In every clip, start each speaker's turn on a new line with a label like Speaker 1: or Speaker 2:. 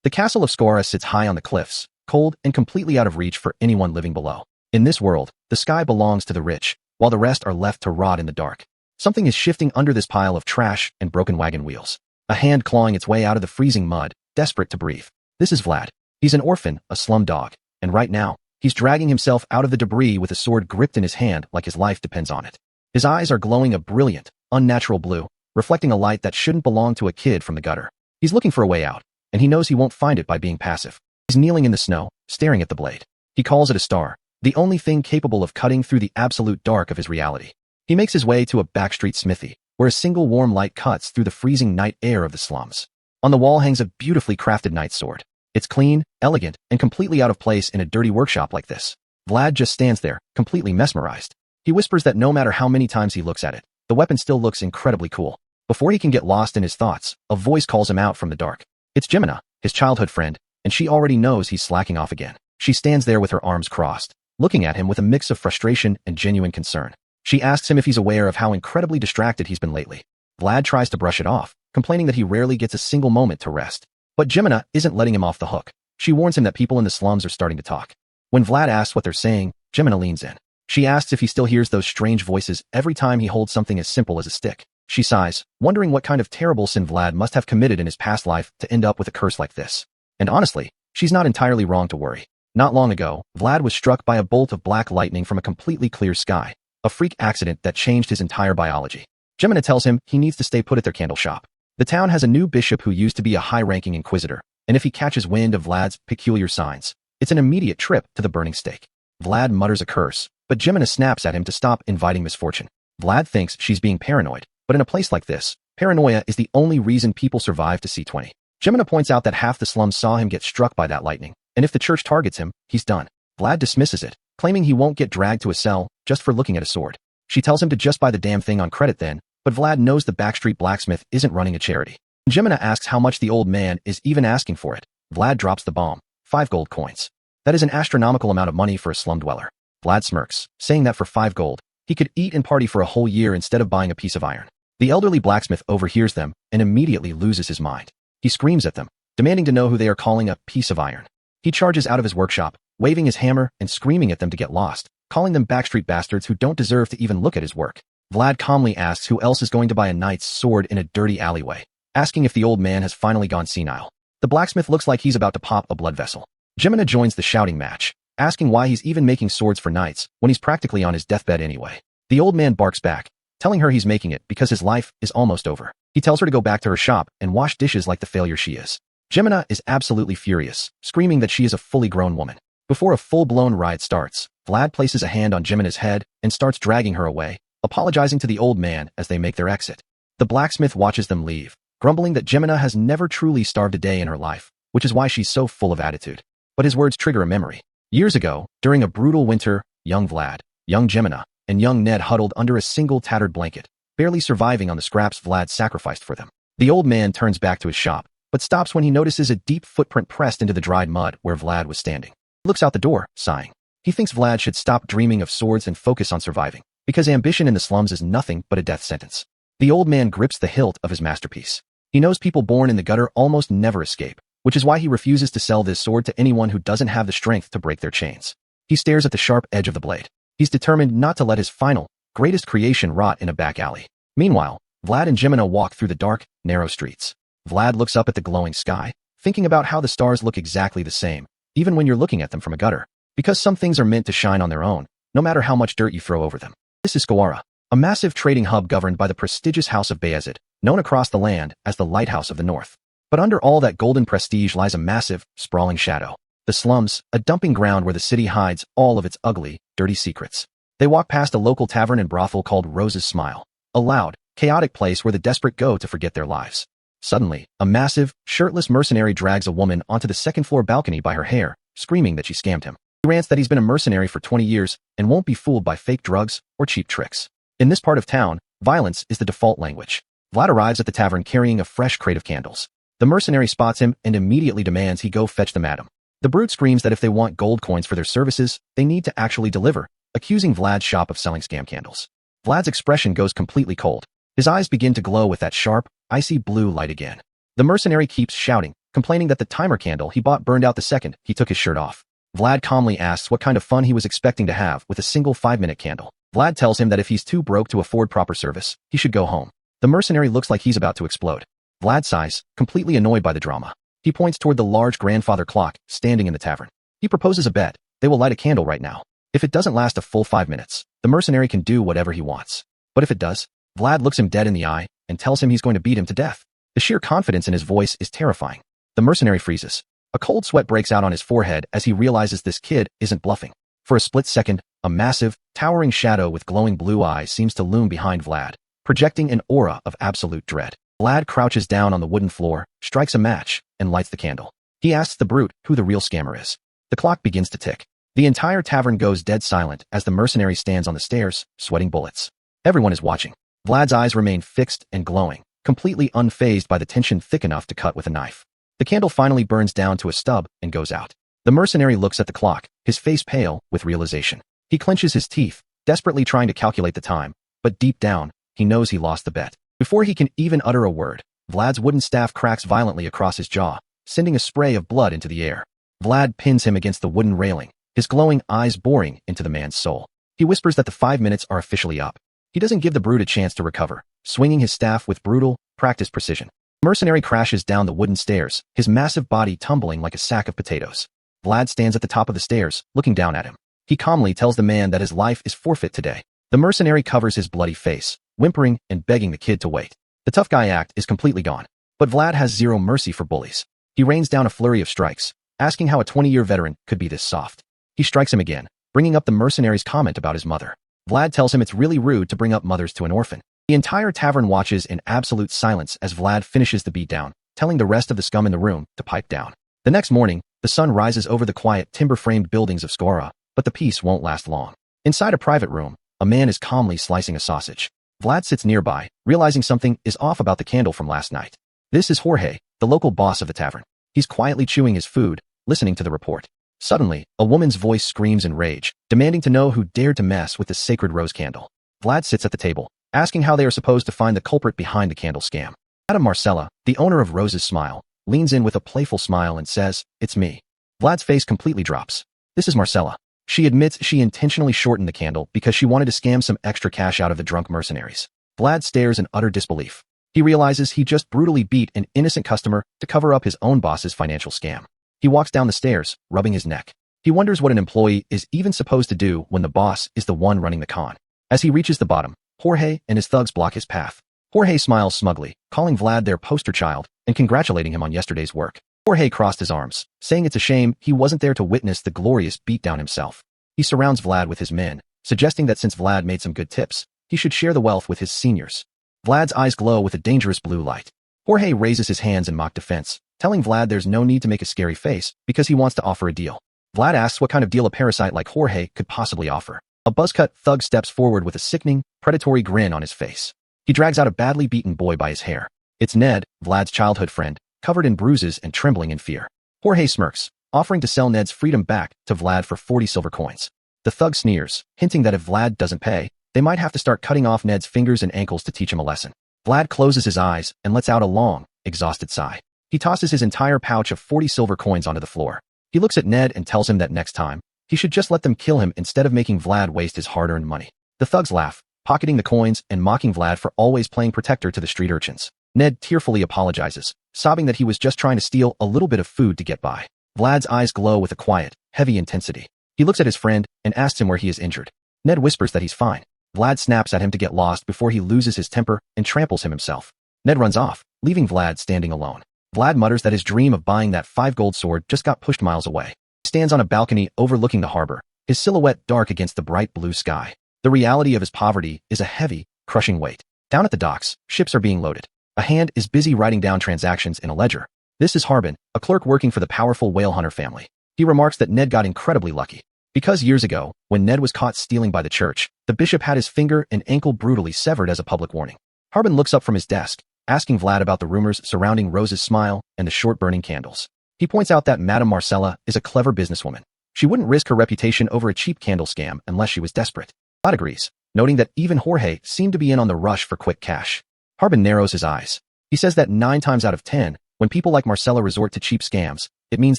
Speaker 1: The castle of Skora sits high on the cliffs, cold and completely out of reach for anyone living below. In this world, the sky belongs to the rich, while the rest are left to rot in the dark. Something is shifting under this pile of trash and broken wagon wheels. A hand clawing its way out of the freezing mud, desperate to breathe. This is Vlad. He's an orphan, a slum dog, and right now, he's dragging himself out of the debris with a sword gripped in his hand like his life depends on it. His eyes are glowing a brilliant, unnatural blue, reflecting a light that shouldn't belong to a kid from the gutter. He's looking for a way out, and he knows he won't find it by being passive. He's kneeling in the snow, staring at the blade. He calls it a star, the only thing capable of cutting through the absolute dark of his reality. He makes his way to a backstreet smithy, where a single warm light cuts through the freezing night air of the slums. On the wall hangs a beautifully crafted knight's sword. It's clean, elegant, and completely out of place in a dirty workshop like this. Vlad just stands there, completely mesmerized. He whispers that no matter how many times he looks at it, the weapon still looks incredibly cool. Before he can get lost in his thoughts, a voice calls him out from the dark. It's Jemina, his childhood friend, and she already knows he's slacking off again. She stands there with her arms crossed, looking at him with a mix of frustration and genuine concern. She asks him if he's aware of how incredibly distracted he's been lately. Vlad tries to brush it off, complaining that he rarely gets a single moment to rest. But Jemina isn't letting him off the hook. She warns him that people in the slums are starting to talk. When Vlad asks what they're saying, Jemina leans in. She asks if he still hears those strange voices every time he holds something as simple as a stick. She sighs, wondering what kind of terrible sin Vlad must have committed in his past life to end up with a curse like this. And honestly, she's not entirely wrong to worry. Not long ago, Vlad was struck by a bolt of black lightning from a completely clear sky, a freak accident that changed his entire biology. Jemina tells him he needs to stay put at their candle shop. The town has a new bishop who used to be a high-ranking inquisitor, and if he catches wind of Vlad's peculiar signs, it's an immediate trip to the burning stake. Vlad mutters a curse, but Jemina snaps at him to stop inviting misfortune. Vlad thinks she's being paranoid, but in a place like this, paranoia is the only reason people survive to C20. Jemina points out that half the slums saw him get struck by that lightning, and if the church targets him, he's done. Vlad dismisses it, claiming he won't get dragged to a cell just for looking at a sword. She tells him to just buy the damn thing on credit then, but Vlad knows the backstreet blacksmith isn't running a charity. Jemina asks how much the old man is even asking for it. Vlad drops the bomb. 5 gold coins. That is an astronomical amount of money for a slum dweller. Vlad smirks, saying that for 5 gold, he could eat and party for a whole year instead of buying a piece of iron. The elderly blacksmith overhears them and immediately loses his mind. He screams at them, demanding to know who they are calling a piece of iron. He charges out of his workshop, waving his hammer and screaming at them to get lost, calling them backstreet bastards who don't deserve to even look at his work. Vlad calmly asks who else is going to buy a knight's sword in a dirty alleyway, asking if the old man has finally gone senile. The blacksmith looks like he's about to pop a blood vessel. Jemina joins the shouting match, asking why he's even making swords for knights when he's practically on his deathbed anyway. The old man barks back, telling her he's making it because his life is almost over. He tells her to go back to her shop and wash dishes like the failure she is. Jemina is absolutely furious, screaming that she is a fully grown woman. Before a full-blown riot starts, Vlad places a hand on Jemina's head and starts dragging her away, apologizing to the old man as they make their exit. The blacksmith watches them leave, grumbling that Jemina has never truly starved a day in her life, which is why she's so full of attitude. But his words trigger a memory. Years ago, during a brutal winter, young Vlad, young Jemina, and young Ned huddled under a single tattered blanket, barely surviving on the scraps Vlad sacrificed for them. The old man turns back to his shop, but stops when he notices a deep footprint pressed into the dried mud where Vlad was standing. He looks out the door, sighing. He thinks Vlad should stop dreaming of swords and focus on surviving, because ambition in the slums is nothing but a death sentence. The old man grips the hilt of his masterpiece. He knows people born in the gutter almost never escape, which is why he refuses to sell this sword to anyone who doesn't have the strength to break their chains. He stares at the sharp edge of the blade. He's determined not to let his final, greatest creation rot in a back alley. Meanwhile, Vlad and Jemina walk through the dark, narrow streets. Vlad looks up at the glowing sky, thinking about how the stars look exactly the same, even when you're looking at them from a gutter, because some things are meant to shine on their own, no matter how much dirt you throw over them. This is Skora, a massive trading hub governed by the prestigious House of Bayezid, known across the land as the Lighthouse of the North. But under all that golden prestige lies a massive, sprawling shadow. The slums, a dumping ground where the city hides all of its ugly, dirty secrets. They walk past a local tavern and brothel called Rose's Smile, a loud, chaotic place where the desperate go to forget their lives. Suddenly, a massive, shirtless mercenary drags a woman onto the second-floor balcony by her hair, screaming that she scammed him. He rants that he's been a mercenary for 20 years and won't be fooled by fake drugs or cheap tricks. In this part of town, violence is the default language. Vlad arrives at the tavern carrying a fresh crate of candles. The mercenary spots him and immediately demands he go fetch the madam. The brute screams that if they want gold coins for their services, they need to actually deliver, accusing Vlad's shop of selling scam candles. Vlad's expression goes completely cold. His eyes begin to glow with that sharp, icy blue light again. The mercenary keeps shouting, complaining that the timer candle he bought burned out the second he took his shirt off. Vlad calmly asks what kind of fun he was expecting to have with a single 5-minute candle. Vlad tells him that if he's too broke to afford proper service, he should go home. The mercenary looks like he's about to explode. Vlad sighs, completely annoyed by the drama. He points toward the large grandfather clock standing in the tavern. He proposes a bet. They will light a candle right now. If it doesn't last a full 5 minutes, the mercenary can do whatever he wants. But if it does, Vlad looks him dead in the eye and tells him he's going to beat him to death. The sheer confidence in his voice is terrifying. The mercenary freezes. A cold sweat breaks out on his forehead as he realizes this kid isn't bluffing. For a split second, a massive, towering shadow with glowing blue eyes seems to loom behind Vlad, projecting an aura of absolute dread. Vlad crouches down on the wooden floor, strikes a match, and lights the candle. He asks the brute who the real scammer is. The clock begins to tick. The entire tavern goes dead silent as the mercenary stands on the stairs, sweating bullets. Everyone is watching. Vlad's eyes remain fixed and glowing, completely unfazed by the tension thick enough to cut with a knife. The candle finally burns down to a stub and goes out. The mercenary looks at the clock, his face pale with realization. He clenches his teeth, desperately trying to calculate the time, but deep down, he knows he lost the bet. Before he can even utter a word, Vlad's wooden staff cracks violently across his jaw, sending a spray of blood into the air. Vlad pins him against the wooden railing, his glowing eyes boring into the man's soul. He whispers that the 5 minutes are officially up. He doesn't give the brute a chance to recover, swinging his staff with brutal, practiced precision. Mercenary crashes down the wooden stairs, his massive body tumbling like a sack of potatoes. Vlad stands at the top of the stairs, looking down at him. He calmly tells the man that his life is forfeit today. The mercenary covers his bloody face, whimpering and begging the kid to wait. The tough guy act is completely gone. But Vlad has zero mercy for bullies. He rains down a flurry of strikes, asking how a 20-year veteran could be this soft. He strikes him again, bringing up the mercenary's comment about his mother. Vlad tells him it's really rude to bring up mothers to an orphan. The entire tavern watches in absolute silence as Vlad finishes the beatdown, telling the rest of the scum in the room to pipe down. The next morning, the sun rises over the quiet timber-framed buildings of Skora, but the peace won't last long. Inside a private room, a man is calmly slicing a sausage. Vlad sits nearby, realizing something is off about the candle from last night. This is Jorge, the local boss of the tavern. He's quietly chewing his food, listening to the report. Suddenly, a woman's voice screams in rage, demanding to know who dared to mess with the sacred rose candle. Vlad sits at the table, asking how they are supposed to find the culprit behind the candle scam. Madam Marcella, the owner of Rose's Smile, leans in with a playful smile and says, "It's me." Vlad's face completely drops. This is Marcella. She admits she intentionally shortened the candle because she wanted to scam some extra cash out of the drunk mercenaries. Vlad stares in utter disbelief. He realizes he just brutally beat an innocent customer to cover up his own boss's financial scam. He walks down the stairs, rubbing his neck. He wonders what an employee is even supposed to do when the boss is the one running the con. As he reaches the bottom, Jorge and his thugs block his path. Jorge smiles smugly, calling Vlad their poster child and congratulating him on yesterday's work. Jorge crossed his arms, saying it's a shame he wasn't there to witness the glorious beatdown himself. He surrounds Vlad with his men, suggesting that since Vlad made some good tips, he should share the wealth with his seniors. Vlad's eyes glow with a dangerous blue light. Jorge raises his hands in mock defense, telling Vlad there's no need to make a scary face because he wants to offer a deal. Vlad asks what kind of deal a parasite like Jorge could possibly offer. A buzzcut thug steps forward with a sickening, predatory grin on his face. He drags out a badly beaten boy by his hair. It's Ned, Vlad's childhood friend, covered in bruises and trembling in fear. Jorge smirks, offering to sell Ned's freedom back to Vlad for 40 silver coins. The thug sneers, hinting that if Vlad doesn't pay, they might have to start cutting off Ned's fingers and ankles to teach him a lesson. Vlad closes his eyes and lets out a long, exhausted sigh. He tosses his entire pouch of 40 silver coins onto the floor. He looks at Ned and tells him that next time, he should just let them kill him instead of making Vlad waste his hard-earned money. The thugs laugh, pocketing the coins and mocking Vlad for always playing protector to the street urchins. Ned tearfully apologizes, sobbing that he was just trying to steal a little bit of food to get by. Vlad's eyes glow with a quiet, heavy intensity. He looks at his friend and asks him where he is injured. Ned whispers that he's fine. Vlad snaps at him to get lost before he loses his temper and tramples him himself. Ned runs off, leaving Vlad standing alone. Vlad mutters that his dream of buying that 5-gold sword just got pushed miles away. He stands on a balcony overlooking the harbor, his silhouette dark against the bright blue sky. The reality of his poverty is a heavy, crushing weight. Down at the docks, ships are being loaded. A hand is busy writing down transactions in a ledger. This is Harbin, a clerk working for the powerful whale hunter family. He remarks that Ned got incredibly lucky. Because years ago, when Ned was caught stealing by the church, the bishop had his finger and ankle brutally severed as a public warning. Harbin looks up from his desk, asking Vlad about the rumors surrounding Rose's Smile and the short-burning candles. He points out that Madame Marcella is a clever businesswoman. She wouldn't risk her reputation over a cheap candle scam unless she was desperate. Vlad agrees, noting that even Jorge seemed to be in on the rush for quick cash. Harbin narrows his eyes. He says that 9 times out of 10, When people like Marcella resort to cheap scams, it means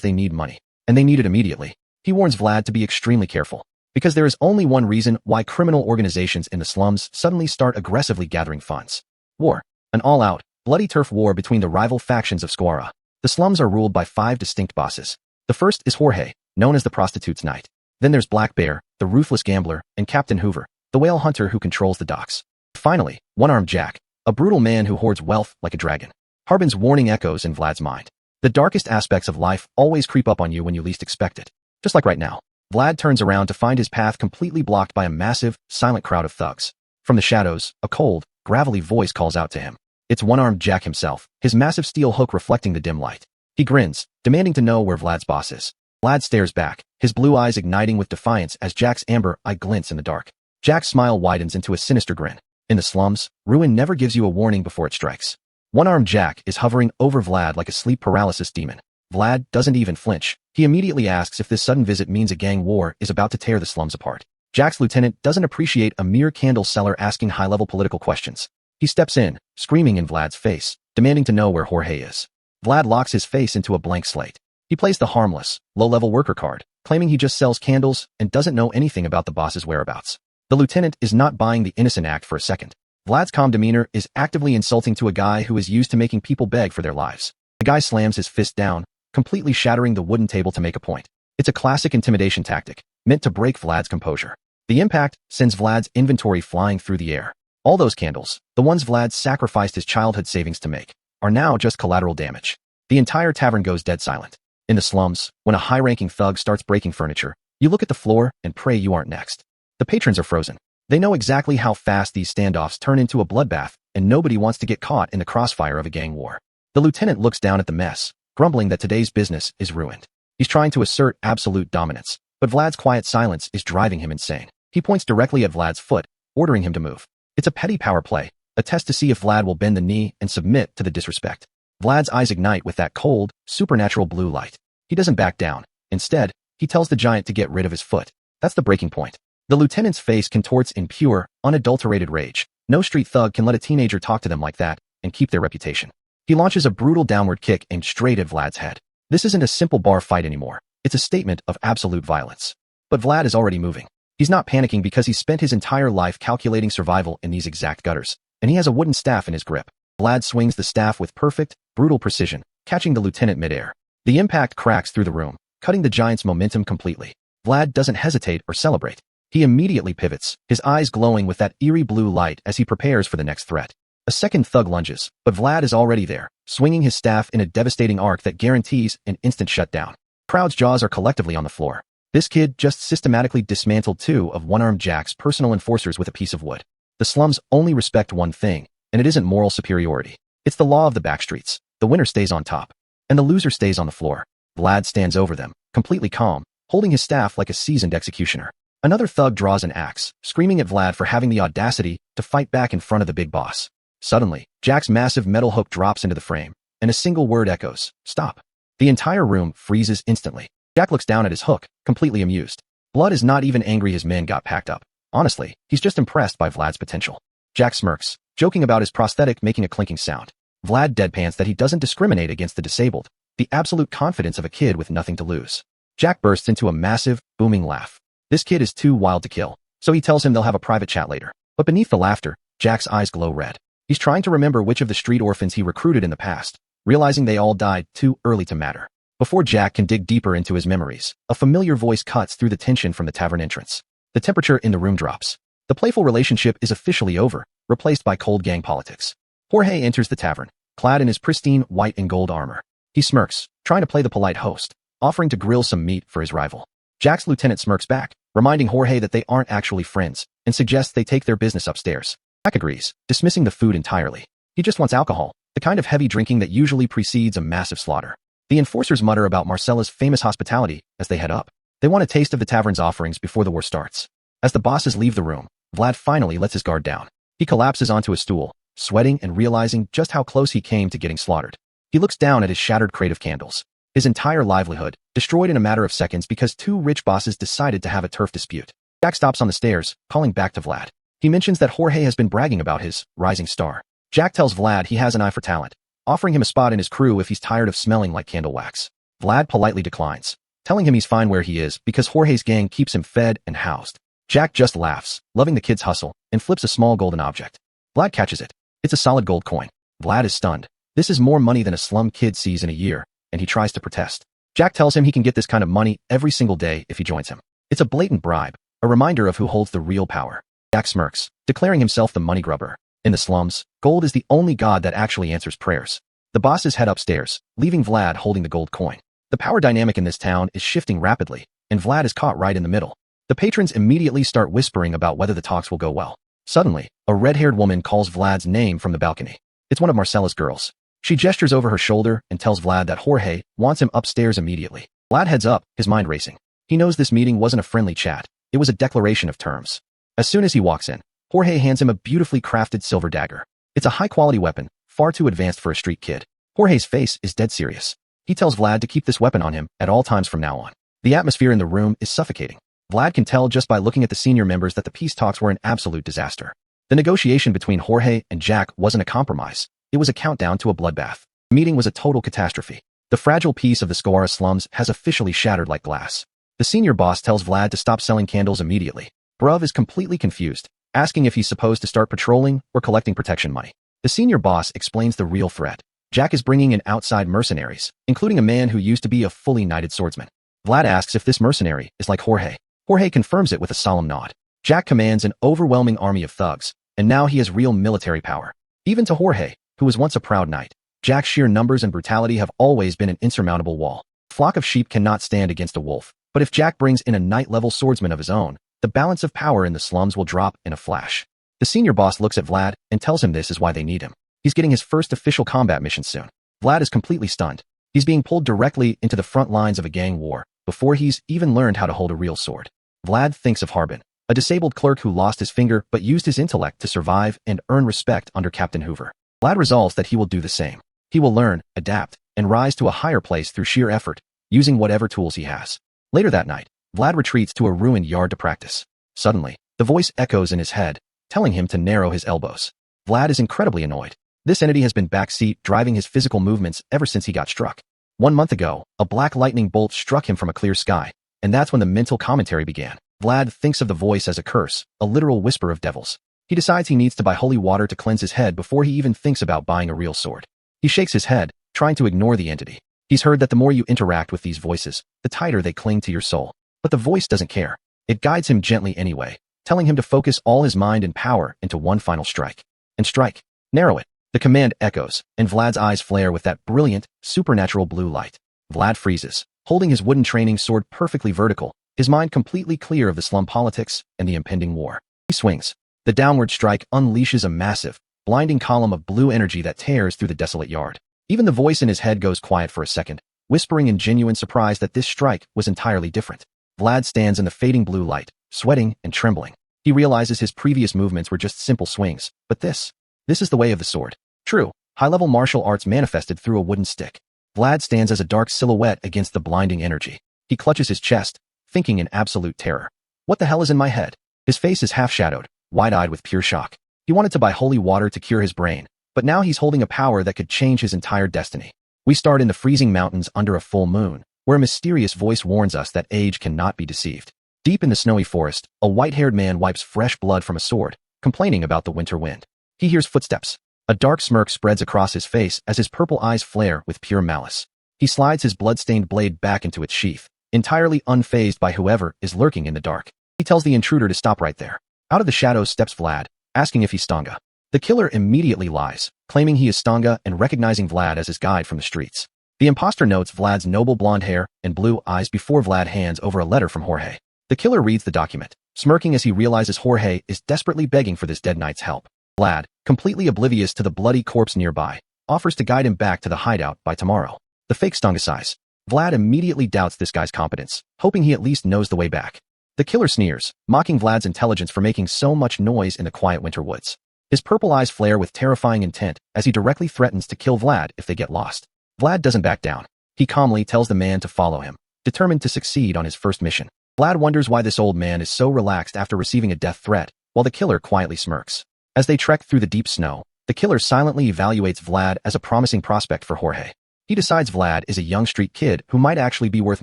Speaker 1: they need money. And they need it immediately. He warns Vlad to be extremely careful. Because there is only one reason why criminal organizations in the slums suddenly start aggressively gathering funds. War. An all-out, bloody turf war between the rival factions of Squara. The slums are ruled by 5 distinct bosses. The first is Jorge, known as the Prostitute's Knight. Then there's Black Bear, the ruthless gambler, and Captain Hoover, the whale hunter who controls the docks. Finally, One-Armed Jack, a brutal man who hoards wealth like a dragon. Harbin's warning echoes in Vlad's mind. The darkest aspects of life always creep up on you when you least expect it. Just like right now. Vlad turns around to find his path completely blocked by a massive, silent crowd of thugs. From the shadows, a cold, gravelly voice calls out to him. It's One-Armed Jack himself, his massive steel hook reflecting the dim light. He grins, demanding to know where Vlad's boss is. Vlad stares back, his blue eyes igniting with defiance as Jack's amber eye glints in the dark. Jack's smile widens into a sinister grin. In the slums, ruin never gives you a warning before it strikes. One-Armed Jack is hovering over Vlad like a sleep paralysis demon. Vlad doesn't even flinch. He immediately asks if this sudden visit means a gang war is about to tear the slums apart. Jack's lieutenant doesn't appreciate a mere candle seller asking high-level political questions. He steps in, screaming in Vlad's face, demanding to know where Jorge is. Vlad locks his face into a blank slate. He plays the harmless, low-level worker card, claiming he just sells candles and doesn't know anything about the boss's whereabouts. The lieutenant is not buying the innocent act for a second. Vlad's calm demeanor is actively insulting to a guy who is used to making people beg for their lives. The guy slams his fist down, completely shattering the wooden table to make a point. It's a classic intimidation tactic, meant to break Vlad's composure. The impact sends Vlad's inventory flying through the air. All those candles, the ones Vlad sacrificed his childhood savings to make, are now just collateral damage. The entire tavern goes dead silent. In the slums, when a high-ranking thug starts breaking furniture, you look at the floor and pray you aren't next. The patrons are frozen. They know exactly how fast these standoffs turn into a bloodbath, and nobody wants to get caught in the crossfire of a gang war. The lieutenant looks down at the mess, grumbling that today's business is ruined. He's trying to assert absolute dominance, but Vlad's quiet silence is driving him insane. He points directly at Vlad's foot, ordering him to move. It's a petty power play, a test to see if Vlad will bend the knee and submit to the disrespect. Vlad's eyes ignite with that cold, supernatural blue light. He doesn't back down. Instead, he tells the giant to get rid of his foot. That's the breaking point. The lieutenant's face contorts in pure, unadulterated rage. No street thug can let a teenager talk to them like that and keep their reputation. He launches a brutal downward kick aimed straight at Vlad's head. This isn't a simple bar fight anymore. It's a statement of absolute violence. But Vlad is already moving. He's not panicking because he's spent his entire life calculating survival in these exact gutters, and he has a wooden staff in his grip. Vlad swings the staff with perfect, brutal precision, catching the lieutenant midair. The impact cracks through the room, cutting the giant's momentum completely. Vlad doesn't hesitate or celebrate. He immediately pivots, his eyes glowing with that eerie blue light as he prepares for the next threat. A second thug lunges, but Vlad is already there, swinging his staff in a devastating arc that guarantees an instant shutdown. Crowd's jaws are collectively on the floor. This kid just systematically dismantled 2 of One-Armed Jack's personal enforcers with a piece of wood. The slums only respect one thing, and it isn't moral superiority. It's the law of the backstreets. The winner stays on top, and the loser stays on the floor. Vlad stands over them, completely calm, holding his staff like a seasoned executioner. Another thug draws an axe, screaming at Vlad for having the audacity to fight back in front of the big boss. Suddenly, Jack's massive metal hook drops into the frame, and a single word echoes, "Stop." The entire room freezes instantly. Jack looks down at his hook, completely amused. Blood is not even angry his men got packed up. Honestly, he's just impressed by Vlad's potential. Jack smirks, joking about his prosthetic making a clinking sound. Vlad deadpans that he doesn't discriminate against the disabled, the absolute confidence of a kid with nothing to lose. Jack bursts into a massive, booming laugh. This kid is too wild to kill, so he tells him they'll have a private chat later. But beneath the laughter, Jack's eyes glow red. He's trying to remember which of the street orphans he recruited in the past, realizing they all died too early to matter. Before Jack can dig deeper into his memories, a familiar voice cuts through the tension from the tavern entrance. The temperature in the room drops. The playful relationship is officially over, replaced by cold gang politics. Jorge enters the tavern, clad in his pristine white and gold armor. He smirks, trying to play the polite host, offering to grill some meat for his rival. Jack's lieutenant smirks back, reminding Jorge that they aren't actually friends, and suggests they take their business upstairs. Jack agrees, dismissing the food entirely. He just wants alcohol, the kind of heavy drinking that usually precedes a massive slaughter. The enforcers mutter about Marcella's famous hospitality as they head up. They want a taste of the tavern's offerings before the war starts. As the bosses leave the room, Vlad finally lets his guard down. He collapses onto a stool, sweating and realizing just how close he came to getting slaughtered. He looks down at his shattered crate of candles. His entire livelihood, destroyed in a matter of seconds because 2 rich bosses decided to have a turf dispute. Jack stops on the stairs, calling back to Vlad. He mentions that Jorge has been bragging about his rising star. Jack tells Vlad he has an eye for talent, offering him a spot in his crew if he's tired of smelling like candle wax. Vlad politely declines, telling him he's fine where he is because Jorge's gang keeps him fed and housed. Jack just laughs, loving the kid's hustle, and flips a small golden object. Vlad catches it. It's a solid gold coin. Vlad is stunned. This is more money than a slum kid sees in a year, and he tries to protest. Jack tells him he can get this kind of money every single day if he joins him. It's a blatant bribe, a reminder of who holds the real power. Jack smirks, declaring himself the money grubber. In the slums, gold is the only god that actually answers prayers. The bosses head upstairs, leaving Vlad holding the gold coin. The power dynamic in this town is shifting rapidly, and Vlad is caught right in the middle. The patrons immediately start whispering about whether the talks will go well. Suddenly, a red-haired woman calls Vlad's name from the balcony. It's one of Marcella's girls. She gestures over her shoulder and tells Vlad that Jorge wants him upstairs immediately. Vlad heads up, his mind racing. He knows this meeting wasn't a friendly chat. It was a declaration of terms. As soon as he walks in, Jorge hands him a beautifully crafted silver dagger. It's a high-quality weapon, far too advanced for a street kid. Jorge's face is dead serious. He tells Vlad to keep this weapon on him at all times from now on. The atmosphere in the room is suffocating. Vlad can tell just by looking at the senior members that the peace talks were an absolute disaster. The negotiation between Jorge and Jack wasn't a compromise. It was a countdown to a bloodbath. The meeting was a total catastrophe. The fragile peace of the Squara slums has officially shattered like glass. The senior boss tells Vlad to stop selling candles immediately. Bruv is completely confused, asking if he's supposed to start patrolling or collecting protection money. The senior boss explains the real threat. Jack is bringing in outside mercenaries, including a man who used to be a fully knighted swordsman. Vlad asks if this mercenary is like Jorge. Jorge confirms it with a solemn nod. Jack commands an overwhelming army of thugs, and now he has real military power. Even to Jorge, who was once a proud knight, Jack's sheer numbers and brutality have always been an insurmountable wall. A flock of sheep cannot stand against a wolf, but if Jack brings in a knight-level swordsman of his own, the balance of power in the slums will drop in a flash. The senior boss looks at Vlad and tells him this is why they need him. He's getting his first official combat mission soon. Vlad is completely stunned. He's being pulled directly into the front lines of a gang war before he's even learned how to hold a real sword. Vlad thinks of Harbin, a disabled clerk who lost his finger but used his intellect to survive and earn respect under Captain Hoover. Vlad resolves that he will do the same. He will learn, adapt, and rise to a higher place through sheer effort, using whatever tools he has. Later that night, Vlad retreats to a ruined yard to practice. Suddenly, the voice echoes in his head, telling him to narrow his elbows. Vlad is incredibly annoyed. This entity has been backseat driving his physical movements ever since he got struck. 1 month ago, a black lightning bolt struck him from a clear sky, and that's when the mental commentary began. Vlad thinks of the voice as a curse, a literal whisper of devils. He decides he needs to buy holy water to cleanse his head before he even thinks about buying a real sword. He shakes his head, trying to ignore the entity. He's heard that the more you interact with these voices, the tighter they cling to your soul. But the voice doesn't care. It guides him gently anyway, telling him to focus all his mind and power into one final strike. And strike. Narrow it. The command echoes, and Vlad's eyes flare with that brilliant, supernatural blue light. Vlad freezes, holding his wooden training sword perfectly vertical, his mind completely clear of the slum politics and the impending war. He swings. The downward strike unleashes a massive, blinding column of blue energy that tears through the desolate yard. Even the voice in his head goes quiet for a second, whispering in genuine surprise that this strike was entirely different. Vlad stands in the fading blue light, sweating and trembling. He realizes his previous movements were just simple swings, but this is the way of the sword. True, high-level martial arts manifested through a wooden stick. Vlad stands as a dark silhouette against the blinding energy. He clutches his chest, thinking in absolute terror. What the hell is in my head? His face is half-shadowed, wide-eyed with pure shock. He wanted to buy holy water to cure his brain, but now he's holding a power that could change his entire destiny. We start in the freezing mountains under a full moon, where a mysterious voice warns us that age cannot be deceived. Deep in the snowy forest, a white-haired man wipes fresh blood from a sword, complaining about the winter wind. He hears footsteps. A dark smirk spreads across his face as his purple eyes flare with pure malice. He slides his blood-stained blade back into its sheath, entirely unfazed by whoever is lurking in the dark. He tells the intruder to stop right there. Out of the shadows steps Vlad, asking if he's Stanga. The killer immediately lies, claiming he is Stanga and recognizing Vlad as his guide from the streets. The imposter notes Vlad's noble blonde hair and blue eyes before Vlad hands over a letter from Jorge. The killer reads the document, smirking as he realizes Jorge is desperately begging for this dead knight's help. Vlad, completely oblivious to the bloody corpse nearby, offers to guide him back to the hideout by tomorrow. The fake Stanga sighs. Vlad immediately doubts this guy's competence, hoping he at least knows the way back. The killer sneers, mocking Vlad's intelligence for making so much noise in the quiet winter woods. His purple eyes flare with terrifying intent as he directly threatens to kill Vlad if they get lost. Vlad doesn't back down. He calmly tells the man to follow him, determined to succeed on his first mission. Vlad wonders why this old man is so relaxed after receiving a death threat, while the killer quietly smirks. As they trek through the deep snow, The killer silently evaluates Vlad as a promising prospect for Jorge. He decides Vlad is a young street kid who might actually be worth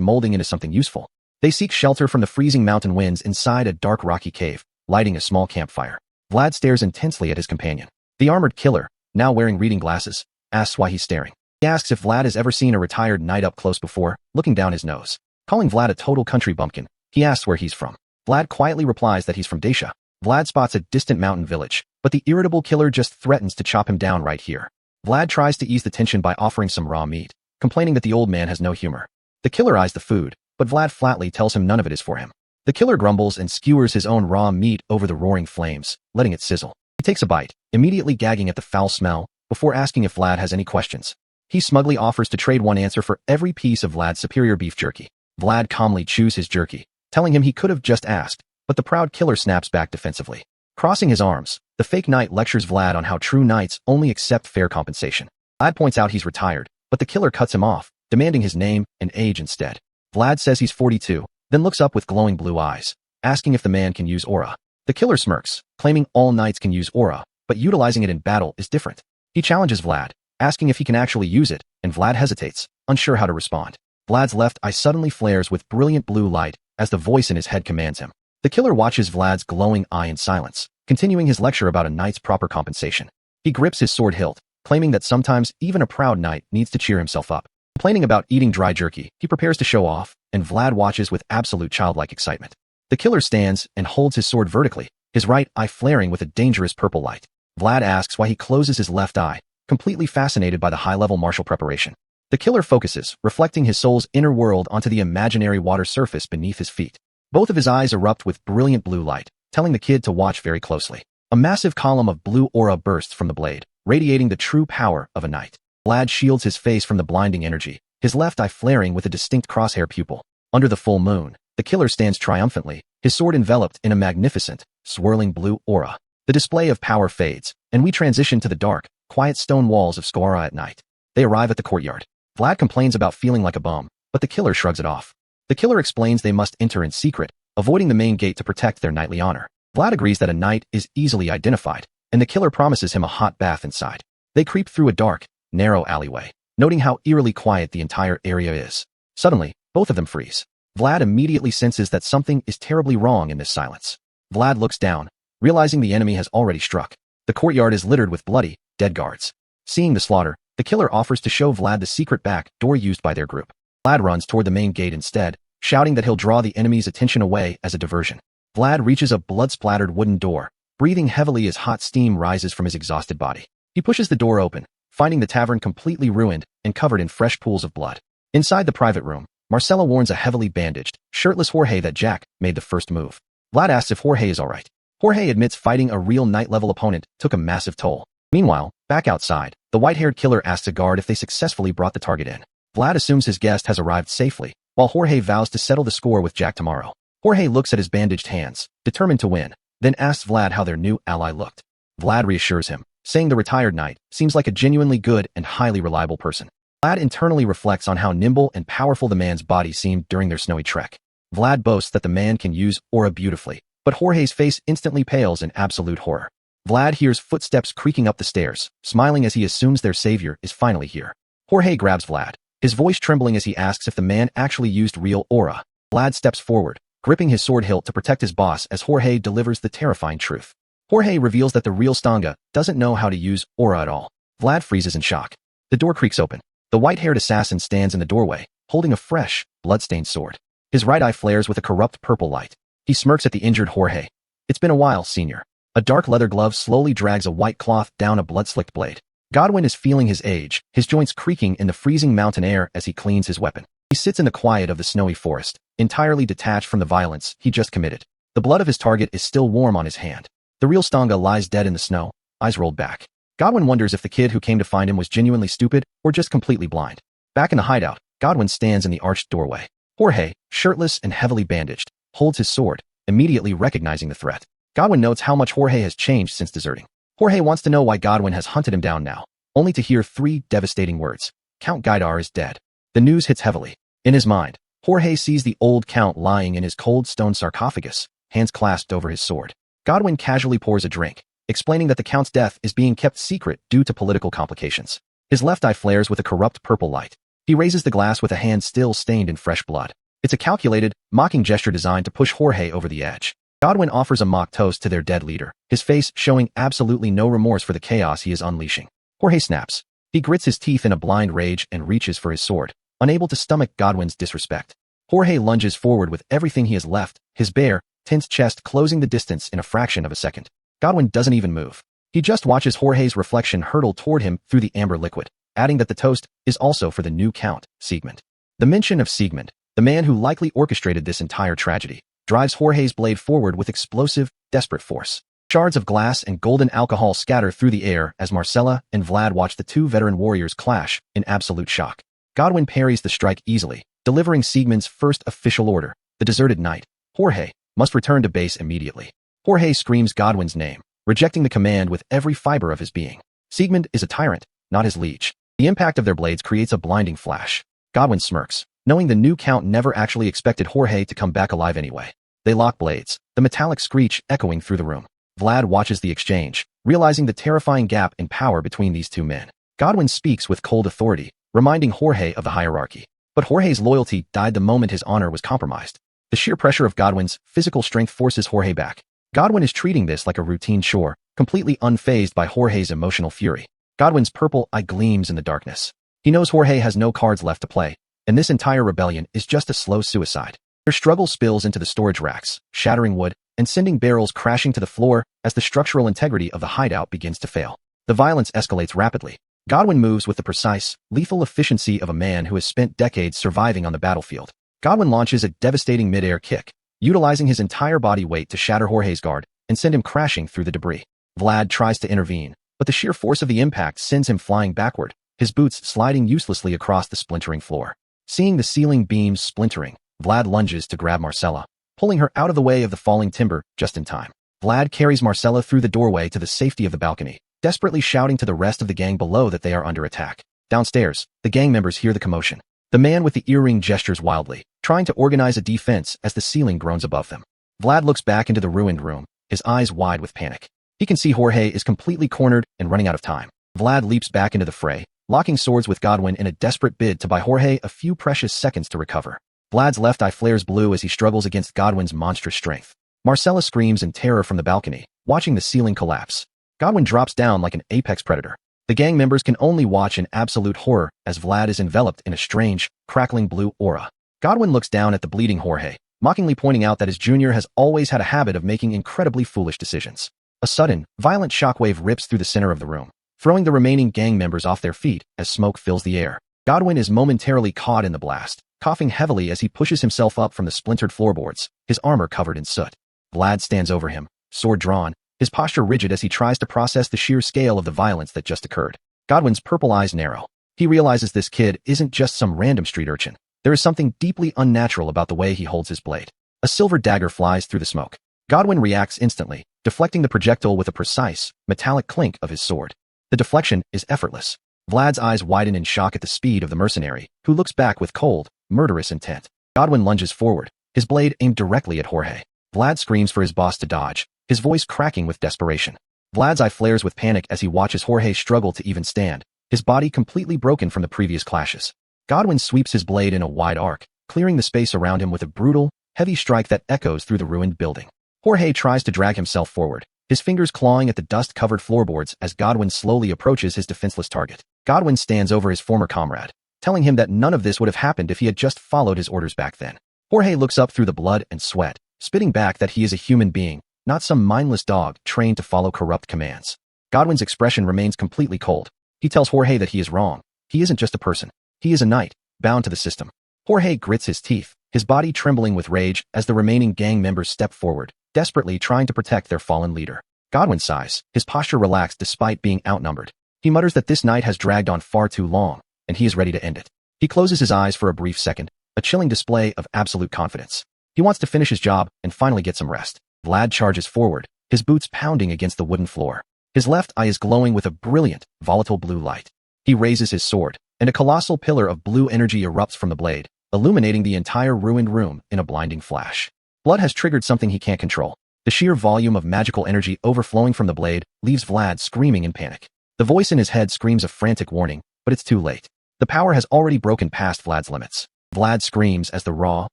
Speaker 1: molding into something useful. They seek shelter from the freezing mountain winds inside a dark rocky cave, lighting a small campfire. Vlad stares intensely at his companion. The armored killer, now wearing reading glasses, asks why he's staring. He asks if Vlad has ever seen a retired knight up close before, looking down his nose. Calling Vlad a total country bumpkin, he asks where he's from. Vlad quietly replies that he's from Dacia. Vlad spots a distant mountain village, but the irritable killer just threatens to chop him down right here. Vlad tries to ease the tension by offering some raw meat, complaining that the old man has no humor. The killer eyes the food, but Vlad flatly tells him none of it is for him. The killer grumbles and skewers his own raw meat over the roaring flames, letting it sizzle. He takes a bite, immediately gagging at the foul smell, before asking if Vlad has any questions. He smugly offers to trade one answer for every piece of Vlad's superior beef jerky. Vlad calmly chews his jerky, telling him he could have just asked, but the proud killer snaps back defensively. Crossing his arms, the fake knight lectures Vlad on how true knights only accept fair compensation. Vlad points out he's retired, but the killer cuts him off, demanding his name and age instead. Vlad says he's 42, then looks up with glowing blue eyes, asking if the man can use aura. The killer smirks, claiming all knights can use aura, but utilizing it in battle is different. He challenges Vlad, asking if he can actually use it, and Vlad hesitates, unsure how to respond. Vlad's left eye suddenly flares with brilliant blue light as the voice in his head commands him. The killer watches Vlad's glowing eye in silence, continuing his lecture about a knight's proper compensation. He grips his sword hilt, claiming that sometimes even a proud knight needs to cheer himself up. Complaining about eating dry jerky, he prepares to show off, and Vlad watches with absolute childlike excitement. The killer stands and holds his sword vertically, his right eye flaring with a dangerous purple light. Vlad asks why he closes his left eye, completely fascinated by the high-level martial preparation. The killer focuses, reflecting his soul's inner world onto the imaginary water surface beneath his feet. Both of his eyes erupt with brilliant blue light, telling the kid to watch very closely. A massive column of blue aura bursts from the blade, radiating the true power of a knight. Vlad shields his face from the blinding energy, his left eye flaring with a distinct crosshair pupil. Under the full moon, the killer stands triumphantly, his sword enveloped in a magnificent, swirling blue aura. The display of power fades, and we transition to the dark, quiet stone walls of Skora at night. They arrive at the courtyard. Vlad complains about feeling like a bum, but the killer shrugs it off. The killer explains they must enter in secret, avoiding the main gate to protect their knightly honor. Vlad agrees that a knight is easily identified, and the killer promises him a hot bath inside. They creep through a dark, narrow alleyway, noting how eerily quiet the entire area is. Suddenly, both of them freeze. Vlad immediately senses that something is terribly wrong in this silence. Vlad looks down, realizing the enemy has already struck. The courtyard is littered with bloody, dead guards. Seeing the slaughter, the killer offers to show Vlad the secret back door used by their group. Vlad runs toward the main gate instead, shouting that he'll draw the enemy's attention away as a diversion. Vlad reaches a blood-splattered wooden door, breathing heavily as hot steam rises from his exhausted body. He pushes the door open, finding the tavern completely ruined and covered in fresh pools of blood. Inside the private room, Marcella warns a heavily bandaged, shirtless Jorge that Jack made the first move. Vlad asks if Jorge is alright. Jorge admits fighting a real knight-level opponent took a massive toll. Meanwhile, back outside, the white-haired killer asks a guard if they successfully brought the target in. Vlad assumes his guest has arrived safely, while Jorge vows to settle the score with Jack tomorrow. Jorge looks at his bandaged hands, determined to win, then asks Vlad how their new ally looked. Vlad reassures him, saying the retired knight seems like a genuinely good and highly reliable person. Vlad internally reflects on how nimble and powerful the man's body seemed during their snowy trek. Vlad boasts that the man can use aura beautifully, but Jorge's face instantly pales in absolute horror. Vlad hears footsteps creaking up the stairs, smiling as he assumes their savior is finally here. Jorge grabs Vlad, his voice trembling as he asks if the man actually used real aura. Vlad steps forward, gripping his sword hilt to protect his boss as Jorge delivers the terrifying truth. Jorge reveals that the real Stanga doesn't know how to use aura at all. Vlad freezes in shock. The door creaks open. The white-haired assassin stands in the doorway, holding a fresh, blood-stained sword. His right eye flares with a corrupt purple light. He smirks at the injured Jorge. It's been a while, senior. A dark leather glove slowly drags a white cloth down a blood-slicked blade. Godwin is feeling his age, his joints creaking in the freezing mountain air as he cleans his weapon. He sits in the quiet of the snowy forest, entirely detached from the violence he just committed. The blood of his target is still warm on his hand. The real Stanga lies dead in the snow, eyes rolled back. Godwin wonders if the kid who came to find him was genuinely stupid or just completely blind. Back in the hideout, Godwin stands in the arched doorway. Jorge, shirtless and heavily bandaged, holds his sword, immediately recognizing the threat. Godwin notes how much Jorge has changed since deserting. Jorge wants to know why Godwin has hunted him down now, only to hear 3 devastating words. Count Gaidar is dead. The news hits heavily. In his mind, Jorge sees the old Count lying in his cold stone sarcophagus, hands clasped over his sword. Godwin casually pours a drink, explaining that the Count's death is being kept secret due to political complications. His left eye flares with a corrupt purple light. He raises the glass with a hand still stained in fresh blood. It's a calculated, mocking gesture designed to push Jorge over the edge. Godwin offers a mock toast to their dead leader, his face showing absolutely no remorse for the chaos he is unleashing. Jorge snaps. He grits his teeth in a blind rage and reaches for his sword, unable to stomach Godwin's disrespect. Jorge lunges forward with everything he has left, his bare, tense chest closing the distance in a fraction of a second. Godwin doesn't even move. He just watches Jorge's reflection hurtle toward him through the amber liquid, adding that the toast is also for the new Count, Siegmund. The mention of Siegmund, the man who likely orchestrated this entire tragedy, drives Jorge's blade forward with explosive, desperate force. Shards of glass and golden alcohol scatter through the air as Marcella and Vlad watch the two veteran warriors clash in absolute shock. Godwin parries the strike easily, delivering Siegmund's first official order, the deserted knight, Jorge, must return to base immediately. Jorge screams Godwin's name, rejecting the command with every fiber of his being. Siegmund is a tyrant, not his liege. The impact of their blades creates a blinding flash. Godwin smirks, knowing the new Count never actually expected Jorge to come back alive anyway. They lock blades, the metallic screech echoing through the room. Vlad watches the exchange, realizing the terrifying gap in power between these two men. Godwin speaks with cold authority, reminding Jorge of the hierarchy. But Jorge's loyalty died the moment his honor was compromised. The sheer pressure of Godwin's physical strength forces Jorge back. Godwin is treating this like a routine chore, completely unfazed by Jorge's emotional fury. Godwin's purple eye gleams in the darkness. He knows Jorge has no cards left to play, and this entire rebellion is just a slow suicide. Their struggle spills into the storage racks, shattering wood, and sending barrels crashing to the floor as the structural integrity of the hideout begins to fail. The violence escalates rapidly. Godwin moves with the precise, lethal efficiency of a man who has spent decades surviving on the battlefield. Godwin launches a devastating mid-air kick, utilizing his entire body weight to shatter Jorge's guard and send him crashing through the debris. Vlad tries to intervene, but the sheer force of the impact sends him flying backward, his boots sliding uselessly across the splintering floor. Seeing the ceiling beams splintering, Vlad lunges to grab Marcella, pulling her out of the way of the falling timber just in time. Vlad carries Marcella through the doorway to the safety of the balcony, desperately shouting to the rest of the gang below that they are under attack. Downstairs, the gang members hear the commotion. The man with the earring gestures wildly, trying to organize a defense as the ceiling groans above them. Vlad looks back into the ruined room, his eyes wide with panic. He can see Jorge is completely cornered and running out of time. Vlad leaps back into the fray, locking swords with Godwin in a desperate bid to buy Jorge a few precious seconds to recover. Vlad's left eye flares blue as he struggles against Godwin's monstrous strength. Marcella screams in terror from the balcony, watching the ceiling collapse. Godwin drops down like an apex predator. The gang members can only watch in absolute horror as Vlad is enveloped in a strange, crackling blue aura. Godwin looks down at the bleeding Jorge, mockingly pointing out that his junior has always had a habit of making incredibly foolish decisions. A sudden, violent shockwave rips through the center of the room, throwing the remaining gang members off their feet as smoke fills the air. Godwin is momentarily caught in the blast, coughing heavily as he pushes himself up from the splintered floorboards, his armor covered in soot. Vlad stands over him, sword drawn, his posture rigid as he tries to process the sheer scale of the violence that just occurred. Godwin's purple eyes narrow. He realizes this kid isn't just some random street urchin. There is something deeply unnatural about the way he holds his blade. A silver dagger flies through the smoke. Godwin reacts instantly, deflecting the projectile with a precise, metallic clink of his sword. The deflection is effortless. Vlad's eyes widen in shock at the speed of the mercenary, who looks back with cold, murderous intent. Godwin lunges forward, his blade aimed directly at Jorge. Vlad screams for his boss to dodge, his voice cracking with desperation. Vlad's eye flares with panic as he watches Jorge struggle to even stand, his body completely broken from the previous clashes. Godwin sweeps his blade in a wide arc, clearing the space around him with a brutal, heavy strike that echoes through the ruined building. Jorge tries to drag himself forward, his fingers clawing at the dust-covered floorboards as Godwin slowly approaches his defenseless target. Godwin stands over his former comrade, telling him that none of this would have happened if he had just followed his orders back then. Jorge looks up through the blood and sweat, spitting back that he is a human being, not some mindless dog trained to follow corrupt commands. Godwin's expression remains completely cold. He tells Jorge that he is wrong. He isn't just a person. He is a knight, bound to the system. Jorge grits his teeth, his body trembling with rage as the remaining gang members step forward, desperately trying to protect their fallen leader. Godwin sighs, his posture relaxed despite being outnumbered. He mutters that this night has dragged on far too long, and he is ready to end it. He closes his eyes for a brief second, a chilling display of absolute confidence. He wants to finish his job and finally get some rest. Vlad charges forward, his boots pounding against the wooden floor. His left eye is glowing with a brilliant, volatile blue light. He raises his sword, and a colossal pillar of blue energy erupts from the blade, illuminating the entire ruined room in a blinding flash. Blood has triggered something he can't control. The sheer volume of magical energy overflowing from the blade leaves Vlad screaming in panic. The voice in his head screams a frantic warning, but it's too late. The power has already broken past Vlad's limits. Vlad screams as the raw,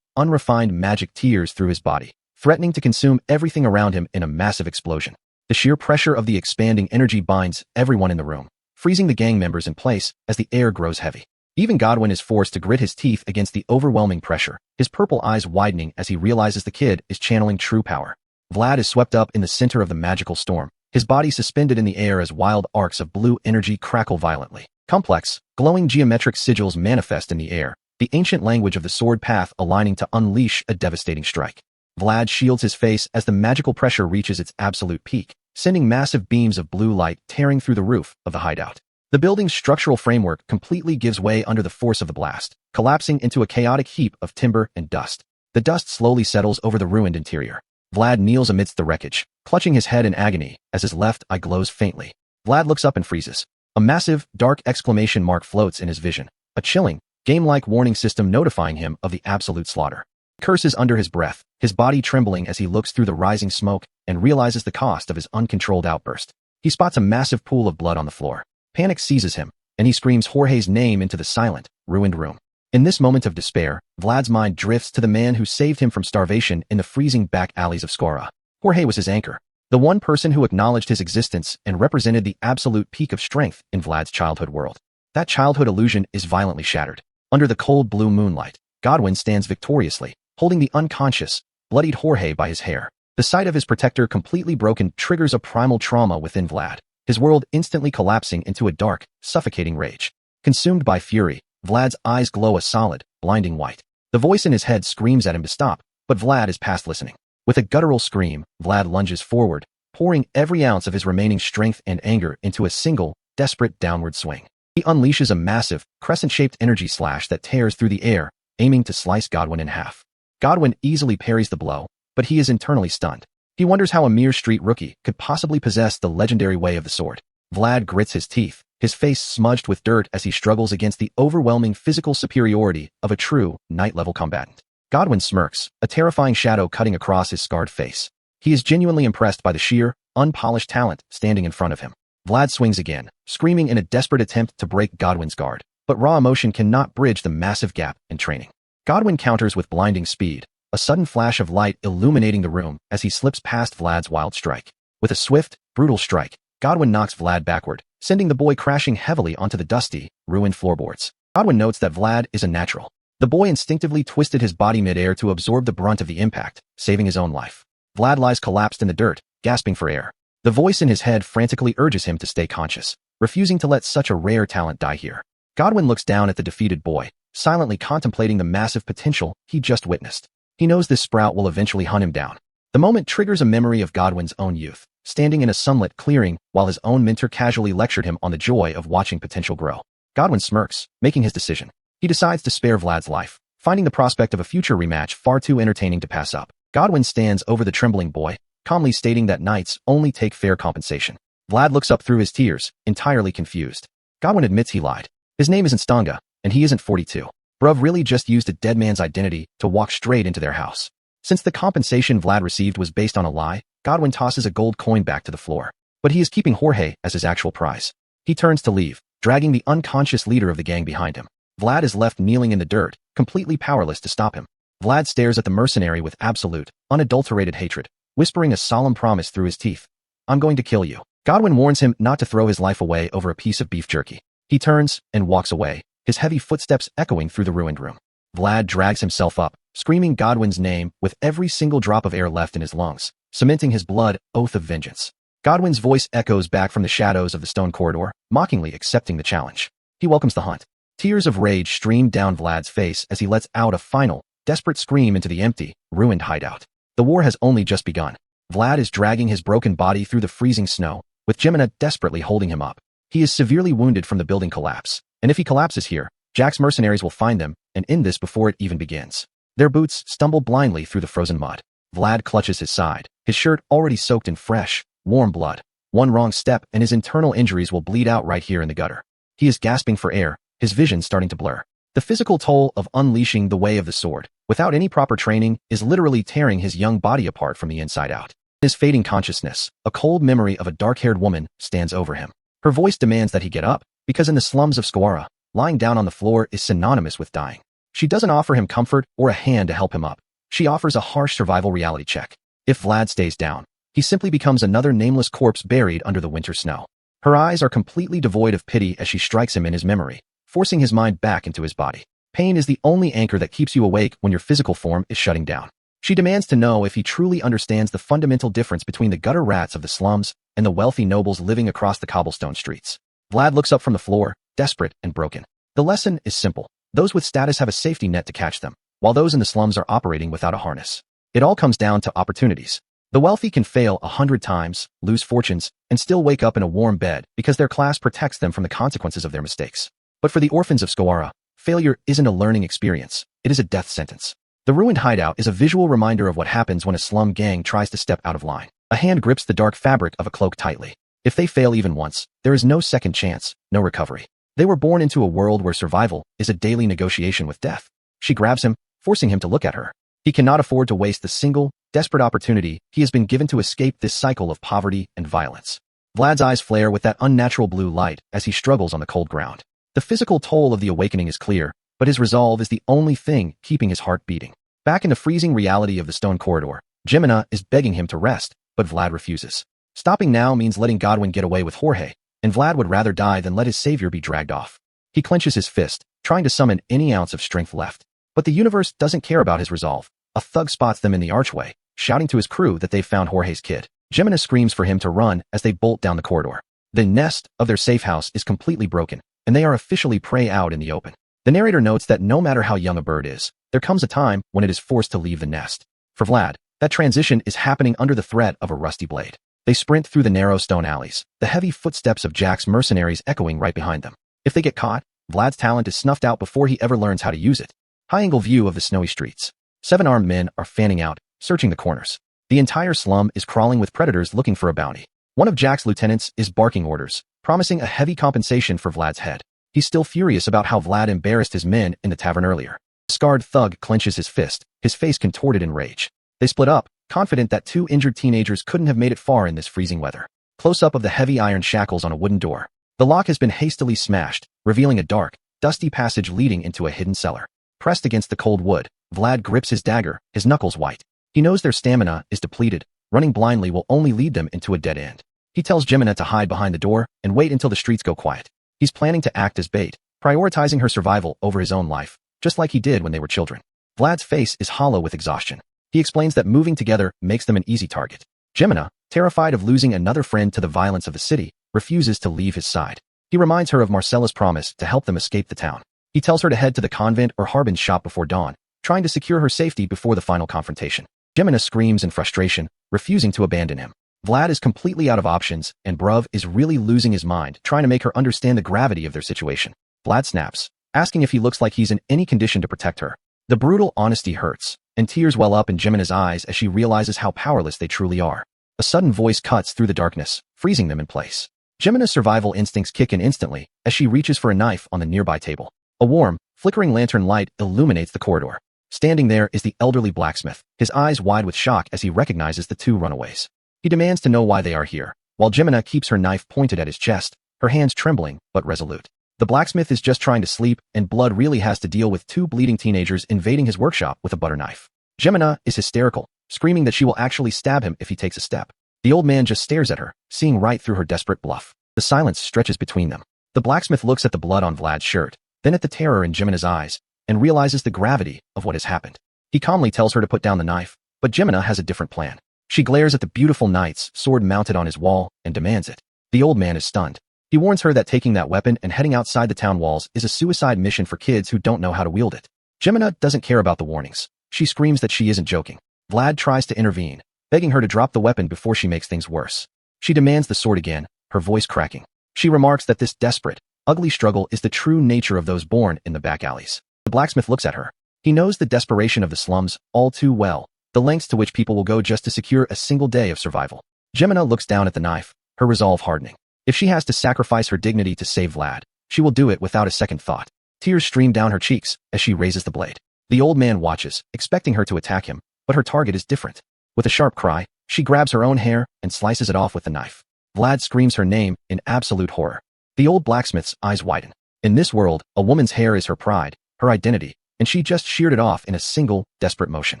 Speaker 1: unrefined magic tears through his body, threatening to consume everything around him in a massive explosion. The sheer pressure of the expanding energy binds everyone in the room, freezing the gang members in place as the air grows heavy. Even Godwin is forced to grit his teeth against the overwhelming pressure, his purple eyes widening as he realizes the kid is channeling true power. Vlad is swept up in the center of the magical storm, his body suspended in the air as wild arcs of blue energy crackle violently. Complex, glowing geometric sigils manifest in the air, the ancient language of the sword path aligning to unleash a devastating strike. Vlad shields his face as the magical pressure reaches its absolute peak, sending massive beams of blue light tearing through the roof of the hideout. The building's structural framework completely gives way under the force of the blast, collapsing into a chaotic heap of timber and dust. The dust slowly settles over the ruined interior. Vlad kneels amidst the wreckage, clutching his head in agony as his left eye glows faintly. Vlad looks up and freezes. A massive, dark exclamation mark floats in his vision, a chilling, game-like warning system notifying him of the absolute slaughter. He curses under his breath, his body trembling as he looks through the rising smoke and realizes the cost of his uncontrolled outburst. He spots a massive pool of blood on the floor. Panic seizes him, and he screams Jorge's name into the silent, ruined room. In this moment of despair, Vlad's mind drifts to the man who saved him from starvation in the freezing back alleys of Skora. Jorge was his anchor, the one person who acknowledged his existence and represented the absolute peak of strength in Vlad's childhood world. That childhood illusion is violently shattered. Under the cold blue moonlight, Godwin stands victoriously, holding the unconscious, bloodied Jorge by his hair. The sight of his protector completely broken triggers a primal trauma within Vlad, his world instantly collapsing into a dark, suffocating rage. Consumed by fury, Vlad's eyes glow a solid, blinding white. The voice in his head screams at him to stop, but Vlad is past listening. With a guttural scream, Vlad lunges forward, pouring every ounce of his remaining strength and anger into a single, desperate downward swing. He unleashes a massive, crescent-shaped energy slash that tears through the air, aiming to slice Godwin in half. Godwin easily parries the blow, but he is internally stunned. He wonders how a mere street rookie could possibly possess the legendary way of the sword. Vlad grits his teeth, his face smudged with dirt as he struggles against the overwhelming physical superiority of a true, knight-level combatant. Godwin smirks, a terrifying shadow cutting across his scarred face. He is genuinely impressed by the sheer, unpolished talent standing in front of him. Vlad swings again, screaming in a desperate attempt to break Godwin's guard, but raw emotion cannot bridge the massive gap in training. Godwin counters with blinding speed, a sudden flash of light illuminating the room as he slips past Vlad's wild strike. With a swift, brutal strike, Godwin knocks Vlad backward, sending the boy crashing heavily onto the dusty, ruined floorboards. Godwin notes that Vlad is a natural. The boy instinctively twisted his body midair to absorb the brunt of the impact, saving his own life. Vlad lies collapsed in the dirt, gasping for air. The voice in his head frantically urges him to stay conscious, refusing to let such a rare talent die here. Godwin looks down at the defeated boy, silently contemplating the massive potential he just witnessed. He knows this sprout will eventually hunt him down. The moment triggers a memory of Godwin's own youth, standing in a sunlit clearing while his own mentor casually lectured him on the joy of watching potential grow. Godwin smirks, making his decision. He decides to spare Vlad's life, finding the prospect of a future rematch far too entertaining to pass up. Godwin stands over the trembling boy, calmly stating that knights only take fair compensation. Vlad looks up through his tears, entirely confused. Godwin admits he lied. His name isn't Stanga, and he isn't 42. Bruv really just used a dead man's identity to walk straight into their house. Since the compensation Vlad received was based on a lie, Godwin tosses a gold coin back to the floor. But he is keeping Jorge as his actual prize. He turns to leave, dragging the unconscious leader of the gang behind him. Vlad is left kneeling in the dirt, completely powerless to stop him. Vlad stares at the mercenary with absolute, unadulterated hatred, whispering a solemn promise through his teeth. I'm going to kill you. Godwin warns him not to throw his life away over a piece of beef jerky. He turns and walks away, his heavy footsteps echoing through the ruined room. Vlad drags himself up, screaming Godwin's name with every single drop of air left in his lungs, cementing his blood oath of vengeance. Godwin's voice echoes back from the shadows of the stone corridor, mockingly accepting the challenge. He welcomes the hunt. Tears of rage stream down Vlad's face as he lets out a final, desperate scream into the empty, ruined hideout. The war has only just begun. Vlad is dragging his broken body through the freezing snow, with Jemina desperately holding him up. He is severely wounded from the building collapse, and if he collapses here, Jack's mercenaries will find them and end this before it even begins. Their boots stumble blindly through the frozen mud. Vlad clutches his side, his shirt already soaked in fresh, warm blood. One wrong step and his internal injuries will bleed out right here in the gutter. He is gasping for air, his vision starting to blur. The physical toll of unleashing the way of the sword, without any proper training, is literally tearing his young body apart from the inside out. In his fading consciousness, a cold memory of a dark-haired woman stands over him. Her voice demands that he get up, because in the slums of Squara, lying down on the floor is synonymous with dying. She doesn't offer him comfort or a hand to help him up. She offers a harsh survival reality check. If Vlad stays down, he simply becomes another nameless corpse buried under the winter snow. Her eyes are completely devoid of pity as she strikes him in his memory, forcing his mind back into his body. Pain is the only anchor that keeps you awake when your physical form is shutting down. She demands to know if he truly understands the fundamental difference between the gutter rats of the slums and the wealthy nobles living across the cobblestone streets. Vlad looks up from the floor, desperate and broken. The lesson is simple. Those with status have a safety net to catch them, while those in the slums are operating without a harness. It all comes down to opportunities. The wealthy can fail 100 times, lose fortunes, and still wake up in a warm bed because their class protects them from the consequences of their mistakes. But for the orphans of Squara, failure isn't a learning experience, it is a death sentence. The ruined hideout is a visual reminder of what happens when a slum gang tries to step out of line. A hand grips the dark fabric of a cloak tightly. If they fail even once, there is no second chance, no recovery. They were born into a world where survival is a daily negotiation with death. She grabs him, forcing him to look at her. He cannot afford to waste the single, desperate opportunity he has been given to escape this cycle of poverty and violence. Vlad's eyes flare with that unnatural blue light as he struggles on the cold ground. The physical toll of the awakening is clear, but his resolve is the only thing keeping his heart beating. Back in the freezing reality of the stone corridor, Jimena is begging him to rest, but Vlad refuses. Stopping now means letting Godwin get away with Jorge, and Vlad would rather die than let his savior be dragged off. He clenches his fist, trying to summon any ounce of strength left. But the universe doesn't care about his resolve. A thug spots them in the archway, shouting to his crew that they've found Jorge's kid. Jimena screams for him to run as they bolt down the corridor. The nest of their safe house is completely broken, and they are officially prey out in the open. The narrator notes that no matter how young a bird is, there comes a time when it is forced to leave the nest. For Vlad, that transition is happening under the threat of a rusty blade. They sprint through the narrow stone alleys, the heavy footsteps of Jack's mercenaries echoing right behind them. If they get caught, Vlad's talent is snuffed out before he ever learns how to use it. High-angle view of the snowy streets. 7 armed men are fanning out, searching the corners. The entire slum is crawling with predators looking for a bounty. One of Jack's lieutenants is barking orders, promising a heavy compensation for Vlad's head. He's still furious about how Vlad embarrassed his men in the tavern earlier. The scarred thug clenches his fist, his face contorted in rage. They split up, confident that 2 injured teenagers couldn't have made it far in this freezing weather. Close-up of the heavy iron shackles on a wooden door. The lock has been hastily smashed, revealing a dark, dusty passage leading into a hidden cellar. Pressed against the cold wood, Vlad grips his dagger, his knuckles white. He knows their stamina is depleted. Running blindly will only lead them into a dead end. He tells Jimena to hide behind the door and wait until the streets go quiet. He's planning to act as bait, prioritizing her survival over his own life, just like he did when they were children. Vlad's face is hollow with exhaustion. He explains that moving together makes them an easy target. Jimena, terrified of losing another friend to the violence of the city, refuses to leave his side. He reminds her of Marcella's promise to help them escape the town. He tells her to head to the convent or Harbin's shop before dawn, trying to secure her safety before the final confrontation. Jimena screams in frustration, refusing to abandon him. Vlad is completely out of options, and Bruv is really losing his mind, trying to make her understand the gravity of their situation. Vlad snaps, asking if he looks like he's in any condition to protect her. The brutal honesty hurts, and tears well up in Jimena's eyes as she realizes how powerless they truly are. A sudden voice cuts through the darkness, freezing them in place. Jimena's survival instincts kick in instantly as she reaches for a knife on the nearby table. A warm, flickering lantern light illuminates the corridor. Standing there is the elderly blacksmith, his eyes wide with shock as he recognizes the 2 runaways. He demands to know why they are here, while Jimena keeps her knife pointed at his chest, her hands trembling but resolute. The blacksmith is just trying to sleep, and Blood really has to deal with 2 bleeding teenagers invading his workshop with a butter knife. Jimena is hysterical, screaming that she will actually stab him if he takes a step. The old man just stares at her, seeing right through her desperate bluff. The silence stretches between them. The blacksmith looks at the blood on Vlad's shirt, then at the terror in Jimena's eyes, and realizes the gravity of what has happened. He calmly tells her to put down the knife, but Jimena has a different plan. She glares at the beautiful knight's sword mounted on his wall and demands it. The old man is stunned. He warns her that taking that weapon and heading outside the town walls is a suicide mission for kids who don't know how to wield it. Jimena doesn't care about the warnings. She screams that she isn't joking. Vlad tries to intervene, begging her to drop the weapon before she makes things worse. She demands the sword again, her voice cracking. She remarks that this desperate, ugly struggle is the true nature of those born in the back alleys. The blacksmith looks at her. He knows the desperation of the slums all too well, the lengths to which people will go just to secure a single day of survival. Jimena looks down at the knife, her resolve hardening. If she has to sacrifice her dignity to save Vlad, she will do it without a second thought. Tears stream down her cheeks as she raises the blade. The old man watches, expecting her to attack him, but her target is different. With a sharp cry, She grabs her own hair and slices it off with the knife. Vlad screams her name in absolute horror. The old blacksmith's eyes widen. In this world, a woman's hair is her pride, her identity, and she just sheared it off in a single, desperate motion.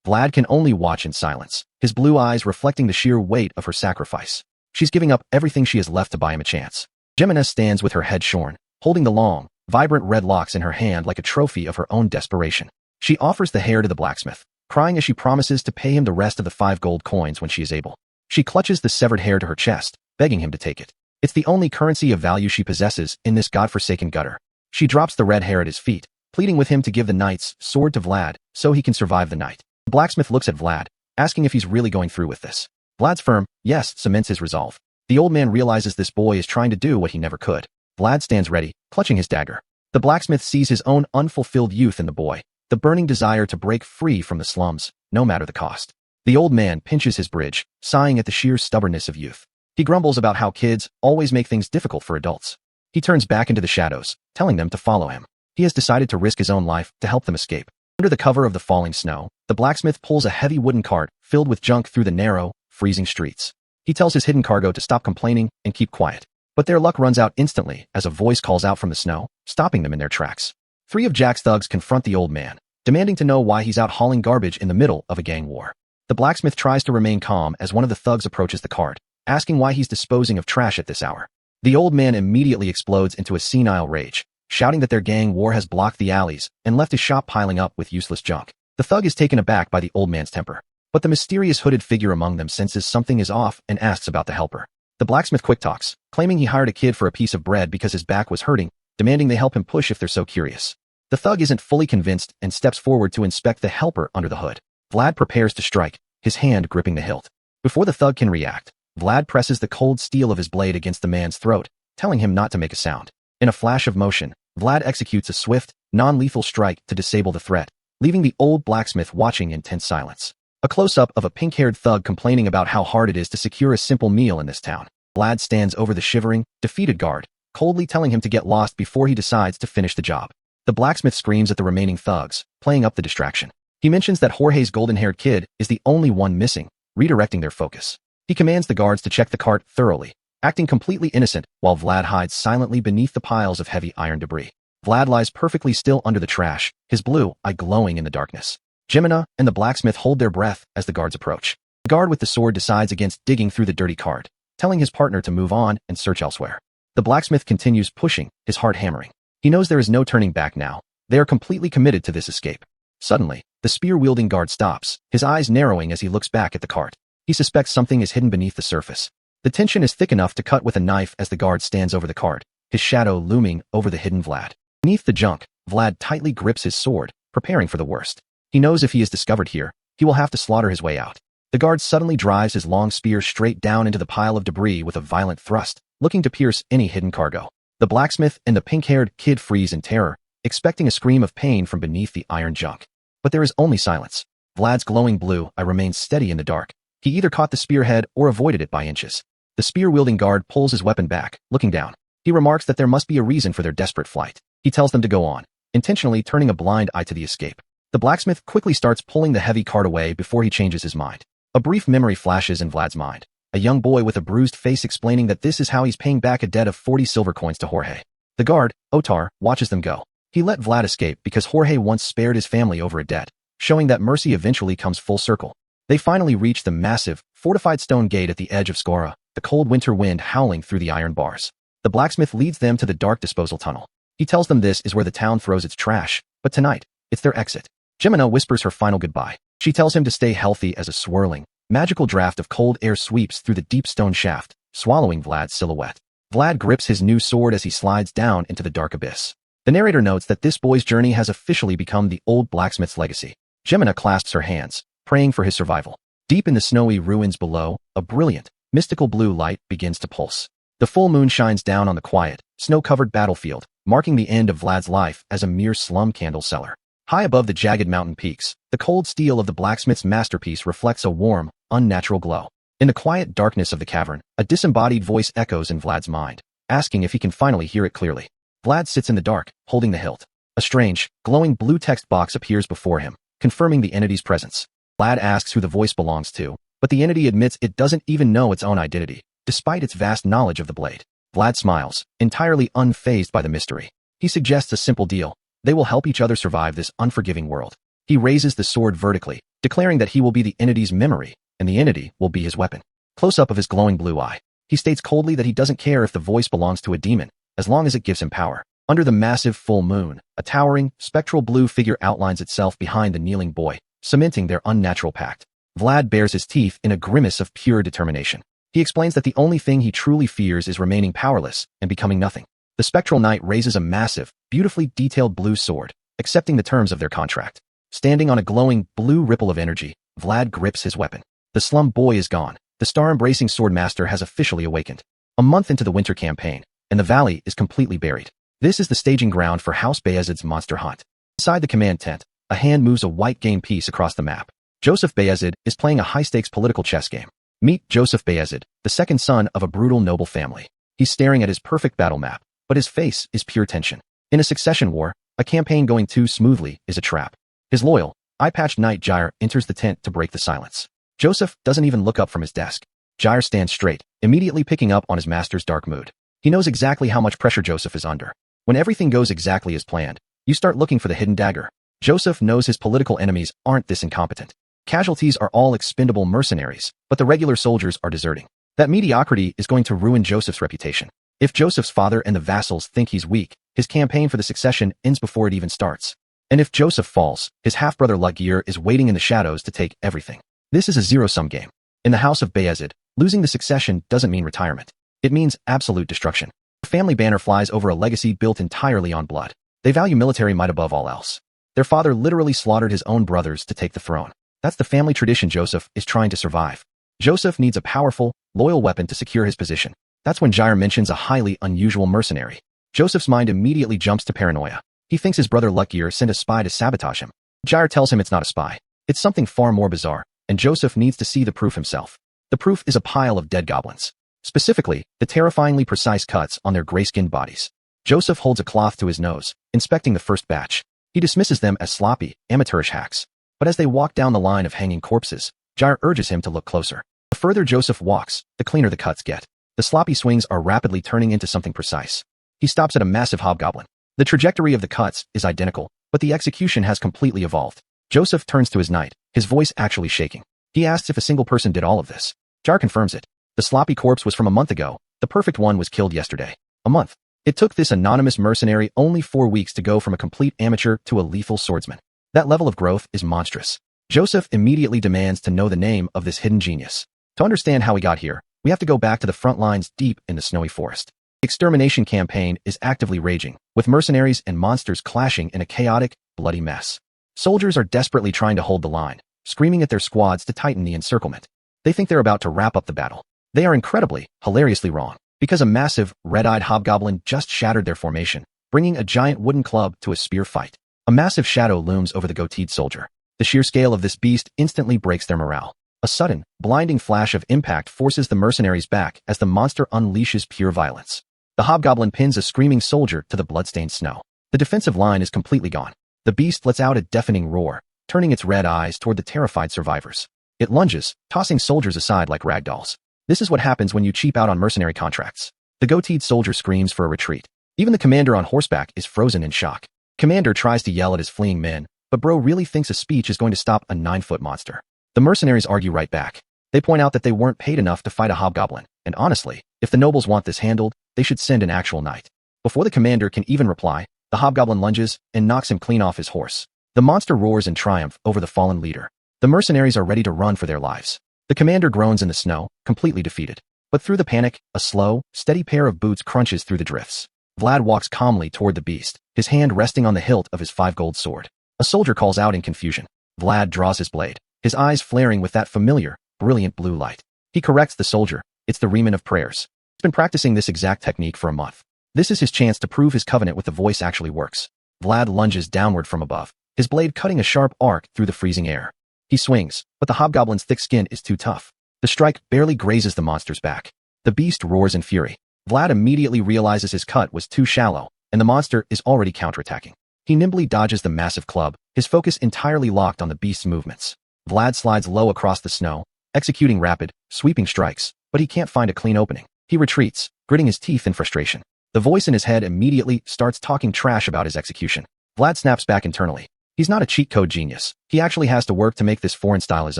Speaker 1: Vlad can only watch in silence, his blue eyes reflecting the sheer weight of her sacrifice. She's giving up everything she has left to buy him a chance. Jemina stands with her head shorn, holding the long, vibrant red locks in her hand like a trophy of her own desperation. She offers the hair to the blacksmith, crying as she promises to pay him the rest of the 5 gold coins when she is able. She clutches the severed hair to her chest, begging him to take it. It's the only currency of value she possesses in this godforsaken gutter. She drops the red hair at his feet, pleading with him to give the knight's sword to Vlad so he can survive the night. The blacksmith looks at Vlad, asking if he's really going through with this. Vlad's firm yes cements his resolve. The old man realizes this boy is trying to do what he never could. Vlad stands ready, clutching his dagger. The blacksmith sees his own unfulfilled youth in the boy, the burning desire to break free from the slums, no matter the cost. The old man pinches his bridge, sighing at the sheer stubbornness of youth. He grumbles about how kids always make things difficult for adults. He turns back into the shadows, telling them to follow him. He has decided to risk his own life to help them escape. Under the cover of the falling snow, the blacksmith pulls a heavy wooden cart filled with junk through the narrow, freezing streets. He tells his hidden cargo to stop complaining and keep quiet. But their luck runs out instantly as a voice calls out from the snow, stopping them in their tracks. 3 of Jack's thugs confront the old man, demanding to know why he's out hauling garbage in the middle of a gang war. The blacksmith tries to remain calm as one of the thugs approaches the cart, asking why he's disposing of trash at this hour. The old man immediately explodes into a senile rage, shouting that their gang war has blocked the alleys and left his shop piling up with useless junk. The thug is taken aback by the old man's temper, but the mysterious hooded figure among them senses something is off and asks about the helper. The blacksmith quick talks, claiming he hired a kid for a piece of bread because his back was hurting, demanding they help him push if they're so curious. The thug isn't fully convinced and steps forward to inspect the helper under the hood. Vlad prepares to strike, his hand gripping the hilt. Before the thug can react, Vlad presses the cold steel of his blade against the man's throat, telling him not to make a sound. In a flash of motion, Vlad executes a swift, non-lethal strike to disable the threat, leaving the old blacksmith watching in tense silence. A close-up of a pink-haired thug complaining about how hard it is to secure a simple meal in this town. Vlad stands over the shivering, defeated guard, coldly telling him to get lost before he decides to finish the job. The blacksmith screams at the remaining thugs, playing up the distraction. He mentions that Jorge's golden-haired kid is the only one missing, redirecting their focus. He commands the guards to check the cart thoroughly, acting completely innocent while Vlad hides silently beneath the piles of heavy iron debris. Vlad lies perfectly still under the trash, his blue eye glowing in the darkness. Jemina and the blacksmith hold their breath as the guards approach. The guard with the sword decides against digging through the dirty cart, telling his partner to move on and search elsewhere. The blacksmith continues pushing, his heart hammering. He knows there is no turning back now. They are completely committed to this escape. Suddenly, the spear-wielding guard stops, his eyes narrowing as he looks back at the cart. He suspects something is hidden beneath the surface. The tension is thick enough to cut with a knife as the guard stands over the cart, his shadow looming over the hidden Vlad. Beneath the junk, Vlad tightly grips his sword, preparing for the worst. He knows if he is discovered here, he will have to slaughter his way out. The guard suddenly drives his long spear straight down into the pile of debris with a violent thrust, looking to pierce any hidden cargo. The blacksmith and the pink-haired kid freeze in terror, expecting a scream of pain from beneath the iron junk. But there is only silence. Vlad's glowing blue eye remains steady in the dark. He either caught the spearhead or avoided it by inches. The spear-wielding guard pulls his weapon back, looking down. He remarks that there must be a reason for their desperate flight. He tells them to go on, intentionally turning a blind eye to the escape. The blacksmith quickly starts pulling the heavy cart away before he changes his mind. A brief memory flashes in Vlad's mind. A young boy with a bruised face explaining that this is how he's paying back a debt of 40 silver coins to Jorge. The guard, Otar, watches them go. He let Vlad escape because Jorge once spared his family over a debt, showing that mercy eventually comes full circle. They finally reach the massive, fortified stone gate at the edge of Skora, the cold winter wind howling through the iron bars. The blacksmith leads them to the dark disposal tunnel. He tells them this is where the town throws its trash, but tonight, it's their exit. Jemina whispers her final goodbye. She tells him to stay healthy as a swirling, magical draft of cold air sweeps through the deep stone shaft, swallowing Vlad's silhouette. Vlad grips his new sword as he slides down into the dark abyss. The narrator notes that this boy's journey has officially become the old blacksmith's legacy. Jemina clasps her hands, praying for his survival. Deep in the snowy ruins below, a brilliant, mystical blue light begins to pulse. The full moon shines down on the quiet, snow-covered battlefield, marking the end of Vlad's life as a mere slum candle seller. High above the jagged mountain peaks, the cold steel of the blacksmith's masterpiece reflects a warm, unnatural glow. In the quiet darkness of the cavern, a disembodied voice echoes in Vlad's mind, asking if he can finally hear it clearly. Vlad sits in the dark, holding the hilt. A strange, glowing blue text box appears before him, confirming the entity's presence. Vlad asks who the voice belongs to, but the entity admits it doesn't even know its own identity, despite its vast knowledge of the blade. Vlad smiles, entirely unfazed by the mystery. He suggests a simple deal. They will help each other survive this unforgiving world. He raises the sword vertically, declaring that he will be the entity's memory, and the entity will be his weapon. Close-up of his glowing blue eye. He states coldly that he doesn't care if the voice belongs to a demon, as long as it gives him power. Under the massive full moon, a towering, spectral blue figure outlines itself behind the kneeling boy, cementing their unnatural pact. Vlad bares his teeth in a grimace of pure determination. He explains that the only thing he truly fears is remaining powerless and becoming nothing. The spectral knight raises a massive, beautifully detailed blue sword, accepting the terms of their contract. Standing on a glowing, blue ripple of energy, Vlad grips his weapon. The slum boy is gone. The star-embracing swordmaster has officially awakened. A month into the winter campaign, and the valley is completely buried. This is the staging ground for House Bayezid's monster hunt. Inside the command tent, a hand moves a white game piece across the map. Joseph Bayezid is playing a high-stakes political chess game. Meet Joseph Bayezid, the second son of a brutal noble family. He's staring at his perfect battle map, but his face is pure tension. In a succession war, a campaign going too smoothly is a trap. His loyal, eye-patched knight Jair enters the tent to break the silence. Joseph doesn't even look up from his desk. Jair stands straight, immediately picking up on his master's dark mood. He knows exactly how much pressure Joseph is under. When everything goes exactly as planned, you start looking for the hidden dagger. Joseph knows his political enemies aren't this incompetent. Casualties are all expendable mercenaries, but the regular soldiers are deserting. That mediocrity is going to ruin Joseph's reputation. If Joseph's father and the vassals think he's weak, his campaign for the succession ends before it even starts. And if Joseph falls, his half-brother Ludgear is waiting in the shadows to take everything. This is a zero-sum game. In the House of Bayezid, losing the succession doesn't mean retirement. It means absolute destruction. The family banner flies over a legacy built entirely on blood. They value military might above all else. Their father literally slaughtered his own brothers to take the throne. That's the family tradition Joseph is trying to survive. Joseph needs a powerful, loyal weapon to secure his position. That's when Jair mentions a highly unusual mercenary. Joseph's mind immediately jumps to paranoia. He thinks his brother Ludgear sent a spy to sabotage him. Jair tells him it's not a spy. It's something far more bizarre, and Joseph needs to see the proof himself. The proof is a pile of dead goblins. Specifically, the terrifyingly precise cuts on their gray-skinned bodies. Joseph holds a cloth to his nose, inspecting the first batch. He dismisses them as sloppy, amateurish hacks. But as they walk down the line of hanging corpses, Jair urges him to look closer. The further Joseph walks, the cleaner the cuts get. The sloppy swings are rapidly turning into something precise. He stops at a massive hobgoblin. The trajectory of the cuts is identical, but the execution has completely evolved. Joseph turns to his knight, his voice actually shaking. He asks if a single person did all of this. Jair confirms it. The sloppy corpse was from a month ago. The perfect one was killed yesterday. A month. It took this anonymous mercenary only 4 weeks to go from a complete amateur to a lethal swordsman. That level of growth is monstrous. Joseph immediately demands to know the name of this hidden genius. To understand how he got here, we have to go back to the front lines deep in the snowy forest. The extermination campaign is actively raging, with mercenaries and monsters clashing in a chaotic, bloody mess. Soldiers are desperately trying to hold the line, screaming at their squads to tighten the encirclement. They think they're about to wrap up the battle. They are incredibly, hilariously wrong, because a massive, red-eyed hobgoblin just shattered their formation, bringing a giant wooden club to a spear fight. A massive shadow looms over the goateed soldier. The sheer scale of this beast instantly breaks their morale. A sudden, blinding flash of impact forces the mercenaries back as the monster unleashes pure violence. The hobgoblin pins a screaming soldier to the bloodstained snow. The defensive line is completely gone. The beast lets out a deafening roar, turning its red eyes toward the terrified survivors. It lunges, tossing soldiers aside like ragdolls. This is what happens when you cheap out on mercenary contracts. The goateed soldier screams for a retreat. Even the commander on horseback is frozen in shock. Commander tries to yell at his fleeing men, but bro really thinks a speech is going to stop a 9-foot monster. The mercenaries argue right back. They point out that they weren't paid enough to fight a hobgoblin, and honestly, if the nobles want this handled, they should send an actual knight. Before the commander can even reply, the hobgoblin lunges and knocks him clean off his horse. The monster roars in triumph over the fallen leader. The mercenaries are ready to run for their lives. The commander groans in the snow, completely defeated. But through the panic, a slow, steady pair of boots crunches through the drifts. Vlad walks calmly toward the beast, his hand resting on the hilt of his 5-gold sword. A soldier calls out in confusion. Vlad draws his blade, his eyes flaring with that familiar, brilliant blue light. He corrects the soldier. It's the Riemann of prayers. He's been practicing this exact technique for a month. This is his chance to prove his covenant with the voice actually works. Vlad lunges downward from above, his blade cutting a sharp arc through the freezing air. He swings, but the hobgoblin's thick skin is too tough. The strike barely grazes the monster's back. The beast roars in fury. Vlad immediately realizes his cut was too shallow, and the monster is already counterattacking. He nimbly dodges the massive club, his focus entirely locked on the beast's movements. Vlad slides low across the snow, executing rapid, sweeping strikes, but he can't find a clean opening. He retreats, gritting his teeth in frustration. The voice in his head immediately starts talking trash about his execution. Vlad snaps back internally. He's not a cheat code genius. He actually has to work to make this foreign style his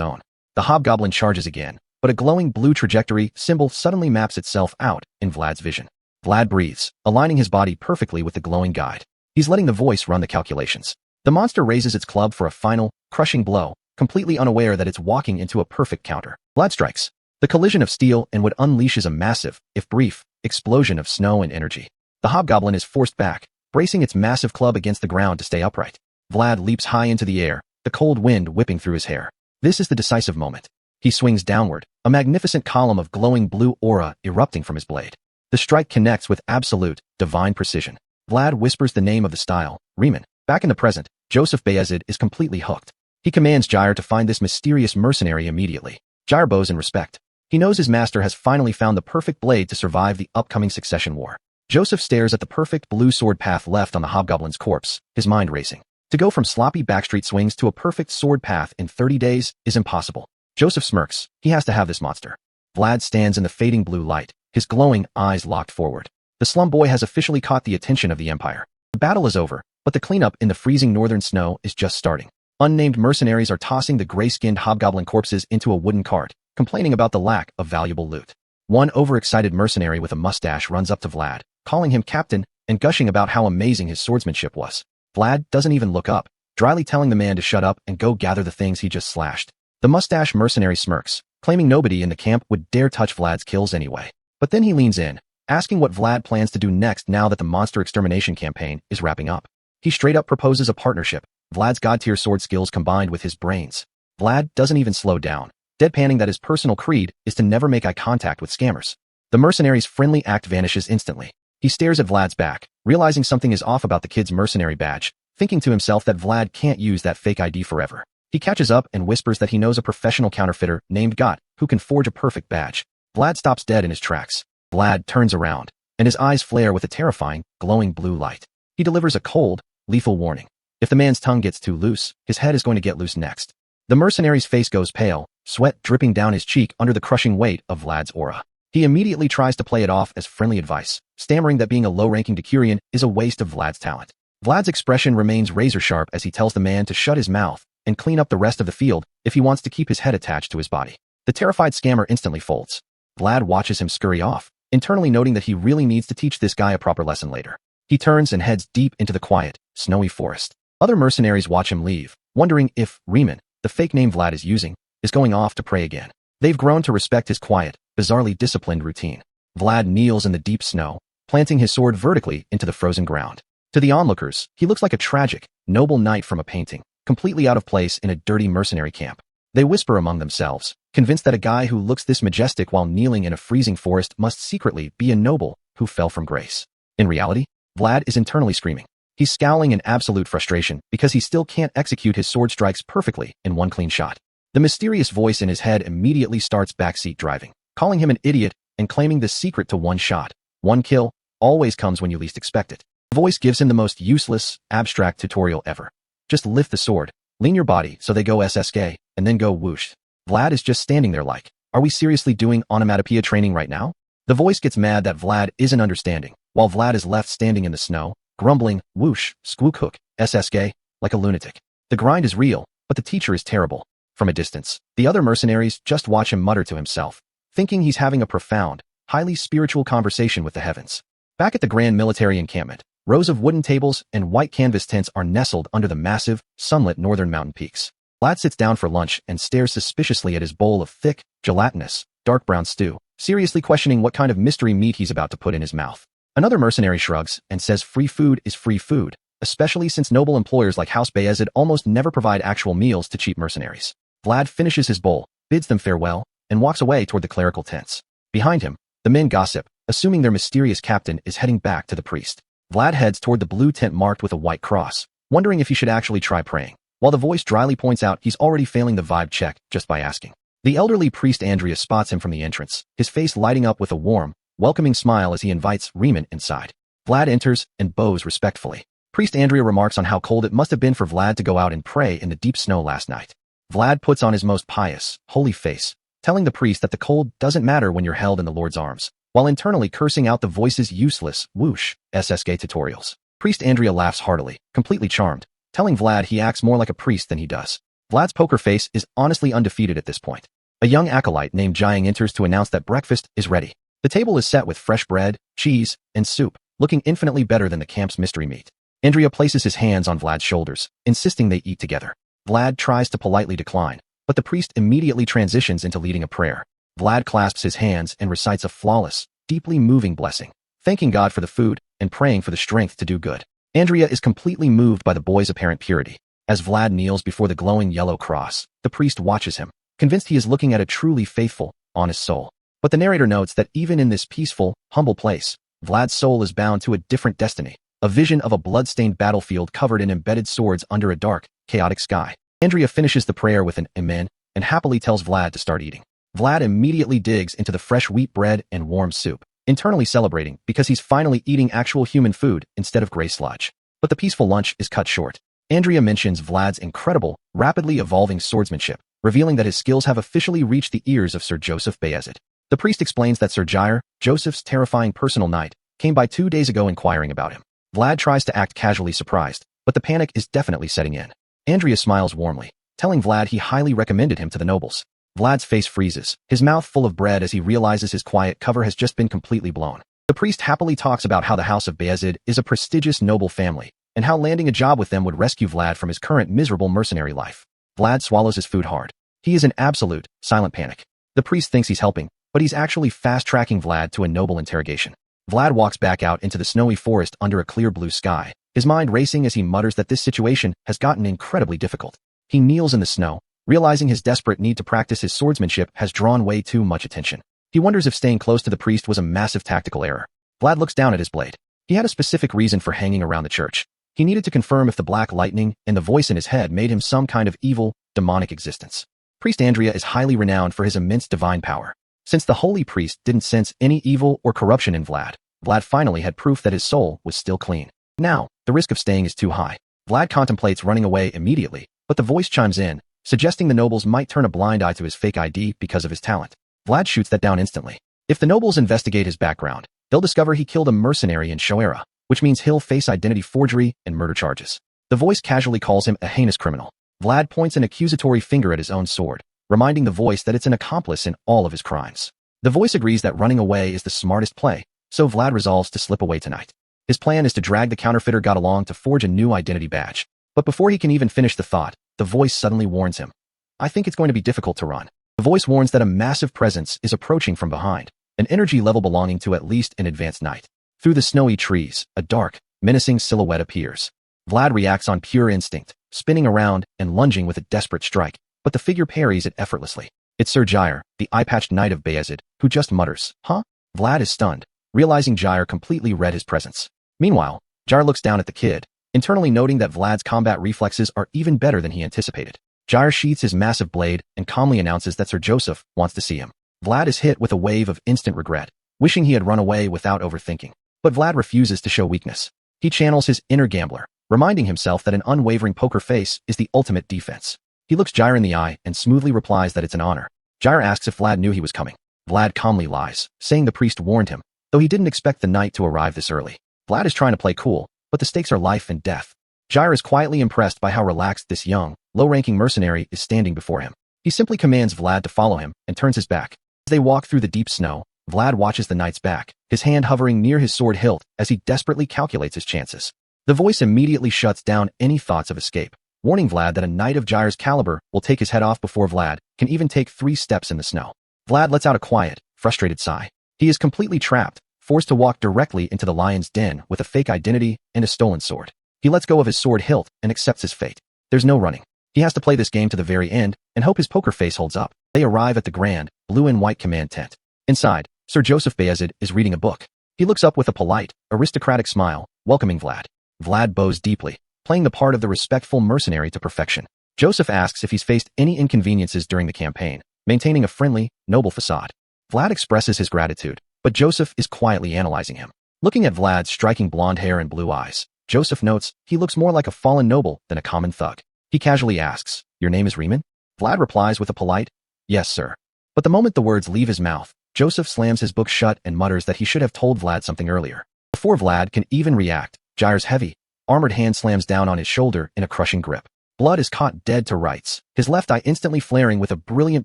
Speaker 1: own. The hobgoblin charges again, but a glowing blue trajectory symbol suddenly maps itself out in Vlad's vision. Vlad breathes, aligning his body perfectly with the glowing guide. He's letting the voice run the calculations. The monster raises its club for a final, crushing blow, completely unaware that it's walking into a perfect counter. Vlad strikes. The collision of steel and wood unleashes a massive, if brief, explosion of snow and energy. The hobgoblin is forced back, bracing its massive club against the ground to stay upright. Vlad leaps high into the air, the cold wind whipping through his hair. This is the decisive moment. He swings downward, a magnificent column of glowing blue aura erupting from his blade. The strike connects with absolute, divine precision. Vlad whispers the name of the style, Riemann. Back in the present, Joseph Bayezid is completely hooked. He commands Jair to find this mysterious mercenary immediately. Jair bows in respect. He knows his master has finally found the perfect blade to survive the upcoming succession war. Joseph stares at the perfect blue sword path left on the hobgoblin's corpse, his mind racing. To go from sloppy backstreet swings to a perfect sword path in 30 days is impossible. Joseph smirks. He has to have this monster. Vlad stands in the fading blue light, his glowing eyes locked forward. The slum boy has officially caught the attention of the Empire. The battle is over, but the cleanup in the freezing northern snow is just starting. Unnamed mercenaries are tossing the gray-skinned hobgoblin corpses into a wooden cart, complaining about the lack of valuable loot. One overexcited mercenary with a mustache runs up to Vlad, calling him captain and gushing about how amazing his swordsmanship was. Vlad doesn't even look up, dryly telling the man to shut up and go gather the things he just slashed. The mustache mercenary smirks, claiming nobody in the camp would dare touch Vlad's kills anyway. But then he leans in, asking what Vlad plans to do next now that the monster extermination campaign is wrapping up. He straight up proposes a partnership, Vlad's god-tier sword skills combined with his brains. Vlad doesn't even slow down, deadpanning that his personal creed is to never make eye contact with scammers. The mercenary's friendly act vanishes instantly. He stares at Vlad's back, realizing something is off about the kid's mercenary badge, thinking to himself that Vlad can't use that fake ID forever. He catches up and whispers that he knows a professional counterfeiter named Got who can forge a perfect badge. Vlad stops dead in his tracks. Vlad turns around, and his eyes flare with a terrifying, glowing blue light. He delivers a cold, lethal warning. If the man's tongue gets too loose, his head is going to get loose next. The mercenary's face goes pale, sweat dripping down his cheek under the crushing weight of Vlad's aura. He immediately tries to play it off as friendly advice, stammering that being a low-ranking Decurion is a waste of Vlad's talent. Vlad's expression remains razor-sharp as he tells the man to shut his mouth and clean up the rest of the field if he wants to keep his head attached to his body. The terrified scammer instantly folds. Vlad watches him scurry off, internally noting that he really needs to teach this guy a proper lesson later. He turns and heads deep into the quiet, snowy forest. Other mercenaries watch him leave, wondering if Riemann, the fake name Vlad is using, is going off to prey again. They've grown to respect his quiet, bizarrely disciplined routine. Vlad kneels in the deep snow, planting his sword vertically into the frozen ground. To the onlookers, he looks like a tragic, noble knight from a painting, completely out of place in a dirty mercenary camp. They whisper among themselves, convinced that a guy who looks this majestic while kneeling in a freezing forest must secretly be a noble who fell from grace. In reality, Vlad is internally screaming. He's scowling in absolute frustration because he still can't execute his sword strikes perfectly in one clean shot. The mysterious voice in his head immediately starts backseat driving, calling him an idiot and claiming the secret to one shot, one kill, always comes when you least expect it. The voice gives him the most useless, abstract tutorial ever. Just lift the sword, lean your body so they go SSK, and then go whoosh. Vlad is just standing there like, are we seriously doing onomatopoeia training right now? The voice gets mad that Vlad isn't understanding, while Vlad is left standing in the snow, grumbling, whoosh, squook hook, SSK, like a lunatic. The grind is real, but the teacher is terrible. From a distance, the other mercenaries just watch him mutter to himself, thinking he's having a profound, highly spiritual conversation with the heavens. Back at the grand military encampment, rows of wooden tables and white canvas tents are nestled under the massive, sunlit northern mountain peaks. Vlad sits down for lunch and stares suspiciously at his bowl of thick, gelatinous, dark brown stew, seriously questioning what kind of mystery meat he's about to put in his mouth. Another mercenary shrugs and says free food is free food, especially since noble employers like House Bayezid almost never provide actual meals to cheap mercenaries. Vlad finishes his bowl, bids them farewell, and walks away toward the clerical tents. Behind him, the men gossip, assuming their mysterious captain is heading back to the priest. Vlad heads toward the blue tent marked with a white cross, wondering if he should actually try praying, while the voice dryly points out he's already failing the vibe check just by asking. The elderly priest Andrea spots him from the entrance, his face lighting up with a warm, welcoming smile as he invites Riemann inside. Vlad enters and bows respectfully. Priest Andrea remarks on how cold it must have been for Vlad to go out and pray in the deep snow last night. Vlad puts on his most pious, holy face, telling the priest that the cold doesn't matter when you're held in the Lord's arms, while internally cursing out the voice's useless, whoosh, SSK tutorials. Priest Andrea laughs heartily, completely charmed, telling Vlad he acts more like a priest than he does. Vlad's poker face is honestly undefeated at this point. A young acolyte named Jiang enters to announce that breakfast is ready. The table is set with fresh bread, cheese, and soup, looking infinitely better than the camp's mystery meat. Andrea places his hands on Vlad's shoulders, insisting they eat together. Vlad tries to politely decline, but the priest immediately transitions into leading a prayer. Vlad clasps his hands and recites a flawless, deeply moving blessing, thanking God for the food and praying for the strength to do good. Andrea is completely moved by the boy's apparent purity. As Vlad kneels before the glowing yellow cross, the priest watches him, convinced he is looking at a truly faithful, honest soul. But the narrator notes that even in this peaceful, humble place, Vlad's soul is bound to a different destiny, a vision of a blood-stained battlefield covered in embedded swords under a dark, chaotic sky. Andrea finishes the prayer with an amen and happily tells Vlad to start eating. Vlad immediately digs into the fresh wheat bread and warm soup, internally celebrating because he's finally eating actual human food instead of gray sludge. But the peaceful lunch is cut short. Andrea mentions Vlad's incredible, rapidly evolving swordsmanship, revealing that his skills have officially reached the ears of Sir Joseph Bayezid. The priest explains that Sir Jair, Joseph's terrifying personal knight, came by 2 days ago inquiring about him. Vlad tries to act casually surprised, but the panic is definitely setting in. Andrea smiles warmly, telling Vlad he highly recommended him to the nobles. Vlad's face freezes, his mouth full of bread as he realizes his quiet cover has just been completely blown. The priest happily talks about how the House of Bayezid is a prestigious noble family, and how landing a job with them would rescue Vlad from his current miserable mercenary life. Vlad swallows his food hard. He is in absolute, silent panic. The priest thinks he's helping, but he's actually fast-tracking Vlad to a noble interrogation. Vlad walks back out into the snowy forest under a clear blue sky, his mind racing as he mutters that this situation has gotten incredibly difficult. He kneels in the snow, realizing his desperate need to practice his swordsmanship has drawn way too much attention. He wonders if staying close to the priest was a massive tactical error. Vlad looks down at his blade. He had a specific reason for hanging around the church. He needed to confirm if the black lightning and the voice in his head made him some kind of evil, demonic existence. Priest Andrea is highly renowned for his immense divine power. Since the holy priest didn't sense any evil or corruption in Vlad, Vlad finally had proof that his soul was still clean. Now, the risk of staying is too high. Vlad contemplates running away immediately, but the voice chimes in, suggesting the nobles might turn a blind eye to his fake ID because of his talent. Vlad shoots that down instantly. If the nobles investigate his background, they'll discover he killed a mercenary in Shoera, which means he'll face identity forgery and murder charges. The voice casually calls him a heinous criminal. Vlad points an accusatory finger at his own sword, reminding the voice that it's an accomplice in all of his crimes. The voice agrees that running away is the smartest play, so Vlad resolves to slip away tonight. His plan is to drag the counterfeiter god along to forge a new identity badge. But before he can even finish the thought, the voice suddenly warns him. I think it's going to be difficult to run. The voice warns that a massive presence is approaching from behind, an energy level belonging to at least an advanced knight. Through the snowy trees, a dark, menacing silhouette appears. Vlad reacts on pure instinct, spinning around and lunging with a desperate strike, but the figure parries it effortlessly. It's Sir Jair, the eye-patched knight of Bayezid, who just mutters, "Huh?" Vlad is stunned, realizing Jair completely read his presence. Meanwhile, Jair looks down at the kid, internally noting that Vlad's combat reflexes are even better than he anticipated. Jair sheathes his massive blade and calmly announces that Sir Joseph wants to see him. Vlad is hit with a wave of instant regret, wishing he had run away without overthinking. But Vlad refuses to show weakness. He channels his inner gambler, reminding himself that an unwavering poker face is the ultimate defense. He looks Jair in the eye and smoothly replies that it's an honor. Jair asks if Vlad knew he was coming. Vlad calmly lies, saying the priest warned him, though he didn't expect the knight to arrive this early. Vlad is trying to play cool, but the stakes are life and death. Jair is quietly impressed by how relaxed this young, low-ranking mercenary is standing before him. He simply commands Vlad to follow him and turns his back. As they walk through the deep snow, Vlad watches the knight's back, his hand hovering near his sword hilt as he desperately calculates his chances. The voice immediately shuts down any thoughts of escape, warning Vlad that a knight of Jair's caliber will take his head off before Vlad can even take 3 steps in the snow. Vlad lets out a quiet, frustrated sigh. He is completely trapped, forced to walk directly into the lion's den with a fake identity and a stolen sword. He lets go of his sword hilt and accepts his fate. There's no running. He has to play this game to the very end and hope his poker face holds up. They arrive at the grand, blue and white command tent. Inside, Sir Joseph Bayezid is reading a book. He looks up with a polite, aristocratic smile, welcoming Vlad. Vlad bows deeply, playing the part of the respectful mercenary to perfection. Joseph asks if he's faced any inconveniences during the campaign, maintaining a friendly, noble facade. Vlad expresses his gratitude, but Joseph is quietly analyzing him. Looking at Vlad's striking blonde hair and blue eyes, Joseph notes he looks more like a fallen noble than a common thug. He casually asks, "Your name is Riemann?" Vlad replies with a polite, "Yes, sir." But the moment the words leave his mouth, Joseph slams his book shut and mutters that he should have told Vlad something earlier. Before Vlad can even react, Jair's heavy, armored hand slams down on his shoulder in a crushing grip. Blood is caught dead to rights, his left eye instantly flaring with a brilliant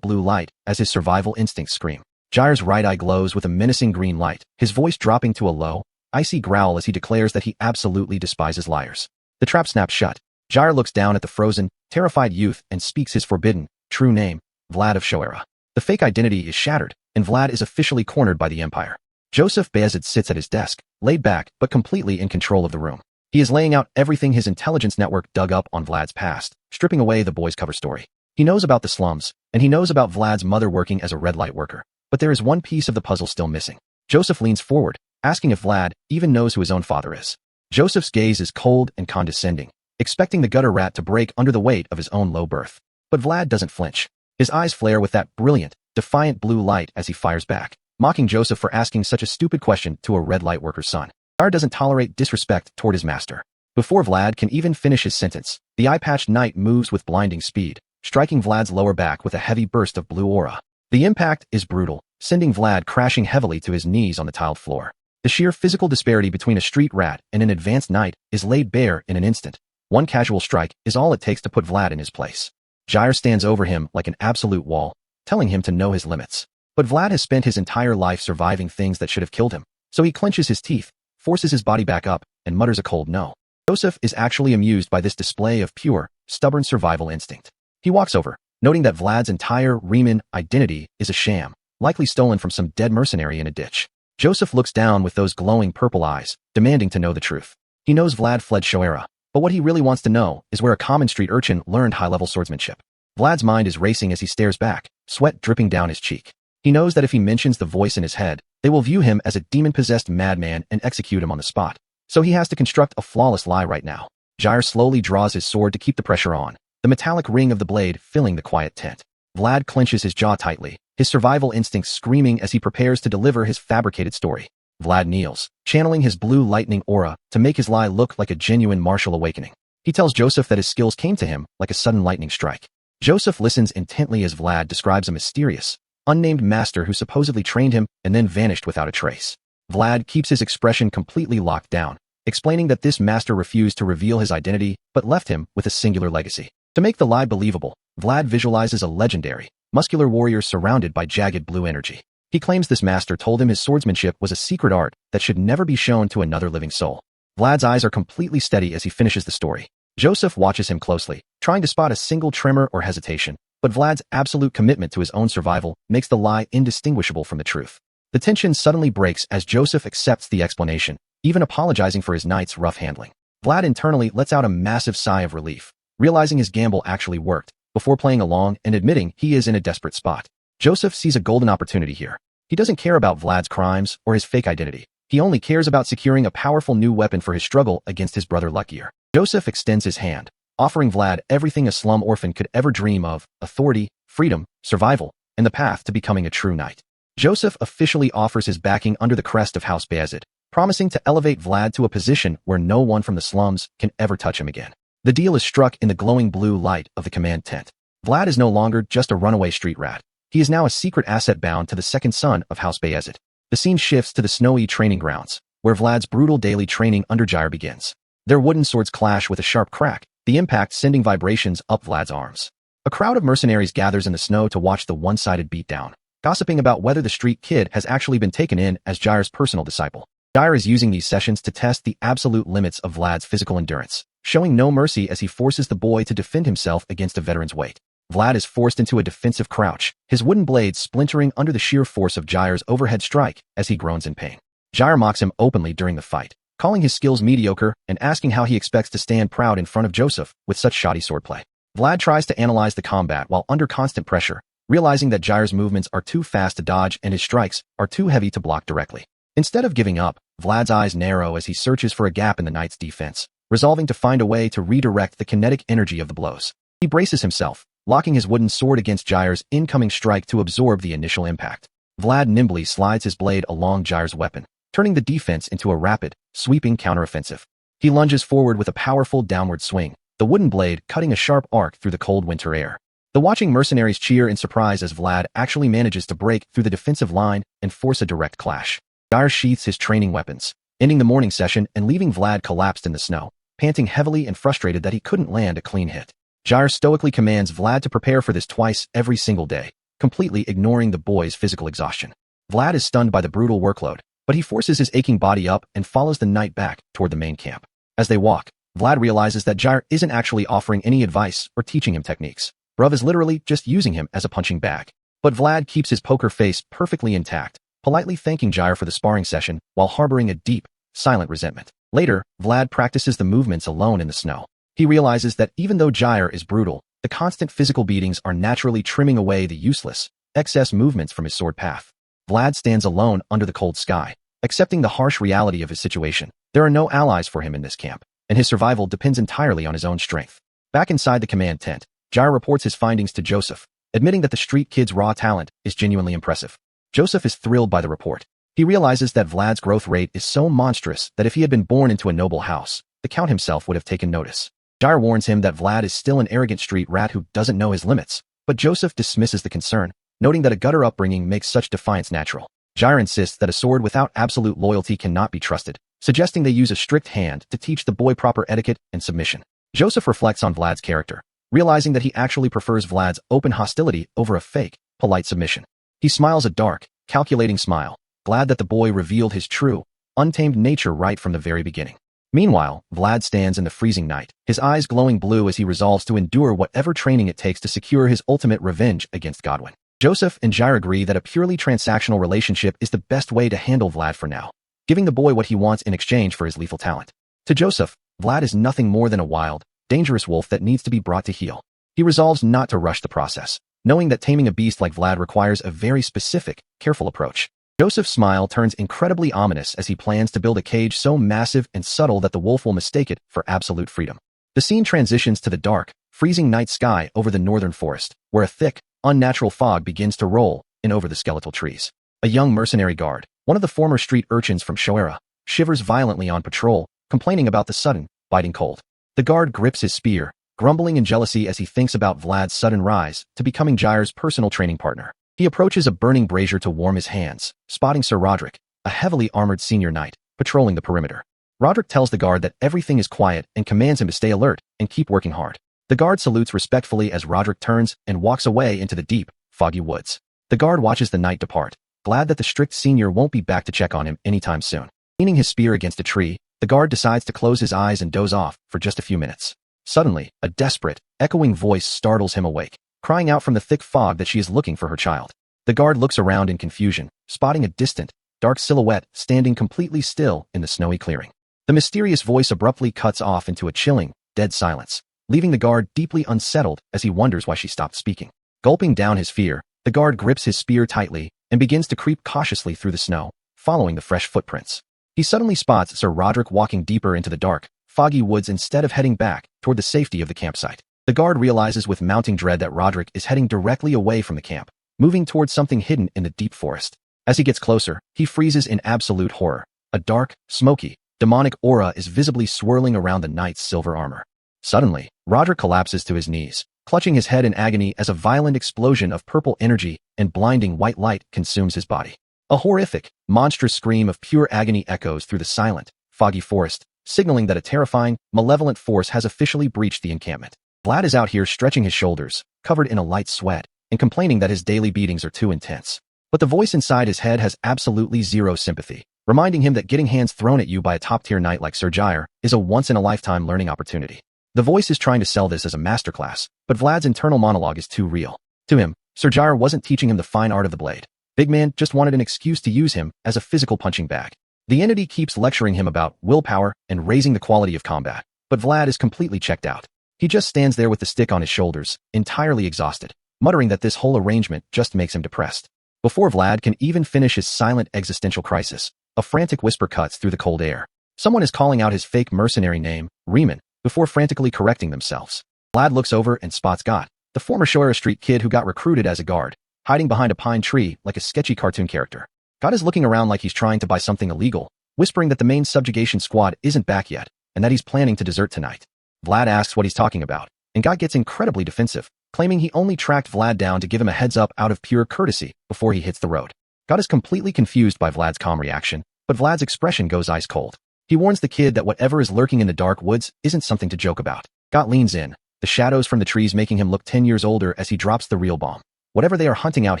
Speaker 1: blue light as his survival instincts scream. Jair's right eye glows with a menacing green light, his voice dropping to a low, icy growl as he declares that he absolutely despises liars. The trap snaps shut. Jair looks down at the frozen, terrified youth and speaks his forbidden, true name, Vlad of Shoera. The fake identity is shattered, and Vlad is officially cornered by the Empire. Joseph Bayezid sits at his desk, laid back but completely in control of the room. He is laying out everything his intelligence network dug up on Vlad's past, stripping away the boy's cover story. He knows about the slums, and he knows about Vlad's mother working as a red light worker. But there is one piece of the puzzle still missing. Joseph leans forward, asking if Vlad even knows who his own father is. Joseph's gaze is cold and condescending, expecting the gutter rat to break under the weight of his own low birth. But Vlad doesn't flinch. His eyes flare with that brilliant, defiant blue light as he fires back, mocking Joseph for asking such a stupid question to a red light worker's son. Jair doesn't tolerate disrespect toward his master. Before Vlad can even finish his sentence, the eye-patched knight moves with blinding speed, striking Vlad's lower back with a heavy burst of blue aura. The impact is brutal, sending Vlad crashing heavily to his knees on the tiled floor. The sheer physical disparity between a street rat and an advanced knight is laid bare in an instant. One casual strike is all it takes to put Vlad in his place. Jair stands over him like an absolute wall, telling him to know his limits. But Vlad has spent his entire life surviving things that should have killed him, so he clenches his teeth, forces his body back up, and mutters a cold no. Joseph is actually amused by this display of pure, stubborn survival instinct. He walks over, noting that Vlad's entire Riemann identity is a sham, likely stolen from some dead mercenary in a ditch. Joseph looks down with those glowing purple eyes, demanding to know the truth. He knows Vlad fled Shoera, but what he really wants to know is where a common street urchin learned high-level swordsmanship. Vlad's mind is racing as he stares back, sweat dripping down his cheek. He knows that if he mentions the voice in his head, they will view him as a demon-possessed madman and execute him on the spot. So he has to construct a flawless lie right now. Jair slowly draws his sword to keep the pressure on, the metallic ring of the blade filling the quiet tent. Vlad clenches his jaw tightly, his survival instincts screaming as he prepares to deliver his fabricated story. Vlad kneels, channeling his blue lightning aura to make his lie look like a genuine martial awakening. He tells Joseph that his skills came to him like a sudden lightning strike. Joseph listens intently as Vlad describes a mysterious, unnamed master who supposedly trained him and then vanished without a trace. Vlad keeps his expression completely locked down, explaining that this master refused to reveal his identity but left him with a singular legacy. To make the lie believable, Vlad visualizes a legendary, muscular warrior surrounded by jagged blue energy. He claims this master told him his swordsmanship was a secret art that should never be shown to another living soul. Vlad's eyes are completely steady as he finishes the story. Joseph watches him closely, trying to spot a single tremor or hesitation, but Vlad's absolute commitment to his own survival makes the lie indistinguishable from the truth. The tension suddenly breaks as Joseph accepts the explanation, even apologizing for his knight's rough handling. Vlad internally lets out a massive sigh of relief, realizing his gamble actually worked, before playing along and admitting he is in a desperate spot. Joseph sees a golden opportunity here. He doesn't care about Vlad's crimes or his fake identity. He only cares about securing a powerful new weapon for his struggle against his brother Luckier. Joseph extends his hand, offering Vlad everything a slum orphan could ever dream of: authority, freedom, survival, and the path to becoming a true knight. Joseph officially offers his backing under the crest of House Bayezid, promising to elevate Vlad to a position where no one from the slums can ever touch him again. The deal is struck in the glowing blue light of the command tent. Vlad is no longer just a runaway street rat. He is now a secret asset bound to the second son of House Bayezid. The scene shifts to the snowy training grounds, where Vlad's brutal daily training under Jair begins. Their wooden swords clash with a sharp crack, the impact sending vibrations up Vlad's arms. A crowd of mercenaries gathers in the snow to watch the one-sided beatdown, gossiping about whether the street kid has actually been taken in as Jair's personal disciple. Jair is using these sessions to test the absolute limits of Vlad's physical endurance, showing no mercy as he forces the boy to defend himself against a veteran's weight. Vlad is forced into a defensive crouch, his wooden blade splintering under the sheer force of Jair's overhead strike as he groans in pain. Jair mocks him openly during the fight, calling his skills mediocre and asking how he expects to stand proud in front of Joseph with such shoddy swordplay. Vlad tries to analyze the combat while under constant pressure, realizing that Jair's movements are too fast to dodge and his strikes are too heavy to block directly. Instead of giving up, Vlad's eyes narrow as he searches for a gap in the knight's defense, resolving to find a way to redirect the kinetic energy of the blows. He braces himself, locking his wooden sword against Jair's incoming strike to absorb the initial impact. Vlad nimbly slides his blade along Jair's weapon, turning the defense into a rapid, sweeping counteroffensive. He lunges forward with a powerful downward swing, the wooden blade cutting a sharp arc through the cold winter air. The watching mercenaries cheer in surprise as Vlad actually manages to break through the defensive line and force a direct clash. Jair sheaths his training weapons, ending the morning session and leaving Vlad collapsed in the snow, panting heavily and frustrated that he couldn't land a clean hit. Jair stoically commands Vlad to prepare for this twice every single day, completely ignoring the boy's physical exhaustion. Vlad is stunned by the brutal workload, but he forces his aching body up and follows the knight back toward the main camp. As they walk, Vlad realizes that Jair isn't actually offering any advice or teaching him techniques. Bruv is literally just using him as a punching bag. But Vlad keeps his poker face perfectly intact, politely thanking Jair for the sparring session while harboring a deep, silent resentment. Later, Vlad practices the movements alone in the snow. He realizes that even though Jair is brutal, the constant physical beatings are naturally trimming away the useless, excess movements from his sword path. Vlad stands alone under the cold sky, accepting the harsh reality of his situation. There are no allies for him in this camp, and his survival depends entirely on his own strength. Back inside the command tent, Jair reports his findings to Joseph, admitting that the street kid's raw talent is genuinely impressive. Joseph is thrilled by the report. He realizes that Vlad's growth rate is so monstrous that if he had been born into a noble house, the Count himself would have taken notice. Jair warns him that Vlad is still an arrogant street rat who doesn't know his limits, but Joseph dismisses the concern, noting that a gutter upbringing makes such defiance natural. Jair insists that a sword without absolute loyalty cannot be trusted, suggesting they use a strict hand to teach the boy proper etiquette and submission. Joseph reflects on Vlad's character, realizing that he actually prefers Vlad's open hostility over a fake, polite submission. He smiles a dark, calculating smile, glad that the boy revealed his true, untamed nature right from the very beginning. Meanwhile, Vlad stands in the freezing night, his eyes glowing blue as he resolves to endure whatever training it takes to secure his ultimate revenge against Godwin. Joseph and Jair agree that a purely transactional relationship is the best way to handle Vlad for now, giving the boy what he wants in exchange for his lethal talent. To Joseph, Vlad is nothing more than a wild, dangerous wolf that needs to be brought to heel. He resolves not to rush the process, knowing that taming a beast like Vlad requires a very specific, careful approach. Joseph's smile turns incredibly ominous as he plans to build a cage so massive and subtle that the wolf will mistake it for absolute freedom. The scene transitions to the dark, freezing night sky over the northern forest, where a thick, unnatural fog begins to roll in over the skeletal trees. A young mercenary guard, one of the former street urchins from Shoera, shivers violently on patrol, complaining about the sudden, biting cold. The guard grips his spear, grumbling in jealousy as he thinks about Vlad's sudden rise to becoming Jair's personal training partner. He approaches a burning brazier to warm his hands, spotting Sir Roderick, a heavily armored senior knight, patrolling the perimeter. Roderick tells the guard that everything is quiet and commands him to stay alert and keep working hard. The guard salutes respectfully as Roderick turns and walks away into the deep, foggy woods. The guard watches the knight depart, glad that the strict senior won't be back to check on him anytime soon. Leaning his spear against a tree, the guard decides to close his eyes and doze off for just a few minutes. Suddenly, a desperate, echoing voice startles him awake, crying out from the thick fog that she is looking for her child. The guard looks around in confusion, spotting a distant, dark silhouette standing completely still in the snowy clearing. The mysterious voice abruptly cuts off into a chilling, dead silence, leaving the guard deeply unsettled as he wonders why she stopped speaking. Gulping down his fear, the guard grips his spear tightly and begins to creep cautiously through the snow, following the fresh footprints. He suddenly spots Sir Roderick walking deeper into the dark, foggy woods instead of heading back toward the safety of the campsite. The guard realizes with mounting dread that Roderick is heading directly away from the camp, moving towards something hidden in the deep forest. As he gets closer, he freezes in absolute horror. A dark, smoky, demonic aura is visibly swirling around the knight's silver armor. Suddenly, Roderick collapses to his knees, clutching his head in agony as a violent explosion of purple energy and blinding white light consumes his body. A horrific, monstrous scream of pure agony echoes through the silent, foggy forest, signaling that a terrifying, malevolent force has officially breached the encampment. Vlad is out here stretching his shoulders, covered in a light sweat, and complaining that his daily beatings are too intense. But the voice inside his head has absolutely zero sympathy, reminding him that getting hands thrown at you by a top-tier knight like Sir Jair is a once-in-a-lifetime learning opportunity. The voice is trying to sell this as a masterclass, but Vlad's internal monologue is too real. To him, Sir Jair wasn't teaching him the fine art of the blade. Big Man just wanted an excuse to use him as a physical punching bag. The entity keeps lecturing him about willpower and raising the quality of combat, but Vlad is completely checked out. He just stands there with the stick on his shoulders, entirely exhausted, muttering that this whole arrangement just makes him depressed. Before Vlad can even finish his silent existential crisis, a frantic whisper cuts through the cold air. Someone is calling out his fake mercenary name, Riemann, before frantically correcting themselves. Vlad looks over and spots God, the former Shoera Street kid who got recruited as a guard, hiding behind a pine tree like a sketchy cartoon character. God is looking around like he's trying to buy something illegal, whispering that the main subjugation squad isn't back yet, and that he's planning to desert tonight. Vlad asks what he's talking about, and God gets incredibly defensive, claiming he only tracked Vlad down to give him a heads up out of pure courtesy before he hits the road. God is completely confused by Vlad's calm reaction, but Vlad's expression goes ice cold. He warns the kid that whatever is lurking in the dark woods isn't something to joke about. God leans in, the shadows from the trees making him look 10 years older as he drops the real bomb. Whatever they are hunting out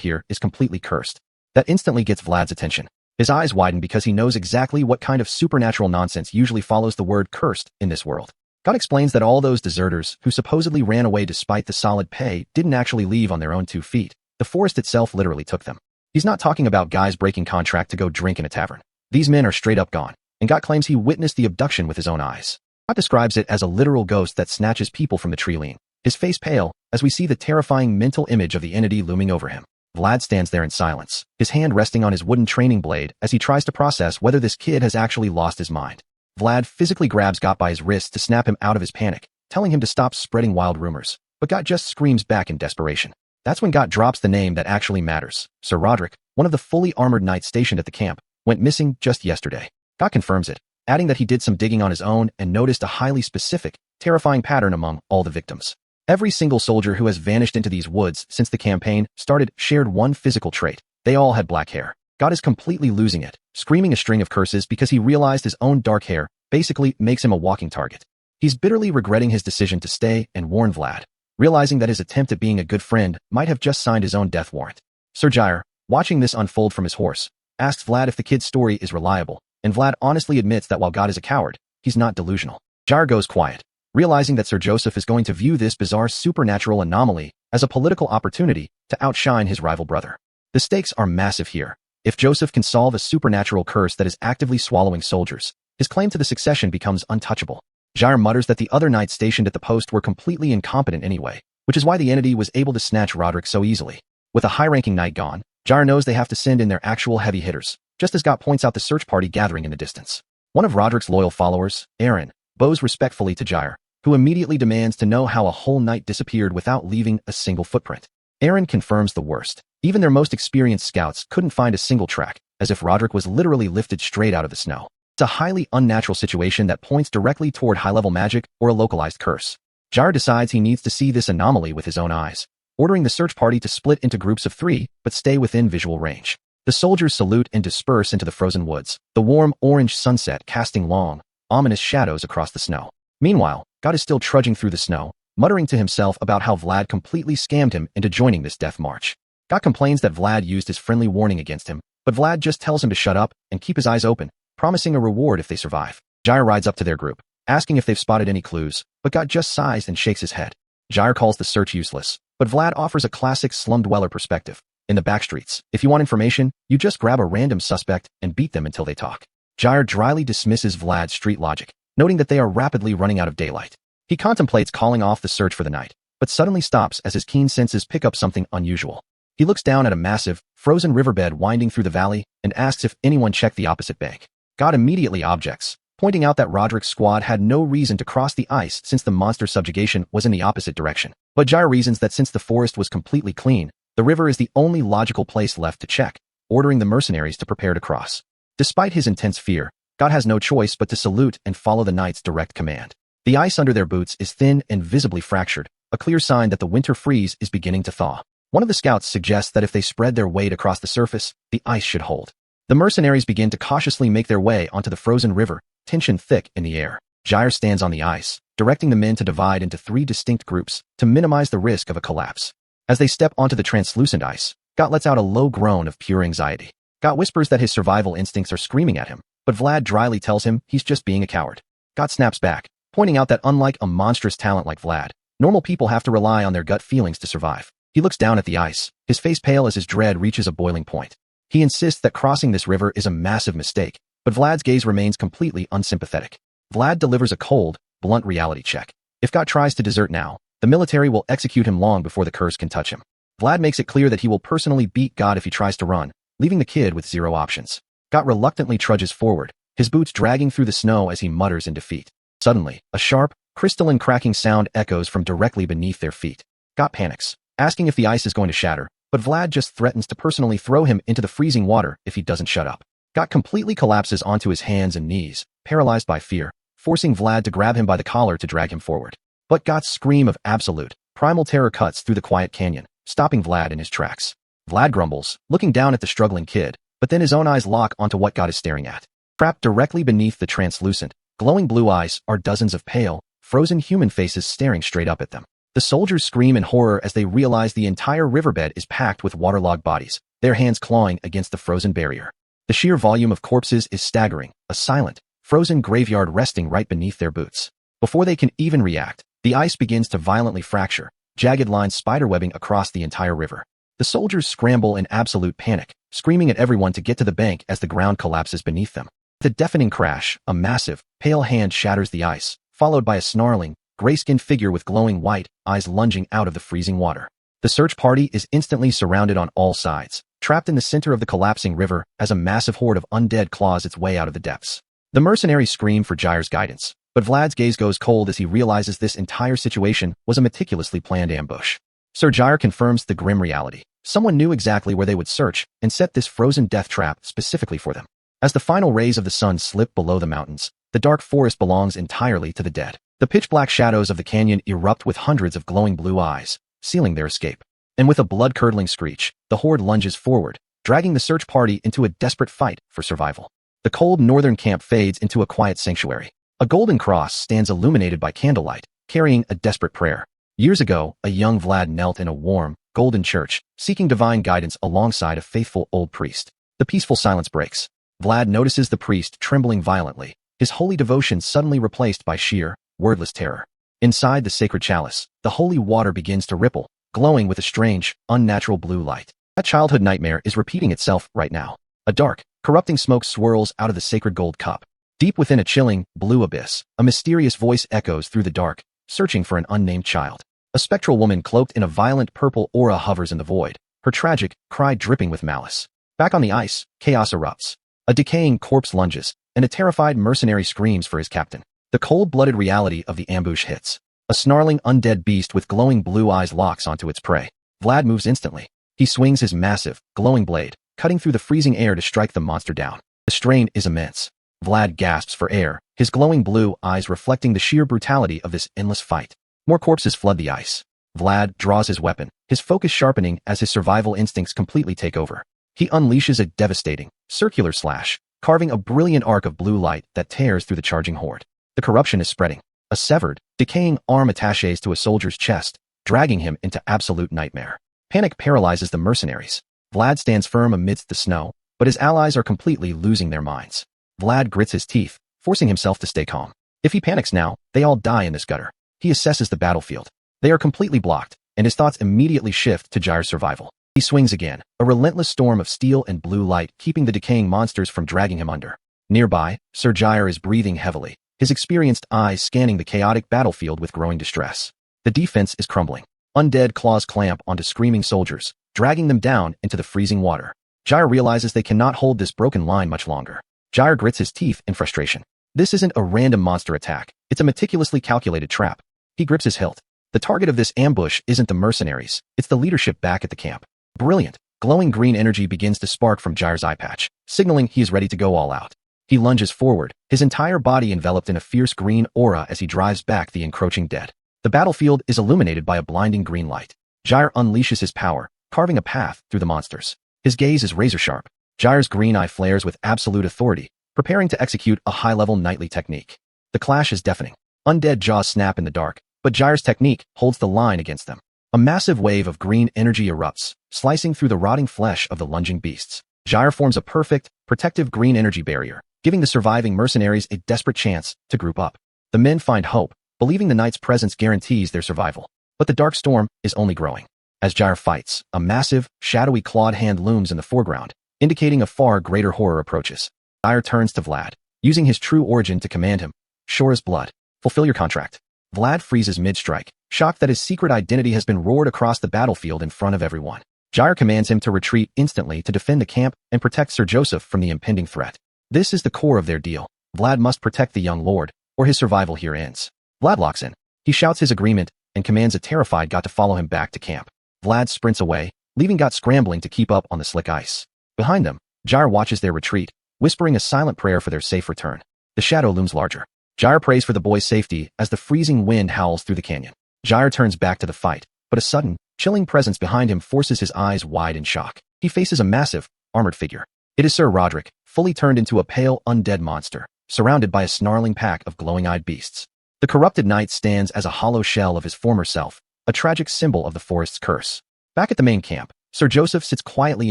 Speaker 1: here is completely cursed. That instantly gets Vlad's attention. His eyes widen because he knows exactly what kind of supernatural nonsense usually follows the word cursed in this world. God explains that all those deserters who supposedly ran away despite the solid pay didn't actually leave on their own 2 feet. The forest itself literally took them. He's not talking about guys breaking contract to go drink in a tavern. These men are straight up gone, and God claims he witnessed the abduction with his own eyes. God describes it as a literal ghost that snatches people from the tree line. His face pale, as we see the terrifying mental image of the entity looming over him. Vlad stands there in silence, his hand resting on his wooden training blade as he tries to process whether this kid has actually lost his mind. Vlad physically grabs Got by his wrist to snap him out of his panic, telling him to stop spreading wild rumors, but Got just screams back in desperation. That's when Got drops the name that actually matters. Sir Roderick, one of the fully armored knights stationed at the camp, went missing just yesterday. Got confirms it, adding that he did some digging on his own and noticed a highly specific, terrifying pattern among all the victims. Every single soldier who has vanished into these woods since the campaign started shared one physical trait. They all had black hair. God is completely losing it, screaming a string of curses because he realized his own dark hair basically makes him a walking target. He's bitterly regretting his decision to stay and warn Vlad, realizing that his attempt at being a good friend might have just signed his own death warrant. Sir Jair, watching this unfold from his horse, asks Vlad if the kid's story is reliable, and Vlad honestly admits that while God is a coward, he's not delusional. Jair goes quiet, realizing that Sir Joseph is going to view this bizarre supernatural anomaly as a political opportunity to outshine his rival brother. The stakes are massive here. If Joseph can solve a supernatural curse that is actively swallowing soldiers, his claim to the succession becomes untouchable. Jair mutters that the other knights stationed at the post were completely incompetent anyway, which is why the entity was able to snatch Roderick so easily. With a high-ranking knight gone, Jair knows they have to send in their actual heavy hitters, just as Got points out the search party gathering in the distance. One of Roderick's loyal followers, Aaron, bows respectfully to Jair, who immediately demands to know how a whole knight disappeared without leaving a single footprint. Aaron confirms the worst. Even their most experienced scouts couldn't find a single track, as if Roderick was literally lifted straight out of the snow. It's a highly unnatural situation that points directly toward high-level magic or a localized curse. Jair decides he needs to see this anomaly with his own eyes, ordering the search party to split into groups of 3 but stay within visual range. The soldiers salute and disperse into the frozen woods, the warm orange sunset casting long, ominous shadows across the snow. Meanwhile, God is still trudging through the snow, muttering to himself about how Vlad completely scammed him into joining this death march. God complains that Vlad used his friendly warning against him, but Vlad just tells him to shut up and keep his eyes open, promising a reward if they survive. Jair rides up to their group, asking if they've spotted any clues, but God just sighs and shakes his head. Jair calls the search useless, but Vlad offers a classic slum dweller perspective. In the backstreets, if you want information, you just grab a random suspect and beat them until they talk. Jair dryly dismisses Vlad's street logic, noting that they are rapidly running out of daylight. He contemplates calling off the search for the night, but suddenly stops as his keen senses pick up something unusual. He looks down at a massive, frozen riverbed winding through the valley and asks if anyone checked the opposite bank. God immediately objects, pointing out that Roderick's squad had no reason to cross the ice since the monster subjugation was in the opposite direction. But Jair reasons that since the forest was completely clean, the river is the only logical place left to check, ordering the mercenaries to prepare to cross. Despite his intense fear, God has no choice but to salute and follow the knight's direct command. The ice under their boots is thin and visibly fractured, a clear sign that the winter freeze is beginning to thaw. One of the scouts suggests that if they spread their weight across the surface, the ice should hold. The mercenaries begin to cautiously make their way onto the frozen river, tension thick in the air. Jair stands on the ice, directing the men to divide into 3 distinct groups to minimize the risk of a collapse. As they step onto the translucent ice, Got lets out a low groan of pure anxiety. Got whispers that his survival instincts are screaming at him, but Vlad dryly tells him he's just being a coward. Got snaps back, pointing out that unlike a monstrous talent like Vlad, normal people have to rely on their gut feelings to survive. He looks down at the ice, his face pale as his dread reaches a boiling point. He insists that crossing this river is a massive mistake, but Vlad's gaze remains completely unsympathetic. Vlad delivers a cold, blunt reality check. If Got tries to desert now, the military will execute him long before the curse can touch him. Vlad makes it clear that he will personally beat God if he tries to run, leaving the kid with 0 options. Got reluctantly trudges forward, his boots dragging through the snow as he mutters in defeat. Suddenly, a sharp, crystalline cracking sound echoes from directly beneath their feet. Got panics, asking if the ice is going to shatter, but Vlad just threatens to personally throw him into the freezing water if he doesn't shut up. Got completely collapses onto his hands and knees, paralyzed by fear, forcing Vlad to grab him by the collar to drag him forward. But Got's scream of absolute, primal terror cuts through the quiet canyon, stopping Vlad in his tracks. Vlad grumbles, looking down at the struggling kid, but then his own eyes lock onto what Got is staring at. Trapped directly beneath the translucent, glowing blue eyes are dozens of pale, frozen human faces staring straight up at them. The soldiers scream in horror as they realize the entire riverbed is packed with waterlogged bodies, their hands clawing against the frozen barrier. The sheer volume of corpses is staggering, a silent, frozen graveyard resting right beneath their boots. Before they can even react, the ice begins to violently fracture, jagged lines spiderwebbing across the entire river. The soldiers scramble in absolute panic, screaming at everyone to get to the bank as the ground collapses beneath them. With a deafening crash, a massive, pale hand shatters the ice, followed by a snarling, gray-skinned figure with glowing white eyes lunging out of the freezing water. The search party is instantly surrounded on all sides, trapped in the center of the collapsing river as a massive horde of undead claws its way out of the depths. The mercenaries scream for Jair's guidance, but Vlad's gaze goes cold as he realizes this entire situation was a meticulously planned ambush. Sir Jair confirms the grim reality. Someone knew exactly where they would search and set this frozen death trap specifically for them. As the final rays of the sun slip below the mountains, the dark forest belongs entirely to the dead. The pitch-black shadows of the canyon erupt with hundreds of glowing blue eyes, sealing their escape. And with a blood-curdling screech, the horde lunges forward, dragging the search party into a desperate fight for survival. The cold northern camp fades into a quiet sanctuary. A golden cross stands illuminated by candlelight, carrying a desperate prayer. Years ago, a young Vlad knelt in a warm, golden church, seeking divine guidance alongside a faithful old priest. The peaceful silence breaks. Vlad notices the priest trembling violently, his holy devotion suddenly replaced by sheer, wordless terror. Inside the sacred chalice, the holy water begins to ripple, glowing with a strange, unnatural blue light. A childhood nightmare is repeating itself right now. A dark, corrupting smoke swirls out of the sacred gold cup. Deep within a chilling, blue abyss, a mysterious voice echoes through the dark, searching for an unnamed child. A spectral woman cloaked in a violent purple aura hovers in the void, her tragic cry dripping with malice. Back on the ice, chaos erupts. A decaying corpse lunges, and a terrified mercenary screams for his captain. The cold-blooded reality of the ambush hits. A snarling undead beast with glowing blue eyes locks onto its prey. Vlad moves instantly. He swings his massive, glowing blade, cutting through the freezing air to strike the monster down. The strain is immense. Vlad gasps for air, his glowing blue eyes reflecting the sheer brutality of this endless fight. More corpses flood the ice. Vlad draws his weapon, his focus sharpening as his survival instincts completely take over. He unleashes a devastating, circular slash, carving a brilliant arc of blue light that tears through the charging horde. The corruption is spreading. A severed, decaying arm attaches to a soldier's chest, dragging him into absolute nightmare. Panic paralyzes the mercenaries. Vlad stands firm amidst the snow, but his allies are completely losing their minds. Vlad grits his teeth, forcing himself to stay calm. If he panics now, they all die in this gutter. He assesses the battlefield. They are completely blocked, and his thoughts immediately shift to Jair's survival. He swings again, a relentless storm of steel and blue light keeping the decaying monsters from dragging him under. Nearby, Sir Jair is breathing heavily, his experienced eyes scanning the chaotic battlefield with growing distress. The defense is crumbling. Undead claws clamp onto screaming soldiers, dragging them down into the freezing water. Jair realizes they cannot hold this broken line much longer. Jair grits his teeth in frustration. This isn't a random monster attack, it's a meticulously calculated trap. He grips his hilt. The target of this ambush isn't the mercenaries, it's the leadership back at the camp. Brilliant, glowing green energy begins to spark from Jair's eye patch, signaling he is ready to go all out. He lunges forward, his entire body enveloped in a fierce green aura as he drives back the encroaching dead. The battlefield is illuminated by a blinding green light. Jair unleashes his power, carving a path through the monsters. His gaze is razor-sharp. Jair's green eye flares with absolute authority, preparing to execute a high-level knightly technique. The clash is deafening. Undead jaws snap in the dark, but Jair's technique holds the line against them. A massive wave of green energy erupts, slicing through the rotting flesh of the lunging beasts. Jair forms a perfect, protective green energy barrier, giving the surviving mercenaries a desperate chance to group up. The men find hope, believing the knight's presence guarantees their survival. But the dark storm is only growing. As Jair fights, a massive, shadowy clawed hand looms in the foreground, indicating a far greater horror approaches. Jair turns to Vlad, using his true origin to command him. Sure as blood. Fulfill your contract. Vlad freezes mid-strike, shocked that his secret identity has been roared across the battlefield in front of everyone. Jair commands him to retreat instantly to defend the camp and protect Sir Joseph from the impending threat. This is the core of their deal. Vlad must protect the young lord, or his survival here ends. Vlad locks in. He shouts his agreement and commands a terrified Got to follow him back to camp. Vlad sprints away, leaving Got scrambling to keep up on the slick ice. Behind them, Jair watches their retreat, whispering a silent prayer for their safe return. The shadow looms larger. Jair prays for the boy's safety as the freezing wind howls through the canyon. Jair turns back to the fight, but a sudden, chilling presence behind him forces his eyes wide in shock. He faces a massive, armored figure. It is Sir Roderick, fully turned into a pale, undead monster, surrounded by a snarling pack of glowing-eyed beasts. The corrupted knight stands as a hollow shell of his former self, a tragic symbol of the forest's curse. Back at the main camp, Sir Joseph sits quietly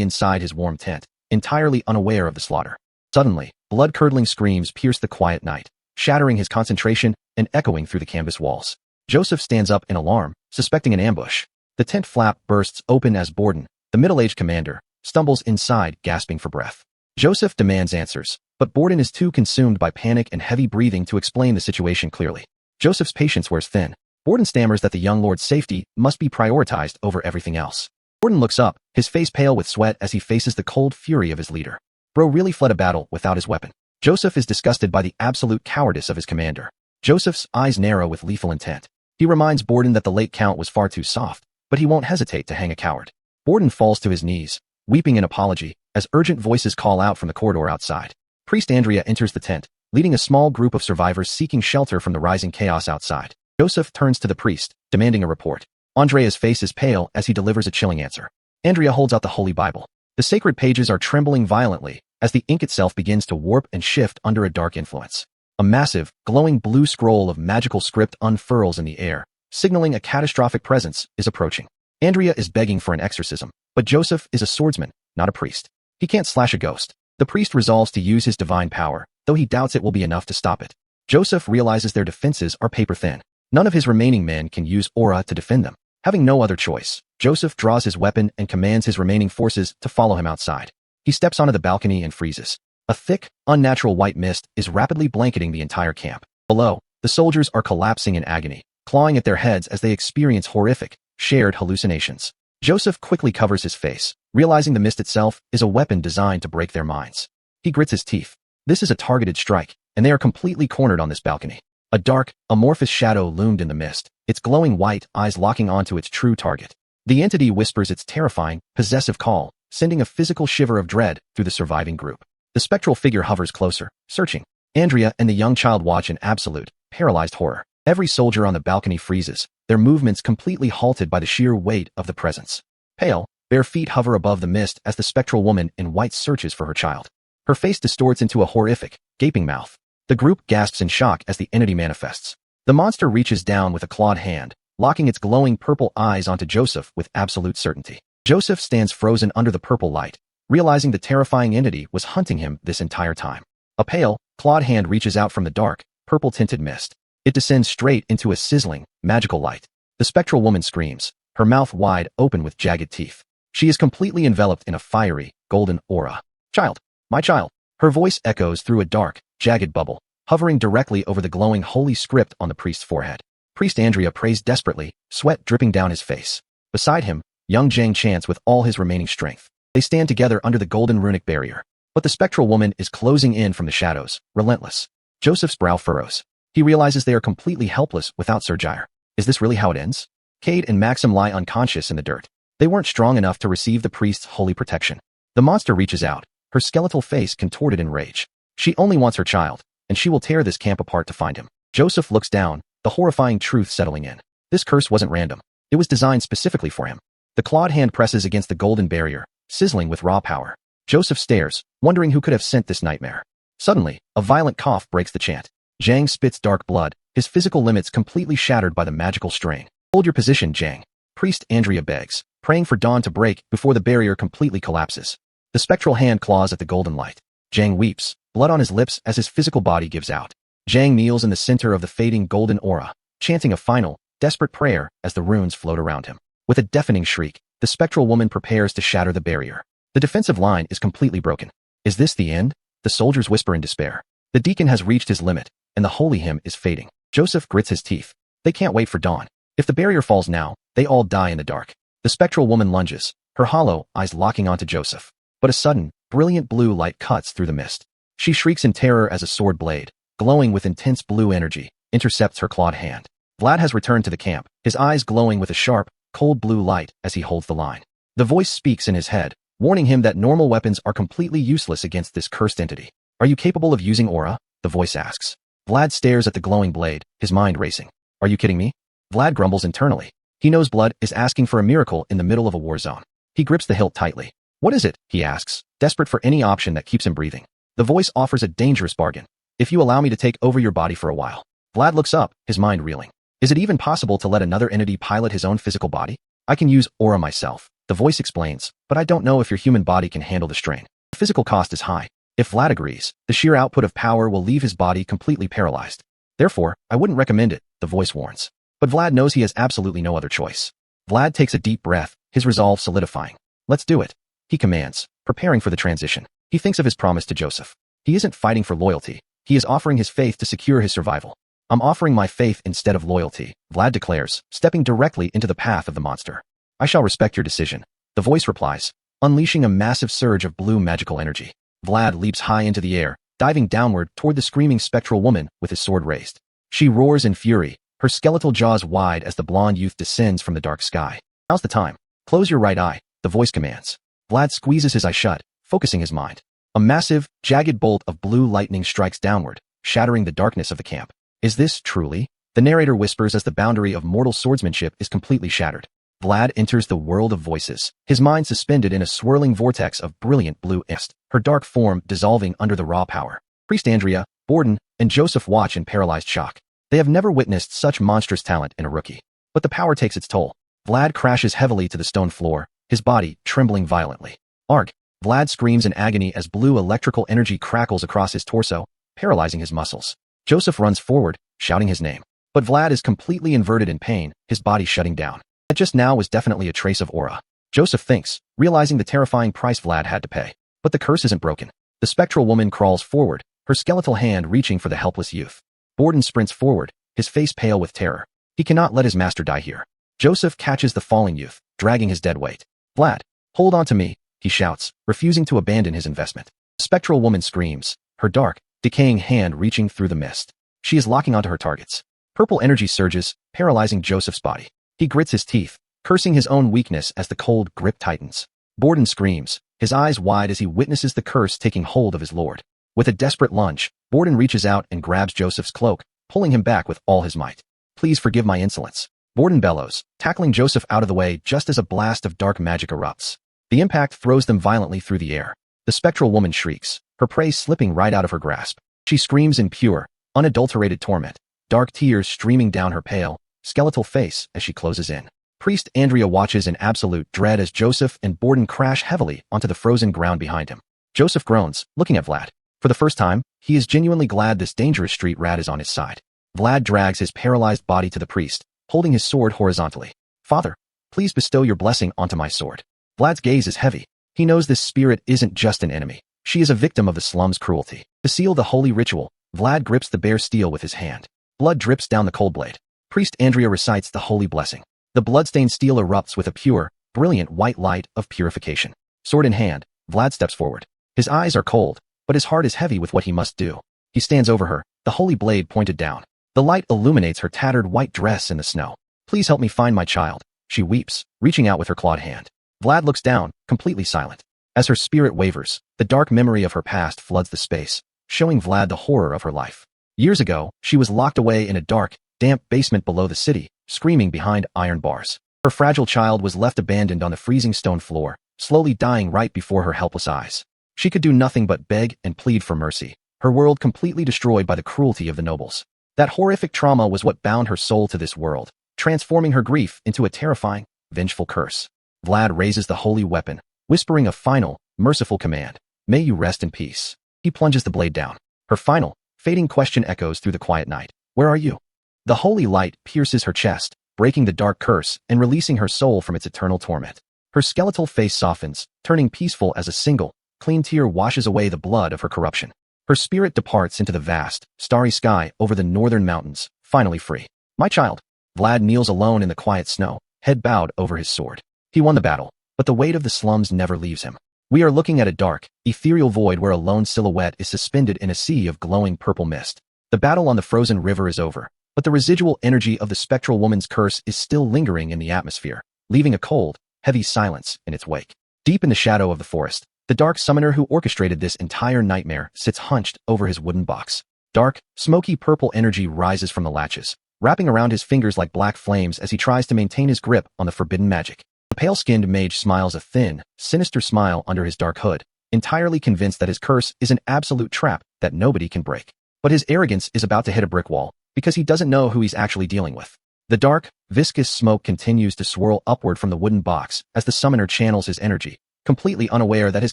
Speaker 1: inside his warm tent, entirely unaware of the slaughter. Suddenly, blood-curdling screams pierce the quiet night, shattering his concentration and echoing through the canvas walls. Joseph stands up in alarm, suspecting an ambush. The tent flap bursts open as Borden, the middle-aged commander, stumbles inside, gasping for breath. Joseph demands answers, but Borden is too consumed by panic and heavy breathing to explain the situation clearly. Joseph's patience wears thin. Borden stammers that the young lord's safety must be prioritized over everything else. Borden looks up, his face pale with sweat as he faces the cold fury of his leader. Bro really fled a battle without his weapon. Joseph is disgusted by the absolute cowardice of his commander. Joseph's eyes narrow with lethal intent. He reminds Borden that the late count was far too soft, but he won't hesitate to hang a coward. Borden falls to his knees, weeping in apology, as urgent voices call out from the corridor outside. Priest Andrea enters the tent, leading a small group of survivors seeking shelter from the rising chaos outside. Joseph turns to the priest, demanding a report. Andrea's face is pale as he delivers a chilling answer. Andrea holds out the Holy Bible. The sacred pages are trembling violently as the ink itself begins to warp and shift under a dark influence. A massive, glowing blue scroll of magical script unfurls in the air, signaling a catastrophic presence is approaching. Andrea is begging for an exorcism, but Joseph is a swordsman, not a priest. He can't slash a ghost. The priest resolves to use his divine power, though he doubts it will be enough to stop it. Joseph realizes their defenses are paper-thin. None of his remaining men can use aura to defend them. Having no other choice, Joseph draws his weapon and commands his remaining forces to follow him outside. He steps onto the balcony and freezes. A thick, unnatural white mist is rapidly blanketing the entire camp. Below, the soldiers are collapsing in agony, clawing at their heads as they experience horrific, shared hallucinations. Joseph quickly covers his face, realizing the mist itself is a weapon designed to break their minds. He grits his teeth. This is a targeted strike, and they are completely cornered on this balcony. A dark, amorphous shadow loomed in the mist, its glowing white eyes locking onto its true target. The entity whispers its terrifying, possessive call, sending a physical shiver of dread through the surviving group. The spectral figure hovers closer, searching. Andrea and the young child watch in absolute, paralyzed horror. Every soldier on the balcony freezes, their movements completely halted by the sheer weight of the presence. Pale, bare feet hover above the mist as the spectral woman in white searches for her child. Her face distorts into a horrific, gaping mouth. The group gasps in shock as the entity manifests. The monster reaches down with a clawed hand, locking its glowing purple eyes onto Joseph with absolute certainty. Joseph stands frozen under the purple light, realizing the terrifying entity was hunting him this entire time. A pale, clawed hand reaches out from the dark, purple-tinted mist. It descends straight into a sizzling, magical light. The spectral woman screams, her mouth wide open with jagged teeth. She is completely enveloped in a fiery, golden aura. "Child, my child." Her voice echoes through a dark, jagged bubble, hovering directly over the glowing holy script on the priest's forehead. Priest Andrea prays desperately, sweat dripping down his face. Beside him, young Jang chants with all his remaining strength. They stand together under the golden runic barrier. But the spectral woman is closing in from the shadows, relentless. Joseph's brow furrows. He realizes they are completely helpless without Sir Jair. Is this really how it ends? Cade and Maxim lie unconscious in the dirt. They weren't strong enough to receive the priest's holy protection. The monster reaches out, her skeletal face contorted in rage. She only wants her child, and she will tear this camp apart to find him. Joseph looks down, the horrifying truth settling in. This curse wasn't random. It was designed specifically for him. The clawed hand presses against the golden barrier, sizzling with raw power. Joseph stares, wondering who could have sent this nightmare. Suddenly, a violent cough breaks the chant. Jang spits dark blood, his physical limits completely shattered by the magical strain. "Hold your position, Jang." Priest Andrea begs, praying for dawn to break before the barrier completely collapses. The spectral hand claws at the golden light. Jang weeps, blood on his lips as his physical body gives out. Jang kneels in the center of the fading golden aura, chanting a final, desperate prayer as the runes float around him. With a deafening shriek, the spectral woman prepares to shatter the barrier. The defensive line is completely broken. Is this the end? The soldiers whisper in despair. The deacon has reached his limit, and the holy hymn is fading. Joseph grits his teeth. They can't wait for dawn. If the barrier falls now, they all die in the dark. The spectral woman lunges, her hollow eyes locking onto Joseph. But a sudden, brilliant blue light cuts through the mist. She shrieks in terror as a sword blade, glowing with intense blue energy, intercepts her clawed hand. Vlad has returned to the camp, his eyes glowing with a sharp, cold blue light as he holds the line. The voice speaks in his head, warning him that normal weapons are completely useless against this cursed entity. "Are you capable of using aura?" the voice asks. Vlad stares at the glowing blade, his mind racing. Are you kidding me? Vlad grumbles internally. He knows blood is asking for a miracle in the middle of a war zone. He grips the hilt tightly. What is it? He asks, desperate for any option that keeps him breathing. The voice offers a dangerous bargain. If you allow me to take over your body for a while. Vlad looks up, his mind reeling. Is it even possible to let another entity pilot his own physical body? I can use aura myself, the voice explains, but I don't know if your human body can handle the strain. The physical cost is high. If Vlad agrees, the sheer output of power will leave his body completely paralyzed. Therefore, I wouldn't recommend it, the voice warns. But Vlad knows he has absolutely no other choice. Vlad takes a deep breath, his resolve solidifying. Let's do it. He commands, preparing for the transition. He thinks of his promise to Joseph. He isn't fighting for loyalty. He is offering his faith to secure his survival. I'm offering my faith instead of loyalty, Vlad declares, stepping directly into the path of the monster. I shall respect your decision, the voice replies, unleashing a massive surge of blue magical energy. Vlad leaps high into the air, diving downward toward the screaming spectral woman with his sword raised. She roars in fury, her skeletal jaws wide as the blonde youth descends from the dark sky. Now's the time. Close your right eye, the voice commands. Vlad squeezes his eye shut, focusing his mind. A massive, jagged bolt of blue lightning strikes downward, shattering the darkness of the camp. Is this truly? The narrator whispers as the boundary of mortal swordsmanship is completely shattered. Vlad enters the world of voices, his mind suspended in a swirling vortex of brilliant blue mist, her dark form dissolving under the raw power. Priest Andrea, Borden, and Joseph watch in paralyzed shock. They have never witnessed such monstrous talent in a rookie. But the power takes its toll. Vlad crashes heavily to the stone floor, his body trembling violently. Arg! Vlad screams in agony as blue electrical energy crackles across his torso, paralyzing his muscles. Joseph runs forward, shouting his name. But Vlad is completely inverted in pain, his body shutting down. That just now was definitely a trace of aura. Joseph thinks, realizing the terrifying price Vlad had to pay. But the curse isn't broken. The spectral woman crawls forward, her skeletal hand reaching for the helpless youth. Borden sprints forward, his face pale with terror. He cannot let his master die here. Joseph catches the falling youth, dragging his dead weight. Vlad, hold on to me, he shouts, refusing to abandon his investment. The spectral woman screams, her dark, decaying hand reaching through the mist. She is locking onto her targets. Purple energy surges, paralyzing Joseph's body. He grits his teeth, cursing his own weakness as the cold grip tightens. Borden screams, his eyes wide as he witnesses the curse taking hold of his lord. With a desperate lunge, Borden reaches out and grabs Joseph's cloak, pulling him back with all his might. Please forgive my insolence. Borden bellows, tackling Joseph out of the way just as a blast of dark magic erupts. The impact throws them violently through the air. The spectral woman shrieks, her prey slipping right out of her grasp. She screams in pure, unadulterated torment, dark tears streaming down her pale, skeletal face as she closes in. Priest Andrea watches in absolute dread as Joseph and Borden crash heavily onto the frozen ground behind him. Joseph groans, looking at Vlad. For the first time, he is genuinely glad this dangerous street rat is on his side. Vlad drags his paralyzed body to the priest, holding his sword horizontally. Father, please bestow your blessing onto my sword. Vlad's gaze is heavy. He knows this spirit isn't just an enemy. She is a victim of the slum's cruelty. To seal the holy ritual, Vlad grips the bare steel with his hand. Blood drips down the cold blade. Priest Andrea recites the holy blessing. The bloodstained steel erupts with a pure, brilliant white light of purification. Sword in hand, Vlad steps forward. His eyes are cold, but his heart is heavy with what he must do. He stands over her, the holy blade pointed down. The light illuminates her tattered white dress in the snow. Please help me find my child, she weeps, reaching out with her clawed hand. Vlad looks down, completely silent. As her spirit wavers, the dark memory of her past floods the space, showing Vlad the horror of her life. Years ago, she was locked away in a dark, damp basement below the city, screaming behind iron bars. Her fragile child was left abandoned on the freezing stone floor, slowly dying right before her helpless eyes. She could do nothing but beg and plead for mercy, her world completely destroyed by the cruelty of the nobles. That horrific trauma was what bound her soul to this world, transforming her grief into a terrifying, vengeful curse. Vlad raises the holy weapon, whispering a final, merciful command. May you rest in peace. He plunges the blade down. Her final, fading question echoes through the quiet night. Where are you? The holy light pierces her chest, breaking the dark curse and releasing her soul from its eternal torment. Her skeletal face softens, turning peaceful as a single, clean tear washes away the blood of her corruption. Her spirit departs into the vast, starry sky over the northern mountains, finally free. My child. Vlad kneels alone in the quiet snow, head bowed over his sword. He won the battle, but the weight of the slums never leaves him. We are looking at a dark, ethereal void where a lone silhouette is suspended in a sea of glowing purple mist. The battle on the frozen river is over, but the residual energy of the spectral woman's curse is still lingering in the atmosphere, leaving a cold, heavy silence in its wake. Deep in the shadow of the forest, the dark summoner who orchestrated this entire nightmare sits hunched over his wooden box. Dark, smoky purple energy rises from the latches, wrapping around his fingers like black flames as he tries to maintain his grip on the forbidden magic. The pale-skinned mage smiles a thin, sinister smile under his dark hood, entirely convinced that his curse is an absolute trap that nobody can break. But his arrogance is about to hit a brick wall, because he doesn't know who he's actually dealing with. The dark, viscous smoke continues to swirl upward from the wooden box as the summoner channels his energy, completely unaware that his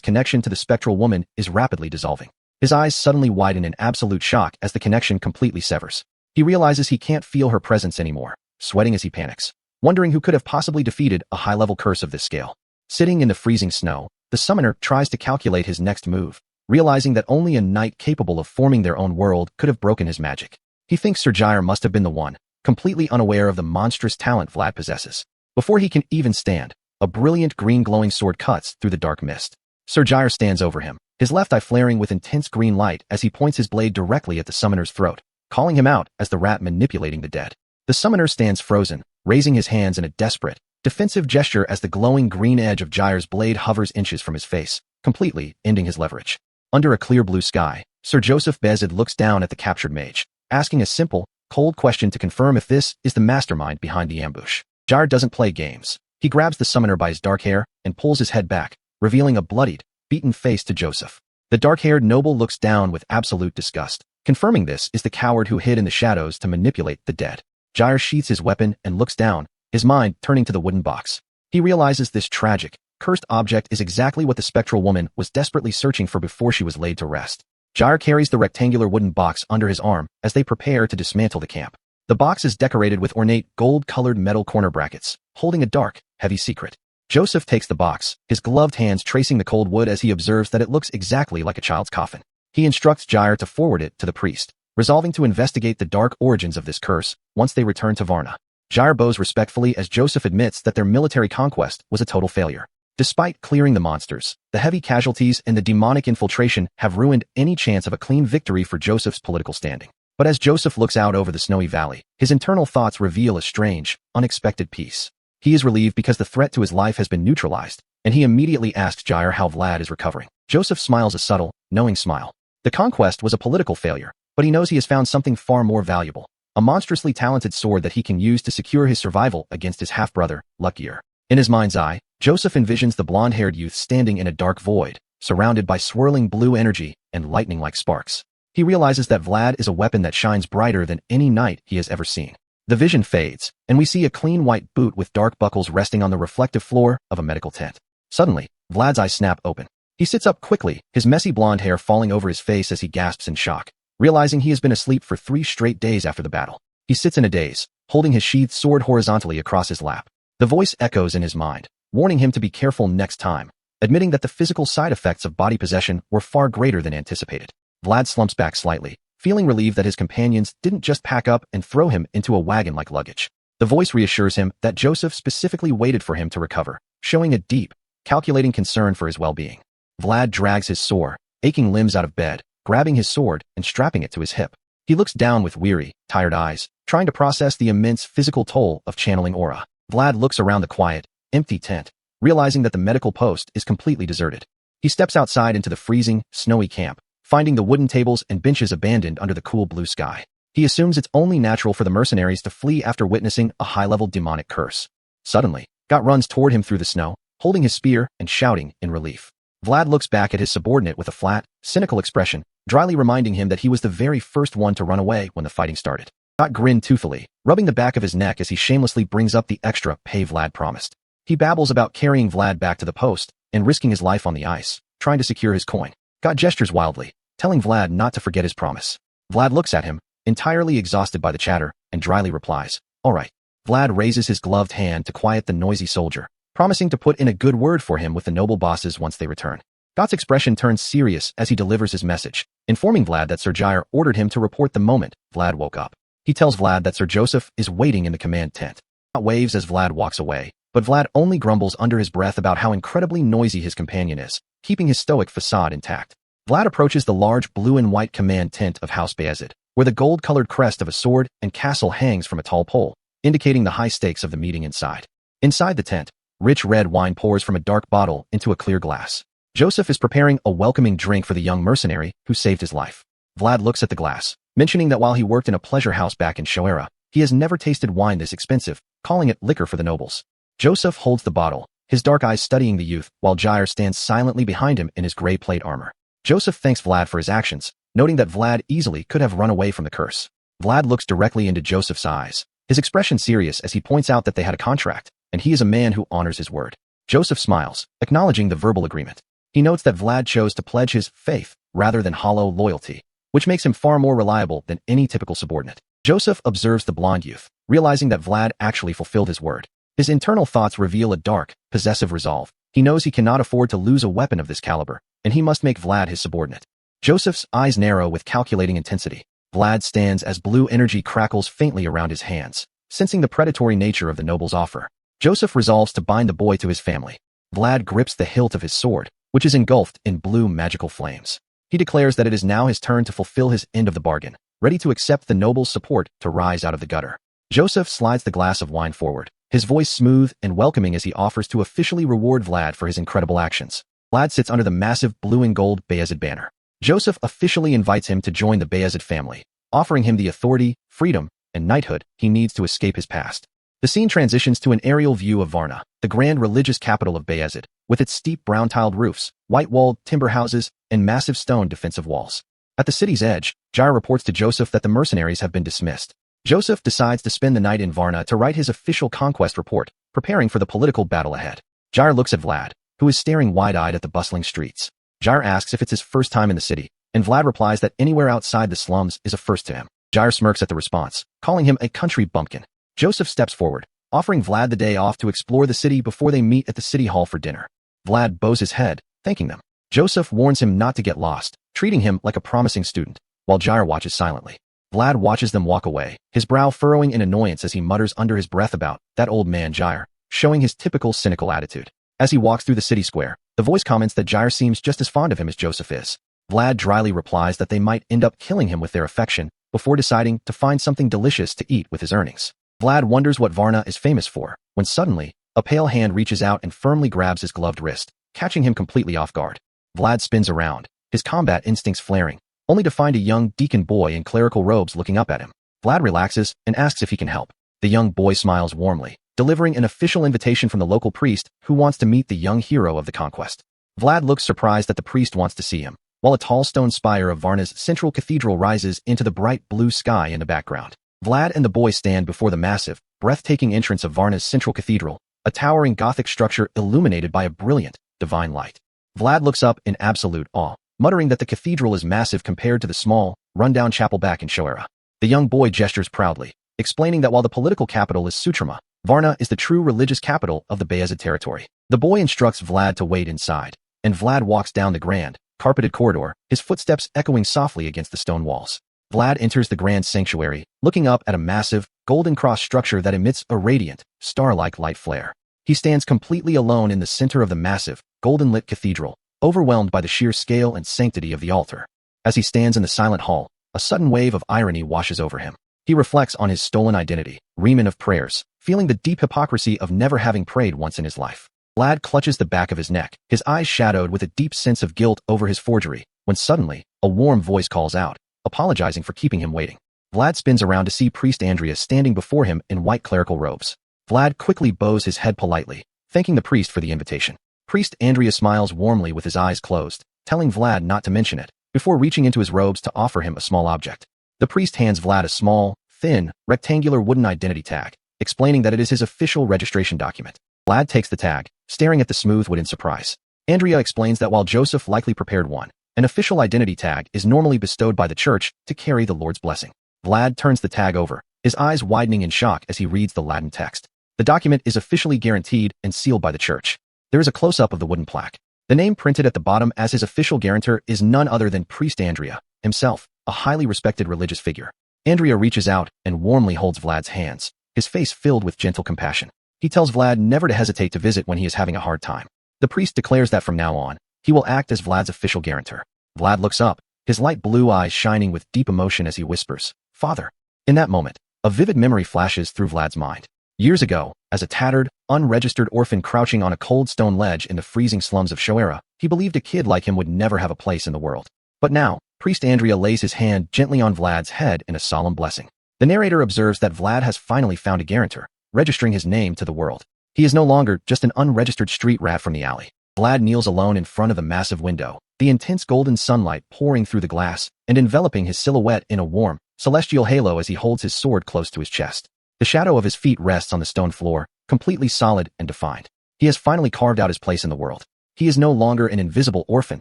Speaker 1: connection to the spectral woman is rapidly dissolving. His eyes suddenly widen in absolute shock as the connection completely severs. He realizes he can't feel her presence anymore, sweating as he panics, wondering who could have possibly defeated a high-level curse of this scale. Sitting in the freezing snow, the summoner tries to calculate his next move, realizing that only a knight capable of forming their own world could have broken his magic. He thinks Sir Jair must have been the one, completely unaware of the monstrous talent Vlad possesses. Before he can even stand, a brilliant green glowing sword cuts through the dark mist. Sir Jair stands over him, his left eye flaring with intense green light as he points his blade directly at the summoner's throat, calling him out as the rat manipulating the dead. The summoner stands frozen, raising his hands in a desperate, defensive gesture as the glowing green edge of Jair's blade hovers inches from his face, completely ending his leverage. Under a clear blue sky, Sir Joseph Bezid looks down at the captured mage, asking a simple, cold question to confirm if this is the mastermind behind the ambush. Jair doesn't play games. He grabs the summoner by his dark hair and pulls his head back, revealing a bloodied, beaten face to Joseph. The dark-haired noble looks down with absolute disgust, confirming this is the coward who hid in the shadows to manipulate the dead. Jair sheaths his weapon and looks down, his mind turning to the wooden box. He realizes this tragic, cursed object is exactly what the spectral woman was desperately searching for before she was laid to rest. Jair carries the rectangular wooden box under his arm as they prepare to dismantle the camp. The box is decorated with ornate, gold-colored metal corner brackets, holding a dark, heavy secret. Joseph takes the box, his gloved hands tracing the cold wood as he observes that it looks exactly like a child's coffin. He instructs Jair to forward it to the priest, resolving to investigate the dark origins of this curse once they return to Varna. Jair bows respectfully as Joseph admits that their military conquest was a total failure. Despite clearing the monsters, the heavy casualties and the demonic infiltration have ruined any chance of a clean victory for Joseph's political standing. But as Joseph looks out over the snowy valley, his internal thoughts reveal a strange, unexpected peace. He is relieved because the threat to his life has been neutralized, and he immediately asks Jair how Vlad is recovering. Joseph smiles a subtle, knowing smile. The conquest was a political failure, but he knows he has found something far more valuable, a monstrously talented sword that he can use to secure his survival against his half-brother, Luckier. In his mind's eye, Joseph envisions the blonde-haired youth standing in a dark void, surrounded by swirling blue energy and lightning like sparks. He realizes that Vlad is a weapon that shines brighter than any knight he has ever seen. The vision fades, and we see a clean white boot with dark buckles resting on the reflective floor of a medical tent. Suddenly, Vlad's eyes snap open. He sits up quickly, his messy blonde hair falling over his face as he gasps in shock, realizing he has been asleep for 3 straight days after the battle. He sits in a daze, holding his sheathed sword horizontally across his lap. The voice echoes in his mind, warning him to be careful next time, admitting that the physical side effects of body possession were far greater than anticipated. Vlad slumps back slightly, feeling relieved that his companions didn't just pack up and throw him into a wagon like luggage. The voice reassures him that Joseph specifically waited for him to recover, showing a deep, calculating concern for his well-being. Vlad drags his sore, aching limbs out of bed, grabbing his sword and strapping it to his hip. He looks down with weary, tired eyes, trying to process the immense physical toll of channeling aura. Vlad looks around the quiet, empty tent, realizing that the medical post is completely deserted. He steps outside into the freezing, snowy camp, finding the wooden tables and benches abandoned under the cool blue sky. He assumes it's only natural for the mercenaries to flee after witnessing a high-level demonic curse. Suddenly, Got runs toward him through the snow, holding his spear and shouting in relief. Vlad looks back at his subordinate with a flat, cynical expression, dryly reminding him that he was the very first one to run away when the fighting started. Got grinned toothfully, rubbing the back of his neck as he shamelessly brings up the extra pay Vlad promised. He babbles about carrying Vlad back to the post and risking his life on the ice, trying to secure his coin. Got gestures wildly, telling Vlad not to forget his promise. Vlad looks at him, entirely exhausted by the chatter, and dryly replies, "All right." Vlad raises his gloved hand to quiet the noisy soldier, promising to put in a good word for him with the noble bosses once they return. Got's expression turns serious as he delivers his message, informing Vlad that Sir Jair ordered him to report the moment Vlad woke up. He tells Vlad that Sir Joseph is waiting in the command tent. Got waves as Vlad walks away, but Vlad only grumbles under his breath about how incredibly noisy his companion is, keeping his stoic facade intact. Vlad approaches the large blue and white command tent of House Bayezid, where the gold-colored crest of a sword and castle hangs from a tall pole, indicating the high stakes of the meeting inside. Inside the tent, rich red wine pours from a dark bottle into a clear glass. Joseph is preparing a welcoming drink for the young mercenary who saved his life. Vlad looks at the glass, mentioning that while he worked in a pleasure house back in Shoera, he has never tasted wine this expensive, calling it liquor for the nobles. Joseph holds the bottle, his dark eyes studying the youth, while Jair stands silently behind him in his gray plate armor. Joseph thanks Vlad for his actions, noting that Vlad easily could have run away from the curse. Vlad looks directly into Joseph's eyes, his expression serious as he points out that they had a contract, and he is a man who honors his word. Joseph smiles, acknowledging the verbal agreement. He notes that Vlad chose to pledge his faith rather than hollow loyalty, which makes him far more reliable than any typical subordinate. Joseph observes the blonde youth, realizing that Vlad actually fulfilled his word. His internal thoughts reveal a dark, possessive resolve. He knows he cannot afford to lose a weapon of this caliber, and he must make Vlad his subordinate. Joseph's eyes narrow with calculating intensity. Vlad stands as blue energy crackles faintly around his hands, sensing the predatory nature of the noble's offer. Joseph resolves to bind the boy to his family. Vlad grips the hilt of his sword, which is engulfed in blue magical flames. He declares that it is now his turn to fulfill his end of the bargain, ready to accept the noble's support to rise out of the gutter. Joseph slides the glass of wine forward, his voice smooth and welcoming as he offers to officially reward Vlad for his incredible actions. Vlad sits under the massive blue and gold Bayezid banner. Joseph officially invites him to join the Bayezid family, offering him the authority, freedom, and knighthood he needs to escape his past. The scene transitions to an aerial view of Varna, the grand religious capital of Bayezid, with its steep brown-tiled roofs, white-walled timber houses, and massive stone defensive walls. At the city's edge, Jair reports to Joseph that the mercenaries have been dismissed. Joseph decides to spend the night in Varna to write his official conquest report, preparing for the political battle ahead. Jair looks at Vlad, who is staring wide-eyed at the bustling streets. Jair asks if it's his first time in the city, and Vlad replies that anywhere outside the slums is a first to him. Jair smirks at the response, calling him a country bumpkin. Joseph steps forward, offering Vlad the day off to explore the city before they meet at the city hall for dinner. Vlad bows his head, thanking them. Joseph warns him not to get lost, treating him like a promising student, while Jair watches silently. Vlad watches them walk away, his brow furrowing in annoyance as he mutters under his breath about that old man Jair, showing his typical cynical attitude. As he walks through the city square, the voice comments that Jair seems just as fond of him as Joseph is. Vlad dryly replies that they might end up killing him with their affection, before deciding to find something delicious to eat with his earnings. Vlad wonders what Varna is famous for, when suddenly, a pale hand reaches out and firmly grabs his gloved wrist, catching him completely off guard. Vlad spins around, his combat instincts flaring, only to find a young deacon boy in clerical robes looking up at him. Vlad relaxes and asks if he can help. The young boy smiles warmly, delivering an official invitation from the local priest who wants to meet the young hero of the conquest. Vlad looks surprised that the priest wants to see him, while a tall stone spire of Varna's central cathedral rises into the bright blue sky in the background. Vlad and the boy stand before the massive, breathtaking entrance of Varna's central cathedral, a towering Gothic structure illuminated by a brilliant, divine light. Vlad looks up in absolute awe, muttering that the cathedral is massive compared to the small, run-down chapel back in Shoera. The young boy gestures proudly, explaining that while the political capital is Sutrama, Varna is the true religious capital of the Bayezid territory. The boy instructs Vlad to wait inside, and Vlad walks down the grand, carpeted corridor, his footsteps echoing softly against the stone walls. Vlad enters the grand sanctuary, looking up at a massive, golden cross structure that emits a radiant, star-like light flare. He stands completely alone in the center of the massive, golden-lit cathedral, overwhelmed by the sheer scale and sanctity of the altar. As he stands in the silent hall, a sudden wave of irony washes over him. He reflects on his stolen identity, Reman of prayers, feeling the deep hypocrisy of never having prayed once in his life. Vlad clutches the back of his neck, his eyes shadowed with a deep sense of guilt over his forgery, when suddenly, a warm voice calls out, apologizing for keeping him waiting. Vlad spins around to see Priest Andrea standing before him in white clerical robes. Vlad quickly bows his head politely, thanking the priest for the invitation. Priest Andrea smiles warmly with his eyes closed, telling Vlad not to mention it, before reaching into his robes to offer him a small object. The priest hands Vlad a small, thin, rectangular wooden identity tag, explaining that it is his official registration document. Vlad takes the tag, staring at the smooth wood in surprise. Andrea explains that while Joseph likely prepared one, an official identity tag is normally bestowed by the church to carry the Lord's blessing. Vlad turns the tag over, his eyes widening in shock as he reads the Latin text. The document is officially guaranteed and sealed by the church. There is a close-up of the wooden plaque. The name printed at the bottom as his official guarantor is none other than Priest Andrea, himself, a highly respected religious figure. Andrea reaches out and warmly holds Vlad's hands, his face filled with gentle compassion. He tells Vlad never to hesitate to visit when he is having a hard time. The priest declares that from now on, he will act as Vlad's official guarantor. Vlad looks up, his light blue eyes shining with deep emotion as he whispers, "Father." In that moment, a vivid memory flashes through Vlad's mind. Years ago, as a tattered, unregistered orphan crouching on a cold stone ledge in the freezing slums of Shoera, he believed a kid like him would never have a place in the world. But now, Priest Andrea lays his hand gently on Vlad's head in a solemn blessing. The narrator observes that Vlad has finally found a guarantor, registering his name to the world. He is no longer just an unregistered street rat from the alley. Vlad kneels alone in front of the massive window, the intense golden sunlight pouring through the glass and enveloping his silhouette in a warm, celestial halo as he holds his sword close to his chest. The shadow of his feet rests on the stone floor, completely solid and defined. He has finally carved out his place in the world. He is no longer an invisible orphan.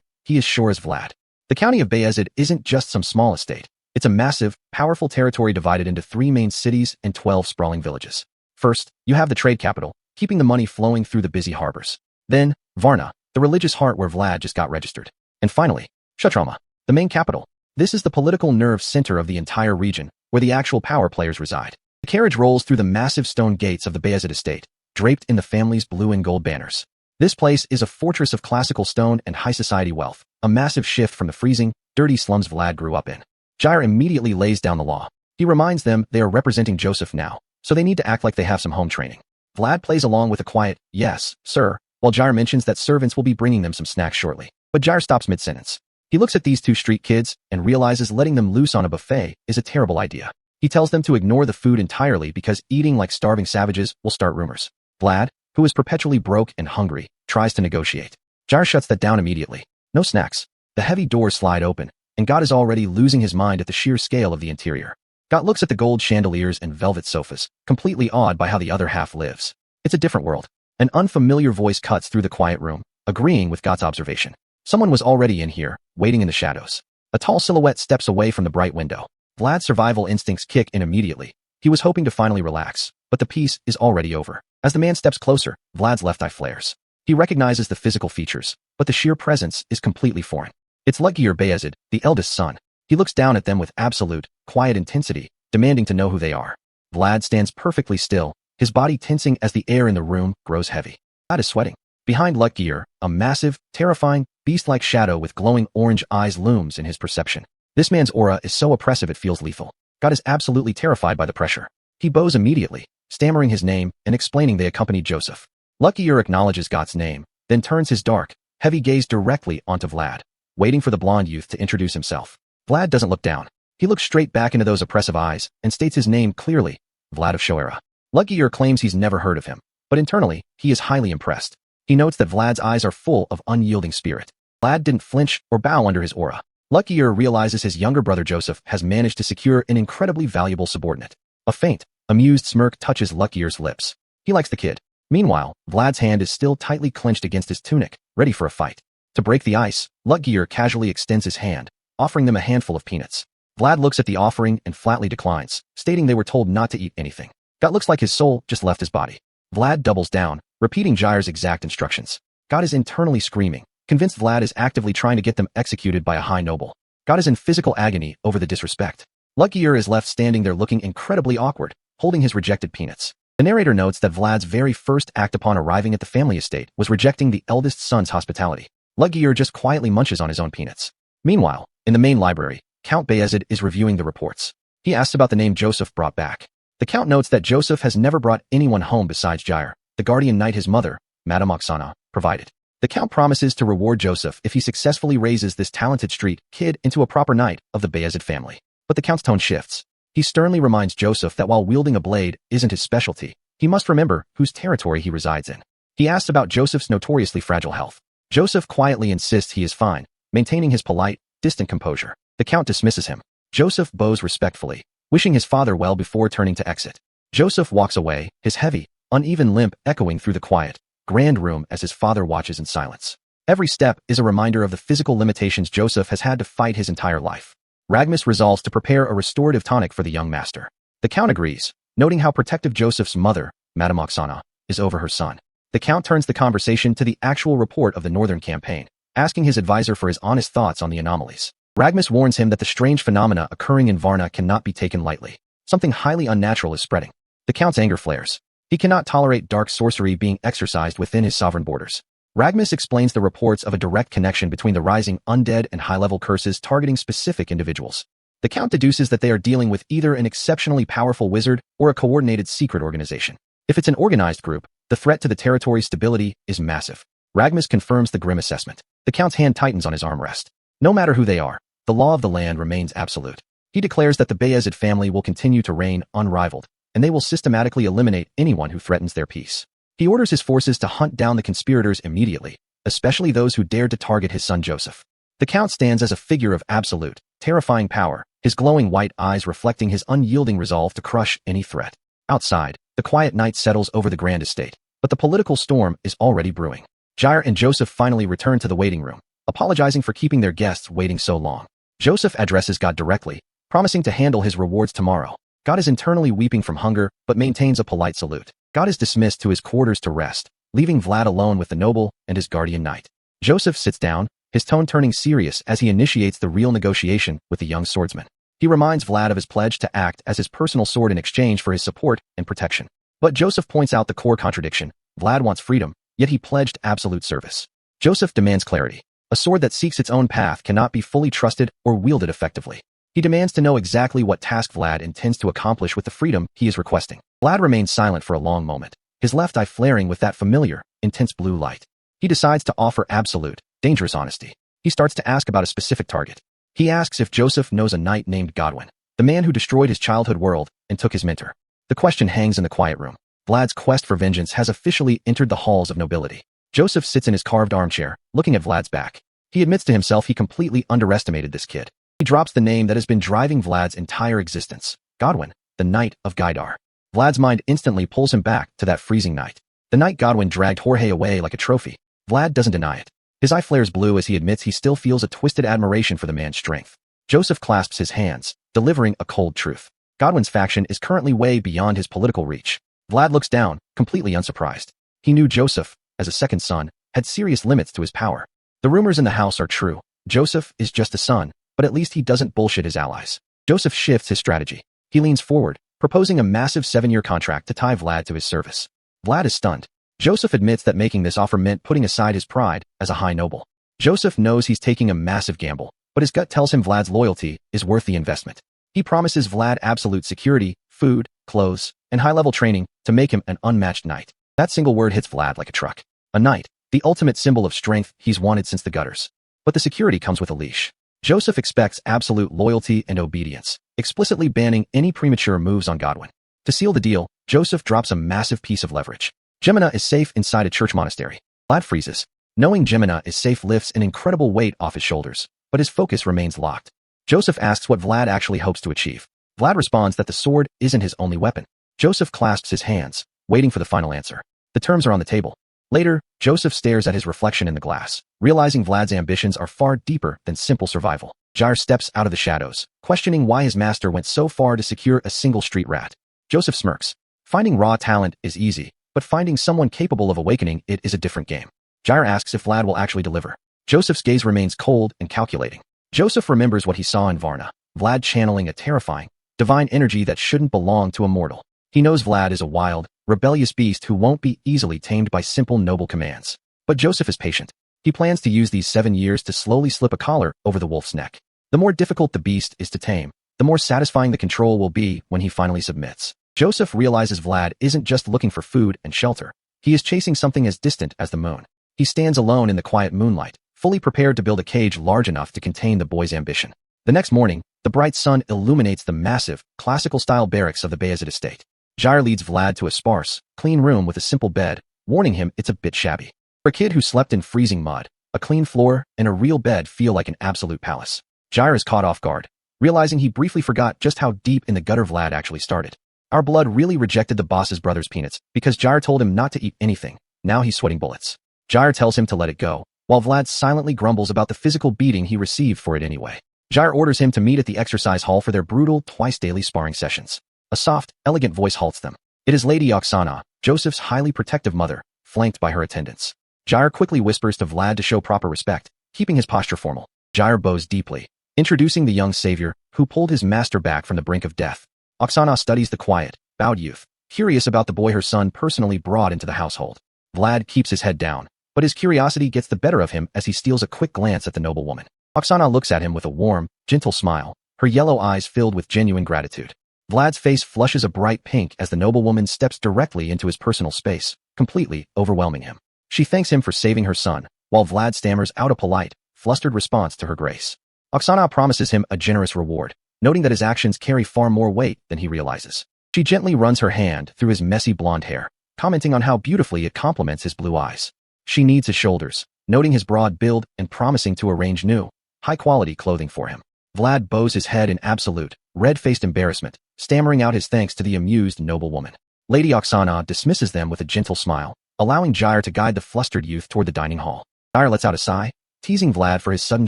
Speaker 1: He is sure as Vlad. The county of Bayezid isn't just some small estate. It's a massive, powerful territory divided into 3 main cities and 12 sprawling villages. First, you have the trade capital, keeping the money flowing through the busy harbors. Then, Varna, the religious heart where Vlad just got registered. And finally, Kshatrama, the main capital. This is the political nerve center of the entire region, where the actual power players reside. The carriage rolls through the massive stone gates of the Bayezid estate, draped in the family's blue and gold banners. This place is a fortress of classical stone and high society wealth, a massive shift from the freezing, dirty slums Vlad grew up in. Jair immediately lays down the law. He reminds them they are representing Joseph now, so they need to act like they have some home training. Vlad plays along with a quiet, "Yes, sir," while Jair mentions that servants will be bringing them some snacks shortly. But Jair stops mid-sentence. He looks at these 2 street kids and realizes letting them loose on a buffet is a terrible idea. He tells them to ignore the food entirely because eating like starving savages will start rumors. Vlad, who is perpetually broke and hungry, tries to negotiate. Jair shuts that down immediately. No snacks. The heavy doors slide open, and God is already losing his mind at the sheer scale of the interior. God looks at the gold chandeliers and velvet sofas, completely awed by how the other half lives. It's a different world. An unfamiliar voice cuts through the quiet room, agreeing with God's observation. Someone was already in here, waiting in the shadows. A tall silhouette steps away from the bright window. Vlad's survival instincts kick in immediately. He was hoping to finally relax, but the peace is already over. As the man steps closer, Vlad's left eye flares. He recognizes the physical features, but the sheer presence is completely foreign. It's Ludgir Bayezid, the eldest son. He looks down at them with absolute, quiet intensity, demanding to know who they are. Vlad stands perfectly still, his body tensing as the air in the room grows heavy. Vlad is sweating. Behind Ludgir, a massive, terrifying, beast-like shadow with glowing orange eyes looms in his perception. This man's aura is so oppressive it feels lethal. God is absolutely terrified by the pressure. He bows immediately, stammering his name and explaining they accompanied Joseph. Ludgir acknowledges God's name, then turns his dark, heavy gaze directly onto Vlad, waiting for the blonde youth to introduce himself. Vlad doesn't look down. He looks straight back into those oppressive eyes and states his name clearly, Vlad of Shoera. Ludgir claims he's never heard of him, but internally, he is highly impressed. He notes that Vlad's eyes are full of unyielding spirit. Vlad didn't flinch or bow under his aura. Ludgir realizes his younger brother Joseph has managed to secure an incredibly valuable subordinate. A faint, amused smirk touches Ludgir's lips. He likes the kid. Meanwhile, Vlad's hand is still tightly clenched against his tunic, ready for a fight. To break the ice, Ludgir casually extends his hand, offering them a handful of peanuts. Vlad looks at the offering and flatly declines, stating they were told not to eat anything. God looks like his soul just left his body. Vlad doubles down, repeating Jair's exact instructions. God is internally screaming, convinced Vlad is actively trying to get them executed by a high noble. God is in physical agony over the disrespect. Ludgir is left standing there looking incredibly awkward, holding his rejected peanuts. The narrator notes that Vlad's very first act upon arriving at the family estate was rejecting the eldest son's hospitality. Ludgir just quietly munches on his own peanuts. Meanwhile, in the main library, Count Bayezid is reviewing the reports. He asks about the name Joseph brought back. The Count notes that Joseph has never brought anyone home besides Jair, the guardian knight his mother, Madame Oksana, provided. The Count promises to reward Joseph if he successfully raises this talented street kid into a proper knight of the Bayezid family. But the Count's tone shifts. He sternly reminds Joseph that while wielding a blade isn't his specialty, he must remember whose territory he resides in. He asks about Joseph's notoriously fragile health. Joseph quietly insists he is fine, maintaining his polite, distant composure. The Count dismisses him. Joseph bows respectfully, wishing his father well before turning to exit. Joseph walks away, his heavy, uneven limp echoing through the quiet, grand room as his father watches in silence. Every step is a reminder of the physical limitations Joseph has had to fight his entire life. Ragmus resolves to prepare a restorative tonic for the young master. The Count agrees, noting how protective Joseph's mother, Madame Oksana, is over her son. The Count turns the conversation to the actual report of the Northern Campaign, asking his advisor for his honest thoughts on the anomalies. Ragmus warns him that the strange phenomena occurring in Varna cannot be taken lightly. Something highly unnatural is spreading. The Count's anger flares. He cannot tolerate dark sorcery being exercised within his sovereign borders. Ragmus explains the reports of a direct connection between the rising undead and high-level curses targeting specific individuals. The Count deduces that they are dealing with either an exceptionally powerful wizard or a coordinated secret organization. If it's an organized group, the threat to the territory's stability is massive. Ragmus confirms the grim assessment. The Count's hand tightens on his armrest. No matter who they are, the law of the land remains absolute. He declares that the Bayezid family will continue to reign unrivaled, and they will systematically eliminate anyone who threatens their peace. He orders his forces to hunt down the conspirators immediately, especially those who dared to target his son Joseph. The Count stands as a figure of absolute, terrifying power, his glowing white eyes reflecting his unyielding resolve to crush any threat. Outside, the quiet night settles over the grand estate, but the political storm is already brewing. Jair and Joseph finally return to the waiting room, apologizing for keeping their guests waiting so long. Joseph addresses God directly, promising to handle his rewards tomorrow. God is internally weeping from hunger, but maintains a polite salute. God is dismissed to his quarters to rest, leaving Vlad alone with the noble and his guardian knight. Joseph sits down, his tone turning serious as he initiates the real negotiation with the young swordsman. He reminds Vlad of his pledge to act as his personal sword in exchange for his support and protection. But Joseph points out the core contradiction. Vlad wants freedom, yet he pledged absolute service. Joseph demands clarity. A sword that seeks its own path cannot be fully trusted or wielded effectively. He demands to know exactly what task Vlad intends to accomplish with the freedom he is requesting. Vlad remains silent for a long moment, his left eye flaring with that familiar, intense blue light. He decides to offer absolute, dangerous honesty. He starts to ask about a specific target. He asks if Joseph knows a knight named Godwin, the man who destroyed his childhood world and took his mentor. The question hangs in the quiet room. Vlad's quest for vengeance has officially entered the halls of nobility. Joseph sits in his carved armchair, looking at Vlad's back. He admits to himself he completely underestimated this kid. He drops the name that has been driving Vlad's entire existence. Godwin, the Knight of Gaidar. Vlad's mind instantly pulls him back to that freezing night. The night Godwin dragged Jorge away like a trophy. Vlad doesn't deny it. His eye flares blue as he admits he still feels a twisted admiration for the man's strength. Joseph clasps his hands, delivering a cold truth. Godwin's faction is currently way beyond his political reach. Vlad looks down, completely unsurprised. He knew Joseph, as a second son, had serious limits to his power. The rumors in the house are true. Joseph is just a son, but at least he doesn't bullshit his allies. Joseph shifts his strategy. He leans forward, proposing a massive 7-year contract to tie Vlad to his service. Vlad is stunned. Joseph admits that making this offer meant putting aside his pride as a high noble. Joseph knows he's taking a massive gamble, but his gut tells him Vlad's loyalty is worth the investment. He promises Vlad absolute security, food, clothes, and high-level training to make him an unmatched knight. That single word hits Vlad like a truck. A knight, the ultimate symbol of strength he's wanted since the gutters. But the security comes with a leash. Joseph expects absolute loyalty and obedience, explicitly banning any premature moves on Godwin. To seal the deal, Joseph drops a massive piece of leverage. Jemina is safe inside a church monastery. Vlad freezes. Knowing Jemina is safe lifts an incredible weight off his shoulders, but his focus remains locked. Joseph asks what Vlad actually hopes to achieve. Vlad responds that the sword isn't his only weapon. Joseph clasps his hands, waiting for the final answer. The terms are on the table. Later, Joseph stares at his reflection in the glass, realizing Vlad's ambitions are far deeper than simple survival. Jair steps out of the shadows, questioning why his master went so far to secure a single street rat. Joseph smirks. Finding raw talent is easy, but finding someone capable of awakening it is a different game. Jair asks if Vlad will actually deliver. Joseph's gaze remains cold and calculating. Joseph remembers what he saw in Varna, Vlad channeling a terrifying, divine energy that shouldn't belong to a mortal. He knows Vlad is a wild, rebellious beast who won't be easily tamed by simple noble commands. But Joseph is patient. He plans to use these 7 years to slowly slip a collar over the wolf's neck. The more difficult the beast is to tame, the more satisfying the control will be when he finally submits. Joseph realizes Vlad isn't just looking for food and shelter. He is chasing something as distant as the moon. He stands alone in the quiet moonlight, fully prepared to build a cage large enough to contain the boy's ambition. The next morning, the bright sun illuminates the massive, classical-style barracks of the Bayezid estate. Jair leads Vlad to a sparse, clean room with a simple bed, warning him it's a bit shabby. For a kid who slept in freezing mud, a clean floor and a real bed feel like an absolute palace. Jair is caught off guard, realizing he briefly forgot just how deep in the gutter Vlad actually started. Our blood really rejected the boss's brother's peanuts because Jair told him not to eat anything. Now he's sweating bullets. Jair tells him to let it go, while Vlad silently grumbles about the physical beating he received for it anyway. Jair orders him to meet at the exercise hall for their brutal, twice-daily sparring sessions. A soft, elegant voice halts them. It is Lady Oksana, Joseph's highly protective mother, flanked by her attendants. Jair quickly whispers to Vlad to show proper respect, keeping his posture formal. Jair bows deeply, introducing the young savior, who pulled his master back from the brink of death. Oksana studies the quiet, bowed youth, curious about the boy her son personally brought into the household. Vlad keeps his head down, but his curiosity gets the better of him as he steals a quick glance at the noblewoman. Oksana looks at him with a warm, gentle smile, her yellow eyes filled with genuine gratitude. Vlad's face flushes a bright pink as the noblewoman steps directly into his personal space, completely overwhelming him. She thanks him for saving her son, while Vlad stammers out a polite, flustered response to her grace. Oksana promises him a generous reward, noting that his actions carry far more weight than he realizes. She gently runs her hand through his messy blonde hair, commenting on how beautifully it complements his blue eyes. She kneads his shoulders, noting his broad build and promising to arrange new, high-quality clothing for him. Vlad bows his head in absolute, red-faced embarrassment, stammering out his thanks to the amused noblewoman. Lady Oksana dismisses them with a gentle smile, allowing Jair to guide the flustered youth toward the dining hall. Jair lets out a sigh, teasing Vlad for his sudden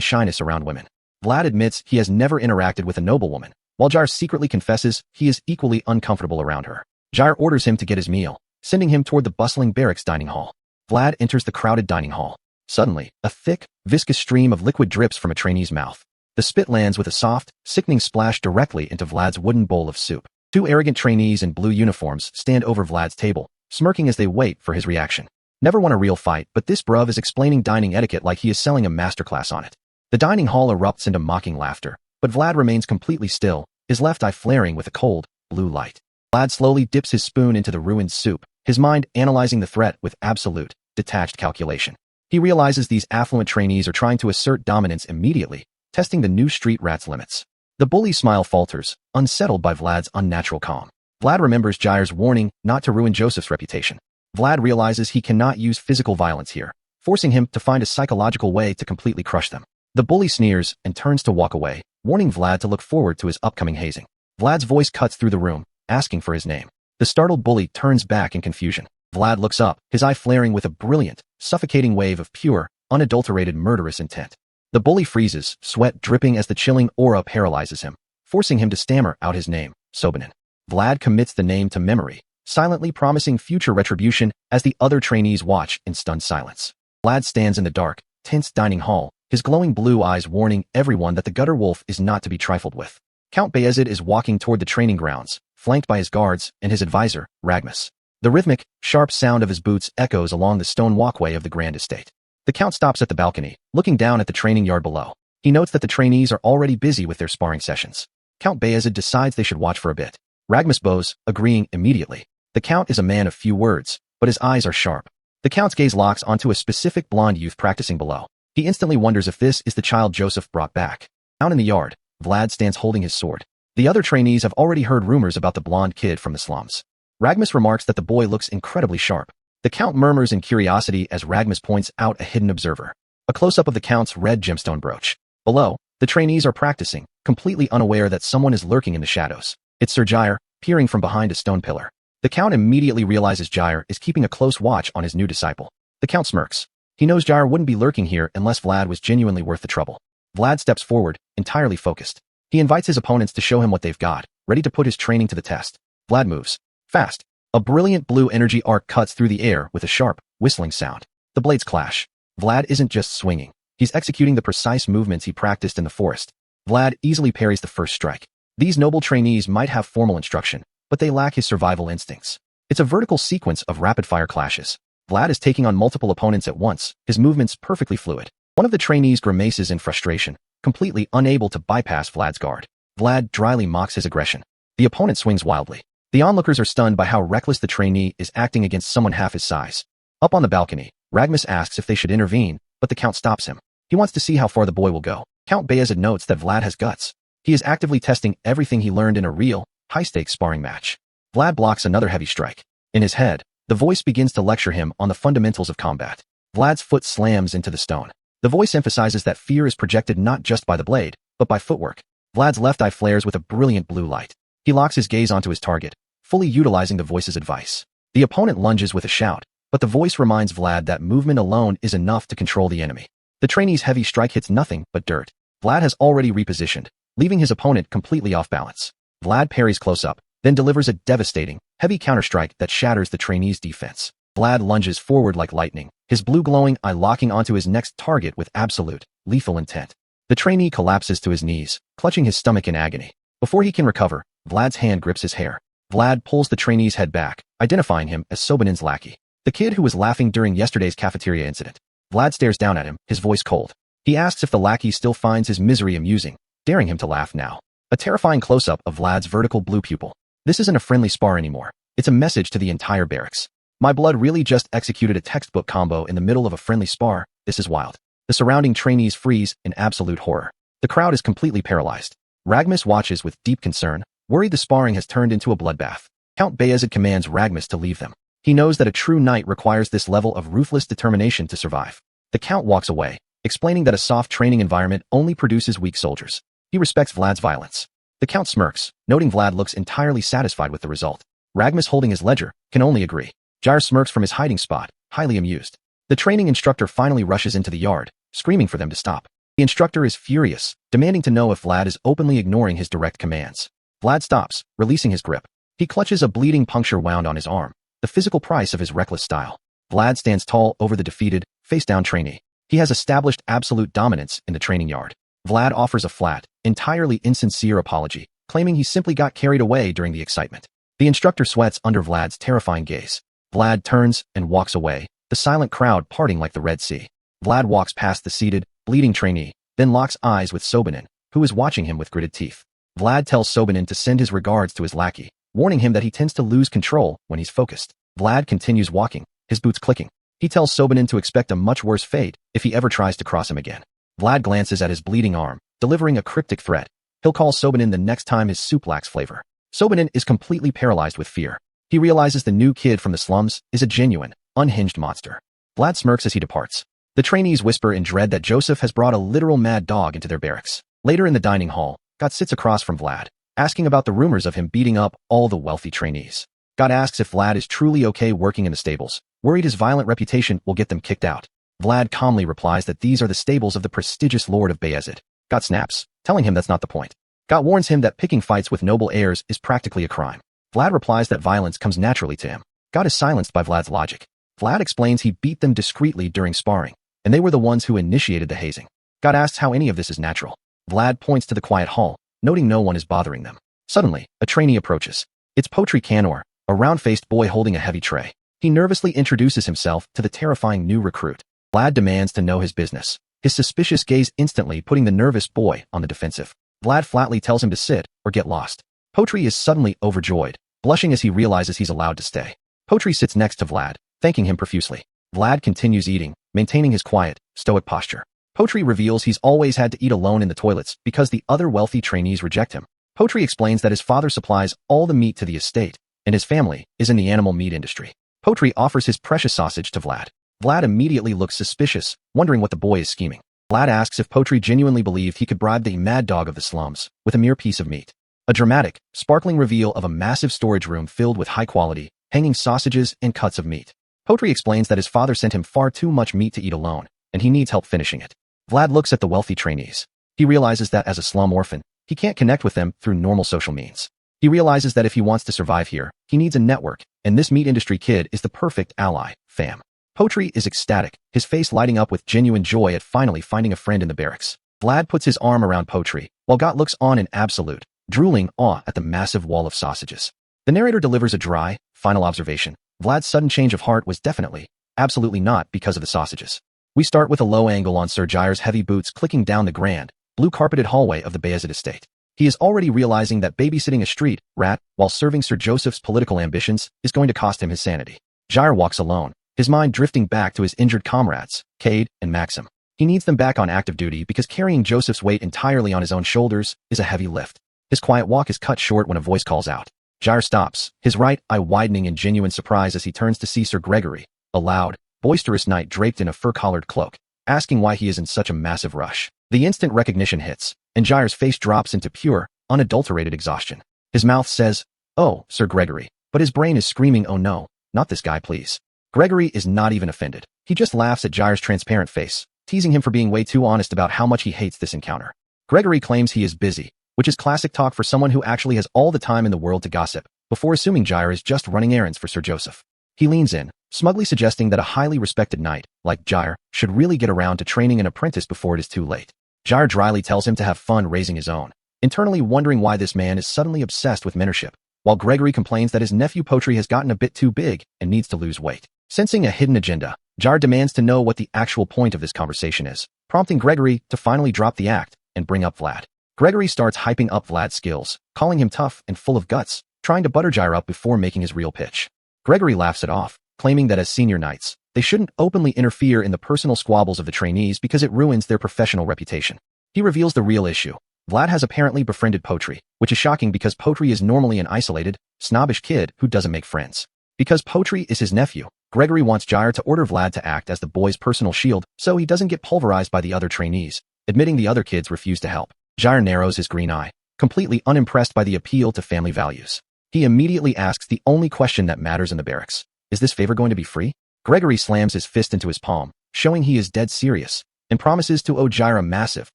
Speaker 1: shyness around women. Vlad admits he has never interacted with a noblewoman, while Jair secretly confesses he is equally uncomfortable around her. Jair orders him to get his meal, sending him toward the bustling barracks dining hall. Vlad enters the crowded dining hall. Suddenly, a thick, viscous stream of liquid drips from a trainee's mouth. The spit lands with a soft, sickening splash directly into Vlad's wooden bowl of soup. Two arrogant trainees in blue uniforms stand over Vlad's table, smirking as they wait for his reaction. Never won a real fight, but this bruv is explaining dining etiquette like he is selling a masterclass on it. The dining hall erupts into mocking laughter, but Vlad remains completely still, his left eye flaring with a cold, blue light. Vlad slowly dips his spoon into the ruined soup, his mind analyzing the threat with absolute, detached calculation. He realizes these affluent trainees are trying to assert dominance immediately, testing the new street rat's limits. The bully's smile falters, unsettled by Vlad's unnatural calm. Vlad remembers Jair's warning not to ruin Joseph's reputation. Vlad realizes he cannot use physical violence here, forcing him to find a psychological way to completely crush them. The bully sneers and turns to walk away, warning Vlad to look forward to his upcoming hazing. Vlad's voice cuts through the room, asking for his name. The startled bully turns back in confusion. Vlad looks up, his eye flaring with a brilliant, suffocating wave of pure, unadulterated murderous intent. The bully freezes, sweat dripping as the chilling aura paralyzes him, forcing him to stammer out his name, Sobanin. Vlad commits the name to memory, silently promising future retribution as the other trainees watch in stunned silence. Vlad stands in the dark, tense dining hall, his glowing blue eyes warning everyone that the gutter wolf is not to be trifled with. Count Bayezid is walking toward the training grounds, flanked by his guards and his advisor, Ragmus. The rhythmic, sharp sound of his boots echoes along the stone walkway of the grand estate. The Count stops at the balcony, looking down at the training yard below. He notes that the trainees are already busy with their sparring sessions. Count Bayezid decides they should watch for a bit. Ragmus bows, agreeing immediately. The Count is a man of few words, but his eyes are sharp. The Count's gaze locks onto a specific blonde youth practicing below. He instantly wonders if this is the child Joseph brought back. Down in the yard, Vlad stands holding his sword. The other trainees have already heard rumors about the blonde kid from the slums. Ragmus remarks that the boy looks incredibly sharp. The Count murmurs in curiosity as Ragmus points out a hidden observer. A close-up of the Count's red gemstone brooch. Below, the trainees are practicing, completely unaware that someone is lurking in the shadows. It's Sir Jair, peering from behind a stone pillar. The Count immediately realizes Jair is keeping a close watch on his new disciple. The Count smirks. He knows Jair wouldn't be lurking here unless Vlad was genuinely worth the trouble. Vlad steps forward, entirely focused. He invites his opponents to show him what they've got, ready to put his training to the test. Vlad moves. Fast. A brilliant blue energy arc cuts through the air with a sharp, whistling sound. The blades clash. Vlad isn't just swinging. He's executing the precise movements he practiced in the forest. Vlad easily parries the first strike. These noble trainees might have formal instruction, but they lack his survival instincts. It's a vertical sequence of rapid-fire clashes. Vlad is taking on multiple opponents at once, his movements perfectly fluid. One of the trainees grimaces in frustration, completely unable to bypass Vlad's guard. Vlad dryly mocks his aggression. The opponent swings wildly. The onlookers are stunned by how reckless the trainee is acting against someone half his size. Up on the balcony, Ragmus asks if they should intervene, but the Count stops him. He wants to see how far the boy will go. Count Bayezid notes that Vlad has guts. He is actively testing everything he learned in a real, high-stakes sparring match. Vlad blocks another heavy strike. In his head, the voice begins to lecture him on the fundamentals of combat. Vlad's foot slams into the stone. The voice emphasizes that fear is projected not just by the blade, but by footwork. Vlad's left eye flares with a brilliant blue light. He locks his gaze onto his target, fully utilizing the voice's advice. The opponent lunges with a shout, but the voice reminds Vlad that movement alone is enough to control the enemy. The trainee's heavy strike hits nothing but dirt. Vlad has already repositioned, leaving his opponent completely off balance. Vlad parries close up, then delivers a devastating, heavy counterstrike that shatters the trainee's defense. Vlad lunges forward like lightning, his blue glowing eye locking onto his next target with absolute, lethal intent. The trainee collapses to his knees, clutching his stomach in agony. Before he can recover, Vlad's hand grips his hair. Vlad pulls the trainee's head back, identifying him as Sobanin's lackey, the kid who was laughing during yesterday's cafeteria incident. Vlad stares down at him, his voice cold. He asks if the lackey still finds his misery amusing, daring him to laugh now. A terrifying close-up of Vlad's vertical blue pupil. This isn't a friendly spar anymore. It's a message to the entire barracks. My blood really just executed a textbook combo in the middle of a friendly spar. This is wild. The surrounding trainees freeze in absolute horror. The crowd is completely paralyzed. Ragmus watches with deep concern, worried the sparring has turned into a bloodbath. Count Bayezid commands Ragmus to leave them. He knows that a true knight requires this level of ruthless determination to survive. The Count walks away, explaining that a soft training environment only produces weak soldiers. He respects Vlad's violence. The Count smirks, noting Vlad looks entirely satisfied with the result. Ragmus, holding his ledger, can only agree. Jair smirks from his hiding spot, highly amused. The training instructor finally rushes into the yard, screaming for them to stop. The instructor is furious, demanding to know if Vlad is openly ignoring his direct commands. Vlad stops, releasing his grip. He clutches a bleeding puncture wound on his arm, the physical price of his reckless style. Vlad stands tall over the defeated, face-down trainee. He has established absolute dominance in the training yard. Vlad offers a flat, entirely insincere apology, claiming he simply got carried away during the excitement. The instructor sweats under Vlad's terrifying gaze. Vlad turns and walks away, the silent crowd parting like the Red Sea. Vlad walks past the seated, bleeding trainee, then locks eyes with Sobanin, who is watching him with gritted teeth. Vlad tells Sobanin to send his regards to his lackey, warning him that he tends to lose control when he's focused. Vlad continues walking, his boots clicking. He tells Sobanin to expect a much worse fate if he ever tries to cross him again. Vlad glances at his bleeding arm, delivering a cryptic threat. He'll call Sobanin the next time his soup lacks flavor. Sobanin is completely paralyzed with fear. He realizes the new kid from the slums is a genuine, unhinged monster. Vlad smirks as he departs. The trainees whisper in dread that Joseph has brought a literal mad dog into their barracks. Later in the dining hall, God sits across from Vlad, asking about the rumors of him beating up all the wealthy trainees. God asks if Vlad is truly okay working in the stables, worried his violent reputation will get them kicked out. Vlad calmly replies that these are the stables of the prestigious Lord of Bayezid. God snaps, telling him that's not the point. God warns him that picking fights with noble heirs is practically a crime. Vlad replies that violence comes naturally to him. God is silenced by Vlad's logic. Vlad explains he beat them discreetly during sparring, and they were the ones who initiated the hazing. God asks how any of this is natural. Vlad points to the quiet hall, noting no one is bothering them. Suddenly, a trainee approaches. It's Potri Canor, a round-faced boy holding a heavy tray. He nervously introduces himself to the terrifying new recruit. Vlad demands to know his business, his suspicious gaze instantly putting the nervous boy on the defensive. Vlad flatly tells him to sit or get lost. Potri is suddenly overjoyed, blushing as he realizes he's allowed to stay. Potri sits next to Vlad, thanking him profusely. Vlad continues eating, maintaining his quiet, stoic posture. Potri reveals he's always had to eat alone in the toilets because the other wealthy trainees reject him. Potri explains that his father supplies all the meat to the estate, and his family is in the animal meat industry. Potri offers his precious sausage to Vlad. Vlad immediately looks suspicious, wondering what the boy is scheming. Vlad asks if Potri genuinely believed he could bribe the mad dog of the slums with a mere piece of meat. A dramatic, sparkling reveal of a massive storage room filled with high-quality, hanging sausages and cuts of meat. Potri explains that his father sent him far too much meat to eat alone, and he needs help finishing it. Vlad looks at the wealthy trainees. He realizes that as a slum orphan, he can't connect with them through normal social means. He realizes that if he wants to survive here, he needs a network, and this meat industry kid is the perfect ally, fam. Potri is ecstatic, his face lighting up with genuine joy at finally finding a friend in the barracks. Vlad puts his arm around Potri, while Got looks on in absolute, drooling awe at the massive wall of sausages. The narrator delivers a dry, final observation. Vlad's sudden change of heart was definitely, absolutely not because of the sausages. We start with a low angle on Sir Jair's heavy boots clicking down the grand, blue-carpeted hallway of the Bayezid estate. He is already realizing that babysitting a street rat while serving Sir Joseph's political ambitions is going to cost him his sanity. Jair walks alone, his mind drifting back to his injured comrades, Cade and Maxim. He needs them back on active duty because carrying Joseph's weight entirely on his own shoulders is a heavy lift. His quiet walk is cut short when a voice calls out. Jair stops, his right eye widening in genuine surprise as he turns to see Sir Gregory, a loud, boisterous knight draped in a fur-collared cloak, asking why he is in such a massive rush. The instant recognition hits, and Jair's face drops into pure, unadulterated exhaustion. His mouth says, "Oh, Sir Gregory," but his brain is screaming, "Oh no, not this guy, please." Gregory is not even offended. He just laughs at Jair's transparent face, teasing him for being way too honest about how much he hates this encounter. Gregory claims he is busy, which is classic talk for someone who actually has all the time in the world to gossip, before assuming Jair is just running errands for Sir Joseph. He leans in, smugly suggesting that a highly respected knight, like Jair, should really get around to training an apprentice before it is too late. Jair dryly tells him to have fun raising his own, internally wondering why this man is suddenly obsessed with mentorship, while Gregory complains that his nephew Potri has gotten a bit too big and needs to lose weight. Sensing a hidden agenda, Jair demands to know what the actual point of this conversation is, prompting Gregory to finally drop the act and bring up Vlad. Gregory starts hyping up Vlad's skills, calling him tough and full of guts, trying to butter Jair up before making his real pitch. Gregory laughs it off, claiming that as senior knights, they shouldn't openly interfere in the personal squabbles of the trainees because it ruins their professional reputation. He reveals the real issue. Vlad has apparently befriended Potri, which is shocking because Potri is normally an isolated, snobbish kid who doesn't make friends. Because Potri is his nephew, Gregory wants Jair to order Vlad to act as the boy's personal shield so he doesn't get pulverized by the other trainees, admitting the other kids refuse to help. Jair narrows his green eye, completely unimpressed by the appeal to family values. He immediately asks the only question that matters in the barracks. Is this favor going to be free? Gregory slams his fist into his palm, showing he is dead serious, and promises to owe Jair a massive,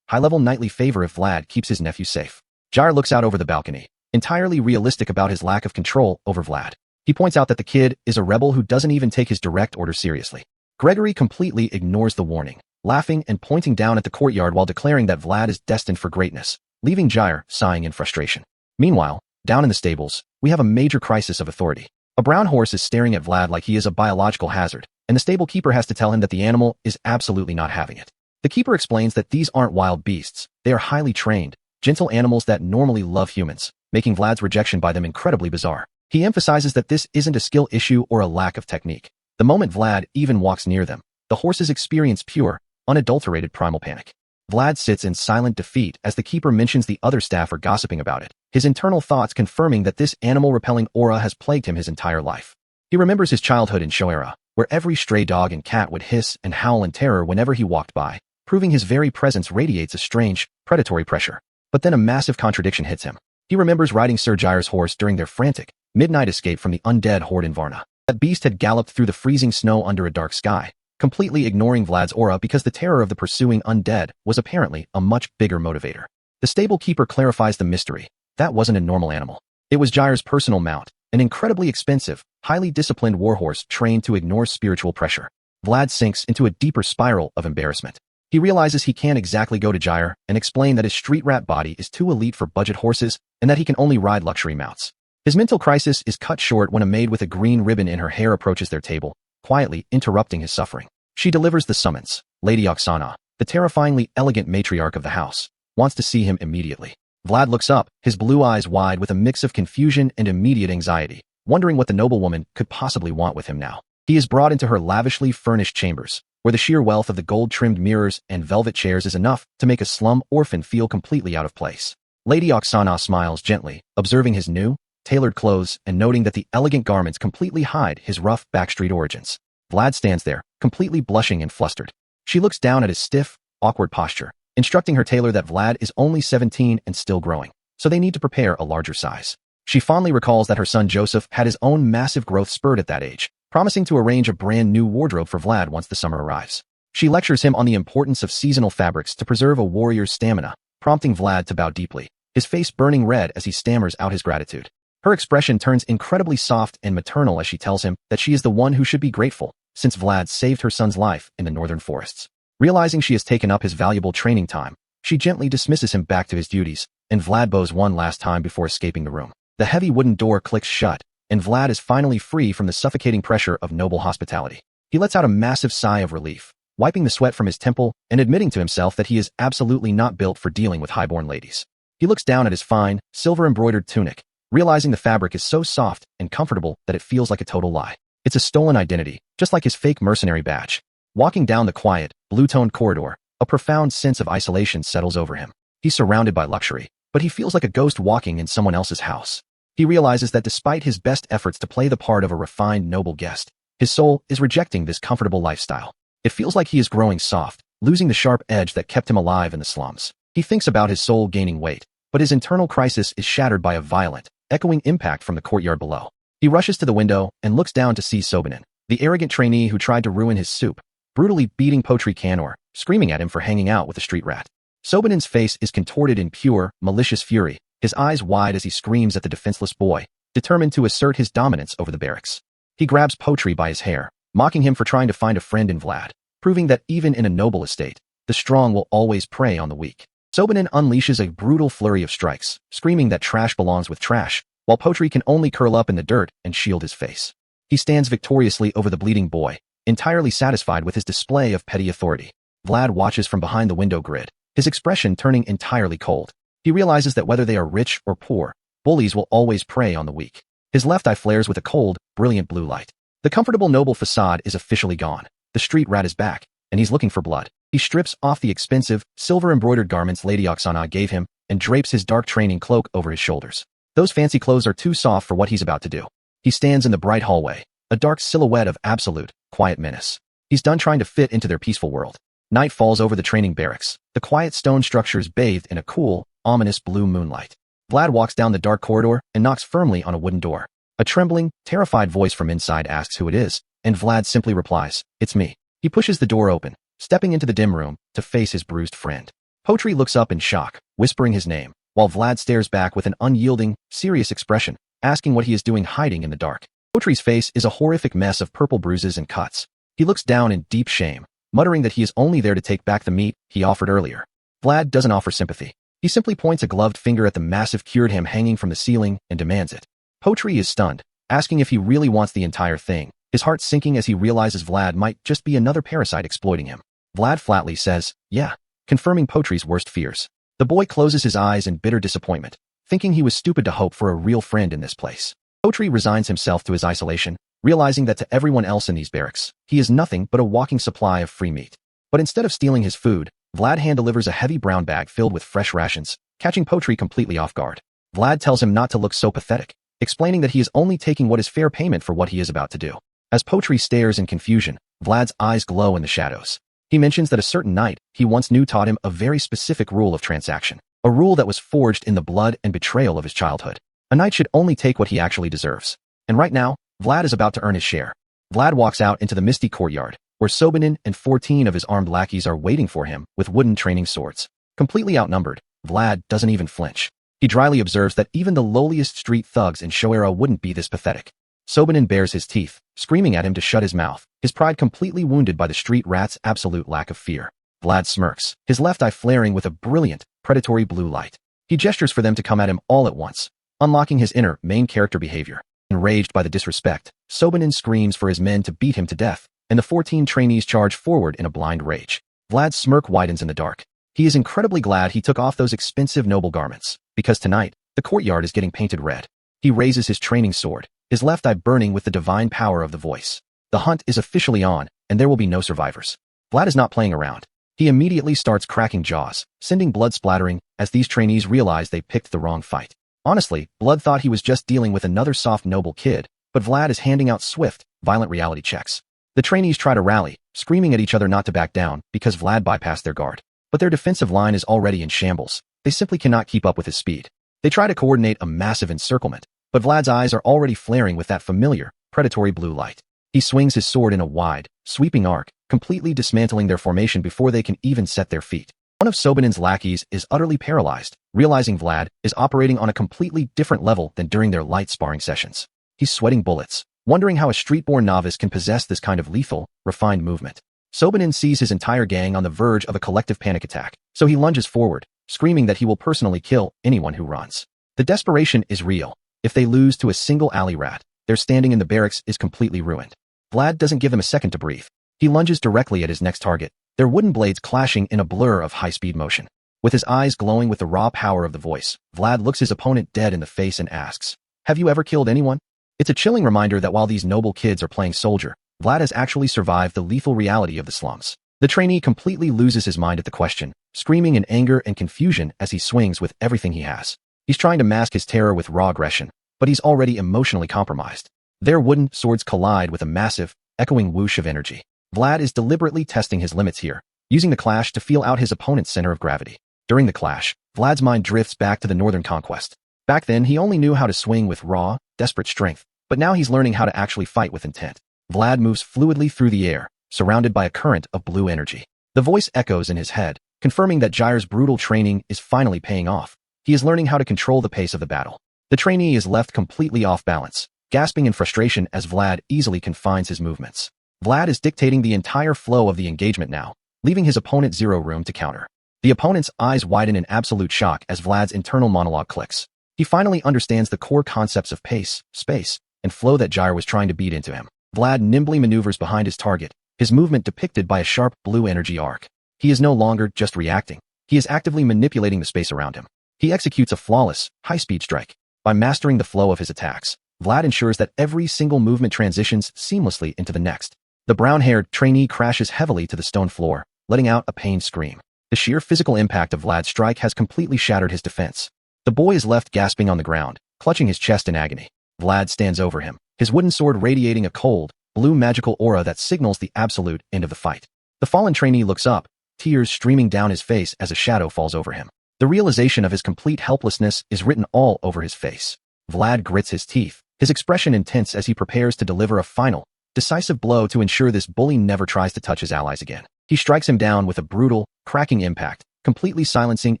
Speaker 1: high-level nightly favor if Vlad keeps his nephew safe. Jair looks out over the balcony, entirely realistic about his lack of control over Vlad. He points out that the kid is a rebel who doesn't even take his direct orders seriously. Gregory completely ignores the warning, laughing and pointing down at the courtyard while declaring that Vlad is destined for greatness, leaving Jair sighing in frustration. Meanwhile, down in the stables, we have a major crisis of authority. A brown horse is staring at Vlad like he is a biological hazard, and the stable keeper has to tell him that the animal is absolutely not having it. The keeper explains that these aren't wild beasts, they are highly trained, gentle animals that normally love humans, making Vlad's rejection by them incredibly bizarre. He emphasizes that this isn't a skill issue or a lack of technique. The moment Vlad even walks near them, the horses experience pure, unadulterated primal panic. Vlad sits in silent defeat as the keeper mentions the other staff are gossiping about it, his internal thoughts confirming that this animal-repelling aura has plagued him his entire life. He remembers his childhood in Shoera, where every stray dog and cat would hiss and howl in terror whenever he walked by, proving his very presence radiates a strange, predatory pressure. But then a massive contradiction hits him. He remembers riding Sir Jair's horse during their frantic, midnight escape from the undead horde in Varna. That beast had galloped through the freezing snow under a dark sky, completely ignoring Vlad's aura because the terror of the pursuing undead was apparently a much bigger motivator. The stable keeper clarifies the mystery. That wasn't a normal animal. It was Jair's personal mount, an incredibly expensive, highly disciplined warhorse trained to ignore spiritual pressure. Vlad sinks into a deeper spiral of embarrassment. He realizes he can't exactly go to Jair and explain that his street rat body is too elite for budget horses and that he can only ride luxury mounts. His mental crisis is cut short when a maid with a green ribbon in her hair approaches their table, quietly interrupting his suffering. She delivers the summons. Lady Oksana, the terrifyingly elegant matriarch of the house, wants to see him immediately. Vlad looks up, his blue eyes wide with a mix of confusion and immediate anxiety, wondering what the noblewoman could possibly want with him now. He is brought into her lavishly furnished chambers, where the sheer wealth of the gold-trimmed mirrors and velvet chairs is enough to make a slum orphan feel completely out of place. Lady Oksana smiles gently, observing his new, tailored clothes and noting that the elegant garments completely hide his rough backstreet origins. Vlad stands there, completely blushing and flustered. She looks down at his stiff, awkward posture, instructing her tailor that Vlad is only 17 and still growing, so they need to prepare a larger size. She fondly recalls that her son Joseph had his own massive growth spurt at that age, promising to arrange a brand new wardrobe for Vlad once the summer arrives. She lectures him on the importance of seasonal fabrics to preserve a warrior's stamina, prompting Vlad to bow deeply, his face burning red as he stammers out his gratitude. Her expression turns incredibly soft and maternal as she tells him that she is the one who should be grateful, since Vlad saved her son's life in the northern forests. Realizing she has taken up his valuable training time, she gently dismisses him back to his duties, and Vlad bows one last time before escaping the room. The heavy wooden door clicks shut, and Vlad is finally free from the suffocating pressure of noble hospitality. He lets out a massive sigh of relief, wiping the sweat from his temple and admitting to himself that he is absolutely not built for dealing with highborn ladies. He looks down at his fine, silver-embroidered tunic, realizing the fabric is so soft and comfortable that it feels like a total lie. It's a stolen identity, just like his fake mercenary badge. Walking down the quiet, blue-toned corridor, a profound sense of isolation settles over him. He's surrounded by luxury, but he feels like a ghost walking in someone else's house. He realizes that despite his best efforts to play the part of a refined, noble guest, his soul is rejecting this comfortable lifestyle. It feels like he is growing soft, losing the sharp edge that kept him alive in the slums. He thinks about his soul gaining weight, but his internal crisis is shattered by a violent, echoing impact from the courtyard below. He rushes to the window and looks down to see Sobanin, the arrogant trainee who tried to ruin his soup, brutally beating Potri Kanor, screaming at him for hanging out with a street rat. Sobanin's face is contorted in pure, malicious fury, his eyes wide as he screams at the defenseless boy, determined to assert his dominance over the barracks. He grabs Potri by his hair, mocking him for trying to find a friend in Vlad, proving that even in a noble estate, the strong will always prey on the weak. Sobanin unleashes a brutal flurry of strikes, screaming that trash belongs with trash, while Potri can only curl up in the dirt and shield his face. He stands victoriously over the bleeding boy, entirely satisfied with his display of petty authority. Vlad watches from behind the window grid, his expression turning entirely cold. He realizes that whether they are rich or poor, bullies will always prey on the weak. His left eye flares with a cold, brilliant blue light. The comfortable noble facade is officially gone. The street rat is back, and he's looking for blood. He strips off the expensive, silver-embroidered garments Lady Oksana gave him and drapes his dark training cloak over his shoulders. Those fancy clothes are too soft for what he's about to do. He stands in the bright hallway, a dark silhouette of absolute, quiet menace. He's done trying to fit into their peaceful world. Night falls over the training barracks, the quiet stone structures bathed in a cool, ominous blue moonlight. Vlad walks down the dark corridor and knocks firmly on a wooden door. A trembling, terrified voice from inside asks who it is, and Vlad simply replies, "It's me." He pushes the door open, stepping into the dim room to face his bruised friend. Potri looks up in shock, whispering his name, while Vlad stares back with an unyielding, serious expression, asking what he is doing hiding in the dark. Potri's face is a horrific mess of purple bruises and cuts. He looks down in deep shame, muttering that he is only there to take back the meat he offered earlier. Vlad doesn't offer sympathy. He simply points a gloved finger at the massive cured ham hanging from the ceiling and demands it. Potri is stunned, asking if he really wants the entire thing, his heart sinking as he realizes Vlad might just be another parasite exploiting him. Vlad flatly says, "Yeah," confirming Potri's worst fears. The boy closes his eyes in bitter disappointment, thinking he was stupid to hope for a real friend in this place. Potri resigns himself to his isolation, realizing that to everyone else in these barracks, he is nothing but a walking supply of free meat. But instead of stealing his food, Vlad hand-delivers a heavy brown bag filled with fresh rations, catching Potri completely off guard. Vlad tells him not to look so pathetic, explaining that he is only taking what is fair payment for what he is about to do. As Potri stares in confusion, Vlad's eyes glow in the shadows. He mentions that a certain knight he once knew taught him a very specific rule of transaction, a rule that was forged in the blood and betrayal of his childhood. A knight should only take what he actually deserves. And right now, Vlad is about to earn his share. Vlad walks out into the misty courtyard, where Sobanin and 14 of his armed lackeys are waiting for him with wooden training swords. Completely outnumbered, Vlad doesn't even flinch. He dryly observes that even the lowliest street thugs in Shoera wouldn't be this pathetic. Sobanin bares his teeth, screaming at him to shut his mouth, his pride completely wounded by the street rat's absolute lack of fear. Vlad smirks, his left eye flaring with a brilliant, predatory blue light. He gestures for them to come at him all at once, unlocking his inner, main character behavior. Enraged by the disrespect, Sobanin screams for his men to beat him to death, and the 14 trainees charge forward in a blind rage. Vlad's smirk widens in the dark. He is incredibly glad he took off those expensive noble garments, because tonight, the courtyard is getting painted red. He raises his training sword, his left eye burning with the divine power of the voice. The hunt is officially on, and there will be no survivors. Vlad is not playing around. He immediately starts cracking jaws, sending blood splattering as these trainees realize they picked the wrong fight. Honestly, Blood thought he was just dealing with another soft noble kid, but Vlad is handing out swift, violent reality checks. The trainees try to rally, screaming at each other not to back down because Vlad bypassed their guard. But their defensive line is already in shambles. They simply cannot keep up with his speed. They try to coordinate a massive encirclement, but Vlad's eyes are already flaring with that familiar, predatory blue light. He swings his sword in a wide, sweeping arc, completely dismantling their formation before they can even set their feet. One of Sobanin's lackeys is utterly paralyzed, realizing Vlad is operating on a completely different level than during their light sparring sessions. He's sweating bullets, wondering how a street-born novice can possess this kind of lethal, refined movement. Sobanin sees his entire gang on the verge of a collective panic attack, so he lunges forward, screaming that he will personally kill anyone who runs. The desperation is real. If they lose to a single alley rat, their standing in the barracks is completely ruined. Vlad doesn't give them a second to breathe. He lunges directly at his next target, their wooden blades clashing in a blur of high-speed motion. With his eyes glowing with the raw power of the voice, Vlad looks his opponent dead in the face and asks, "Have you ever killed anyone?" It's a chilling reminder that while these noble kids are playing soldier, Vlad has actually survived the lethal reality of the slums. The trainee completely loses his mind at the question, screaming in anger and confusion as he swings with everything he has. He's trying to mask his terror with raw aggression, but he's already emotionally compromised. Their wooden swords collide with a massive, echoing whoosh of energy. Vlad is deliberately testing his limits here, using the clash to feel out his opponent's center of gravity. During the clash, Vlad's mind drifts back to the northern conquest. Back then, he only knew how to swing with raw, desperate strength, but now he's learning how to actually fight with intent. Vlad moves fluidly through the air, surrounded by a current of blue energy. The voice echoes in his head, confirming that Jair's brutal training is finally paying off. He is learning how to control the pace of the battle. The trainee is left completely off balance, gasping in frustration as Vlad easily confines his movements. Vlad is dictating the entire flow of the engagement now, leaving his opponent zero room to counter. The opponent's eyes widen in absolute shock as Vlad's internal monologue clicks. He finally understands the core concepts of pace, space, and flow that Jair was trying to beat into him. Vlad nimbly maneuvers behind his target, his movement depicted by a sharp blue energy arc. He is no longer just reacting. He is actively manipulating the space around him. He executes a flawless, high-speed strike. By mastering the flow of his attacks, Vlad ensures that every single movement transitions seamlessly into the next. The brown-haired trainee crashes heavily to the stone floor, letting out a pained scream. The sheer physical impact of Vlad's strike has completely shattered his defense. The boy is left gasping on the ground, clutching his chest in agony. Vlad stands over him, his wooden sword radiating a cold, blue magical aura that signals the absolute end of the fight. The fallen trainee looks up, tears streaming down his face as a shadow falls over him. The realization of his complete helplessness is written all over his face. Vlad grits his teeth, his expression intense as he prepares to deliver a final, decisive blow to ensure this bully never tries to touch his allies again. He strikes him down with a brutal, cracking impact, completely silencing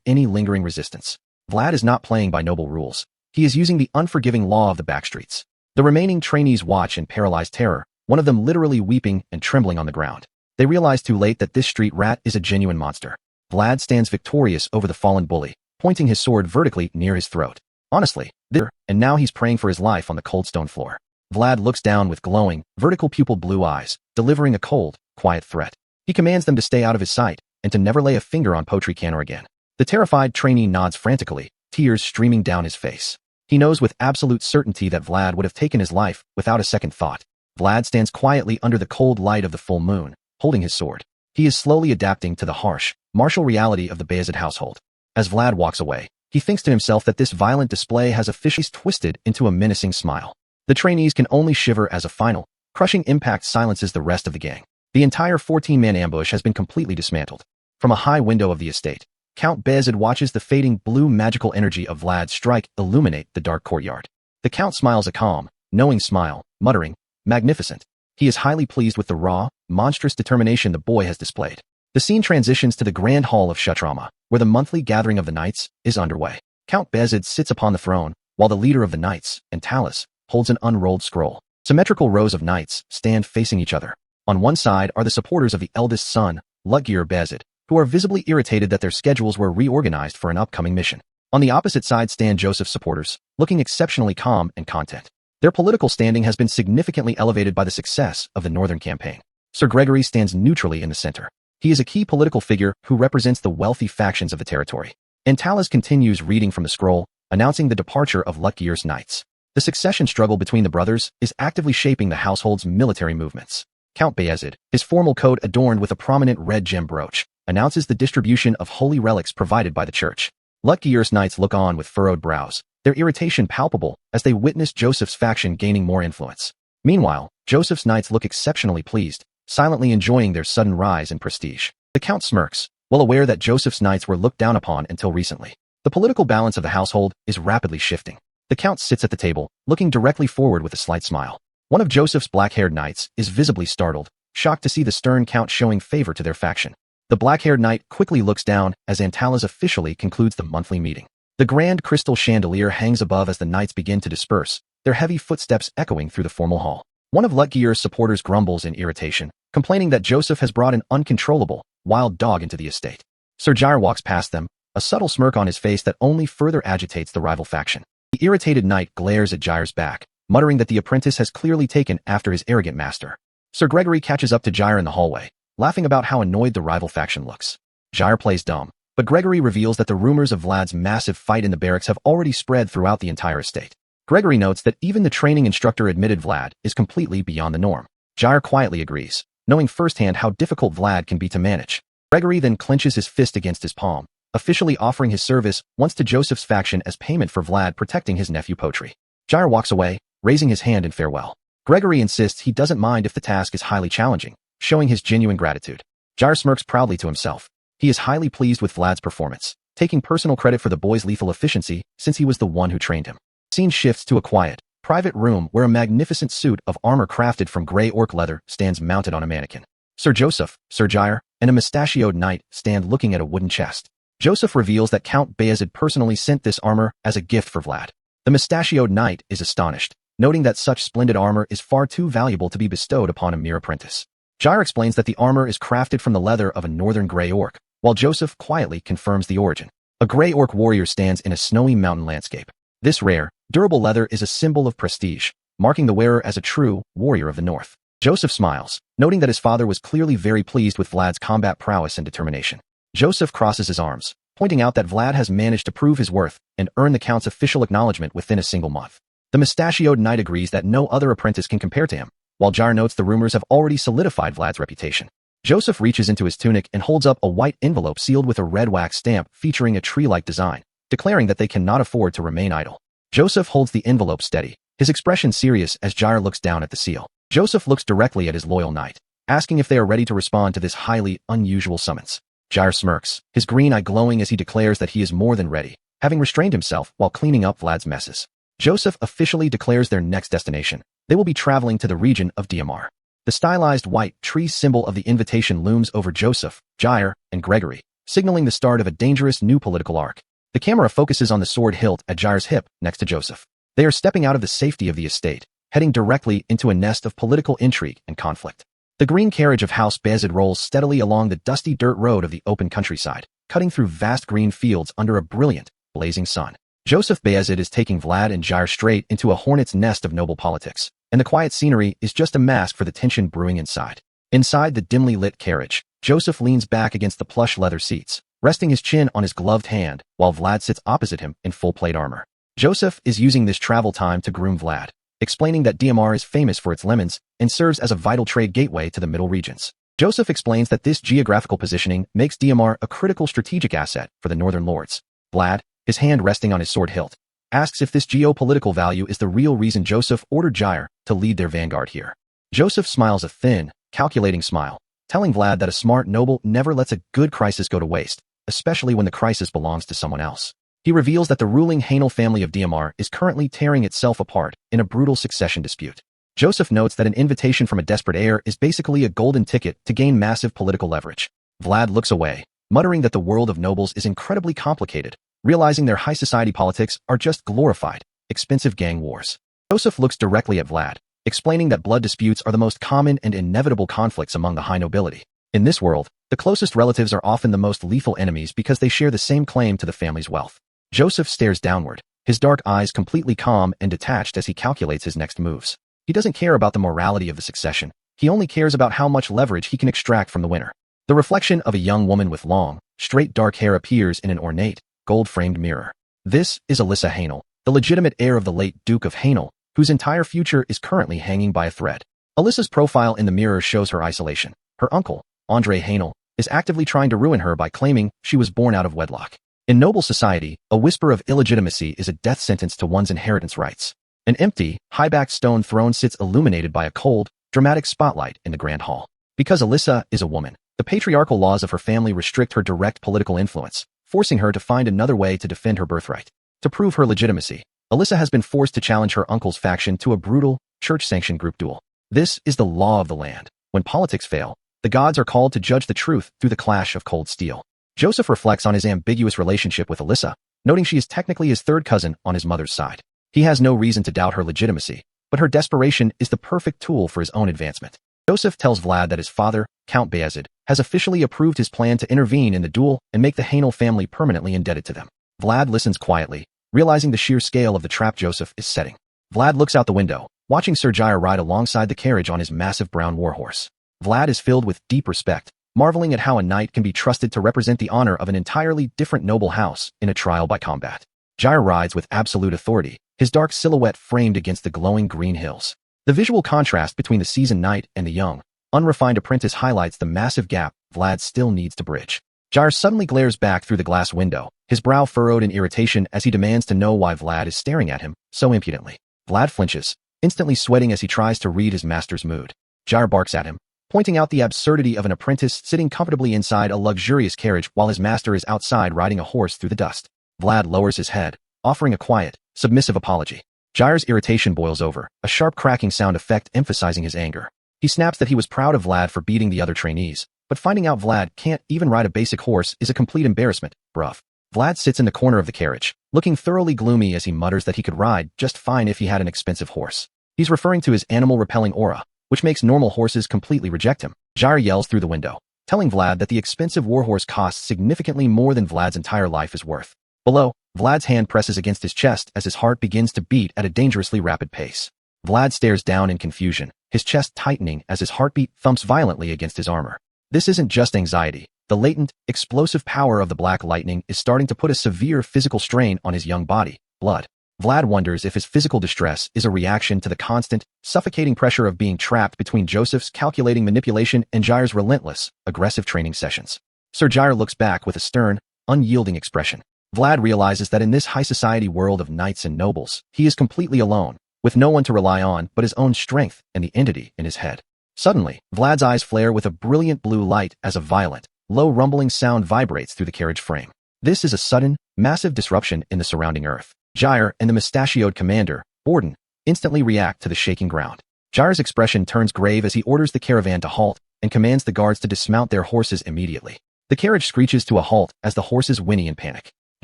Speaker 1: any lingering resistance. Vlad is not playing by noble rules. He is using the unforgiving law of the backstreets. The remaining trainees watch in paralyzed terror, one of them literally weeping and trembling on the ground. They realize too late that this street rat is a genuine monster. Vlad stands victorious over the fallen bully, pointing his sword vertically near his throat. Honestly, there, and now he's praying for his life on the cold stone floor. Vlad looks down with glowing, vertical-pupiled blue eyes, delivering a cold, quiet threat. He commands them to stay out of his sight, and to never lay a finger on Potri Canor again. The terrified trainee nods frantically, tears streaming down his face. He knows with absolute certainty that Vlad would have taken his life without a second thought. Vlad stands quietly under the cold light of the full moon, holding his sword. He is slowly adapting to the harsh, martial reality of the Bayezid household. As Vlad walks away, he thinks to himself that this violent display has officially twisted into a menacing smile. The trainees can only shiver as a final, crushing impact silences the rest of the gang. The entire 14-man ambush has been completely dismantled. From a high window of the estate, Count Bayezid watches the fading blue magical energy of Vlad's strike illuminate the dark courtyard. The Count smiles a calm, knowing smile, muttering, "Magnificent." He is highly pleased with the raw, monstrous determination the boy has displayed. The scene transitions to the grand hall of Kshatrama, where the monthly gathering of the knights is underway. Count Bayezid sits upon the throne, while the leader of the knights, Antalis, holds an unrolled scroll. Symmetrical rows of knights stand facing each other. On one side are the supporters of the eldest son, Lutgir Bayezid, who are visibly irritated that their schedules were reorganized for an upcoming mission. On the opposite side stand Joseph's supporters, looking exceptionally calm and content. Their political standing has been significantly elevated by the success of the Northern campaign. Sir Gregory stands neutrally in the center. He is a key political figure who represents the wealthy factions of the territory. Antalis continues reading from the scroll, announcing the departure of Lutgir's knights. The succession struggle between the brothers is actively shaping the household's military movements. Count Bayezid, his formal coat adorned with a prominent red gem brooch, announces the distribution of holy relics provided by the church. Lutgir's knights look on with furrowed brows, their irritation palpable as they witness Joseph's faction gaining more influence. Meanwhile, Joseph's knights look exceptionally pleased, silently enjoying their sudden rise in prestige. The Count smirks, well aware that Joseph's knights were looked down upon until recently. The political balance of the household is rapidly shifting. The Count sits at the table, looking directly forward with a slight smile. One of Joseph's black-haired knights is visibly startled, shocked to see the stern Count showing favor to their faction. The black-haired knight quickly looks down as Antalis officially concludes the monthly meeting. The grand crystal chandelier hangs above as the knights begin to disperse, their heavy footsteps echoing through the formal hall. One of Lutgir's supporters grumbles in irritation, complaining that Joseph has brought an uncontrollable, wild dog into the estate. Sir Jair walks past them, a subtle smirk on his face that only further agitates the rival faction. The irritated knight glares at Jair's back, muttering that the apprentice has clearly taken after his arrogant master. Sir Gregory catches up to Jair in the hallway, laughing about how annoyed the rival faction looks. Jair plays dumb, but Gregory reveals that the rumors of Vlad's massive fight in the barracks have already spread throughout the entire estate. Gregory notes that even the training instructor admitted Vlad is completely beyond the norm. Jair quietly agrees, knowing firsthand how difficult Vlad can be to manage. Gregory then clenches his fist against his palm, officially offering his service once to Joseph's faction as payment for Vlad protecting his nephew Potri. Jair walks away, raising his hand in farewell. Gregory insists he doesn't mind if the task is highly challenging, showing his genuine gratitude. Jair smirks proudly to himself. He is highly pleased with Vlad's performance, taking personal credit for the boy's lethal efficiency since he was the one who trained him. Scene shifts to a quiet, private room where a magnificent suit of armor crafted from gray orc leather stands mounted on a mannequin. Sir Joseph, Sir Jair, and a mustachioed knight stand looking at a wooden chest. Joseph reveals that Count Bayezid personally sent this armor as a gift for Vlad. The mustachioed knight is astonished, noting that such splendid armor is far too valuable to be bestowed upon a mere apprentice. Jair explains that the armor is crafted from the leather of a northern gray orc, while Joseph quietly confirms the origin. A gray orc warrior stands in a snowy mountain landscape. This rare, durable leather is a symbol of prestige, marking the wearer as a true warrior of the north. Joseph smiles, noting that his father was clearly very pleased with Vlad's combat prowess and determination. Joseph crosses his arms, pointing out that Vlad has managed to prove his worth and earn the Count's official acknowledgement within a single month. The mustachioed knight agrees that no other apprentice can compare to him, while Jair notes the rumors have already solidified Vlad's reputation. Joseph reaches into his tunic and holds up a white envelope sealed with a red wax stamp featuring a tree-like design, declaring that they cannot afford to remain idle. Joseph holds the envelope steady, his expression serious as Jair looks down at the seal. Joseph looks directly at his loyal knight, asking if they are ready to respond to this highly unusual summons. Jair smirks, his green eye glowing as he declares that he is more than ready, having restrained himself while cleaning up Vlad's messes. Joseph officially declares their next destination. They will be traveling to the region of DMR. The stylized white tree symbol of the invitation looms over Joseph, Jair, and Gregory, signaling the start of a dangerous new political arc. The camera focuses on the sword hilt at Jair's hip next to Joseph. They are stepping out of the safety of the estate, heading directly into a nest of political intrigue and conflict. The green carriage of House Bayezid rolls steadily along the dusty dirt road of the open countryside, cutting through vast green fields under a brilliant, blazing sun. Joseph Bayezid is taking Vlad and Jair straight into a hornet's nest of noble politics, and the quiet scenery is just a mask for the tension brewing inside. Inside the dimly lit carriage, Joseph leans back against the plush leather seats, resting his chin on his gloved hand, while Vlad sits opposite him in full plate armor. Joseph is using this travel time to groom Vlad, explaining that DMR is famous for its lemons and serves as a vital trade gateway to the middle regions. Joseph explains that this geographical positioning makes DMR a critical strategic asset for the northern lords. Vlad, his hand resting on his sword hilt, asks if this geopolitical value is the real reason Joseph ordered Jair to lead their vanguard here. Joseph smiles a thin, calculating smile, telling Vlad that a smart noble never lets a good crisis go to waste, especially when the crisis belongs to someone else. He reveals that the ruling Hainel family of DMR is currently tearing itself apart in a brutal succession dispute. Joseph notes that an invitation from a desperate heir is basically a golden ticket to gain massive political leverage. Vlad looks away, muttering that the world of nobles is incredibly complicated, realizing their high society politics are just glorified, expensive gang wars. Joseph looks directly at Vlad, explaining that blood disputes are the most common and inevitable conflicts among the high nobility. In this world, the closest relatives are often the most lethal enemies because they share the same claim to the family's wealth. Joseph stares downward, his dark eyes completely calm and detached as he calculates his next moves. He doesn't care about the morality of the succession. He only cares about how much leverage he can extract from the winner. The reflection of a young woman with long, straight dark hair appears in an ornate, gold-framed mirror. This is Alyssa Hainel, the legitimate heir of the late Duke of Hainel, whose entire future is currently hanging by a thread. Alyssa's profile in the mirror shows her isolation. Her uncle, Andre Hainel, is actively trying to ruin her by claiming she was born out of wedlock. In noble society, a whisper of illegitimacy is a death sentence to one's inheritance rights. An empty, high-backed stone throne sits illuminated by a cold, dramatic spotlight in the grand hall. Because Alyssa is a woman, the patriarchal laws of her family restrict her direct political influence, forcing her to find another way to defend her birthright. To prove her legitimacy, Alyssa has been forced to challenge her uncle's faction to a brutal, church-sanctioned group duel. This is the law of the land. When politics fail, the gods are called to judge the truth through the clash of cold steel. Joseph reflects on his ambiguous relationship with Alyssa, noting she is technically his third cousin on his mother's side. He has no reason to doubt her legitimacy, but her desperation is the perfect tool for his own advancement. Joseph tells Vlad that his father, Count Bayezid, has officially approved his plan to intervene in the duel and make the Hainel family permanently indebted to them. Vlad listens quietly, realizing the sheer scale of the trap Joseph is setting. Vlad looks out the window, watching Sir Jair ride alongside the carriage on his massive brown warhorse. Vlad is filled with deep respect, marveling at how a knight can be trusted to represent the honor of an entirely different noble house in a trial by combat. Jair rides with absolute authority, his dark silhouette framed against the glowing green hills. The visual contrast between the seasoned knight and the young, unrefined apprentice highlights the massive gap Vlad still needs to bridge. Jair suddenly glares back through the glass window, his brow furrowed in irritation as he demands to know why Vlad is staring at him so impudently. Vlad flinches, instantly sweating as he tries to read his master's mood. Jair barks at him, pointing out the absurdity of an apprentice sitting comfortably inside a luxurious carriage while his master is outside riding a horse through the dust. Vlad lowers his head, offering a quiet, submissive apology. Jair's irritation boils over, a sharp cracking sound effect emphasizing his anger. He snaps that he was proud of Vlad for beating the other trainees, but finding out Vlad can't even ride a basic horse is a complete embarrassment, bruv. Vlad sits in the corner of the carriage, looking thoroughly gloomy as he mutters that he could ride just fine if he had an expensive horse. He's referring to his animal-repelling aura, which makes normal horses completely reject him. Jair yells through the window, telling Vlad that the expensive warhorse costs significantly more than Vlad's entire life is worth. Below, Vlad's hand presses against his chest as his heart begins to beat at a dangerously rapid pace. Vlad stares down in confusion, his chest tightening as his heartbeat thumps violently against his armor. This isn't just anxiety. The latent, explosive power of the black lightning is starting to put a severe physical strain on his young body, blood. Vlad wonders if his physical distress is a reaction to the constant, suffocating pressure of being trapped between Joseph's calculating manipulation and Jaire's relentless, aggressive training sessions. Sir Jair looks back with a stern, unyielding expression. Vlad realizes that in this high-society world of knights and nobles, he is completely alone, with no one to rely on but his own strength and the entity in his head. Suddenly, Vlad's eyes flare with a brilliant blue light as a violent, low rumbling sound vibrates through the carriage frame. This is a sudden, massive disruption in the surrounding earth. Jair and the mustachioed commander, Borden, instantly react to the shaking ground. Jair's expression turns grave as he orders the caravan to halt and commands the guards to dismount their horses immediately. The carriage screeches to a halt as the horses whinny in panic.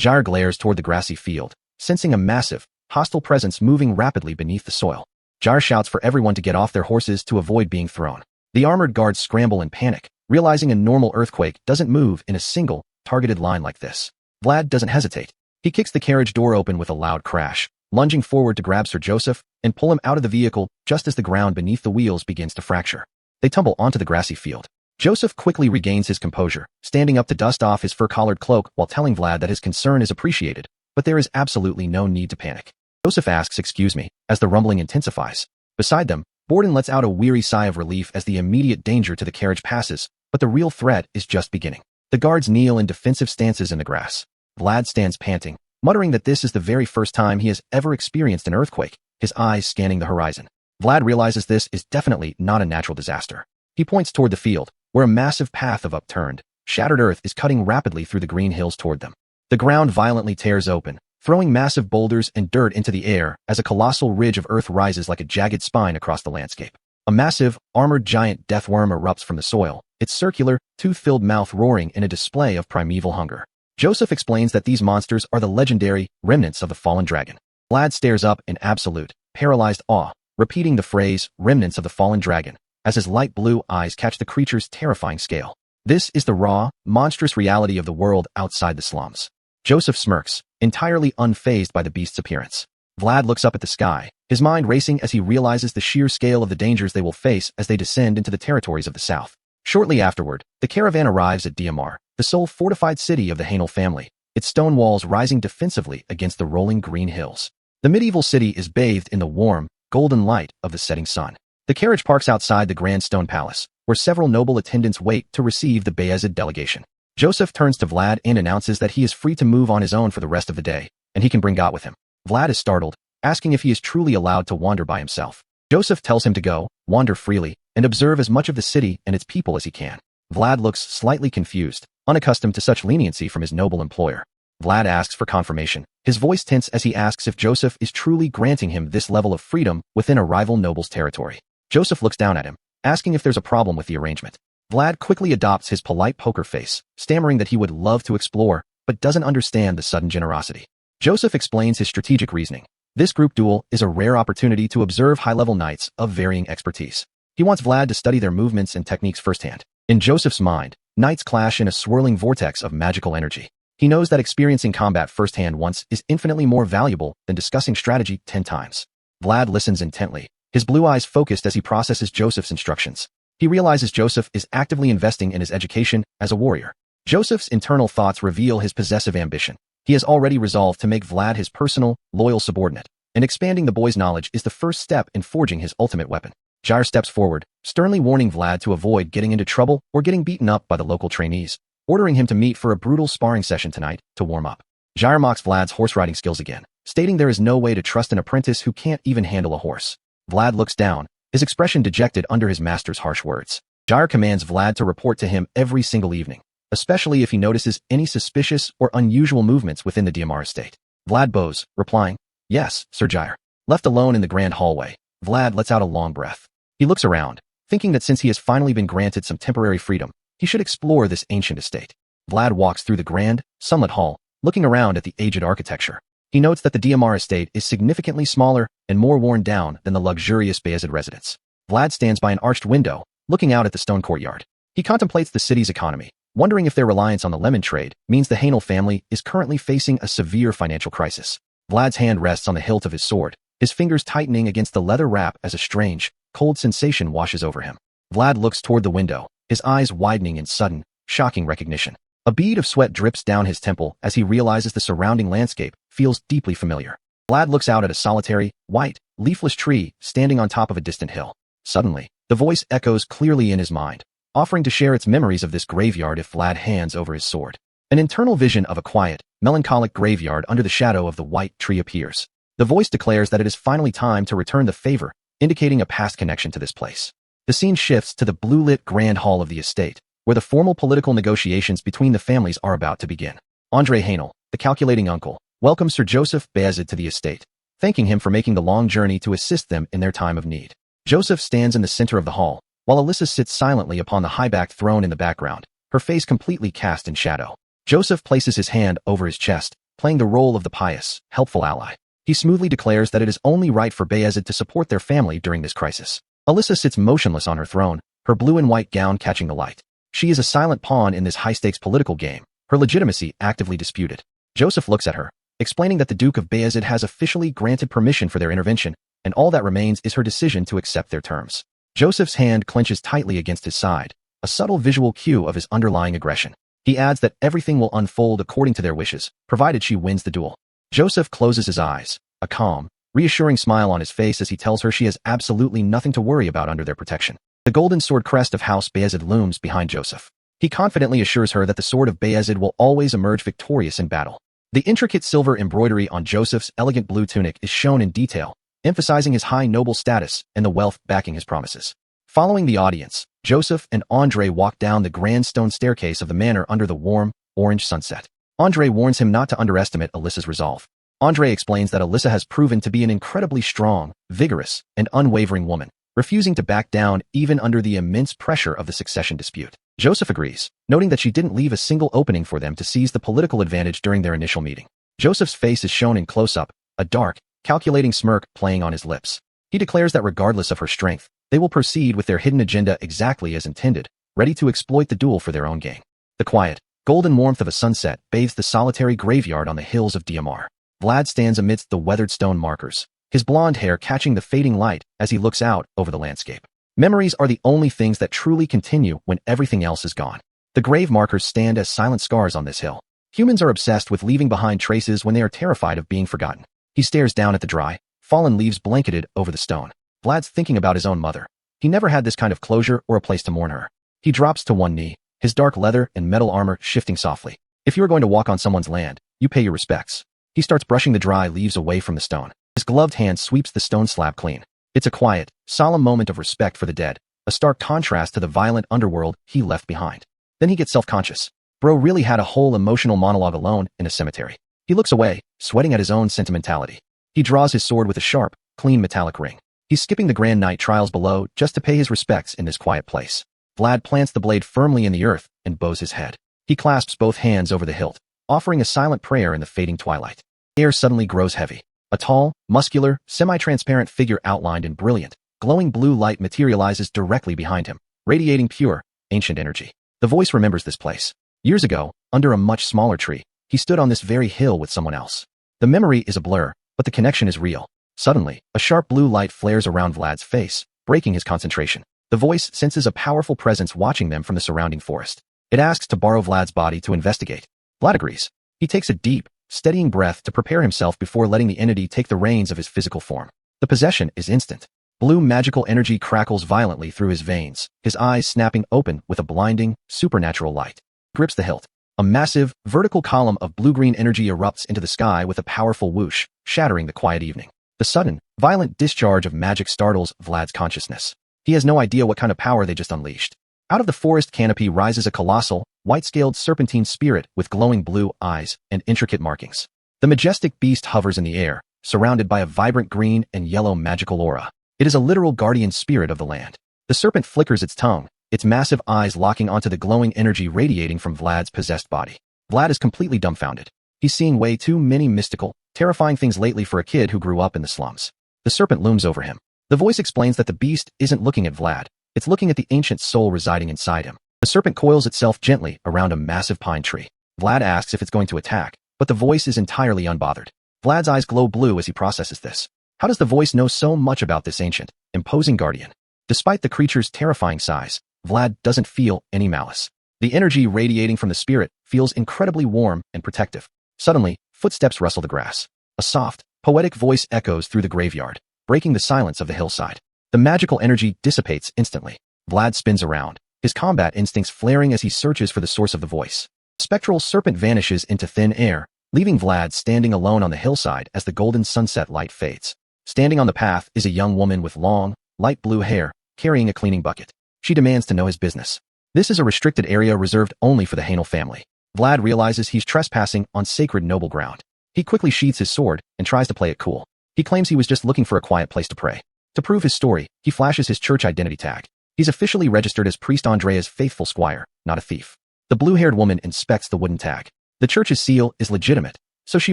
Speaker 1: Jair glares toward the grassy field, sensing a massive, hostile presence moving rapidly beneath the soil. Jair shouts for everyone to get off their horses to avoid being thrown. The armored guards scramble in panic, realizing a normal earthquake doesn't move in a single, targeted line like this. Vlad doesn't hesitate. He kicks the carriage door open with a loud crash, lunging forward to grab Sir Joseph and pull him out of the vehicle just as the ground beneath the wheels begins to fracture. They tumble onto the grassy field. Joseph quickly regains his composure, standing up to dust off his fur-collared cloak while telling Vlad that his concern is appreciated, but there is absolutely no need to panic. Joseph asks excuse me, as the rumbling intensifies. Beside them, Borden lets out a weary sigh of relief as the immediate danger to the carriage passes, but the real threat is just beginning. The guards kneel in defensive stances in the grass. Vlad stands panting, muttering that this is the very first time he has ever experienced an earthquake, his eyes scanning the horizon. Vlad realizes this is definitely not a natural disaster. He points toward the field, where a massive path of upturned, shattered earth is cutting rapidly through the green hills toward them. The ground violently tears open, throwing massive boulders and dirt into the air as a colossal ridge of earth rises like a jagged spine across the landscape. A massive, armored giant deathworm erupts from the soil, its circular, tooth-filled mouth roaring in a display of primeval hunger. Joseph explains that these monsters are the legendary remnants of the fallen dragon. Vlad stares up in absolute, paralyzed awe, repeating the phrase, remnants of the fallen dragon, as his light blue eyes catch the creature's terrifying scale. This is the raw, monstrous reality of the world outside the slums. Joseph smirks, entirely unfazed by the beast's appearance. Vlad looks up at the sky, his mind racing as he realizes the sheer scale of the dangers they will face as they descend into the territories of the south. Shortly afterward, the caravan arrives at Diamar, the sole fortified city of the Hainel family, its stone walls rising defensively against the rolling green hills. The medieval city is bathed in the warm, golden light of the setting sun. The carriage parks outside the grand stone palace, where several noble attendants wait to receive the Bayezid delegation. Joseph turns to Vlad and announces that he is free to move on his own for the rest of the day, and he can bring Got with him. Vlad is startled, asking if he is truly allowed to wander by himself. Joseph tells him to go, wander freely, and observe as much of the city and its people as he can. Vlad looks slightly confused, unaccustomed to such leniency from his noble employer. Vlad asks for confirmation, his voice tense as he asks if Joseph is truly granting him this level of freedom within a rival noble's territory. Joseph looks down at him, asking if there's a problem with the arrangement. Vlad quickly adopts his polite poker face, stammering that he would love to explore, but doesn't understand the sudden generosity. Joseph explains his strategic reasoning. This group duel is a rare opportunity to observe high-level knights of varying expertise. He wants Vlad to study their movements and techniques firsthand. In Joseph's mind, knights clash in a swirling vortex of magical energy. He knows that experiencing combat firsthand once is infinitely more valuable than discussing strategy 10 times. Vlad listens intently, his blue eyes focused as he processes Joseph's instructions. He realizes Joseph is actively investing in his education as a warrior. Joseph's internal thoughts reveal his possessive ambition. He has already resolved to make Vlad his personal, loyal subordinate, and expanding the boy's knowledge is the first step in forging his ultimate weapon. Jair steps forward, sternly warning Vlad to avoid getting into trouble or getting beaten up by the local trainees, ordering him to meet for a brutal sparring session tonight to warm up. Jair mocks Vlad's horse riding skills again, stating there is no way to trust an apprentice who can't even handle a horse. Vlad looks down, his expression dejected under his master's harsh words. Jair commands Vlad to report to him every single evening, especially if he notices any suspicious or unusual movements within the Diamar estate. Vlad bows, replying, "Yes, Sir Jair." Left alone in the grand hallway, Vlad lets out a long breath. He looks around, thinking that since he has finally been granted some temporary freedom, he should explore this ancient estate. Vlad walks through the grand, sunlit hall, looking around at the aged architecture. He notes that the Diamar estate is significantly smaller and more worn down than the luxurious Bayezid residence. Vlad stands by an arched window, looking out at the stone courtyard. He contemplates the city's economy, wondering if their reliance on the lemon trade means the Hainel family is currently facing a severe financial crisis. Vlad's hand rests on the hilt of his sword, his fingers tightening against the leather wrap as a strange, cold sensation washes over him. Vlad looks toward the window, his eyes widening in sudden, shocking recognition. A bead of sweat drips down his temple as he realizes the surrounding landscape feels deeply familiar. Vlad looks out at a solitary, white, leafless tree standing on top of a distant hill. Suddenly, the voice echoes clearly in his mind, offering to share its memories of this graveyard if Vlad hands over his sword. An internal vision of a quiet, melancholic graveyard under the shadow of the white tree appears. The voice declares that it is finally time to return the favor, indicating a past connection to this place. The scene shifts to the blue-lit grand hall of the estate, where the formal political negotiations between the families are about to begin. André Haenel, the calculating uncle, welcomes Sir Joseph Bayezid to the estate, thanking him for making the long journey to assist them in their time of need. Joseph stands in the center of the hall, while Alyssa sits silently upon the high-backed throne in the background, her face completely cast in shadow. Joseph places his hand over his chest, playing the role of the pious, helpful ally. He smoothly declares that it is only right for Bayezid to support their family during this crisis. Alyssa sits motionless on her throne, her blue and white gown catching the light. She is a silent pawn in this high-stakes political game, her legitimacy actively disputed. Joseph looks at her, explaining that the Duke of Bayezid has officially granted permission for their intervention, and all that remains is her decision to accept their terms. Joseph's hand clenches tightly against his side, a subtle visual cue of his underlying aggression. He adds that everything will unfold according to their wishes, provided she wins the duel. Joseph closes his eyes, a calm, reassuring smile on his face as he tells her she has absolutely nothing to worry about under their protection. The golden sword crest of House Bayezid looms behind Joseph. He confidently assures her that the sword of Bayezid will always emerge victorious in battle. The intricate silver embroidery on Joseph's elegant blue tunic is shown in detail, emphasizing his high noble status and the wealth backing his promises. Following the audience, Joseph and André walk down the grand stone staircase of the manor under the warm, orange sunset. André warns him not to underestimate Alyssa's resolve. André explains that Alyssa has proven to be an incredibly strong, vigorous, and unwavering woman, refusing to back down even under the immense pressure of the succession dispute. Joseph agrees, noting that she didn't leave a single opening for them to seize the political advantage during their initial meeting. Joseph's face is shown in close-up, a dark, calculating smirk playing on his lips. He declares that regardless of her strength, they will proceed with their hidden agenda exactly as intended, ready to exploit the duel for their own gain. The quiet, golden warmth of a sunset bathes the solitary graveyard on the hills of DMR. Vlad stands amidst the weathered stone markers, his blonde hair catching the fading light as he looks out over the landscape. Memories are the only things that truly continue when everything else is gone. The grave markers stand as silent scars on this hill. Humans are obsessed with leaving behind traces when they are terrified of being forgotten. He stares down at the dry, fallen leaves blanketed over the stone. Vlad's thinking about his own mother. He never had this kind of closure or a place to mourn her. He drops to one knee, his dark leather and metal armor shifting softly. If you are going to walk on someone's land, you pay your respects. He starts brushing the dry leaves away from the stone. His gloved hand sweeps the stone slab clean. It's a quiet, solemn moment of respect for the dead, a stark contrast to the violent underworld he left behind. Then he gets self-conscious. Bro really had a whole emotional monologue alone in a cemetery. He looks away, sweating at his own sentimentality. He draws his sword with a sharp, clean metallic ring. He's skipping the grand night trials below just to pay his respects in this quiet place. Vlad plants the blade firmly in the earth and bows his head. He clasps both hands over the hilt, offering a silent prayer in the fading twilight. The air suddenly grows heavy. A tall, muscular, semi-transparent figure outlined in brilliant, glowing blue light materializes directly behind him, radiating pure, ancient energy. The voice remembers this place. Years ago, under a much smaller tree, he stood on this very hill with someone else. The memory is a blur, but the connection is real. Suddenly, a sharp blue light flares around Vlad's face, breaking his concentration. The voice senses a powerful presence watching them from the surrounding forest. It asks to borrow Vlad's body to investigate. Vlad agrees. He takes a deep, steadying breath to prepare himself before letting the entity take the reins of his physical form. The possession is instant. Blue magical energy crackles violently through his veins, his eyes snapping open with a blinding, supernatural light. Grips the hilt. A massive, vertical column of blue-green energy erupts into the sky with a powerful whoosh, shattering the quiet evening. The sudden, violent discharge of magic startles Vlad's consciousness. He has no idea what kind of power they just unleashed. Out of the forest canopy rises a colossal, white-scaled serpentine spirit with glowing blue eyes and intricate markings. The majestic beast hovers in the air, surrounded by a vibrant green and yellow magical aura. It is a literal guardian spirit of the land. The serpent flickers its tongue, its massive eyes locking onto the glowing energy radiating from Vlad's possessed body. Vlad is completely dumbfounded. He's seeing way too many mystical, terrifying things lately for a kid who grew up in the slums. The serpent looms over him. The voice explains that the beast isn't looking at Vlad, it's looking at the ancient soul residing inside him. The serpent coils itself gently around a massive pine tree. Vlad asks if it's going to attack, but the voice is entirely unbothered. Vlad's eyes glow blue as he processes this. How does the voice know so much about this ancient, imposing guardian? Despite the creature's terrifying size, Vlad doesn't feel any malice. The energy radiating from the spirit feels incredibly warm and protective. Suddenly, footsteps rustle the grass. A soft, Poetic voice echoes through the graveyard, breaking the silence of the hillside. The magical energy dissipates instantly. Vlad spins around, his combat instincts flaring as he searches for the source of the voice. The spectral serpent vanishes into thin air, leaving Vlad standing alone on the hillside as the golden sunset light fades. Standing on the path is a young woman with long, light blue hair, carrying a cleaning bucket. She demands to know his business. This is a restricted area reserved only for the Hanel family. Vlad realizes he's trespassing on sacred noble ground. He quickly sheathes his sword and tries to play it cool. He claims he was just looking for a quiet place to pray. To prove his story, he flashes his church identity tag. He's officially registered as Priest Andrea's faithful squire, not a thief. The blue-haired woman inspects the wooden tag. The church's seal is legitimate, so she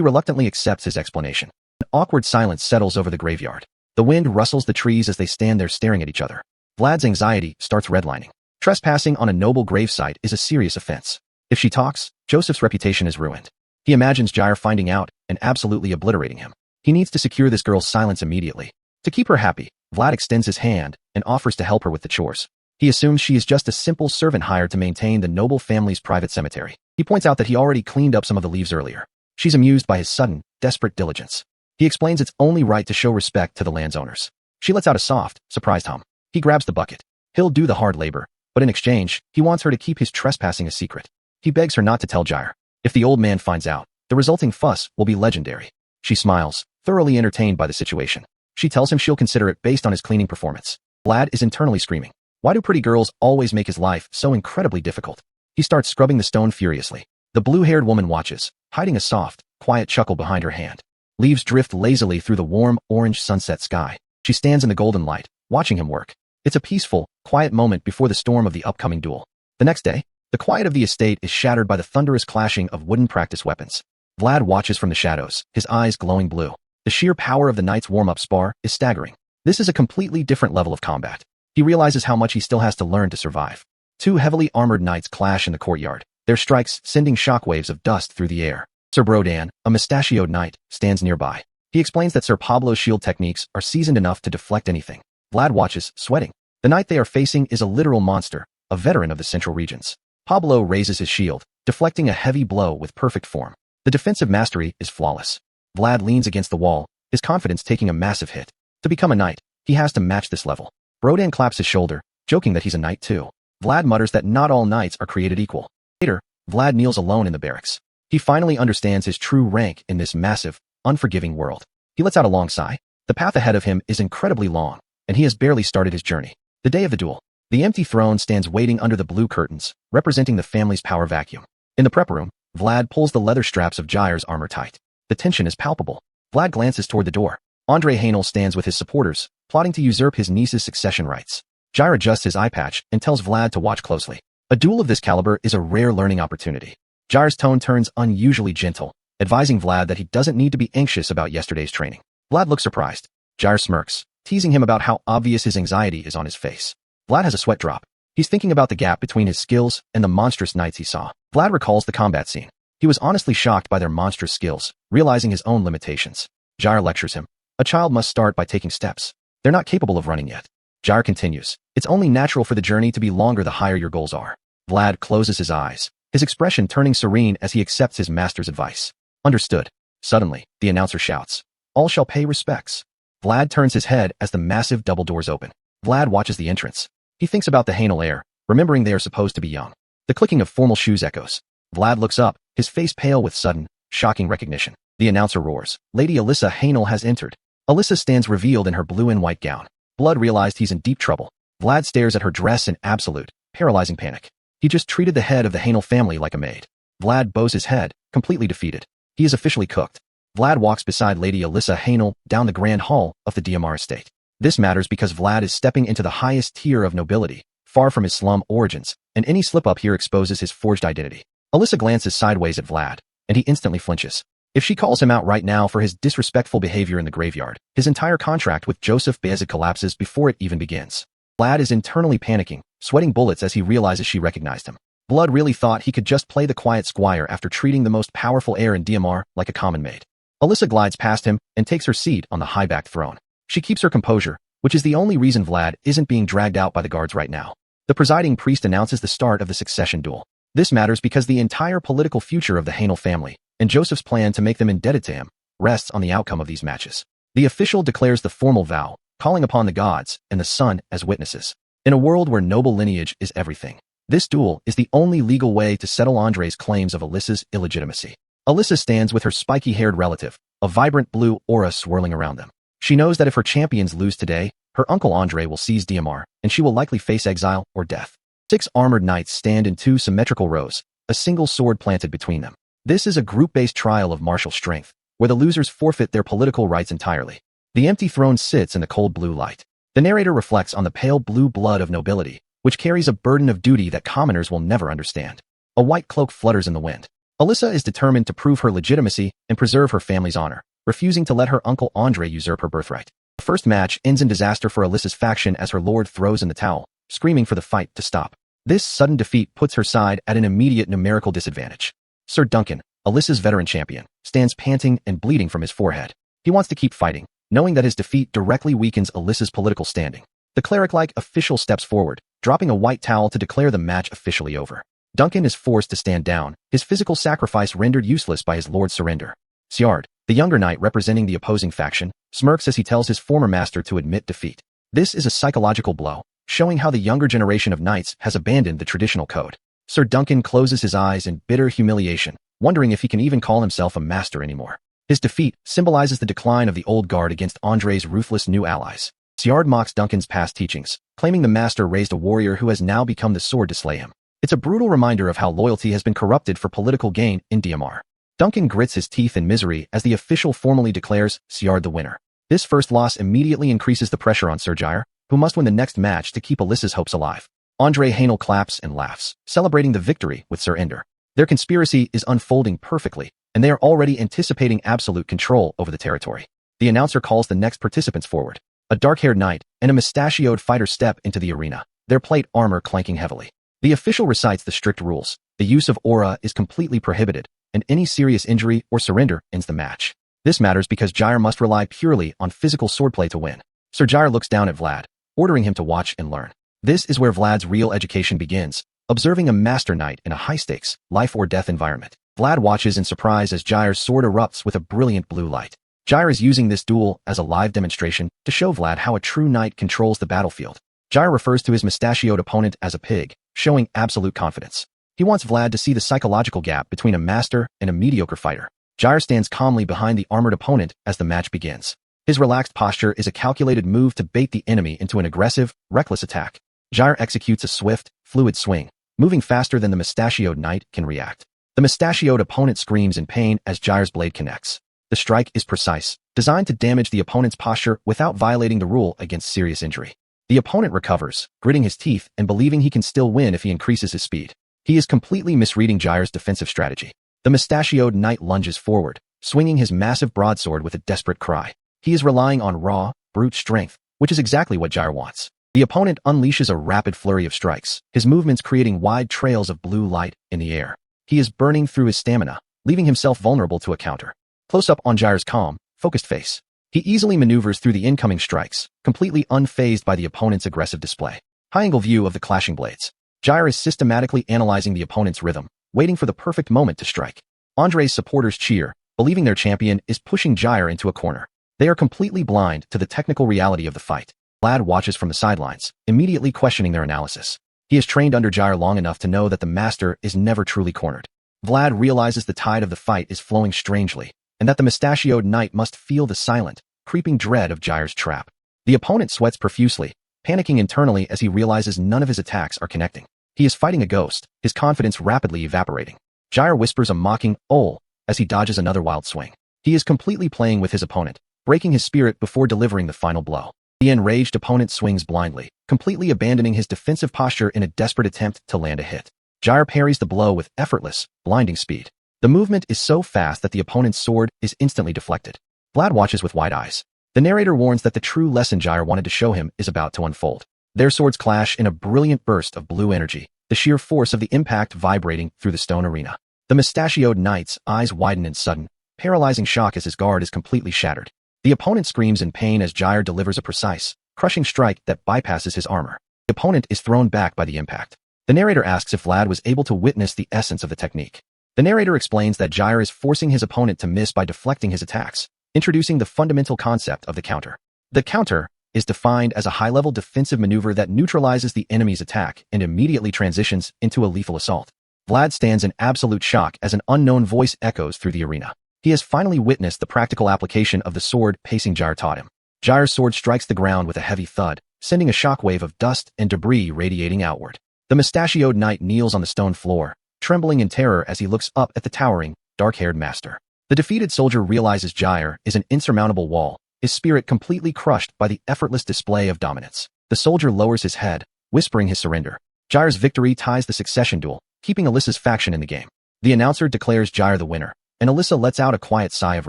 Speaker 1: reluctantly accepts his explanation. An awkward silence settles over the graveyard. The wind rustles the trees as they stand there staring at each other. Vlad's anxiety starts redlining. Trespassing on a noble gravesite is a serious offense. If she talks, Joseph's reputation is ruined. He imagines Jair finding out and absolutely obliterating him. He needs to secure this girl's silence immediately. To keep her happy, Vlad extends his hand and offers to help her with the chores. He assumes she is just a simple servant hired to maintain the noble family's private cemetery. He points out that he already cleaned up some of the leaves earlier. She's amused by his sudden, desperate diligence. He explains it's only right to show respect to the land's owners. She lets out a soft, surprised hum. He grabs the bucket. He'll do the hard labor, but in exchange, he wants her to keep his trespassing a secret. He begs her not to tell Jair. If the old man finds out, the resulting fuss will be legendary. She smiles, thoroughly entertained by the situation. She tells him she'll consider it based on his cleaning performance. Vlad is internally screaming. Why do pretty girls always make his life so incredibly difficult? He starts scrubbing the stone furiously. The blue-haired woman watches, hiding a soft, quiet chuckle behind her hand. Leaves drift lazily through the warm, orange sunset sky. She stands in the golden light, watching him work. It's a peaceful, quiet moment before the storm of the upcoming duel. The next day, the quiet of the estate is shattered by the thunderous clashing of wooden practice weapons. Vlad watches from the shadows, his eyes glowing blue. The sheer power of the knight's warm-up spar is staggering. This is a completely different level of combat. He realizes how much he still has to learn to survive. Two heavily armored knights clash in the courtyard, their strikes sending shockwaves of dust through the air. Sir Brodan, a mustachioed knight, stands nearby. He explains that Sir Pablo's shield techniques are seasoned enough to deflect anything. Vlad watches, sweating. The knight they are facing is a literal monster, a veteran of the central regions. Pablo raises his shield, deflecting a heavy blow with perfect form. The defensive mastery is flawless. Vlad leans against the wall, his confidence taking a massive hit. To become a knight, he has to match this level. Brodan claps his shoulder, joking that he's a knight too. Vlad mutters that not all knights are created equal. Later, Vlad kneels alone in the barracks. He finally understands his true rank in this massive, unforgiving world. He lets out a long sigh. The path ahead of him is incredibly long, and he has barely started his journey. The day of the duel. The empty throne stands waiting under the blue curtains, representing the family's power vacuum. In the prep room, Vlad pulls the leather straps of Jair's armor tight. The tension is palpable. Vlad glances toward the door. Andre Hanel stands with his supporters, plotting to usurp his niece's succession rights. Jair adjusts his eye patch and tells Vlad to watch closely. A duel of this caliber is a rare learning opportunity. Jair's tone turns unusually gentle, advising Vlad that he doesn't need to be anxious about yesterday's training. Vlad looks surprised. Jair smirks, teasing him about how obvious his anxiety is on his face. Vlad has a sweat drop. He's thinking about the gap between his skills and the monstrous knights he saw. Vlad recalls the combat scene. He was honestly shocked by their monstrous skills, realizing his own limitations. Jair lectures him. A child must start by taking steps. They're not capable of running yet. Jair continues. It's only natural for the journey to be longer the higher your goals are. Vlad closes his eyes, his expression turning serene as he accepts his master's advice. Understood. Suddenly, the announcer shouts. All shall pay respects. Vlad turns his head as the massive double doors open. Vlad watches the entrance. He thinks about the Hanel heir, remembering they are supposed to be young. The clicking of formal shoes echoes. Vlad looks up, his face pale with sudden, shocking recognition. The announcer roars. Lady Alyssa Hanel has entered. Alyssa stands revealed in her blue and white gown. Blood realized he's in deep trouble. Vlad stares at her dress in absolute, paralyzing panic. He just treated the head of the Hanel family like a maid. Vlad bows his head, completely defeated. He is officially cooked. Vlad walks beside Lady Alyssa Hanel down the grand hall of the Diamar estate. This matters because Vlad is stepping into the highest tier of nobility, far from his slum origins, and any slip-up here exposes his forged identity. Alyssa glances sideways at Vlad, and he instantly flinches. If she calls him out right now for his disrespectful behavior in the graveyard, his entire contract with Joseph Bezek collapses before it even begins. Vlad is internally panicking, sweating bullets as he realizes she recognized him. Blood really thought he could just play the quiet squire after treating the most powerful heir in Diamar like a common maid. Alyssa glides past him and takes her seat on the high-backed throne. She keeps her composure, which is the only reason Vlad isn't being dragged out by the guards right now. The presiding priest announces the start of the succession duel. This matters because the entire political future of the Hanel family, and Joseph's plan to make them indebted to him, rests on the outcome of these matches. The official declares the formal vow, calling upon the gods and the sun as witnesses. In a world where noble lineage is everything, this duel is the only legal way to settle Andre's claims of Alyssa's illegitimacy. Alyssa stands with her spiky-haired relative, a vibrant blue aura swirling around them. She knows that if her champions lose today, her uncle Andre will seize DMR, and she will likely face exile or death. 6 armored knights stand in 2 symmetrical rows, a single sword planted between them. This is a group-based trial of martial strength, where the losers forfeit their political rights entirely. The empty throne sits in the cold blue light. The narrator reflects on the pale blue blood of nobility, which carries a burden of duty that commoners will never understand. A white cloak flutters in the wind. Alyssa is determined to prove her legitimacy and preserve her family's honor, refusing to let her uncle Andre usurp her birthright. The first match ends in disaster for Alyssa's faction as her lord throws in the towel, screaming for the fight to stop. This sudden defeat puts her side at an immediate numerical disadvantage. Sir Duncan, Alyssa's veteran champion, stands panting and bleeding from his forehead. He wants to keep fighting, knowing that his defeat directly weakens Alyssa's political standing. The cleric-like official steps forward, dropping a white towel to declare the match officially over. Duncan is forced to stand down, his physical sacrifice rendered useless by his lord's surrender. Sjard, the younger knight representing the opposing faction, smirks as he tells his former master to admit defeat. This is a psychological blow, showing how the younger generation of knights has abandoned the traditional code. Sir Duncan closes his eyes in bitter humiliation, wondering if he can even call himself a master anymore. His defeat symbolizes the decline of the old guard against Andre's ruthless new allies. Sjard mocks Duncan's past teachings, claiming the master raised a warrior who has now become the sword to slay him. It's a brutal reminder of how loyalty has been corrupted for political gain in DMR. Duncan grits his teeth in misery as the official formally declares Sjard the winner. This first loss immediately increases the pressure on Sir Jair, who must win the next match to keep Alyssa's hopes alive. Andre Hainel claps and laughs, celebrating the victory with Sir Ender. Their conspiracy is unfolding perfectly, and they are already anticipating absolute control over the territory. The announcer calls the next participants forward. A dark-haired knight and a mustachioed fighter step into the arena, their plate armor clanking heavily. The official recites the strict rules. The use of aura is completely prohibited, and any serious injury or surrender ends the match. This matters because Jair must rely purely on physical swordplay to win. Sir Jair looks down at Vlad, ordering him to watch and learn. This is where Vlad's real education begins, observing a master knight in a high-stakes, life-or-death environment. Vlad watches in surprise as Jair's sword erupts with a brilliant blue light. Jair is using this duel as a live demonstration to show Vlad how a true knight controls the battlefield. Jair refers to his mustachioed opponent as a pig, showing absolute confidence. He wants Vlad to see the psychological gap between a master and a mediocre fighter. Jair stands calmly behind the armored opponent as the match begins. His relaxed posture is a calculated move to bait the enemy into an aggressive, reckless attack. Jair executes a swift, fluid swing, moving faster than the mustachioed knight can react. The mustachioed opponent screams in pain as Jair's blade connects. The strike is precise, designed to damage the opponent's posture without violating the rule against serious injury. The opponent recovers, gritting his teeth and believing he can still win if he increases his speed. He is completely misreading Jair's defensive strategy. The mustachioed knight lunges forward, swinging his massive broadsword with a desperate cry. He is relying on raw, brute strength, which is exactly what Jair wants. The opponent unleashes a rapid flurry of strikes, his movements creating wide trails of blue light in the air. He is burning through his stamina, leaving himself vulnerable to a counter. Close up on Jair's calm, focused face. He easily maneuvers through the incoming strikes, completely unfazed by the opponent's aggressive display. High-angle view of the clashing blades. Jair is systematically analyzing the opponent's rhythm, waiting for the perfect moment to strike. Andre's supporters cheer, believing their champion is pushing Jair into a corner. They are completely blind to the technical reality of the fight. Vlad watches from the sidelines, immediately questioning their analysis. He has trained under Jair long enough to know that the master is never truly cornered. Vlad realizes the tide of the fight is flowing strangely, and that the mustachioed knight must feel the silent, creeping dread of Jair's trap. The opponent sweats profusely, panicking internally as he realizes none of his attacks are connecting. He is fighting a ghost, his confidence rapidly evaporating. Jair whispers a mocking, "Oh," as he dodges another wild swing. He is completely playing with his opponent, breaking his spirit before delivering the final blow. The enraged opponent swings blindly, completely abandoning his defensive posture in a desperate attempt to land a hit. Jair parries the blow with effortless, blinding speed. The movement is so fast that the opponent's sword is instantly deflected. Vlad watches with wide eyes. The narrator warns that the true lesson Jair wanted to show him is about to unfold. Their swords clash in a brilliant burst of blue energy, the sheer force of the impact vibrating through the stone arena. The mustachioed knight's eyes widen in sudden, paralyzing shock as his guard is completely shattered. The opponent screams in pain as Jair delivers a precise, crushing strike that bypasses his armor. The opponent is thrown back by the impact. The narrator asks if Vlad was able to witness the essence of the technique. The narrator explains that Jair is forcing his opponent to miss by deflecting his attacks, introducing the fundamental concept of the counter. The counter is defined as a high-level defensive maneuver that neutralizes the enemy's attack and immediately transitions into a lethal assault. Vlad stands in absolute shock as an unknown voice echoes through the arena. He has finally witnessed the practical application of the sword pacing Jair taught him. Jair's sword strikes the ground with a heavy thud, sending a shockwave of dust and debris radiating outward. The mustachioed knight kneels on the stone floor, trembling in terror as he looks up at the towering, dark-haired master. The defeated soldier realizes Jair is an insurmountable wall, his spirit completely crushed by the effortless display of dominance. The soldier lowers his head, whispering his surrender. Jair's victory ties the succession duel, keeping Alyssa's faction in the game. The announcer declares Jair the winner, and Alyssa lets out a quiet sigh of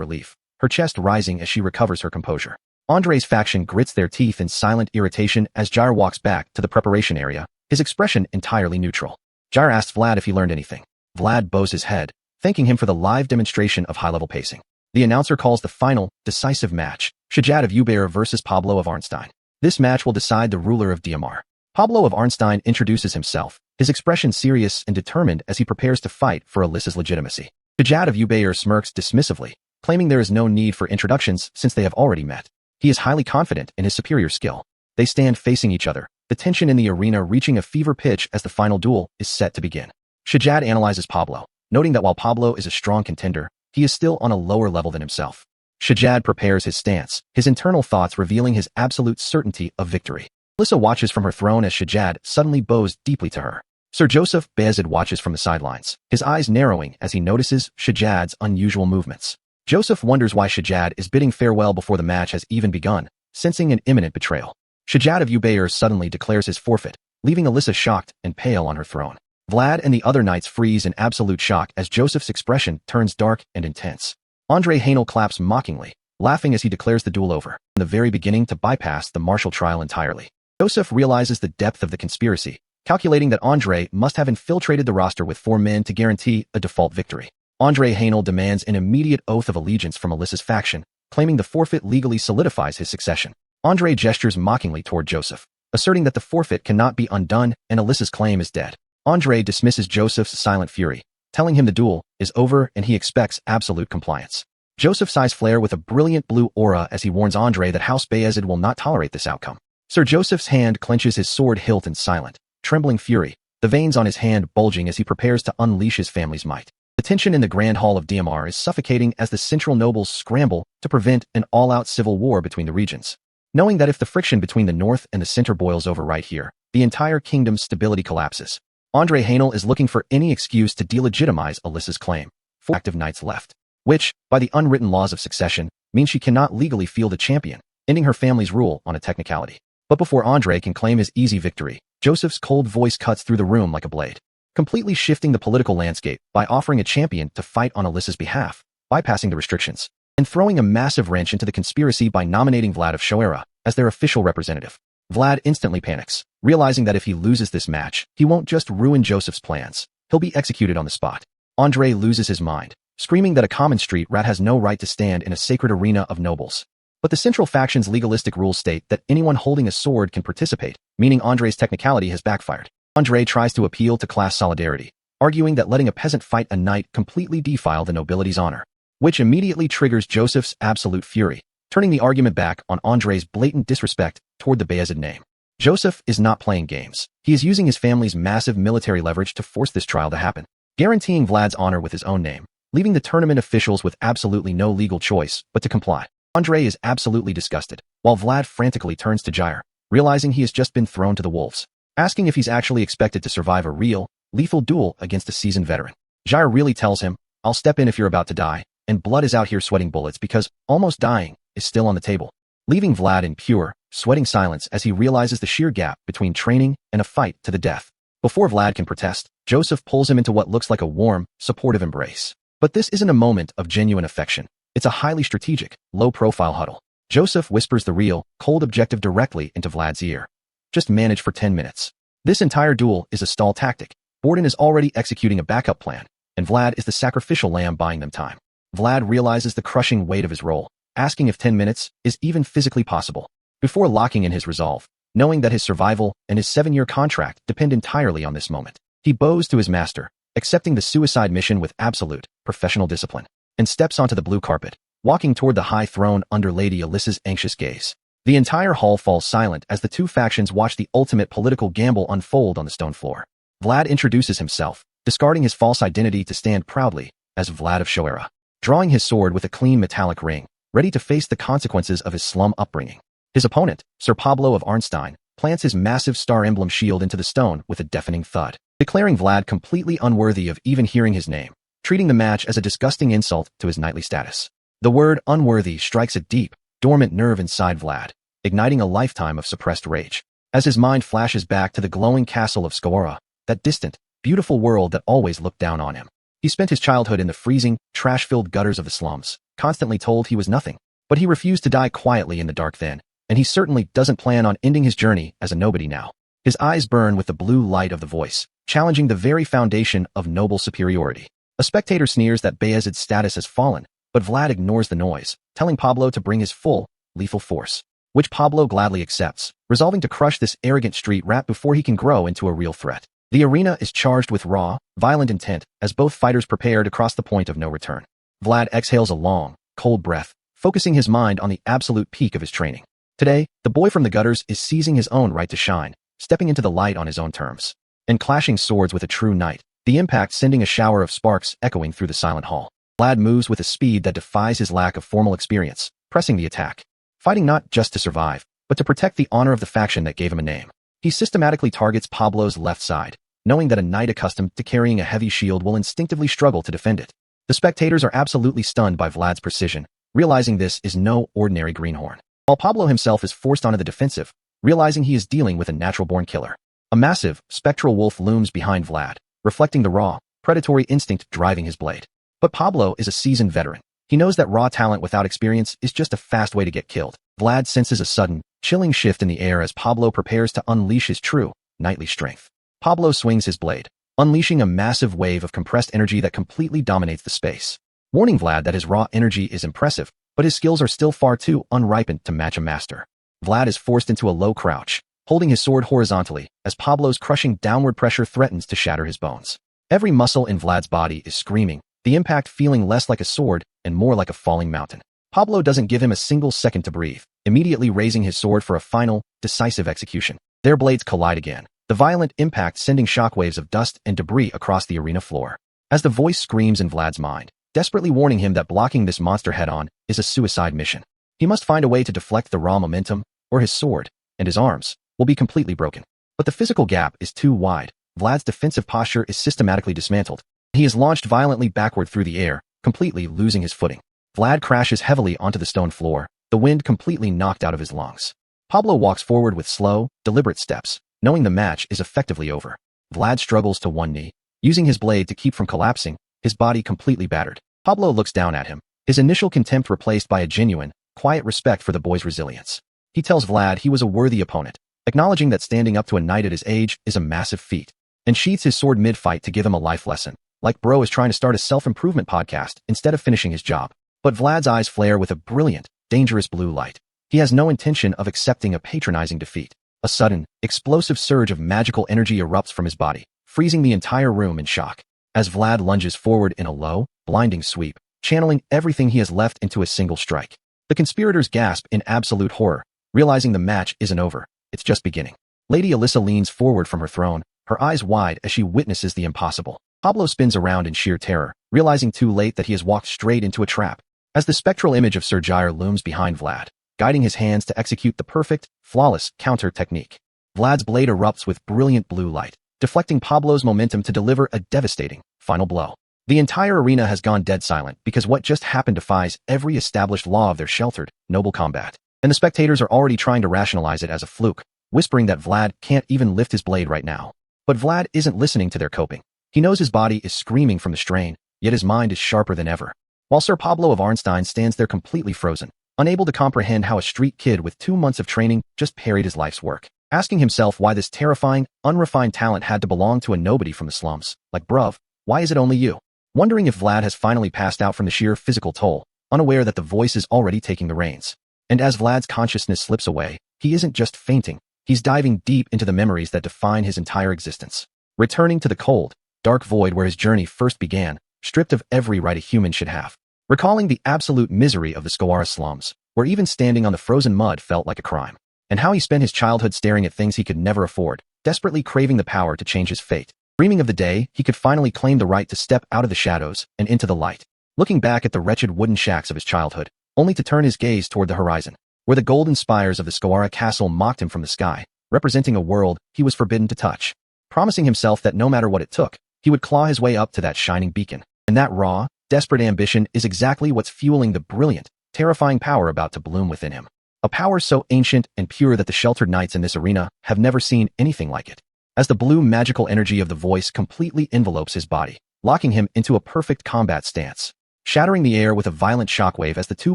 Speaker 1: relief, her chest rising as she recovers her composure. Andre's faction grits their teeth in silent irritation as Jair walks back to the preparation area, his expression entirely neutral. Jair asks Vlad if he learned anything. Vlad bows his head, thanking him for the live demonstration of high-level pacing. The announcer calls the final, decisive match, Shajad of Ubair versus Pablo of Arnstein. This match will decide the ruler of Diamar. Pablo of Arnstein introduces himself, his expression serious and determined as he prepares to fight for Alyssa's legitimacy. Shajad of Ubair smirks dismissively, claiming there is no need for introductions since they have already met. He is highly confident in his superior skill. They stand facing each other, the tension in the arena reaching a fever pitch as the final duel is set to begin. Shajad analyzes Pablo, noting that while Pablo is a strong contender, he is still on a lower level than himself. Shajad prepares his stance, his internal thoughts revealing his absolute certainty of victory. Alyssa watches from her throne as Shajad suddenly bows deeply to her. Sir Joseph Bayezid watches from the sidelines, his eyes narrowing as he notices Shajad's unusual movements. Joseph wonders why Shajad is bidding farewell before the match has even begun, sensing an imminent betrayal. Shajad of Ubair suddenly declares his forfeit, leaving Alyssa shocked and pale on her throne. Vlad and the other knights freeze in absolute shock as Joseph's expression turns dark and intense. Andre Haenel claps mockingly, laughing as he declares the duel over, in the very beginning to bypass the martial trial entirely. Joseph realizes the depth of the conspiracy, calculating that Andre must have infiltrated the roster with 4 men to guarantee a default victory. Andre Haenel demands an immediate oath of allegiance from Alyssa's faction, claiming the forfeit legally solidifies his succession. Andre gestures mockingly toward Joseph, asserting that the forfeit cannot be undone and Alyssa's claim is dead. Andre dismisses Joseph's silent fury, telling him the duel is over and he expects absolute compliance. Joseph's eyes flare with a brilliant blue aura as he warns Andre that House Bayezid will not tolerate this outcome. Sir Joseph's hand clenches his sword hilt in silent, trembling fury, the veins on his hand bulging as he prepares to unleash his family's might. The tension in the Grand Hall of Diamar is suffocating as the central nobles scramble to prevent an all-out civil war between the regions. Knowing that if the friction between the north and the center boils over right here, the entire kingdom's stability collapses. Andre Haenel is looking for any excuse to delegitimize Alyssa's claim. 4 active knights left, which, by the unwritten laws of succession, means she cannot legally field a champion, ending her family's rule on a technicality. But before Andre can claim his easy victory, Joseph's cold voice cuts through the room like a blade, completely shifting the political landscape by offering a champion to fight on Alyssa's behalf, bypassing the restrictions, and throwing a massive wrench into the conspiracy by nominating Vlad of Shoera as their official representative. Vlad instantly panics, realizing that if he loses this match, he won't just ruin Joseph's plans, he'll be executed on the spot. Andre loses his mind, screaming that a common street rat has no right to stand in a sacred arena of nobles. But the central faction's legalistic rules state that anyone holding a sword can participate, meaning Andre's technicality has backfired. Andre tries to appeal to class solidarity, arguing that letting a peasant fight a knight completely defile the nobility's honor, which immediately triggers Joseph's absolute fury, turning the argument back on Andre's blatant disrespect toward the Bayezid name. Joseph is not playing games. He is using his family's massive military leverage to force this trial to happen, guaranteeing Vlad's honor with his own name, leaving the tournament officials with absolutely no legal choice but to comply. Andre is absolutely disgusted, while Vlad frantically turns to Jair, realizing he has just been thrown to the wolves, asking if he's actually expected to survive a real, lethal duel against a seasoned veteran. Jair really tells him, "I'll step in if you're about to die," and Blood is out here sweating bullets because almost dying is still on the table, leaving Vlad in pure, sweating silence as he realizes the sheer gap between training and a fight to the death. Before Vlad can protest, Joseph pulls him into what looks like a warm, supportive embrace. But this isn't a moment of genuine affection. It's a highly strategic, low-profile huddle. Joseph whispers the real, cold objective directly into Vlad's ear. Just manage for 10 minutes. This entire duel is a stall tactic. Borden is already executing a backup plan, and Vlad is the sacrificial lamb buying them time. Vlad realizes the crushing weight of his role, asking if 10 minutes is even physically possible, before locking in his resolve, knowing that his survival and his 7-year contract depend entirely on this moment. He bows to his master, accepting the suicide mission with absolute, professional discipline, and steps onto the blue carpet, walking toward the high throne under Lady Alyssa's anxious gaze. The entire hall falls silent as the two factions watch the ultimate political gamble unfold on the stone floor. Vlad introduces himself, discarding his false identity to stand proudly as Vlad of Shoera, drawing his sword with a clean metallic ring, ready to face the consequences of his slum upbringing. His opponent, Sir Pablo of Arnstein, plants his massive star emblem shield into the stone with a deafening thud, declaring Vlad completely unworthy of even hearing his name, treating the match as a disgusting insult to his knightly status. The word unworthy strikes a deep, dormant nerve inside Vlad, igniting a lifetime of suppressed rage. As his mind flashes back to the glowing castle of Skawara, that distant, beautiful world that always looked down on him. He spent his childhood in the freezing, trash-filled gutters of the slums, constantly told he was nothing. But he refused to die quietly in the dark then, and he certainly doesn't plan on ending his journey as a nobody now. His eyes burn with the blue light of the voice, challenging the very foundation of noble superiority. A spectator sneers that Bayezid's status has fallen, but Vlad ignores the noise, telling Pablo to bring his full, lethal force, which Pablo gladly accepts, resolving to crush this arrogant street rat before he can grow into a real threat. The arena is charged with raw, violent intent as both fighters prepare to cross the point of no return. Vlad exhales a long, cold breath, focusing his mind on the absolute peak of his training. Today, the boy from the gutters is seizing his own right to shine, stepping into the light on his own terms, and clashing swords with a true knight, the impact sending a shower of sparks echoing through the silent hall. Vlad moves with a speed that defies his lack of formal experience, pressing the attack, fighting not just to survive, but to protect the honor of the faction that gave him a name. He systematically targets Pablo's left side, knowing that a knight accustomed to carrying a heavy shield will instinctively struggle to defend it. The spectators are absolutely stunned by Vlad's precision, realizing this is no ordinary greenhorn, while Pablo himself is forced onto the defensive, realizing he is dealing with a natural-born killer. A massive, spectral wolf looms behind Vlad, reflecting the raw, predatory instinct driving his blade. But Pablo is a seasoned veteran. He knows that raw talent without experience is just a fast way to get killed. Vlad senses a sudden, chilling shift in the air as Pablo prepares to unleash his true, knightly strength. Pablo swings his blade, unleashing a massive wave of compressed energy that completely dominates the space, warning Vlad that his raw energy is impressive, but his skills are still far too unripened to match a master. Vlad is forced into a low crouch, holding his sword horizontally as Pablo's crushing downward pressure threatens to shatter his bones. Every muscle in Vlad's body is screaming, the impact feeling less like a sword and more like a falling mountain. Pablo doesn't give him a single second to breathe, immediately raising his sword for a final, decisive execution. Their blades collide again, the violent impact sending shockwaves of dust and debris across the arena floor. As the voice screams in Vlad's mind, desperately warning him that blocking this monster head-on is a suicide mission. He must find a way to deflect the raw momentum, or his sword, and his arms, will be completely broken. But the physical gap is too wide. Vlad's defensive posture is systematically dismantled. He is launched violently backward through the air, completely losing his footing. Vlad crashes heavily onto the stone floor, the wind completely knocked out of his lungs. Pablo walks forward with slow, deliberate steps, knowing the match is effectively over. Vlad struggles to one knee, using his blade to keep from collapsing, his body completely battered. Pablo looks down at him, his initial contempt replaced by a genuine, quiet respect for the boy's resilience. He tells Vlad he was a worthy opponent, acknowledging that standing up to a knight at his age is a massive feat, and sheathes his sword mid-fight to give him a life lesson, like bro is trying to start a self-improvement podcast instead of finishing his job. But Vlad's eyes flare with a brilliant, dangerous blue light. He has no intention of accepting a patronizing defeat. A sudden, explosive surge of magical energy erupts from his body, freezing the entire room in shock. As Vlad lunges forward in a low, blinding sweep, channeling everything he has left into a single strike. The conspirators gasp in absolute horror, realizing the match isn't over, it's just beginning. Lady Alyssa leans forward from her throne, her eyes wide as she witnesses the impossible. Pablo spins around in sheer terror, realizing too late that he has walked straight into a trap. As the spectral image of Sir Jair looms behind Vlad, guiding his hands to execute the perfect, flawless counter technique. Vlad's blade erupts with brilliant blue light, deflecting Pablo's momentum to deliver a devastating, final blow. The entire arena has gone dead silent because what just happened defies every established law of their sheltered, noble combat. And the spectators are already trying to rationalize it as a fluke, whispering that Vlad can't even lift his blade right now. But Vlad isn't listening to their coping. He knows his body is screaming from the strain, yet his mind is sharper than ever. While Sir Pablo of Arnstein stands there completely frozen, unable to comprehend how a street kid with 2 months of training just parried his life's work, asking himself why this terrifying, unrefined talent had to belong to a nobody from the slums. Like, bruv, why is it only you? Wondering if Vlad has finally passed out from the sheer physical toll, unaware that the voice is already taking the reins. And as Vlad's consciousness slips away, he isn't just fainting, he's diving deep into the memories that define his entire existence. Returning to the cold, dark void where his journey first began, stripped of every right a human should have. Recalling the absolute misery of the Skawara slums, where even standing on the frozen mud felt like a crime, and how he spent his childhood staring at things he could never afford, desperately craving the power to change his fate, dreaming of the day he could finally claim the right to step out of the shadows and into the light. Looking back at the wretched wooden shacks of his childhood, only to turn his gaze toward the horizon, where the golden spires of the Skawara castle mocked him from the sky, representing a world he was forbidden to touch, promising himself that no matter what it took, he would claw his way up to that shining beacon. And that raw, desperate ambition is exactly what's fueling the brilliant, terrifying power about to bloom within him. A power so ancient and pure that the sheltered knights in this arena have never seen anything like it. As the blue magical energy of the voice completely envelopes his body, locking him into a perfect combat stance, shattering the air with a violent shockwave as the two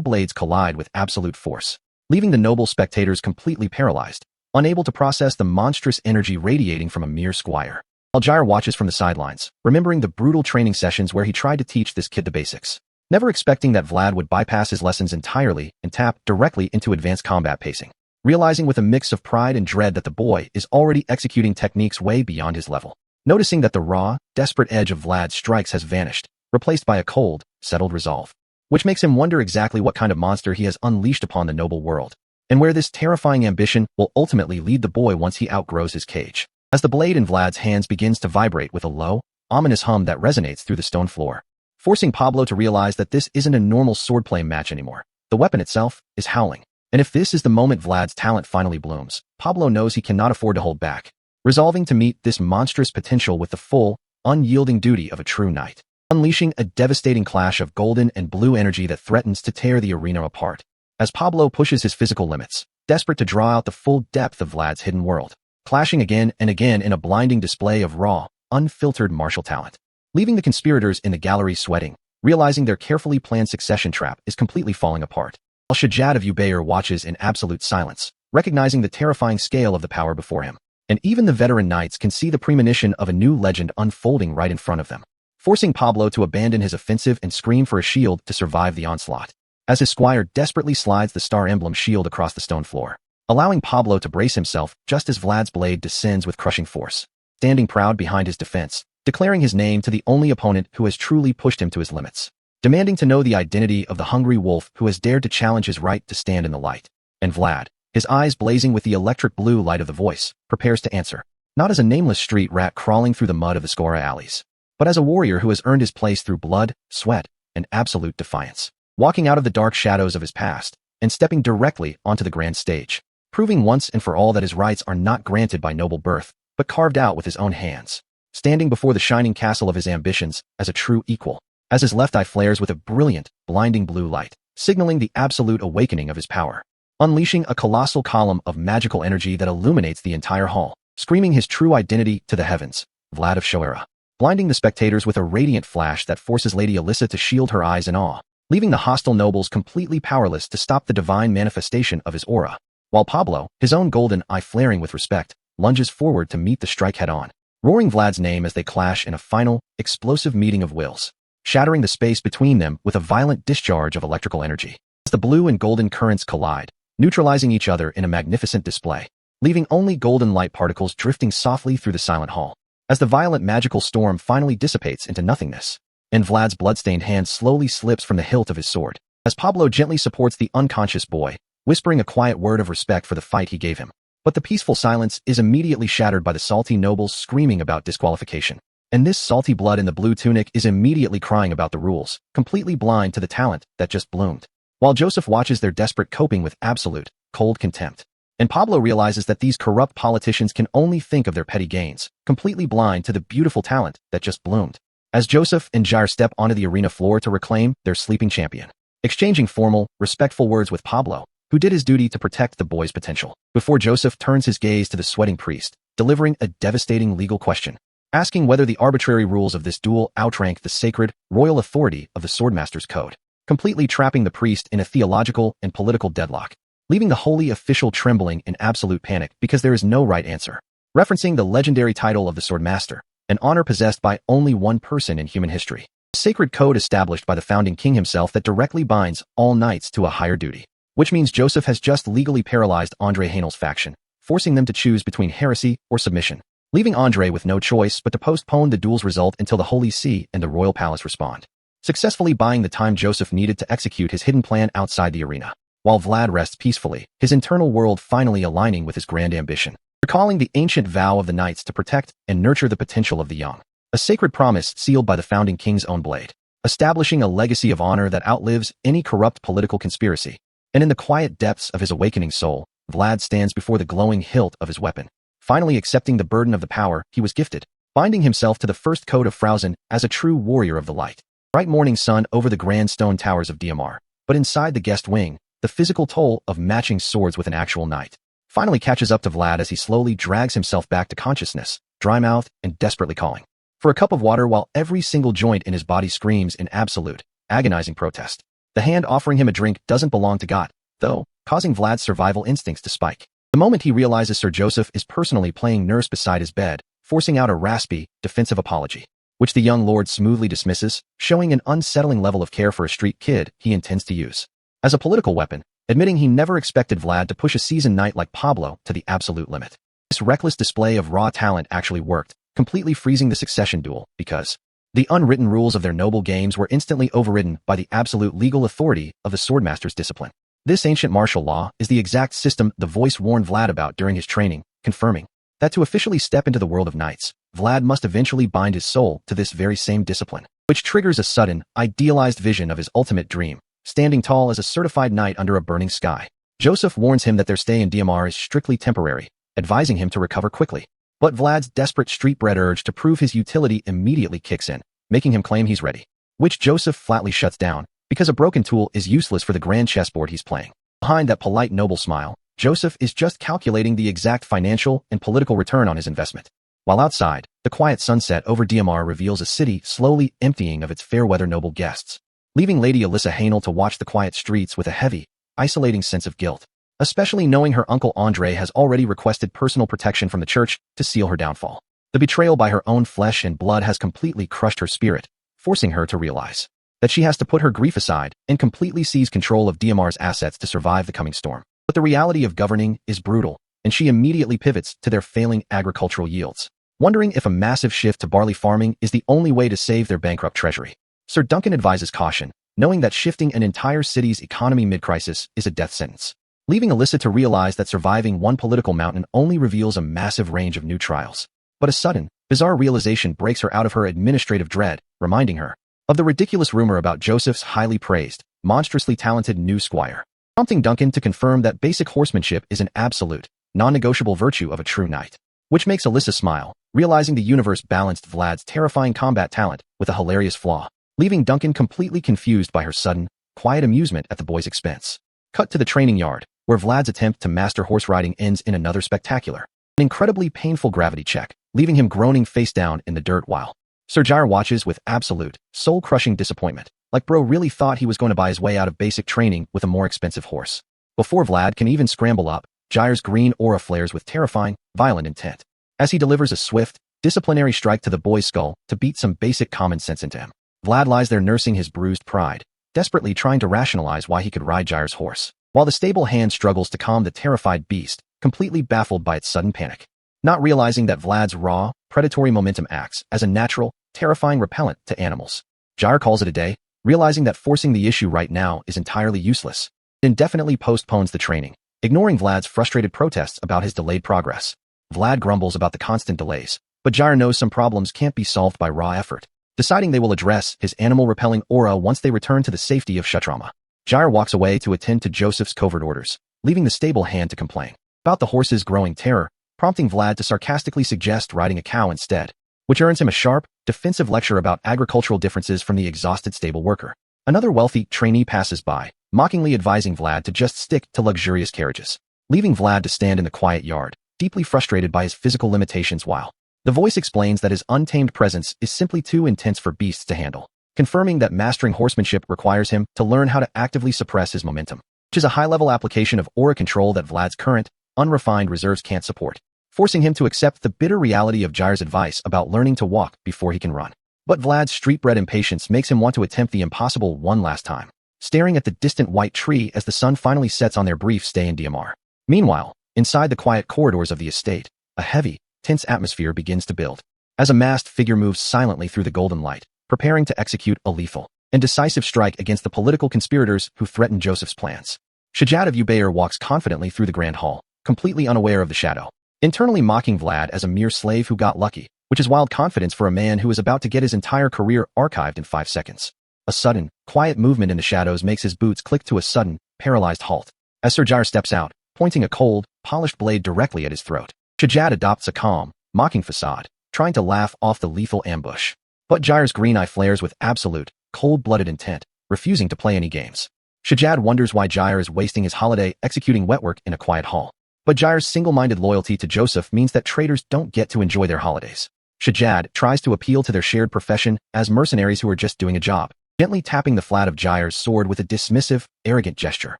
Speaker 1: blades collide with absolute force, leaving the noble spectators completely paralyzed, unable to process the monstrous energy radiating from a mere squire. Algyr watches from the sidelines, remembering the brutal training sessions where he tried to teach this kid the basics, never expecting that Vlad would bypass his lessons entirely and tap directly into advanced combat pacing, realizing with a mix of pride and dread that the boy is already executing techniques way beyond his level, noticing that the raw, desperate edge of Vlad's strikes has vanished, replaced by a cold, settled resolve, which makes him wonder exactly what kind of monster he has unleashed upon the noble world, and where this terrifying ambition will ultimately lead the boy once he outgrows his cage. As the blade in Vlad's hands begins to vibrate with a low, ominous hum that resonates through the stone floor, forcing Pablo to realize that this isn't a normal swordplay match anymore. The weapon itself is howling. And if this is the moment Vlad's talent finally blooms, Pablo knows he cannot afford to hold back, resolving to meet this monstrous potential with the full, unyielding duty of a true knight, unleashing a devastating clash of golden and blue energy that threatens to tear the arena apart. As Pablo pushes his physical limits, desperate to draw out the full depth of Vlad's hidden world, clashing again and again in a blinding display of raw, unfiltered martial talent, leaving the conspirators in the gallery sweating, realizing their carefully planned succession trap is completely falling apart. Al-Shajjad of Ubayr watches in absolute silence, recognizing the terrifying scale of the power before him, and even the veteran knights can see the premonition of a new legend unfolding right in front of them, forcing Pablo to abandon his offensive and scream for a shield to survive the onslaught, as his squire desperately slides the star emblem shield across the stone floor, allowing Pablo to brace himself just as Vlad's blade descends with crushing force, standing proud behind his defense, declaring his name to the only opponent who has truly pushed him to his limits, demanding to know the identity of the hungry wolf who has dared to challenge his right to stand in the light. And Vlad, his eyes blazing with the electric blue light of the voice, prepares to answer, not as a nameless street rat crawling through the mud of the Skawara alleys, but as a warrior who has earned his place through blood, sweat, and absolute defiance, walking out of the dark shadows of his past and stepping directly onto the grand stage, proving once and for all that his rights are not granted by noble birth, but carved out with his own hands, standing before the shining castle of his ambitions as a true equal, as his left eye flares with a brilliant, blinding blue light, signaling the absolute awakening of his power, unleashing a colossal column of magical energy that illuminates the entire hall, screaming his true identity to the heavens, Vlad of Shoera, blinding the spectators with a radiant flash that forces Lady Alyssa to shield her eyes in awe, leaving the hostile nobles completely powerless to stop the divine manifestation of his aura, while Pablo, his own golden eye flaring with respect, lunges forward to meet the strike head-on, roaring Vlad's name as they clash in a final, explosive meeting of wills, shattering the space between them with a violent discharge of electrical energy, as the blue and golden currents collide, neutralizing each other in a magnificent display, leaving only golden light particles drifting softly through the silent hall, as the violent magical storm finally dissipates into nothingness, and Vlad's bloodstained hand slowly slips from the hilt of his sword, as Pablo gently supports the unconscious boy, whispering a quiet word of respect for the fight he gave him. But the peaceful silence is immediately shattered by the salty nobles screaming about disqualification. And this salty blood in the blue tunic is immediately crying about the rules, completely blind to the talent that just bloomed. While Joseph watches their desperate coping with absolute, cold contempt. And Pablo realizes that these corrupt politicians can only think of their petty gains, completely blind to the beautiful talent that just bloomed. As Joseph and Jair step onto the arena floor to reclaim their sleeping champion, exchanging formal, respectful words with Pablo, who did his duty to protect the boy's potential, before Joseph turns his gaze to the sweating priest, delivering a devastating legal question, asking whether the arbitrary rules of this duel outrank the sacred, royal authority of the Swordmaster's code, completely trapping the priest in a theological and political deadlock, leaving the holy official trembling in absolute panic because there is no right answer. Referencing the legendary title of the Swordmaster, an honor possessed by only one person in human history, a sacred code established by the founding king himself that directly binds all knights to a higher duty. Which means Joseph has just legally paralyzed Andre Haenel's faction, forcing them to choose between heresy or submission, leaving Andre with no choice but to postpone the duel's result until the Holy See and the Royal Palace respond, successfully buying the time Joseph needed to execute his hidden plan outside the arena. While Vlad rests peacefully, his internal world finally aligning with his grand ambition, recalling the ancient vow of the knights to protect and nurture the potential of the young, a sacred promise sealed by the founding king's own blade, establishing a legacy of honor that outlives any corrupt political conspiracy. And in the quiet depths of his awakening soul, Vlad stands before the glowing hilt of his weapon, finally accepting the burden of the power he was gifted, binding himself to the first code of Frausen as a true warrior of the light. Bright morning sun over the grand stone towers of DMR, but inside the guest wing, the physical toll of matching swords with an actual knight finally catches up to Vlad as he slowly drags himself back to consciousness, dry-mouthed and desperately calling for a cup of water while every single joint in his body screams in absolute, agonizing protest. The hand offering him a drink doesn't belong to God, though, causing Vlad's survival instincts to spike. The moment he realizes Sir Joseph is personally playing nurse beside his bed, forcing out a raspy, defensive apology, which the young lord smoothly dismisses, showing an unsettling level of care for a street kid he intends to use as a political weapon, admitting he never expected Vlad to push a seasoned knight like Pablo to the absolute limit. This reckless display of raw talent actually worked, completely freezing the succession duel, because the unwritten rules of their noble games were instantly overridden by the absolute legal authority of the swordmaster's discipline. This ancient martial law is the exact system the voice warned Vlad about during his training, confirming that to officially step into the world of knights, Vlad must eventually bind his soul to this very same discipline, which triggers a sudden, idealized vision of his ultimate dream, standing tall as a certified knight under a burning sky. Joseph warns him that their stay in DMR is strictly temporary, advising him to recover quickly. But Vlad's desperate street-bred urge to prove his utility immediately kicks in, making him claim he's ready, which Joseph flatly shuts down, because a broken tool is useless for the grand chessboard he's playing. Behind that polite noble smile, Joseph is just calculating the exact financial and political return on his investment. While outside, the quiet sunset over DMR reveals a city slowly emptying of its fair-weather noble guests, leaving Lady Alyssa Hainel to watch the quiet streets with a heavy, isolating sense of guilt, especially knowing her uncle Andre has already requested personal protection from the church to seal her downfall. The betrayal by her own flesh and blood has completely crushed her spirit, forcing her to realize that she has to put her grief aside and completely seize control of DMR's assets to survive the coming storm. But the reality of governing is brutal, and she immediately pivots to their failing agricultural yields, wondering if a massive shift to barley farming is the only way to save their bankrupt treasury. Sir Duncan advises caution, knowing that shifting an entire city's economy mid-crisis is a death sentence, leaving Alyssa to realize that surviving one political mountain only reveals a massive range of new trials. But a sudden, bizarre realization breaks her out of her administrative dread, reminding her of the ridiculous rumor about Joseph's highly praised, monstrously talented new squire, prompting Duncan to confirm that basic horsemanship is an absolute, non-negotiable virtue of a true knight, which makes Alyssa smile, realizing the universe balanced Vlad's terrifying combat talent with a hilarious flaw, leaving Duncan completely confused by her sudden, quiet amusement at the boy's expense. Cut to the training yard, where Vlad's attempt to master horse riding ends in another spectacular, an incredibly painful gravity check, leaving him groaning face down in the dirt while Sir Jair watches with absolute, soul-crushing disappointment, like bro really thought he was going to buy his way out of basic training with a more expensive horse. Before Vlad can even scramble up, Jair's green aura flares with terrifying, violent intent, as he delivers a swift, disciplinary strike to the boy's skull to beat some basic common sense into him. Vlad lies there nursing his bruised pride, desperately trying to rationalize why he could ride Jair's horse, while the stable hand struggles to calm the terrified beast, completely baffled by its sudden panic, not realizing that Vlad's raw, predatory momentum acts as a natural, terrifying repellent to animals. Jair calls it a day, realizing that forcing the issue right now is entirely useless, and indefinitely postpones the training, ignoring Vlad's frustrated protests about his delayed progress. Vlad grumbles about the constant delays, but Jair knows some problems can't be solved by raw effort, deciding they will address his animal-repelling aura once they return to the safety of Shatrama. Jair walks away to attend to Joseph's covert orders, leaving the stable hand to complain about the horse's growing terror, prompting Vlad to sarcastically suggest riding a cow instead, which earns him a sharp, defensive lecture about agricultural differences from the exhausted stable worker. Another wealthy trainee passes by, mockingly advising Vlad to just stick to luxurious carriages, leaving Vlad to stand in the quiet yard, deeply frustrated by his physical limitations while the voice explains that his untamed presence is simply too intense for beasts to handle, confirming that mastering horsemanship requires him to learn how to actively suppress his momentum, which is a high-level application of aura control that Vlad's current, unrefined reserves can't support, forcing him to accept the bitter reality of Jair's advice about learning to walk before he can run. But Vlad's street-bred impatience makes him want to attempt the impossible one last time, staring at the distant white tree as the sun finally sets on their brief stay in DMR. Meanwhile, inside the quiet corridors of the estate, a heavy, tense atmosphere begins to build. As a masked figure moves silently through the golden light, preparing to execute a lethal and decisive strike against the political conspirators who threaten Joseph's plans. Shajad of Ubayr walks confidently through the grand hall, completely unaware of the shadow, internally mocking Vlad as a mere slave who got lucky, which is wild confidence for a man who is about to get his entire career archived in 5 seconds. A sudden, quiet movement in the shadows makes his boots click to a sudden, paralyzed halt. As Sir Jair steps out, pointing a cold, polished blade directly at his throat, Shajad adopts a calm, mocking facade, trying to laugh off the lethal ambush. But Jair's green eye flares with absolute, cold-blooded intent, refusing to play any games. Shajad wonders why Jair is wasting his holiday executing wet work in a quiet hall. But Jair's single-minded loyalty to Joseph means that traitors don't get to enjoy their holidays. Shajad tries to appeal to their shared profession as mercenaries who are just doing a job, gently tapping the flat of Jair's sword with a dismissive, arrogant gesture,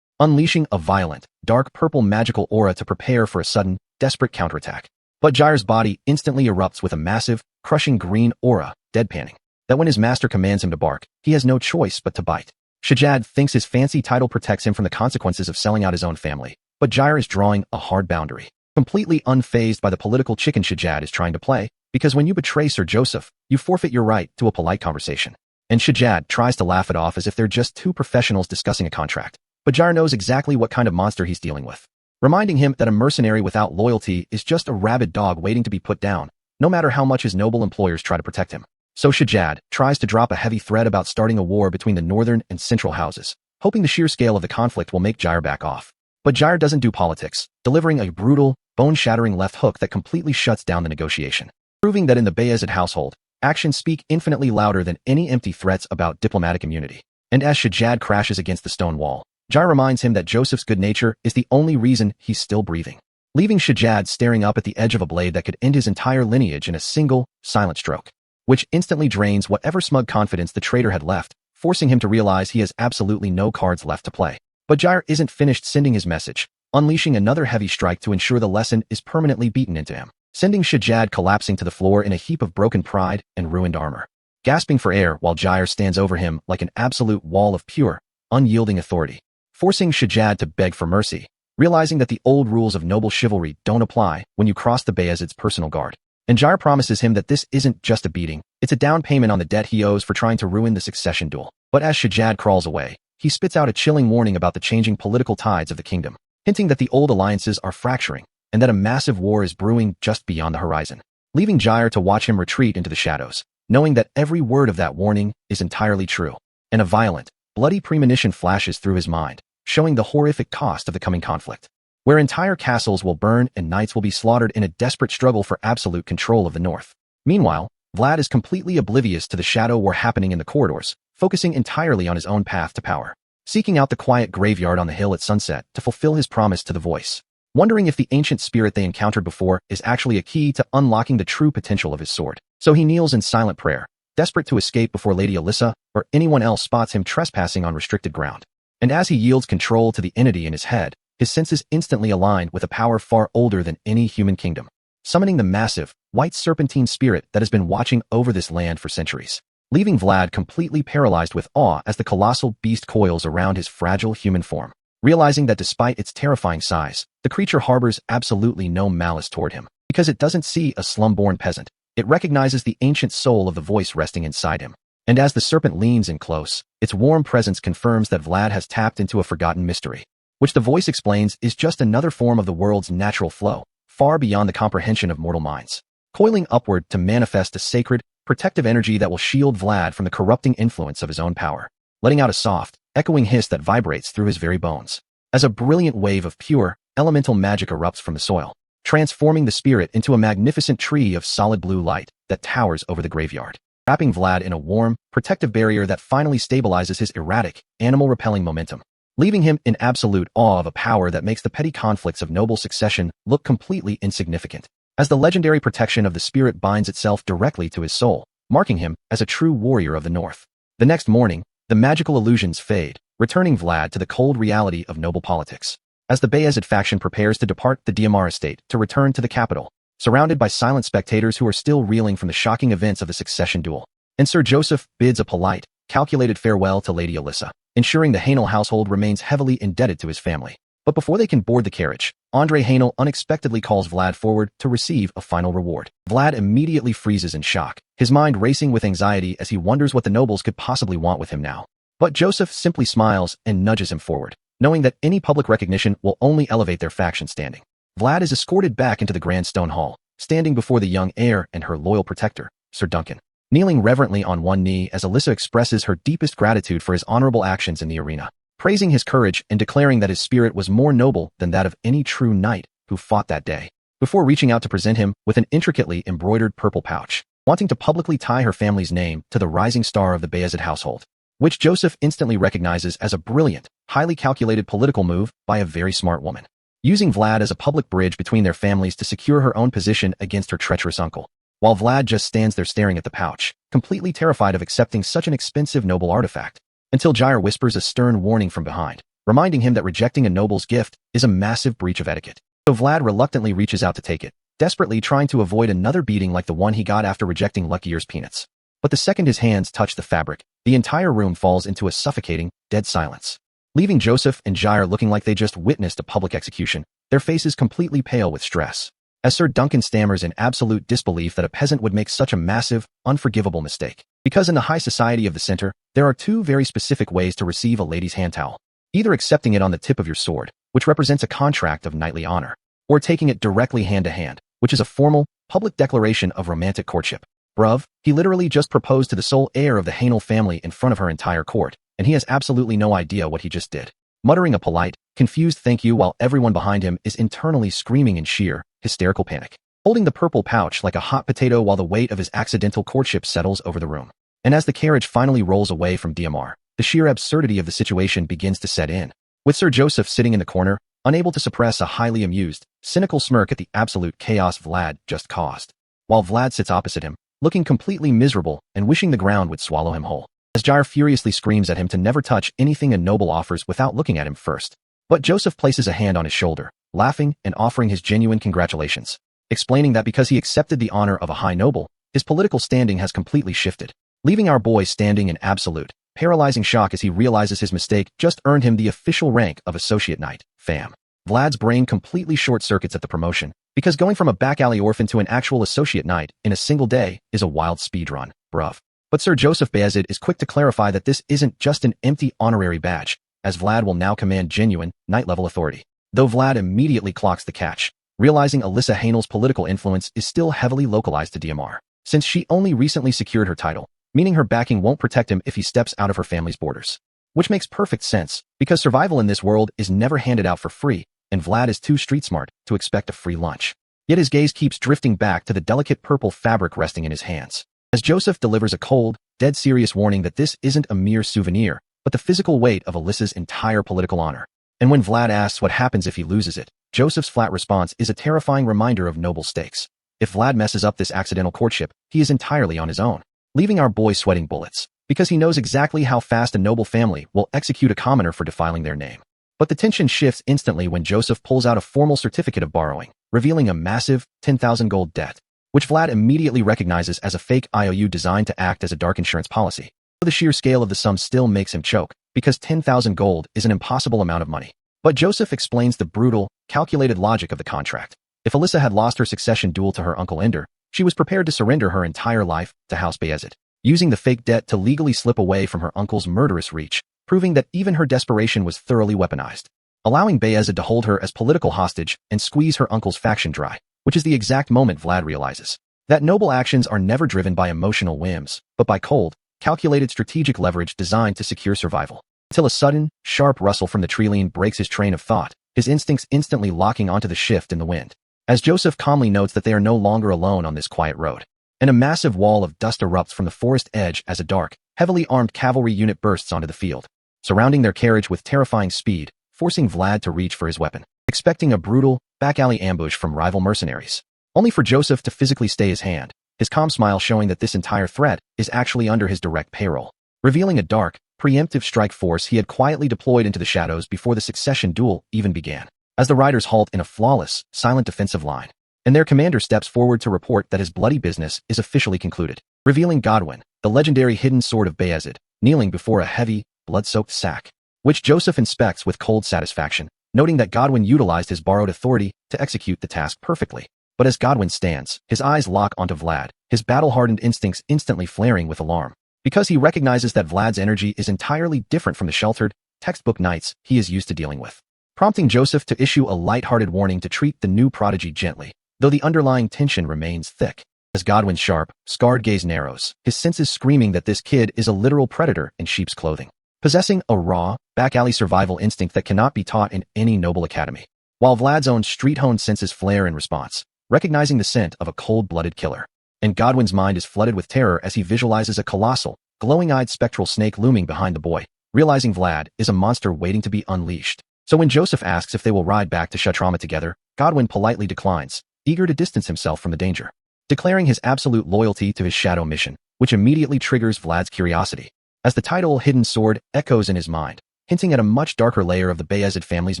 Speaker 1: unleashing a violent, dark purple magical aura to prepare for a sudden, desperate counterattack. But Jair's body instantly erupts with a massive, crushing green aura, deadpanning, that when his master commands him to bark, he has no choice but to bite. Shajad thinks his fancy title protects him from the consequences of selling out his own family, but Jair is drawing a hard boundary, completely unfazed by the political chicken Shajad is trying to play, because when you betray Sir Joseph, you forfeit your right to a polite conversation. And Shajad tries to laugh it off as if they're just two professionals discussing a contract. But Jair knows exactly what kind of monster he's dealing with, reminding him that a mercenary without loyalty is just a rabid dog waiting to be put down, no matter how much his noble employers try to protect him. So Shajad tries to drop a heavy threat about starting a war between the northern and central houses, hoping the sheer scale of the conflict will make Jair back off. But Jair doesn't do politics, delivering a brutal, bone-shattering left hook that completely shuts down the negotiation, proving that in the Bayezid household, actions speak infinitely louder than any empty threats about diplomatic immunity. And as Shajad crashes against the stone wall, Jair reminds him that Joseph's good nature is the only reason he's still breathing, leaving Shajad staring up at the edge of a blade that could end his entire lineage in a single, silent stroke, which instantly drains whatever smug confidence the traitor had left, forcing him to realize he has absolutely no cards left to play. But Jair isn't finished sending his message, unleashing another heavy strike to ensure the lesson is permanently beaten into him, sending Shajad collapsing to the floor in a heap of broken pride and ruined armor, gasping for air while Jair stands over him like an absolute wall of pure, unyielding authority, forcing Shajad to beg for mercy, realizing that the old rules of noble chivalry don't apply when you cross the Bayezid's personal guard. And Jair promises him that this isn't just a beating, it's a down payment on the debt he owes for trying to ruin the succession duel. But as Shajad crawls away, he spits out a chilling warning about the changing political tides of the kingdom, hinting that the old alliances are fracturing, and that a massive war is brewing just beyond the horizon, leaving Jair to watch him retreat into the shadows, knowing that every word of that warning is entirely true. And a violent, bloody premonition flashes through his mind, showing the horrific cost of the coming conflict, where entire castles will burn and knights will be slaughtered in a desperate struggle for absolute control of the north. Meanwhile, Vlad is completely oblivious to the shadow war happening in the corridors, focusing entirely on his own path to power, seeking out the quiet graveyard on the hill at sunset to fulfill his promise to the voice, wondering if the ancient spirit they encountered before is actually a key to unlocking the true potential of his sword. So he kneels in silent prayer, desperate to escape before Lady Alyssa or anyone else spots him trespassing on restricted ground. And as he yields control to the entity in his head, his senses instantly align with a power far older than any human kingdom, summoning the massive, white serpentine spirit that has been watching over this land for centuries, leaving Vlad completely paralyzed with awe as the colossal beast coils around his fragile human form, realizing that despite its terrifying size, the creature harbors absolutely no malice toward him, because it doesn't see a slum-born peasant. It recognizes the ancient soul of the voice resting inside him. And as the serpent leans in close, its warm presence confirms that Vlad has tapped into a forgotten mystery, which the voice explains is just another form of the world's natural flow, far beyond the comprehension of mortal minds, coiling upward to manifest a sacred, protective energy that will shield Vlad from the corrupting influence of his own power, letting out a soft, echoing hiss that vibrates through his very bones, as a brilliant wave of pure, elemental magic erupts from the soil, transforming the spirit into a magnificent tree of solid blue light that towers over the graveyard, wrapping Vlad in a warm, protective barrier that finally stabilizes his erratic, animal-repelling momentum, leaving him in absolute awe of a power that makes the petty conflicts of noble succession look completely insignificant, as the legendary protection of the spirit binds itself directly to his soul, marking him as a true warrior of the north. The next morning, the magical illusions fade, returning Vlad to the cold reality of noble politics, as the Bayezid faction prepares to depart the Diamar estate to return to the capital, surrounded by silent spectators who are still reeling from the shocking events of the succession duel. And Sir Joseph bids a polite, calculated farewell to Lady Alyssa, ensuring the Hainal household remains heavily indebted to his family. But before they can board the carriage, Andre Haenel unexpectedly calls Vlad forward to receive a final reward. Vlad immediately freezes in shock, his mind racing with anxiety as he wonders what the nobles could possibly want with him now. But Joseph simply smiles and nudges him forward, knowing that any public recognition will only elevate their faction standing. Vlad is escorted back into the grand stone hall, standing before the young heir and her loyal protector, Sir Duncan, kneeling reverently on one knee as Alyssa expresses her deepest gratitude for his honorable actions in the arena, praising his courage and declaring that his spirit was more noble than that of any true knight who fought that day, before reaching out to present him with an intricately embroidered purple pouch, wanting to publicly tie her family's name to the rising star of the Bayezid household, which Joseph instantly recognizes as a brilliant, highly calculated political move by a very smart woman, using Vlad as a public bridge between their families to secure her own position against her treacherous uncle, while Vlad just stands there staring at the pouch, completely terrified of accepting such an expensive noble artifact, until Jair whispers a stern warning from behind, reminding him that rejecting a noble's gift is a massive breach of etiquette. So Vlad reluctantly reaches out to take it, desperately trying to avoid another beating like the one he got after rejecting Lucky Year's peanuts. But the second his hands touch the fabric, the entire room falls into a suffocating, dead silence, leaving Joseph and Jair looking like they just witnessed a public execution, their faces completely pale with stress, as Sir Duncan stammers in absolute disbelief that a peasant would make such a massive, unforgivable mistake. Because in the high society of the center, there are two very specific ways to receive a lady's hand towel. Either accepting it on the tip of your sword, which represents a contract of knightly honor, or taking it directly hand to hand, which is a formal, public declaration of romantic courtship. Bruv, he literally just proposed to the sole heir of the Haenel family in front of her entire court, and he has absolutely no idea what he just did. Muttering a polite, confused thank you while everyone behind him is internally screaming in sheer, hysterical panic, holding the purple pouch like a hot potato while the weight of his accidental courtship settles over the room. And as the carriage finally rolls away from DMR, the sheer absurdity of the situation begins to set in, with Sir Joseph sitting in the corner, unable to suppress a highly amused, cynical smirk at the absolute chaos Vlad just caused, while Vlad sits opposite him, looking completely miserable and wishing the ground would swallow him whole, as Jair furiously screams at him to never touch anything a noble offers without looking at him first. But Joseph places a hand on his shoulder, laughing and offering his genuine congratulations, explaining that because he accepted the honor of a high noble, his political standing has completely shifted, leaving our boy standing in absolute, paralyzing shock as he realizes his mistake just earned him the official rank of Associate Knight, fam. Vlad's brain completely short-circuits at the promotion, because going from a back-alley orphan to an actual Associate Knight in a single day is a wild speedrun, bruv. But Sir Joseph Bayezid is quick to clarify that this isn't just an empty honorary badge, as Vlad will now command genuine, knight-level authority. Though Vlad immediately clocks the catch, realizing Alyssa Haenel's political influence is still heavily localized to DMR, since she only recently secured her title, meaning her backing won't protect him if he steps out of her family's borders. Which makes perfect sense, because survival in this world is never handed out for free, and Vlad is too street-smart to expect a free lunch. Yet his gaze keeps drifting back to the delicate purple fabric resting in his hands, as Joseph delivers a cold, dead serious warning that this isn't a mere souvenir, but the physical weight of Alyssa's entire political honor. And when Vlad asks what happens if he loses it, Joseph's flat response is a terrifying reminder of noble stakes. If Vlad messes up this accidental courtship, he is entirely on his own, leaving our boy sweating bullets, because he knows exactly how fast a noble family will execute a commoner for defiling their name. But the tension shifts instantly when Joseph pulls out a formal certificate of borrowing, revealing a massive 10,000 gold debt, which Vlad immediately recognizes as a fake IOU designed to act as a dark insurance policy. The sheer scale of the sum still makes him choke, because 10,000 gold is an impossible amount of money. But Joseph explains the brutal, calculated logic of the contract. If Alyssa had lost her succession duel to her uncle Ender, she was prepared to surrender her entire life to House Bayezid, using the fake debt to legally slip away from her uncle's murderous reach, proving that even her desperation was thoroughly weaponized, allowing Bayezid to hold her as political hostage and squeeze her uncle's faction dry, which is the exact moment Vlad realizes that noble actions are never driven by emotional whims, but by cold, calculated strategic leverage designed to secure survival. Until a sudden, sharp rustle from the treeline breaks his train of thought, his instincts instantly locking onto the shift in the wind, as Joseph calmly notes that they are no longer alone on this quiet road, and a massive wall of dust erupts from the forest edge as a dark, heavily armed cavalry unit bursts onto the field, surrounding their carriage with terrifying speed, forcing Vlad to reach for his weapon, expecting a brutal, back-alley ambush from rival mercenaries, only for Joseph to physically stay his hand, his calm smile showing that this entire threat is actually under his direct payroll, revealing a dark, preemptive strike force he had quietly deployed into the shadows before the succession duel even began, as the riders halt in a flawless, silent defensive line, and their commander steps forward to report that his bloody business is officially concluded, revealing Godwin, the legendary hidden sword of Bayezid, kneeling before a heavy, blood-soaked sack, which Joseph inspects with cold satisfaction, noting that Godwin utilized his borrowed authority to execute the task perfectly. But as Godwin stands, his eyes lock onto Vlad, his battle-hardened instincts instantly flaring with alarm. Because he recognizes that Vlad's energy is entirely different from the sheltered, textbook knights he is used to dealing with, prompting Joseph to issue a light-hearted warning to treat the new prodigy gently, though the underlying tension remains thick. As Godwin's sharp, scarred gaze narrows, his senses screaming that this kid is a literal predator in sheep's clothing, possessing a raw, back-alley survival instinct that cannot be taught in any noble academy. While Vlad's own street-honed senses flare in response, recognizing the scent of a cold-blooded killer. And Godwin's mind is flooded with terror as he visualizes a colossal, glowing-eyed spectral snake looming behind the boy, realizing Vlad is a monster waiting to be unleashed. So when Joseph asks if they will ride back to Shatrama together, Godwin politely declines, eager to distance himself from the danger, declaring his absolute loyalty to his shadow mission, which immediately triggers Vlad's curiosity, as the title Hidden Sword echoes in his mind, hinting at a much darker layer of the Bayezid family's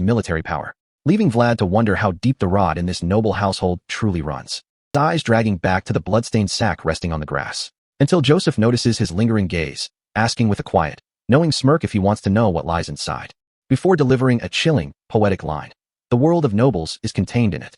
Speaker 1: military power, leaving Vlad to wonder how deep the rod in this noble household truly runs, his eyes dragging back to the bloodstained sack resting on the grass, until Joseph notices his lingering gaze, asking with a quiet, knowing smirk if he wants to know what lies inside, before delivering a chilling, poetic line. The world of nobles is contained in it,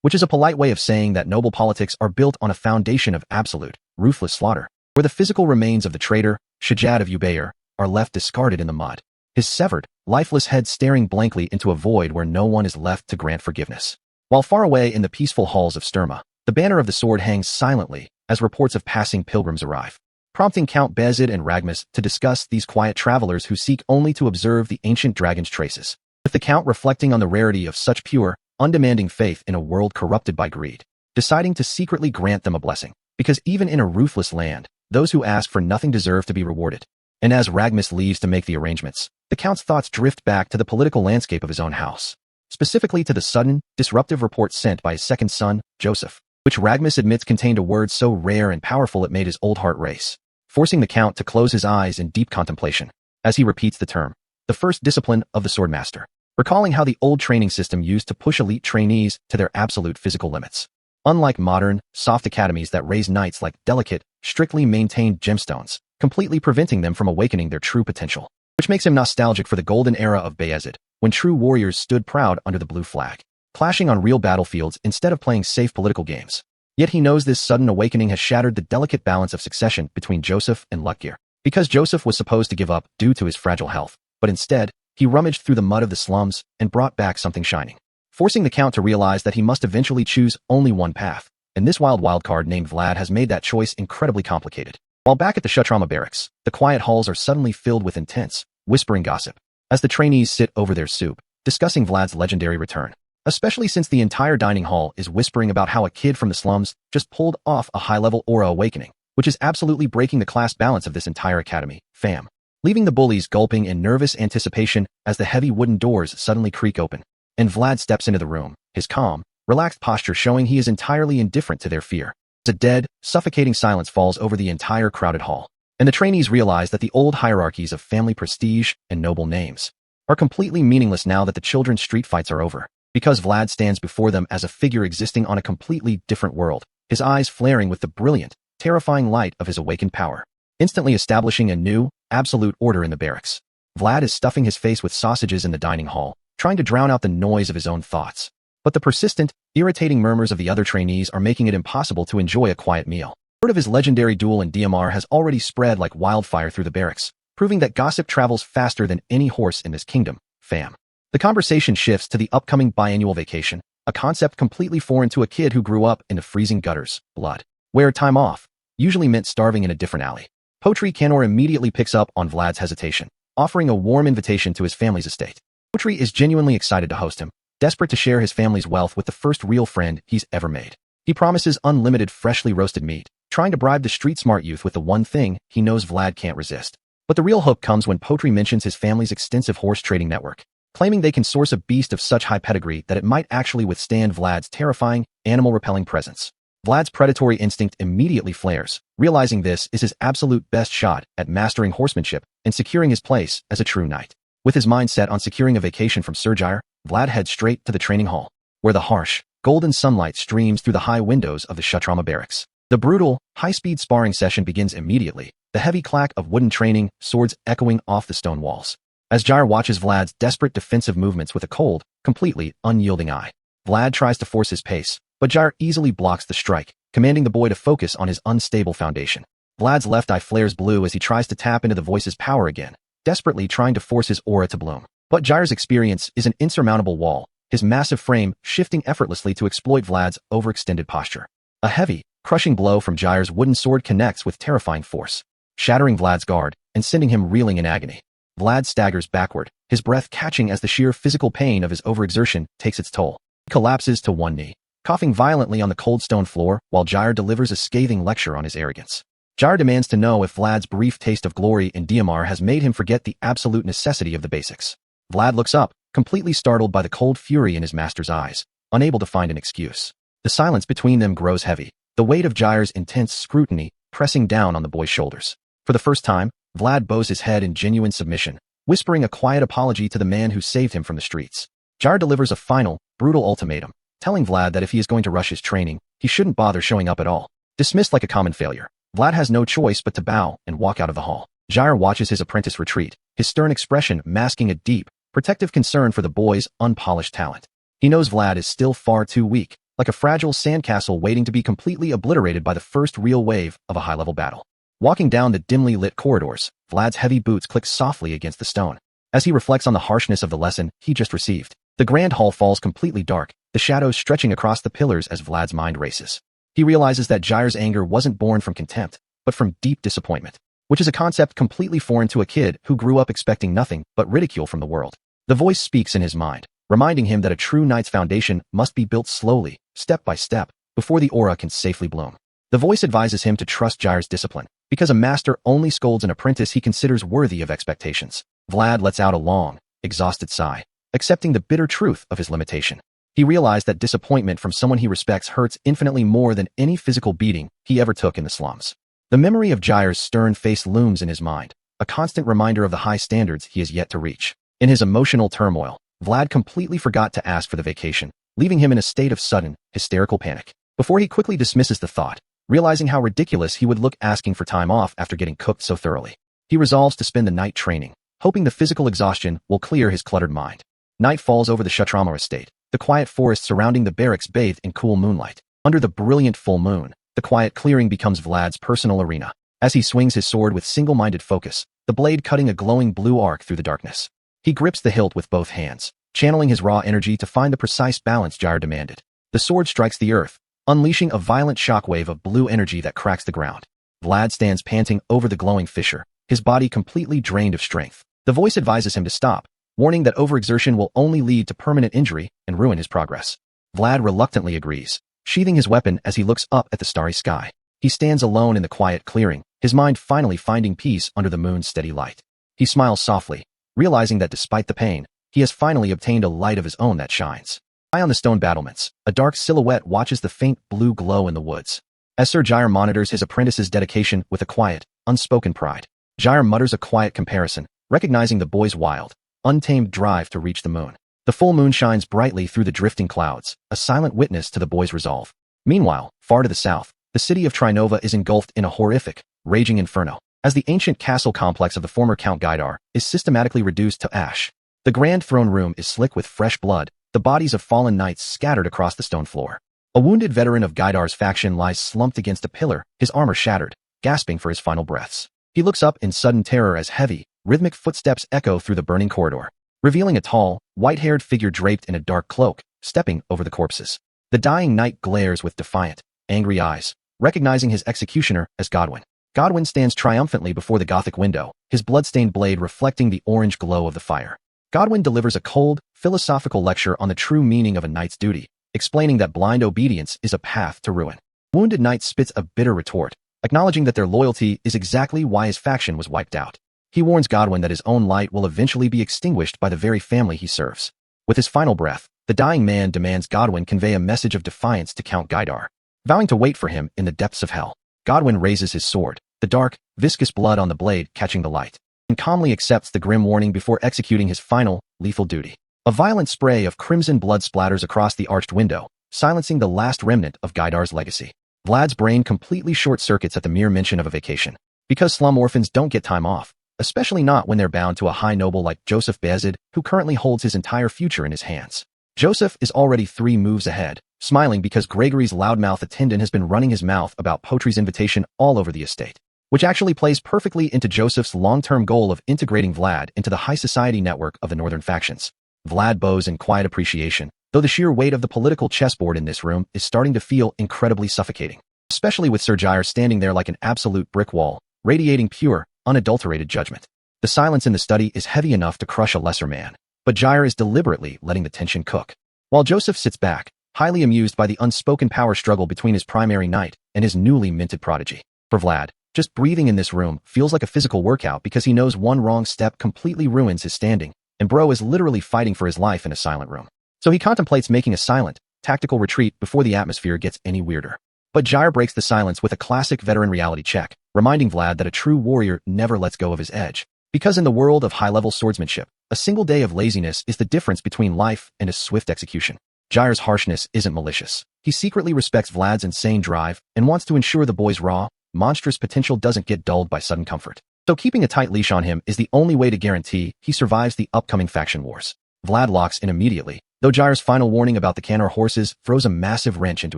Speaker 1: which is a polite way of saying that noble politics are built on a foundation of absolute, ruthless slaughter, where the physical remains of the traitor, Shajad of Ubayr, are left discarded in the mud, his severed, lifeless head staring blankly into a void where no one is left to grant forgiveness. While far away in the peaceful halls of Sturma, the banner of the sword hangs silently as reports of passing pilgrims arrive, prompting Count Bezid and Ragmus to discuss these quiet travelers who seek only to observe the ancient dragon's traces, with the Count reflecting on the rarity of such pure, undemanding faith in a world corrupted by greed, deciding to secretly grant them a blessing, because even in a ruthless land, those who ask for nothing deserve to be rewarded. And as Ragmus leaves to make the arrangements, the Count's thoughts drift back to the political landscape of his own house, specifically to the sudden, disruptive report sent by his second son, Joseph, which Ragmus admits contained a word so rare and powerful it made his old heart race, forcing the Count to close his eyes in deep contemplation, as he repeats the term, the first discipline of the swordmaster, recalling how the old training system used to push elite trainees to their absolute physical limits. Unlike modern, soft academies that raise knights like delicate, strictly maintained gemstones, completely preventing them from awakening their true potential, which makes him nostalgic for the golden era of Bayezid, when true warriors stood proud under the blue flag, clashing on real battlefields instead of playing safe political games. Yet he knows this sudden awakening has shattered the delicate balance of succession between Joseph and Lutgir, because Joseph was supposed to give up due to his fragile health, but instead, he rummaged through the mud of the slums and brought back something shining, forcing the Count to realize that he must eventually choose only one path, and this wildcard named Vlad has made that choice incredibly complicated. While back at the Shatrama barracks, the quiet halls are suddenly filled with intense, whispering gossip, as the trainees sit over their soup, discussing Vlad's legendary return, especially since the entire dining hall is whispering about how a kid from the slums just pulled off a high-level aura awakening, which is absolutely breaking the class balance of this entire academy, fam. Leaving the bullies gulping in nervous anticipation as the heavy wooden doors suddenly creak open, and Vlad steps into the room, his calm, relaxed posture showing he is entirely indifferent to their fear. A dead, suffocating silence falls over the entire crowded hall, and the trainees realize that the old hierarchies of family prestige and noble names are completely meaningless now that the children's street fights are over, because Vlad stands before them as a figure existing on a completely different world, his eyes flaring with the brilliant, terrifying light of his awakened power, instantly establishing a new, absolute order in the barracks. Vlad is stuffing his face with sausages in the dining hall, trying to drown out the noise of his own thoughts. But the persistent, irritating murmurs of the other trainees are making it impossible to enjoy a quiet meal. Word of his legendary duel in DMR has already spread like wildfire through the barracks, proving that gossip travels faster than any horse in this kingdom, fam. The conversation shifts to the upcoming biannual vacation, a concept completely foreign to a kid who grew up in the freezing gutters, blood, where time off usually meant starving in a different alley. Potri Canor immediately picks up on Vlad's hesitation, offering a warm invitation to his family's estate. Potri is genuinely excited to host him, desperate to share his family's wealth with the first real friend he's ever made. He promises unlimited freshly roasted meat, trying to bribe the street-smart youth with the one thing he knows Vlad can't resist. But the real hook comes when Potri mentions his family's extensive horse trading network, claiming they can source a beast of such high pedigree that it might actually withstand Vlad's terrifying, animal-repelling presence. Vlad's predatory instinct immediately flares, realizing this is his absolute best shot at mastering horsemanship and securing his place as a true knight. With his mind set on securing a vacation from Surgire, Vlad heads straight to the training hall, where the harsh, golden sunlight streams through the high windows of the Shatrama barracks. The brutal, high-speed sparring session begins immediately, the heavy clack of wooden training swords echoing off the stone walls, As Jair watches Vlad's desperate defensive movements with a cold, completely unyielding eye. Vlad tries to force his pace, but Jair easily blocks the strike, commanding the boy to focus on his unstable foundation. Vlad's left eye flares blue as he tries to tap into the voice's power again, desperately trying to force his aura to bloom. But Jair's experience is an insurmountable wall, his massive frame shifting effortlessly to exploit Vlad's overextended posture. A heavy, crushing blow from Jair's wooden sword connects with terrifying force, shattering Vlad's guard and sending him reeling in agony. Vlad staggers backward, his breath catching as the sheer physical pain of his overexertion takes its toll. He collapses to one knee, coughing violently on the cold stone floor while Jair delivers a scathing lecture on his arrogance. Jair demands to know if Vlad's brief taste of glory in Diamar has made him forget the absolute necessity of the basics. Vlad looks up, completely startled by the cold fury in his master's eyes, unable to find an excuse. The silence between them grows heavy, the weight of Jair's intense scrutiny pressing down on the boy's shoulders. For the first time, Vlad bows his head in genuine submission, whispering a quiet apology to the man who saved him from the streets. Jair delivers a final, brutal ultimatum, telling Vlad that if he is going to rush his training, he shouldn't bother showing up at all. Dismissed like a common failure, Vlad has no choice but to bow and walk out of the hall. Jair watches his apprentice retreat, his stern expression masking a deep, protective concern for the boy's unpolished talent. He knows Vlad is still far too weak, like a fragile sandcastle waiting to be completely obliterated by the first real wave of a high-level battle. Walking down the dimly lit corridors, Vlad's heavy boots click softly against the stone. As he reflects on the harshness of the lesson he just received, the grand hall falls completely dark, the shadows stretching across the pillars as Vlad's mind races. He realizes that Jair's anger wasn't born from contempt, but from deep disappointment, which is a concept completely foreign to a kid who grew up expecting nothing but ridicule from the world. The voice speaks in his mind, reminding him that a true knight's foundation must be built slowly, step by step, before the aura can safely bloom. The voice advises him to trust Jair's discipline, because a master only scolds an apprentice he considers worthy of expectations. Vlad lets out a long, exhausted sigh, accepting the bitter truth of his limitation. He realized that disappointment from someone he respects hurts infinitely more than any physical beating he ever took in the slums. The memory of Jair's stern face looms in his mind, a constant reminder of the high standards he has yet to reach. In his emotional turmoil, Vlad completely forgot to ask for the vacation, leaving him in a state of sudden, hysterical panic. Before he quickly dismisses the thought, realizing how ridiculous he would look asking for time off after getting cooked so thoroughly, he resolves to spend the night training, hoping the physical exhaustion will clear his cluttered mind. Night falls over the Kshatrama estate, the quiet forest surrounding the barracks bathed in cool moonlight. Under the brilliant full moon, the quiet clearing becomes Vlad's personal arena. As he swings his sword with single-minded focus, the blade cutting a glowing blue arc through the darkness. He grips the hilt with both hands, channeling his raw energy to find the precise balance Jair demanded. The sword strikes the earth, unleashing a violent shockwave of blue energy that cracks the ground. Vlad stands panting over the glowing fissure, his body completely drained of strength. The voice advises him to stop, warning that overexertion will only lead to permanent injury and ruin his progress. Vlad reluctantly agrees, sheathing his weapon as he looks up at the starry sky. He stands alone in the quiet clearing, his mind finally finding peace under the moon's steady light. He smiles softly, realizing that despite the pain, he has finally obtained a light of his own that shines. High on the stone battlements, a dark silhouette watches the faint blue glow in the woods. As Sir Jair monitors his apprentice's dedication with a quiet, unspoken pride, Jair mutters a quiet comparison, recognizing the boy's wild, untamed drive to reach the moon. The full moon shines brightly through the drifting clouds, a silent witness to the boy's resolve. Meanwhile, far to the south, the city of Trinova is engulfed in a horrific, raging inferno, as the ancient castle complex of the former Count Gaidar is systematically reduced to ash. The grand throne room is slick with fresh blood, the bodies of fallen knights scattered across the stone floor. A wounded veteran of Gaidar's faction lies slumped against a pillar, his armor shattered, gasping for his final breaths. He looks up in sudden terror as heavy, rhythmic footsteps echo through the burning corridor, revealing a tall, white-haired figure draped in a dark cloak, stepping over the corpses. The dying knight glares with defiant, angry eyes, recognizing his executioner as Godwin. Godwin stands triumphantly before the Gothic window, his blood-stained blade reflecting the orange glow of the fire. Godwin delivers a cold, philosophical lecture on the true meaning of a knight's duty, explaining that blind obedience is a path to ruin. Wounded Knight spits a bitter retort, acknowledging that their loyalty is exactly why his faction was wiped out. He warns Godwin that his own light will eventually be extinguished by the very family he serves. With his final breath, the dying man demands Godwin convey a message of defiance to Count Gaidar, vowing to wait for him in the depths of hell. Godwin raises his sword, the dark, viscous blood on the blade catching the light, and calmly accepts the grim warning before executing his final, lethal duty. A violent spray of crimson blood splatters across the arched window, silencing the last remnant of Gaidar's legacy. Vlad's brain completely short-circuits at the mere mention of a vacation. Because slum orphans don't get time off, especially not when they're bound to a high noble like Joseph Bayezid, who currently holds his entire future in his hands. Joseph is already 3 moves ahead, smiling because Gregory's loudmouth attendant has been running his mouth about Poetry's invitation all over the estate, which actually plays perfectly into Joseph's long-term goal of integrating Vlad into the high society network of the northern factions. Vlad bows in quiet appreciation, though the sheer weight of the political chessboard in this room is starting to feel incredibly suffocating, especially with Sir Jair standing there like an absolute brick wall, radiating pure, unadulterated judgment. The silence in the study is heavy enough to crush a lesser man, but Jair is deliberately letting the tension cook, while Joseph sits back, highly amused by the unspoken power struggle between his primary knight and his newly minted prodigy. For Vlad, just breathing in this room feels like a physical workout because he knows one wrong step completely ruins his standing, and bro is literally fighting for his life in a silent room. So he contemplates making a silent, tactical retreat before the atmosphere gets any weirder. But Jair breaks the silence with a classic veteran reality check, reminding Vlad that a true warrior never lets go of his edge. Because in the world of high-level swordsmanship, a single day of laziness is the difference between life and a swift execution. Jair's harshness isn't malicious. He secretly respects Vlad's insane drive and wants to ensure the boy's raw, monstrous potential doesn't get dulled by sudden comfort. So keeping a tight leash on him is the only way to guarantee he survives the upcoming faction wars. Vlad locks in immediately, though Jair's final warning about the Canor horses throws a massive wrench into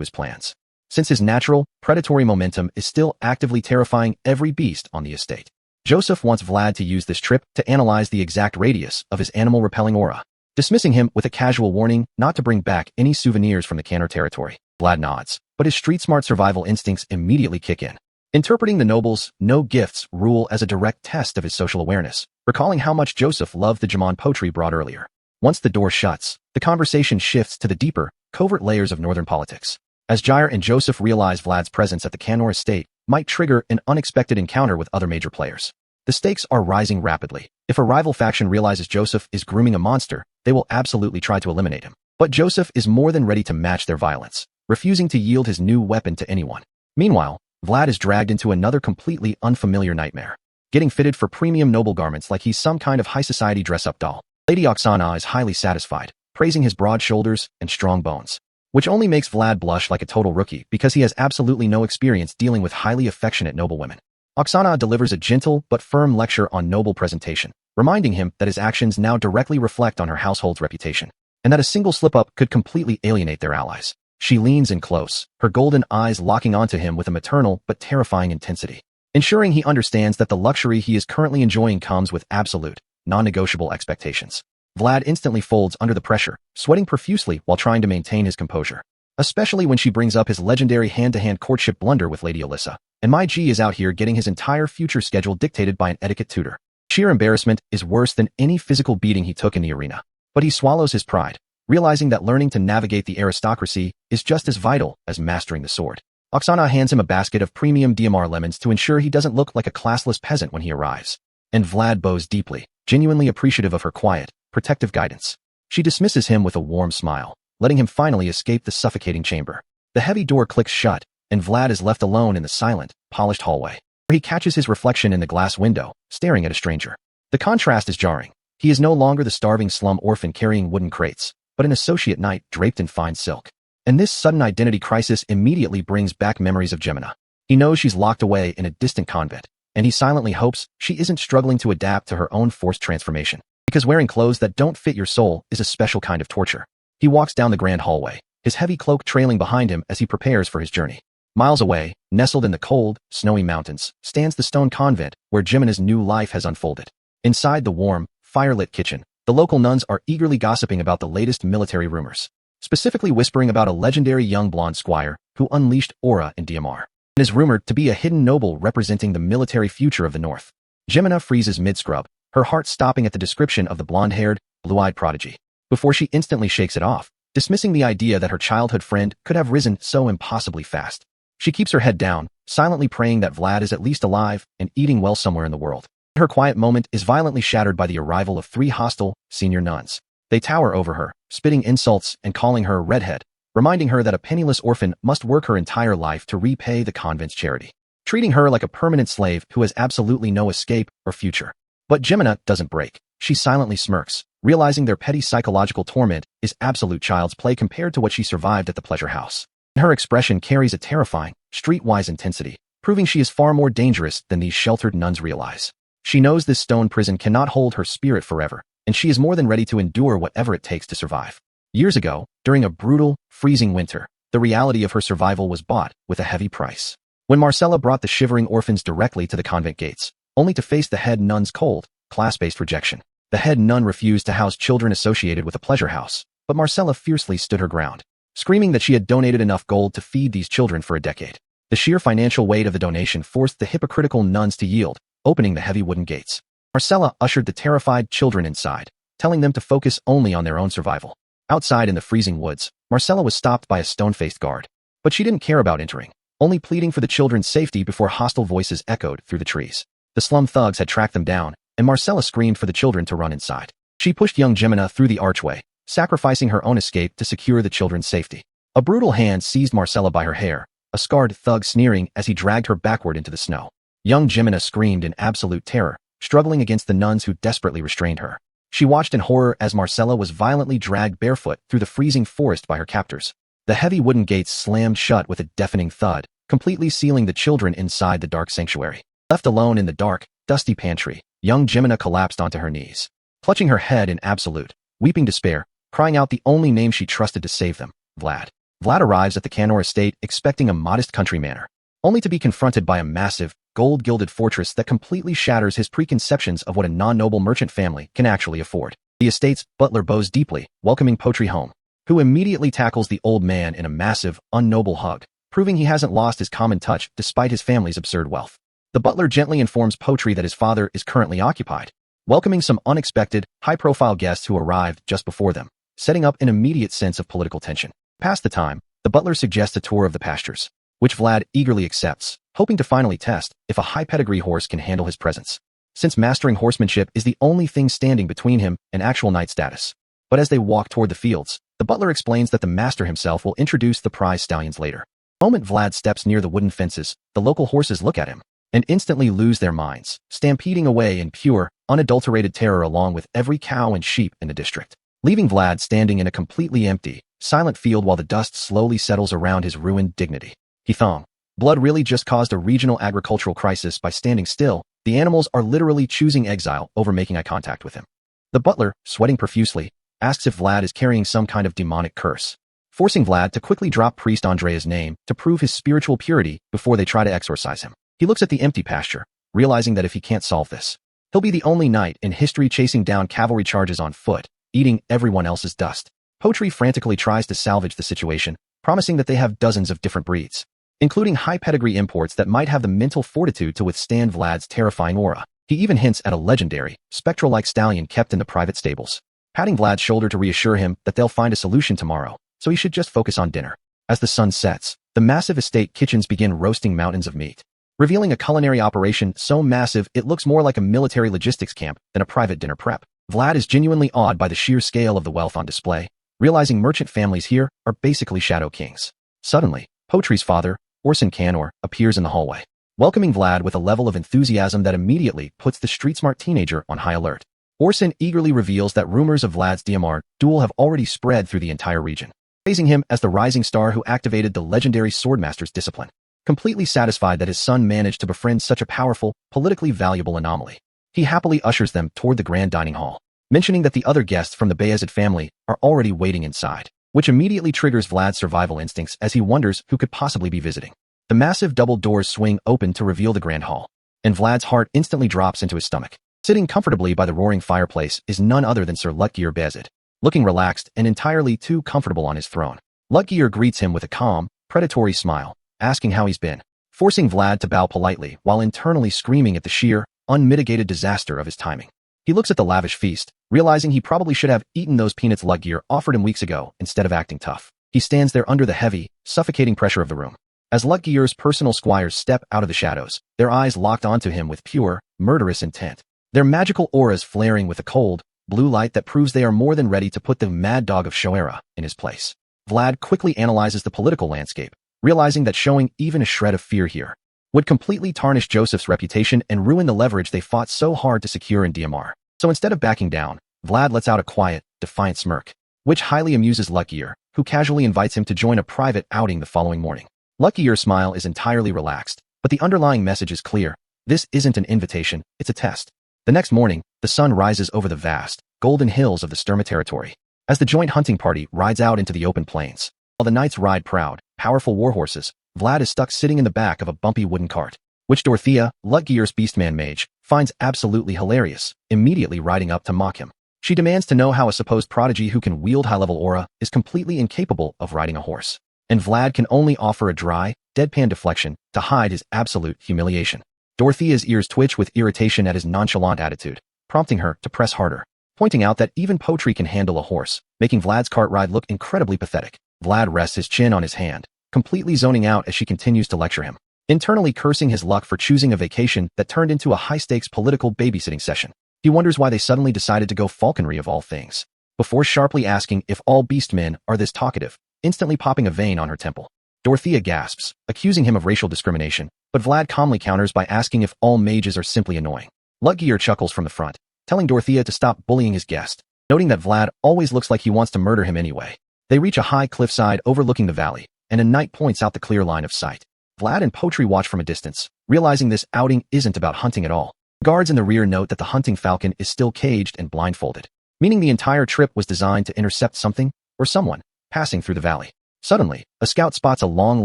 Speaker 1: his plans, since his natural, predatory momentum is still actively terrifying every beast on the estate. Joseph wants Vlad to use this trip to analyze the exact radius of his animal-repelling aura, dismissing him with a casual warning not to bring back any souvenirs from the Canor territory. Vlad nods, but his street-smart survival instincts immediately kick in, interpreting the noble's no gifts rule as a direct test of his social awareness, recalling how much Joseph loved the Jamon poetry brought earlier. Once the door shuts, the conversation shifts to the deeper, covert layers of northern politics, as Jair and Joseph realize Vlad's presence at the Canor estate might trigger an unexpected encounter with other major players. The stakes are rising rapidly. If a rival faction realizes Joseph is grooming a monster, they will absolutely try to eliminate him. But Joseph is more than ready to match their violence, refusing to yield his new weapon to anyone. Meanwhile, Vlad is dragged into another completely unfamiliar nightmare, getting fitted for premium noble garments like he's some kind of high society dress-up doll. Lady Oksana is highly satisfied, praising his broad shoulders and strong bones, which only makes Vlad blush like a total rookie because he has absolutely no experience dealing with highly affectionate noblewomen. Oksana delivers a gentle but firm lecture on noble presentation, reminding him that his actions now directly reflect on her household's reputation, and that a single slip-up could completely alienate their allies. She leans in close, her golden eyes locking onto him with a maternal but terrifying intensity, ensuring he understands that the luxury he is currently enjoying comes with absolute, non-negotiable expectations. Vlad instantly folds under the pressure, sweating profusely while trying to maintain his composure, especially when she brings up his legendary hand-to-hand courtship blunder with Lady Alyssa, and my G is out here getting his entire future schedule dictated by an etiquette tutor. Sheer embarrassment is worse than any physical beating he took in the arena, but he swallows his pride, realizing that learning to navigate the aristocracy is just as vital as mastering the sword. Oksana hands him a basket of premium DMR lemons to ensure he doesn't look like a classless peasant when he arrives, and Vlad bows deeply, genuinely appreciative of her quiet, protective guidance. She dismisses him with a warm smile, letting him finally escape the suffocating chamber. The heavy door clicks shut, and Vlad is left alone in the silent, polished hallway, where he catches his reflection in the glass window, staring at a stranger. The contrast is jarring. He is no longer the starving slum orphan carrying wooden crates, but an associate knight draped in fine silk. And this sudden identity crisis immediately brings back memories of Gemina. He knows she's locked away in a distant convent, and he silently hopes she isn't struggling to adapt to her own forced transformation, because wearing clothes that don't fit your soul is a special kind of torture. He walks down the grand hallway, his heavy cloak trailing behind him as he prepares for his journey. Miles away, nestled in the cold, snowy mountains, stands the stone convent where Gemina's new life has unfolded. Inside the warm, fire-lit kitchen, the local nuns are eagerly gossiping about the latest military rumors, specifically whispering about a legendary young blonde squire who unleashed aura in DMR, and is rumored to be a hidden noble representing the military future of the North. Gemina freezes mid-scrub, her heart stopping at the description of the blonde-haired, blue-eyed prodigy, before she instantly shakes it off, dismissing the idea that her childhood friend could have risen so impossibly fast. She keeps her head down, silently praying that Vlad is at least alive and eating well somewhere in the world. Her quiet moment is violently shattered by the arrival of 3 hostile, senior nuns. They tower over her, spitting insults and calling her redhead, reminding her that a penniless orphan must work her entire life to repay the convent's charity, treating her like a permanent slave who has absolutely no escape or future. But Gemina doesn't break. She silently smirks, realizing their petty psychological torment is absolute child's play compared to what she survived at the pleasure house. Her expression carries a terrifying, streetwise intensity, proving she is far more dangerous than these sheltered nuns realize. She knows this stone prison cannot hold her spirit forever, and she is more than ready to endure whatever it takes to survive. Years ago, during a brutal, freezing winter, the reality of her survival was bought with a heavy price. When Marcella brought the shivering orphans directly to the convent gates, only to face the head nun's cold, class-based rejection. The head nun refused to house children associated with a pleasure house, but Marcella fiercely stood her ground, screaming that she had donated enough gold to feed these children for a decade. The sheer financial weight of the donation forced the hypocritical nuns to yield, opening the heavy wooden gates. Marcella ushered the terrified children inside, telling them to focus only on their own survival. Outside in the freezing woods, Marcella was stopped by a stone-faced guard. But she didn't care about entering, only pleading for the children's safety before hostile voices echoed through the trees. The slum thugs had tracked them down, and Marcella screamed for the children to run inside. She pushed young Jemina through the archway, sacrificing her own escape to secure the children's safety. A brutal hand seized Marcella by her hair, a scarred thug sneering as he dragged her backward into the snow. Young Jemina screamed in absolute terror, struggling against the nuns who desperately restrained her. She watched in horror as Marcella was violently dragged barefoot through the freezing forest by her captors. The heavy wooden gates slammed shut with a deafening thud, completely sealing the children inside the dark sanctuary. Left alone in the dark, dusty pantry, young Jemina collapsed onto her knees, clutching her head in absolute, weeping despair, crying out the only name she trusted to save them, Vlad. Vlad arrives at the Canor estate expecting a modest country manor, only to be confronted by a massive, gold-gilded fortress that completely shatters his preconceptions of what a non-noble merchant family can actually afford. The estate's butler bows deeply, welcoming Potri home, who immediately tackles the old man in a massive, unnoble hug, proving he hasn't lost his common touch despite his family's absurd wealth. The butler gently informs Potri that his father is currently occupied, welcoming some unexpected, high-profile guests who arrived just before them, setting up an immediate sense of political tension. Past the time, the butler suggests a tour of the pastures, which Vlad eagerly accepts, hoping to finally test if a high-pedigree horse can handle his presence, since mastering horsemanship is the only thing standing between him and actual knight status. But as they walk toward the fields, the butler explains that the master himself will introduce the prize stallions later. The moment Vlad steps near the wooden fences, the local horses look at him and instantly lose their minds, stampeding away in pure, unadulterated terror along with every cow and sheep in the district, leaving Vlad standing in a completely empty, silent field while the dust slowly settles around his ruined dignity. He thong. Blood really just caused a regional agricultural crisis by standing still. The animals are literally choosing exile over making eye contact with him. The butler, sweating profusely, asks if Vlad is carrying some kind of demonic curse, forcing Vlad to quickly drop Priest Andrea's name to prove his spiritual purity before they try to exorcise him. He looks at the empty pasture, realizing that if he can't solve this, he'll be the only knight in history chasing down cavalry charges on foot, eating everyone else's dust. Potri frantically tries to salvage the situation, promising that they have dozens of different breeds, including high-pedigree imports that might have the mental fortitude to withstand Vlad's terrifying aura. He even hints at a legendary, spectral-like stallion kept in the private stables, patting Vlad's shoulder to reassure him that they'll find a solution tomorrow, so he should just focus on dinner. As the sun sets, the massive estate kitchens begin roasting mountains of meat, revealing a culinary operation so massive it looks more like a military logistics camp than a private dinner prep. Vlad is genuinely awed by the sheer scale of the wealth on display, realizing merchant families here are basically shadow kings. Suddenly, Potri's father, Orson Canor, appears in the hallway, welcoming Vlad with a level of enthusiasm that immediately puts the street-smart teenager on high alert. Orson eagerly reveals that rumors of Vlad's DMR duel have already spread through the entire region, praising him as the rising star who activated the legendary Swordmaster's discipline. Completely satisfied that his son managed to befriend such a powerful, politically valuable anomaly, he happily ushers them toward the grand dining hall, mentioning that the other guests from the Bayezid family are already waiting inside, which immediately triggers Vlad's survival instincts as he wonders who could possibly be visiting. The massive double doors swing open to reveal the grand hall, and Vlad's heart instantly drops into his stomach. Sitting comfortably by the roaring fireplace is none other than Sir Lutgeir Bayezid, looking relaxed and entirely too comfortable on his throne. Lutgeir greets him with a calm, predatory smile, asking how he's been, forcing Vlad to bow politely while internally screaming at the sheer, unmitigated disaster of his timing. He looks at the lavish feast, realizing he probably should have eaten those peanuts Lutgeir offered him weeks ago instead of acting tough. He stands there under the heavy, suffocating pressure of the room. As Lutgeir's personal squires step out of the shadows, their eyes locked onto him with pure, murderous intent, their magical auras flaring with a cold, blue light that proves they are more than ready to put the mad dog of Shoera in his place. Vlad quickly analyzes the political landscape, realizing that showing even a shred of fear here would completely tarnish Joseph's reputation and ruin the leverage they fought so hard to secure in DMR. So instead of backing down, Vlad lets out a quiet, defiant smirk, which highly amuses Lutgeir, who casually invites him to join a private outing the following morning. Lutgeir's smile is entirely relaxed, but the underlying message is clear. This isn't an invitation, it's a test. The next morning, the sun rises over the vast, golden hills of the Sturma territory. As the joint hunting party rides out into the open plains, while the knights ride proud, powerful warhorses, Vlad is stuck sitting in the back of a bumpy wooden cart, which Dorothea, Lutgear's beastman mage, finds absolutely hilarious, immediately riding up to mock him. She demands to know how a supposed prodigy who can wield high-level aura is completely incapable of riding a horse. And Vlad can only offer a dry, deadpan deflection to hide his absolute humiliation. Dorothea's ears twitch with irritation at his nonchalant attitude, prompting her to press harder, pointing out that even Potri can handle a horse, making Vlad's cart ride look incredibly pathetic. Vlad rests his chin on his hand, completely zoning out as she continues to lecture him, internally cursing his luck for choosing a vacation that turned into a high-stakes political babysitting session. He wonders why they suddenly decided to go falconry of all things, before sharply asking if all beastmen are this talkative, instantly popping a vein on her temple. Dorothea gasps, accusing him of racial discrimination, but Vlad calmly counters by asking if all mages are simply annoying. Lutgear chuckles from the front, telling Dorothea to stop bullying his guest, noting that Vlad always looks like he wants to murder him anyway. They reach a high cliffside overlooking the valley, and a knight points out the clear line of sight. Vlad and Potri watch from a distance, realizing this outing isn't about hunting at all. Guards in the rear note that the hunting falcon is still caged and blindfolded, meaning the entire trip was designed to intercept something, or someone, passing through the valley. Suddenly, a scout spots a long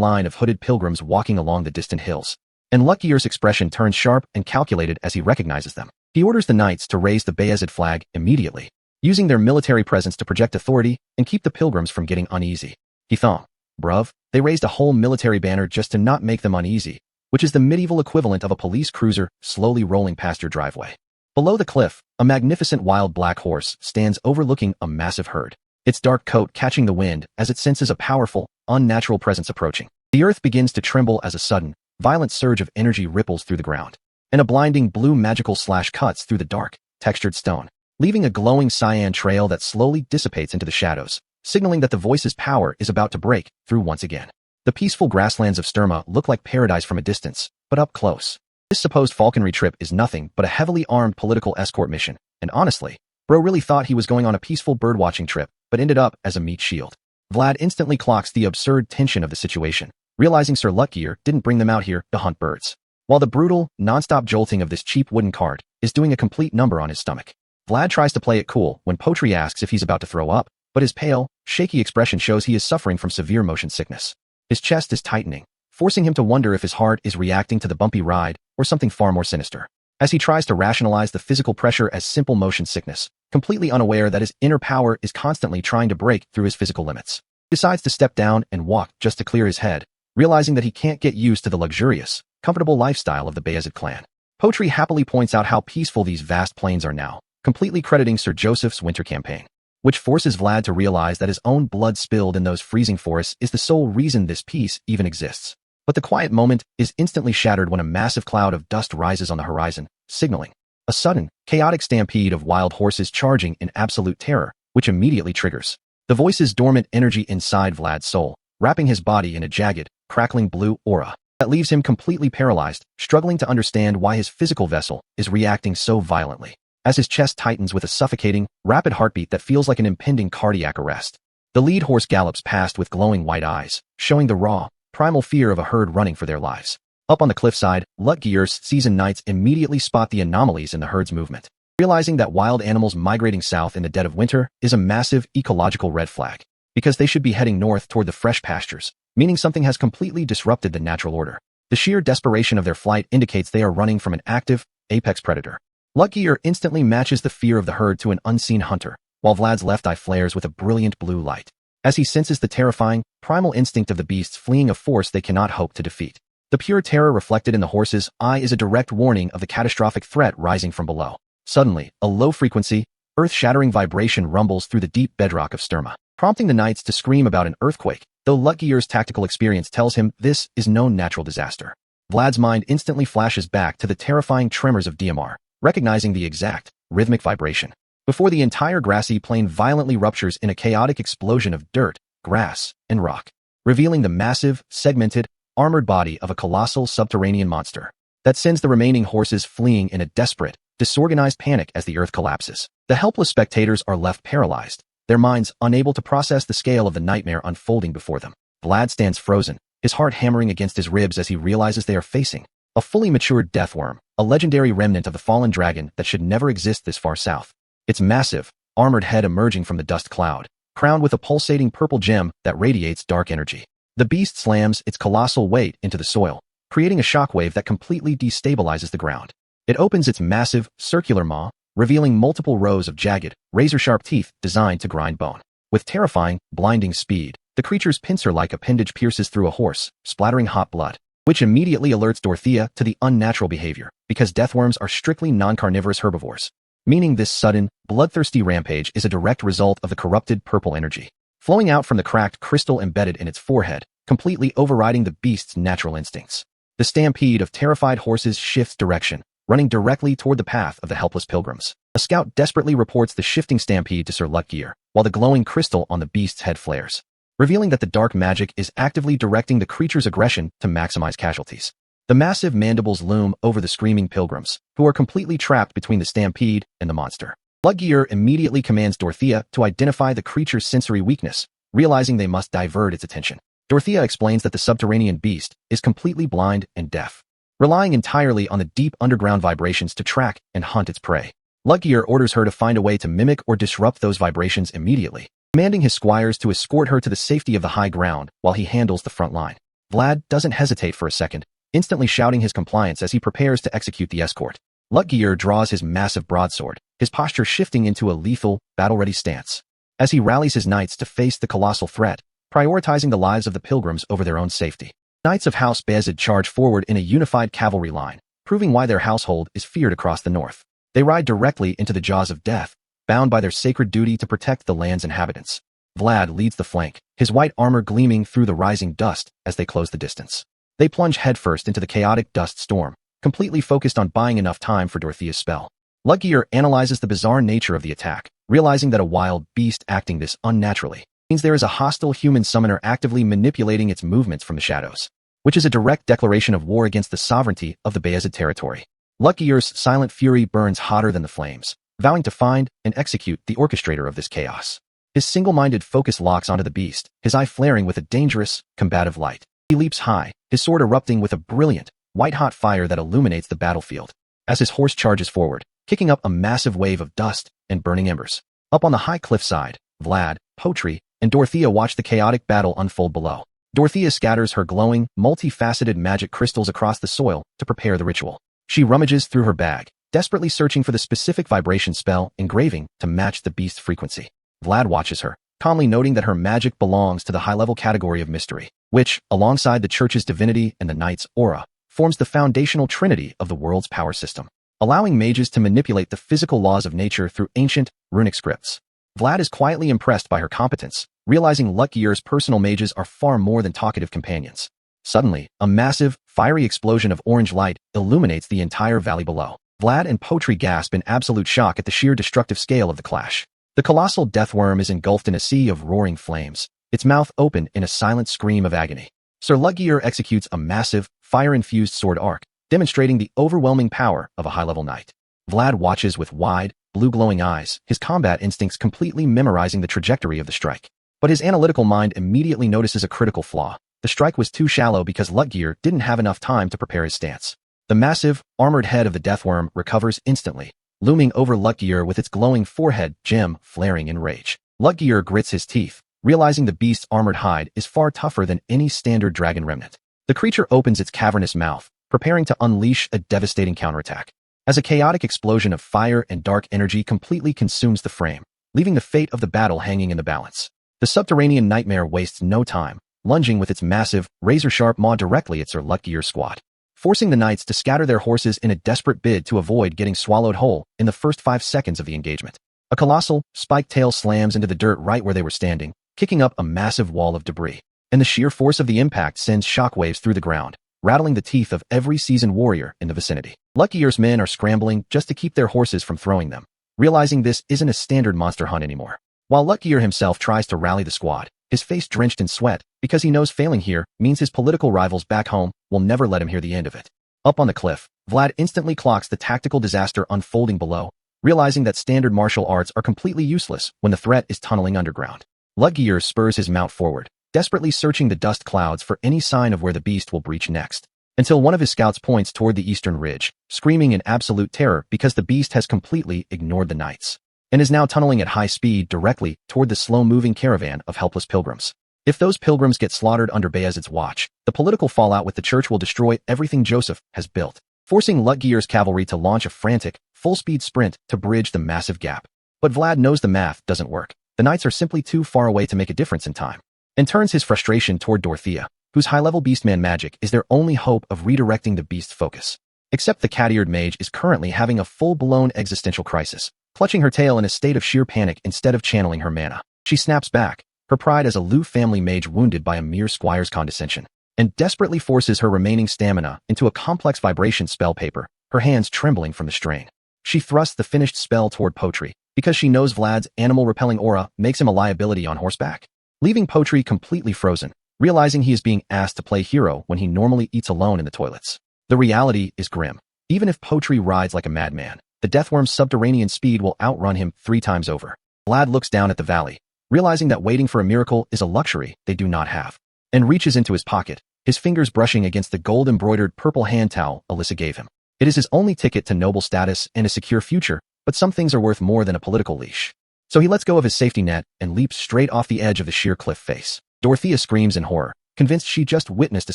Speaker 1: line of hooded pilgrims walking along the distant hills, and Lutgear's expression turns sharp and calculated as he recognizes them. He orders the knights to raise the Bayezid flag immediately, using their military presence to project authority and keep the pilgrims from getting uneasy. He thought, bruv, they raised a whole military banner just to not make them uneasy, which is the medieval equivalent of a police cruiser slowly rolling past your driveway. Below the cliff, a magnificent wild black horse stands overlooking a massive herd, its dark coat catching the wind as it senses a powerful, unnatural presence approaching. The earth begins to tremble as a sudden, violent surge of energy ripples through the ground, and a blinding blue magical slash cuts through the dark, textured stone, leaving a glowing cyan trail that slowly dissipates into the shadows, signaling that the voice's power is about to break through once again. The peaceful grasslands of Sturma look like paradise from a distance, but up close, this supposed falconry trip is nothing but a heavily armed political escort mission, and honestly, bro really thought he was going on a peaceful birdwatching trip, but ended up as a meat shield. Vlad instantly clocks the absurd tension of the situation, realizing Sir Lutgear didn't bring them out here to hunt birds, while the brutal, non-stop jolting of this cheap wooden cart is doing a complete number on his stomach. Vlad tries to play it cool when Potri asks if he's about to throw up, but his pale, shaky expression shows he is suffering from severe motion sickness. His chest is tightening, forcing him to wonder if his heart is reacting to the bumpy ride or something far more sinister. As he tries to rationalize the physical pressure as simple motion sickness, completely unaware that his inner power is constantly trying to break through his physical limits, he decides to step down and walk just to clear his head, realizing that he can't get used to the luxurious, comfortable lifestyle of the Bayezid clan. Potri happily points out how peaceful these vast plains are now, completely crediting Sir Joseph's winter campaign, which forces Vlad to realize that his own blood spilled in those freezing forests is the sole reason this peace even exists. But the quiet moment is instantly shattered when a massive cloud of dust rises on the horizon, signaling a sudden, chaotic stampede of wild horses charging in absolute terror, which immediately triggers the voice's dormant energy inside Vlad's soul, wrapping his body in a jagged, crackling blue aura that leaves him completely paralyzed, struggling to understand why his physical vessel is reacting so violently. As his chest tightens with a suffocating, rapid heartbeat that feels like an impending cardiac arrest, the lead horse gallops past with glowing white eyes, showing the raw, primal fear of a herd running for their lives. Up on the cliffside, Lutgear's seasoned knights immediately spot the anomalies in the herd's movement, realizing that wild animals migrating south in the dead of winter is a massive ecological red flag, because they should be heading north toward the fresh pastures, meaning something has completely disrupted the natural order. The sheer desperation of their flight indicates they are running from an active, apex predator. Lutgear instantly matches the fear of the herd to an unseen hunter, while Vlad's left eye flares with a brilliant blue light, as he senses the terrifying, primal instinct of the beasts fleeing a force they cannot hope to defeat. The pure terror reflected in the horse's eye is a direct warning of the catastrophic threat rising from below. Suddenly, a low-frequency, earth-shattering vibration rumbles through the deep bedrock of Sturma, prompting the knights to scream about an earthquake, though Lutgear's tactical experience tells him this is no natural disaster. Vlad's mind instantly flashes back to the terrifying tremors of DMR, recognizing the exact, rhythmic vibration, before the entire grassy plain violently ruptures in a chaotic explosion of dirt, grass, and rock, revealing the massive, segmented, armored body of a colossal subterranean monster that sends the remaining horses fleeing in a desperate, disorganized panic as the earth collapses. The helpless spectators are left paralyzed, their minds unable to process the scale of the nightmare unfolding before them. Vlad stands frozen, his heart hammering against his ribs as he realizes they are facing A fully matured deathworm, a legendary remnant of the fallen dragon that should never exist this far south. Its massive, armored head emerging from the dust cloud, crowned with a pulsating purple gem that radiates dark energy. The beast slams its colossal weight into the soil, creating a shockwave that completely destabilizes the ground. It opens its massive, circular maw, revealing multiple rows of jagged, razor-sharp teeth designed to grind bone. With terrifying, blinding speed, the creature's pincer-like appendage pierces through a horse, splattering hot blood, which immediately alerts Dorothea to the unnatural behavior, because deathworms are strictly non-carnivorous herbivores. Meaning this sudden, bloodthirsty rampage is a direct result of the corrupted purple energy, flowing out from the cracked crystal embedded in its forehead, completely overriding the beast's natural instincts. The stampede of terrified horses shifts direction, running directly toward the path of the helpless pilgrims. A scout desperately reports the shifting stampede to Sir Lutgear, while the glowing crystal on the beast's head flares, revealing that the dark magic is actively directing the creature's aggression to maximize casualties. The massive mandibles loom over the screaming pilgrims, who are completely trapped between the stampede and the monster. Lutgear immediately commands Dorothea to identify the creature's sensory weakness, realizing they must divert its attention. Dorothea explains that the subterranean beast is completely blind and deaf, relying entirely on the deep underground vibrations to track and hunt its prey. Lutgear orders her to find a way to mimic or disrupt those vibrations immediately, commanding his squires to escort her to the safety of the high ground while he handles the front line. Vlad doesn't hesitate for a second, instantly shouting his compliance as he prepares to execute the escort. Lutgear draws his massive broadsword, his posture shifting into a lethal, battle-ready stance. As he rallies his knights to face the colossal threat, prioritizing the lives of the pilgrims over their own safety. Knights of House Bayezid charge forward in a unified cavalry line, proving why their household is feared across the north. They ride directly into the jaws of death, bound by their sacred duty to protect the land's inhabitants. Vlad leads the flank, his white armor gleaming through the rising dust as they close the distance. They plunge headfirst into the chaotic dust storm, completely focused on buying enough time for Dorothea's spell. Lutgear analyzes the bizarre nature of the attack, realizing that a wild beast acting this unnaturally means there is a hostile human summoner actively manipulating its movements from the shadows, which is a direct declaration of war against the sovereignty of the Bayezid territory. Lutgear's silent fury burns hotter than the flames, vowing to find and execute the orchestrator of this chaos. His single-minded focus locks onto the beast, his eye flaring with a dangerous, combative light. He leaps high, his sword erupting with a brilliant, white-hot fire that illuminates the battlefield, as his horse charges forward, kicking up a massive wave of dust and burning embers. Up on the high cliffside, Vlad, Potri, and Dorothea watch the chaotic battle unfold below. Dorothea scatters her glowing, multifaceted magic crystals across the soil to prepare the ritual. She rummages through her bag, desperately searching for the specific vibration spell engraving to match the beast's frequency. Vlad watches her, calmly noting that her magic belongs to the high-level category of mystery, which, alongside the church's divinity and the knight's aura, forms the foundational trinity of the world's power system, allowing mages to manipulate the physical laws of nature through ancient, runic scripts. Vlad is quietly impressed by her competence, realizing Lutgear's personal mages are far more than talkative companions. Suddenly, a massive, fiery explosion of orange light illuminates the entire valley below. Vlad and Potri gasp in absolute shock at the sheer destructive scale of the clash. The colossal deathworm is engulfed in a sea of roaring flames, its mouth open in a silent scream of agony. Sir Lutgear executes a massive, fire-infused sword arc, demonstrating the overwhelming power of a high-level knight. Vlad watches with wide, blue-glowing eyes, his combat instincts completely memorizing the trajectory of the strike. But his analytical mind immediately notices a critical flaw. The strike was too shallow because Lutgear didn't have enough time to prepare his stance. The massive, armored head of the deathworm recovers instantly, looming over Lutgear with its glowing forehead gem flaring in rage. Lutgear grits his teeth, realizing the beast's armored hide is far tougher than any standard dragon remnant. The creature opens its cavernous mouth, preparing to unleash a devastating counterattack. As a chaotic explosion of fire and dark energy completely consumes the frame, leaving the fate of the battle hanging in the balance. The subterranean nightmare wastes no time, lunging with its massive, razor-sharp maw directly at Sir Lutgear's squad, forcing the knights to scatter their horses in a desperate bid to avoid getting swallowed whole in the first 5 seconds of the engagement. A colossal, spiked tail slams into the dirt right where they were standing, kicking up a massive wall of debris, and the sheer force of the impact sends shockwaves through the ground, rattling the teeth of every seasoned warrior in the vicinity. Lutgear's men are scrambling just to keep their horses from throwing them, realizing this isn't a standard monster hunt anymore. While Lutgear himself tries to rally the squad, his face drenched in sweat, because he knows failing here means his political rivals back home will never let him hear the end of it. Up on the cliff, Vlad instantly clocks the tactical disaster unfolding below, realizing that standard martial arts are completely useless when the threat is tunneling underground. Lutgear spurs his mount forward, desperately searching the dust clouds for any sign of where the beast will breach next. until one of his scouts points toward the eastern ridge, screaming in absolute terror because the beast has completely ignored the knights and is now tunneling at high speed directly toward the slow-moving caravan of helpless pilgrims. If those pilgrims get slaughtered under Bayezid's watch, the political fallout with the church will destroy everything Joseph has built, forcing Lutgier's cavalry to launch a frantic, full-speed sprint to bridge the massive gap. But Vlad knows the math doesn't work. The knights are simply too far away to make a difference in time, and turns his frustration toward Dorothea, whose high-level beastman magic is their only hope of redirecting the beast's focus. Except the cat-eared mage is currently having a full-blown existential crisis, clutching her tail in a state of sheer panic instead of channeling her mana. She snaps back, her pride as a Lu family mage wounded by a mere squire's condescension, and desperately forces her remaining stamina into a complex vibration spell paper, her hands trembling from the strain. She thrusts the finished spell toward Potri, because she knows Vlad's animal-repelling aura makes him a liability on horseback, leaving Potri completely frozen, realizing he is being asked to play hero when he normally eats alone in the toilets. The reality is grim. Even if Potri rides like a madman, the Deathworm's subterranean speed will outrun him 3 times over. Vlad looks down at the valley, realizing that waiting for a miracle is a luxury they do not have, and reaches into his pocket, his fingers brushing against the gold-embroidered purple hand towel Alyssa gave him. It is his only ticket to noble status and a secure future, but some things are worth more than a political leash. So he lets go of his safety net and leaps straight off the edge of the sheer cliff face. Dorothea screams in horror, convinced she just witnessed a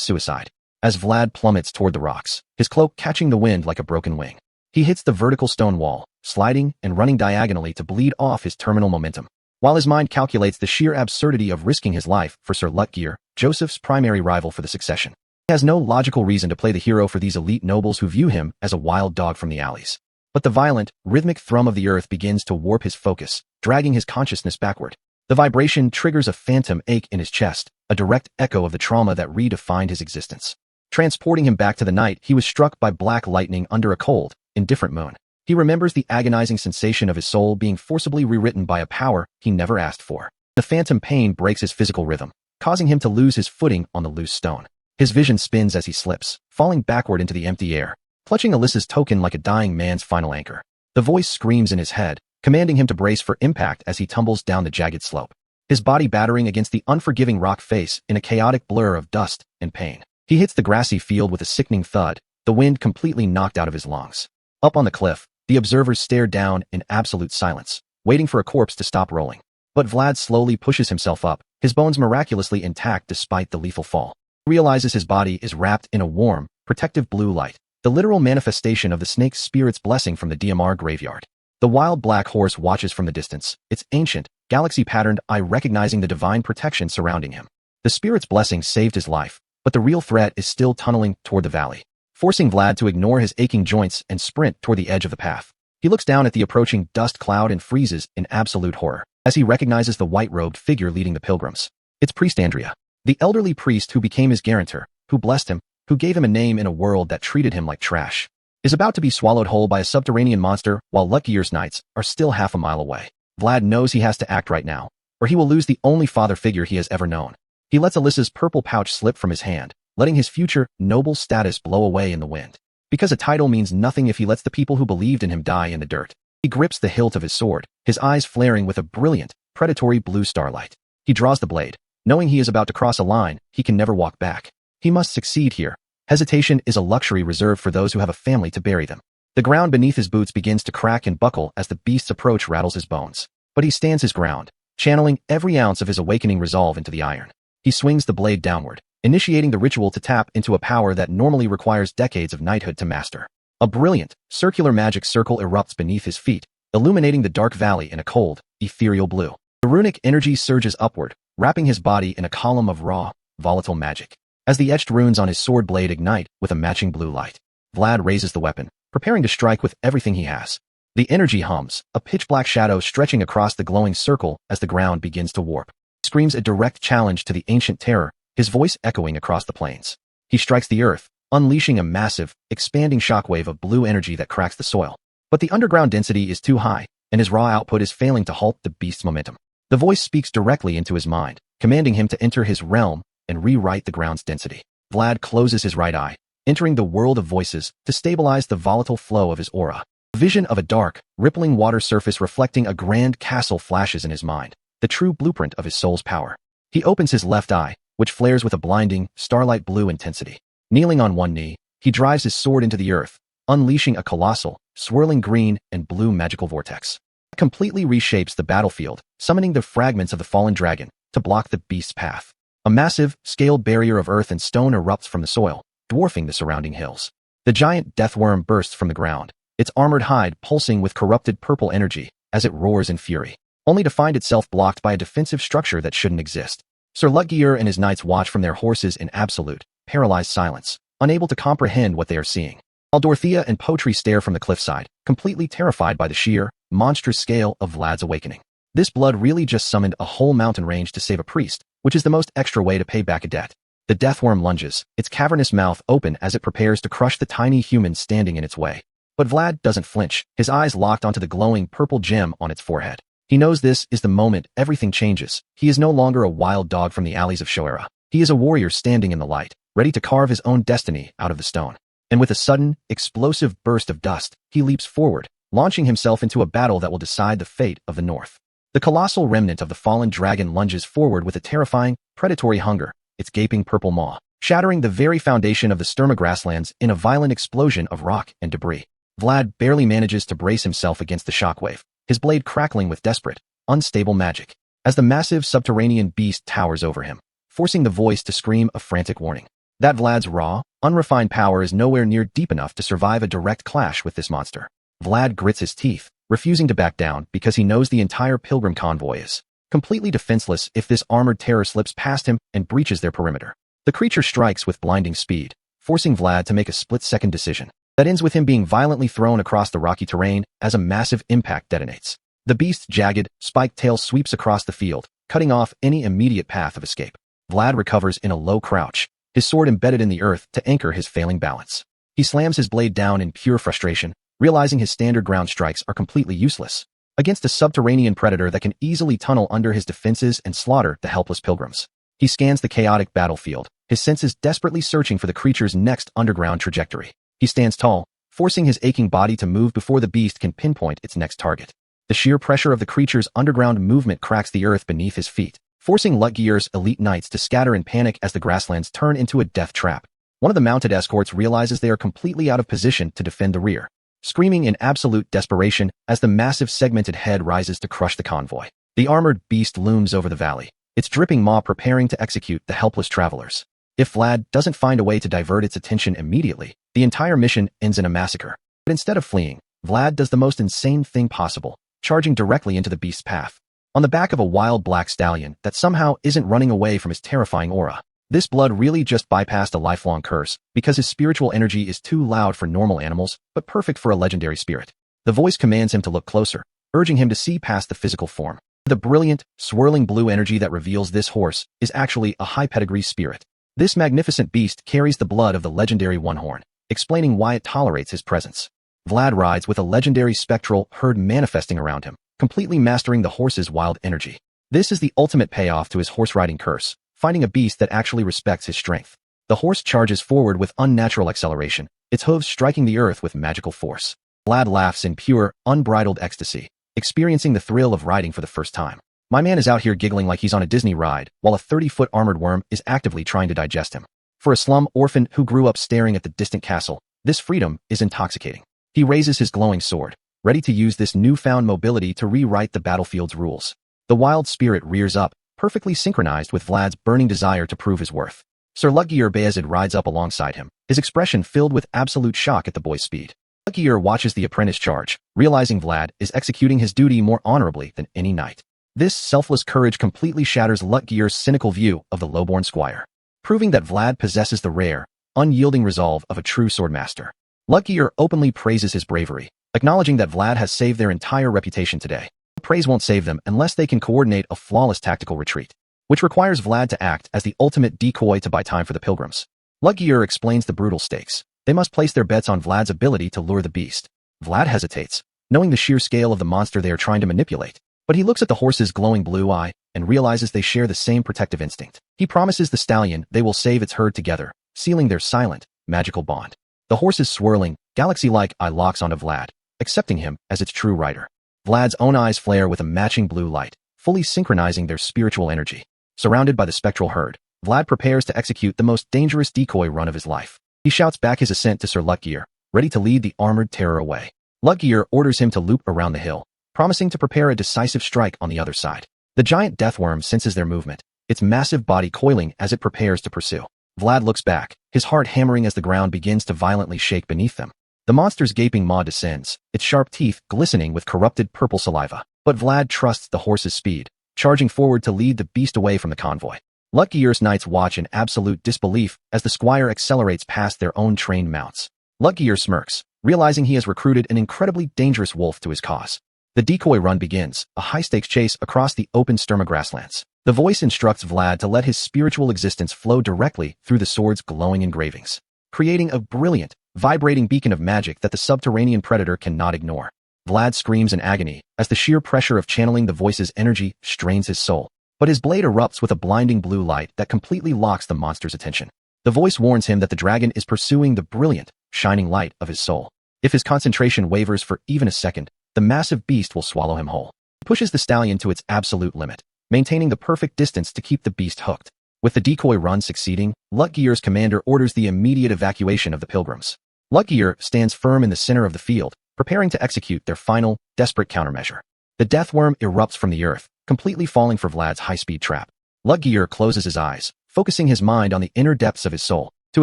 Speaker 1: suicide, as Vlad plummets toward the rocks, his cloak catching the wind like a broken wing. He hits the vertical stone wall, sliding and running diagonally to bleed off his terminal momentum, while his mind calculates the sheer absurdity of risking his life for Sir Lutgier, Joseph's primary rival for the succession. He has no logical reason to play the hero for these elite nobles who view him as a wild dog from the alleys. But the violent, rhythmic thrum of the earth begins to warp his focus, dragging his consciousness backward. The vibration triggers a phantom ache in his chest, a direct echo of the trauma that redefined his existence, transporting him back to the night he was struck by black lightning under a cold, indifferent moon. He remembers the agonizing sensation of his soul being forcibly rewritten by a power he never asked for. The phantom pain breaks his physical rhythm, causing him to lose his footing on the loose stone. His vision spins as he slips, falling backward into the empty air, clutching Alyssa's token like a dying man's final anchor. The voice screams in his head, commanding him to brace for impact as he tumbles down the jagged slope, his body battering against the unforgiving rock face in a chaotic blur of dust and pain. He hits the grassy field with a sickening thud, the wind completely knocked out of his lungs. Up on the cliff, the observers stare down in absolute silence, waiting for a corpse to stop rolling. But Vlad slowly pushes himself up, his bones miraculously intact despite the lethal fall. He realizes his body is wrapped in a warm, protective blue light, the literal manifestation of the snake's spirit's blessing from the DMR graveyard. The wild black horse watches from the distance, its ancient, galaxy-patterned eye recognizing the divine protection surrounding him. The spirit's blessing saved his life, but the real threat is still tunneling toward the valley, forcing Vlad to ignore his aching joints and sprint toward the edge of the path. He looks down at the approaching dust cloud and freezes in absolute horror, as he recognizes the white-robed figure leading the pilgrims. It's Priest Andrea, the elderly priest who became his guarantor, who blessed him, who gave him a name in a world that treated him like trash, is about to be swallowed whole by a subterranean monster while Lutgier's knights are still half a mile away. Vlad knows he has to act right now, or he will lose the only father figure he has ever known. He lets Alyssa's purple pouch slip from his hand, letting his future, noble status blow away in the wind. Because a title means nothing if he lets the people who believed in him die in the dirt. He grips the hilt of his sword, his eyes flaring with a brilliant, predatory blue starlight. He draws the blade, knowing he is about to cross a line he can never walk back. He must succeed here. Hesitation is a luxury reserved for those who have a family to bury them. The ground beneath his boots begins to crack and buckle as the beast's approach rattles his bones. But he stands his ground, channeling every ounce of his awakening resolve into the iron. He swings the blade downward, initiating the ritual to tap into a power that normally requires decades of knighthood to master. A brilliant, circular magic circle erupts beneath his feet, illuminating the dark valley in a cold, ethereal blue. The runic energy surges upward, wrapping his body in a column of raw, volatile magic. As the etched runes on his sword blade ignite with a matching blue light, Vlad raises the weapon, preparing to strike with everything he has. The energy hums, a pitch-black shadow stretching across the glowing circle as the ground begins to warp. He screams a direct challenge to the ancient terror, his voice echoing across the plains. He strikes the earth, unleashing a massive, expanding shockwave of blue energy that cracks the soil. But the underground density is too high, and his raw output is failing to halt the beast's momentum. The voice speaks directly into his mind, commanding him to enter his realm and rewrite the ground's density. Vlad closes his right eye, entering the world of voices to stabilize the volatile flow of his aura. A vision of a dark, rippling water surface reflecting a grand castle flashes in his mind, the true blueprint of his soul's power. He opens his left eye, which flares with a blinding, starlight blue intensity. Kneeling on one knee, he drives his sword into the earth, unleashing a colossal, swirling green and blue magical vortex. It completely reshapes the battlefield, summoning the fragments of the fallen dragon to block the beast's path. A massive, scaled barrier of earth and stone erupts from the soil, dwarfing the surrounding hills. The giant deathworm bursts from the ground, its armored hide pulsing with corrupted purple energy as it roars in fury, only to find itself blocked by a defensive structure that shouldn't exist. Sir Lutgeir and his knights watch from their horses in absolute, paralyzed silence, unable to comprehend what they are seeing. While Dorothea and Potri stare from the cliffside, completely terrified by the sheer, monstrous scale of Vlad's awakening. This blood really just summoned a whole mountain range to save a priest, which is the most extra way to pay back a debt. The deathworm lunges, its cavernous mouth open as it prepares to crush the tiny human standing in its way. But Vlad doesn't flinch, his eyes locked onto the glowing purple gem on its forehead. He knows this is the moment everything changes. He is no longer a wild dog from the alleys of Shoera. He is a warrior standing in the light, ready to carve his own destiny out of the stone. And with a sudden, explosive burst of dust, he leaps forward, launching himself into a battle that will decide the fate of the North. The colossal remnant of the fallen dragon lunges forward with a terrifying, predatory hunger, its gaping purple maw, shattering the very foundation of the Sturma grasslands in a violent explosion of rock and debris. Vlad barely manages to brace himself against the shockwave, his blade crackling with desperate, unstable magic, as the massive subterranean beast towers over him, forcing the voice to scream a frantic warning. That Vlad's raw, unrefined power is nowhere near deep enough to survive a direct clash with this monster. Vlad grits his teeth, refusing to back down because he knows the entire pilgrim convoy is completely defenseless if this armored terror slips past him and breaches their perimeter. The creature strikes with blinding speed, forcing Vlad to make a split-second decision that ends with him being violently thrown across the rocky terrain as a massive impact detonates. The beast's jagged, spiked tail sweeps across the field, cutting off any immediate path of escape. Vlad recovers in a low crouch, his sword embedded in the earth to anchor his failing balance. He slams his blade down in pure frustration, realizing his standard ground strikes are completely useless against a subterranean predator that can easily tunnel under his defenses and slaughter the helpless pilgrims. He scans the chaotic battlefield, his senses desperately searching for the creature's next underground trajectory. He stands tall, forcing his aching body to move before the beast can pinpoint its next target. The sheer pressure of the creature's underground movement cracks the earth beneath his feet, forcing Lutgeir's elite knights to scatter in panic as the grasslands turn into a death trap. One of the mounted escorts realizes they are completely out of position to defend the rear, screaming in absolute desperation as the massive segmented head rises to crush the convoy. The armored beast looms over the valley, its dripping maw preparing to execute the helpless travelers. If Vlad doesn't find a way to divert its attention immediately, the entire mission ends in a massacre. But instead of fleeing, Vlad does the most insane thing possible, charging directly into the beast's path. On the back of a wild black stallion that somehow isn't running away from his terrifying aura. This blood really just bypassed a lifelong curse, because his spiritual energy is too loud for normal animals, but perfect for a legendary spirit. The voice commands him to look closer, urging him to see past the physical form. The brilliant, swirling blue energy that reveals this horse is actually a high pedigree spirit. This magnificent beast carries the blood of the legendary One-Horn, explaining why it tolerates his presence. Vlad rides with a legendary spectral herd manifesting around him, completely mastering the horse's wild energy. This is the ultimate payoff to his horse-riding curse, finding a beast that actually respects his strength. The horse charges forward with unnatural acceleration, its hooves striking the earth with magical force. Vlad laughs in pure, unbridled ecstasy, experiencing the thrill of riding for the first time. My man is out here giggling like he's on a Disney ride, while a 30-foot armored worm is actively trying to digest him. For a slum orphan who grew up staring at the distant castle, this freedom is intoxicating. He raises his glowing sword, ready to use this newfound mobility to rewrite the battlefield's rules. The wild spirit rears up, perfectly synchronized with Vlad's burning desire to prove his worth. Sir Lutgeir Bayezid rides up alongside him, his expression filled with absolute shock at the boy's speed. Lutgeir watches the apprentice charge, realizing Vlad is executing his duty more honorably than any knight. This selfless courage completely shatters Lutgeir's cynical view of the lowborn squire, proving that Vlad possesses the rare, unyielding resolve of a true swordmaster. Lutgeir openly praises his bravery, acknowledging that Vlad has saved their entire reputation today. Praise won't save them unless they can coordinate a flawless tactical retreat, which requires Vlad to act as the ultimate decoy to buy time for the pilgrims. Lutgeir explains the brutal stakes. They must place their bets on Vlad's ability to lure the beast. Vlad hesitates, knowing the sheer scale of the monster they are trying to manipulate. But he looks at the horse's glowing blue eye and realizes they share the same protective instinct. He promises the stallion they will save its herd together, sealing their silent, magical bond. The horse's swirling, galaxy-like eye locks onto Vlad, accepting him as its true rider. Vlad's own eyes flare with a matching blue light, fully synchronizing their spiritual energy. Surrounded by the spectral herd, Vlad prepares to execute the most dangerous decoy run of his life. He shouts back his assent to Sir Lutgear, ready to lead the armored terror away. Lutgear orders him to loop around the hill, promising to prepare a decisive strike on the other side. The giant deathworm senses their movement, its massive body coiling as it prepares to pursue. Vlad looks back, his heart hammering as the ground begins to violently shake beneath them. The monster's gaping maw descends, its sharp teeth glistening with corrupted purple saliva. But Vlad trusts the horse's speed, charging forward to lead the beast away from the convoy. Lutgear's knights watch in absolute disbelief as the squire accelerates past their own trained mounts. Lutgear smirks, realizing he has recruited an incredibly dangerous wolf to his cause. The decoy run begins, a high-stakes chase across the open Sturma grasslands. The voice instructs Vlad to let his spiritual existence flow directly through the sword's glowing engravings, creating a brilliant, vibrating beacon of magic that the subterranean predator cannot ignore. Vlad screams in agony as the sheer pressure of channeling the voice's energy strains his soul. But his blade erupts with a blinding blue light that completely locks the monster's attention. The voice warns him that the dragon is pursuing the brilliant, shining light of his soul. If his concentration wavers for even a second, the massive beast will swallow him whole. He pushes the stallion to its absolute limit, maintaining the perfect distance to keep the beast hooked. With the decoy run succeeding, Lutgear's commander orders the immediate evacuation of the pilgrims. Lutgear stands firm in the center of the field, preparing to execute their final, desperate countermeasure. The deathworm erupts from the earth, completely falling for Vlad's high-speed trap. Lutgear closes his eyes, focusing his mind on the inner depths of his soul, to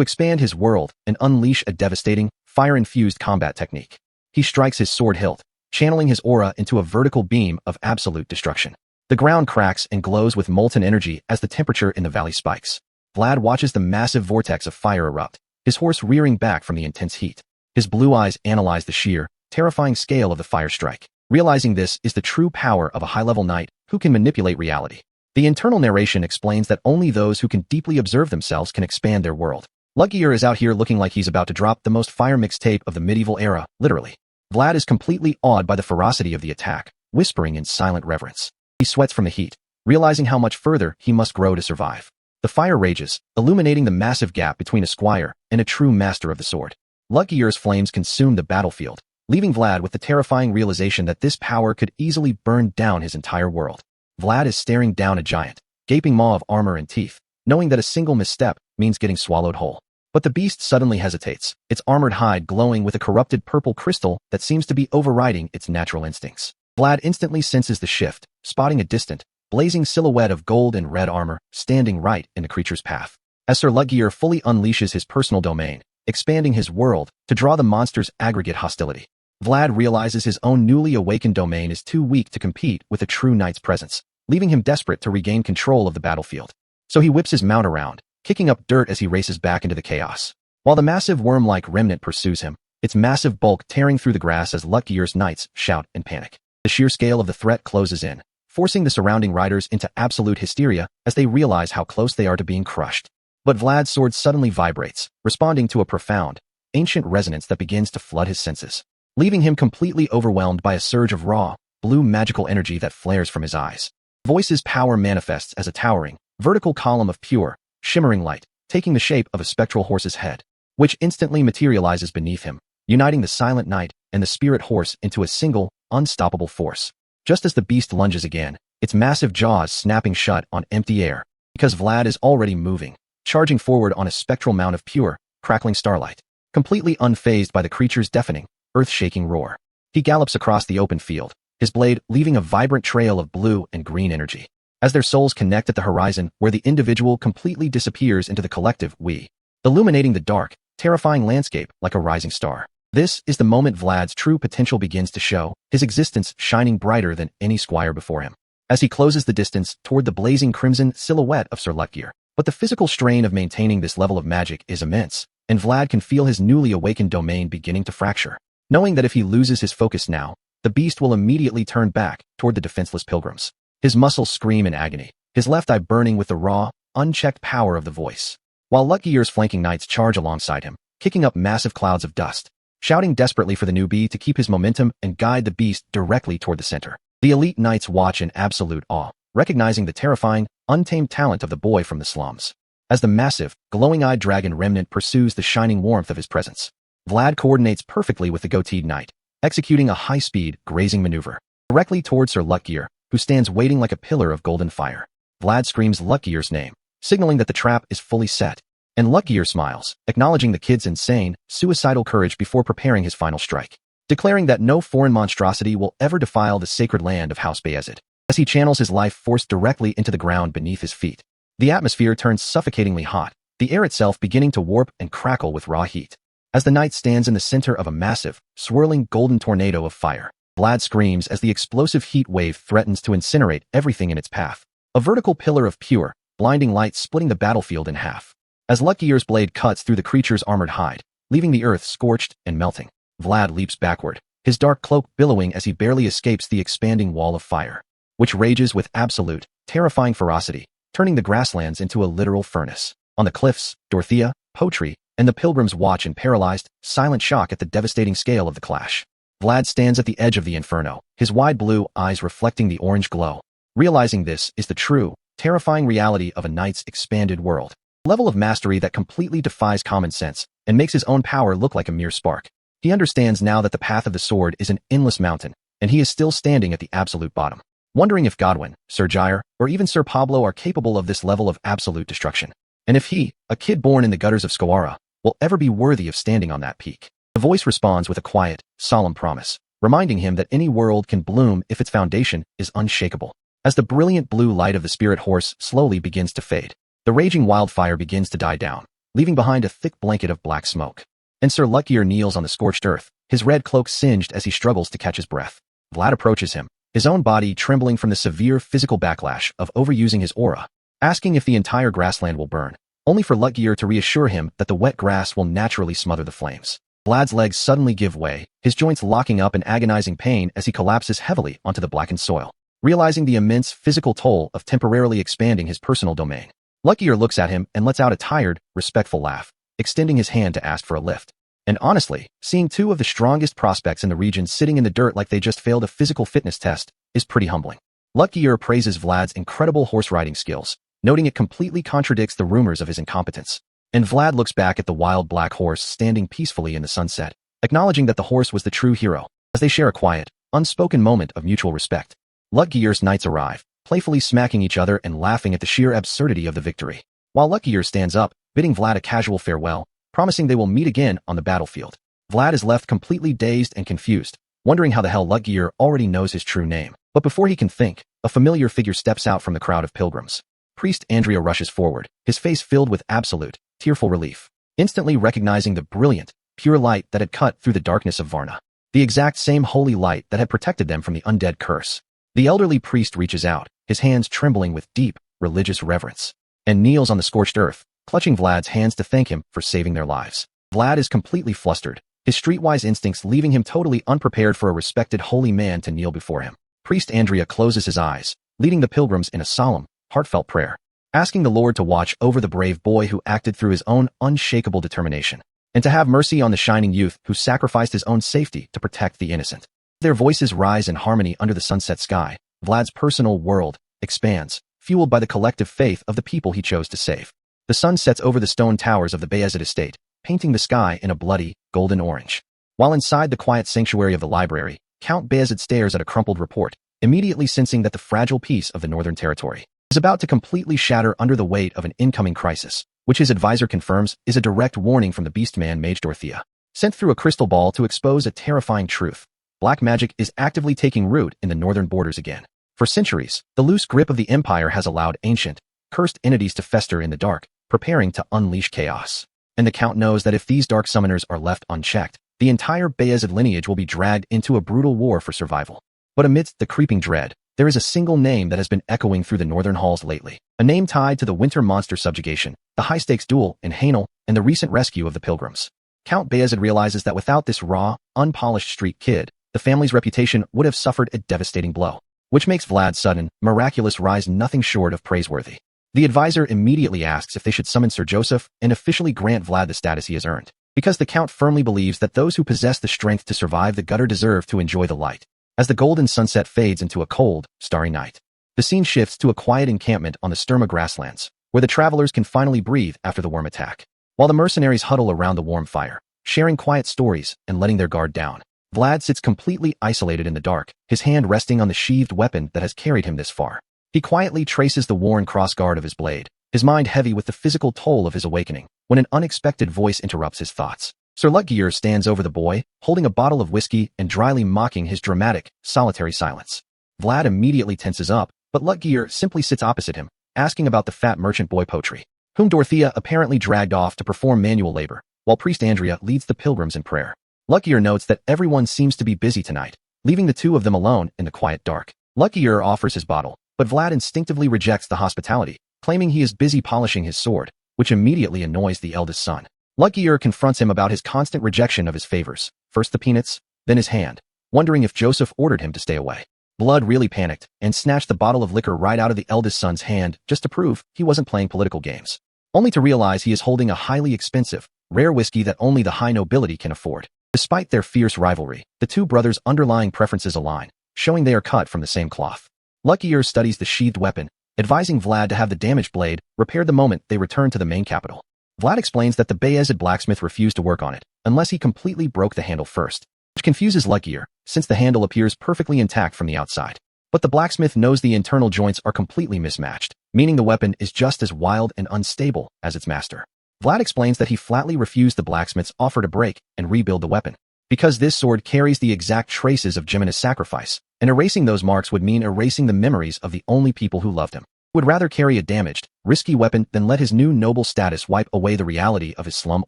Speaker 1: expand his world and unleash a devastating, fire-infused combat technique. He strikes his sword hilt, channeling his aura into a vertical beam of absolute destruction. The ground cracks and glows with molten energy as the temperature in the valley spikes. Vlad watches the massive vortex of fire erupt, his horse rearing back from the intense heat. His blue eyes analyze the sheer, terrifying scale of the fire strike. Realizing this is the true power of a high-level knight who can manipulate reality. The internal narration explains that only those who can deeply observe themselves can expand their world. Lutgear is out here looking like he's about to drop the most fire mixtape of the medieval era, literally. Vlad is completely awed by the ferocity of the attack, whispering in silent reverence. He sweats from the heat, realizing how much further he must grow to survive. The fire rages, illuminating the massive gap between a squire and a true master of the sword. Lutgear's flames consume the battlefield, leaving Vlad with the terrifying realization that this power could easily burn down his entire world. Vlad is staring down a giant, gaping maw of armor and teeth, knowing that a single misstep means getting swallowed whole. But the beast suddenly hesitates, its armored hide glowing with a corrupted purple crystal that seems to be overriding its natural instincts. Vlad instantly senses the shift, spotting a distant, blazing silhouette of gold and red armor standing right in the creature's path. As Sir Lutgear fully unleashes his personal domain, expanding his world to draw the monster's aggregate hostility, Vlad realizes his own newly awakened domain is too weak to compete with a true knight's presence, leaving him desperate to regain control of the battlefield. So he whips his mount around, kicking up dirt as he races back into the chaos. While the massive worm-like remnant pursues him, its massive bulk tearing through the grass as Lutgear's knights shout and panic. The sheer scale of the threat closes in, forcing the surrounding riders into absolute hysteria as they realize how close they are to being crushed. But Vlad's sword suddenly vibrates, responding to a profound, ancient resonance that begins to flood his senses, leaving him completely overwhelmed by a surge of raw, blue magical energy that flares from his eyes. Voice's power manifests as a towering, vertical column of pure, shimmering light, taking the shape of a spectral horse's head, which instantly materializes beneath him, uniting the silent knight and the spirit horse into a single, unstoppable force. Just as the beast lunges again, its massive jaws snapping shut on empty air, because Vlad is already moving, charging forward on a spectral mount of pure, crackling starlight, completely unfazed by the creature's deafening, earth-shaking roar. He gallops across the open field, his blade leaving a vibrant trail of blue and green energy. As their souls connect at the horizon where the individual completely disappears into the collective we, illuminating the dark, terrifying landscape like a rising star. This is the moment Vlad's true potential begins to show, his existence shining brighter than any squire before him. As he closes the distance toward the blazing crimson silhouette of Sir Lutgear. But the physical strain of maintaining this level of magic is immense, and Vlad can feel his newly awakened domain beginning to fracture. Knowing that if he loses his focus now, the beast will immediately turn back toward the defenseless pilgrims. His muscles scream in agony, his left eye burning with the raw, unchecked power of the voice. While Lutgear's flanking knights charge alongside him, kicking up massive clouds of dust, shouting desperately for the newbie to keep his momentum and guide the beast directly toward the center. The elite knights watch in absolute awe, recognizing the terrifying, untamed talent of the boy from the slums. As the massive, glowing-eyed dragon remnant pursues the shining warmth of his presence, Vlad coordinates perfectly with the goateed knight, executing a high-speed, grazing maneuver, directly toward Sir Lutgear, who stands waiting like a pillar of golden fire. Vlad screams Lutgear's name, signaling that the trap is fully set. And Luckgear smiles, acknowledging the kid's insane, suicidal courage before preparing his final strike, declaring that no foreign monstrosity will ever defile the sacred land of House Bayezid. As he channels his life force directly into the ground beneath his feet, the atmosphere turns suffocatingly hot, the air itself beginning to warp and crackle with raw heat. As the knight stands in the center of a massive, swirling golden tornado of fire, Vlad screams as the explosive heat wave threatens to incinerate everything in its path. A vertical pillar of pure, blinding light splitting the battlefield in half. As Luckgear's blade cuts through the creature's armored hide, leaving the earth scorched and melting, Vlad leaps backward, his dark cloak billowing as he barely escapes the expanding wall of fire, which rages with absolute, terrifying ferocity, turning the grasslands into a literal furnace. On the cliffs, Dorothea, Potri, and the pilgrims watch in paralyzed, silent shock at the devastating scale of the clash. Vlad stands at the edge of the inferno, his wide blue eyes reflecting the orange glow, realizing this is the true, terrifying reality of a knight's expanded world. A level of mastery that completely defies common sense and makes his own power look like a mere spark. He understands now that the path of the sword is an endless mountain, and he is still standing at the absolute bottom, wondering if Godwin, Sir Jair, or even Sir Pablo are capable of this level of absolute destruction. And if he, a kid born in the gutters of Skawara, will ever be worthy of standing on that peak. The voice responds with a quiet, solemn promise, reminding him that any world can bloom if its foundation is unshakable. As the brilliant blue light of the spirit horse slowly begins to fade, the raging wildfire begins to die down, leaving behind a thick blanket of black smoke. And Sir Luckgear kneels on the scorched earth, his red cloak singed as he struggles to catch his breath. Vlad approaches him, his own body trembling from the severe physical backlash of overusing his aura, asking if the entire grassland will burn, only for Luckgear to reassure him that the wet grass will naturally smother the flames. Vlad's legs suddenly give way, his joints locking up in agonizing pain as he collapses heavily onto the blackened soil, realizing the immense physical toll of temporarily expanding his personal domain. Luckgear looks at him and lets out a tired, respectful laugh, extending his hand to ask for a lift. And honestly, seeing two of the strongest prospects in the region sitting in the dirt like they just failed a physical fitness test is pretty humbling. Luckgear praises Vlad's incredible horse riding skills, noting it completely contradicts the rumors of his incompetence. And Vlad looks back at the wild black horse standing peacefully in the sunset, acknowledging that the horse was the true hero, as they share a quiet, unspoken moment of mutual respect. Luckgear's knights arrive, playfully smacking each other and laughing at the sheer absurdity of the victory, while Luckgear stands up, bidding Vlad a casual farewell, promising they will meet again on the battlefield. Vlad is left completely dazed and confused, wondering how the hell Luckgear already knows his true name. But before he can think, a familiar figure steps out from the crowd of pilgrims. Priest Andrea rushes forward, his face filled with absolute, tearful relief, instantly recognizing the brilliant, pure light that had cut through the darkness of Varna, the exact same holy light that had protected them from the undead curse. The elderly priest reaches out, his hands trembling with deep, religious reverence, and kneels on the scorched earth, clutching Vlad's hands to thank him for saving their lives. Vlad is completely flustered, his streetwise instincts leaving him totally unprepared for a respected holy man to kneel before him. Priest Andrea closes his eyes, leading the pilgrims in a solemn, heartfelt prayer, asking the Lord to watch over the brave boy who acted through his own unshakable determination, and to have mercy on the shining youth who sacrificed his own safety to protect the innocent. Their voices rise in harmony under the sunset sky. Vlad's personal world expands, fueled by the collective faith of the people he chose to save. The sun sets over the stone towers of the Bayezid estate, painting the sky in a bloody, golden orange. While inside the quiet sanctuary of the library, Count Bayezid stares at a crumpled report, immediately sensing that the fragile peace of the northern territory is about to completely shatter under the weight of an incoming crisis, which his advisor confirms is a direct warning from the beastman Mage Dorothea, sent through a crystal ball to expose a terrifying truth. Black magic is actively taking root in the northern borders again. For centuries, the loose grip of the empire has allowed ancient, cursed entities to fester in the dark, preparing to unleash chaos. And the Count knows that if these dark summoners are left unchecked, the entire Bayezid lineage will be dragged into a brutal war for survival. But amidst the creeping dread, there is a single name that has been echoing through the northern halls lately, a name tied to the winter monster subjugation, the high-stakes duel in Hainel, and the recent rescue of the pilgrims. Count Bayezid realizes that without this raw, unpolished street kid, the family's reputation would have suffered a devastating blow, which makes Vlad's sudden, miraculous rise nothing short of praiseworthy. The advisor immediately asks if they should summon Sir Joseph and officially grant Vlad the status he has earned, because the Count firmly believes that those who possess the strength to survive the gutter deserve to enjoy the light. As the golden sunset fades into a cold, starry night, the scene shifts to a quiet encampment on the Sturma grasslands, where the travelers can finally breathe after the worm attack. While the mercenaries huddle around the warm fire, sharing quiet stories and letting their guard down, Vlad sits completely isolated in the dark, his hand resting on the sheathed weapon that has carried him this far. He quietly traces the worn crossguard of his blade, his mind heavy with the physical toll of his awakening, when an unexpected voice interrupts his thoughts. Sir Lutgear stands over the boy, holding a bottle of whiskey and dryly mocking his dramatic, solitary silence. Vlad immediately tenses up, but Lutgear simply sits opposite him, asking about the fat merchant boy Potri, whom Dorothea apparently dragged off to perform manual labor, while Priest Andrea leads the pilgrims in prayer. Lutgear notes that everyone seems to be busy tonight, leaving the two of them alone in the quiet dark. Lutgear offers his bottle, but Vlad instinctively rejects the hospitality, claiming he is busy polishing his sword, which immediately annoys the eldest son. Lutgear confronts him about his constant rejection of his favors, first the peanuts, then his hand, wondering if Joseph ordered him to stay away. Blood really panicked and snatched the bottle of liquor right out of the eldest son's hand just to prove he wasn't playing political games, only to realize he is holding a highly expensive, rare whiskey that only the high nobility can afford. Despite their fierce rivalry, the two brothers' underlying preferences align, showing they are cut from the same cloth. Lutgear studies the sheathed weapon, advising Vlad to have the damaged blade repaired the moment they return to the main capital. Vlad explains that the Bayezid blacksmith refused to work on it, unless he completely broke the handle first, which confuses Lutgear, since the handle appears perfectly intact from the outside. But the blacksmith knows the internal joints are completely mismatched, meaning the weapon is just as wild and unstable as its master. Vlad explains that he flatly refused the blacksmith's offer to break and rebuild the weapon, because this sword carries the exact traces of Jimena's sacrifice, and erasing those marks would mean erasing the memories of the only people who loved him. Would rather carry a damaged, risky weapon than let his new noble status wipe away the reality of his slum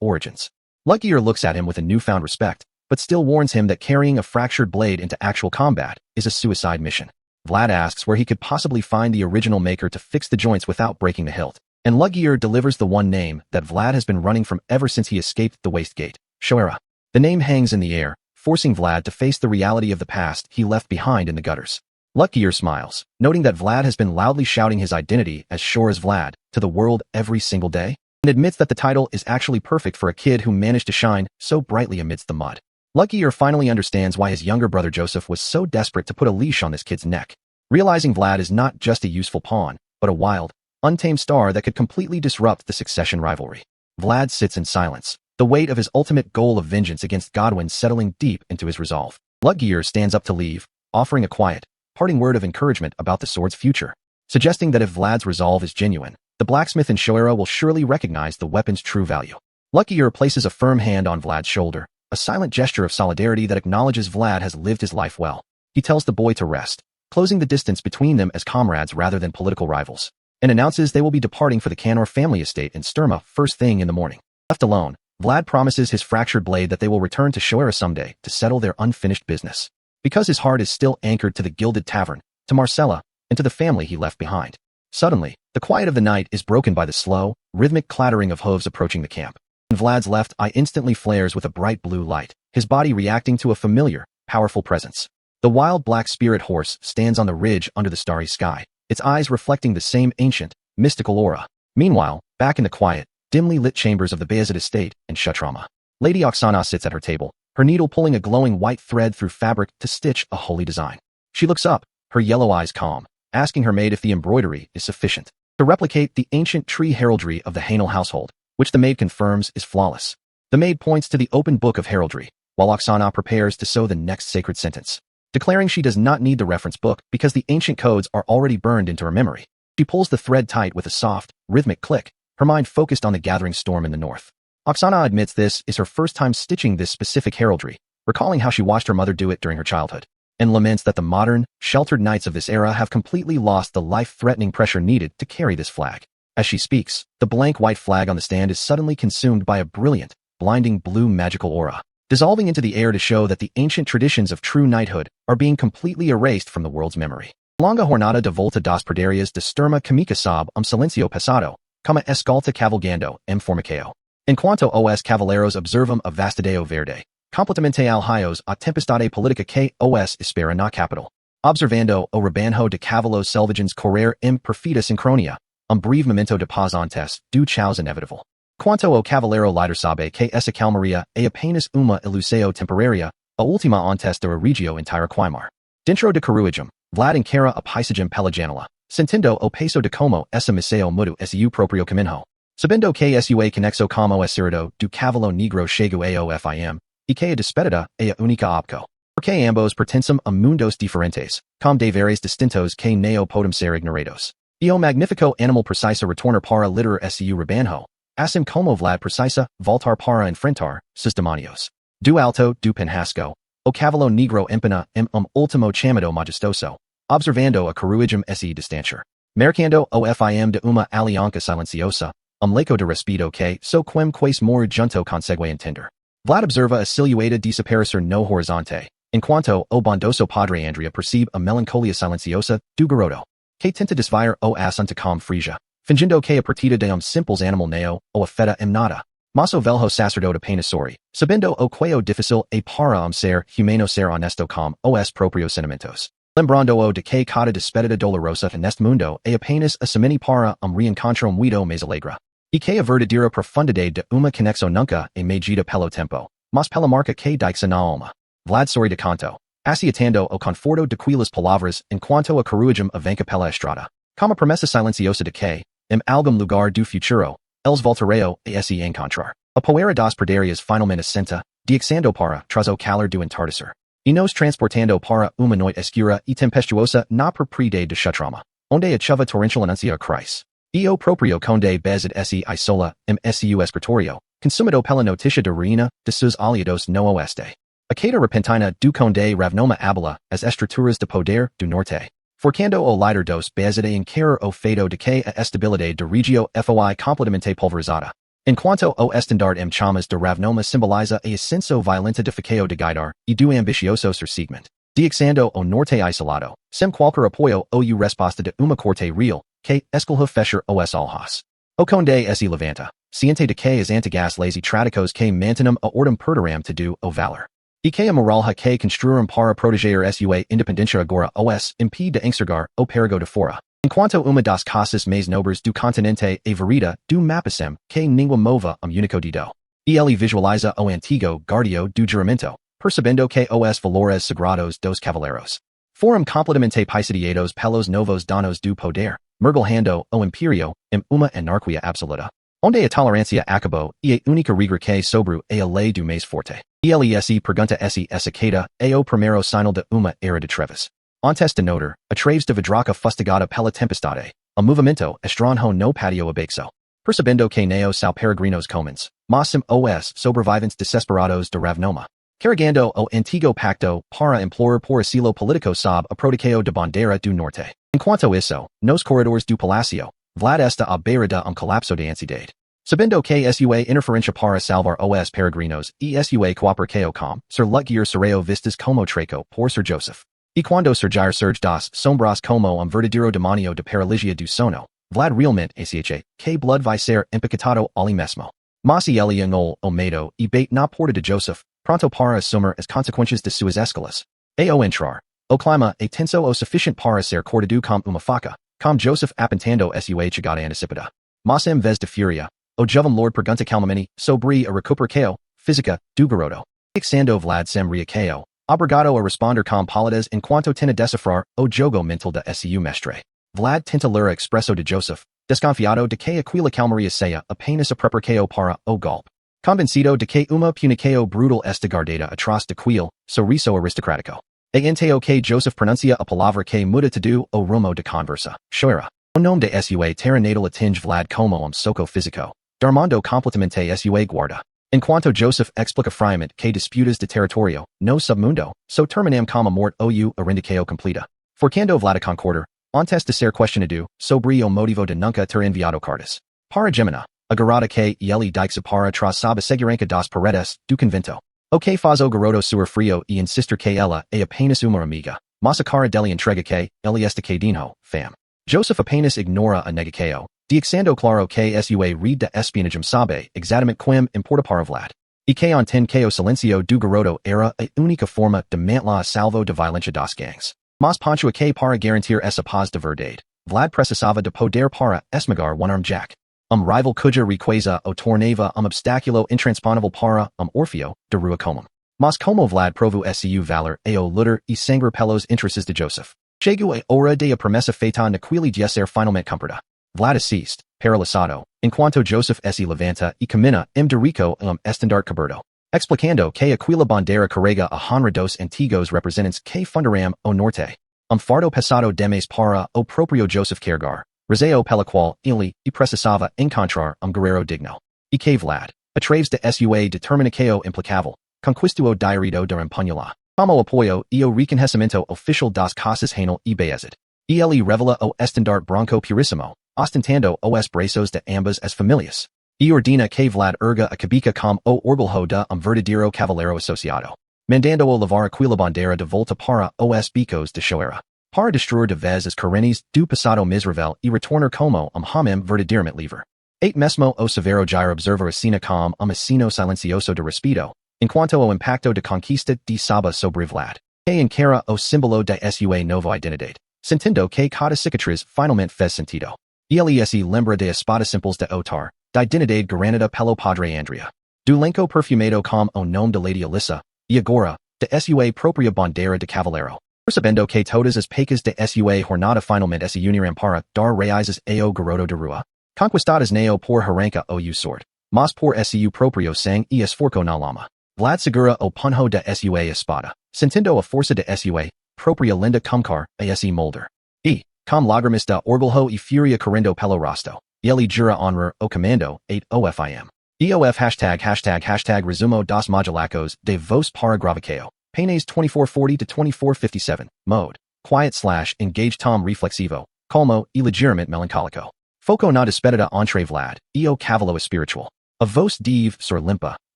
Speaker 1: origins. Lutgear looks at him with a newfound respect, but still warns him that carrying a fractured blade into actual combat is a suicide mission. Vlad asks where he could possibly find the original maker to fix the joints without breaking the hilt, and Lutgear delivers the one name that Vlad has been running from ever since he escaped the Waste Gate, Shoera. The name hangs in the air, forcing Vlad to face the reality of the past he left behind in the gutters. Lutgear smiles, noting that Vlad has been loudly shouting his identity as Shora's Vlad to the world every single day, and admits that the title is actually perfect for a kid who managed to shine so brightly amidst the mud. Lutgear finally understands why his younger brother Joseph was so desperate to put a leash on this kid's neck, realizing Vlad is not just a useful pawn, but a wild, untamed star that could completely disrupt the succession rivalry. Vlad sits in silence, the weight of his ultimate goal of vengeance against Godwin settling deep into his resolve. Lutgear stands up to leave, offering a quiet, parting word of encouragement about the sword's future, suggesting that if Vlad's resolve is genuine, the blacksmith in Shoera will surely recognize the weapon's true value. Lutgear places a firm hand on Vlad's shoulder, a silent gesture of solidarity that acknowledges Vlad has lived his life well. He tells the boy to rest, closing the distance between them as comrades rather than political rivals, and announces they will be departing for the Canor family estate in Sturma first thing in the morning. Left alone, Vlad promises his fractured blade that they will return to Shoera someday to settle their unfinished business, because his heart is still anchored to the Gilded Tavern, to Marcella, and to the family he left behind. Suddenly, the quiet of the night is broken by the slow, rhythmic clattering of hooves approaching the camp. And Vlad's left eye instantly flares with a bright blue light, his body reacting to a familiar, powerful presence. The wild black spirit horse stands on the ridge under the starry sky, its eyes reflecting the same ancient, mystical aura. Meanwhile, back in the quiet, dimly lit chambers of the Bayezid estate in Shutrama, Lady Oksana sits at her table, her needle pulling a glowing white thread through fabric to stitch a holy design. She looks up, her yellow eyes calm, asking her maid if the embroidery is sufficient to replicate the ancient tree heraldry of the Hainel household, which the maid confirms is flawless. The maid points to the open book of heraldry, while Oksana prepares to sew the next sacred sentence, declaring she does not need the reference book because the ancient codes are already burned into her memory. She pulls the thread tight with a soft, rhythmic click, her mind focused on the gathering storm in the north. Oksana admits this is her first time stitching this specific heraldry, recalling how she watched her mother do it during her childhood, and laments that the modern, sheltered knights of this era have completely lost the life-threatening pressure needed to carry this flag. As she speaks, the blank white flag on the stand is suddenly consumed by a brilliant, blinding blue magical aura, dissolving into the air to show that the ancient traditions of true knighthood are being completely erased from the world's memory. Longa jornada de volta das perderias de Sturma comica sob silencio pasado, como escolta cavalgando formiqueo. En cuanto os cavaleros observam a vastideo verde, completamente alhaios a tempestade politica que os espera na capital. Observando o rebanjo de cavalos selvagens correr perfida sincronia, breve momento de paz antes do chaos inevitable. Quanto o cavaleiro líder sabe que essa calmaria é apenas uma ilusão temporária, a última antes da regio inteira queimar. Dentro de Caruajum, Vlad encara a paisagem pela janela, sentindo o peso de como essa missão mudo su proprio caminho. Sabendo que sua conexo como esirado do cavalo negro chego ao fim, e que a despedida é a única opco. Porque ambos pertencem a mundos diferentes, com deveres distintos que não podem ser ignorados. Io magnifico animal precisa retornar para literar seu rebanho, assim como Vlad precisa voltar para enfrentar sus demonios. Do alto, do penhasco, o cavalo negro empina ultimo chamado majestoso, observando a carruagem se distanciar. Mercando o fim de uma aliança silenciosa, leco de respeto que so quem quais more junto consegue entender. Vlad observa a silhueta desaparecer no horizonte, enquanto o bondoso padre Andrea percebe a melancolia silenciosa do garoto, que tenta desviar o assunto com frisia, fingindo que a partida de simples animal neo o afeta nada. Mas o velho sacerdote apenas sorri, sabendo o quão difícil é para ser humano ser honesto com os proprios sentimentos. Lembrando-o de que cada despedida dolorosa neste mundo é apenas a semente para reencontro muito mais alegre. E que a verdadeira profundidade de uma conexão nunca é medida pelo tempo, mas pela marca que deixa na alma. Vlad sorri de canto, aceitando o conforto daquelas palavras enquanto a carruagem avança pela estrada. Como promessa silenciosa de que, algum lugar do futuro, eles voltarão a se encontrar. A poeira das praderias finalmente assenta, deixando para trás o calor do entardecer. E nos transportando para uma noite escura e tempestuosa na propriedade de Chutrama, onde a chuva torrencial anuncia a crise. E o proprio conde bezed se isola, su escritorio, consumido pela noticia de ruína de seus aliados no oeste. A queda repentina do conde ravnoma abala as estruturas de poder do norte. Forcando o líder dos bezed a encarar o feito de que a estabilidade de regio foi completamente pulverizada. Enquanto o estandarte chamas de ravnoma simboliza a ascenso violenta de Fakeo de Gaidar e do ambicioso segmento. Deixando o norte isolado, sem qualquer apoio ou resposta de uma corte real, que escolhe fechar os alhos. O conde se levanta, ciente de que as antigas lazy tradicos que mantenham a ordem perderam to do o valor. E que a moralha que construíram para proteger sua independência agora os impede de enxergar o perigo de fora. Enquanto uma das casas mais nobres do continente é verida do mapacem que ninguém mova único dedo. E ele visualiza o antigo guardio do juramento, percebendo que os valores sagrados dos cavaleiros foram completamente pisoteados pelos novos donos do poder, mergulhando o imperio uma anarquia absoluta, onde a tolerância acabou e a única regra que sobrou é a lei do mais forte. E ele se pergunta se essa queda é o primeiro sinal de uma era de trevas. Antes de notar, a traves de vidraca fustigada pela tempestade, o movimento estranho no patio abaixo. Percebendo que neo são peregrinos comuns, mas os sobreviventes desesperados de ravnoma. Carregando o antigo pacto para implorar por asilo político sob a protegeo de bandeira do norte. Enquanto isso, nos corredores do palácio, Vlad está à beira de colapso de ansiedade. Sabendo que sua interferência para salvar os peregrinos e sua cooperação com Sir Lutgear serão vistas como treco por Sir Joseph. E quando surgir surge das sombras como verdadeiro demonio de paralisia do sono, Vlad realmente acha que blood vai ser empacotado ali mesmo. Mas ele engol o medo e bate na porta de Joseph, pronto para assumir as consequências de suas escolhas. Ao entrar, o clima é tenso o suficiente para ser cortado com uma faca, com Joseph apontando sua chegada antecipada. Mas em vez de fúria, o jovem lord pergunta calmamente sobre a recuperação física do garoto. Deixando Vlad sem reação, obrigado a responder com palavras enquanto tenta decifrar o jogo mental de seu mestre. Vlad tenta ler a expresso de Joseph, desconfiado de que aquela calmaria seja apenas a preparação para o golpe. Convencido de que uma punição brutal está guardada atrás daquele sorriso aristocrático. Entendo que Joseph pronuncia a palavra que muda todo o rumo de conversa. Choira. O nome de sua terra natal atinge Vlad como soco físico, dormando completamente sua guarda. Enquanto Joseph explica friamente que disputas de território no submundo, so terminam como morte ou a completa. Forcando Vlad a concordar, antes de ser questionado sobre o motivo de nunca ter enviado cartas. Para Gemina, agarrada que ele deixa para trás sob a segurança das paredes do convento. O que faz o garoto suar frio e insistir que ela é apenas uma amiga, mas a cara dele entrega que ele está quedinho, fam. Joseph apenas ignora a negação, deixando claro que sua rede de espionagem sabe exatamente quem importa para Vlad. E que entende que o silencio do garoto era a única forma de mantê-la a salvo de violência das gangues. Mas pontua que para garantir essa paz de verdade, Vlad precisava de poder para esmagar one arm Jack. Rival cuja riqueza o tornava obstáculo intransponível para Orfeo de rua comum. Mas como Vlad provou seu valor ao lutar e sangrar pelos interesses de Joseph. Chegou a hora de a promessa feita naquele dia ser finalmente cumprida. Vlad assiste, paralisado, enquanto Joseph se levanta e camina dirico estandarte coberto. Explicando que aquela bandeira carrega a honra dos antigos representantes que fundaram o norte. Fardo pesado demais para o proprio Joseph carregar, Rizeo pela ili, y precisava encontrar guerrero digno. Y que Vlad, atraves de sua determinação implacável, conquistuo direito de empunhá-la. Como apoio e o reconhecimento oficial das casas Hanel e Bayezid. Ele revela o estandarte branco puríssimo, ostentando os braços de ambas as famílias. E ordena que Vlad erga a cabeça como o orgulho de verdadeiro cavaleiro associado. Mandando-o levar aquela bandeira de volta para os bicos de Shoera. Para destruir de vez as carenes do passado miserável e retornar como homem verdadeiramente livre. Eight mesmo o severo gyro observa a cena como asino silencioso de respeto, enquanto o impacto de conquista de Saba sobre Vlad, que encara o símbolo de sua nova identidade, sentindo que cada cicatriz finalmente fez sentido. Ele se lembra de espada simples de Otar, da identidade garanada pelo Padre Andrea. Do lenco perfumado com o nome de Lady Alyssa, e agora, de sua própria bandeira de cavaleiro. Percebendo que todas as pecas de sua jornada finalmente se unirão para dar raízes ao garoto de rua. Conquistadas nao por arranca o sword, mas por su proprio sangue e esforço na lama. Vlad segura o punho de sua espada, sentindo a força de sua própria linda kumkar a esse molder. E, com lágrimas de orgulho e fúria correndo pelo rosto, ele jura honrar o comando 8OFIM. EOF hashtag resumo dos modulacos de voz para gravação. Paines 2440-2457, mode, quiet / engage tom reflexivo, calmo e ligeiramente melancólico. Foco na despedida entre Vlad, e o cavalo espiritual. A voz dive sur limpa,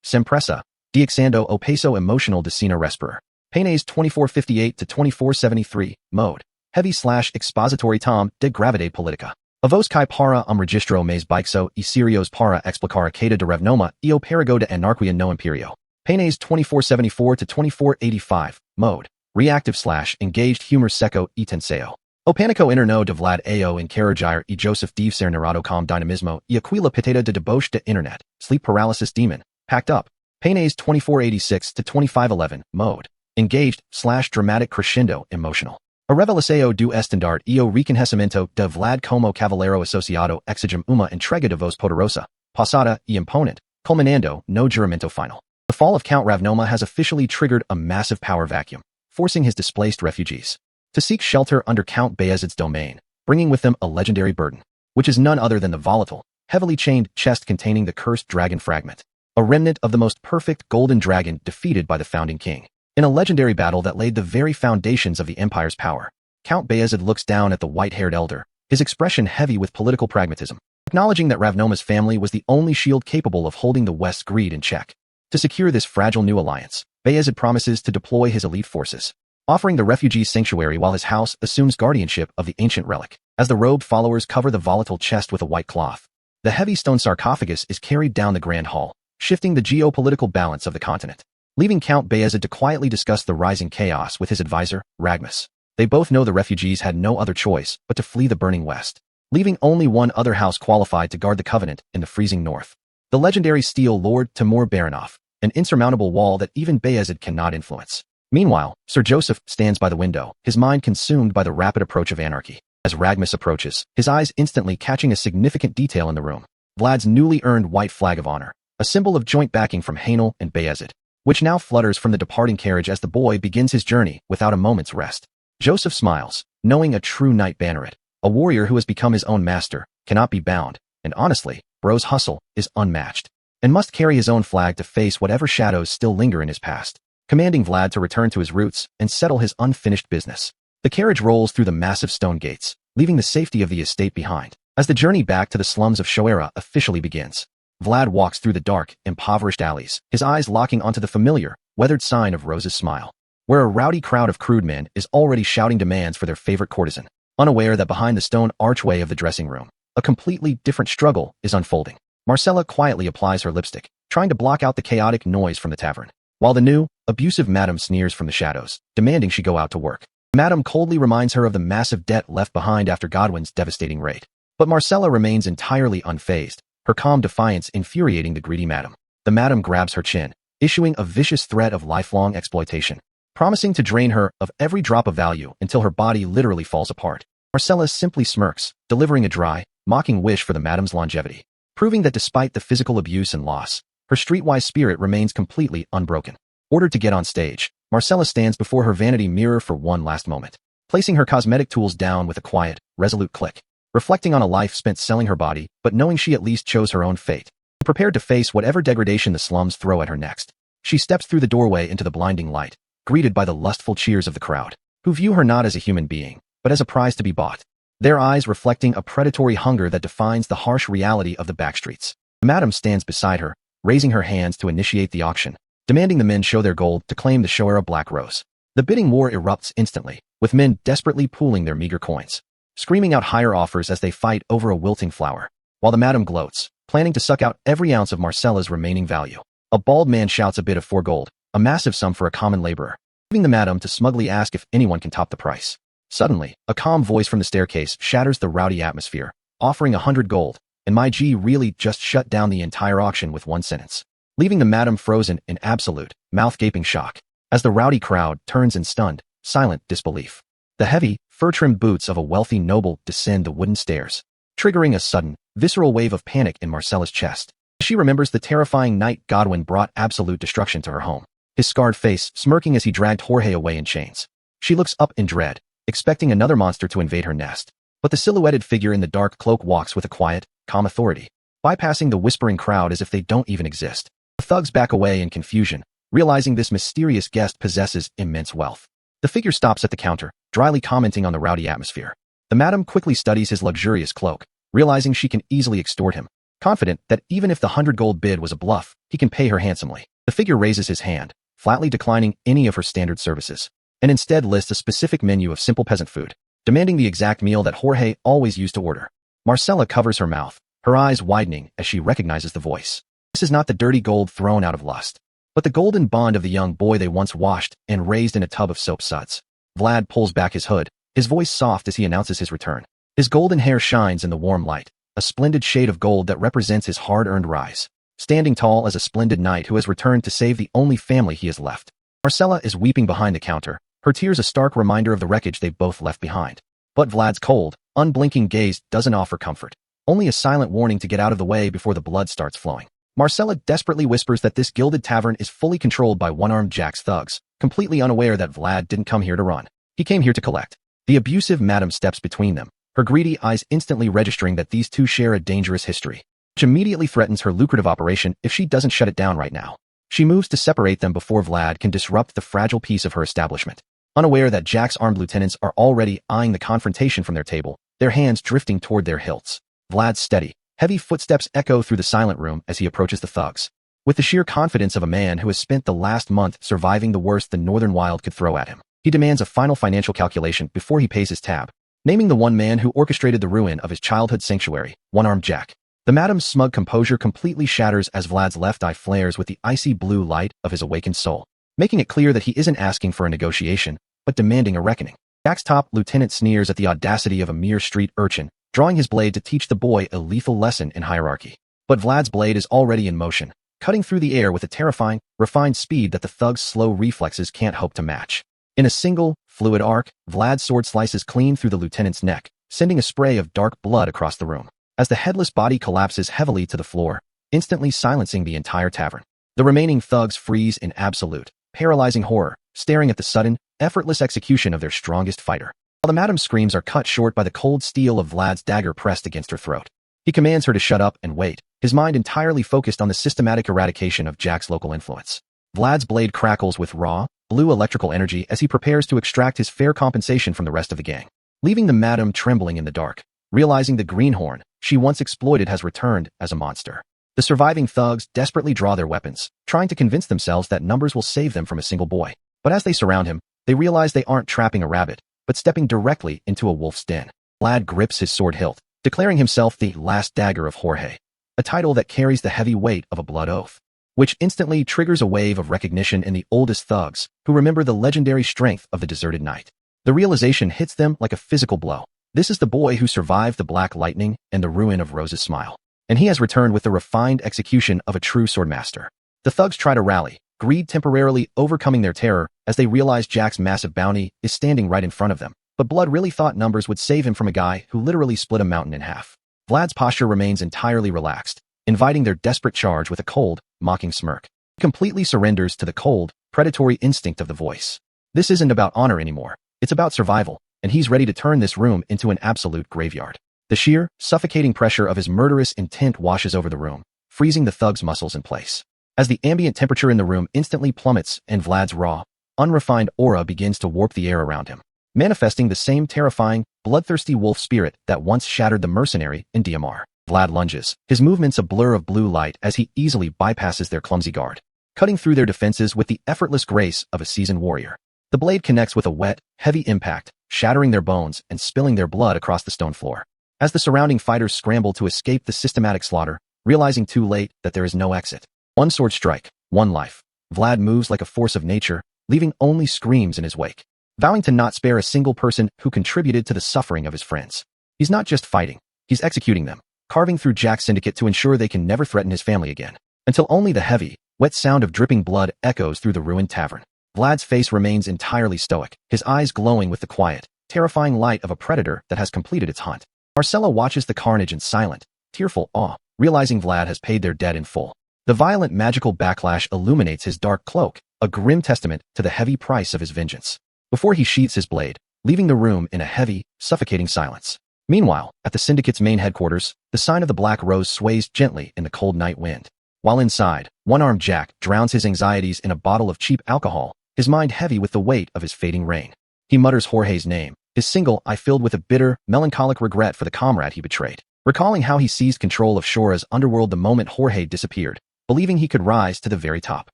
Speaker 1: sempressa, diexando o peso emotional de cena respirar. Paines 2458-2473, mode, heavy / expository tom de gravidade politica. A voz kai para registro mais bixo e serios para explicar a queda de revnoma e o perigo de anarquia no imperio. Paines 2474-2485, mode, reactive / engaged humor seco e tenseo. O panico interno de Vlad ao encaragir e Joseph deve ser narrado com dinamismo e aquila piteta de deboche de internet, sleep paralysis demon, packed up. Paines 2486-2511, mode, engaged / dramatic crescendo emotional. A revelação do estandarte e o reconhecimento de Vlad como cavaleiro associado exigem uma entrega de voz poderosa, passada e imponente, culminando no juramento final. The fall of Count Ravnoma has officially triggered a massive power vacuum, forcing his displaced refugees to seek shelter under Count Bayezid's domain, bringing with them a legendary burden, which is none other than the volatile, heavily chained chest containing the cursed dragon fragment, a remnant of the most perfect golden dragon defeated by the founding king. In a legendary battle that laid the very foundations of the empire's power, Count Bayezid looks down at the white-haired elder, his expression heavy with political pragmatism, acknowledging that Ravnoma's family was the only shield capable of holding the West's greed in check. To secure this fragile new alliance, Bayezid promises to deploy his elite forces, offering the refugees sanctuary while his house assumes guardianship of the ancient relic. As the robed followers cover the volatile chest with a white cloth, the heavy stone sarcophagus is carried down the grand hall, shifting the geopolitical balance of the continent, leaving Count Bayezid to quietly discuss the rising chaos with his advisor, Ragmus. They both know the refugees had no other choice but to flee the burning west, leaving only one other house qualified to guard the covenant in the freezing north. The legendary steel Lord Timur Baranov, an insurmountable wall that even Bayezid cannot influence. Meanwhile, Sir Joseph stands by the window, his mind consumed by the rapid approach of anarchy. As Ragmus approaches, his eyes instantly catching a significant detail in the room. Vlad's newly earned white flag of honor, a symbol of joint backing from Hanel and Bayezid, which now flutters from the departing carriage as the boy begins his journey without a moment's rest. Joseph smiles, knowing a true knight banneret, a warrior who has become his own master, cannot be bound, and honestly, Bro's hustle is unmatched, and must carry his own flag to face whatever shadows still linger in his past, commanding Vlad to return to his roots and settle his unfinished business. The carriage rolls through the massive stone gates, leaving the safety of the estate behind. As the journey back to the slums of Shoera officially begins, Vlad walks through the dark, impoverished alleys, his eyes locking onto the familiar, weathered sign of Rose's smile, where a rowdy crowd of crude men is already shouting demands for their favorite courtesan, unaware that behind the stone archway of the dressing room, a completely different struggle is unfolding. Marcella quietly applies her lipstick, trying to block out the chaotic noise from the tavern, while the new, abusive madam sneers from the shadows, demanding she go out to work. Madam coldly reminds her of the massive debt left behind after Godwin's devastating raid. But Marcella remains entirely unfazed, her calm defiance infuriating the greedy madam. The madam grabs her chin, issuing a vicious threat of lifelong exploitation, promising to drain her of every drop of value until her body literally falls apart. Marcella simply smirks, delivering a dry, mocking wish for the madam's longevity, proving that despite the physical abuse and loss, her streetwise spirit remains completely unbroken. Ordered to get on stage, Marcella stands before her vanity mirror for one last moment, placing her cosmetic tools down with a quiet, resolute click. reflecting on a life spent selling her body, but knowing she at least chose her own fate. Prepared to face whatever degradation the slums throw at her next, she steps through the doorway into the blinding light, greeted by the lustful cheers of the crowd, who view her not as a human being, but as a prize to be bought, their eyes reflecting a predatory hunger that defines the harsh reality of the backstreets. The madam stands beside her, raising her hands to initiate the auction, demanding the men show their gold to claim the Shoera Black Rose. The bidding war erupts instantly, with men desperately pooling their meager coins, screaming out higher offers as they fight over a wilting flower, while the madam gloats, planning to suck out every ounce of Marcella's remaining value. A bald man shouts a bid of 4 gold, a massive sum for a common laborer, leaving the madam to smugly ask if anyone can top the price. Suddenly, a calm voice from the staircase shatters the rowdy atmosphere, offering 100 gold, and my G really just shut down the entire auction with one sentence, leaving the madam frozen in absolute, mouth-gaping shock, as the rowdy crowd turns in stunned, silent disbelief. The heavy, fur-trimmed boots of a wealthy noble descend the wooden stairs, triggering a sudden, visceral wave of panic in Marcella's chest. She remembers the terrifying night Godwin brought absolute destruction to her home, his scarred face smirking as he dragged Jorge away in chains. She looks up in dread, expecting another monster to invade her nest, but the silhouetted figure in the dark cloak walks with a quiet, calm authority, bypassing the whispering crowd as if they don't even exist. The thugs back away in confusion, realizing this mysterious guest possesses immense wealth. The figure stops at the counter, dryly commenting on the rowdy atmosphere. The madam quickly studies his luxurious cloak, realizing she can easily extort him, confident that even if the 100 gold bid was a bluff, he can pay her handsomely. The figure raises his hand, flatly declining any of her standard services, and instead lists a specific menu of simple peasant food, demanding the exact meal that Jorge always used to order. Marcella covers her mouth, her eyes widening as she recognizes the voice. This is not the dirty gold thrown out of lust, but the golden bond of the young boy they once washed and raised in a tub of soap suds. Vlad pulls back his hood, his voice soft as he announces his return. His golden hair shines in the warm light, a splendid shade of gold that represents his hard-earned rise, standing tall as a splendid knight who has returned to save the only family he has left. Marcella is weeping behind the counter, her tears a stark reminder of the wreckage they both left behind. But Vlad's cold, unblinking gaze doesn't offer comfort, only a silent warning to get out of the way before the blood starts flowing. Marcella desperately whispers that this gilded tavern is fully controlled by one-armed Jack's thugs, completely unaware that Vlad didn't come here to run. He came here to collect. The abusive madam steps between them, her greedy eyes instantly registering that these two share a dangerous history, which immediately threatens her lucrative operation if she doesn't shut it down right now. She moves to separate them before Vlad can disrupt the fragile peace of her establishment, unaware that Jack's armed lieutenants are already eyeing the confrontation from their table, their hands drifting toward their hilts. Vlad's steady, heavy footsteps echo through the silent room as he approaches the thugs, with the sheer confidence of a man who has spent the last month surviving the worst the Northern Wild could throw at him. He demands a final financial calculation before he pays his tab, naming the one man who orchestrated the ruin of his childhood sanctuary, One-Armed Jack. The madam's smug composure completely shatters as Vlad's left eye flares with the icy blue light of his awakened soul, making it clear that he isn't asking for a negotiation, but demanding a reckoning. Jack's top lieutenant sneers at the audacity of a mere street urchin, drawing his blade to teach the boy a lethal lesson in hierarchy. But Vlad's blade is already in motion, cutting through the air with a terrifying, refined speed that the thug's slow reflexes can't hope to match. In a single, fluid arc, Vlad's sword slices clean through the lieutenant's neck, sending a spray of dark blood across the room, as the headless body collapses heavily to the floor, instantly silencing the entire tavern. The remaining thugs freeze in absolute, paralyzing horror, staring at the sudden, effortless execution of their strongest fighter. While the madam's screams are cut short by the cold steel of Vlad's dagger pressed against her throat. He commands her to shut up and wait, his mind entirely focused on the systematic eradication of Jack's local influence. Vlad's blade crackles with raw, blue electrical energy as he prepares to extract his fair compensation from the rest of the gang, leaving the madam trembling in the dark, realizing the greenhorn she once exploited has returned as a monster. The surviving thugs desperately draw their weapons, trying to convince themselves that numbers will save them from a single boy. But as they surround him, they realize they aren't trapping a rabbit, but stepping directly into a wolf's den. Vlad grips his sword hilt, declaring himself the last dagger of Jorge, a title that carries the heavy weight of a blood oath, which instantly triggers a wave of recognition in the oldest thugs, who remember the legendary strength of the deserted knight. The realization hits them like a physical blow. This is the boy who survived the Black Lightning and the ruin of Rose's smile, and he has returned with the refined execution of a true swordmaster. The thugs try to rally, greed temporarily overcoming their terror as they realize Jack's massive bounty is standing right in front of them. But Blood really thought numbers would save him from a guy who literally split a mountain in half. Vlad's posture remains entirely relaxed, inviting their desperate charge with a cold, mocking smirk. He completely surrenders to the cold, predatory instinct of the voice. This isn't about honor anymore, it's about survival, and he's ready to turn this room into an absolute graveyard. The sheer, suffocating pressure of his murderous intent washes over the room, freezing the thug's muscles in place. As the ambient temperature in the room instantly plummets and Vlad's raw, unrefined aura begins to warp the air around him, manifesting the same terrifying, bloodthirsty wolf spirit that once shattered the mercenary in DMR. Vlad lunges, his movements a blur of blue light as he easily bypasses their clumsy guard, cutting through their defenses with the effortless grace of a seasoned warrior. The blade connects with a wet, heavy impact, shattering their bones and spilling their blood across the stone floor. As the surrounding fighters scramble to escape the systematic slaughter, realizing too late that there is no exit. One sword strike, one life. Vlad moves like a force of nature, leaving only screams in his wake, vowing to not spare a single person who contributed to the suffering of his friends. He's not just fighting, he's executing them, carving through Jack's syndicate to ensure they can never threaten his family again. Until only the heavy, wet sound of dripping blood echoes through the ruined tavern. Vlad's face remains entirely stoic, his eyes glowing with the quiet, terrifying light of a predator that has completed its hunt. Marcella watches the carnage in silent, tearful awe, realizing Vlad has paid their debt in full. The violent magical backlash illuminates his dark cloak, a grim testament to the heavy price of his vengeance, before he sheathes his blade, leaving the room in a heavy, suffocating silence. Meanwhile, at the syndicate's main headquarters, the sign of the Black Rose sways gently in the cold night wind. While inside, one-armed Jack drowns his anxieties in a bottle of cheap alcohol, his mind heavy with the weight of his fading reign. He mutters Jorge's name, his single eye filled with a bitter, melancholic regret for the comrade he betrayed, recalling how he seized control of Shora's underworld the moment Jorge disappeared, believing he could rise to the very top.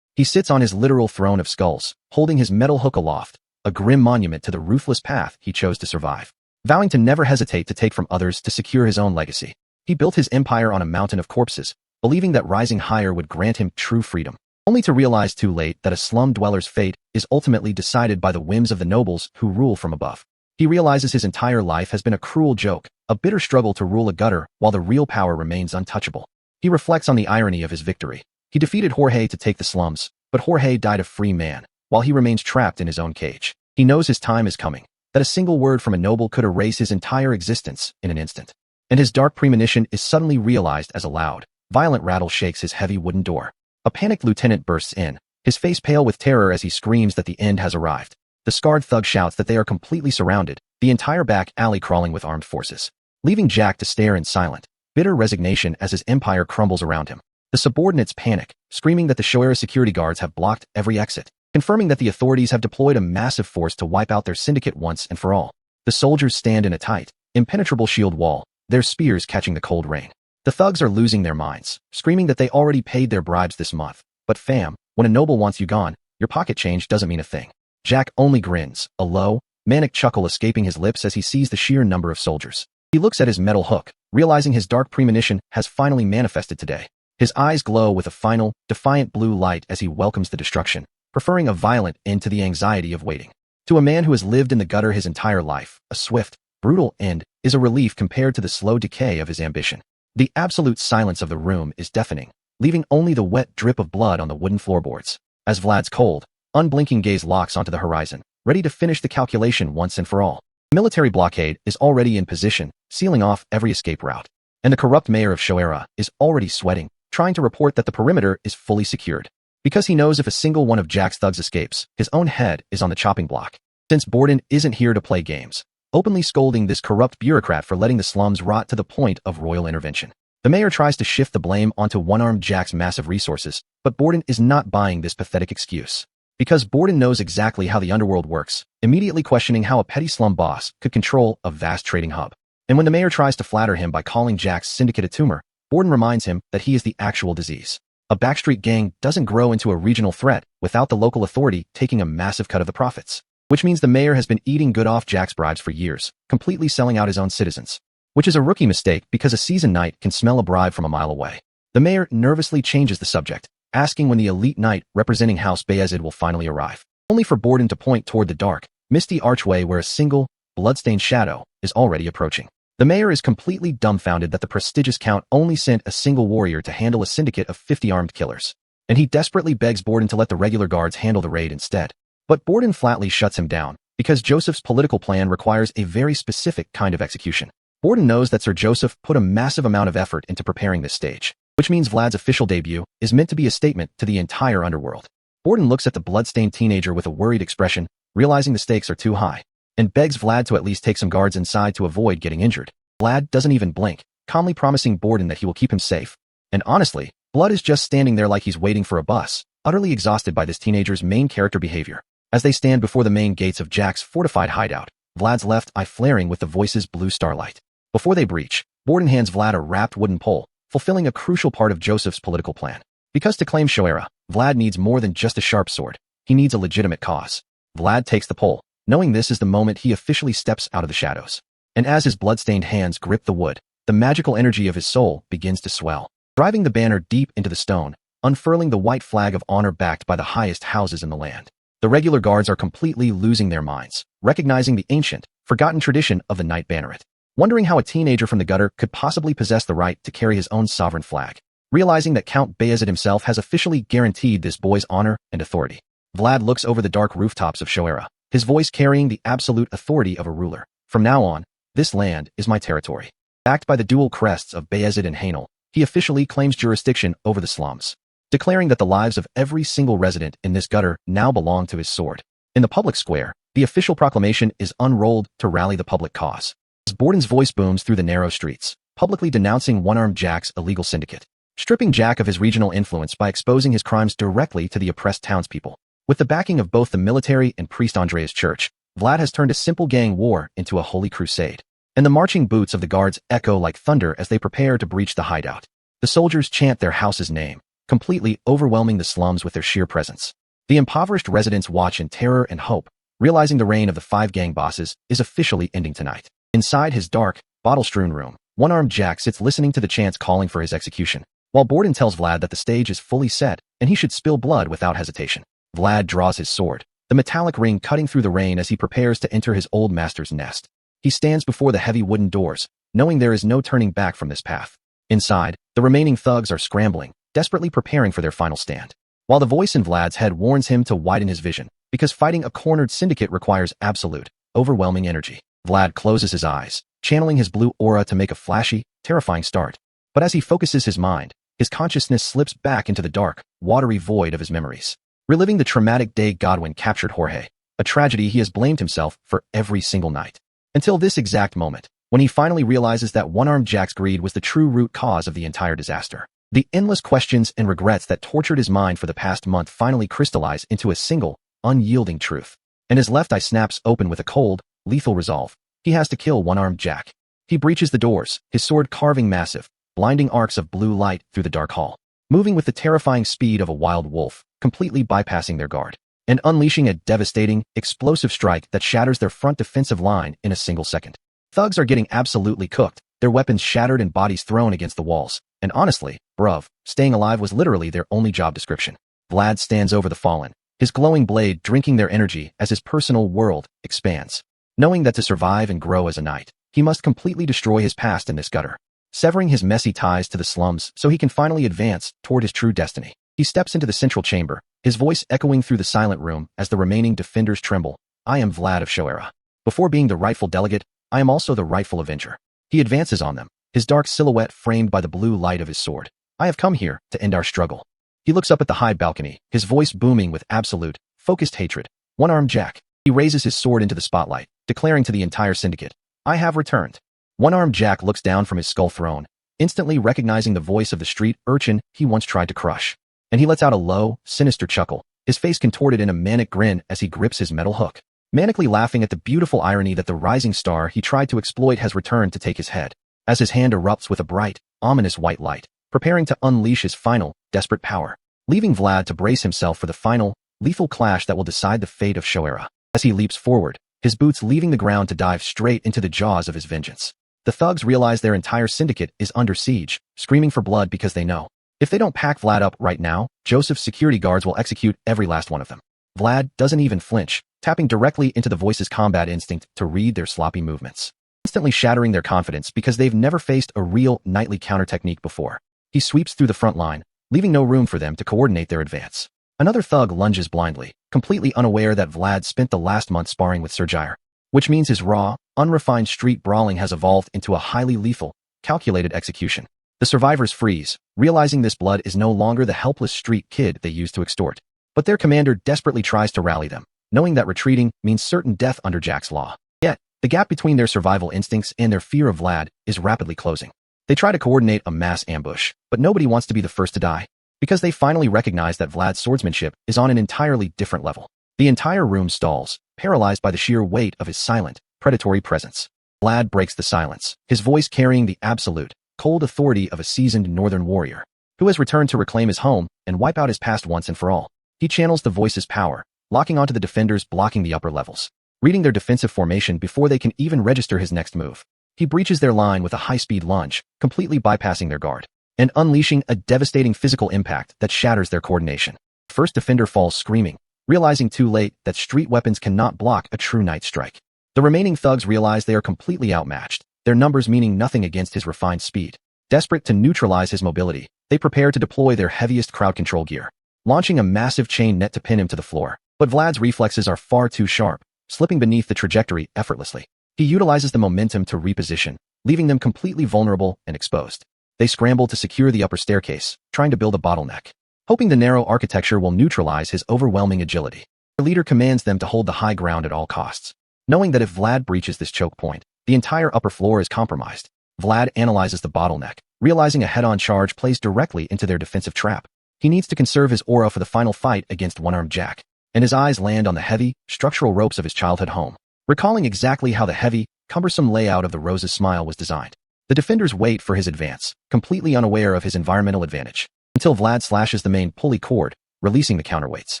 Speaker 1: He sits on his literal throne of skulls, holding his metal hook aloft, a grim monument to the ruthless path he chose to survive. Vowing to never hesitate to take from others to secure his own legacy, he built his empire on a mountain of corpses, believing that rising higher would grant him true freedom, only to realize too late that a slum dweller's fate is ultimately decided by the whims of the nobles who rule from above. He realizes his entire life has been a cruel joke, a bitter struggle to rule a gutter while the real power remains untouchable. He reflects on the irony of his victory. He defeated Jorge to take the slums, but Jorge died a free man, while he remains trapped in his own cage. He knows his time is coming, that a single word from a noble could erase his entire existence in an instant. And his dark premonition is suddenly realized as a loud, violent rattle shakes his heavy wooden door. A panicked lieutenant bursts in, his face pale with terror as he screams that the end has arrived. The scarred thug shouts that they are completely surrounded, the entire back alley crawling with armed forces, leaving Jack to stare in silent, bitter resignation as his empire crumbles around him. The subordinates panic, screaming that the Shoera security guards have blocked every exit, confirming that the authorities have deployed a massive force to wipe out their syndicate once and for all. The soldiers stand in a tight, impenetrable shield wall, their spears catching the cold rain. The thugs are losing their minds, screaming that they already paid their bribes this month. But fam, when a noble wants you gone, your pocket change doesn't mean a thing. Jack only grins, a low, manic chuckle escaping his lips as he sees the sheer number of soldiers. He looks at his metal hook, realizing his dark premonition has finally manifested today. His eyes glow with a final, defiant blue light as he welcomes the destruction, preferring a violent end to the anxiety of waiting. To a man who has lived in the gutter his entire life, a swift, brutal end is a relief compared to the slow decay of his ambition. The absolute silence of the room is deafening, leaving only the wet drip of blood on the wooden floorboards. As Vlad's cold, unblinking gaze locks onto the horizon, ready to finish the calculation once and for all. The military blockade is already in position, sealing off every escape route. And the corrupt mayor of Shoera is already sweating, trying to report that the perimeter is fully secured. Because he knows if a single one of Jack's thugs escapes, his own head is on the chopping block. Since Borden isn't here to play games, openly scolding this corrupt bureaucrat for letting the slums rot to the point of royal intervention. The mayor tries to shift the blame onto one-armed Jack's massive resources, but Borden is not buying this pathetic excuse. Because Borden knows exactly how the underworld works, immediately questioning how a petty slum boss could control a vast trading hub. And when the mayor tries to flatter him by calling Jack's syndicate a tumor, Borden reminds him that he is the actual disease. A backstreet gang doesn't grow into a regional threat without the local authority taking a massive cut of the profits. Which means the mayor has been eating good off Jack's bribes for years, completely selling out his own citizens. Which is a rookie mistake because a seasoned knight can smell a bribe from a mile away. The mayor nervously changes the subject, asking when the elite knight representing House Bayezid will finally arrive, only for Borden to point toward the dark, misty archway where a single, bloodstained shadow is already approaching. The mayor is completely dumbfounded that the prestigious count only sent a single warrior to handle a syndicate of 50 armed killers, and he desperately begs Borden to let the regular guards handle the raid instead. But Borden flatly shuts him down, because Joseph's political plan requires a very specific kind of execution. Borden knows that Sir Joseph put a massive amount of effort into preparing this stage, which means Vlad's official debut is meant to be a statement to the entire underworld. Borden looks at the bloodstained teenager with a worried expression, realizing the stakes are too high, and begs Vlad to at least take some guards inside to avoid getting injured. Vlad doesn't even blink, calmly promising Borden that he will keep him safe. And honestly, Blood is just standing there like he's waiting for a bus, utterly exhausted by this teenager's main character behavior. As they stand before the main gates of Jack's fortified hideout, Vlad's left eye flaring with the voice's blue starlight. Before they breach, Borden hands Vlad a wrapped wooden pole, fulfilling a crucial part of Joseph's political plan. Because to claim Shoera, Vlad needs more than just a sharp sword. He needs a legitimate cause. Vlad takes the pole, knowing this is the moment he officially steps out of the shadows. And as his blood-stained hands grip the wood, the magical energy of his soul begins to swell, driving the banner deep into the stone, unfurling the white flag of honor backed by the highest houses in the land. The regular guards are completely losing their minds, recognizing the ancient, forgotten tradition of the Knight Banneret, wondering how a teenager from the gutter could possibly possess the right to carry his own sovereign flag. Realizing that Count Bayezid himself has officially guaranteed this boy's honor and authority, Vlad looks over the dark rooftops of Shoera, his voice carrying the absolute authority of a ruler. From now on, this land is my territory. Backed by the dual crests of Bayezid and Hainel, he officially claims jurisdiction over the slums, declaring that the lives of every single resident in this gutter now belong to his sword. In the public square, the official proclamation is unrolled to rally the public cause. As Borden's voice booms through the narrow streets, publicly denouncing One-Armed Jack's illegal syndicate, stripping Jack of his regional influence by exposing his crimes directly to the oppressed townspeople. With the backing of both the military and Priest Andrea's church, Vlad has turned a simple gang war into a holy crusade. And the marching boots of the guards echo like thunder as they prepare to breach the hideout. The soldiers chant their house's name, completely overwhelming the slums with their sheer presence. The impoverished residents watch in terror and hope, realizing the reign of the 5 gang bosses is officially ending tonight. Inside his dark, bottle-strewn room, One-Armed Jack sits listening to the chants calling for his execution, while Borden tells Vlad that the stage is fully set and he should spill blood without hesitation. Vlad draws his sword, the metallic ring cutting through the rain as he prepares to enter his old master's nest. He stands before the heavy wooden doors, knowing there is no turning back from this path. Inside, the remaining thugs are scrambling, desperately preparing for their final stand. While the voice in Vlad's head warns him to widen his vision, because fighting a cornered syndicate requires absolute, overwhelming energy. Vlad closes his eyes, channeling his blue aura to make a flashy, terrifying start. But as he focuses his mind, his consciousness slips back into the dark, watery void of his memories, reliving the traumatic day Godwin captured Jorge, a tragedy he has blamed himself for every single night. Until this exact moment, when he finally realizes that One-Armed Jack's greed was the true root cause of the entire disaster. The endless questions and regrets that tortured his mind for the past month finally crystallize into a single, unyielding truth. And his left eye snaps open with a cold, lethal resolve. He has to kill One-Armed Jack. He breaches the doors, his sword carving massive, blinding arcs of blue light through the dark hall, moving with the terrifying speed of a wild wolf, completely bypassing their guard, and unleashing a devastating, explosive strike that shatters their front defensive line in a single second. Thugs are getting absolutely cooked, their weapons shattered and bodies thrown against the walls. And honestly, bruv, staying alive was literally their only job description. Vlad stands over the fallen, his glowing blade drinking their energy as his personal world expands. Knowing that to survive and grow as a knight, he must completely destroy his past in this gutter, severing his messy ties to the slums so he can finally advance toward his true destiny. He steps into the central chamber, his voice echoing through the silent room as the remaining defenders tremble. I am Vlad of Shoera. Before being the rightful delegate, I am also the rightful avenger. He advances on them, his dark silhouette framed by the blue light of his sword. I have come here to end our struggle. He looks up at the high balcony, his voice booming with absolute, focused hatred. One-Armed Jack. He raises his sword into the spotlight, declaring to the entire syndicate, I have returned. One-Armed Jack looks down from his skull throne, instantly recognizing the voice of the street urchin he once tried to crush. And he lets out a low, sinister chuckle, his face contorted in a manic grin as he grips his metal hook, manically laughing at the beautiful irony that the rising star he tried to exploit has returned to take his head, as his hand erupts with a bright, ominous white light, preparing to unleash his final, desperate power, leaving Vlad to brace himself for the final, lethal clash that will decide the fate of Shoera. As he leaps forward, his boots leaving the ground to dive straight into the jaws of his vengeance. The thugs realize their entire syndicate is under siege, screaming for blood because they know, if they don't pack Vlad up right now, Joseph's security guards will execute every last one of them. Vlad doesn't even flinch, tapping directly into the voice's combat instinct to read their sloppy movements, instantly shattering their confidence because they've never faced a real knightly counter technique before. He sweeps through the front line, leaving no room for them to coordinate their advance. Another thug lunges blindly, completely unaware that Vlad spent the last month sparring with Sir Jair, which means his raw, unrefined street brawling has evolved into a highly lethal, calculated execution. The survivors freeze, realizing this blood is no longer the helpless street kid they used to extort. But their commander desperately tries to rally them, knowing that retreating means certain death under Jack's law. Yet, The gap between their survival instincts and their fear of Vlad is rapidly closing. They try to coordinate a mass ambush, but nobody wants to be the first to die, because they finally recognize that Vlad's swordsmanship is on an entirely different level. The entire room stalls, paralyzed by the sheer weight of his silent, predatory presence. Vlad breaks the silence, his voice carrying the absolute, cold authority of a seasoned northern warrior, who has returned to reclaim his home and wipe out his past once and for all. He channels the voice's power, locking onto the defenders blocking the upper levels, reading their defensive formation before they can even register his next move. He breaches their line with a high-speed lunge, completely bypassing their guard, and unleashing a devastating physical impact that shatters their coordination. The first defender falls screaming, realizing too late that street weapons cannot block a true night strike. The remaining thugs realize they are completely outmatched, their numbers meaning nothing against his refined speed. Desperate to neutralize his mobility, they prepare to deploy their heaviest crowd control gear, launching a massive chain net to pin him to the floor. But Vlad's reflexes are far too sharp, slipping beneath the trajectory effortlessly. He utilizes the momentum to reposition, leaving them completely vulnerable and exposed. They scramble to secure the upper staircase, trying to build a bottleneck, hoping the narrow architecture will neutralize his overwhelming agility. The leader commands them to hold the high ground at all costs, knowing that if Vlad breaches this choke point, the entire upper floor is compromised. Vlad analyzes the bottleneck, realizing a head-on charge plays directly into their defensive trap. He needs to conserve his aura for the final fight against one-armed Jack, and his eyes land on the heavy, structural ropes of his childhood home, recalling exactly how the heavy, cumbersome layout of the Rose's smile was designed. The defenders wait for his advance, completely unaware of his environmental advantage, until Vlad slashes the main pulley cord, releasing the counterweights.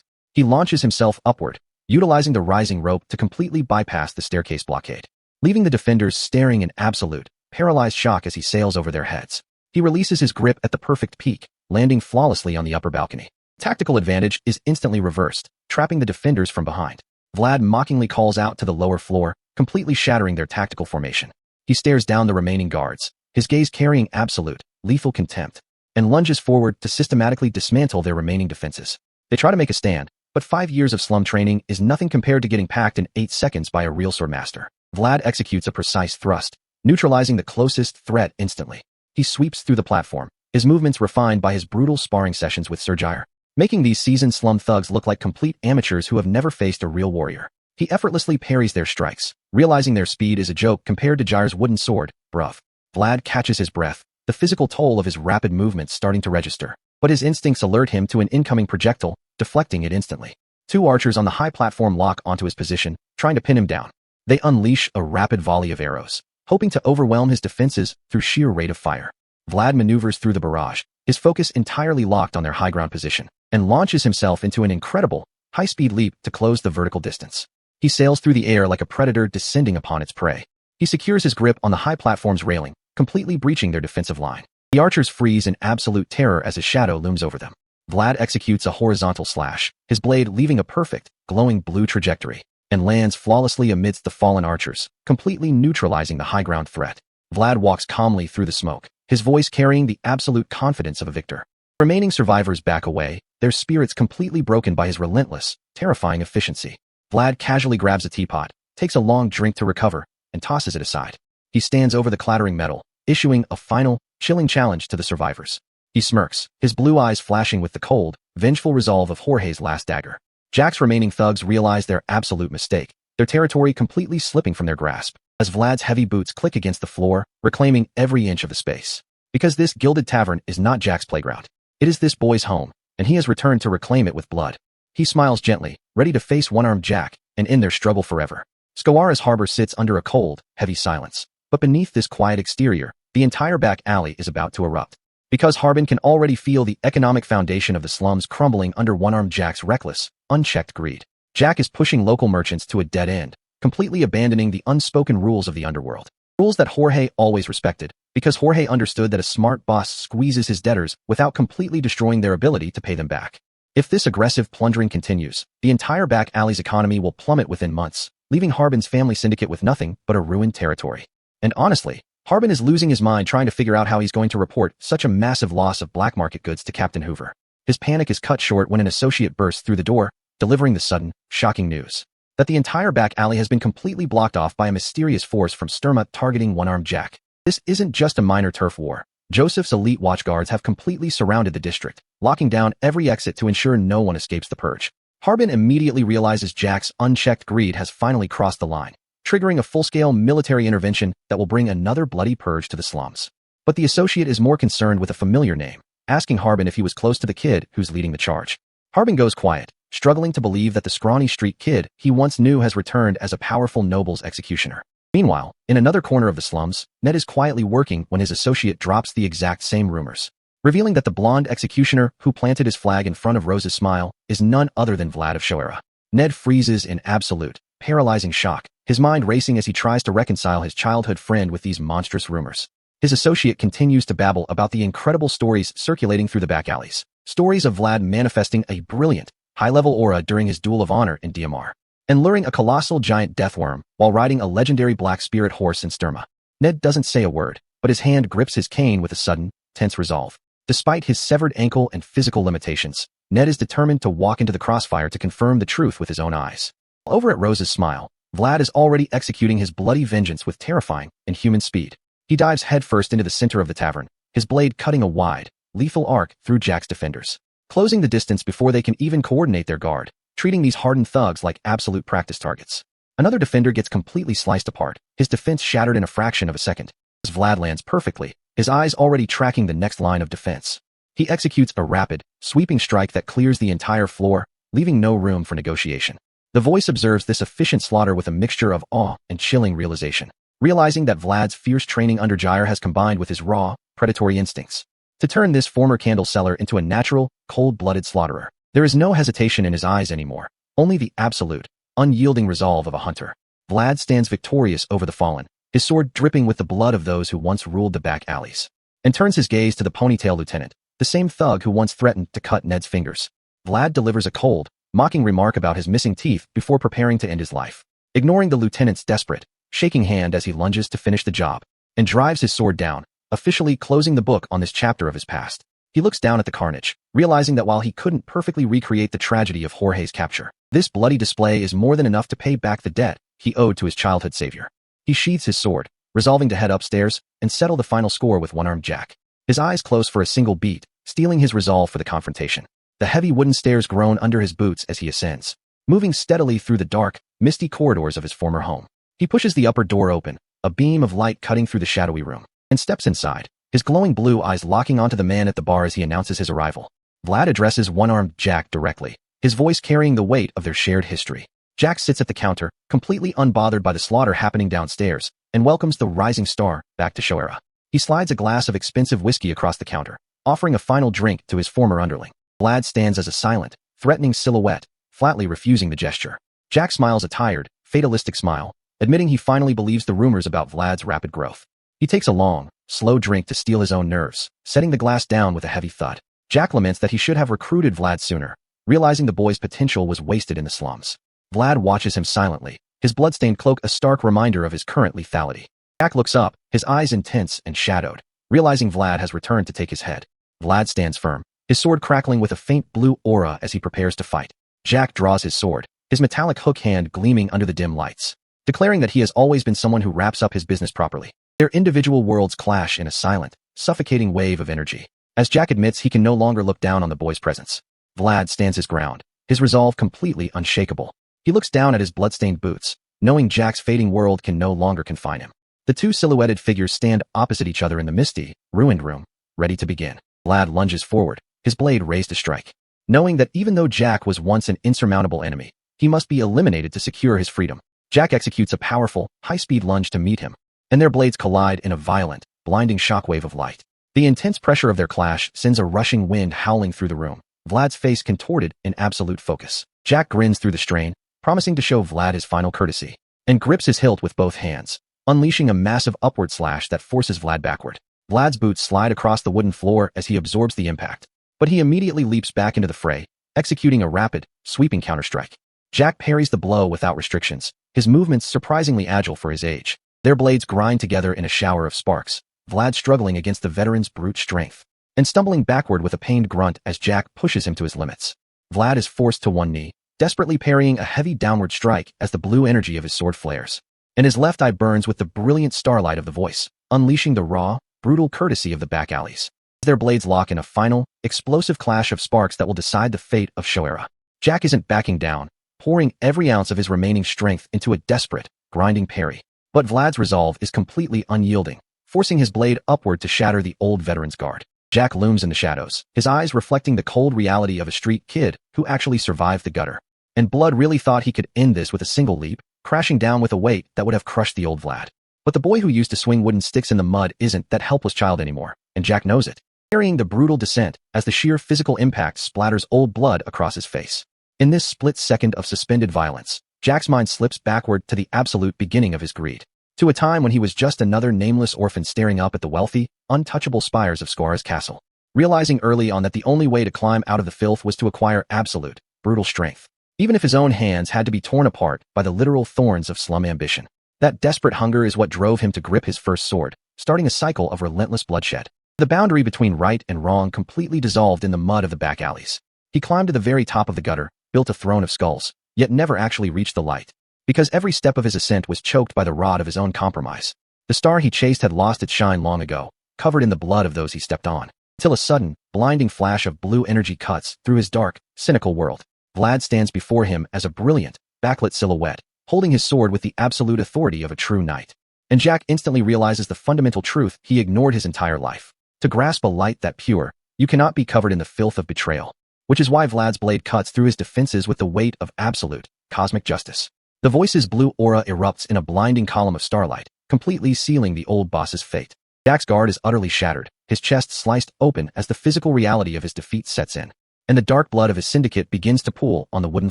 Speaker 1: He launches himself upward, utilizing the rising rope to completely bypass the staircase blockade, leaving the defenders staring in absolute, paralyzed shock as he sails over their heads. He releases his grip at the perfect peak, landing flawlessly on the upper balcony. Tactical advantage is instantly reversed, trapping the defenders from behind. Vlad mockingly calls out to the lower floor, completely shattering their tactical formation. He stares down the remaining guards, his gaze carrying absolute, lethal contempt, and lunges forward to systematically dismantle their remaining defenses. They try to make a stand, but 5 years of slum training is nothing compared to getting packed in 8 seconds by a real swordmaster. Vlad executes a precise thrust, neutralizing the closest threat instantly. He sweeps through the platform, his movements refined by his brutal sparring sessions with Sir Jair, making these seasoned slum thugs look like complete amateurs who have never faced a real warrior. He effortlessly parries their strikes, realizing their speed is a joke compared to Jair's wooden sword. Bruv. Vlad catches his breath, the physical toll of his rapid movements starting to register, but his instincts alert him to an incoming projectile, deflecting it instantly. 2 archers on the high platform lock onto his position, trying to pin him down. They unleash a rapid volley of arrows, hoping to overwhelm his defenses through sheer rate of fire. Vlad maneuvers through the barrage, his focus entirely locked on their high ground position, and launches himself into an incredible, high-speed leap to close the vertical distance. He sails through the air like a predator descending upon its prey. He secures his grip on the high platform's railing, completely breaching their defensive line. The archers freeze in absolute terror as his shadow looms over them. Vlad executes a horizontal slash, his blade leaving a perfect, glowing blue trajectory, and lands flawlessly amidst the fallen archers, completely neutralizing the high ground threat. Vlad walks calmly through the smoke, his voice carrying the absolute confidence of a victor. Remaining survivors back away, their spirits completely broken by his relentless, terrifying efficiency. Vlad casually grabs a teapot, takes a long drink to recover, and tosses it aside. He stands over the clattering metal, issuing a final, chilling challenge to the survivors. He smirks, his blue eyes flashing with the cold, vengeful resolve of Jorge's last dagger. Jack's remaining thugs realize their absolute mistake, their territory completely slipping from their grasp, as Vlad's heavy boots click against the floor, reclaiming every inch of the space. Because this gilded tavern is not Jack's playground. It is this boy's home, and he has returned to reclaim it with blood. He smiles gently, ready to face one-armed Jack, and end their struggle forever. Skawara's harbor sits under a cold, heavy silence, but beneath this quiet exterior, the entire back alley is about to erupt. Because Harbin can already feel the economic foundation of the slums crumbling under one-armed Jack's reckless, unchecked greed. Jack is pushing local merchants to a dead end, completely abandoning the unspoken rules of the underworld. Rules that Jorge always respected, because Jorge understood that a smart boss squeezes his debtors without completely destroying their ability to pay them back. If this aggressive plundering continues, the entire back alley's economy will plummet within months, leaving Harbin's family syndicate with nothing but a ruined territory. And honestly, Harbin is losing his mind trying to figure out how he's going to report such a massive loss of black market goods to Captain Hoover. His panic is cut short when an associate bursts through the door, delivering the sudden, shocking news that the entire back alley has been completely blocked off by a mysterious force from Sturma targeting one-armed Jack. This isn't just a minor turf war. Joseph's elite watchguards have completely surrounded the district, locking down every exit to ensure no one escapes the purge. Harbin immediately realizes Jack's unchecked greed has finally crossed the line, triggering a full-scale military intervention that will bring another bloody purge to the slums. But the associate is more concerned with a familiar name, asking Harbin if he was close to the kid who's leading the charge. Harbin goes quiet, struggling to believe that the scrawny street kid he once knew has returned as a powerful noble's executioner. Meanwhile, in another corner of the slums, Ned is quietly working when his associate drops the exact same rumors, revealing that the blonde executioner who planted his flag in front of Rose's smile is none other than Vlad of Shoera. Ned freezes in absolute, paralyzing shock, his mind racing as he tries to reconcile his childhood friend with these monstrous rumors. His associate continues to babble about the incredible stories circulating through the back alleys. Stories of Vlad manifesting a brilliant, high-level aura during his duel of honor in DMR, and luring a colossal giant deathworm while riding a legendary black spirit horse in Sturma. Ned doesn't say a word, but his hand grips his cane with a sudden, tense resolve. Despite his severed ankle and physical limitations, Ned is determined to walk into the crossfire to confirm the truth with his own eyes. Over at Rose's smile, Vlad is already executing his bloody vengeance with terrifying, inhuman speed. He dives headfirst into the center of the tavern, his blade cutting a wide, lethal arc through Jack's defenders, closing the distance before they can even coordinate their guard, treating these hardened thugs like absolute practice targets. Another defender gets completely sliced apart, his defense shattered in a fraction of a second. As Vlad lands perfectly, his eyes already tracking the next line of defense. He executes a rapid, sweeping strike that clears the entire floor, leaving no room for negotiation. The voice observes this efficient slaughter with a mixture of awe and chilling realization, realizing that Vlad's fierce training under Gyre has combined with his raw, predatory instincts to turn this former candle seller into a natural, cold-blooded slaughterer. There is no hesitation in his eyes anymore, only the absolute, unyielding resolve of a hunter. Vlad stands victorious over the fallen, his sword dripping with the blood of those who once ruled the back alleys, and turns his gaze to the ponytail lieutenant, the same thug who once threatened to cut Ned's fingers. Vlad delivers a cold, mocking remark about his missing teeth before preparing to end his life, ignoring the lieutenant's desperate, shaking hand as he lunges to finish the job, and drives his sword down, officially closing the book on this chapter of his past. He looks down at the carnage, realizing that while he couldn't perfectly recreate the tragedy of Jorge's capture, this bloody display is more than enough to pay back the debt he owed to his childhood savior. He sheathes his sword, resolving to head upstairs and settle the final score with one-armed Jack. His eyes close for a single beat, stealing his resolve for the confrontation. The heavy wooden stairs groan under his boots as he ascends, moving steadily through the dark, misty corridors of his former home. He pushes the upper door open, a beam of light cutting through the shadowy room, and steps inside, his glowing blue eyes locking onto the man at the bar as he announces his arrival. Vlad addresses one-armed Jack directly, his voice carrying the weight of their shared history. Jack sits at the counter, completely unbothered by the slaughter happening downstairs, and welcomes the rising star back to Shoera. He slides a glass of expensive whiskey across the counter, offering a final drink to his former underling. Vlad stands as a silent, threatening silhouette, flatly refusing the gesture. Jack smiles a tired, fatalistic smile, admitting he finally believes the rumors about Vlad's rapid growth. He takes a long, slow drink to steel his own nerves, setting the glass down with a heavy thud. Jack laments that he should have recruited Vlad sooner, realizing the boy's potential was wasted in the slums. Vlad watches him silently, his bloodstained cloak a stark reminder of his current lethality. Jack looks up, his eyes intense and shadowed, realizing Vlad has returned to take his head. Vlad stands firm, his sword crackling with a faint blue aura as he prepares to fight. Jack draws his sword, his metallic hook hand gleaming under the dim lights, declaring that he has always been someone who wraps up his business properly. Their individual worlds clash in a silent, suffocating wave of energy, as Jack admits he can no longer look down on the boy's presence. Vlad stands his ground, his resolve completely unshakable. He looks down at his bloodstained boots, knowing Jack's fading world can no longer confine him. The two silhouetted figures stand opposite each other in the misty, ruined room, ready to begin. Vlad lunges forward, his blade raised to strike, knowing that even though Jack was once an insurmountable enemy, he must be eliminated to secure his freedom. Jack executes a powerful, high-speed lunge to meet him, and their blades collide in a violent, blinding shockwave of light. The intense pressure of their clash sends a rushing wind howling through the room, Vlad's face contorted in absolute focus. Jack grins through the strain, promising to show Vlad his final courtesy, and grips his hilt with both hands, unleashing a massive upward slash that forces Vlad backward. Vlad's boots slide across the wooden floor as he absorbs the impact, but he immediately leaps back into the fray, executing a rapid, sweeping counterstrike. Jack parries the blow without restrictions, his movements surprisingly agile for his age. Their blades grind together in a shower of sparks, Vlad struggling against the veteran's brute strength, and stumbling backward with a pained grunt as Jack pushes him to his limits. Vlad is forced to one knee, desperately parrying a heavy downward strike as the blue energy of his sword flares, and his left eye burns with the brilliant starlight of the voice, unleashing the raw, brutal courtesy of the back alleys. Their blades lock in a final, explosive clash of sparks that will decide the fate of Shoera. Jack isn't backing down, pouring every ounce of his remaining strength into a desperate, grinding parry. But Vlad's resolve is completely unyielding, forcing his blade upward to shatter the old veteran's guard. Jack looms in the shadows, his eyes reflecting the cold reality of a street kid who actually survived the gutter. And Blood really thought he could end this with a single leap, crashing down with a weight that would have crushed the old Vlad. But the boy who used to swing wooden sticks in the mud isn't that helpless child anymore, and Jack knows it, carrying the brutal descent as the sheer physical impact splatters old blood across his face. In this split second of suspended violence, Jack's mind slips backward to the absolute beginning of his greed, to a time when he was just another nameless orphan staring up at the wealthy, untouchable spires of Skora's castle, realizing early on that the only way to climb out of the filth was to acquire absolute, brutal strength, even if his own hands had to be torn apart by the literal thorns of slum ambition. That desperate hunger is what drove him to grip his first sword, starting a cycle of relentless bloodshed. The boundary between right and wrong completely dissolved in the mud of the back alleys. He climbed to the very top of the gutter, built a throne of skulls, yet never actually reached the light, because every step of his ascent was choked by the rod of his own compromise. The star he chased had lost its shine long ago, covered in the blood of those he stepped on, until a sudden, blinding flash of blue energy cuts through his dark, cynical world. Vlad stands before him as a brilliant, backlit silhouette, holding his sword with the absolute authority of a true knight. And Jack instantly realizes the fundamental truth he ignored his entire life. To grasp a light that pure, you cannot be covered in the filth of betrayal, which is why Vlad's blade cuts through his defenses with the weight of absolute, cosmic justice. The voice's blue aura erupts in a blinding column of starlight, completely sealing the old boss's fate. Jack's guard is utterly shattered, his chest sliced open as the physical reality of his defeat sets in, and the dark blood of his syndicate begins to pool on the wooden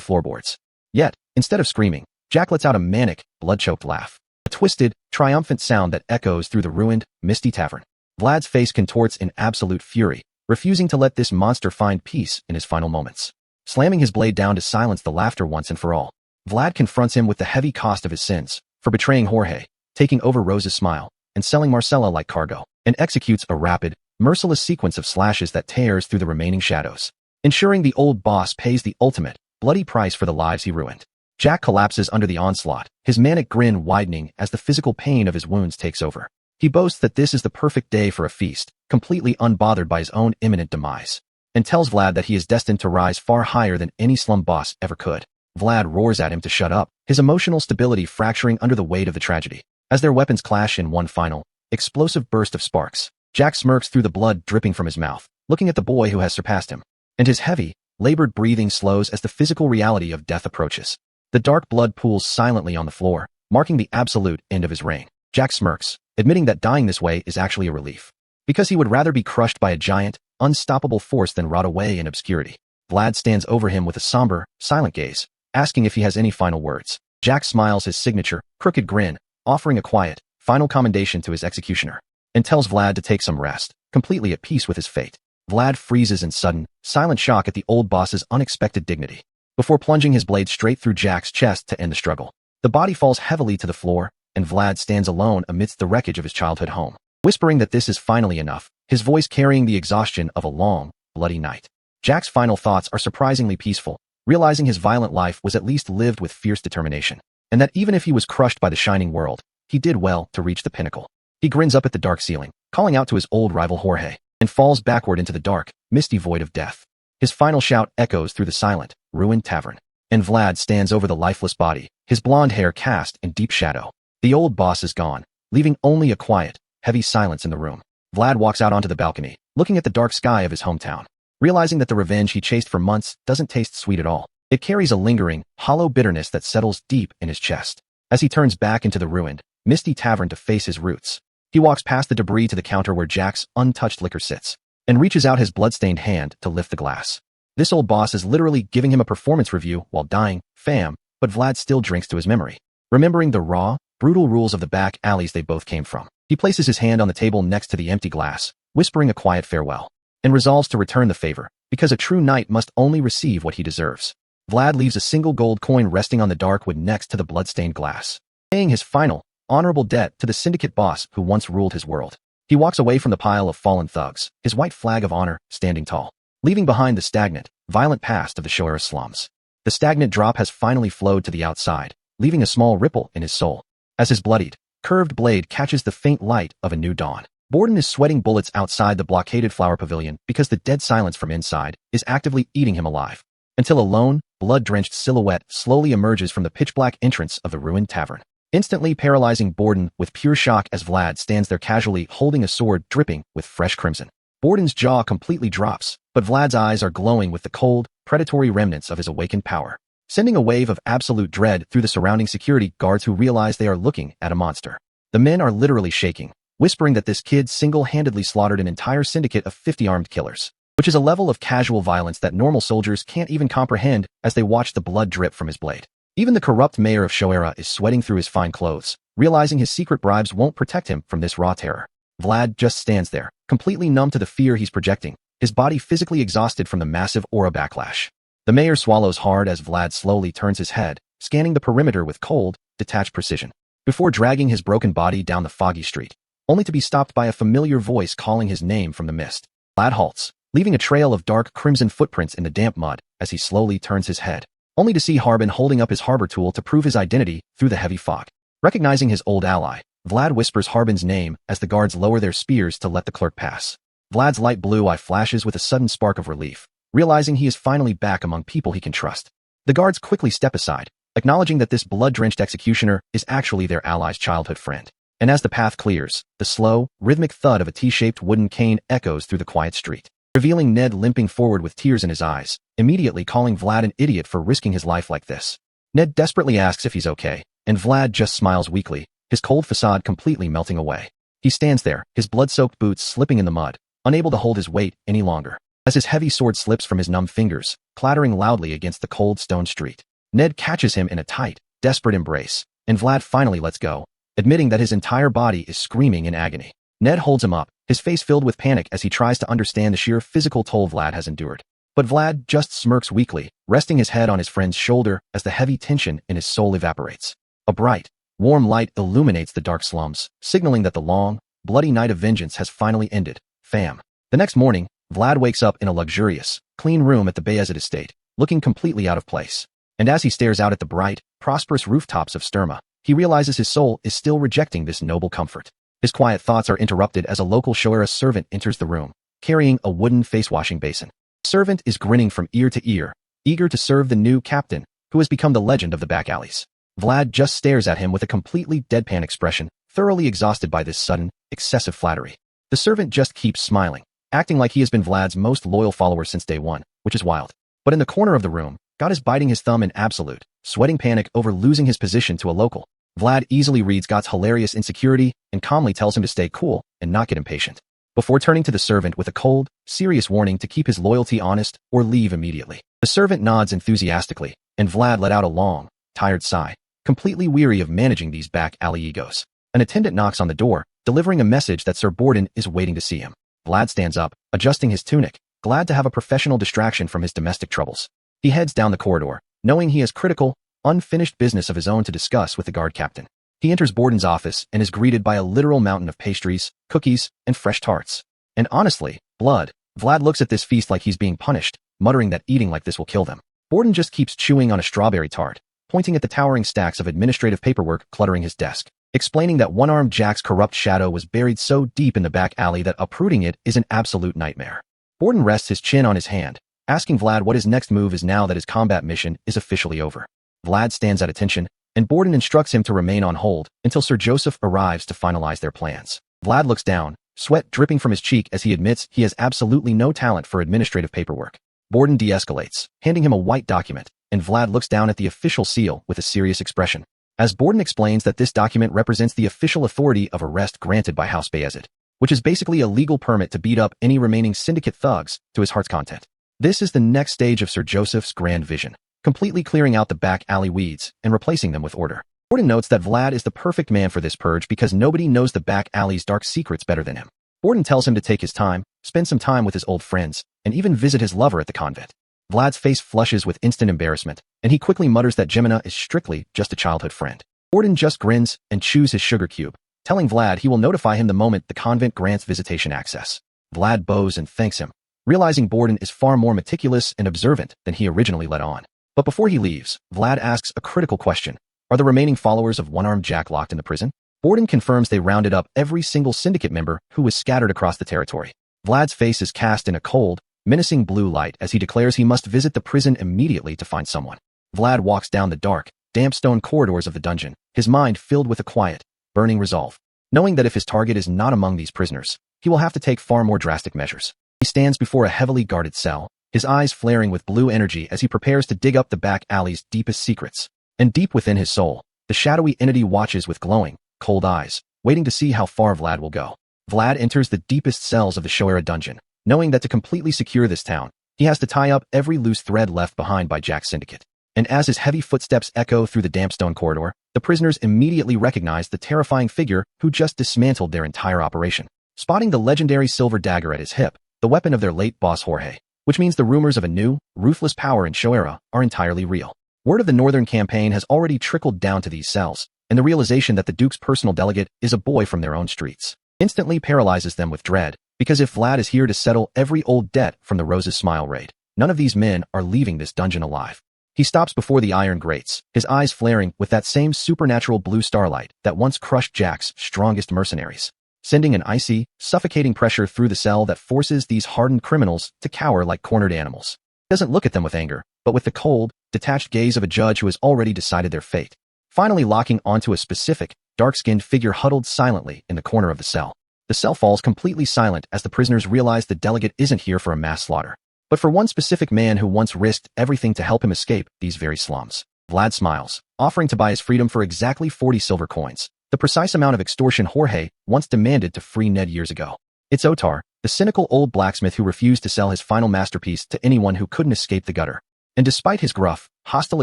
Speaker 1: floorboards. Yet, instead of screaming, Jack lets out a manic, blood-choked laugh, a twisted, triumphant sound that echoes through the ruined, misty tavern. Vlad's face contorts in absolute fury, refusing to let this monster find peace in his final moments. Slamming his blade down to silence the laughter once and for all, Vlad confronts him with the heavy cost of his sins, for betraying Jorge, taking over Rose's smile, and selling Marcella like cargo, and executes a rapid, merciless sequence of slashes that tears through the remaining shadows, ensuring the old boss pays the ultimate, bloody price for the lives he ruined. Jack collapses under the onslaught, his manic grin widening as the physical pain of his wounds takes over. He boasts that this is the perfect day for a feast, completely unbothered by his own imminent demise, and tells Vlad that he is destined to rise far higher than any slum boss ever could. Vlad roars at him to shut up, his emotional stability fracturing under the weight of the tragedy. As their weapons clash in one final, explosive burst of sparks, Jack smirks through the blood dripping from his mouth, looking at the boy who has surpassed him, and his heavy, labored breathing slows as the physical reality of death approaches. The dark blood pools silently on the floor, marking the absolute end of his reign. Jack smirks, admitting that dying this way is actually a relief, because he would rather be crushed by a giant, unstoppable force than rot away in obscurity. Vlad stands over him with a somber, silent gaze, asking if he has any final words. Jack smiles his signature, crooked grin, offering a quiet, final commendation to his executioner, and tells Vlad to take some rest, completely at peace with his fate. Vlad freezes in sudden, silent shock at the old boss's unexpected dignity, before plunging his blade straight through Jack's chest to end the struggle. The body falls heavily to the floor, and Vlad stands alone amidst the wreckage of his childhood home, whispering that this is finally enough, his voice carrying the exhaustion of a long, bloody night. Jack's final thoughts are surprisingly peaceful, realizing his violent life was at least lived with fierce determination, and that even if he was crushed by the shining world, he did well to reach the pinnacle. He grins up at the dark ceiling, calling out to his old rival Jorge, and falls backward into the dark, misty void of death. His final shout echoes through the silent, ruined tavern, and Vlad stands over the lifeless body, his blonde hair cast in deep shadow. The old boss is gone, leaving only a quiet, heavy silence in the room. Vlad walks out onto the balcony, looking at the dark sky of his hometown, realizing that the revenge he chased for months doesn't taste sweet at all. It carries a lingering, hollow bitterness that settles deep in his chest. As he turns back into the ruined, misty tavern to face his roots, he walks past the debris to the counter where Jack's untouched liquor sits, and reaches out his blood-stained hand to lift the glass. This old boss is literally giving him a performance review while dying, fam, but Vlad still drinks to his memory, remembering the raw, brutal rules of the back alleys they both came from. He places his hand on the table next to the empty glass, whispering a quiet farewell, and resolves to return the favor, because a true knight must only receive what he deserves. Vlad leaves a single gold coin resting on the dark wood next to the blood-stained glass, paying his final, honorable debt to the syndicate boss who once ruled his world. He walks away from the pile of fallen thugs, his white flag of honor standing tall, leaving behind the stagnant, violent past of the Shoera slums. The stagnant drop has finally flowed to the outside, leaving a small ripple in his soul, as his bloodied, curved blade catches the faint light of a new dawn. Borden is sweating bullets outside the blockaded flower pavilion because the dead silence from inside is actively eating him alive, until a lone, blood-drenched silhouette slowly emerges from the pitch-black entrance of the ruined tavern. instantly paralyzing Borden with pure shock as Vlad stands there casually holding a sword dripping with fresh crimson. Borden's jaw completely drops, but Vlad's eyes are glowing with the cold, predatory remnants of his awakened power, sending a wave of absolute dread through the surrounding security guards who realize they are looking at a monster. The men are literally shaking, whispering that this kid single-handedly slaughtered an entire syndicate of 50 armed killers, which is a level of casual violence that normal soldiers can't even comprehend as they watch the blood drip from his blade. Even the corrupt mayor of Shoera is sweating through his fine clothes, realizing his secret bribes won't protect him from this raw terror. Vlad just stands there, completely numb to the fear he's projecting, his body physically exhausted from the massive aura backlash. The mayor swallows hard as Vlad slowly turns his head, scanning the perimeter with cold, detached precision, before dragging his broken body down the foggy street, only to be stopped by a familiar voice calling his name from the mist. Vlad halts, leaving a trail of dark crimson footprints in the damp mud as he slowly turns his head, only to see Harbin holding up his harbor tool to prove his identity through the heavy fog. Recognizing his old ally, Vlad whispers Harbin's name as the guards lower their spears to let the clerk pass. Vlad's light blue eye flashes with a sudden spark of relief, realizing he is finally back among people he can trust. The guards quickly step aside, acknowledging that this blood-drenched executioner is actually their ally's childhood friend. And as the path clears, the slow, rhythmic thud of a T-shaped wooden cane echoes through the quiet street, revealing Ned limping forward with tears in his eyes, immediately calling Vlad an idiot for risking his life like this. Ned desperately asks if he's okay, and Vlad just smiles weakly, his cold facade completely melting away. He stands there, his blood-soaked boots slipping in the mud, unable to hold his weight any longer, as his heavy sword slips from his numb fingers, clattering loudly against the cold stone street. Ned catches him in a tight, desperate embrace, and Vlad finally lets go, admitting that his entire body is screaming in agony. Ned holds him up, his face filled with panic as he tries to understand the sheer physical toll Vlad has endured. But Vlad just smirks weakly, resting his head on his friend's shoulder as the heavy tension in his soul evaporates. A bright, warm light illuminates the dark slums, signaling that the long, bloody night of vengeance has finally ended. Fam. The next morning, Vlad wakes up in a luxurious, clean room at the Bayezid estate, looking completely out of place. And as he stares out at the bright, prosperous rooftops of Sturma, he realizes his soul is still rejecting this noble comfort. His quiet thoughts are interrupted as a local Shoera servant enters the room, carrying a wooden face-washing basin. The servant is grinning from ear to ear, eager to serve the new captain, who has become the legend of the back alleys. Vlad just stares at him with a completely deadpan expression, thoroughly exhausted by this sudden, excessive flattery. The servant just keeps smiling, acting like he has been Vlad's most loyal follower since day one, which is wild. But in the corner of the room, God is biting his thumb in absolute, sweating panic over losing his position to a local. Vlad easily reads Gott's hilarious insecurity and calmly tells him to stay cool and not get impatient, before turning to the servant with a cold, serious warning to keep his loyalty honest or leave immediately. The servant nods enthusiastically, and Vlad let out a long, tired sigh, completely weary of managing these back alley egos. An attendant knocks on the door, delivering a message that Sir Borden is waiting to see him. Vlad stands up, adjusting his tunic, glad to have a professional distraction from his domestic troubles. He heads down the corridor, knowing he has critical, unfinished business of his own to discuss with the guard captain. He enters Borden's office and is greeted by a literal mountain of pastries, cookies, and fresh tarts. And honestly, Vlad looks at this feast like he's being punished, muttering that eating like this will kill them. Borden just keeps chewing on a strawberry tart, pointing at the towering stacks of administrative paperwork cluttering his desk, explaining that one-armed Jack's corrupt shadow was buried so deep in the back alley that uprooting it is an absolute nightmare. Borden rests his chin on his hand, asking Vlad what his next move is now that his combat mission is officially over. Vlad stands at attention, and Borden instructs him to remain on hold until Sir Joseph arrives to finalize their plans. Vlad looks down, sweat dripping from his cheek as he admits he has absolutely no talent for administrative paperwork. Borden de-escalates, handing him a white document, and Vlad looks down at the official seal with a serious expression, as Borden explains that this document represents the official authority of arrest granted by House Bayezid, which is basically a legal permit to beat up any remaining syndicate thugs to his heart's content. This is the next stage of Sir Joseph's grand vision, completely clearing out the back alley weeds and replacing them with order. Borden notes that Vlad is the perfect man for this purge because nobody knows the back alley's dark secrets better than him. Borden tells him to take his time, spend some time with his old friends, and even visit his lover at the convent. Vlad's face flushes with instant embarrassment, and he quickly mutters that Jemina is strictly just a childhood friend. Borden just grins and chews his sugar cube, telling Vlad he will notify him the moment the convent grants visitation access. Vlad bows and thanks him, realizing Borden is far more meticulous and observant than he originally let on. But before he leaves, Vlad asks a critical question. Are the remaining followers of One-Armed Jack locked in the prison? Borden confirms they rounded up every single syndicate member who was scattered across the territory. Vlad's face is cast in a cold, menacing blue light as he declares he must visit the prison immediately to find someone. Vlad walks down the dark, damp stone corridors of the dungeon, his mind filled with a quiet, burning resolve. Knowing that if his target is not among these prisoners, he will have to take far more drastic measures. He stands before a heavily guarded cell, his eyes flaring with blue energy as he prepares to dig up the back alley's deepest secrets. And deep within his soul, the shadowy entity watches with glowing, cold eyes, waiting to see how far Vlad will go. Vlad enters the deepest cells of the Shoera dungeon, knowing that to completely secure this town, he has to tie up every loose thread left behind by Jack's syndicate. And as his heavy footsteps echo through the damp stone corridor, the prisoners immediately recognize the terrifying figure who just dismantled their entire operation. Spotting the legendary silver dagger at his hip, the weapon of their late boss Jorge, which means the rumors of a new, ruthless power in Shoera are entirely real. Word of the Northern campaign has already trickled down to these cells, and the realization that the Duke's personal delegate is a boy from their own streets instantly paralyzes them with dread, because if Vlad is here to settle every old debt from the Rose's Smile raid, none of these men are leaving this dungeon alive. He stops before the iron grates, his eyes flaring with that same supernatural blue starlight that once crushed Jack's strongest mercenaries, sending an icy, suffocating pressure through the cell that forces these hardened criminals to cower like cornered animals. He doesn't look at them with anger, but with the cold, detached gaze of a judge who has already decided their fate, finally locking onto a specific, dark-skinned figure huddled silently in the corner of the cell. The cell falls completely silent as the prisoners realize the delegate isn't here for a mass slaughter, but for one specific man who once risked everything to help him escape these very slums. Vlad smiles, offering to buy his freedom for exactly 40 silver coins, the precise amount of extortion Jorge once demanded to free Ned years ago. It's Otar, the cynical old blacksmith who refused to sell his final masterpiece to anyone who couldn't escape the gutter. And despite his gruff, hostile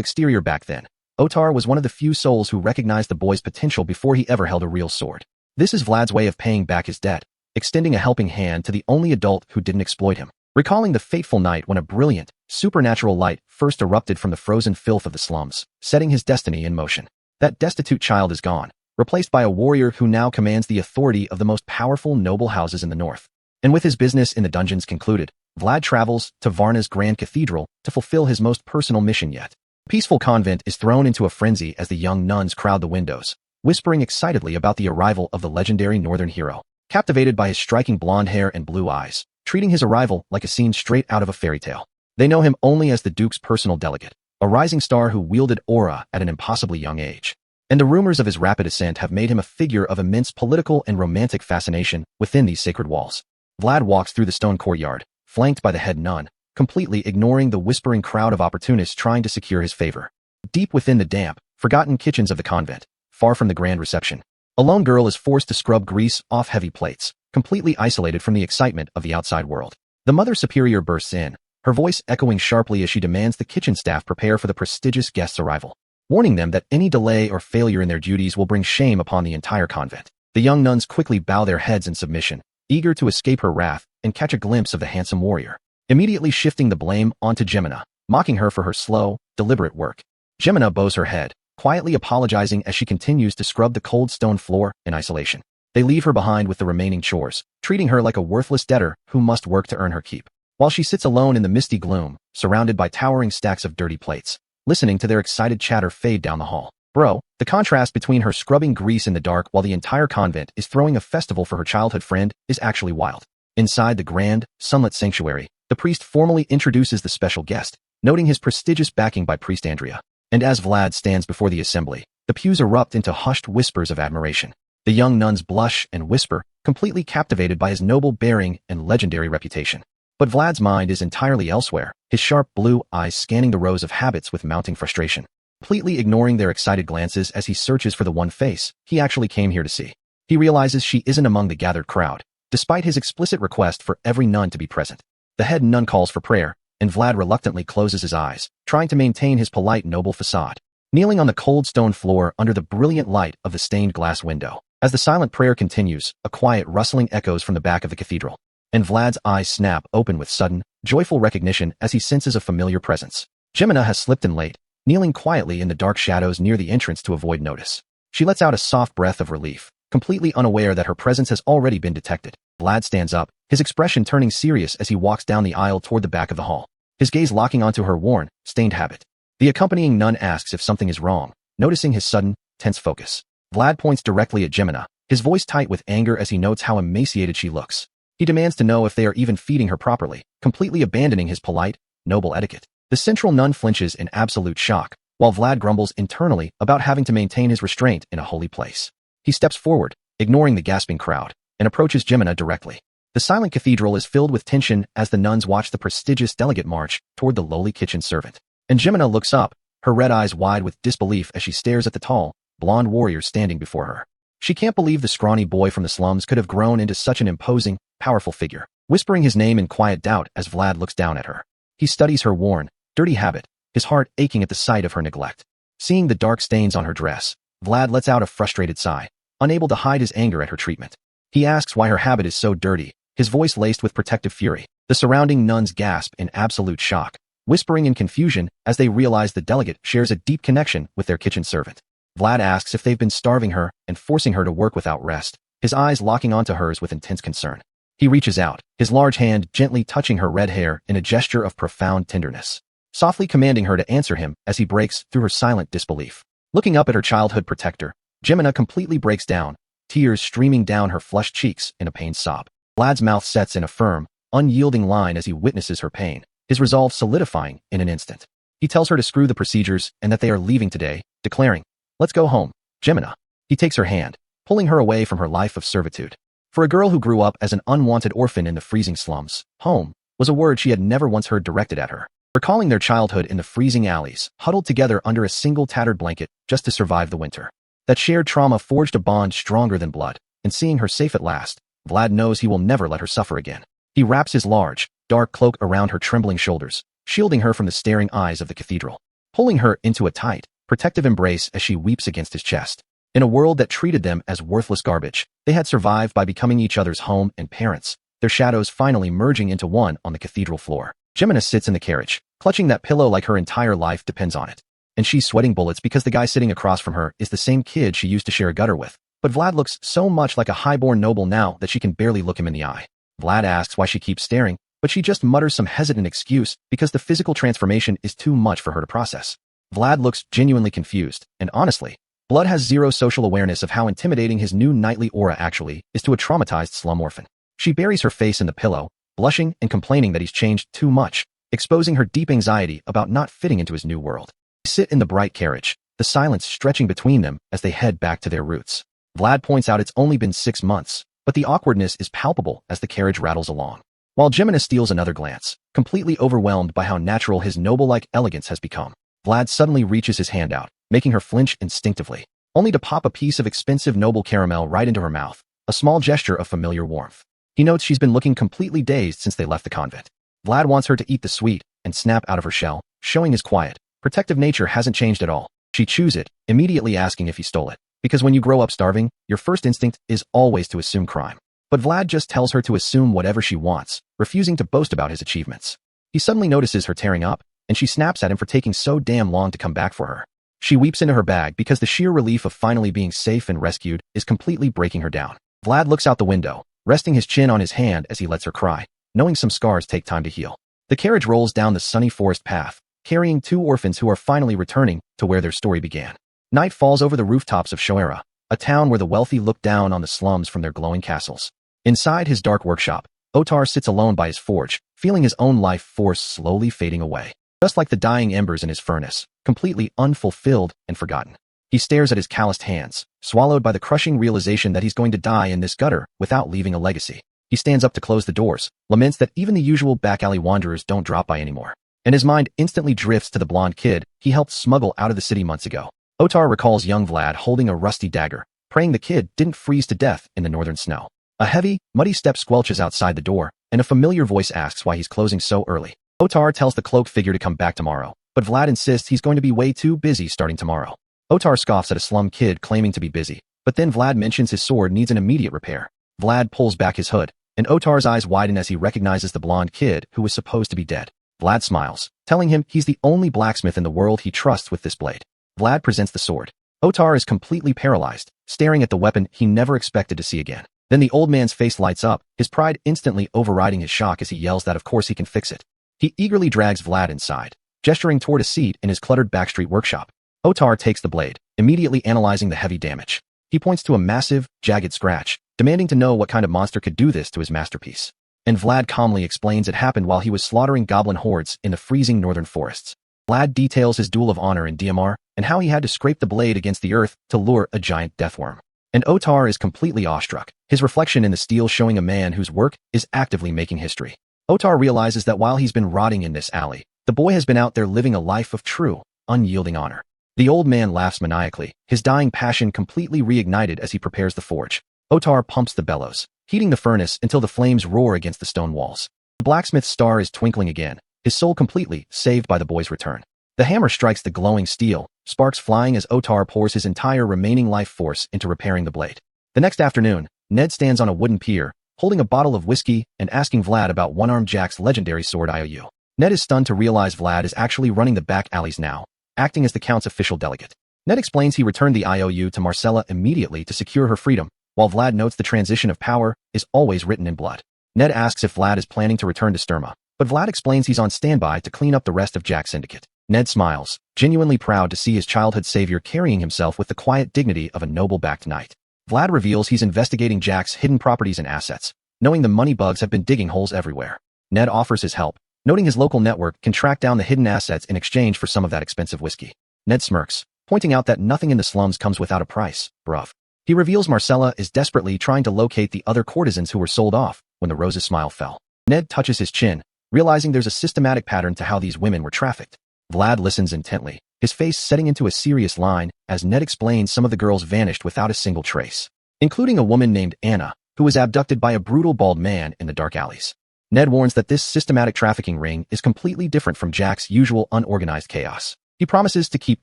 Speaker 1: exterior back then, Otar was one of the few souls who recognized the boy's potential before he ever held a real sword. This is Vlad's way of paying back his debt, extending a helping hand to the only adult who didn't exploit him. Recalling the fateful night when a brilliant, supernatural light first erupted from the frozen filth of the slums, setting his destiny in motion. That destitute child is gone, replaced by a warrior who now commands the authority of the most powerful noble houses in the north. And with his business in the dungeons concluded, Vlad travels to Varna's Grand Cathedral to fulfill his most personal mission yet. The peaceful convent is thrown into a frenzy as the young nuns crowd the windows, whispering excitedly about the arrival of the legendary northern hero, captivated by his striking blonde hair and blue eyes, treating his arrival like a scene straight out of a fairy tale. They know him only as the Duke's personal delegate, a rising star who wielded aura at an impossibly young age. And the rumors of his rapid ascent have made him a figure of immense political and romantic fascination within these sacred walls. Vlad walks through the stone courtyard, flanked by the head nun, completely ignoring the whispering crowd of opportunists trying to secure his favor. Deep within the damp, forgotten kitchens of the convent, far from the grand reception, a lone girl is forced to scrub grease off heavy plates, completely isolated from the excitement of the outside world. The Mother Superior bursts in, her voice echoing sharply as she demands the kitchen staff prepare for the prestigious guest's arrival, warning them that any delay or failure in their duties will bring shame upon the entire convent. The young nuns quickly bow their heads in submission, eager to escape her wrath and catch a glimpse of the handsome warrior, immediately shifting the blame onto Gemina, mocking her for her slow, deliberate work. Gemina bows her head, quietly apologizing as she continues to scrub the cold stone floor in isolation. They leave her behind with the remaining chores, treating her like a worthless debtor who must work to earn her keep, while she sits alone in the misty gloom, surrounded by towering stacks of dirty plates, listening to their excited chatter fade down the hall. Bro, the contrast between her scrubbing grease in the dark while the entire convent is throwing a festival for her childhood friend is actually wild. Inside the grand, sunlit sanctuary, the priest formally introduces the special guest, noting his prestigious backing by Priest Andrea. And as Vlad stands before the assembly, the pews erupt into hushed whispers of admiration. The young nuns blush and whisper, completely captivated by his noble bearing and legendary reputation. But Vlad's mind is entirely elsewhere, his sharp blue eyes scanning the rows of habits with mounting frustration, completely ignoring their excited glances as he searches for the one face he actually came here to see. He realizes she isn't among the gathered crowd, despite his explicit request for every nun to be present. The head nun calls for prayer, and Vlad reluctantly closes his eyes, trying to maintain his polite, noble facade, kneeling on the cold stone floor under the brilliant light of the stained glass window. As the silent prayer continues, a quiet rustling echoes from the back of the cathedral, and Vlad's eyes snap open with sudden, joyful recognition as he senses a familiar presence. Gemina has slipped in late, kneeling quietly in the dark shadows near the entrance to avoid notice. She lets out a soft breath of relief, completely unaware that her presence has already been detected. Vlad stands up, his expression turning serious as he walks down the aisle toward the back of the hall, his gaze locking onto her worn, stained habit. The accompanying nun asks if something is wrong, noticing his sudden, tense focus. Vlad points directly at Gemina, his voice tight with anger as he notes how emaciated she looks. He demands to know if they are even feeding her properly, completely abandoning his polite, noble etiquette. The central nun flinches in absolute shock, while Vlad grumbles internally about having to maintain his restraint in a holy place. He steps forward, ignoring the gasping crowd, and approaches Jemina directly. The silent cathedral is filled with tension as the nuns watch the prestigious delegate march toward the lowly kitchen servant. And Jemina looks up, her red eyes wide with disbelief as she stares at the tall, blonde warrior standing before her. She can't believe the scrawny boy from the slums could have grown into such an imposing, powerful figure, whispering his name in quiet doubt as Vlad looks down at her. He studies her worn, dirty habit, his heart aching at the sight of her neglect. Seeing the dark stains on her dress, Vlad lets out a frustrated sigh, unable to hide his anger at her treatment. He asks why her habit is so dirty, his voice laced with protective fury. The surrounding nuns gasp in absolute shock, whispering in confusion as they realize the delegate shares a deep connection with their kitchen servant. Vlad asks if they've been starving her and forcing her to work without rest, his eyes locking onto hers with intense concern. He reaches out, his large hand gently touching her red hair in a gesture of profound tenderness, softly commanding her to answer him as he breaks through her silent disbelief. Looking up at her childhood protector, Jemina completely breaks down, tears streaming down her flushed cheeks in a pained sob. Vlad's mouth sets in a firm, unyielding line as he witnesses her pain, his resolve solidifying in an instant. He tells her to screw the procedures and that they are leaving today, declaring, "Let's go home, Jemina." He takes her hand, pulling her away from her life of servitude. For a girl who grew up as an unwanted orphan in the freezing slums, home was a word she had never once heard directed at her. Recalling their childhood in the freezing alleys, huddled together under a single tattered blanket just to survive the winter. That shared trauma forged a bond stronger than blood, and seeing her safe at last, Vlad knows he will never let her suffer again. He wraps his large, dark cloak around her trembling shoulders, shielding her from the staring eyes of the cathedral, pulling her into a tight, protective embrace as she weeps against his chest. In a world that treated them as worthless garbage, they had survived by becoming each other's home and parents, their shadows finally merging into one on the cathedral floor. Jemina sits in the carriage, clutching that pillow like her entire life depends on it. And she's sweating bullets because the guy sitting across from her is the same kid she used to share a gutter with. But Vlad looks so much like a highborn noble now that she can barely look him in the eye. Vlad asks why she keeps staring, but she just mutters some hesitant excuse because the physical transformation is too much for her to process. Vlad looks genuinely confused, and honestly, Blood has zero social awareness of how intimidating his new knightly aura actually is to a traumatized slum orphan. She buries her face in the pillow, blushing and complaining that he's changed too much, exposing her deep anxiety about not fitting into his new world. They sit in the bright carriage, the silence stretching between them as they head back to their roots. Vlad points out it's only been 6 months, but the awkwardness is palpable as the carriage rattles along. While Jemina steals another glance, completely overwhelmed by how natural his noble-like elegance has become, Vlad suddenly reaches his hand out, making her flinch instinctively, only to pop a piece of expensive noble caramel right into her mouth, a small gesture of familiar warmth. He notes she's been looking completely dazed since they left the convent. Vlad wants her to eat the sweet and snap out of her shell, showing his quiet, protective nature hasn't changed at all. She chews it, immediately asking if he stole it, because when you grow up starving, your first instinct is always to assume crime. But Vlad just tells her to assume whatever she wants, refusing to boast about his achievements. He suddenly notices her tearing up, and she snaps at him for taking so damn long to come back for her. She weeps into her bag because the sheer relief of finally being safe and rescued is completely breaking her down. Vlad looks out the window, resting his chin on his hand as he lets her cry, knowing some scars take time to heal. The carriage rolls down the sunny forest path, carrying 2 orphans who are finally returning to where their story began. Night falls over the rooftops of Shoera, a town where the wealthy look down on the slums from their glowing castles. Inside his dark workshop, Otar sits alone by his forge, feeling his own life force slowly fading away. Just like the dying embers in his furnace, completely unfulfilled and forgotten. He stares at his calloused hands, swallowed by the crushing realization that he's going to die in this gutter without leaving a legacy. He stands up to close the doors, laments that even the usual back-alley wanderers don't drop by anymore. And his mind instantly drifts to the blonde kid he helped smuggle out of the city months ago. Otar recalls young Vlad holding a rusty dagger, praying the kid didn't freeze to death in the northern snow. A heavy, muddy step squelches outside the door, and a familiar voice asks why he's closing so early. Otar tells the cloaked figure to come back tomorrow, but Vlad insists he's going to be way too busy starting tomorrow. Otar scoffs at a slum kid claiming to be busy, but then Vlad mentions his sword needs an immediate repair. Vlad pulls back his hood, and Otar's eyes widen as he recognizes the blonde kid who was supposed to be dead. Vlad smiles, telling him he's the only blacksmith in the world he trusts with this blade. Vlad presents the sword. Otar is completely paralyzed, staring at the weapon he never expected to see again. Then the old man's face lights up, his pride instantly overriding his shock as he yells that of course he can fix it. He eagerly drags Vlad inside, gesturing toward a seat in his cluttered backstreet workshop. Otar takes the blade, immediately analyzing the heavy damage. He points to a massive, jagged scratch, demanding to know what kind of monster could do this to his masterpiece. And Vlad calmly explains it happened while he was slaughtering goblin hordes in the freezing northern forests. Vlad details his duel of honor in DMR and how he had to scrape the blade against the earth to lure a giant deathworm. And Otar is completely awestruck, his reflection in the steel showing a man whose work is actively making history. Otar realizes that while he's been rotting in this alley, the boy has been out there living a life of true, unyielding honor. The old man laughs maniacally, his dying passion completely reignited as he prepares the forge. Otar pumps the bellows, heating the furnace until the flames roar against the stone walls. The blacksmith's star is twinkling again, his soul completely saved by the boy's return. The hammer strikes the glowing steel, sparks flying as Otar pours his entire remaining life force into repairing the blade. The next afternoon, Ned stands on a wooden pier, holding a bottle of whiskey and asking Vlad about One-Armed Jack's legendary sword IOU. Ned is stunned to realize Vlad is actually running the back alleys now, acting as the Count's official delegate. Ned explains he returned the IOU to Marcella immediately to secure her freedom, while Vlad notes the transition of power is always written in blood. Ned asks if Vlad is planning to return to Sturma, but Vlad explains he's on standby to clean up the rest of Jack's syndicate. Ned smiles, genuinely proud to see his childhood savior carrying himself with the quiet dignity of a noble-backed knight. Vlad reveals he's investigating Jack's hidden properties and assets, knowing the money bugs have been digging holes everywhere. Ned offers his help, noting his local network can track down the hidden assets in exchange for some of that expensive whiskey. Ned smirks, pointing out that nothing in the slums comes without a price, bruv. He reveals Marcella is desperately trying to locate the other courtesans who were sold off when the Rose's smile fell. Ned touches his chin, realizing there's a systematic pattern to how these women were trafficked. Vlad listens intently, his face setting into a serious line as Ned explains some of the girls vanished without a single trace, including a woman named Anna, who was abducted by a brutal bald man in the dark alleys. Ned warns that this systematic trafficking ring is completely different from Jack's usual unorganized chaos. He promises to keep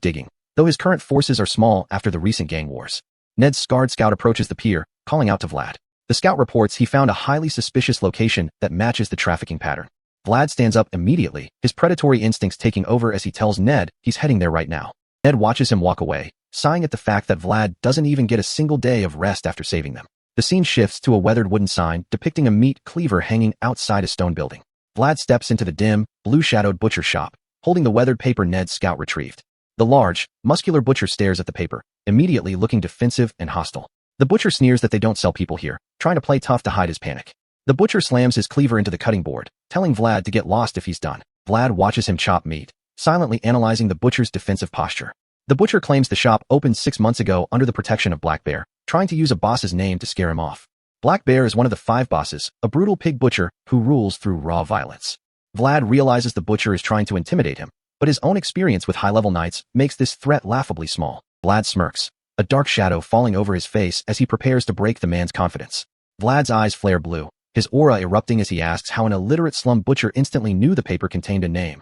Speaker 1: digging, though his current forces are small after the recent gang wars. Ned's scarred scout approaches the pier, calling out to Vlad. The scout reports he found a highly suspicious location that matches the trafficking pattern. Vlad stands up immediately, his predatory instincts taking over as he tells Ned he's heading there right now. Ned watches him walk away, sighing at the fact that Vlad doesn't even get a single day of rest after saving them. The scene shifts to a weathered wooden sign depicting a meat cleaver hanging outside a stone building. Vlad steps into the dim, blue-shadowed butcher shop, holding the weathered paper Ned's scout retrieved. The large, muscular butcher stares at the paper, immediately looking defensive and hostile. The butcher sneers that they don't sell people here, trying to play tough to hide his panic. The butcher slams his cleaver into the cutting board, telling Vlad to get lost if he's done. Vlad watches him chop meat, silently analyzing the butcher's defensive posture. The butcher claims the shop opened 6 months ago under the protection of Black Bear, trying to use a boss's name to scare him off. Black Bear is one of the 5 bosses, a brutal pig butcher who rules through raw violence. Vlad realizes the butcher is trying to intimidate him, but his own experience with high-level knights makes this threat laughably small. Vlad smirks, a dark shadow falling over his face as he prepares to break the man's confidence. Vlad's eyes flare blue, his aura erupting as he asks how an illiterate slum butcher instantly knew the paper contained a name.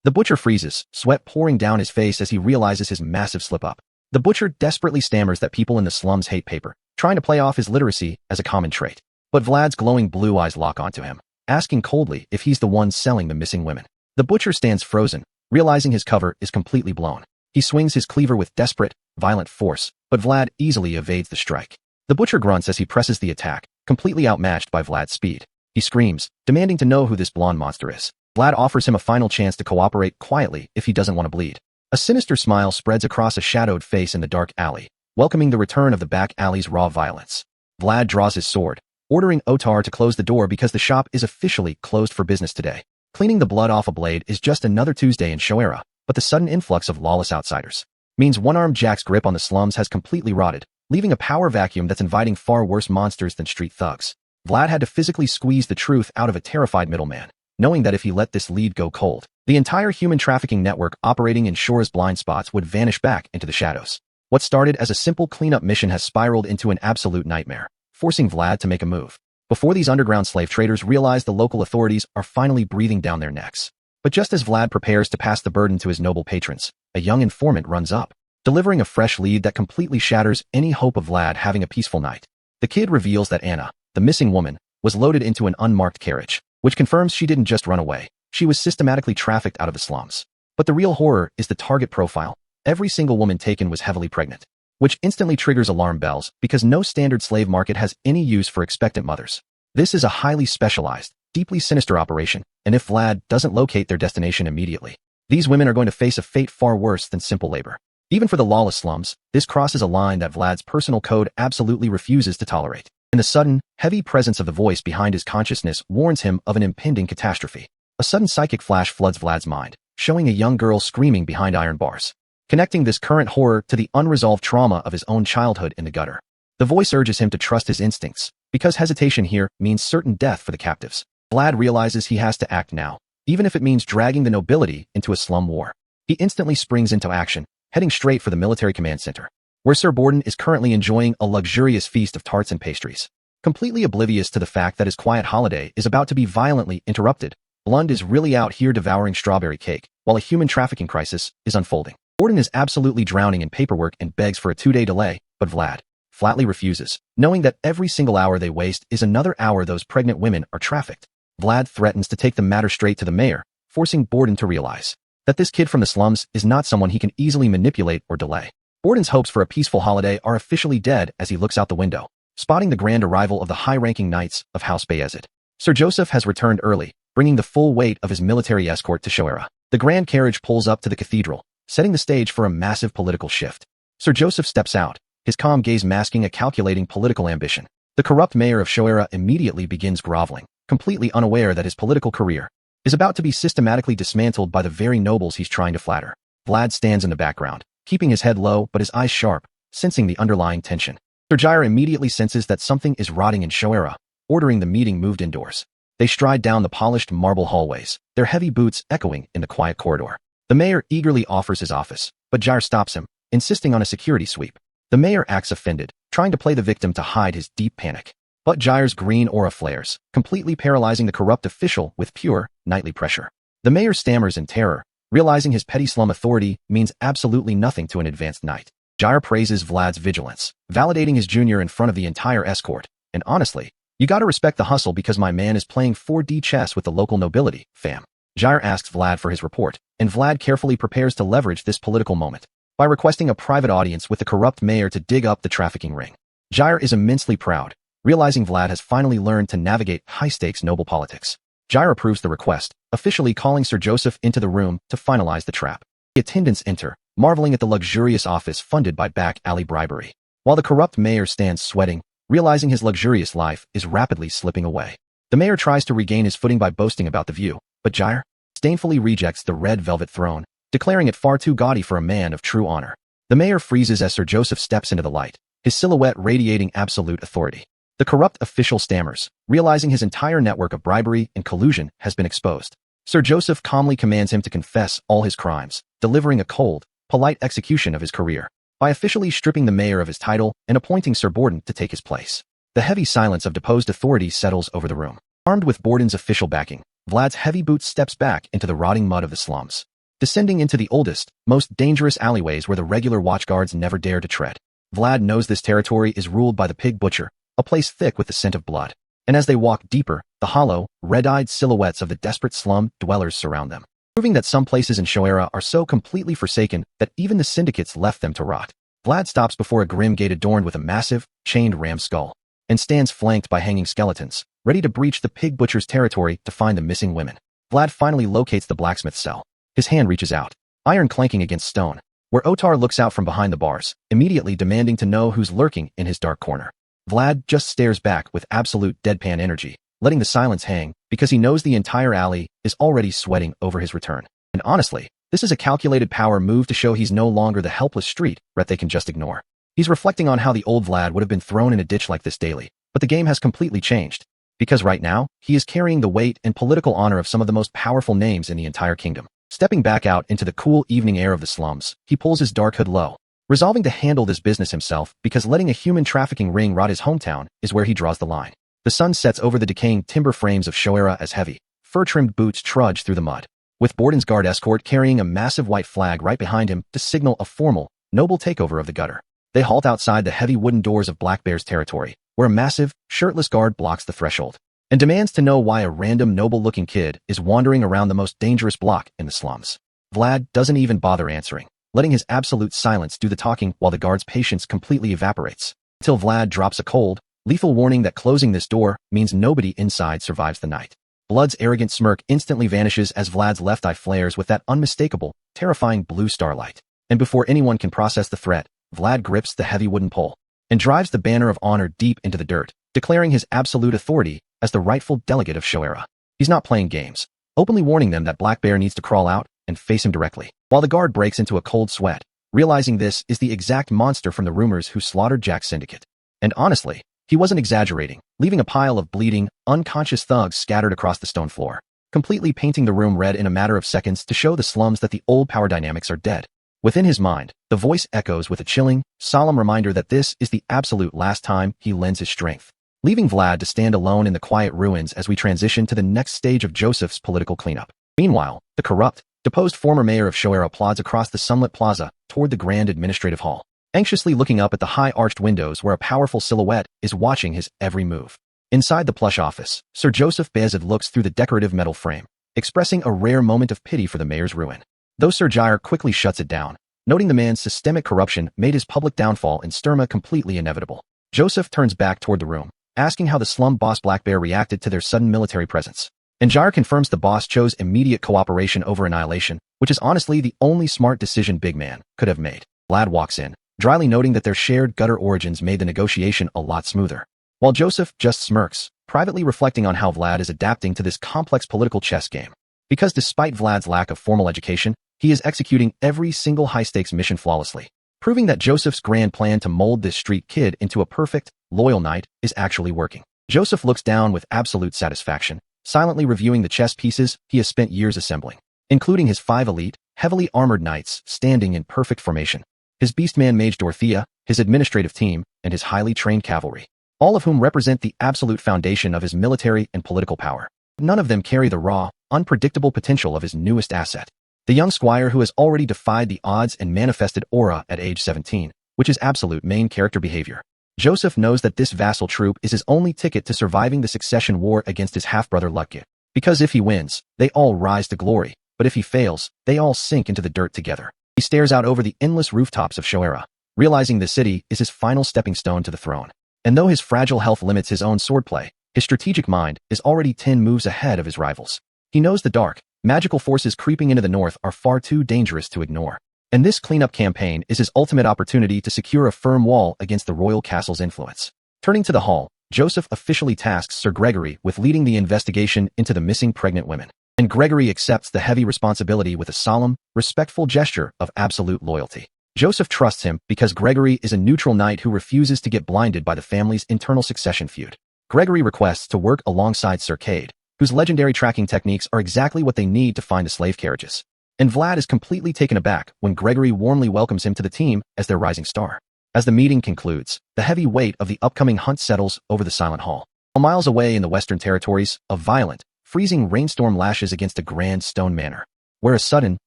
Speaker 1: The butcher freezes, sweat pouring down his face as he realizes his massive slip-up. The butcher desperately stammers that people in the slums hate paper, trying to play off his literacy as a common trait. But Vlad's glowing blue eyes lock onto him, asking coldly if he's the one selling the missing women. The butcher stands frozen, realizing his cover is completely blown. He swings his cleaver with desperate, violent force, but Vlad easily evades the strike. The butcher grunts as he presses the attack, completely outmatched by Vlad's speed. He screams, demanding to know who this blonde monster is. Vlad offers him a final chance to cooperate quietly if he doesn't want to bleed. A sinister smile spreads across a shadowed face in the dark alley, welcoming the return of the back alley's raw violence. Vlad draws his sword, ordering Otar to close the door because the shop is officially closed for business today. Cleaning the blood off a blade is just another Tuesday in Shoera, but the sudden influx of lawless outsiders means One-Armed Jack's grip on the slums has completely rotted, leaving a power vacuum that's inviting far worse monsters than street thugs. Vlad had to physically squeeze the truth out of a terrified middleman, knowing that if he let this lead go cold, the entire human trafficking network operating in Shora's blind spots would vanish back into the shadows. What started as a simple cleanup mission has spiraled into an absolute nightmare, forcing Vlad to make a move. Before these underground slave traders realize the local authorities are finally breathing down their necks. But just as Vlad prepares to pass the burden to his noble patrons, a young informant runs up, delivering a fresh lead that completely shatters any hope of Vlad having a peaceful night. The kid reveals that Anna, the missing woman, was loaded into an unmarked carriage, which confirms she didn't just run away. She was systematically trafficked out of the slums. But the real horror is the target profile. Every single woman taken was heavily pregnant, which instantly triggers alarm bells because no standard slave market has any use for expectant mothers. This is a highly specialized, deeply sinister operation, and if Vlad doesn't locate their destination immediately, these women are going to face a fate far worse than simple labor. Even for the lawless slums, this crosses a line that Vlad's personal code absolutely refuses to tolerate. And the sudden, heavy presence of the voice behind his consciousness warns him of an impending catastrophe. A sudden psychic flash floods Vlad's mind, showing a young girl screaming behind iron bars, connecting this current horror to the unresolved trauma of his own childhood in the gutter. The voice urges him to trust his instincts, because hesitation here means certain death for the captives. Vlad realizes he has to act now, even if it means dragging the nobility into a slum war. He instantly springs into action, heading straight for the military command center, where Sir Borden is currently enjoying a luxurious feast of tarts and pastries. Completely oblivious to the fact that his quiet holiday is about to be violently interrupted, Blund is really out here devouring strawberry cake, while a human trafficking crisis is unfolding. Borden is absolutely drowning in paperwork and begs for a 2-day delay, but Vlad flatly refuses, knowing that every single hour they waste is another hour those pregnant women are trafficked. Vlad threatens to take the matter straight to the mayor, forcing Borden to realize that this kid from the slums is not someone he can easily manipulate or delay. Borden's hopes for a peaceful holiday are officially dead as he looks out the window, spotting the grand arrival of the high-ranking knights of House Bayezid. Sir Joseph has returned early, bringing the full weight of his military escort to Shoera. The grand carriage pulls up to the cathedral, setting the stage for a massive political shift. Sir Joseph steps out, his calm gaze masking a calculating political ambition. The corrupt mayor of Shoera immediately begins groveling, completely unaware that his political career is about to be systematically dismantled by the very nobles he's trying to flatter. Vlad stands in the background, keeping his head low but his eyes sharp, sensing the underlying tension. Sir Jair immediately senses that something is rotting in Shoera, ordering the meeting moved indoors. They stride down the polished marble hallways, their heavy boots echoing in the quiet corridor. The mayor eagerly offers his office, but Jair stops him, insisting on a security sweep. The mayor acts offended, trying to play the victim to hide his deep panic. But Jair's green aura flares, completely paralyzing the corrupt official with pure, nightly pressure. The mayor stammers in terror, realizing his petty slum authority means absolutely nothing to an advanced knight. Jair praises Vlad's vigilance, validating his junior in front of the entire escort. And honestly, you gotta respect the hustle because my man is playing 4D chess with the local nobility, fam. Jair asks Vlad for his report, and Vlad carefully prepares to leverage this political moment by requesting a private audience with the corrupt mayor to dig up the trafficking ring. Jair is immensely proud, realizing Vlad has finally learned to navigate high-stakes noble politics. Jair approves the request, officially calling Sir Joseph into the room to finalize the trap. The attendants enter, marveling at the luxurious office funded by back-alley bribery, while the corrupt mayor stands sweating, realizing his luxurious life is rapidly slipping away. The mayor tries to regain his footing by boasting about the view, but Jair disdainfully rejects the red velvet throne, declaring it far too gaudy for a man of true honor. The mayor freezes as Sir Joseph steps into the light, his silhouette radiating absolute authority. The corrupt official stammers, realizing his entire network of bribery and collusion has been exposed. Sir Joseph calmly commands him to confess all his crimes, delivering a cold, polite execution of his career, by officially stripping the mayor of his title and appointing Sir Borden to take his place. The heavy silence of deposed authority settles over the room. Armed with Borden's official backing, Vlad's heavy boots steps back into the rotting mud of the slums, descending into the oldest, most dangerous alleyways where the regular watchguards never dare to tread. Vlad knows this territory is ruled by the pig butcher, a place thick with the scent of blood. And as they walk deeper, the hollow, red-eyed silhouettes of the desperate slum dwellers surround them, proving that some places in Shoera are so completely forsaken that even the syndicates left them to rot. Vlad stops before a grim gate adorned with a massive, chained ram skull, and stands flanked by hanging skeletons, ready to breach the pig butcher's territory to find the missing women. Vlad finally locates the blacksmith's cell. His hand reaches out, iron clanking against stone, where Otar looks out from behind the bars, immediately demanding to know who's lurking in his dark corner. Vlad just stares back with absolute deadpan energy, letting the silence hang because he knows the entire alley is already sweating over his return. And honestly, this is a calculated power move to show he's no longer the helpless street rat they can just ignore. He's reflecting on how the old Vlad would have been thrown in a ditch like this daily, but the game has completely changed. Because right now, he is carrying the weight and political honor of some of the most powerful names in the entire kingdom. Stepping back out into the cool evening air of the slums, he pulls his dark hood low, resolving to handle this business himself because letting a human trafficking ring rot his hometown is where he draws the line. The sun sets over the decaying timber frames of Shoera as heavy, fur-trimmed boots trudge through the mud, with Borden's guard escort carrying a massive white flag right behind him to signal a formal, noble takeover of the gutter. They halt outside the heavy wooden doors of Black Bear's territory, where a massive, shirtless guard blocks the threshold, and demands to know why a random noble-looking kid is wandering around the most dangerous block in the slums. Vlad doesn't even bother answering, letting his absolute silence do the talking while the guard's patience completely evaporates, until Vlad drops a cold, lethal warning that closing this door means nobody inside survives the night. Blood's arrogant smirk instantly vanishes as Vlad's left eye flares with that unmistakable, terrifying blue starlight. And before anyone can process the threat, Vlad grips the heavy wooden pole and drives the banner of honor deep into the dirt, declaring his absolute authority as the rightful delegate of Shoera. He's not playing games, openly warning them that Black Bear needs to crawl out and face him directly, while the guard breaks into a cold sweat, realizing this is the exact monster from the rumors who slaughtered Jack's syndicate. And honestly, he wasn't exaggerating, leaving a pile of bleeding, unconscious thugs scattered across the stone floor, completely painting the room red in a matter of seconds to show the slums that the old power dynamics are dead. Within his mind, the voice echoes with a chilling, solemn reminder that this is the absolute last time he lends his strength, leaving Vlad to stand alone in the quiet ruins as we transition to the next stage of Joseph's political cleanup. Meanwhile, the corrupt, deposed former mayor of Shoera plods across the sunlit plaza toward the grand administrative hall, anxiously looking up at the high arched windows where a powerful silhouette is watching his every move. Inside the plush office, Sir Joseph Bayezid looks through the decorative metal frame, expressing a rare moment of pity for the mayor's ruin. Though Sir Jair quickly shuts it down, noting the man's systemic corruption made his public downfall in Sturma completely inevitable. Joseph turns back toward the room, asking how the slum boss Black Bear reacted to their sudden military presence. And Jair confirms the boss chose immediate cooperation over annihilation, which is honestly the only smart decision Big Man could have made. Vlad walks in, dryly noting that their shared gutter origins made the negotiation a lot smoother, while Joseph just smirks, privately reflecting on how Vlad is adapting to this complex political chess game. Because despite Vlad's lack of formal education, he is executing every single high-stakes mission flawlessly, proving that Joseph's grand plan to mold this street kid into a perfect, loyal knight is actually working. Joseph looks down with absolute satisfaction, silently reviewing the chess pieces he has spent years assembling, including his 5 elite, heavily armored knights standing in perfect formation, his beastman mage Dorothea, his administrative team, and his highly trained cavalry, all of whom represent the absolute foundation of his military and political power. None of them carry the raw, unpredictable potential of his newest asset, the young squire who has already defied the odds and manifested aura at age 17, which is absolute main character behavior. Joseph knows that this vassal troop is his only ticket to surviving the succession war against his half-brother Lutgit, because if he wins, they all rise to glory, but if he fails, they all sink into the dirt together. He stares out over the endless rooftops of Shoera, realizing the city is his final stepping stone to the throne. And though his fragile health limits his own swordplay, his strategic mind is already 10 moves ahead of his rivals. He knows the dark, magical forces creeping into the north are far too dangerous to ignore. And this cleanup campaign is his ultimate opportunity to secure a firm wall against the royal castle's influence. Turning to the hall, Joseph officially tasks Sir Gregory with leading the investigation into the missing pregnant women. And Gregory accepts the heavy responsibility with a solemn, respectful gesture of absolute loyalty. Joseph trusts him because Gregory is a neutral knight who refuses to get blinded by the family's internal succession feud. Gregory requests to work alongside Sir Cade, whose legendary tracking techniques are exactly what they need to find the slave carriages. And Vlad is completely taken aback when Gregory warmly welcomes him to the team as their rising star. As the meeting concludes, the heavy weight of the upcoming hunt settles over the Silent Hall. Miles away in the Western Territories, a violent, freezing rainstorm lashes against a grand stone manor, where a sudden,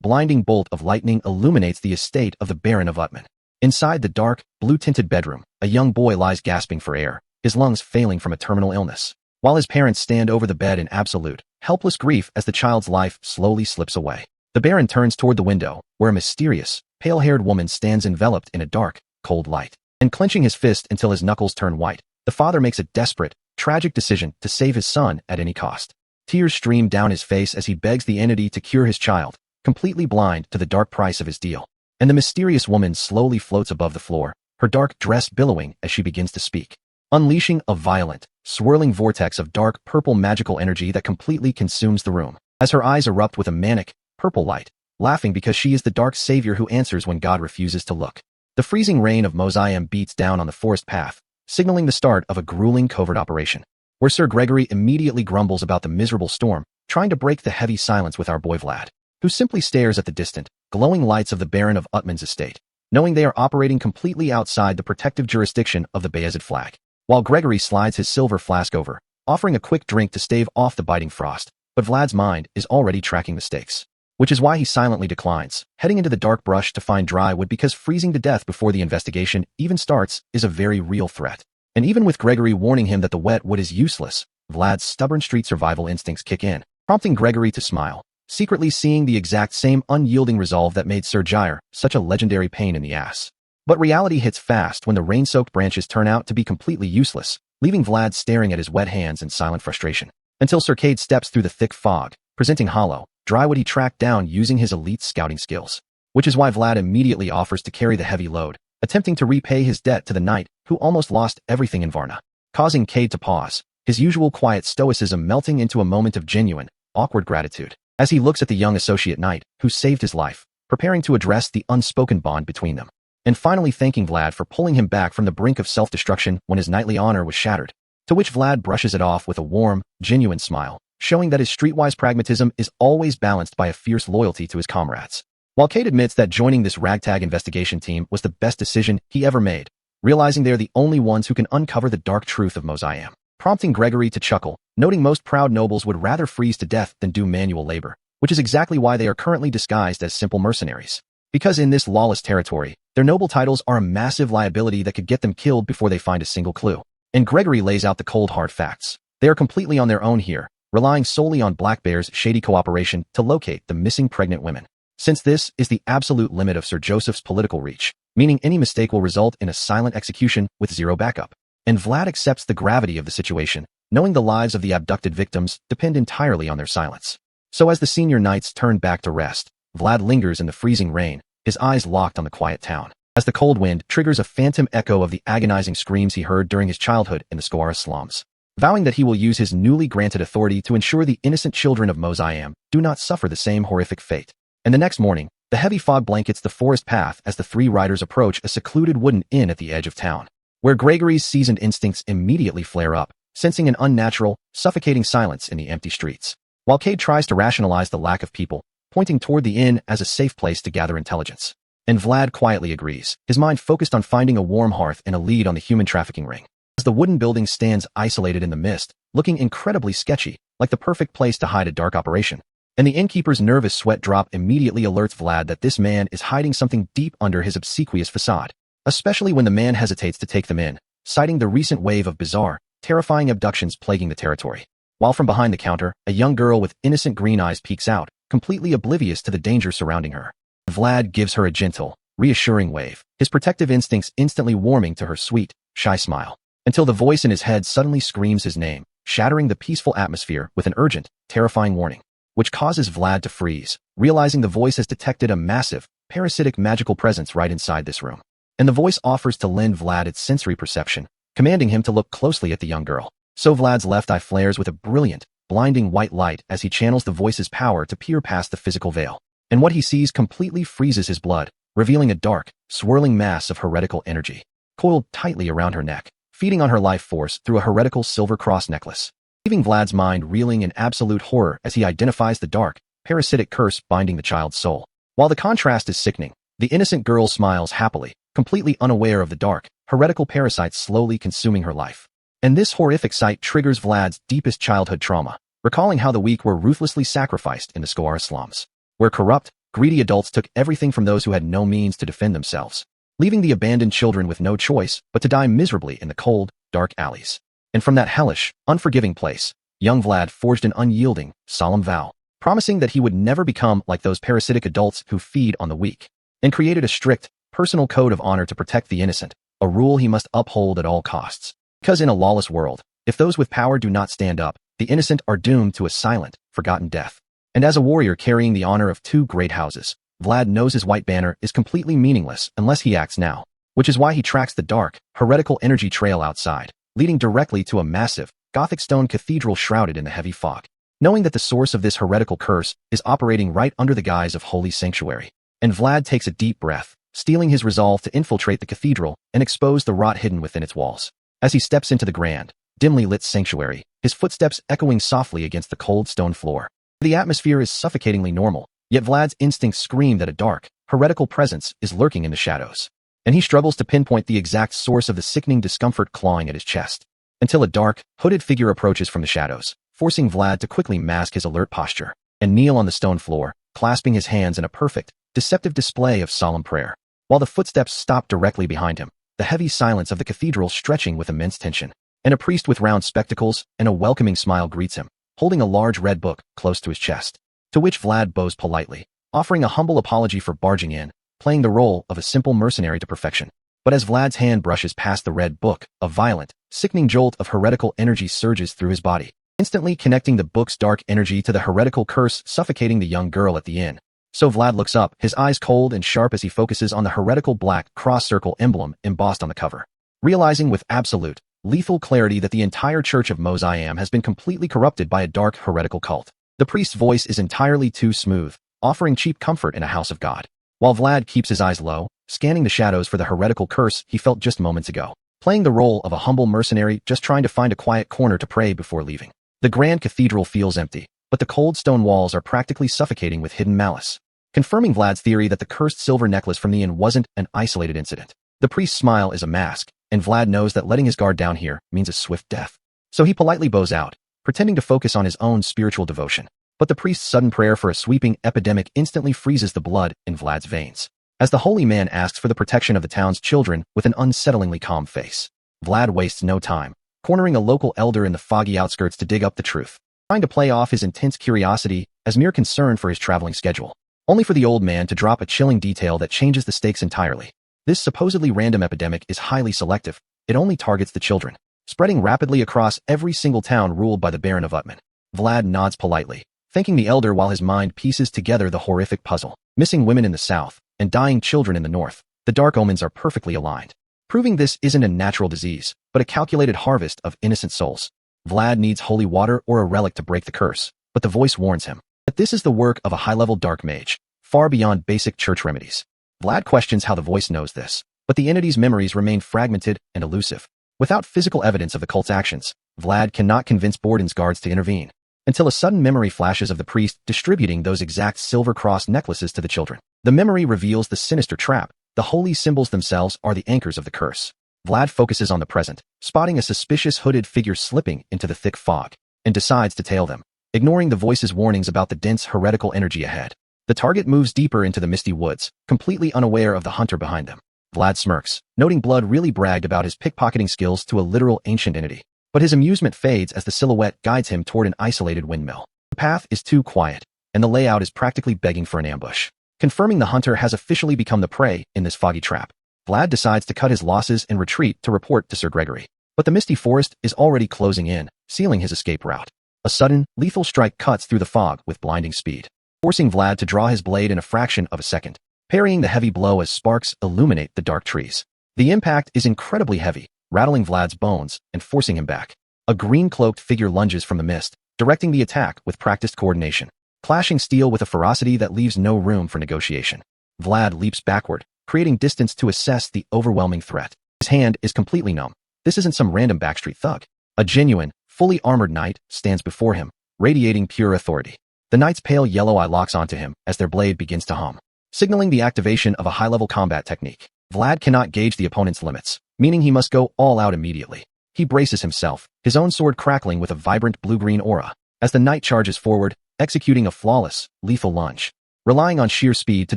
Speaker 1: blinding bolt of lightning illuminates the estate of the Baron of Utman. Inside the dark, blue-tinted bedroom, a young boy lies gasping for air, his lungs failing from a terminal illness, while his parents stand over the bed in absolute, helpless grief as the child's life slowly slips away. The Baron turns toward the window, where a mysterious, pale-haired woman stands enveloped in a dark, cold light. And clenching his fist until his knuckles turn white, the father makes a desperate, tragic decision to save his son at any cost. Tears stream down his face as he begs the entity to cure his child, completely blind to the dark price of his deal. And the mysterious woman slowly floats above the floor, her dark dress billowing as she begins to speak, unleashing a violent, swirling vortex of dark purple magical energy that completely consumes the room, as her eyes erupt with a manic, purple light, laughing because she is the dark savior who answers when God refuses to look. The freezing rain of Mosiam beats down on the forest path, signaling the start of a grueling covert operation, where Sir Gregory immediately grumbles about the miserable storm, trying to break the heavy silence with our boy Vlad, who simply stares at the distant, glowing lights of the Baron of Utman's estate, knowing they are operating completely outside the protective jurisdiction of the Bayezid flag, while Gregory slides his silver flask over, offering a quick drink to stave off the biting frost, but Vlad's mind is already tracking the stakes, which is why he silently declines, heading into the dark brush to find dry wood because freezing to death before the investigation even starts is a very real threat. And even with Gregory warning him that the wet wood is useless, Vlad's stubborn street survival instincts kick in, prompting Gregory to smile, secretly seeing the exact same unyielding resolve that made Sir Jair such a legendary pain in the ass. But reality hits fast when the rain-soaked branches turn out to be completely useless, leaving Vlad staring at his wet hands in silent frustration, until Sir Cade steps through the thick fog, presenting hollow, dry wood he tracked down using his elite scouting skills, which is why Vlad immediately offers to carry the heavy load, attempting to repay his debt to the knight who almost lost everything in Varna, causing Cade to pause, his usual quiet stoicism melting into a moment of genuine, awkward gratitude. as he looks at the young associate knight who saved his life, preparing to address the unspoken bond between them, and finally thanking Vlad for pulling him back from the brink of self-destruction when his knightly honor was shattered, to which Vlad brushes it off with a warm, genuine smile, showing that his streetwise pragmatism is always balanced by a fierce loyalty to his comrades. While Cade admits that joining this ragtag investigation team was the best decision he ever made, realizing they're the only ones who can uncover the dark truth of Mosiam, prompting Gregory to chuckle, noting most proud nobles would rather freeze to death than do manual labor, which is exactly why they are currently disguised as simple mercenaries. Because in this lawless territory, their noble titles are a massive liability that could get them killed before they find a single clue. And Gregory lays out the cold hard facts. They are completely on their own here, relying solely on Black Bear's shady cooperation to locate the missing pregnant women. Since this is the absolute limit of Sir Joseph's political reach, meaning any mistake will result in a silent execution with zero backup. And Vlad accepts the gravity of the situation, knowing the lives of the abducted victims depend entirely on their silence. So as the senior knights turn back to rest, Vlad lingers in the freezing rain, his eyes locked on the quiet town, as the cold wind triggers a phantom echo of the agonizing screams he heard during his childhood in the Squara slums. Vowing that he will use his newly granted authority to ensure the innocent children of Mosiam do not suffer the same horrific fate. And the next morning, the heavy fog blankets the forest path as the three riders approach a secluded wooden inn at the edge of town, where Gregory's seasoned instincts immediately flare up, sensing an unnatural, suffocating silence in the empty streets. While Cade tries to rationalize the lack of people, pointing toward the inn as a safe place to gather intelligence. And Vlad quietly agrees, his mind focused on finding a warm hearth and a lead on the human trafficking ring. As the wooden building stands isolated in the mist, looking incredibly sketchy, like the perfect place to hide a dark operation. And the innkeeper's nervous sweat drop immediately alerts Vlad that this man is hiding something deep under his obsequious facade, especially when the man hesitates to take them in, citing the recent wave of bizarre, terrifying abductions plaguing the territory. While from behind the counter, a young girl with innocent green eyes peeks out, completely oblivious to the danger surrounding her. Vlad gives her a gentle, reassuring wave, his protective instincts instantly warming to her sweet, shy smile, until the voice in his head suddenly screams his name, shattering the peaceful atmosphere with an urgent, terrifying warning, which causes Vlad to freeze, realizing the voice has detected a massive, parasitic magical presence right inside this room. And the voice offers to lend Vlad its sensory perception, commanding him to look closely at the young girl. So Vlad's left eye flares with a brilliant, blinding white light as he channels the voice's power to peer past the physical veil. And what he sees completely freezes his blood, revealing a dark, swirling mass of heretical energy, coiled tightly around her neck, feeding on her life force through a heretical silver cross necklace, leaving Vlad's mind reeling in absolute horror as he identifies the dark, parasitic curse binding the child's soul. While the contrast is sickening, the innocent girl smiles happily, completely unaware of the dark, heretical parasites slowly consuming her life. And this horrific sight triggers Vlad's deepest childhood trauma, recalling how the weak were ruthlessly sacrificed in the Squara slums, where corrupt, greedy adults took everything from those who had no means to defend themselves, leaving the abandoned children with no choice but to die miserably in the cold, dark alleys. And from that hellish, unforgiving place, young Vlad forged an unyielding, solemn vow, promising that he would never become like those parasitic adults who feed on the weak, and created a strict, personal code of honor to protect the innocent, a rule he must uphold at all costs. Because in a lawless world, if those with power do not stand up, the innocent are doomed to a silent, forgotten death. And as a warrior carrying the honor of two great houses, Vlad knows his white banner is completely meaningless unless he acts now, which is why he tracks the dark, heretical energy trail outside, leading directly to a massive, Gothic stone cathedral shrouded in the heavy fog, knowing that the source of this heretical curse is operating right under the guise of holy sanctuary. And Vlad takes a deep breath, steeling his resolve to infiltrate the cathedral and expose the rot hidden within its walls. As he steps into the grand, dimly lit sanctuary, his footsteps echoing softly against the cold stone floor. The atmosphere is suffocatingly normal, yet Vlad's instincts scream that a dark, heretical presence is lurking in the shadows. And he struggles to pinpoint the exact source of the sickening discomfort clawing at his chest, until a dark, hooded figure approaches from the shadows, forcing Vlad to quickly mask his alert posture and kneel on the stone floor, clasping his hands in a perfect, deceptive display of solemn prayer. While the footsteps stop directly behind him, the heavy silence of the cathedral stretching with immense tension, and a priest with round spectacles and a welcoming smile greets him, holding a large red book close to his chest, to which Vlad bows politely, offering a humble apology for barging in, playing the role of a simple mercenary to perfection. But as Vlad's hand brushes past the red book, a violent, sickening jolt of heretical energy surges through his body, instantly connecting the book's dark energy to the heretical curse suffocating the young girl at the inn. So Vlad looks up, his eyes cold and sharp as he focuses on the heretical black cross-circle emblem embossed on the cover, realizing with absolute, lethal clarity that the entire Church of Mosiam has been completely corrupted by a dark heretical cult. The priest's voice is entirely too smooth, offering cheap comfort in a house of God. While Vlad keeps his eyes low, scanning the shadows for the heretical curse he felt just moments ago, playing the role of a humble mercenary just trying to find a quiet corner to pray before leaving. The grand cathedral feels empty, but the cold stone walls are practically suffocating with hidden malice, confirming Vlad's theory that the cursed silver necklace from the inn wasn't an isolated incident. The priest's smile is a mask, and Vlad knows that letting his guard down here means a swift death. So he politely bows out, pretending to focus on his own spiritual devotion. But the priest's sudden prayer for a sweeping epidemic instantly freezes the blood in Vlad's veins, as the holy man asks for the protection of the town's children with an unsettlingly calm face. Vlad wastes no time, cornering a local elder in the foggy outskirts to dig up the truth, trying to play off his intense curiosity as mere concern for his traveling schedule, only for the old man to drop a chilling detail that changes the stakes entirely. This supposedly random epidemic is highly selective. It only targets the children, spreading rapidly across every single town ruled by the Baron of Utman. Vlad nods politely, thanking the elder while his mind pieces together the horrific puzzle. Missing women in the south and dying children in the north, the dark omens are perfectly aligned, proving this isn't a natural disease, but a calculated harvest of innocent souls. Vlad needs holy water or a relic to break the curse, but the voice warns him that this is the work of a high-level dark mage, far beyond basic church remedies. Vlad questions how the voice knows this, but the entity's memories remain fragmented and elusive. Without physical evidence of the cult's actions, Vlad cannot convince Borden's guards to intervene, until a sudden memory flashes of the priest distributing those exact silver cross necklaces to the children. The memory reveals the sinister trap. The holy symbols themselves are the anchors of the curse. Vlad focuses on the present, spotting a suspicious hooded figure slipping into the thick fog, and decides to tail them, ignoring the voice's warnings about the dense heretical energy ahead. The target moves deeper into the misty woods, completely unaware of the hunter behind them. Vlad smirks, noting Blood really bragged about his pickpocketing skills to a literal ancient entity. But his amusement fades as the silhouette guides him toward an isolated windmill. The path is too quiet, and the layout is practically begging for an ambush, confirming the hunter has officially become the prey in this foggy trap. Vlad decides to cut his losses and retreat to report to Sir Gregory. But the misty forest is already closing in, sealing his escape route. A sudden, lethal strike cuts through the fog with blinding speed, forcing Vlad to draw his blade in a fraction of a second, parrying the heavy blow as sparks illuminate the dark trees. The impact is incredibly heavy, rattling Vlad's bones and forcing him back. A green-cloaked figure lunges from the mist, directing the attack with practiced coordination, clashing steel with a ferocity that leaves no room for negotiation. Vlad leaps backward, creating distance to assess the overwhelming threat. His hand is completely numb. This isn't some random backstreet thug. A genuine, fully armored knight stands before him, radiating pure authority. The knight's pale yellow eye locks onto him as their blade begins to hum, signaling the activation of a high-level combat technique. Vlad cannot gauge the opponent's limits, meaning he must go all out immediately. He braces himself, his own sword crackling with a vibrant blue-green aura, as the knight charges forward, executing a flawless, lethal lunge, relying on sheer speed to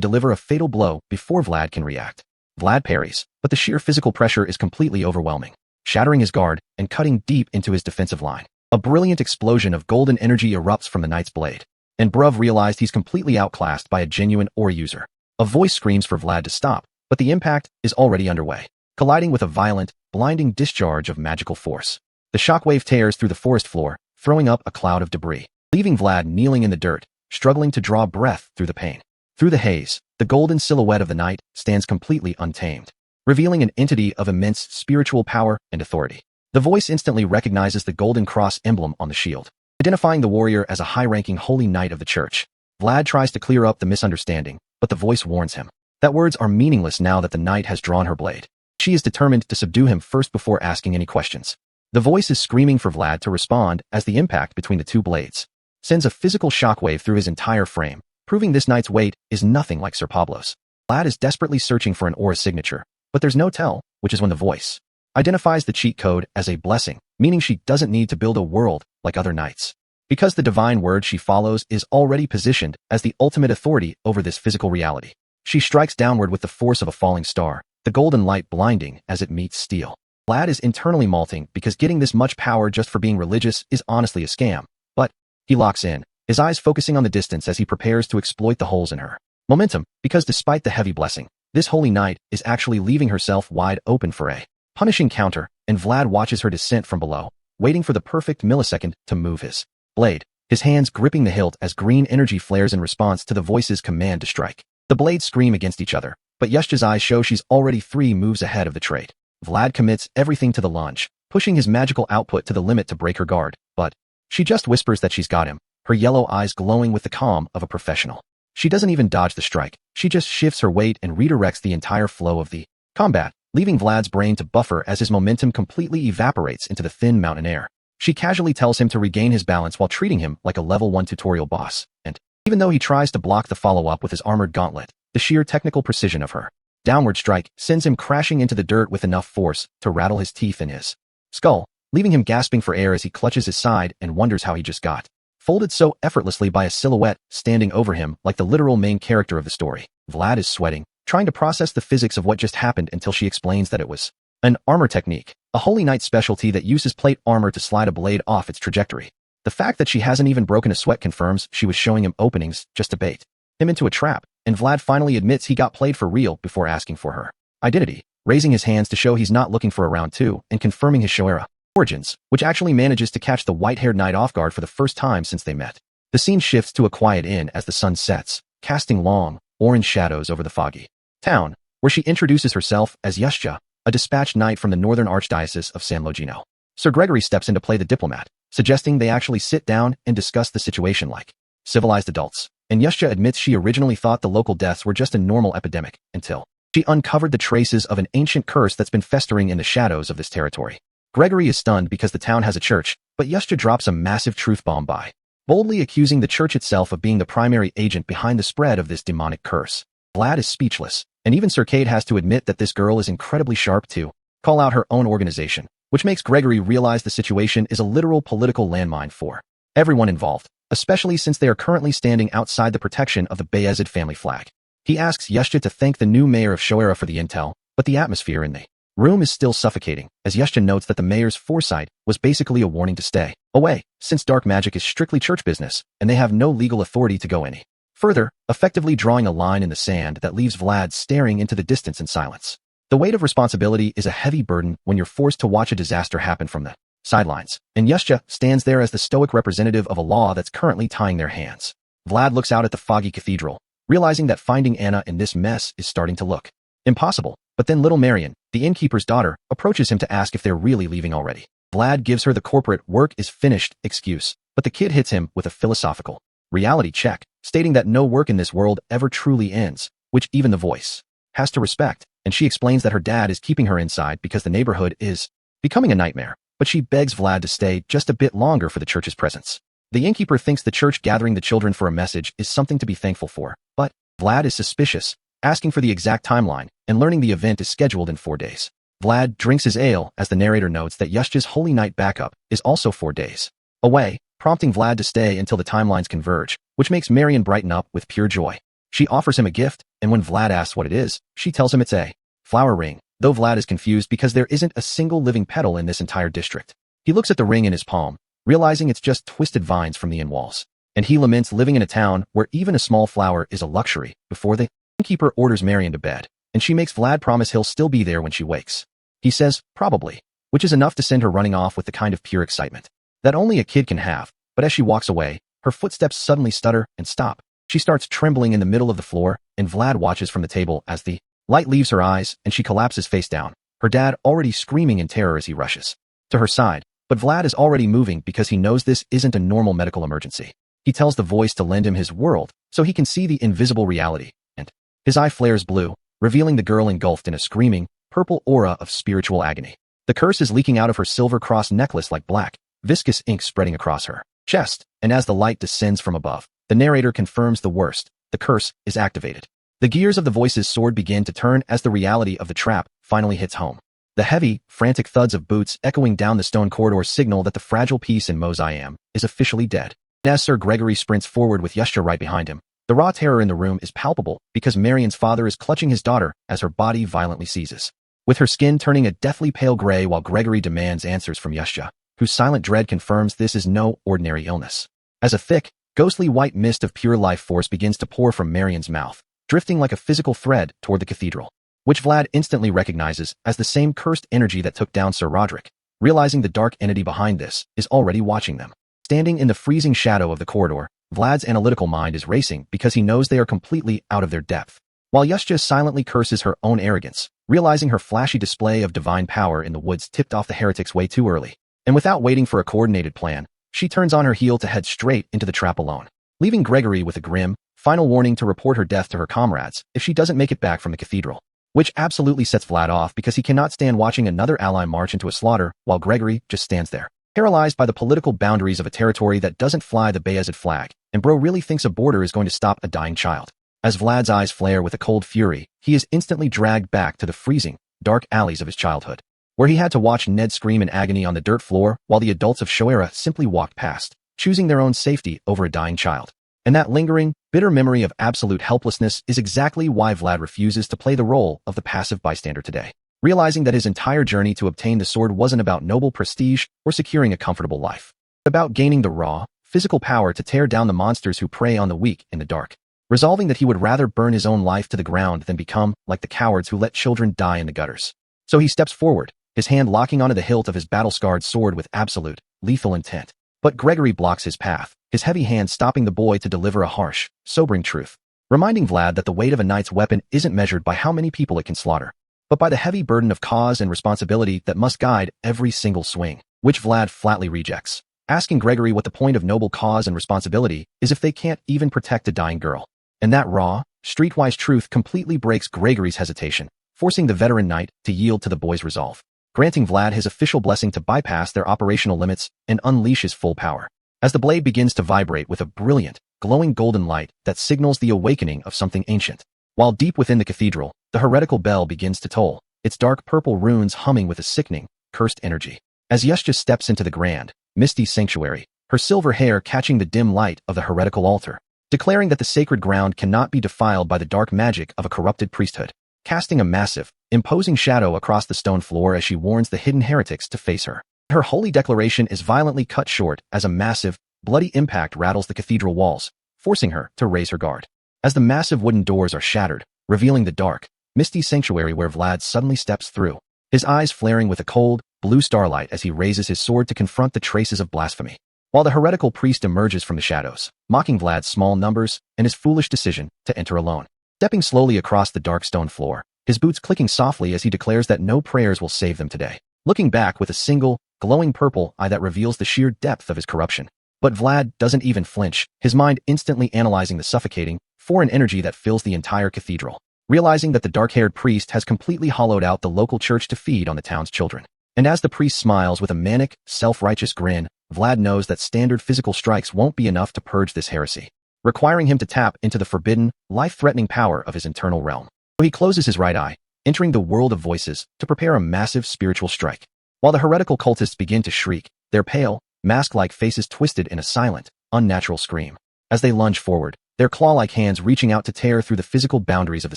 Speaker 1: deliver a fatal blow before Vlad can react. Vlad parries, but the sheer physical pressure is completely overwhelming, shattering his guard and cutting deep into his defensive line. A brilliant explosion of golden energy erupts from the knight's blade, and Bruv realized he's completely outclassed by a genuine ore user. A voice screams for Vlad to stop, but the impact is already underway, colliding with a violent, blinding discharge of magical force. The shockwave tears through the forest floor, throwing up a cloud of debris, leaving Vlad kneeling in the dirt, struggling to draw breath through the pain. Through the haze, the golden silhouette of the knight stands completely untamed, revealing an entity of immense spiritual power and authority. The voice instantly recognizes the golden cross emblem on the shield, identifying the warrior as a high-ranking holy knight of the church. Vlad tries to clear up the misunderstanding, but the voice warns him that words are meaningless now that the knight has drawn her blade. She is determined to subdue him first before asking any questions. The voice is screaming for Vlad to respond as the impact between the two blades sends a physical shockwave through his entire frame, proving this knight's weight is nothing like Sir Pablo's. Vlad is desperately searching for an aura signature, but there's no tell, which is when the voice identifies the cheat code as a blessing, meaning she doesn't need to build a world like other knights, because the divine word she follows is already positioned as the ultimate authority over this physical reality. She strikes downward with the force of a falling star, the golden light blinding as it meets steel. Vlad is internally malting because getting this much power just for being religious is honestly a scam, but he locks in, his eyes focusing on the distance as he prepares to exploit the holes in her momentum, because despite the heavy blessing, this holy knight is actually leaving herself wide open for a punishing counter, and Vlad watches her descent from below, waiting for the perfect millisecond to move his blade, his hands gripping the hilt as green energy flares in response to the voice's command to strike. The blades scream against each other, but Yashja's eyes show she's already 3 moves ahead of the trade. Vlad commits everything to the lunge, pushing his magical output to the limit to break her guard, but she just whispers that she's got him, her yellow eyes glowing with the calm of a professional. She doesn't even dodge the strike. She just shifts her weight and redirects the entire flow of the combat, leaving Vlad's brain to buffer as his momentum completely evaporates into the thin mountain air. She casually tells him to regain his balance while treating him like a level 1 tutorial boss, and even though he tries to block the follow-up with his armored gauntlet, the sheer technical precision of her downward strike sends him crashing into the dirt with enough force to rattle his teeth in his skull, leaving him gasping for air as he clutches his side and wonders how he just got folded so effortlessly by a silhouette standing over him like the literal main character of the story. Vlad is sweating, trying to process the physics of what just happened until she explains that it was an armor technique, a Holy Knight specialty that uses plate armor to slide a blade off its trajectory. The fact that she hasn't even broken a sweat confirms she was showing him openings just to bait him into a trap, and Vlad finally admits he got played for real before asking for her identity, raising his hands to show he's not looking for a round 2 and confirming his Shoera origins, which actually manages to catch the white-haired knight off guard for the first time since they met. The scene shifts to a quiet inn as the sun sets, casting long, orange shadows over the foggy town, where she introduces herself as Yeshja, a dispatched knight from the northern archdiocese of San Logino. Sir Gregory steps in to play the diplomat, suggesting they actually sit down and discuss the situation like civilized adults, and Yeshja admits she originally thought the local deaths were just a normal epidemic until she uncovered the traces of an ancient curse that's been festering in the shadows of this territory. Gregory is stunned because the town has a church, but Yeshja drops a massive truth bomb by boldly accusing the church itself of being the primary agent behind the spread of this demonic curse. Vlad is speechless, and even Sir Cade has to admit that this girl is incredibly sharp to call out her own organization, which makes Gregory realize the situation is a literal political landmine for everyone involved, especially since they are currently standing outside the protection of the Bayezid family flag. He asks Yeshja to thank the new mayor of Shoera for the intel, but the atmosphere in the room is still suffocating, as Yeshja notes that the mayor's foresight was basically a warning to stay away, since dark magic is strictly church business, and they have no legal authority to go any further, effectively drawing a line in the sand that leaves Vlad staring into the distance in silence. The weight of responsibility is a heavy burden when you're forced to watch a disaster happen from the sidelines, and Yeshja stands there as the stoic representative of a law that's currently tying their hands. Vlad looks out at the foggy cathedral, realizing that finding Anna in this mess is starting to look impossible, but then little Marion, the innkeeper's daughter, approaches him to ask if they're really leaving already. Vlad gives her the corporate work is finished excuse, but the kid hits him with a philosophical reality check, stating that no work in this world ever truly ends, which even the voice has to respect, and she explains that her dad is keeping her inside because the neighborhood is becoming a nightmare, but she begs Vlad to stay just a bit longer for the church's presence. The innkeeper thinks the church gathering the children for a message is something to be thankful for, but Vlad is suspicious, asking for the exact timeline, and learning the event is scheduled in 4 days. Vlad drinks his ale as the narrator notes that Yeshja's Holy Knight backup is also 4 days away, prompting Vlad to stay until the timelines converge, which makes Marion brighten up with pure joy. She offers him a gift, and when Vlad asks what it is, she tells him it's a flower ring, though Vlad is confused because there isn't a single living petal in this entire district. He looks at the ring in his palm, realizing it's just twisted vines from the inn walls, and he laments living in a town where even a small flower is a luxury. Before the innkeeper orders Marion to bed, and she makes Vlad promise he'll still be there when she wakes. He says, probably, which is enough to send her running off with the kind of pure excitement that only a kid can have, but as she walks away, her footsteps suddenly stutter and stop. She starts trembling in the middle of the floor, and Vlad watches from the table as the light leaves her eyes and she collapses face down, her dad already screaming in terror as he rushes to her side, but Vlad is already moving because he knows this isn't a normal medical emergency. He tells the voice to lend him his world so he can see the invisible reality, and his eye flares blue, revealing the girl engulfed in a screaming, purple aura of spiritual agony. The curse is leaking out of her silver cross necklace like black, viscous ink spreading across her chest, and as the light descends from above, the narrator confirms the worst, the curse is activated. The gears of the voice's sword begin to turn as the reality of the trap finally hits home. The heavy, frantic thuds of boots echoing down the stone corridor signal that the fragile piece in Mosiam is officially dead. As Sir Gregory sprints forward with Yeshja right behind him, the raw terror in the room is palpable because Marion's father is clutching his daughter as her body violently seizes, with her skin turning a deathly pale gray while Gregory demands answers from Yeshja, whose silent dread confirms this is no ordinary illness. As a thick, ghostly white mist of pure life force begins to pour from Marion's mouth, drifting like a physical thread toward the cathedral, which Vlad instantly recognizes as the same cursed energy that took down Sir Roderick, realizing the dark entity behind this is already watching them. Standing in the freezing shadow of the corridor, Vlad's analytical mind is racing because he knows they are completely out of their depth, while Yeshja silently curses her own arrogance, realizing her flashy display of divine power in the woods tipped off the heretics way too early. And without waiting for a coordinated plan, she turns on her heel to head straight into the trap alone, leaving Gregory with a grim, final warning to report her death to her comrades if she doesn't make it back from the cathedral. Which absolutely sets Vlad off because he cannot stand watching another ally march into a slaughter while Gregory just stands there, paralyzed by the political boundaries of a territory that doesn't fly the Bayezid flag, and bro really thinks a border is going to stop a dying child. As Vlad's eyes flare with a cold fury, he is instantly dragged back to the freezing, dark alleys of his childhood, where he had to watch Ned scream in agony on the dirt floor while the adults of Shoera simply walked past, choosing their own safety over a dying child. And that lingering, bitter memory of absolute helplessness is exactly why Vlad refuses to play the role of the passive bystander today, realizing that his entire journey to obtain the sword wasn't about noble prestige or securing a comfortable life, but about gaining the raw, physical power to tear down the monsters who prey on the weak in the dark, resolving that he would rather burn his own life to the ground than become like the cowards who let children die in the gutters. So he steps forward, his hand locking onto the hilt of his battle-scarred sword with absolute, lethal intent. But Gregory blocks his path, his heavy hand stopping the boy to deliver a harsh, sobering truth, reminding Vlad that the weight of a knight's weapon isn't measured by how many people it can slaughter, but by the heavy burden of cause and responsibility that must guide every single swing, which Vlad flatly rejects, asking Gregory what the point of noble cause and responsibility is if they can't even protect a dying girl. And that raw, streetwise truth completely breaks Gregory's hesitation, forcing the veteran knight to yield to the boy's resolve, granting Vlad his official blessing to bypass their operational limits and unleash his full power. As the blade begins to vibrate with a brilliant, glowing golden light that signals the awakening of something ancient. While deep within the cathedral, the heretical bell begins to toll, its dark purple runes humming with a sickening, cursed energy. As Yeshja steps into the grand, misty sanctuary, her silver hair catching the dim light of the heretical altar, declaring that the sacred ground cannot be defiled by the dark magic of a corrupted priesthood, casting a massive, imposing shadow across the stone floor as she warns the hidden heretics to face her. Her holy declaration is violently cut short as a massive, bloody impact rattles the cathedral walls, forcing her to raise her guard. As the massive wooden doors are shattered, revealing the dark, misty sanctuary where Vlad suddenly steps through, his eyes flaring with a cold, blue starlight as he raises his sword to confront the traces of blasphemy, while the heretical priest emerges from the shadows, mocking Vlad's small numbers and his foolish decision to enter alone. Stepping slowly across the dark stone floor, his boots clicking softly as he declares that no prayers will save them today, looking back with a single, glowing purple eye that reveals the sheer depth of his corruption. But Vlad doesn't even flinch, his mind instantly analyzing the suffocating, foreign energy that fills the entire cathedral, realizing that the dark-haired priest has completely hollowed out the local church to feed on the town's children. And as the priest smiles with a manic, self-righteous grin, Vlad knows that standard physical strikes won't be enough to purge this heresy, requiring him to tap into the forbidden, life-threatening power of his internal realm. So he closes his right eye, entering the world of voices to prepare a massive spiritual strike. While the heretical cultists begin to shriek, their pale, mask-like faces twisted in a silent, unnatural scream, as they lunge forward, their claw-like hands reaching out to tear through the physical boundaries of the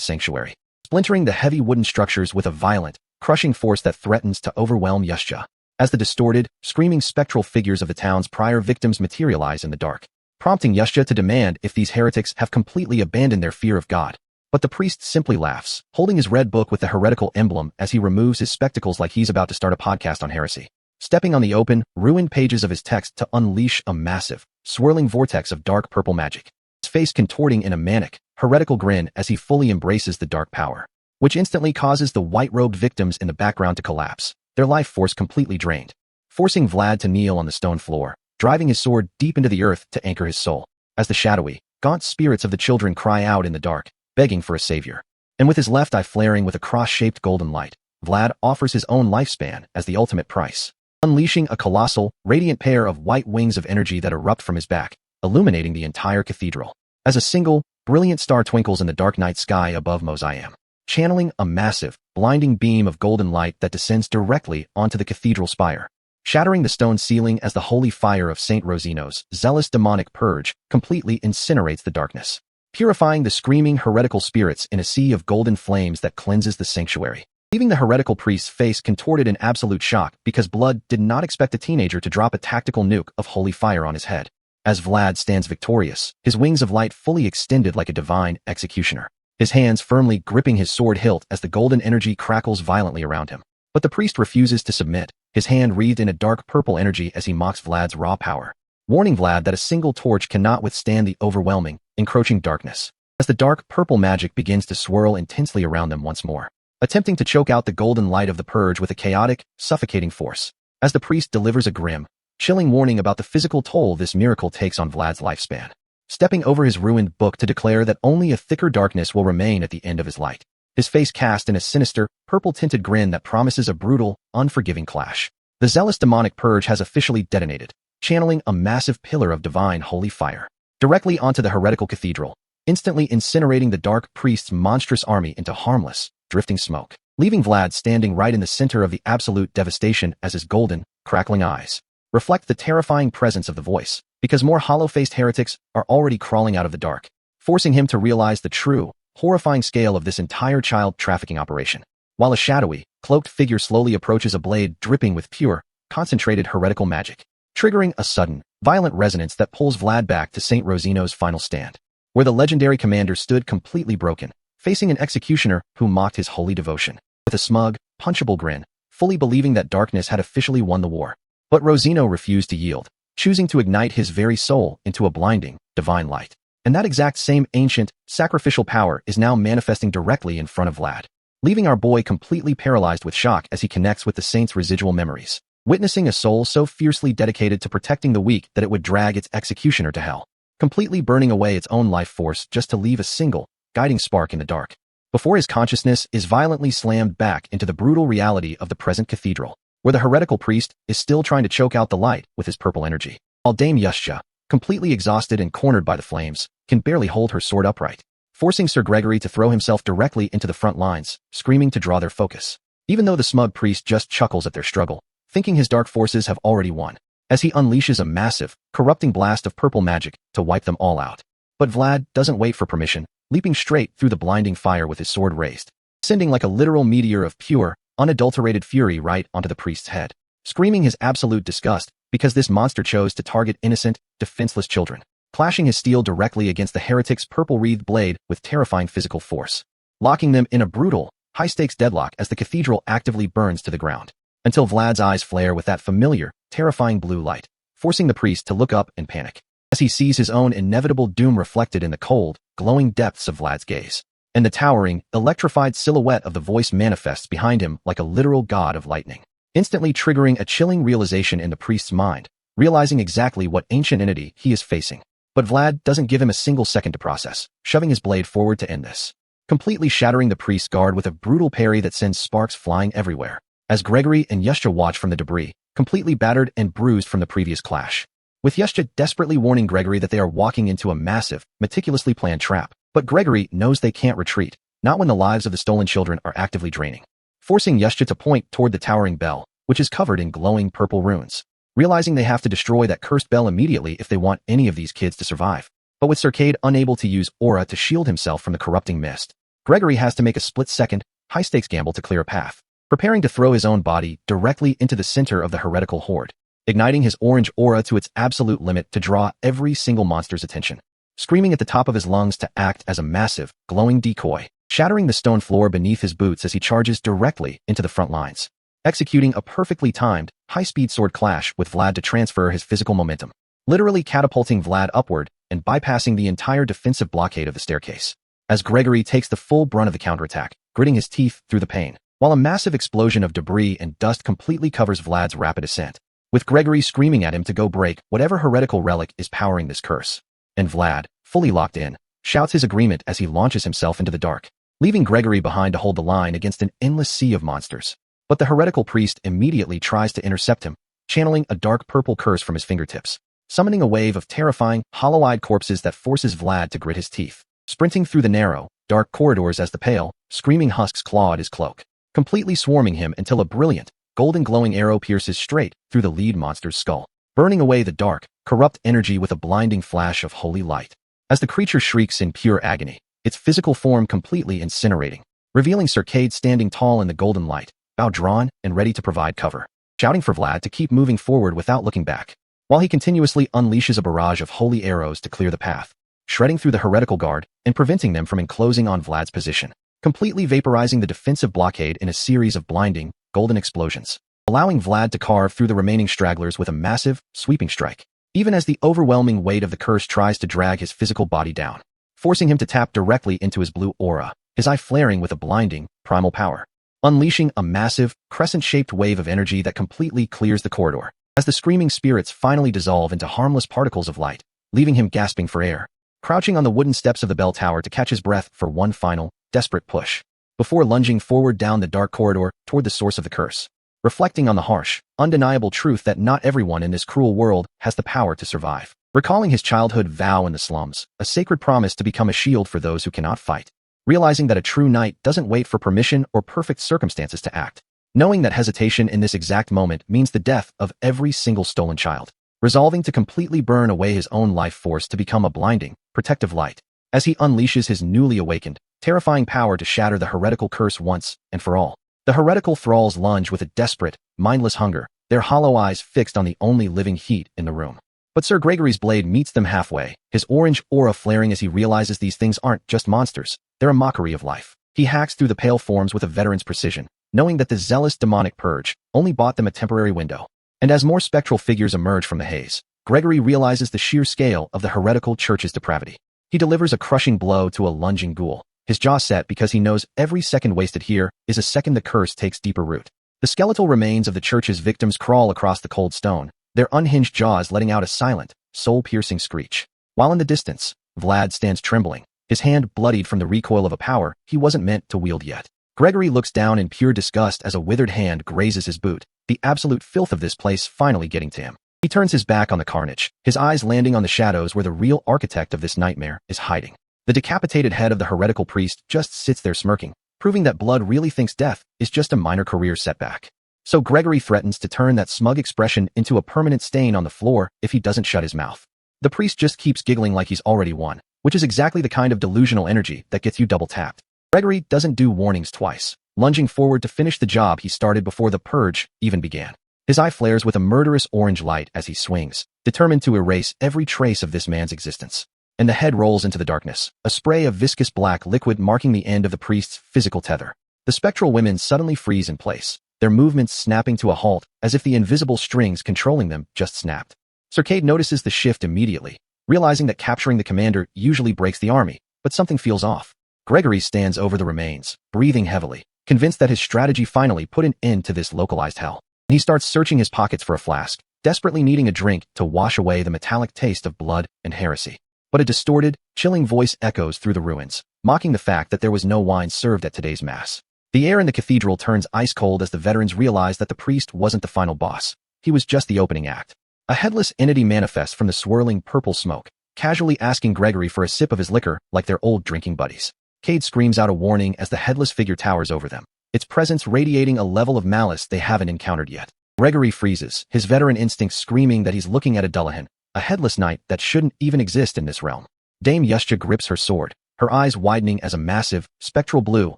Speaker 1: sanctuary, splintering the heavy wooden structures with a violent, crushing force that threatens to overwhelm Yeshja, as the distorted, screaming spectral figures of the town's prior victims materialize in the dark, prompting Yeshja to demand if these heretics have completely abandoned their fear of God. But the priest simply laughs, holding his red book with the heretical emblem as he removes his spectacles like he's about to start a podcast on heresy, stepping on the open, ruined pages of his text to unleash a massive, swirling vortex of dark purple magic, his face contorting in a manic, heretical grin as he fully embraces the dark power, which instantly causes the white-robed victims in the background to collapse, their life force completely drained, forcing Vlad to kneel on the stone floor, driving his sword deep into the earth to anchor his soul, as the shadowy, gaunt spirits of the children cry out in the dark, begging for a savior. And with his left eye flaring with a cross-shaped golden light, Vlad offers his own lifespan as the ultimate price, unleashing a colossal, radiant pair of white wings of energy that erupt from his back, illuminating the entire cathedral. As a single, brilliant star twinkles in the dark night sky above Mosiam, channeling a massive, blinding beam of golden light that descends directly onto the cathedral spire, shattering the stone ceiling as the holy fire of Saint Rosino's zealous demonic purge completely incinerates the darkness, purifying the screaming heretical spirits in a sea of golden flames that cleanses the sanctuary, leaving the heretical priest's face contorted in absolute shock because Blood did not expect a teenager to drop a tactical nuke of holy fire on his head. As Vlad stands victorious, his wings of light fully extended like a divine executioner, his hands firmly gripping his sword hilt as the golden energy crackles violently around him. But the priest refuses to submit, his hand wreathed in a dark purple energy as he mocks Vlad's raw power, warning Vlad that a single torch cannot withstand the overwhelming, encroaching darkness, as the dark purple magic begins to swirl intensely around them once more, attempting to choke out the golden light of the purge with a chaotic, suffocating force. As the priest delivers a grim, chilling warning about the physical toll this miracle takes on Vlad's lifespan. Stepping over his ruined book to declare that only a thicker darkness will remain at the end of his light. His face cast in a sinister, purple-tinted grin that promises a brutal, unforgiving clash. The zealous demonic purge has officially detonated, channeling a massive pillar of divine holy fire directly onto the heretical cathedral, instantly incinerating the dark priest's monstrous army into harmless, drifting smoke, leaving Vlad standing right in the center of the absolute devastation as his golden, crackling eyes reflect the terrifying presence of the voice, because more hollow-faced heretics are already crawling out of the dark, forcing him to realize the true, horrifying scale of this entire child trafficking operation. While a shadowy, cloaked figure slowly approaches a blade dripping with pure, concentrated heretical magic, triggering a sudden, violent resonance that pulls Vlad back to Saint Rosino's final stand, where the legendary commander stood completely broken, facing an executioner who mocked his holy devotion, with a smug, punchable grin, fully believing that darkness had officially won the war. But Rosino refused to yield, choosing to ignite his very soul into a blinding, divine light. And that exact same ancient, sacrificial power is now manifesting directly in front of Vlad, leaving our boy completely paralyzed with shock as he connects with the saint's residual memories, witnessing a soul so fiercely dedicated to protecting the weak that it would drag its executioner to hell, completely burning away its own life force just to leave a single, guiding spark in the dark, before his consciousness is violently slammed back into the brutal reality of the present cathedral, where the heretical priest is still trying to choke out the light with his purple energy, while Dame Yusha, completely exhausted and cornered by the flames, can barely hold her sword upright, forcing Sir Gregory to throw himself directly into the front lines, screaming to draw their focus. Even though the smug priest just chuckles at their struggle, thinking his dark forces have already won, as he unleashes a massive, corrupting blast of purple magic to wipe them all out. But Vlad doesn't wait for permission, leaping straight through the blinding fire with his sword raised, sending like a literal meteor of pure, unadulterated fury right onto the priest's head, screaming his absolute disgust because this monster chose to target innocent, defenseless children, clashing his steel directly against the heretic's purple-wreathed blade with terrifying physical force, locking them in a brutal, high-stakes deadlock as the cathedral actively burns to the ground, until Vlad's eyes flare with that familiar, terrifying blue light, forcing the priest to look up and panic, as he sees his own inevitable doom reflected in the cold, glowing depths of Vlad's gaze. And the towering, electrified silhouette of the voice manifests behind him like a literal god of lightning, instantly triggering a chilling realization in the priest's mind, realizing exactly what ancient entity he is facing. But Vlad doesn't give him a single second to process, shoving his blade forward to end this, completely shattering the priest's guard with a brutal parry that sends sparks flying everywhere, as Gregory and Yusha watch from the debris, completely battered and bruised from the previous clash, with Yusha desperately warning Gregory that they are walking into a massive, meticulously planned trap. But Gregory knows they can't retreat, not when the lives of the stolen children are actively draining, forcing Yusha to point toward the towering bell, which is covered in glowing purple runes, realizing they have to destroy that cursed bell immediately if they want any of these kids to survive. But with Circade unable to use aura to shield himself from the corrupting mist, Gregory has to make a split-second, high-stakes gamble to clear a path, preparing to throw his own body directly into the center of the heretical horde, igniting his orange aura to its absolute limit to draw every single monster's attention, screaming at the top of his lungs to act as a massive, glowing decoy, shattering the stone floor beneath his boots as he charges directly into the front lines, executing a perfectly timed, high-speed sword clash with Vlad to transfer his physical momentum, literally catapulting Vlad upward and bypassing the entire defensive blockade of the staircase, as Gregory takes the full brunt of the counterattack, gritting his teeth through the pain, while a massive explosion of debris and dust completely covers Vlad's rapid ascent, with Gregory screaming at him to go break whatever heretical relic is powering this curse. And Vlad, fully locked in, shouts his agreement as he launches himself into the dark, leaving Gregory behind to hold the line against an endless sea of monsters. But the heretical priest immediately tries to intercept him, channeling a dark purple curse from his fingertips, summoning a wave of terrifying, hollow-eyed corpses that forces Vlad to grit his teeth, sprinting through the narrow, dark corridors as the pale, screaming husks claw at his cloak, completely swarming him until a brilliant, golden glowing arrow pierces straight through the lead monster's skull, burning away the dark, corrupt energy with a blinding flash of holy light. As the creature shrieks in pure agony, its physical form completely incinerating, revealing Circade standing tall in the golden light, bow drawn and ready to provide cover, shouting for Vlad to keep moving forward without looking back, while he continuously unleashes a barrage of holy arrows to clear the path, shredding through the heretical guard and preventing them from enclosing on Vlad's position, completely vaporizing the defensive blockade in a series of blinding, golden explosions, allowing Vlad to carve through the remaining stragglers with a massive, sweeping strike, even as the overwhelming weight of the curse tries to drag his physical body down, forcing him to tap directly into his blue aura, his eye flaring with a blinding, primal power, unleashing a massive, crescent-shaped wave of energy that completely clears the corridor, as the screaming spirits finally dissolve into harmless particles of light, leaving him gasping for air, crouching on the wooden steps of the bell tower to catch his breath for one final, desperate push, before lunging forward down the dark corridor toward the source of the curse, reflecting on the harsh, undeniable truth that not everyone in this cruel world has the power to survive. Recalling his childhood vow in the slums, a sacred promise to become a shield for those who cannot fight. Realizing that a true knight doesn't wait for permission or perfect circumstances to act. Knowing that hesitation in this exact moment means the death of every single stolen child. Resolving to completely burn away his own life force to become a blinding, protective light. As he unleashes his newly awakened, terrifying power to shatter the heretical curse once and for all. The heretical thralls lunge with a desperate, mindless hunger, their hollow eyes fixed on the only living heat in the room. But Sir Gregory's blade meets them halfway, his orange aura flaring as he realizes these things aren't just monsters, they're a mockery of life. He hacks through the pale forms with a veteran's precision, knowing that the zealous demonic purge only bought them a temporary window. And as more spectral figures emerge from the haze, Gregory realizes the sheer scale of the heretical church's depravity. He delivers a crushing blow to a lunging ghoul, his jaw set because he knows every second wasted here is a second the curse takes deeper root. The skeletal remains of the church's victims crawl across the cold stone, their unhinged jaws letting out a silent, soul-piercing screech. While in the distance, Vlad stands trembling, his hand bloodied from the recoil of a power he wasn't meant to wield yet. Gregory looks down in pure disgust as a withered hand grazes his boot, the absolute filth of this place finally getting to him. He turns his back on the carnage, his eyes landing on the shadows where the real architect of this nightmare is hiding. The decapitated head of the heretical priest just sits there smirking, proving that Blood really thinks death is just a minor career setback. So Gregory threatens to turn that smug expression into a permanent stain on the floor if he doesn't shut his mouth. The priest just keeps giggling like he's already won, which is exactly the kind of delusional energy that gets you double-tapped. Gregory doesn't do warnings twice, lunging forward to finish the job he started before the purge even began. His eye flares with a murderous orange light as he swings, determined to erase every trace of this man's existence. And the head rolls into the darkness, a spray of viscous black liquid marking the end of the priest's physical tether. The spectral women suddenly freeze in place, their movements snapping to a halt as if the invisible strings controlling them just snapped. Sir Cade notices the shift immediately, realizing that capturing the commander usually breaks the army, but something feels off. Gregory stands over the remains, breathing heavily, convinced that his strategy finally put an end to this localized hell. He starts searching his pockets for a flask, desperately needing a drink to wash away the metallic taste of blood and heresy. But a distorted, chilling voice echoes through the ruins, mocking the fact that there was no wine served at today's mass. The air in the cathedral turns ice cold as the veterans realize that the priest wasn't the final boss. He was just the opening act. A headless entity manifests from the swirling purple smoke, casually asking Gregory for a sip of his liquor like they're old drinking buddies. Cade screams out a warning as the headless figure towers over them, its presence radiating a level of malice they haven't encountered yet. Gregory freezes, his veteran instincts screaming that he's looking at a Dullahan, a headless knight that shouldn't even exist in this realm. Dame Yusha grips her sword, her eyes widening as a massive, spectral blue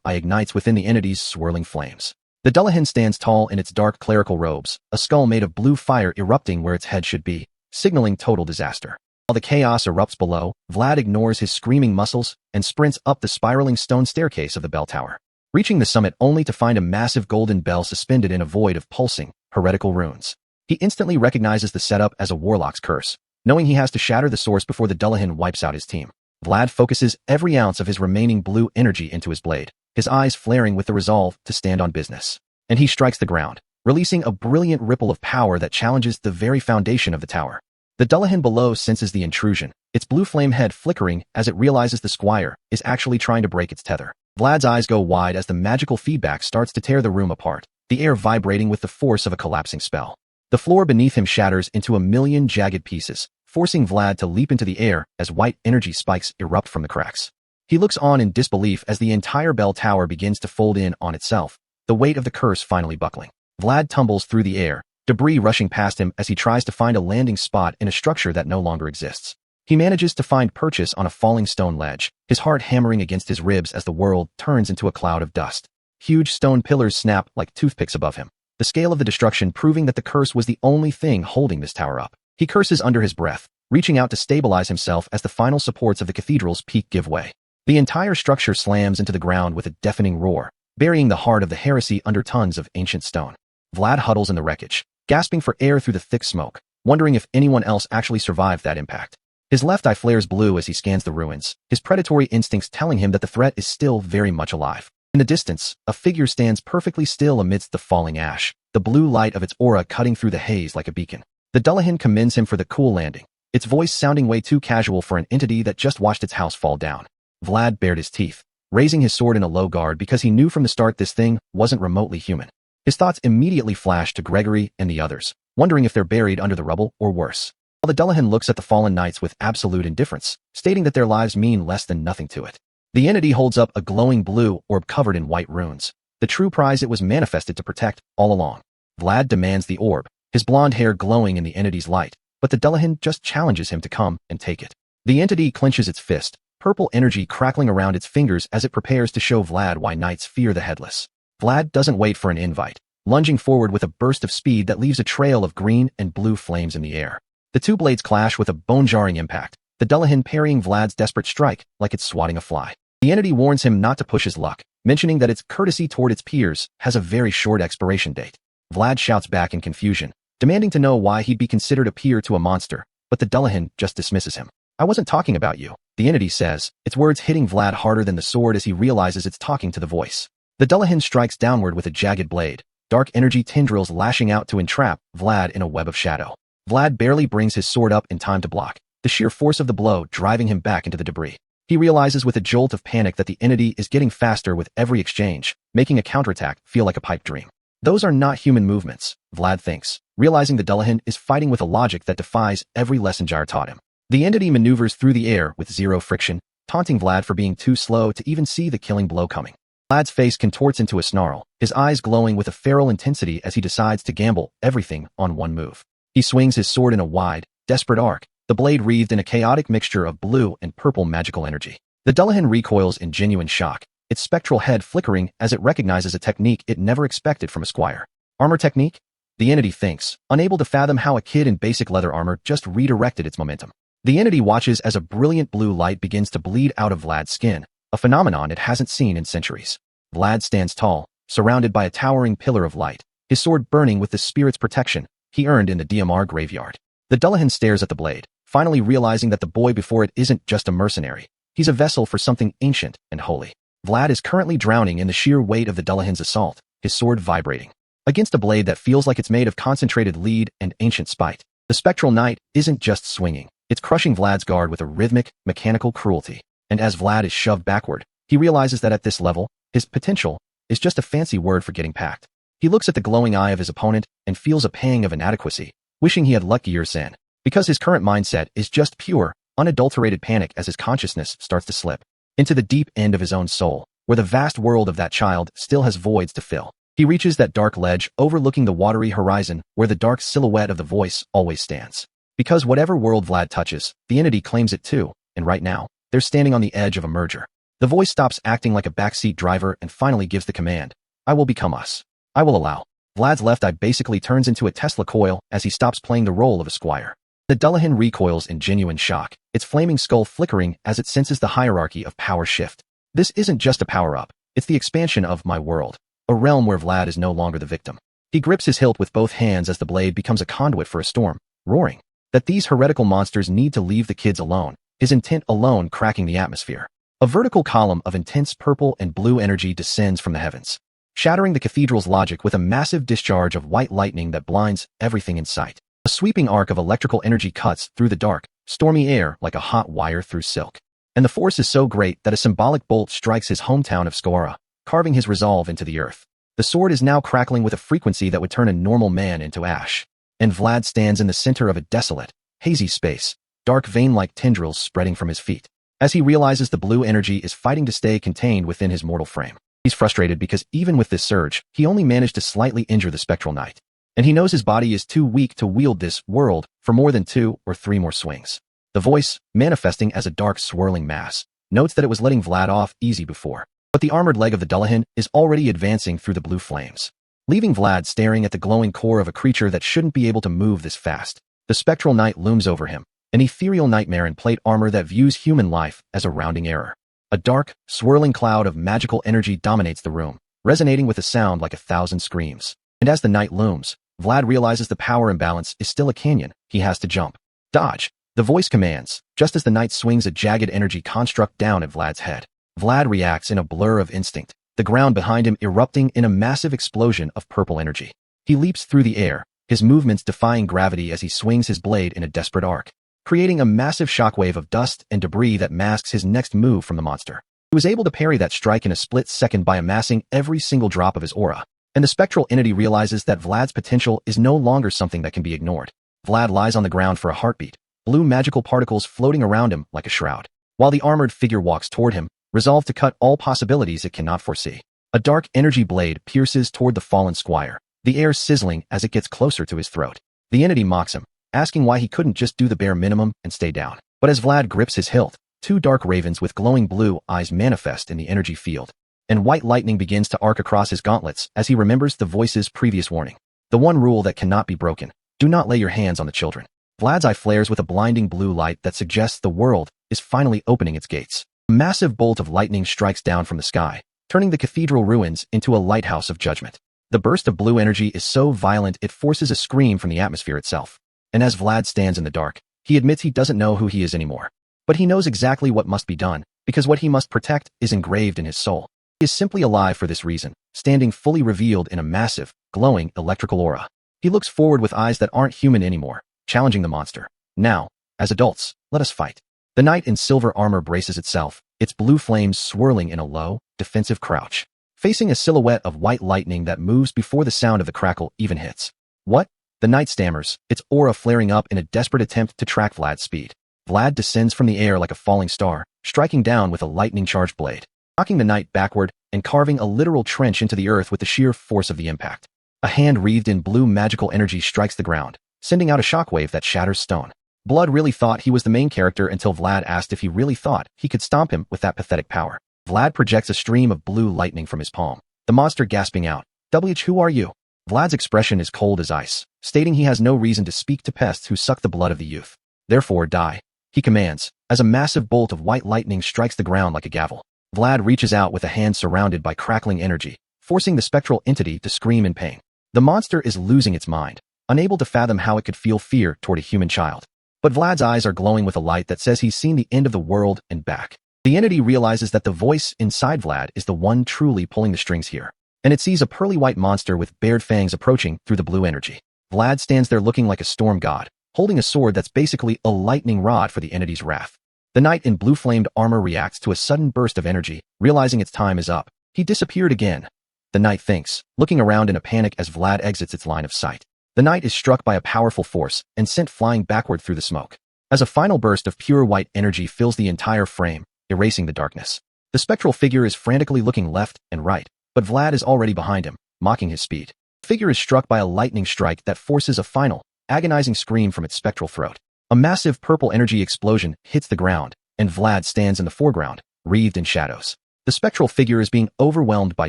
Speaker 1: eye ignites within the entity's swirling flames. The Dullahan stands tall in its dark clerical robes, a skull made of blue fire erupting where its head should be, signaling total disaster. While the chaos erupts below, Vlad ignores his screaming muscles and sprints up the spiraling stone staircase of the bell tower, reaching the summit only to find a massive golden bell suspended in a void of pulsing, heretical runes. He instantly recognizes the setup as a warlock's curse, knowing he has to shatter the source before the Dullahan wipes out his team. Vlad focuses every ounce of his remaining blue energy into his blade, his eyes flaring with the resolve to stand on business. And he strikes the ground, releasing a brilliant ripple of power that challenges the very foundation of the tower. The Dullahan below senses the intrusion, its blue flame head flickering as it realizes the squire is actually trying to break its tether. Vlad's eyes go wide as the magical feedback starts to tear the room apart, the air vibrating with the force of a collapsing spell. The floor beneath him shatters into a million jagged pieces, forcing Vlad to leap into the air as white energy spikes erupt from the cracks. He looks on in disbelief as the entire bell tower begins to fold in on itself, the weight of the curse finally buckling. Vlad tumbles through the air, debris rushing past him as he tries to find a landing spot in a structure that no longer exists. He manages to find purchase on a falling stone ledge, his heart hammering against his ribs as the world turns into a cloud of dust. Huge stone pillars snap like toothpicks above him, the scale of the destruction proving that the curse was the only thing holding this tower up. He curses under his breath, reaching out to stabilize himself as the final supports of the cathedral's peak give way. The entire structure slams into the ground with a deafening roar, burying the heart of the heresy under tons of ancient stone. Vlad huddles in the wreckage, gasping for air through the thick smoke, wondering if anyone else actually survived that impact. His left eye flares blue as he scans the ruins, his predatory instincts telling him that the threat is still very much alive. In the distance, a figure stands perfectly still amidst the falling ash, the blue light of its aura cutting through the haze like a beacon. The Dullahan commends him for the cool landing, its voice sounding way too casual for an entity that just watched its house fall down. Vlad bared his teeth, raising his sword in a low guard because he knew from the start this thing wasn't remotely human. His thoughts immediately flashed to Gregory and the others, wondering if they're buried under the rubble or worse. While the Dullahan looks at the fallen knights with absolute indifference, stating that their lives mean less than nothing to it. The entity holds up a glowing blue orb covered in white runes, the true prize it was manifested to protect all along. Vlad demands the orb, his blonde hair glowing in the entity's light, but the Dullahan just challenges him to come and take it. The entity clenches its fist, purple energy crackling around its fingers as it prepares to show Vlad why knights fear the headless. Vlad doesn't wait for an invite, lunging forward with a burst of speed that leaves a trail of green and blue flames in the air. The two blades clash with a bone-jarring impact, the Dullahan parrying Vlad's desperate strike like it's swatting a fly. The entity warns him not to push his luck, mentioning that its courtesy toward its peers has a very short expiration date. Vlad shouts back in confusion, demanding to know why he'd be considered a peer to a monster, but the Dullahan just dismisses him. "I wasn't talking about you," the entity says, its words hitting Vlad harder than the sword as he realizes it's talking to the voice. The Dullahan strikes downward with a jagged blade, dark energy tendrils lashing out to entrap Vlad in a web of shadow. Vlad barely brings his sword up in time to block, the sheer force of the blow driving him back into the debris. He realizes with a jolt of panic that the entity is getting faster with every exchange, making a counterattack feel like a pipe dream. Those are not human movements, Vlad thinks, realizing the Dullahan is fighting with a logic that defies every lesson Jair taught him. The entity maneuvers through the air with zero friction, taunting Vlad for being too slow to even see the killing blow coming. Vlad's face contorts into a snarl, his eyes glowing with a feral intensity as he decides to gamble everything on one move. He swings his sword in a wide, desperate arc, the blade wreathed in a chaotic mixture of blue and purple magical energy. The Dullahan recoils in genuine shock, its spectral head flickering as it recognizes a technique it never expected from a squire. Armor technique? The entity thinks, unable to fathom how a kid in basic leather armor just redirected its momentum. The entity watches as a brilliant blue light begins to bleed out of Vlad's skin, a phenomenon it hasn't seen in centuries. Vlad stands tall, surrounded by a towering pillar of light, his sword burning with the spirit's protection he earned in the DMR graveyard. The Dullahan stares at the blade, finally realizing that the boy before it isn't just a mercenary. He's a vessel for something ancient and holy. Vlad is currently drowning in the sheer weight of the Dullahan's assault, his sword vibrating against a blade that feels like it's made of concentrated lead and ancient spite. The spectral knight isn't just swinging, it's crushing Vlad's guard with a rhythmic, mechanical cruelty. And as Vlad is shoved backward, he realizes that at this level, his potential is just a fancy word for getting packed. He looks at the glowing eye of his opponent and feels a pang of inadequacy, wishing he had luckier Zen, because his current mindset is just pure, unadulterated panic as his consciousness starts to slip into the deep end of his own soul, where the vast world of that child still has voids to fill. He reaches that dark ledge overlooking the watery horizon where the dark silhouette of the voice always stands. Because whatever world Vlad touches, the entity claims it too, and right now, they're standing on the edge of a merger. The voice stops acting like a backseat driver and finally gives the command, "I will become us. I will allow." Vlad's left eye basically turns into a Tesla coil as he stops playing the role of a squire. The Dullahan recoils in genuine shock, its flaming skull flickering as it senses the hierarchy of power shift. This isn't just a power-up, it's the expansion of my world, a realm where Vlad is no longer the victim. He grips his hilt with both hands as the blade becomes a conduit for a storm, roaring that these heretical monsters need to leave the kids alone, his intent alone cracking the atmosphere. A vertical column of intense purple and blue energy descends from the heavens, shattering the cathedral's logic with a massive discharge of white lightning that blinds everything in sight. A sweeping arc of electrical energy cuts through the dark, stormy air like a hot wire through silk. And the force is so great that a symbolic bolt strikes his hometown of Scoara, carving his resolve into the earth. The sword is now crackling with a frequency that would turn a normal man into ash. And Vlad stands in the center of a desolate, hazy space, dark vein-like tendrils spreading from his feet. As he realizes the blue energy is fighting to stay contained within his mortal frame. He's frustrated because even with this surge, he only managed to slightly injure the spectral knight. And he knows his body is too weak to wield this world for more than 2 or 3 more swings. The voice, manifesting as a dark swirling mass, notes that it was letting Vlad off easy before. But the armored leg of the Dullahan is already advancing through the blue flames, leaving Vlad staring at the glowing core of a creature that shouldn't be able to move this fast. The spectral knight looms over him, an ethereal nightmare in plate armor that views human life as a rounding error. A dark, swirling cloud of magical energy dominates the room, resonating with a sound like 1,000 screams. And as the knight looms, Vlad realizes the power imbalance is still a canyon. He has to jump. Dodge. The voice commands, just as the knight swings a jagged energy construct down at Vlad's head. Vlad reacts in a blur of instinct, the ground behind him erupting in a massive explosion of purple energy. He leaps through the air, his movements defying gravity as he swings his blade in a desperate arc, creating a massive shockwave of dust and debris that masks his next move from the monster. He was able to parry that strike in a split second by amassing every single drop of his aura, and the spectral entity realizes that Vlad's potential is no longer something that can be ignored. Vlad lies on the ground for a heartbeat, blue magical particles floating around him like a shroud, while the armored figure walks toward him, resolved to cut all possibilities it cannot foresee. A dark energy blade pierces toward the fallen squire, the air sizzling as it gets closer to his throat. The entity mocks him, asking why he couldn't just do the bare minimum and stay down. But as Vlad grips his hilt, two dark ravens with glowing blue eyes manifest in the energy field, and white lightning begins to arc across his gauntlets as he remembers the voice's previous warning. The one rule that cannot be broken: do not lay your hands on the children. Vlad's eye flares with a blinding blue light that suggests the world is finally opening its gates. A massive bolt of lightning strikes down from the sky, turning the cathedral ruins into a lighthouse of judgment. The burst of blue energy is so violent it forces a scream from the atmosphere itself. And as Vlad stands in the dark, he admits he doesn't know who he is anymore. But he knows exactly what must be done, because what he must protect is engraved in his soul. He is simply alive for this reason, standing fully revealed in a massive, glowing electrical aura. He looks forward with eyes that aren't human anymore, challenging the monster. Now, as adults, let us fight. The knight in silver armor braces itself, its blue flames swirling in a low, defensive crouch, facing a silhouette of white lightning that moves before the sound of the crackle even hits. What? The knight stammers, its aura flaring up in a desperate attempt to track Vlad's speed. Vlad descends from the air like a falling star, striking down with a lightning-charged blade, knocking the knight backward and carving a literal trench into the earth with the sheer force of the impact. A hand wreathed in blue magical energy strikes the ground, sending out a shockwave that shatters stone. Blood really thought he was the main character until Vlad asked if he really thought he could stomp him with that pathetic power. Vlad projects a stream of blue lightning from his palm, the monster gasping out, who are you? Vlad's expression is cold as ice, stating he has no reason to speak to pests who suck the blood of the youth. Therefore die, he commands, as a massive bolt of white lightning strikes the ground like a gavel. Vlad reaches out with a hand surrounded by crackling energy, forcing the spectral entity to scream in pain. The monster is losing its mind, unable to fathom how it could feel fear toward a human child. But Vlad's eyes are glowing with a light that says he's seen the end of the world and back. The entity realizes that the voice inside Vlad is the one truly pulling the strings here, and it sees a pearly white monster with bared fangs approaching through the blue energy. Vlad stands there looking like a storm god, holding a sword that's basically a lightning rod for the entity's wrath. The knight in blue-flamed armor reacts to a sudden burst of energy, realizing its time is up. He disappeared again. The knight thinks, looking around in a panic as Vlad exits its line of sight. The knight is struck by a powerful force and sent flying backward through the smoke, as a final burst of pure white energy fills the entire frame, erasing the darkness. The spectral figure is frantically looking left and right, but Vlad is already behind him, mocking his speed. The figure is struck by a lightning strike that forces a final, agonizing scream from its spectral throat. A massive purple energy explosion hits the ground, and Vlad stands in the foreground, wreathed in shadows. The spectral figure is being overwhelmed by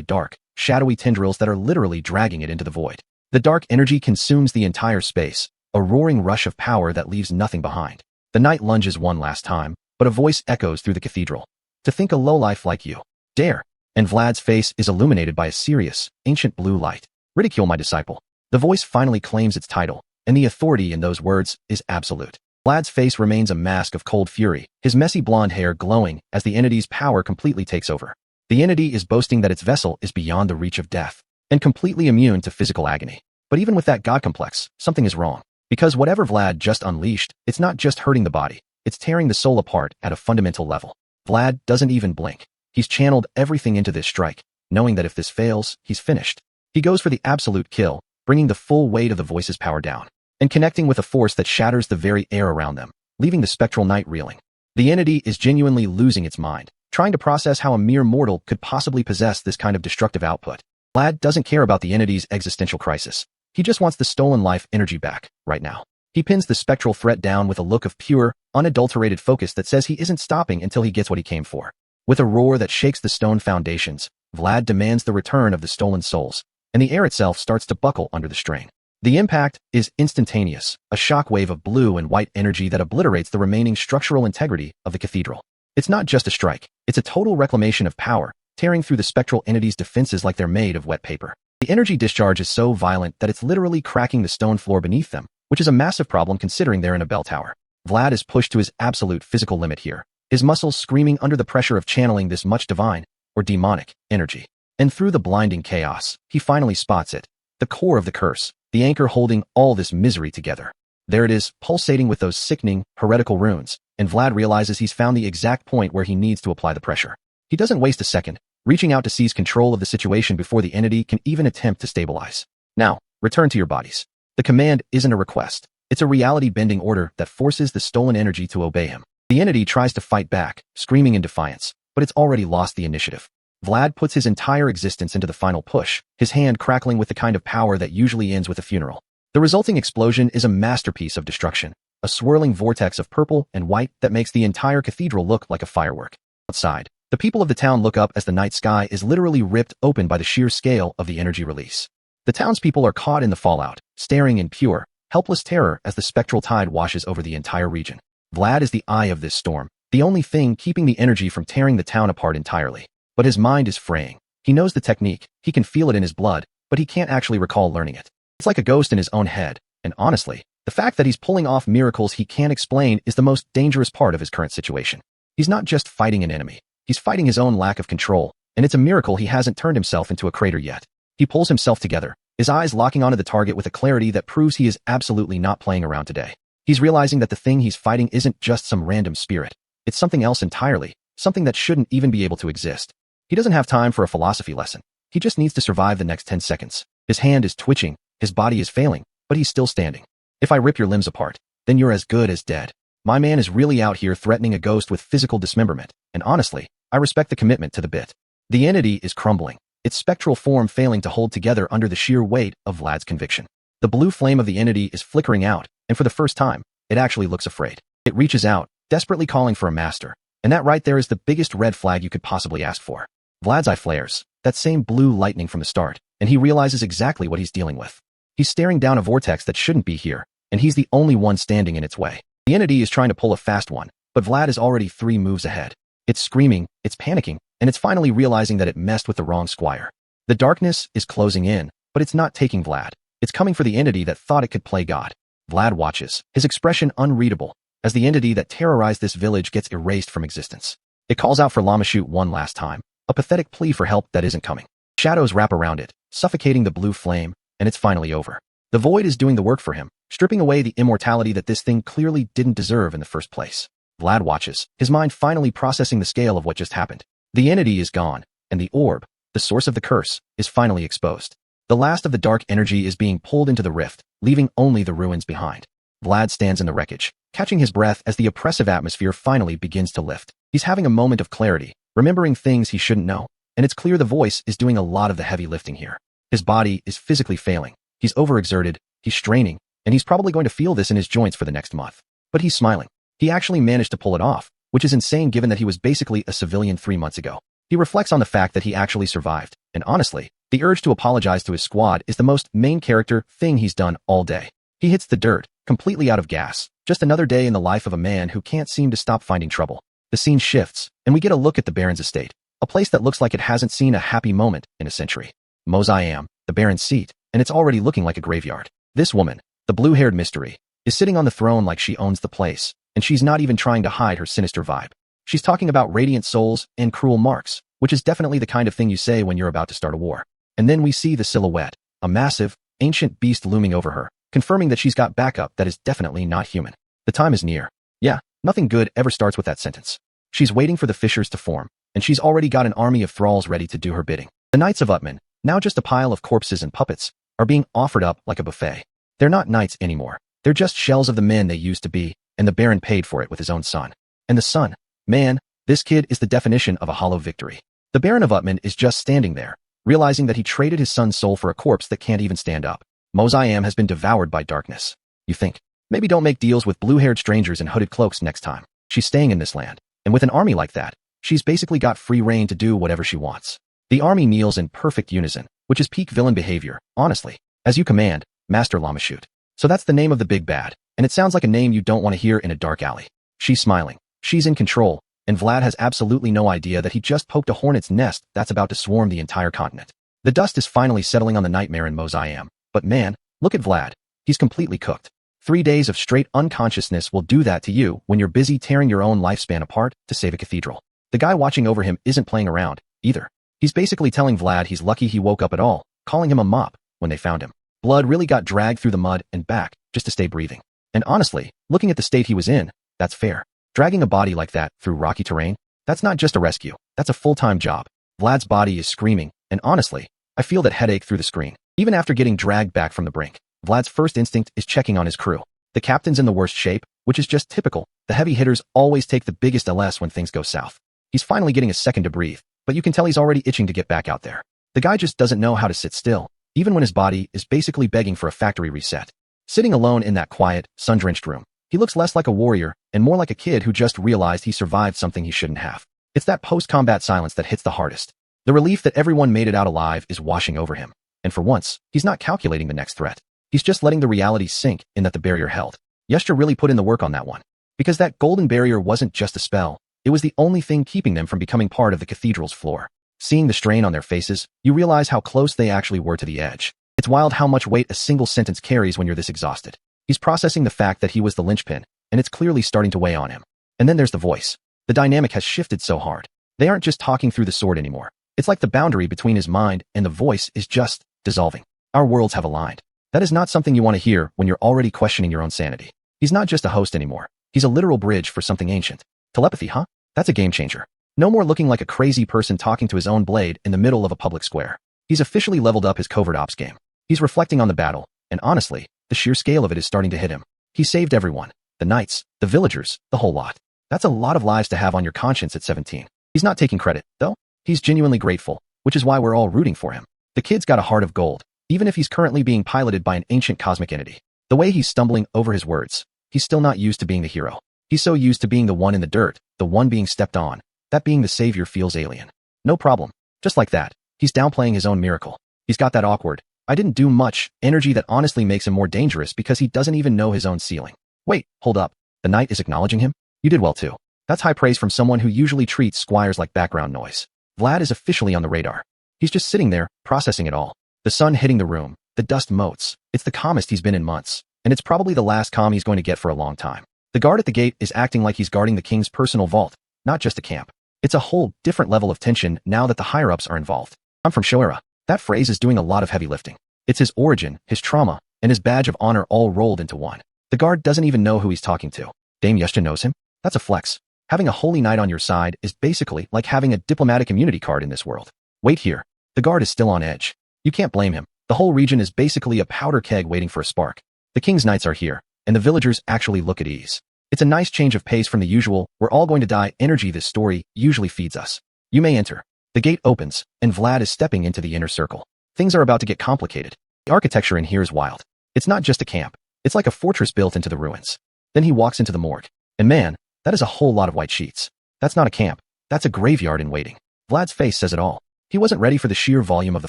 Speaker 1: dark, shadowy tendrils that are literally dragging it into the void. The dark energy consumes the entire space, a roaring rush of power that leaves nothing behind. The knight lunges one last time, but a voice echoes through the cathedral. To think a lowlife like you dare. And Vlad's face is illuminated by a serious, ancient blue light. Ridicule my disciple. The voice finally claims its title, and the authority in those words is absolute. Vlad's face remains a mask of cold fury, his messy blonde hair glowing as the entity's power completely takes over. The entity is boasting that its vessel is beyond the reach of death, and completely immune to physical agony. But even with that god complex, something is wrong. Because whatever Vlad just unleashed, it's not just hurting the body, it's tearing the soul apart at a fundamental level. Vlad doesn't even blink. He's channeled everything into this strike, knowing that if this fails, he's finished. He goes for the absolute kill, bringing the full weight of the voice's power down, and connecting with a force that shatters the very air around them, leaving the spectral knight reeling. The entity is genuinely losing its mind, trying to process how a mere mortal could possibly possess this kind of destructive output. Vlad doesn't care about the entity's existential crisis. He just wants the stolen life energy back, right now. He pins the spectral threat down with a look of pure, unadulterated focus that says he isn't stopping until he gets what he came for. With a roar that shakes the stone foundations, Vlad demands the return of the stolen souls, and the air itself starts to buckle under the strain. The impact is instantaneous, a shockwave of blue and white energy that obliterates the remaining structural integrity of the cathedral. It's not just a strike, it's a total reclamation of power, tearing through the spectral entity's defenses like they're made of wet paper. The energy discharge is so violent that it's literally cracking the stone floor beneath them, which is a massive problem considering they're in a bell tower. Vlad is pushed to his absolute physical limit here, his muscles screaming under the pressure of channeling this much divine, or demonic, energy. And through the blinding chaos, he finally spots it. The core of the curse, the anchor holding all this misery together. There it is, pulsating with those sickening, heretical runes, and Vlad realizes he's found the exact point where he needs to apply the pressure. He doesn't waste a second, reaching out to seize control of the situation before the entity can even attempt to stabilize. Now, return to your bodies. The command isn't a request. It's a reality-bending order that forces the stolen energy to obey him. The entity tries to fight back, screaming in defiance, but it's already lost the initiative. Vlad puts his entire existence into the final push, his hand crackling with the kind of power that usually ends with a funeral. The resulting explosion is a masterpiece of destruction, a swirling vortex of purple and white that makes the entire cathedral look like a firework. Outside, the people of the town look up as the night sky is literally ripped open by the sheer scale of the energy release. The townspeople are caught in the fallout, staring in pure, helpless terror as the spectral tide washes over the entire region. Vlad is the eye of this storm, the only thing keeping the energy from tearing the town apart entirely. But his mind is fraying. He knows the technique, he can feel it in his blood, but he can't actually recall learning it. It's like a ghost in his own head, and honestly, the fact that he's pulling off miracles he can't explain is the most dangerous part of his current situation. He's not just fighting an enemy, he's fighting his own lack of control, and it's a miracle he hasn't turned himself into a crater yet. He pulls himself together, his eyes locking onto the target with a clarity that proves he is absolutely not playing around today. He's realizing that the thing he's fighting isn't just some random spirit. It's something else entirely, something that shouldn't even be able to exist. He doesn't have time for a philosophy lesson. He just needs to survive the next 10 seconds. His hand is twitching, his body is failing, but he's still standing. If I rip your limbs apart, then you're as good as dead. My man is really out here threatening a ghost with physical dismemberment, and honestly, I respect the commitment to the bit. The entity is crumbling, its spectral form failing to hold together under the sheer weight of Vlad's conviction. The blue flame of the entity is flickering out, and for the first time, it actually looks afraid. It reaches out, desperately calling for a master, and that right there is the biggest red flag you could possibly ask for. Vlad's eye flares, that same blue lightning from the start, and he realizes exactly what he's dealing with. He's staring down a vortex that shouldn't be here, and he's the only one standing in its way. The entity is trying to pull a fast one, but Vlad is already 3 moves ahead. It's screaming, it's panicking, and it's finally realizing that it messed with the wrong squire. The darkness is closing in, but it's not taking Vlad. It's coming for the entity that thought it could play God. Vlad watches, his expression unreadable, as the entity that terrorized this village gets erased from existence. It calls out for Lamashute one last time, a pathetic plea for help that isn't coming. Shadows wrap around it, suffocating the blue flame, and it's finally over. The void is doing the work for him, stripping away the immortality that this thing clearly didn't deserve in the first place. Vlad watches, his mind finally processing the scale of what just happened. The entity is gone, and the orb, the source of the curse, is finally exposed. The last of the dark energy is being pulled into the rift, leaving only the ruins behind. Vlad stands in the wreckage, catching his breath as the oppressive atmosphere finally begins to lift. He's having a moment of clarity, remembering things he shouldn't know, and it's clear the voice is doing a lot of the heavy lifting here. His body is physically failing. He's overexerted, he's straining, and he's probably going to feel this in his joints for the next month. But he's smiling. He actually managed to pull it off, which is insane given that he was basically a civilian 3 months ago. He reflects on the fact that he actually survived, and honestly, the urge to apologize to his squad is the most main character thing he's done all day. He hits the dirt, completely out of gas, just another day in the life of a man who can't seem to stop finding trouble. The scene shifts, and we get a look at the Baron's estate, a place that looks like it hasn't seen a happy moment in a century. Mozayam, the Baron's seat, and it's already looking like a graveyard. This woman, the blue-haired mystery, is sitting on the throne like she owns the place, and she's not even trying to hide her sinister vibe. She's talking about radiant souls and cruel marks, which is definitely the kind of thing you say when you're about to start a war. And then we see the silhouette, a massive, ancient beast looming over her, confirming that she's got backup that is definitely not human. The time is near. Yeah, nothing good ever starts with that sentence. She's waiting for the fissures to form, and she's already got an army of thralls ready to do her bidding. The Knights of Utman, now just a pile of corpses and puppets, are being offered up like a buffet. They're not knights anymore. They're just shells of the men they used to be, and the Baron paid for it with his own son. And the son, man, this kid is the definition of a hollow victory. The Baron of Utman is just standing there, realizing that he traded his son's soul for a corpse that can't even stand up. Mozayam has been devoured by darkness. You think, maybe don't make deals with blue-haired strangers in hooded cloaks next time. She's staying in this land, and with an army like that, she's basically got free reign to do whatever she wants. The army kneels in perfect unison, which is peak villain behavior, honestly. As you command, Master Lamashute. So that's the name of the big bad, and it sounds like a name you don't want to hear in a dark alley. She's smiling. She's in control, and Vlad has absolutely no idea that he just poked a hornet's nest that's about to swarm the entire continent. The dust is finally settling on the nightmare in Mozayam, but man, look at Vlad. He's completely cooked. 3 days of straight unconsciousness will do that to you when you're busy tearing your own lifespan apart to save a cathedral. The guy watching over him isn't playing around, either. He's basically telling Vlad he's lucky he woke up at all, calling him a mop when they found him. Blood really got dragged through the mud and back just to stay breathing. And honestly, looking at the state he was in, that's fair. Dragging a body like that through rocky terrain, that's not just a rescue, that's a full-time job. Vlad's body is screaming, and honestly, I feel that headache through the screen. Even after getting dragged back from the brink, Vlad's first instinct is checking on his crew. The captain's in the worst shape, which is just typical. The heavy hitters always take the biggest LS when things go south. He's finally getting a second to breathe, but you can tell he's already itching to get back out there. The guy just doesn't know how to sit still, even when his body is basically begging for a factory reset. Sitting alone in that quiet, sun-drenched room, he looks less like a warrior and more like a kid who just realized he survived something he shouldn't have. It's that post-combat silence that hits the hardest. The relief that everyone made it out alive is washing over him. And for once, he's not calculating the next threat. He's just letting the reality sink in that the barrier held. Yeshta really put in the work on that one. Because that golden barrier wasn't just a spell, it was the only thing keeping them from becoming part of the cathedral's floor. Seeing the strain on their faces, you realize how close they actually were to the edge. It's wild how much weight a single sentence carries when you're this exhausted. He's processing the fact that he was the linchpin, and it's clearly starting to weigh on him. And then there's the voice. The dynamic has shifted so hard. They aren't just talking through the sword anymore. It's like the boundary between his mind and the voice is just dissolving. Our worlds have aligned. That is not something you want to hear when you're already questioning your own sanity. He's not just a host anymore. He's a literal bridge for something ancient. Telepathy, huh? That's a game changer. No more looking like a crazy person talking to his own blade in the middle of a public square. He's officially leveled up his covert ops game. He's reflecting on the battle, and honestly, the sheer scale of it is starting to hit him. He saved everyone. The knights, the villagers, the whole lot. That's a lot of lives to have on your conscience at 17. He's not taking credit, though. He's genuinely grateful, which is why we're all rooting for him. The kid's got a heart of gold, even if he's currently being piloted by an ancient cosmic entity. The way he's stumbling over his words, he's still not used to being the hero. He's so used to being the one in the dirt, the one being stepped on, that being the savior feels alien. No problem. Just like that, he's downplaying his own miracle. He's got that awkward, I didn't do much, energy that honestly makes him more dangerous because he doesn't even know his own ceiling. Wait, hold up. The knight is acknowledging him? You did well too. That's high praise from someone who usually treats squires like background noise. Vlad is officially on the radar. He's just sitting there, processing it all. The sun hitting the room, the dust motes. It's the calmest he's been in months, and it's probably the last calm he's going to get for a long time. The guard at the gate is acting like he's guarding the king's personal vault, not just a camp. It's a whole different level of tension now that the higher-ups are involved. I'm from Shoera. That phrase is doing a lot of heavy lifting. It's his origin, his trauma, and his badge of honor all rolled into one. The guard doesn't even know who he's talking to. Dame Yeshta knows him? That's a flex. Having a holy knight on your side is basically like having a diplomatic immunity card in this world. Wait here. The guard is still on edge. You can't blame him. The whole region is basically a powder keg waiting for a spark. The king's knights are here, and the villagers actually look at ease. It's a nice change of pace from the usual, we're all going to die energy this story usually feeds us. You may enter. The gate opens, and Vlad is stepping into the inner circle. Things are about to get complicated. The architecture in here is wild. It's not just a camp. It's like a fortress built into the ruins. Then he walks into the morgue. And man, that is a whole lot of white sheets. That's not a camp. That's a graveyard in waiting. Vlad's face says it all. He wasn't ready for the sheer volume of the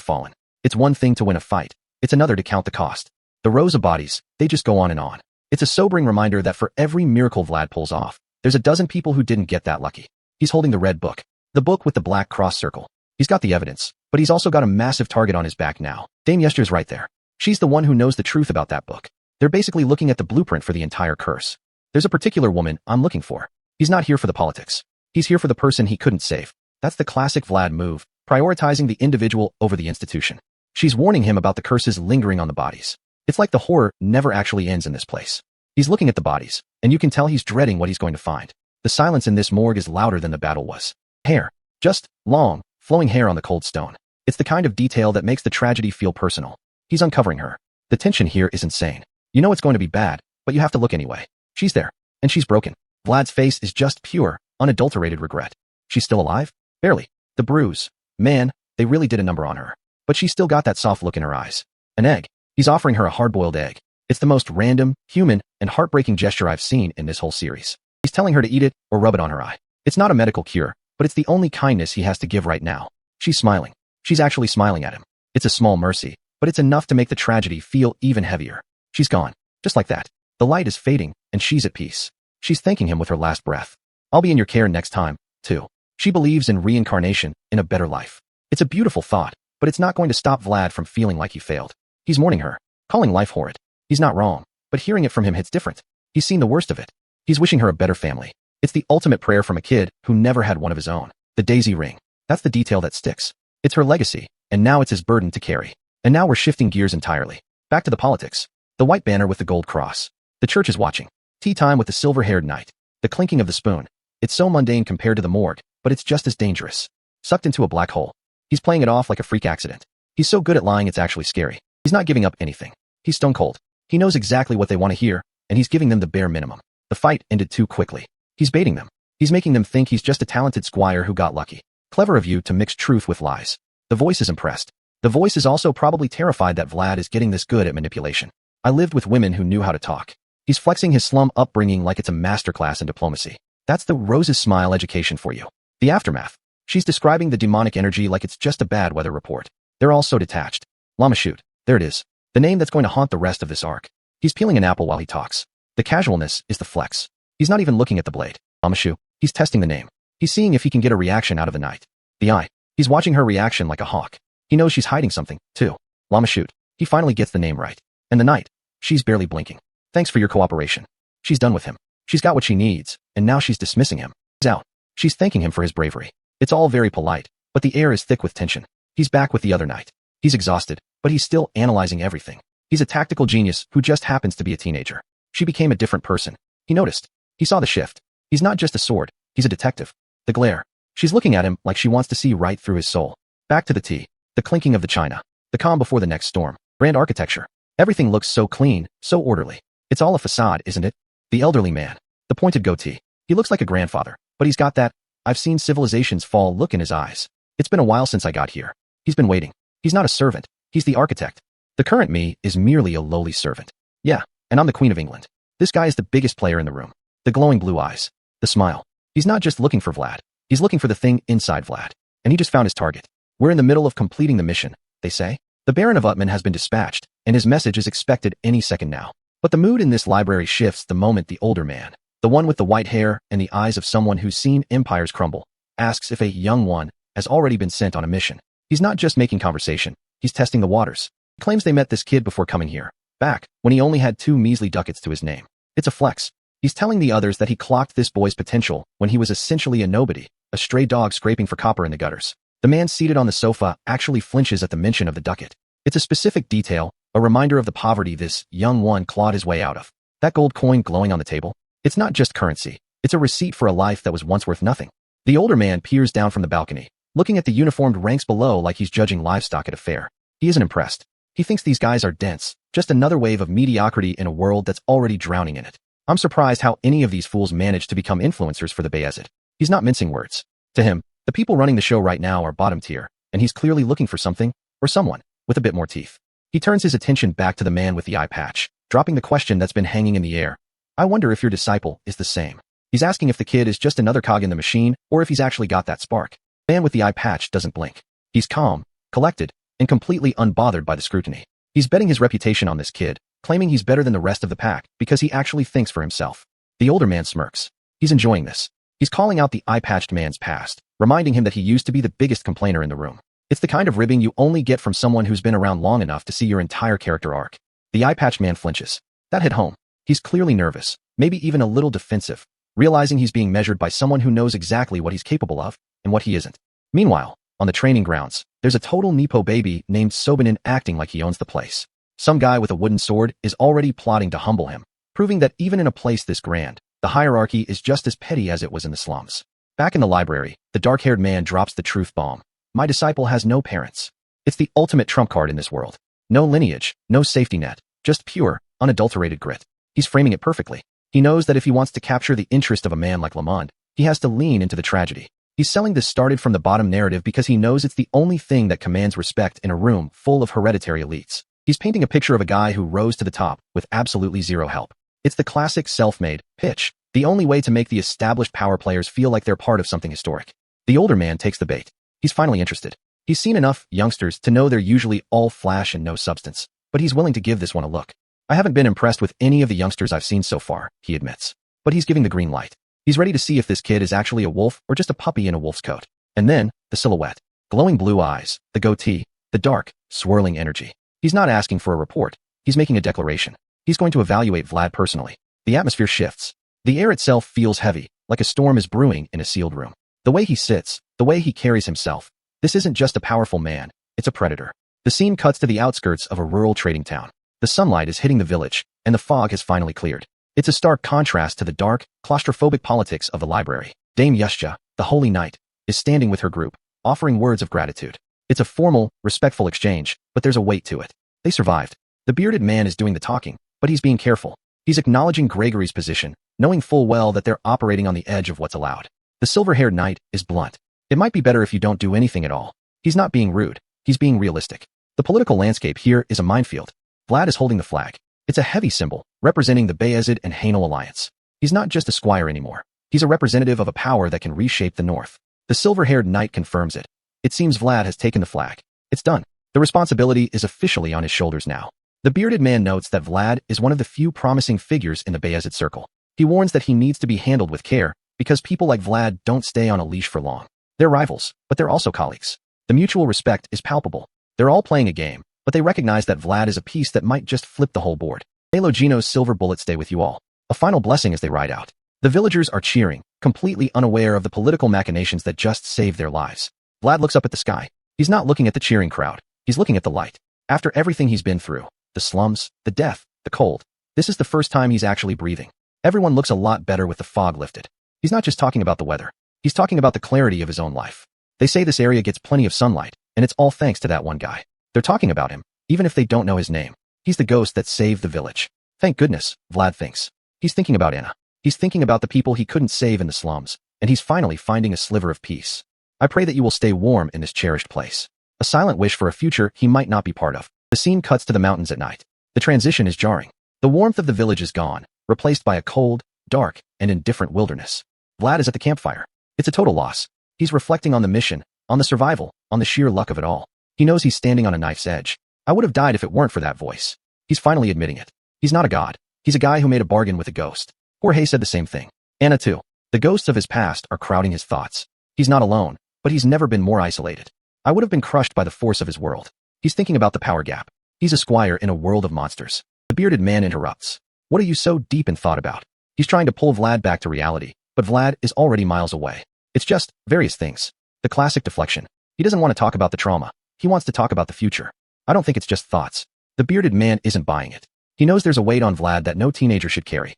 Speaker 1: fallen. It's one thing to win a fight. It's another to count the cost. The rows of bodies, they just go on and on. It's a sobering reminder that for every miracle Vlad pulls off, there's a dozen people who didn't get that lucky. He's holding the red book. The book with the black cross circle. He's got the evidence, but he's also got a massive target on his back now. Dame Yeshta's right there. She's the one who knows the truth about that book. They're basically looking at the blueprint for the entire curse. There's a particular woman I'm looking for. He's not here for the politics. He's here for the person he couldn't save. That's the classic Vlad move, prioritizing the individual over the institution. She's warning him about the curses lingering on the bodies. It's like the horror never actually ends in this place. He's looking at the bodies, and you can tell he's dreading what he's going to find. The silence in this morgue is louder than the battle was. Hair. Just long, flowing hair on the cold stone. It's the kind of detail that makes the tragedy feel personal. He's uncovering her. The tension here is insane. You know it's going to be bad, but you have to look anyway. She's there, and she's broken. Vlad's face is just pure, unadulterated regret. She's still alive? Barely. The bruise. Man, they really did a number on her. But she's still got that soft look in her eyes. An egg. He's offering her a hard-boiled egg. It's the most random, human, and heartbreaking gesture I've seen in this whole series. He's telling her to eat it or rub it on her eye. It's not a medical cure, but it's the only kindness he has to give right now. She's smiling. She's actually smiling at him. It's a small mercy, but it's enough to make the tragedy feel even heavier. She's gone. Just like that. The light is fading, and she's at peace. She's thanking him with her last breath. I'll be in your care next time, too. She believes in reincarnation, in a better life. It's a beautiful thought, but it's not going to stop Vlad from feeling like he failed. He's mourning her, calling life horrid. He's not wrong, but hearing it from him hits different. He's seen the worst of it. He's wishing her a better family. It's the ultimate prayer from a kid who never had one of his own. The daisy ring. That's the detail that sticks. It's her legacy, and now it's his burden to carry. And now we're shifting gears entirely. Back to the politics. The white banner with the gold cross. The church is watching. Tea time with the silver-haired knight. The clinking of the spoon. It's so mundane compared to the morgue, but it's just as dangerous. Sucked into a black hole. He's playing it off like a freak accident. He's so good at lying it's actually scary. He's not giving up anything. He's stone cold. He knows exactly what they want to hear, and he's giving them the bare minimum. The fight ended too quickly. He's baiting them. He's making them think he's just a talented squire who got lucky. Clever of you to mix truth with lies. The voice is impressed. The voice is also probably terrified that Vlad is getting this good at manipulation. I lived with women who knew how to talk. He's flexing his slum upbringing like it's a masterclass in diplomacy. That's the Rose's Smile education for you. The aftermath. She's describing the demonic energy like it's just a bad weather report. They're all so detached. Llama shoot. There it is. The name that's going to haunt the rest of this arc. He's peeling an apple while he talks. The casualness is the flex. He's not even looking at the blade. Lamashu. He's testing the name. He's seeing if he can get a reaction out of the knight. The eye. He's watching her reaction like a hawk. He knows she's hiding something, too. Lamashoot. He finally gets the name right. And the knight. She's barely blinking. Thanks for your cooperation. She's done with him. She's got what she needs, and now she's dismissing him. He's out. She's thanking him for his bravery. It's all very polite, but the air is thick with tension. He's back with the other knight. He's exhausted, but he's still analyzing everything. He's a tactical genius who just happens to be a teenager. She became a different person. He noticed. He saw the shift. He's not just a sword. He's a detective. The glare. She's looking at him like she wants to see right through his soul. Back to the tea. The clinking of the china. The calm before the next storm. Grand architecture. Everything looks so clean, so orderly. It's all a facade, isn't it? The elderly man. The pointed goatee. He looks like a grandfather, but he's got that I've seen civilizations fall look in his eyes. It's been a while since I got here. He's been waiting. He's not a servant. He's the architect. The current me is merely a lowly servant. Yeah, and I'm the Queen of England. This guy is the biggest player in the room. The glowing blue eyes. The smile. He's not just looking for Vlad. He's looking for the thing inside Vlad. And he just found his target. We're in the middle of completing the mission, they say. The Baron of Utman has been dispatched, and his message is expected any second now. But the mood in this library shifts the moment the older man, the one with the white hair and the eyes of someone who's seen empires crumble, asks if a young one has already been sent on a mission. He's not just making conversation. He's testing the waters. He claims they met this kid before coming here, back when he only had 2 measly ducats to his name. It's a flex. He's telling the others that he clocked this boy's potential when he was essentially a nobody, a stray dog scraping for copper in the gutters. The man seated on the sofa actually flinches at the mention of the ducat. It's a specific detail, a reminder of the poverty this young one clawed his way out of. That gold coin glowing on the table. It's not just currency. It's a receipt for a life that was once worth nothing. The older man peers down from the balcony, looking at the uniformed ranks below like he's judging livestock at a fair. He isn't impressed. He thinks these guys are dense, just another wave of mediocrity in a world that's already drowning in it. I'm surprised how any of these fools managed to become influencers for the Bayezid. He's not mincing words. To him, the people running the show right now are bottom tier, and he's clearly looking for something, or someone, with a bit more teeth. He turns his attention back to the man with the eye patch, dropping the question that's been hanging in the air. I wonder if your disciple is the same. He's asking if the kid is just another cog in the machine, or if he's actually got that spark. The man with the eye patch doesn't blink. He's calm, collected, and completely unbothered by the scrutiny. He's betting his reputation on this kid, claiming he's better than the rest of the pack because he actually thinks for himself. The older man smirks. He's enjoying this. He's calling out the eye-patched man's past, reminding him that he used to be the biggest complainer in the room. It's the kind of ribbing you only get from someone who's been around long enough to see your entire character arc. The eye-patched man flinches. That hit home. He's clearly nervous, maybe even a little defensive, realizing he's being measured by someone who knows exactly what he's capable of and what he isn't. Meanwhile, on the training grounds, there's a total Nepo baby named Sobanin acting like he owns the place. Some guy with a wooden sword is already plotting to humble him, proving that even in a place this grand, the hierarchy is just as petty as it was in the slums. Back in the library, the dark-haired man drops the truth bomb. My disciple has no parents. It's the ultimate trump card in this world. No lineage, no safety net, just pure, unadulterated grit. He's framing it perfectly. He knows that if he wants to capture the interest of a man like Lamond, he has to lean into the tragedy. He's selling this started from the bottom narrative because he knows it's the only thing that commands respect in a room full of hereditary elites. He's painting a picture of a guy who rose to the top with absolutely zero help. It's the classic self-made pitch, the only way to make the established power players feel like they're part of something historic. The older man takes the bait. He's finally interested. He's seen enough youngsters to know they're usually all flash and no substance, but he's willing to give this one a look. I haven't been impressed with any of the youngsters I've seen so far, he admits. But he's giving the green light. He's ready to see if this kid is actually a wolf or just a puppy in a wolf's coat. And then, the silhouette. Glowing blue eyes, the goatee, the dark, swirling energy. He's not asking for a report. He's making a declaration. He's going to evaluate Vlad personally. The atmosphere shifts. The air itself feels heavy, like a storm is brewing in a sealed room. The way he sits, the way he carries himself, This isn't just a powerful man, it's a predator. The scene cuts to the outskirts of a rural trading town. The sunlight is hitting the village, and the fog has finally cleared. It's a stark contrast to the dark, claustrophobic politics of the library. Dame Yusha, the Holy Knight, is standing with her group, offering words of gratitude. It's a formal, respectful exchange, but there's a weight to it. They survived. The bearded man is doing the talking, but he's being careful. He's acknowledging Gregory's position, knowing full well that they're operating on the edge of what's allowed. The silver-haired knight is blunt. It might be better if you don't do anything at all. He's not being rude. He's being realistic. The political landscape here is a minefield. Vlad is holding the flag. It's a heavy symbol, representing the Bayezid and Hainal alliance. He's not just a squire anymore. He's a representative of a power that can reshape the north. The silver-haired knight confirms it. It seems Vlad has taken the flag. It's done. The responsibility is officially on his shoulders now. The bearded man notes that Vlad is one of the few promising figures in the Bayezid circle. He warns that he needs to be handled with care, because people like Vlad don't stay on a leash for long. They're rivals, but they're also colleagues. The mutual respect is palpable. They're all playing a game, but they recognize that Vlad is a piece that might just flip the whole board. Halo Gino's silver bullets stay with you all. A final blessing as they ride out. The villagers are cheering, completely unaware of the political machinations that just saved their lives. Vlad looks up at the sky. He's not looking at the cheering crowd. He's looking at the light. After everything he's been through, the slums, the death, the cold, this is the first time he's actually breathing. Everyone looks a lot better with the fog lifted. He's not just talking about the weather. He's talking about the clarity of his own life. They say this area gets plenty of sunlight, and it's all thanks to that one guy. They're talking about him, even if they don't know his name. He's the ghost that saved the village. Thank goodness, Vlad thinks. He's thinking about Anna. He's thinking about the people he couldn't save in the slums, and he's finally finding a sliver of peace. I pray that you will stay warm in this cherished place. A silent wish for a future he might not be part of. The scene cuts to the mountains at night. The transition is jarring. The warmth of the village is gone, replaced by a cold, dark, and indifferent wilderness. Vlad is at the campfire. It's a total loss. He's reflecting on the mission, on the survival, on the sheer luck of it all. He knows he's standing on a knife's edge. I would have died if it weren't for that voice. He's finally admitting it. He's not a god. He's a guy who made a bargain with a ghost. Jorge said the same thing. Anna too. The ghosts of his past are crowding his thoughts. He's not alone, but he's never been more isolated. I would have been crushed by the force of his world. He's thinking about the power gap. He's a squire in a world of monsters. The bearded man interrupts. What are you so deep in thought about? He's trying to pull Vlad back to reality, but Vlad is already miles away. It's just various things. The classic deflection. He doesn't want to talk about the trauma. He wants to talk about the future. I don't think it's just thoughts. The bearded man isn't buying it. He knows there's a weight on Vlad that no teenager should carry.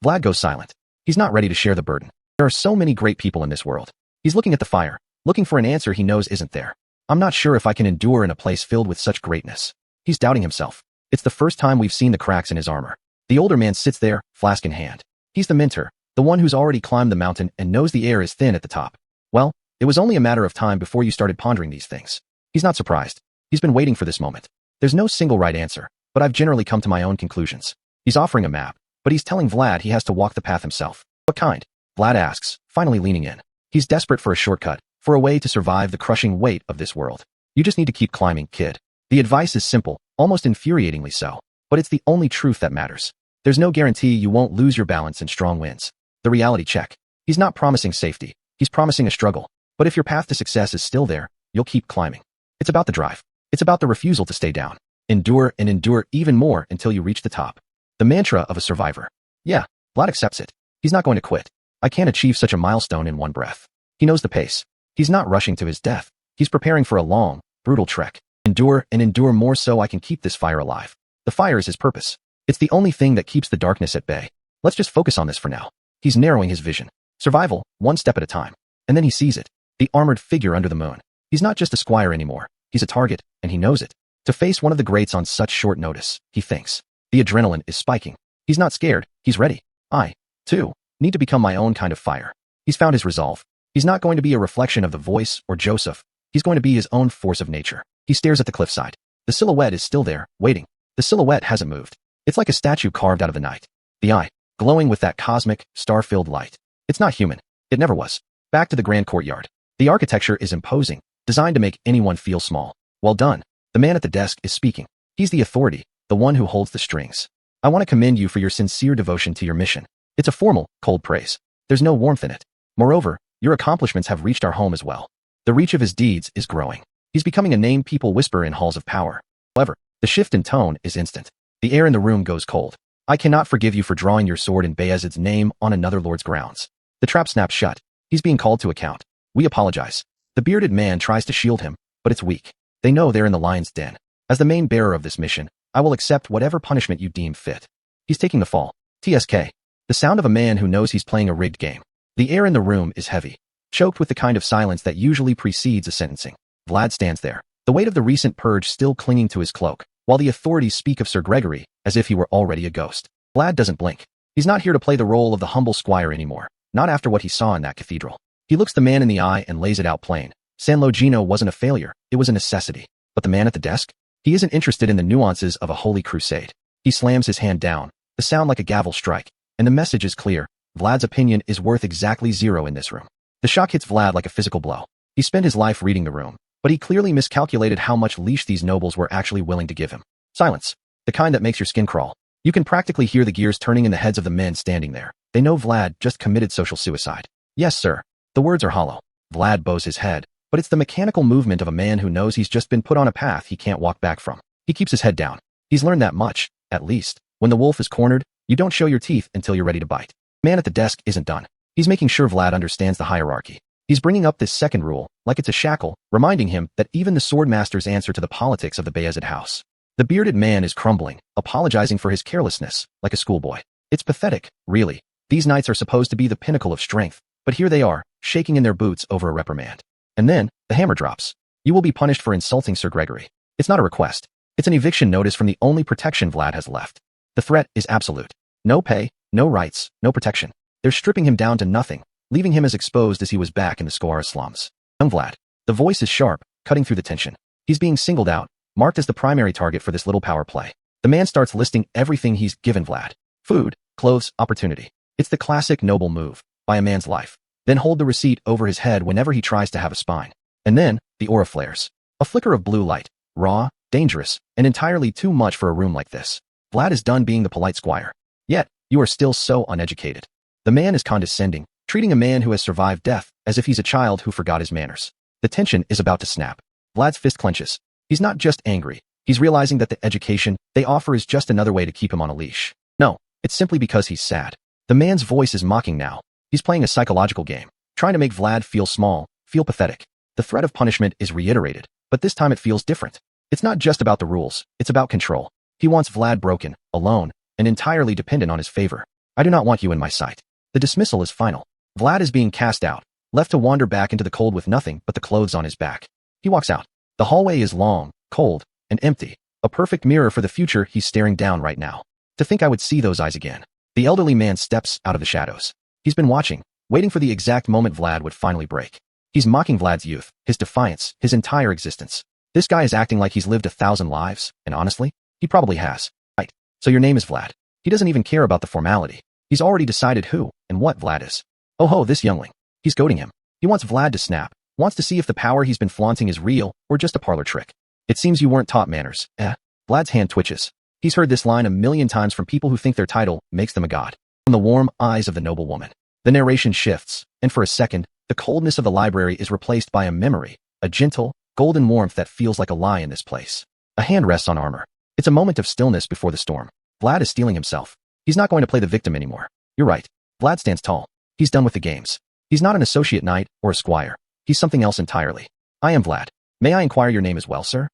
Speaker 1: Vlad goes silent. He's not ready to share the burden. There are so many great people in this world. He's looking at the fire, looking for an answer he knows isn't there. I'm not sure if I can endure in a place filled with such greatness. He's doubting himself. It's the first time we've seen the cracks in his armor. The older man sits there, flask in hand. He's the mentor, the one who's already climbed the mountain and knows the air is thin at the top. Well, it was only a matter of time before you started pondering these things. He's not surprised. He's been waiting for this moment. There's no single right answer, but I've generally come to my own conclusions. He's offering a map, but he's telling Vlad he has to walk the path himself. What kind? Vlad asks, finally leaning in. He's desperate for a shortcut, for a way to survive the crushing weight of this world. You just need to keep climbing, kid. The advice is simple, almost infuriatingly so, but it's the only truth that matters. There's no guarantee you won't lose your balance in strong winds. The reality check. He's not promising safety. He's promising a struggle. But if your path to success is still there, you'll keep climbing. It's about the drive. It's about the refusal to stay down. Endure and endure even more until you reach the top. The mantra of a survivor. Yeah, Vlad accepts it. He's not going to quit. I can't achieve such a milestone in one breath. He knows the pace. He's not rushing to his death. He's preparing for a long, brutal trek. Endure and endure more so I can keep this fire alive. The fire is his purpose. It's the only thing that keeps the darkness at bay. Let's just focus on this for now. He's narrowing his vision. Survival, one step at a time. And then he sees it. The armored figure under the moon. He's not just a squire anymore. He's a target, and he knows it. To face one of the greats on such short notice, he thinks. The adrenaline is spiking. He's not scared. He's ready. I, too, need to become my own kind of fire. He's found his resolve. He's not going to be a reflection of the voice or Joseph. He's going to be his own force of nature. He stares at the cliffside. The silhouette is still there, waiting. The silhouette hasn't moved. It's like a statue carved out of the night. The eye, glowing with that cosmic, star-filled light. It's not human. It never was. Back to the grand courtyard. The architecture is imposing, designed to make anyone feel small. Well done. The man at the desk is speaking. He's the authority, the one who holds the strings. I want to commend you for your sincere devotion to your mission. It's a formal, cold praise. There's no warmth in it. Moreover, your accomplishments have reached our home as well. The reach of his deeds is growing. He's becoming a name people whisper in halls of power. However, the shift in tone is instant. The air in the room goes cold. I cannot forgive you for drawing your sword in Bayezid's name on another lord's grounds. The trap snaps shut. He's being called to account. We apologize. The bearded man tries to shield him, but it's weak. They know they're in the lion's den. As the main bearer of this mission, I will accept whatever punishment you deem fit. He's taking the fall. TSK. The sound of a man who knows he's playing a rigged game. The air in the room is heavy, choked with the kind of silence that usually precedes a sentencing. Vlad stands there, the weight of the recent purge still clinging to his cloak, while the authorities speak of Sir Gregory as if he were already a ghost. Vlad doesn't blink. He's not here to play the role of the humble squire anymore, not after what he saw in that cathedral. He looks the man in the eye and lays it out plain. San Logino wasn't a failure, it was a necessity. But the man at the desk? He isn't interested in the nuances of a holy crusade. He slams his hand down, the sound like a gavel strike, and the message is clear. Vlad's opinion is worth exactly 0 in this room. The shock hits Vlad like a physical blow. He spent his life reading the room, but he clearly miscalculated how much leash these nobles were actually willing to give him. Silence. The kind that makes your skin crawl. You can practically hear the gears turning in the heads of the men standing there. They know Vlad just committed social suicide. Yes, sir. The words are hollow. Vlad bows his head, but it's the mechanical movement of a man who knows he's just been put on a path he can't walk back from. He keeps his head down. He's learned that much, at least. When the wolf is cornered, you don't show your teeth until you're ready to bite. Man at the desk isn't done. He's making sure Vlad understands the hierarchy. He's bringing up this second rule, like it's a shackle, reminding him that even the swordmasters answer to the politics of the Bayezid house. The bearded man is crumbling, apologizing for his carelessness, like a schoolboy. It's pathetic, really. These knights are supposed to be the pinnacle of strength, but here they are, shaking in their boots over a reprimand. And then, the hammer drops. You will be punished for insulting Sir Gregory. It's not a request. It's an eviction notice from the only protection Vlad has left. The threat is absolute. No pay, no rights, no protection. They're stripping him down to nothing, leaving him as exposed as he was back in the Squara slums. Young Vlad. The voice is sharp, cutting through the tension. He's being singled out, marked as the primary target for this little power play. The man starts listing everything he's given Vlad. Food, clothes, opportunity. It's the classic noble move, buy a man's life, then hold the receipt over his head whenever he tries to have a spine. And then, the aura flares. A flicker of blue light, raw, dangerous, and entirely too much for a room like this. Vlad is done being the polite squire. Yet, you are still so uneducated. The man is condescending, treating a man who has survived death as if he's a child who forgot his manners. The tension is about to snap. Vlad's fist clenches. He's not just angry. He's realizing that the education they offer is just another way to keep him on a leash. No, it's simply because he's sad. The man's voice is mocking now. He's playing a psychological game, trying to make Vlad feel small, feel pathetic. The threat of punishment is reiterated, but this time it feels different. It's not just about the rules, it's about control. He wants Vlad broken, alone, and entirely dependent on his favor. I do not want you in my sight. The dismissal is final. Vlad is being cast out, left to wander back into the cold with nothing but the clothes on his back. He walks out. The hallway is long, cold, and empty, a perfect mirror for the future he's staring down right now. To think I would see those eyes again. The elderly man steps out of the shadows. He's been watching, waiting for the exact moment Vlad would finally break. He's mocking Vlad's youth, his defiance, his entire existence. This guy is acting like he's lived 1,000 lives, and honestly, he probably has. Right. So your name is Vlad. He doesn't even care about the formality. He's already decided who and what Vlad is. Oh ho, this youngling. He's goading him. He wants Vlad to snap, wants to see if the power he's been flaunting is real or just a parlor trick. It seems you weren't taught manners, eh? Vlad's hand twitches. He's heard this line 1,000,000 times from people who think their title makes them a god. From the warm eyes of the noble woman. The narration shifts, and for a second, the coldness of the library is replaced by a memory, a gentle, golden warmth that feels like a lie in this place. A hand rests on armor. It's a moment of stillness before the storm. Vlad is steeling himself. He's not going to play the victim anymore. You're right. Vlad stands tall. He's done with the games. He's not an associate knight or a squire. He's something else entirely. I am Vlad. May I inquire your name as well, sir?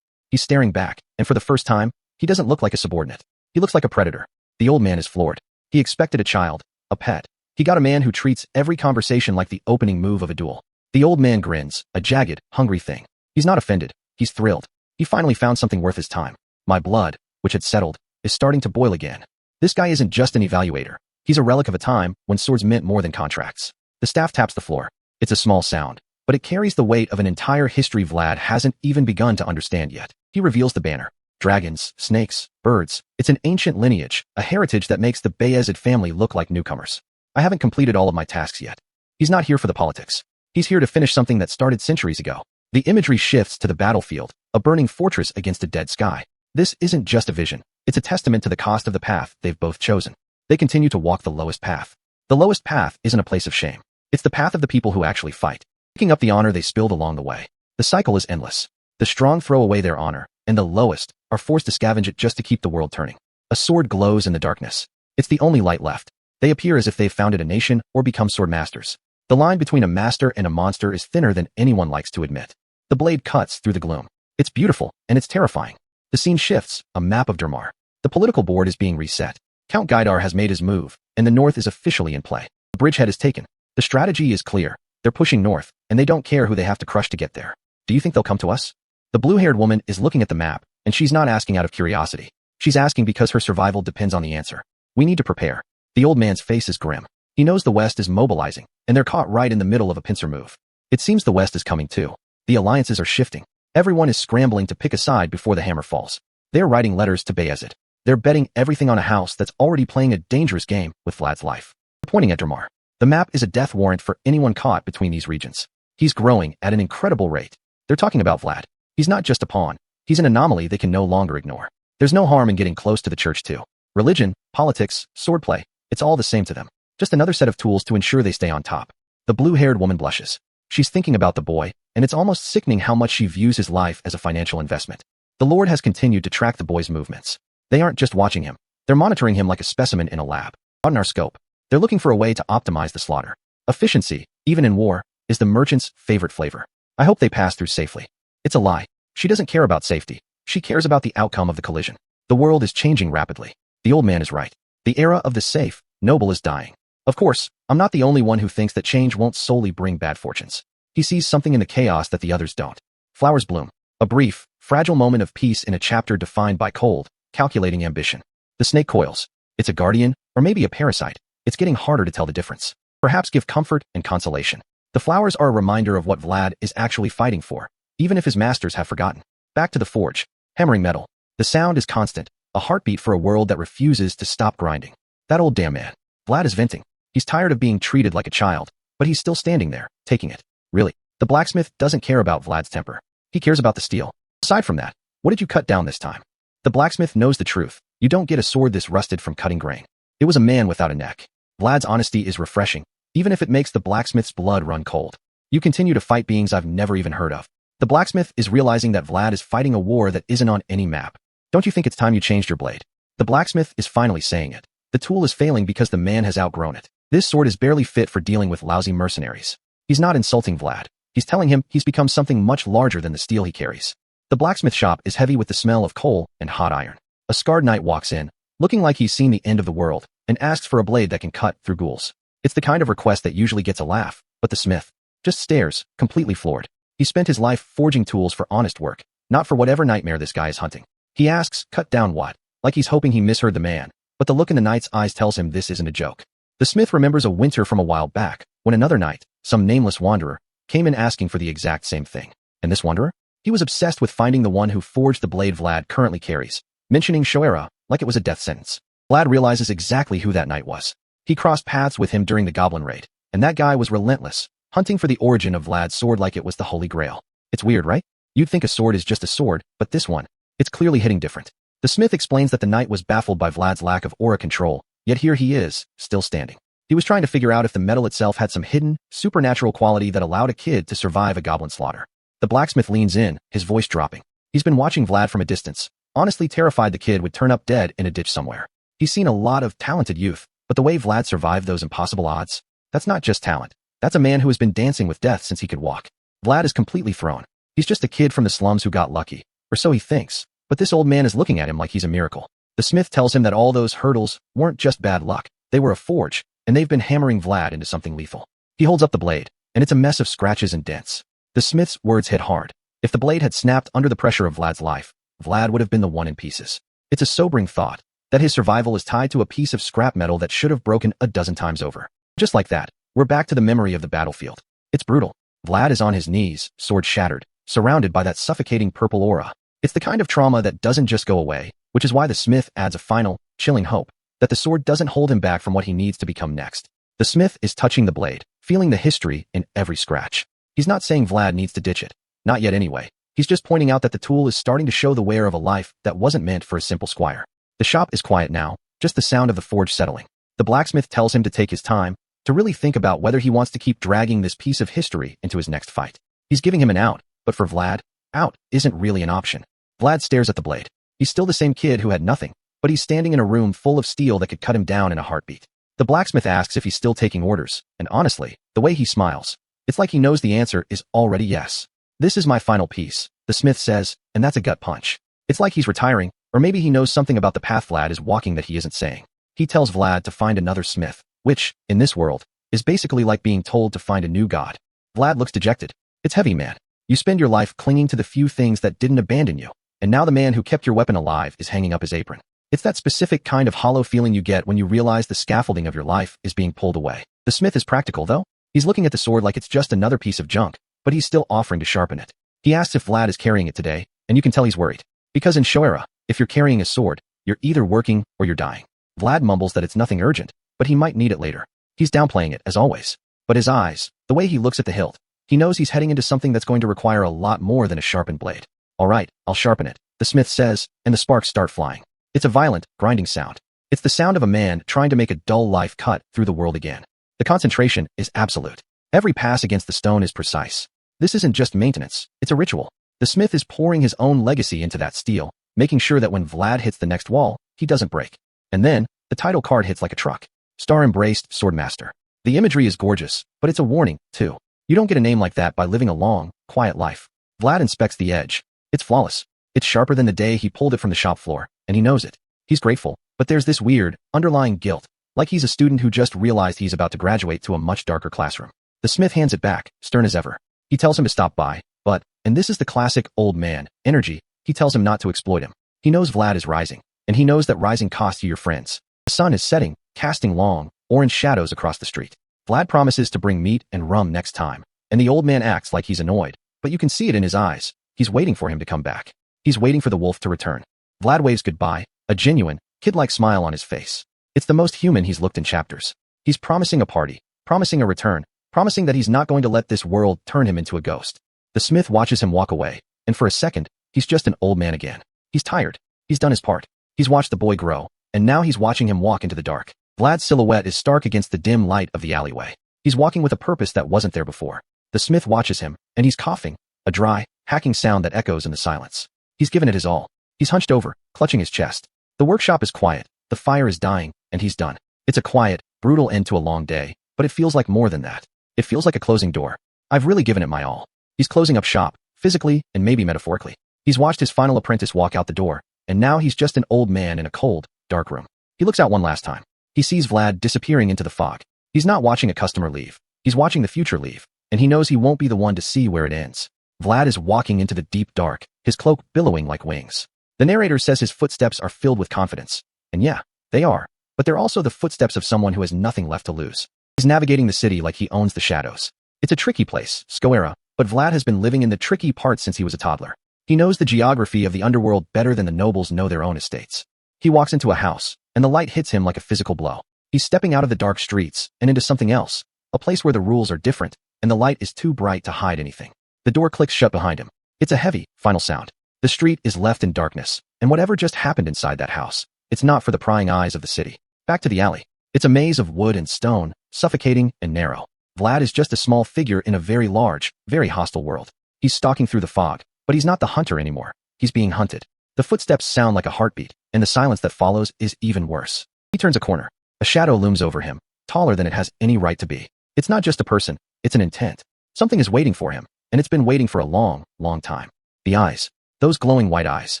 Speaker 1: He's staring back, and for the first time, he doesn't look like a subordinate. He looks like a predator. The old man is floored. He expected a child, a pet. He got a man who treats every conversation like the opening move of a duel. The old man grins, a jagged, hungry thing. He's not offended. He's thrilled. He finally found something worth his time. My blood, which had settled, is starting to boil again. This guy isn't just an evaluator. He's a relic of a time when swords meant more than contracts. The staff taps the floor. It's a small sound, but it carries the weight of an entire history Vlad hasn't even begun to understand yet. He reveals the banner. Dragons, snakes, birds. It's an ancient lineage, a heritage that makes the Bayezid family look like newcomers. I haven't completed all of my tasks yet. He's not here for the politics. He's here to finish something that started centuries ago. The imagery shifts to the battlefield, a burning fortress against a dead sky. This isn't just a vision. It's a testament to the cost of the path they've both chosen. They continue to walk the lowest path. The lowest path isn't a place of shame. It's the path of the people who actually fight, picking up the honor they spilled along the way. The cycle is endless. The strong throw away their honor, and the lowest are forced to scavenge it just to keep the world turning. A sword glows in the darkness. It's the only light left. They appear as if they've founded a nation or become sword masters. The line between a master and a monster is thinner than anyone likes to admit. The blade cuts through the gloom. It's beautiful, and it's terrifying. The scene shifts, a map of Dermar. The political board is being reset. Count Gaidar has made his move, and the north is officially in play. The bridgehead is taken. The strategy is clear. They're pushing north, and they don't care who they have to crush to get there. Do you think they'll come to us? The blue-haired woman is looking at the map, and she's not asking out of curiosity. She's asking because her survival depends on the answer. We need to prepare. The old man's face is grim. He knows the West is mobilizing, and they're caught right in the middle of a pincer move. It seems the West is coming too. The alliances are shifting. Everyone is scrambling to pick a side before the hammer falls. They're writing letters to Bayezid. They're betting everything on a house that's already playing a dangerous game with Vlad's life. They're pointing at Dermar. The map is a death warrant for anyone caught between these regions. He's growing at an incredible rate. They're talking about Vlad. He's not just a pawn. He's an anomaly they can no longer ignore. There's no harm in getting close to the church too. Religion, politics, swordplay, it's all the same to them. Just another set of tools to ensure they stay on top. The blue-haired woman blushes. She's thinking about the boy, and it's almost sickening how much she views his life as a financial investment. The Lord has continued to track the boy's movements. They aren't just watching him. They're monitoring him like a specimen in a lab. On our scope, they're looking for a way to optimize the slaughter. Efficiency, even in war, is the merchant's favorite flavor. I hope they pass through safely. It's a lie. She doesn't care about safety. She cares about the outcome of the collision. The world is changing rapidly. The old man is right. The era of the safe, noble is dying. Of course, I'm not the only one who thinks that change won't solely bring bad fortunes. He sees something in the chaos that the others don't. Flowers bloom. A brief, fragile moment of peace in a chapter defined by cold, calculating ambition. The snake coils. It's a guardian, or maybe a parasite. It's getting harder to tell the difference. Perhaps give comfort and consolation. The flowers are a reminder of what Vlad is actually fighting for, even if his masters have forgotten. Back to the forge. Hammering metal. The sound is constant, a heartbeat for a world that refuses to stop grinding. That old damn man. Vlad is venting. He's tired of being treated like a child, but he's still standing there, taking it. Really, the blacksmith doesn't care about Vlad's temper. He cares about the steel. Aside from that, what did you cut down this time? The blacksmith knows the truth. You don't get a sword this rusted from cutting grain. It was a man without a neck. Vlad's honesty is refreshing, even if it makes the blacksmith's blood run cold. You continue to fight beings I've never even heard of. The blacksmith is realizing that Vlad is fighting a war that isn't on any map. Don't you think it's time you changed your blade? The blacksmith is finally saying it. The tool is failing because the man has outgrown it. This sword is barely fit for dealing with lousy mercenaries. He's not insulting Vlad. He's telling him he's become something much larger than the steel he carries. The blacksmith shop is heavy with the smell of coal and hot iron. A scarred knight walks in, looking like he's seen the end of the world, and asks for a blade that can cut through ghouls. It's the kind of request that usually gets a laugh, but the smith just stares, completely floored. He spent his life forging tools for honest work, not for whatever nightmare this guy is hunting. He asks, cut down what? Like he's hoping he misheard the man, but the look in the knight's eyes tells him this isn't a joke. The smith remembers a winter from a while back, when another knight, some nameless wanderer, came in asking for the exact same thing. And this wanderer? He was obsessed with finding the one who forged the blade Vlad currently carries, mentioning Shoera like it was a death sentence. Vlad realizes exactly who that knight was. He crossed paths with him during the goblin raid, and that guy was relentless, hunting for the origin of Vlad's sword like it was the Holy Grail. It's weird, right? You'd think a sword is just a sword, but this one, it's clearly hitting different. The smith explains that the knight was baffled by Vlad's lack of aura control, yet here he is, still standing. He was trying to figure out if the metal itself had some hidden, supernatural quality that allowed a kid to survive a goblin slaughter. The blacksmith leans in, his voice dropping. He's been watching Vlad from a distance, honestly terrified the kid would turn up dead in a ditch somewhere. He's seen a lot of talented youth, but the way Vlad survived those impossible odds, that's not just talent. That's a man who has been dancing with death since he could walk. Vlad is completely thrown. He's just a kid from the slums who got lucky, or so he thinks, but this old man is looking at him like he's a miracle. The smith tells him that all those hurdles weren't just bad luck, they were a forge, and they've been hammering Vlad into something lethal. He holds up the blade, and it's a mess of scratches and dents. The smith's words hit hard. If the blade had snapped under the pressure of Vlad's life, Vlad would have been the one in pieces. It's a sobering thought, that his survival is tied to a piece of scrap metal that should have broken a dozen times over. Just like that, we're back to the memory of the battlefield. It's brutal. Vlad is on his knees, sword shattered, surrounded by that suffocating purple aura. It's the kind of trauma that doesn't just go away, which is why the smith adds a final, chilling hope, that the sword doesn't hold him back from what he needs to become next. The smith is touching the blade, feeling the history in every scratch. He's not saying Vlad needs to ditch it. Not yet anyway. He's just pointing out that the tool is starting to show the wear of a life that wasn't meant for a simple squire. The shop is quiet now, just the sound of the forge settling. The blacksmith tells him to take his time, to really think about whether he wants to keep dragging this piece of history into his next fight. He's giving him an out, but for Vlad, out isn't really an option. Vlad stares at the blade. He's still the same kid who had nothing, but he's standing in a room full of steel that could cut him down in a heartbeat. The blacksmith asks if he's still taking orders, and honestly, The way he smiles. It's like he knows the answer is already yes. This is my final piece, the smith says, and that's a gut punch. It's like he's retiring, or maybe he knows something about the path Vlad is walking that he isn't saying. He tells Vlad to find another smith, which, in this world, is basically like being told to find a new god. Vlad looks dejected. It's heavy, man. You spend your life clinging to the few things that didn't abandon you, and now the man who kept your weapon alive is hanging up his apron. It's that specific kind of hollow feeling you get when you realize the scaffolding of your life is being pulled away. The smith is practical, though. He's looking at the sword like it's just another piece of junk, but he's still offering to sharpen it. He asks if Vlad is carrying it today, and you can tell he's worried. Because in Shoera, if you're carrying a sword, you're either working or you're dying. Vlad mumbles that it's nothing urgent, but he might need it later. He's downplaying it, as always. But his eyes, the way he looks at the hilt, he knows he's heading into something that's going to require a lot more than a sharpened blade. All right, I'll sharpen it, the smith says, and the sparks start flying. It's a violent, grinding sound. It's the sound of a man trying to make a dull life cut through the world again. The concentration is absolute. Every pass against the stone is precise. This isn't just maintenance, it's a ritual. The smith is pouring his own legacy into that steel, making sure that when Vlad hits the next wall, he doesn't break. And then, the title card hits like a truck. Star-embraced Swordmaster. The imagery is gorgeous, but it's a warning, too. You don't get a name like that by living a long, quiet life. Vlad inspects the edge. It's flawless. It's sharper than the day he pulled it from the shop floor, and he knows it. He's grateful, but there's this weird, underlying guilt, like he's a student who just realized he's about to graduate to a much darker classroom. The smith hands it back, stern as ever. He tells him to stop by, but, and this is the classic old man energy, he tells him not to exploit him. He knows Vlad is rising, and he knows that rising costs you your friends. The sun is setting, casting long, orange shadows across the street. Vlad promises to bring meat and rum next time, and the old man acts like he's annoyed, but you can see it in his eyes. He's waiting for him to come back. He's waiting for the wolf to return. Vlad waves goodbye, a genuine, kid-like smile on his face. It's the most human he's looked in chapters. He's promising a party, promising a return, promising that he's not going to let this world turn him into a ghost. The smith watches him walk away, and for a second, he's just an old man again. He's tired. He's done his part. He's watched the boy grow, and now he's watching him walk into the dark. Vlad's silhouette is stark against the dim light of the alleyway. He's walking with a purpose that wasn't there before. The smith watches him, and he's coughing, a dry, hacking sound that echoes in the silence. He's given it his all. He's hunched over, clutching his chest. The workshop is quiet, the fire is dying, and he's done. It's a quiet, brutal end to a long day, but it feels like more than that. It feels like a closing door. I've really given it my all. He's closing up shop, physically and maybe metaphorically. He's watched his final apprentice walk out the door, and now he's just an old man in a cold, dark room. He looks out one last time. He sees Vlad disappearing into the fog. He's not watching a customer leave. He's watching the future leave, and he knows he won't be the one to see where it ends. Vlad is walking into the deep dark, his cloak billowing like wings. The narrator says his footsteps are filled with confidence. And yeah, they are. But they're also the footsteps of someone who has nothing left to lose. He's navigating the city like he owns the shadows. It's a tricky place, Shoera, but Vlad has been living in the tricky parts since he was a toddler. He knows the geography of the underworld better than the nobles know their own estates. He walks into a house, and the light hits him like a physical blow. He's stepping out of the dark streets and into something else, a place where the rules are different, and the light is too bright to hide anything. The door clicks shut behind him. It's a heavy, final sound. The street is left in darkness, and whatever just happened inside that house, it's not for the prying eyes of the city. Back to the alley. It's a maze of wood and stone, suffocating and narrow. Vlad is just a small figure in a very large, very hostile world. He's stalking through the fog, but he's not the hunter anymore. He's being hunted. The footsteps sound like a heartbeat, and the silence that follows is even worse. He turns a corner. A shadow looms over him, taller than it has any right to be. It's not just a person, it's an intent. Something is waiting for him, and it's been waiting for a long, long time. The eyes. Those glowing white eyes.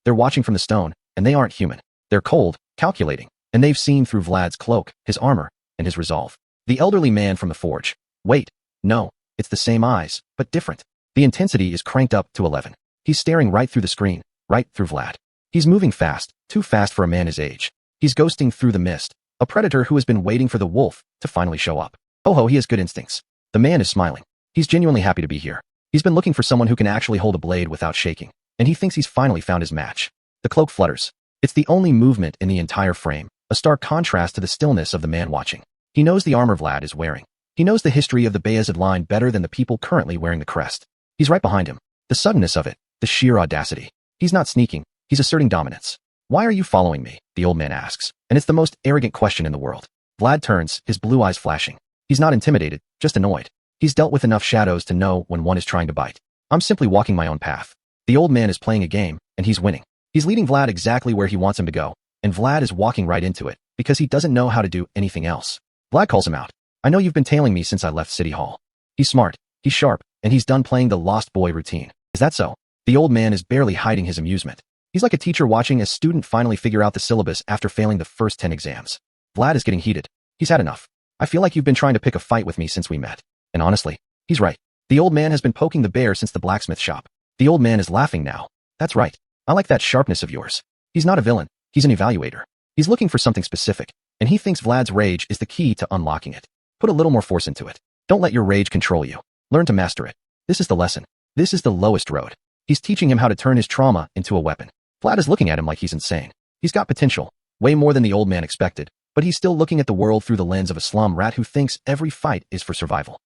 Speaker 1: They're watching from the stone, and they aren't human. They're cold, calculating, and they've seen through Vlad's cloak, his armor, and his resolve. The elderly man from the forge. Wait, no, it's the same eyes, but different. The intensity is cranked up to 11. He's staring right through the screen, right through Vlad. He's moving fast, too fast for a man his age. He's ghosting through the mist, a predator who has been waiting for the wolf to finally show up. Oh, he has good instincts. The man is smiling. He's genuinely happy to be here. He's been looking for someone who can actually hold a blade without shaking, and he thinks he's finally found his match. The cloak flutters. It's the only movement in the entire frame, a stark contrast to the stillness of the man watching. He knows the armor Vlad is wearing. He knows the history of the Bayezid line better than the people currently wearing the crest. He's right behind him. The suddenness of it, the sheer audacity. He's not sneaking, he's asserting dominance. Why are you following me? The old man asks, and it's the most arrogant question in the world. Vlad turns, his blue eyes flashing. He's not intimidated, just annoyed. He's dealt with enough shadows to know when one is trying to bite. I'm simply walking my own path. The old man is playing a game, and he's winning. He's leading Vlad exactly where he wants him to go, and Vlad is walking right into it, because he doesn't know how to do anything else. Vlad calls him out. I know you've been tailing me since I left City Hall. He's smart, he's sharp, and he's done playing the lost boy routine. Is that so? The old man is barely hiding his amusement. He's like a teacher watching a student finally figure out the syllabus after failing the first 10 exams. Vlad is getting heated. He's had enough. I feel like you've been trying to pick a fight with me since we met. And honestly, he's right. The old man has been poking the bear since the blacksmith shop. The old man is laughing now. That's right. I like that sharpness of yours. He's not a villain. He's an evaluator. He's looking for something specific, and he thinks Vlad's rage is the key to unlocking it. Put a little more force into it. Don't let your rage control you. Learn to master it. This is the lesson. This is the lowest road. He's teaching him how to turn his trauma into a weapon. Vlad is looking at him like he's insane. He's got potential, way more than the old man expected, but he's still looking at the world through the lens of a slum rat who thinks every fight is for survival.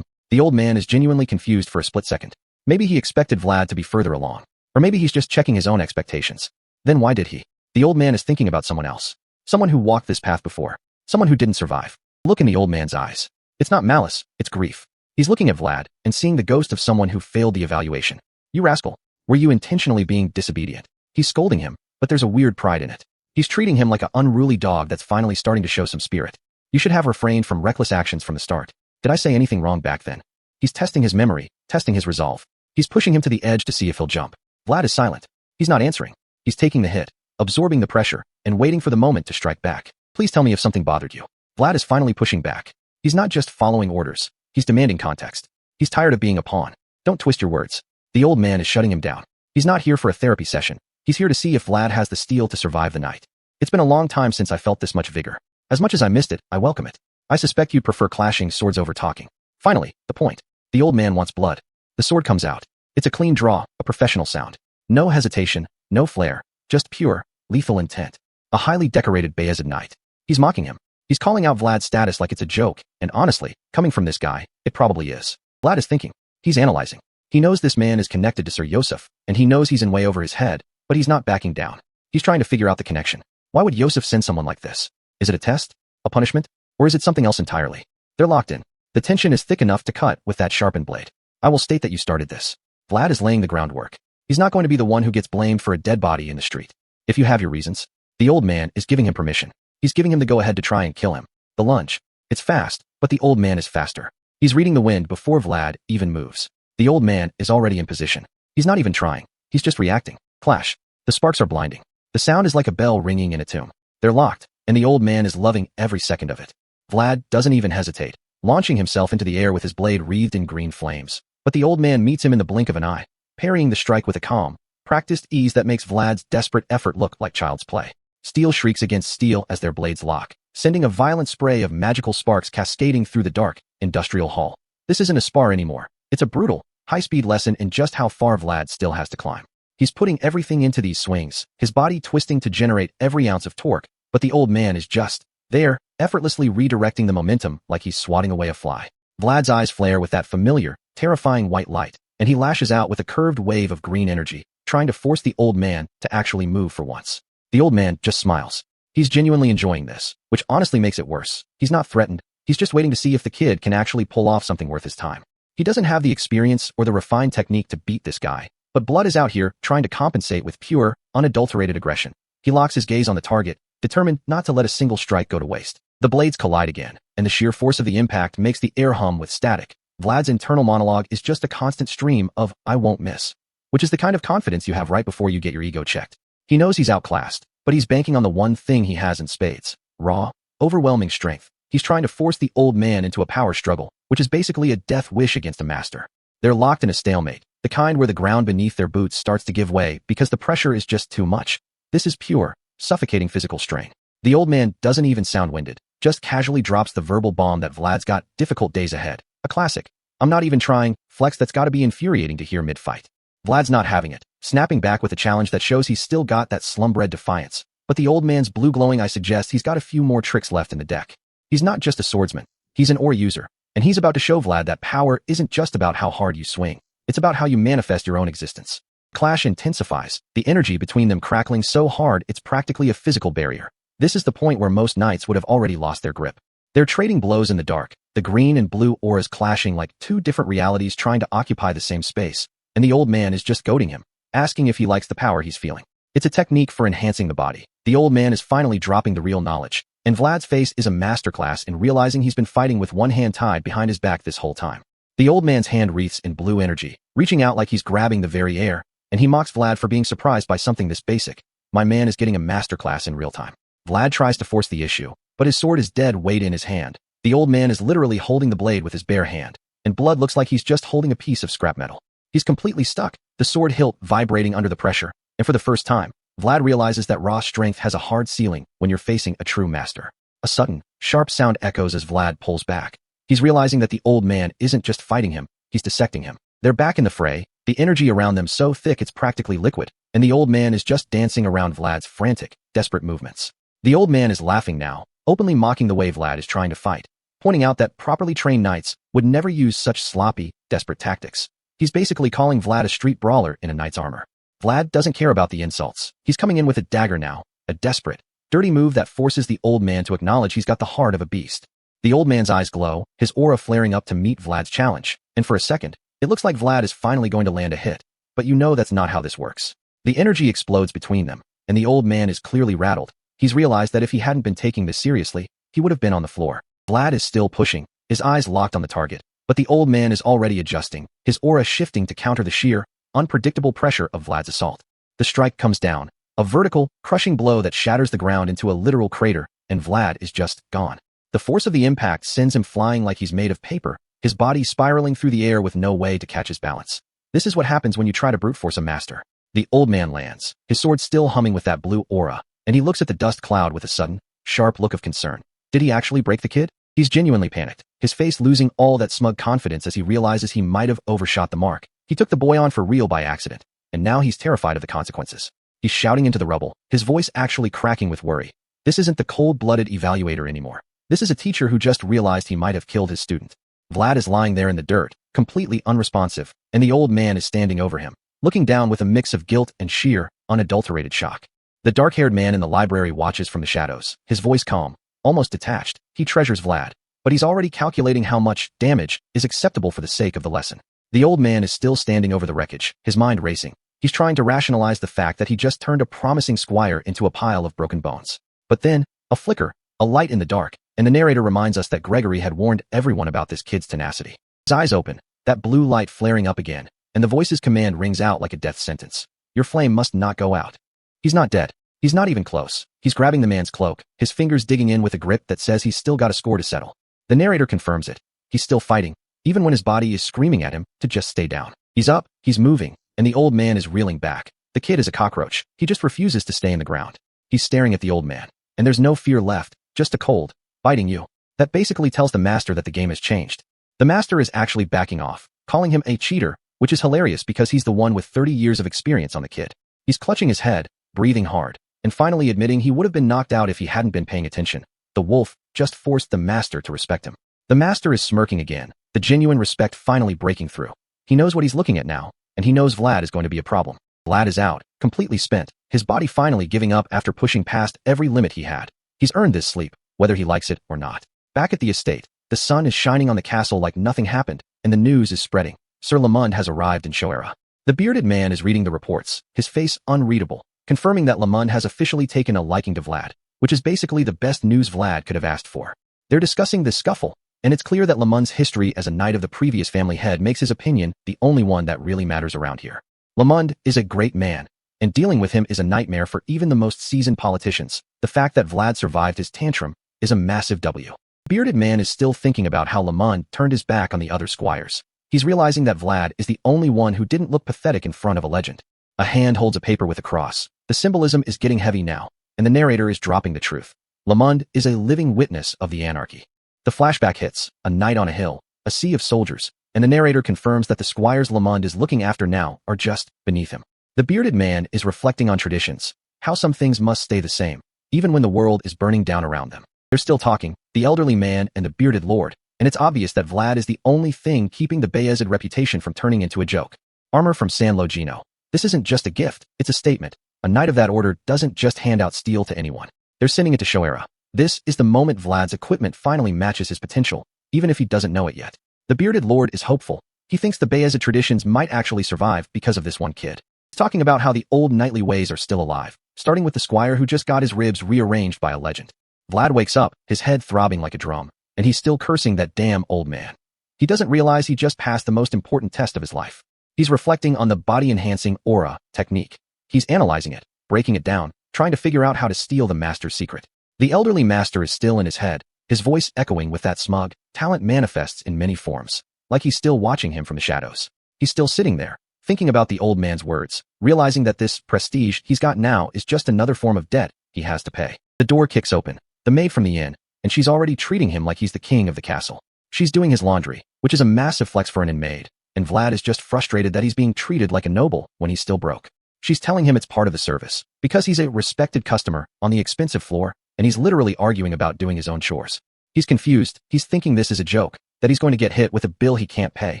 Speaker 1: The old man is genuinely confused for a split second. Maybe he expected Vlad to be further along. Or maybe he's just checking his own expectations. Then why did he? The old man is thinking about someone else. Someone who walked this path before. Someone who didn't survive. Look in the old man's eyes. It's not malice, it's grief. He's looking at Vlad and seeing the ghost of someone who failed the evaluation. You rascal. Were you intentionally being disobedient? He's scolding him, but there's a weird pride in it. He's treating him like an unruly dog that's finally starting to show some spirit. You should have refrained from reckless actions from the start. Did I say anything wrong back then? He's testing his memory, testing his resolve. He's pushing him to the edge to see if he'll jump. Vlad is silent. He's not answering. He's taking the hit, absorbing the pressure, and waiting for the moment to strike back. Please tell me if something bothered you. Vlad is finally pushing back. He's not just following orders. He's demanding context. He's tired of being a pawn. Don't twist your words. The old man is shutting him down. He's not here for a therapy session. He's here to see if Vlad has the steel to survive the night. It's been a long time since I felt this much vigor. As much as I missed it, I welcome it. I suspect you'd prefer clashing swords over talking. Finally, the point. The old man wants blood. The sword comes out. It's a clean draw, a professional sound. No hesitation, no flair, just pure, lethal intent. A highly decorated Bayezid knight. He's mocking him. He's calling out Vlad's status like it's a joke, and honestly, coming from this guy, it probably is. Vlad is thinking. He's analyzing. He knows this man is connected to Sir Yosef, and he knows he's in way over his head, but he's not backing down. He's trying to figure out the connection. Why would Yosef send someone like this? Is it a test? A punishment? Or is it something else entirely? They're locked in. The tension is thick enough to cut with that sharpened blade. I will state that you started this. Vlad is laying the groundwork. He's not going to be the one who gets blamed for a dead body in the street. If you have your reasons. The old man is giving him permission. He's giving him the go-ahead to try and kill him. The lunge. It's fast, but the old man is faster. He's reading the wind before Vlad even moves. The old man is already in position. He's not even trying. He's just reacting. Clash. The sparks are blinding. The sound is like a bell ringing in a tomb. They're locked, and the old man is loving every second of it. Vlad doesn't even hesitate, launching himself into the air with his blade wreathed in green flames. But the old man meets him in the blink of an eye, parrying the strike with a calm, practiced ease that makes Vlad's desperate effort look like child's play. Steel shrieks against steel as their blades lock, sending a violent spray of magical sparks cascading through the dark, industrial hall. This isn't a spar anymore. It's a brutal, high-speed lesson in just how far Vlad still has to climb. He's putting everything into these swings, his body twisting to generate every ounce of torque, but the old man is just there, effortlessly redirecting the momentum like he's swatting away a fly. Vlad's eyes flare with that familiar, terrifying white light, and he lashes out with a curved wave of green energy, trying to force the old man to actually move for once. The old man just smiles. He's genuinely enjoying this, which honestly makes it worse. He's not threatened. He's just waiting to see if the kid can actually pull off something worth his time. He doesn't have the experience or the refined technique to beat this guy, but Blood is out here trying to compensate with pure, unadulterated aggression. He locks his gaze on the target, determined not to let a single strike go to waste. The blades collide again, and the sheer force of the impact makes the air hum with static. Vlad's internal monologue is just a constant stream of, "I won't miss," which is the kind of confidence you have right before you get your ego checked. He knows he's outclassed, but he's banking on the one thing he has in spades. Raw, overwhelming strength. He's trying to force the old man into a power struggle, which is basically a death wish against a master. They're locked in a stalemate, the kind where the ground beneath their boots starts to give way because the pressure is just too much. This is pure, suffocating physical strain. The old man doesn't even sound winded, just casually drops the verbal bomb that Vlad's got difficult days ahead. A classic. "I'm not even trying," flex that's gotta be infuriating to hear mid-fight. Vlad's not having it, snapping back with a challenge that shows he's still got that slum-bred defiance. But the old man's blue glowing eye suggests he's got a few more tricks left in the deck. He's not just a swordsman, he's an ore user, and he's about to show Vlad that power isn't just about how hard you swing, it's about how you manifest your own existence. Clash intensifies, the energy between them crackling so hard it's practically a physical barrier. This is the point where most knights would have already lost their grip. They're trading blows in the dark, the green and blue auras clashing like two different realities trying to occupy the same space, and the old man is just goading him, asking if he likes the power he's feeling. It's a technique for enhancing the body. The old man is finally dropping the real knowledge, And Vlad's face is a masterclass in realizing he's been fighting with one hand tied behind his back this whole time. The old man's hand wreathes in blue energy, reaching out like he's grabbing the very air, and he mocks Vlad for being surprised by something this basic. My man is getting a masterclass in real time. Vlad tries to force the issue, but his sword is dead weight in his hand. The old man is literally holding the blade with his bare hand, and blood looks like he's just holding a piece of scrap metal. He's completely stuck, the sword hilt vibrating under the pressure, and for the first time, Vlad realizes that raw strength has a hard ceiling when you're facing a true master. A sudden, sharp sound echoes as Vlad pulls back. He's realizing that the old man isn't just fighting him, he's dissecting him. They're back in the fray, the energy around them so thick it's practically liquid, and the old man is just dancing around Vlad's frantic, desperate movements. The old man is laughing now, openly mocking the way Vlad is trying to fight, pointing out that properly trained knights would never use such sloppy, desperate tactics. He's basically calling Vlad a street brawler in a knight's armor. Vlad doesn't care about the insults. He's coming in with a dagger now, a desperate, dirty move that forces the old man to acknowledge he's got the heart of a beast. The old man's eyes glow, his aura flaring up to meet Vlad's challenge, and for a second, it looks like Vlad is finally going to land a hit. But you know that's not how this works. The energy explodes between them, and the old man is clearly rattled. He's realized that if he hadn't been taking this seriously, he would have been on the floor. Vlad is still pushing, his eyes locked on the target, but the old man is already adjusting, his aura shifting to counter the sheer, unpredictable pressure of Vlad's assault. The strike comes down, a vertical, crushing blow that shatters the ground into a literal crater, and Vlad is just gone. The force of the impact sends him flying like he's made of paper, his body spiraling through the air with no way to catch his balance. This is what happens when you try to brute force a master. The old man lands, his sword still humming with that blue aura, and he looks at the dust cloud with a sudden, sharp look of concern. Did he actually break the kid? He's genuinely panicked, his face losing all that smug confidence as he realizes he might have overshot the mark. He took the boy on for real by accident, and now he's terrified of the consequences. He's shouting into the rubble, his voice actually cracking with worry. This isn't the cold-blooded evaluator anymore. This is a teacher who just realized he might have killed his student. Vlad is lying there in the dirt, completely unresponsive, and the old man is standing over him, looking down with a mix of guilt and sheer, unadulterated shock. The dark-haired man in the library watches from the shadows, his voice calm, almost detached. He treasures Vlad, but he's already calculating how much damage is acceptable for the sake of the lesson. The old man is still standing over the wreckage, his mind racing. He's trying to rationalize the fact that he just turned a promising squire into a pile of broken bones. But then, a flicker, a light in the dark, and the narrator reminds us that Gregory had warned everyone about this kid's tenacity. His eyes open, that blue light flaring up again, and the voice's command rings out like a death sentence. Your flame must not go out. He's not dead. He's not even close. He's grabbing the man's cloak, his fingers digging in with a grip that says he's still got a score to settle. The narrator confirms it. He's still fighting, even when his body is screaming at him to just stay down. He's up, he's moving, and the old man is reeling back. The kid is a cockroach. He just refuses to stay in the ground. He's staring at the old man, and there's no fear left, just a cold, biting you. That basically tells the master that the game has changed. The master is actually backing off, calling him a cheater, which is hilarious because he's the one with 30 years of experience on the kid. He's clutching his head, breathing hard, and finally admitting he would have been knocked out if he hadn't been paying attention. The wolf just forced the master to respect him. The master is smirking again, the genuine respect finally breaking through. He knows what he's looking at now, and he knows Vlad is going to be a problem. Vlad is out, completely spent, his body finally giving up after pushing past every limit he had. He's earned this sleep, whether he likes it or not. Back at the estate, the sun is shining on the castle like nothing happened, and the news is spreading. Sir Lamond has arrived in Shoera. The bearded man is reading the reports, his face unreadable, confirming that Lamond has officially taken a liking to Vlad, which is basically the best news Vlad could have asked for. They're discussing this scuffle, and it's clear that Lamond's history as a knight of the previous family head makes his opinion the only one that really matters around here. Lamond is a great man, and dealing with him is a nightmare for even the most seasoned politicians. The fact that Vlad survived his tantrum is a massive W. The bearded man is still thinking about how Lamond turned his back on the other squires. He's realizing that Vlad is the only one who didn't look pathetic in front of a legend. A hand holds a paper with a cross. The symbolism is getting heavy now, and the narrator is dropping the truth. Lamond is a living witness of the anarchy. The flashback hits, a night on a hill, a sea of soldiers, and the narrator confirms that the squires Lamond is looking after now are just beneath him. The bearded man is reflecting on traditions, how some things must stay the same, even when the world is burning down around them. They're still talking, the elderly man and the bearded lord, and it's obvious that Vlad is the only thing keeping the Bayezid reputation from turning into a joke. Armor from San Logino. This isn't just a gift, it's a statement. A knight of that order doesn't just hand out steel to anyone. They're sending it to Shoera. This is the moment Vlad's equipment finally matches his potential, even if he doesn't know it yet. The bearded lord is hopeful. He thinks the Bayezid traditions might actually survive because of this one kid. He's talking about how the old knightly ways are still alive, starting with the squire who just got his ribs rearranged by a legend. Vlad wakes up, his head throbbing like a drum, and he's still cursing that damn old man. He doesn't realize he just passed the most important test of his life. He's reflecting on the body-enhancing aura technique. He's analyzing it, breaking it down, trying to figure out how to steal the master's secret. The elderly master is still in his head, his voice echoing with that smug, talent manifests in many forms, like he's still watching him from the shadows. He's still sitting there, thinking about the old man's words, realizing that this prestige he's got now is just another form of debt he has to pay. The door kicks open, the maid from the inn, and she's already treating him like he's the king of the castle. She's doing his laundry, which is a massive flex for an inn maid, and Vlad is just frustrated that he's being treated like a noble when he's still broke. She's telling him it's part of the service, because he's a respected customer on the expensive floor, and he's literally arguing about doing his own chores. He's confused, he's thinking this is a joke, that he's going to get hit with a bill he can't pay.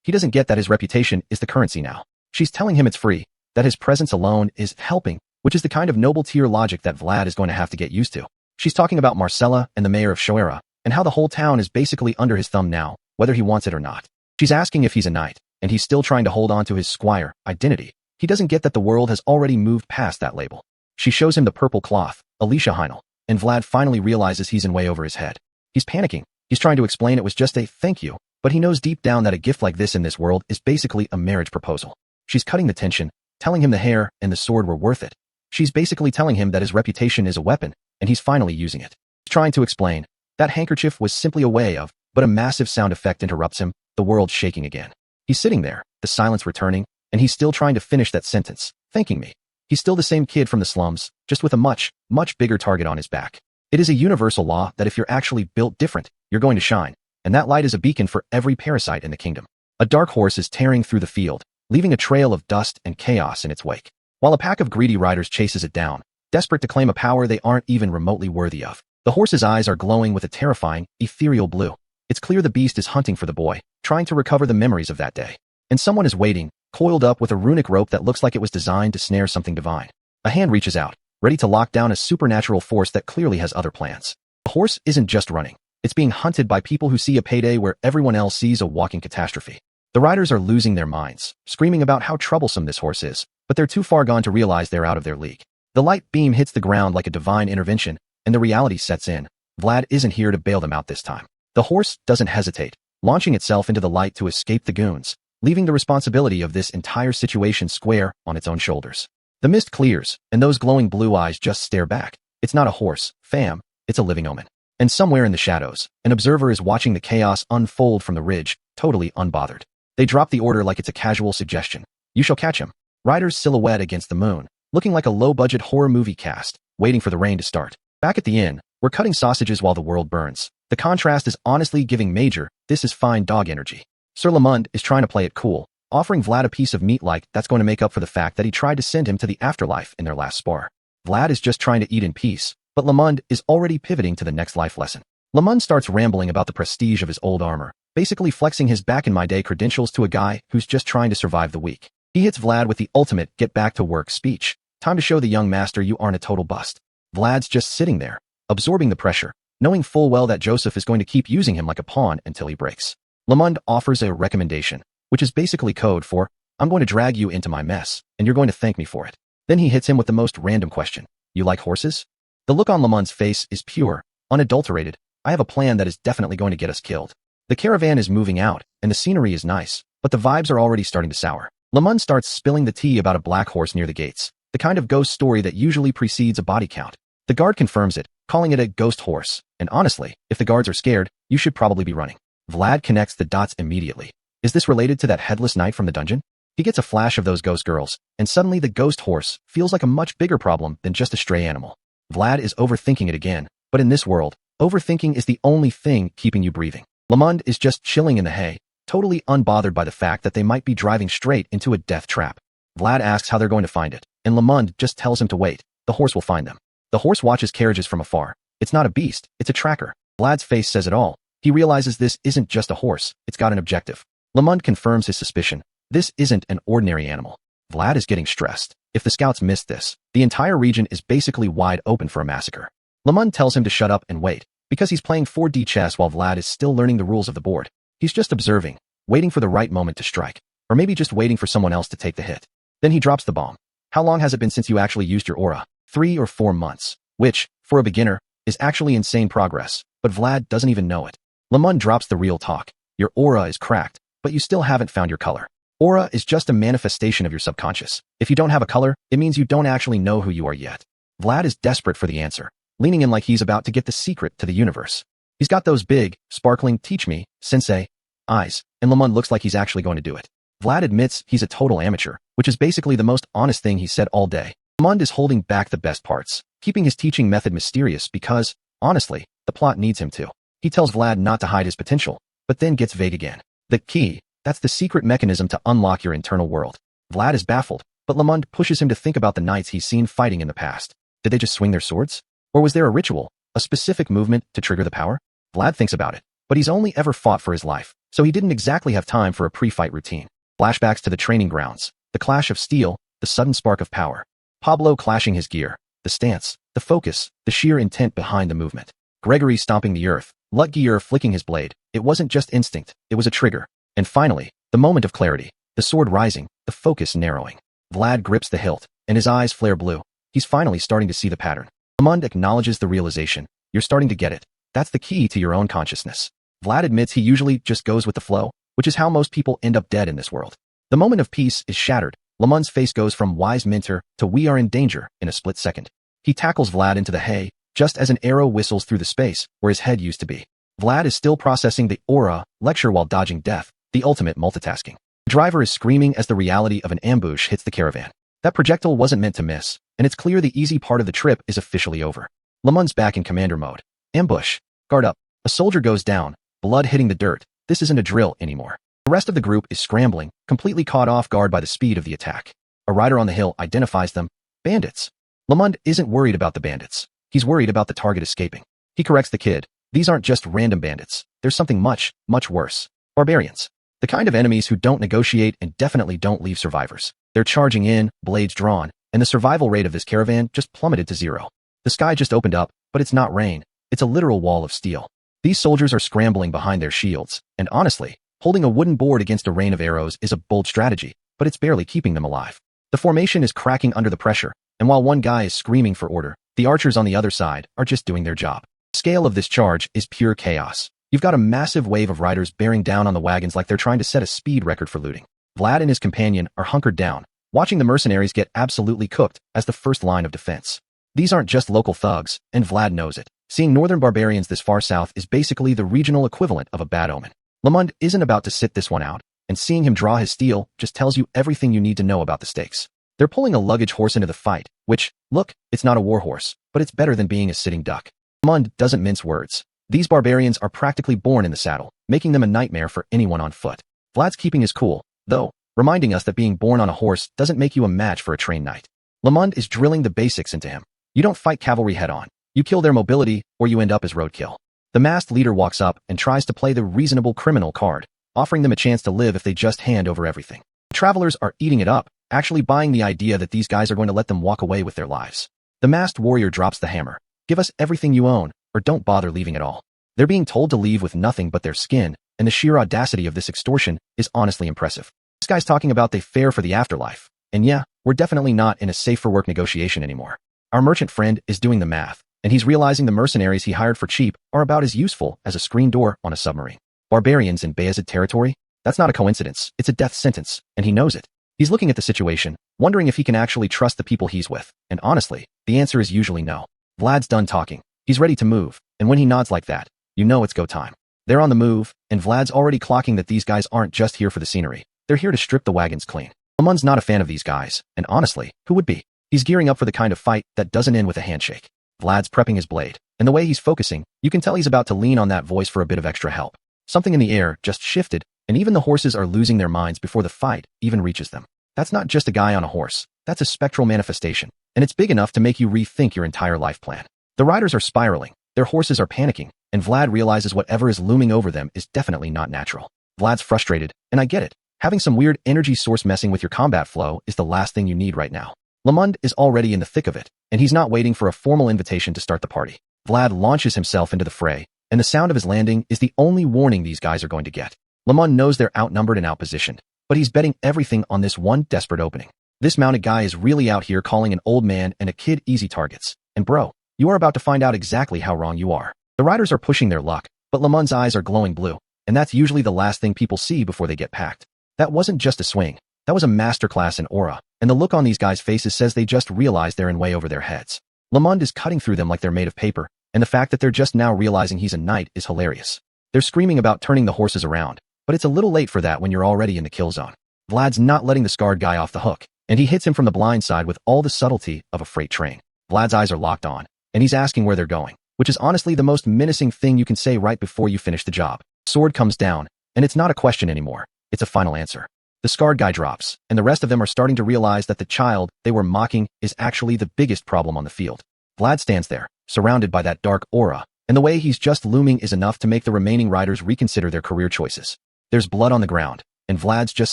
Speaker 1: He doesn't get that his reputation is the currency now. She's telling him it's free, that his presence alone is helping, which is the kind of noble tier logic that Vlad is going to have to get used to. She's talking about Marcella and the mayor of Shoera, and how the whole town is basically under his thumb now, whether he wants it or not. She's asking if he's a knight, and he's still trying to hold on to his squire identity. He doesn't get that the world has already moved past that label. She shows him the purple cloth, Alicia Heinel, and Vlad finally realizes he's in way over his head. He's panicking. He's trying to explain it was just a thank you, but he knows deep down that a gift like this in this world is basically a marriage proposal. She's cutting the tension, telling him the hair and the sword were worth it. She's basically telling him that his reputation is a weapon, and he's finally using it. He's trying to explain. That handkerchief was simply a way of, but a massive sound effect interrupts him, the world shaking again. He's sitting there, the silence returning, and he's still trying to finish that sentence, thanking me. He's still the same kid from the slums, just with a much, much bigger target on his back. It is a universal law that if you're actually built different, you're going to shine, and that light is a beacon for every parasite in the kingdom. A dark horse is tearing through the field, leaving a trail of dust and chaos in its wake, while a pack of greedy riders chases it down, desperate to claim a power they aren't even remotely worthy of. The horse's eyes are glowing with a terrifying, ethereal blue. It's clear the beast is hunting for the boy, trying to recover the memories of that day. And someone is waiting, coiled up with a runic rope that looks like it was designed to snare something divine. A hand reaches out, ready to lock down a supernatural force that clearly has other plans. The horse isn't just running. It's being hunted by people who see a payday where everyone else sees a walking catastrophe. The riders are losing their minds, screaming about how troublesome this horse is, but they're too far gone to realize they're out of their league. The light beam hits the ground like a divine intervention, and the reality sets in. Vlad isn't here to bail them out this time. The horse doesn't hesitate, launching itself into the light to escape the goons, leaving the responsibility of this entire situation square on its own shoulders. The mist clears, and those glowing blue eyes just stare back. It's not a horse, fam, it's a living omen. And somewhere in the shadows, an observer is watching the chaos unfold from the ridge, totally unbothered. They drop the order like it's a casual suggestion. You shall catch him. Riders silhouette against the moon, looking like a low-budget horror movie cast, waiting for the rain to start. Back at the inn, we're cutting sausages while the world burns. The contrast is honestly giving Major, this is fine dog energy. Sir Lamond is trying to play it cool, offering Vlad a piece of meat like that's going to make up for the fact that he tried to send him to the afterlife in their last spar. Vlad is just trying to eat in peace, but Lamond is already pivoting to the next life lesson. Lamond starts rambling about the prestige of his old armor, basically flexing his back-in-my-day credentials to a guy who's just trying to survive the week. He hits Vlad with the ultimate get-back-to-work speech. Time to show the young master you aren't a total bust. Vlad's just sitting there, absorbing the pressure, knowing full well that Joseph is going to keep using him like a pawn until he breaks. Lamond offers a recommendation, which is basically code for, I'm going to drag you into my mess, and you're going to thank me for it. Then he hits him with the most random question. You like horses? The look on Lamond's face is pure, unadulterated. I have a plan that is definitely going to get us killed. The caravan is moving out, and the scenery is nice, but the vibes are already starting to sour. Lamond starts spilling the tea about a black horse near the gates, the kind of ghost story that usually precedes a body count. The guard confirms it, calling it a ghost horse, and honestly, if the guards are scared, you should probably be running. Vlad connects the dots immediately. Is this related to that headless knight from the dungeon? He gets a flash of those ghost girls, and suddenly the ghost horse feels like a much bigger problem than just a stray animal. Vlad is overthinking it again, but in this world, overthinking is the only thing keeping you breathing. Lamond is just chilling in the hay, totally unbothered by the fact that they might be driving straight into a death trap. Vlad asks how they're going to find it, and Lamond just tells him to wait. The horse will find them. The horse watches carriages from afar. It's not a beast, it's a tracker. Vlad's face says it all. He realizes this isn't just a horse, it's got an objective. Lamond confirms his suspicion. This isn't an ordinary animal. Vlad is getting stressed. If the scouts missed this, the entire region is basically wide open for a massacre. Lamond tells him to shut up and wait, because he's playing 4D chess while Vlad is still learning the rules of the board. He's just observing, waiting for the right moment to strike, or maybe just waiting for someone else to take the hit. Then he drops the bomb. How long has it been since you actually used your aura? 3 or 4 months. Which, for a beginner, is actually insane progress, but Vlad doesn't even know it. Lemon drops the real talk. Your aura is cracked, but you still haven't found your color. Aura is just a manifestation of your subconscious. If you don't have a color, it means you don't actually know who you are yet. Vlad is desperate for the answer, leaning in like he's about to get the secret to the universe. He's got those big, sparkling, teach me, sensei, eyes, and Lemon looks like he's actually going to do it. Vlad admits he's a total amateur, which is basically the most honest thing he's said all day. Lemon is holding back the best parts, keeping his teaching method mysterious because, honestly, the plot needs him to. He tells Vlad not to hide his potential, but then gets vague again. The key, that's the secret mechanism to unlock your internal world. Vlad is baffled, but Lemon pushes him to think about the knights he's seen fighting in the past. Did they just swing their swords? Or was there a ritual, a specific movement to trigger the power? Vlad thinks about it, but he's only ever fought for his life, so he didn't exactly have time for a pre-fight routine. Flashbacks to the training grounds, the clash of steel, the sudden spark of power. Pablo clashing his gear, the stance, the focus, the sheer intent behind the movement. Gregory stomping the earth, Lutgier flicking his blade. It wasn't just instinct, it was a trigger. And finally, the moment of clarity, the sword rising, the focus narrowing. Vlad grips the hilt, and his eyes flare blue. He's finally starting to see the pattern. Lemon acknowledges the realization. You're starting to get it. That's the key to your own consciousness. Vlad admits he usually just goes with the flow, which is how most people end up dead in this world. The moment of peace is shattered. Lemon's face goes from wise mentor to we are in danger in a split second. He tackles Vlad into the hay, just as an arrow whistles through the space where his head used to be. Vlad is still processing the aura lecture while dodging death, the ultimate multitasking. The driver is screaming as the reality of an ambush hits the caravan. That projectile wasn't meant to miss, and it's clear the easy part of the trip is officially over. Lemon's back in commander mode. Ambush. Guard up. A soldier goes down, blood hitting the dirt. This isn't a drill anymore. The rest of the group is scrambling, completely caught off guard by the speed of the attack. A rider on the hill identifies them. Bandits. Lemond isn't worried about the bandits. He's worried about the target escaping. He corrects the kid. These aren't just random bandits. There's something much, much worse. Barbarians. The kind of enemies who don't negotiate and definitely don't leave survivors. They're charging in, blades drawn, and the survival rate of this caravan just plummeted to 0. The sky just opened up, but it's not rain. It's a literal wall of steel. These soldiers are scrambling behind their shields, and honestly, holding a wooden board against a rain of arrows is a bold strategy, but it's barely keeping them alive. The formation is cracking under the pressure, and while one guy is screaming for order, the archers on the other side are just doing their job. The scale of this charge is pure chaos. You've got a massive wave of riders bearing down on the wagons like they're trying to set a speed record for looting. Vlad and his companion are hunkered down, watching the mercenaries get absolutely cooked as the first line of defense. These aren't just local thugs, and Vlad knows it. Seeing northern barbarians this far south is basically the regional equivalent of a bad omen. Lemond isn't about to sit this one out, and seeing him draw his steel just tells you everything you need to know about the stakes. They're pulling a luggage horse into the fight, which, look, it's not a war horse, but it's better than being a sitting duck. Lemond doesn't mince words. These barbarians are practically born in the saddle, making them a nightmare for anyone on foot. Vlad's keeping his cool, though, reminding us that being born on a horse doesn't make you a match for a trained knight. Lemond is drilling the basics into him. You don't fight cavalry head-on. You kill their mobility, or you end up as roadkill. The masked leader walks up and tries to play the reasonable criminal card, offering them a chance to live if they just hand over everything. The travelers are eating it up, actually buying the idea that these guys are going to let them walk away with their lives. The masked warrior drops the hammer. Give us everything you own, or don't bother leaving at all. They're being told to leave with nothing but their skin, and the sheer audacity of this extortion is honestly impressive. This guy's talking about they fare for the afterlife, and yeah, we're definitely not in a safe-for-work negotiation anymore. Our merchant friend is doing the math, and he's realizing the mercenaries he hired for cheap are about as useful as a screen door on a submarine. Barbarians in Bayezid territory? That's not a coincidence, it's a death sentence, and he knows it. He's looking at the situation, wondering if he can actually trust the people he's with, and honestly, the answer is usually no. Vlad's done talking. He's ready to move, and when he nods like that, you know it's go time. They're on the move, and Vlad's already clocking that these guys aren't just here for the scenery. They're here to strip the wagons clean. Lemond's not a fan of these guys, and honestly, who would be? He's gearing up for the kind of fight that doesn't end with a handshake. Vlad's prepping his blade, and the way he's focusing, you can tell he's about to lean on that voice for a bit of extra help. Something in the air just shifted, and even the horses are losing their minds before the fight even reaches them. That's not just a guy on a horse. That's a spectral manifestation, and it's big enough to make you rethink your entire life plan. The riders are spiraling, their horses are panicking, and Vlad realizes whatever is looming over them is definitely not natural. Vlad's frustrated, and I get it. Having some weird energy source messing with your combat flow is the last thing you need right now. Lemond is already in the thick of it, and he's not waiting for a formal invitation to start the party. Vlad launches himself into the fray, and the sound of his landing is the only warning these guys are going to get. Lemond knows they're outnumbered and outpositioned, but he's betting everything on this one desperate opening. This mounted guy is really out here calling an old man and a kid easy targets. And bro, You are about to find out exactly how wrong you are. The riders are pushing their luck, but Lemond's eyes are glowing blue, and that's usually the last thing people see before they get packed. That wasn't just a swing. That was a masterclass in aura, and the look on these guys' faces says they just realized they're in way over their heads. Lemond is cutting through them like they're made of paper, and the fact that they're just now realizing he's a knight is hilarious. They're screaming about turning the horses around, but it's a little late for that when you're already in the kill zone. Vlad's not letting the scarred guy off the hook, and he hits him from the blind side with all the subtlety of a freight train. Vlad's eyes are locked on, and he's asking where they're going, which is honestly the most menacing thing you can say right before you finish the job. Sword comes down, and it's not a question anymore. It's a final answer. The scarred guy drops, and the rest of them are starting to realize that the child they were mocking is actually the biggest problem on the field. Vlad stands there, surrounded by that dark aura, and the way he's just looming is enough to make the remaining riders reconsider their career choices. There's blood on the ground, and Vlad's just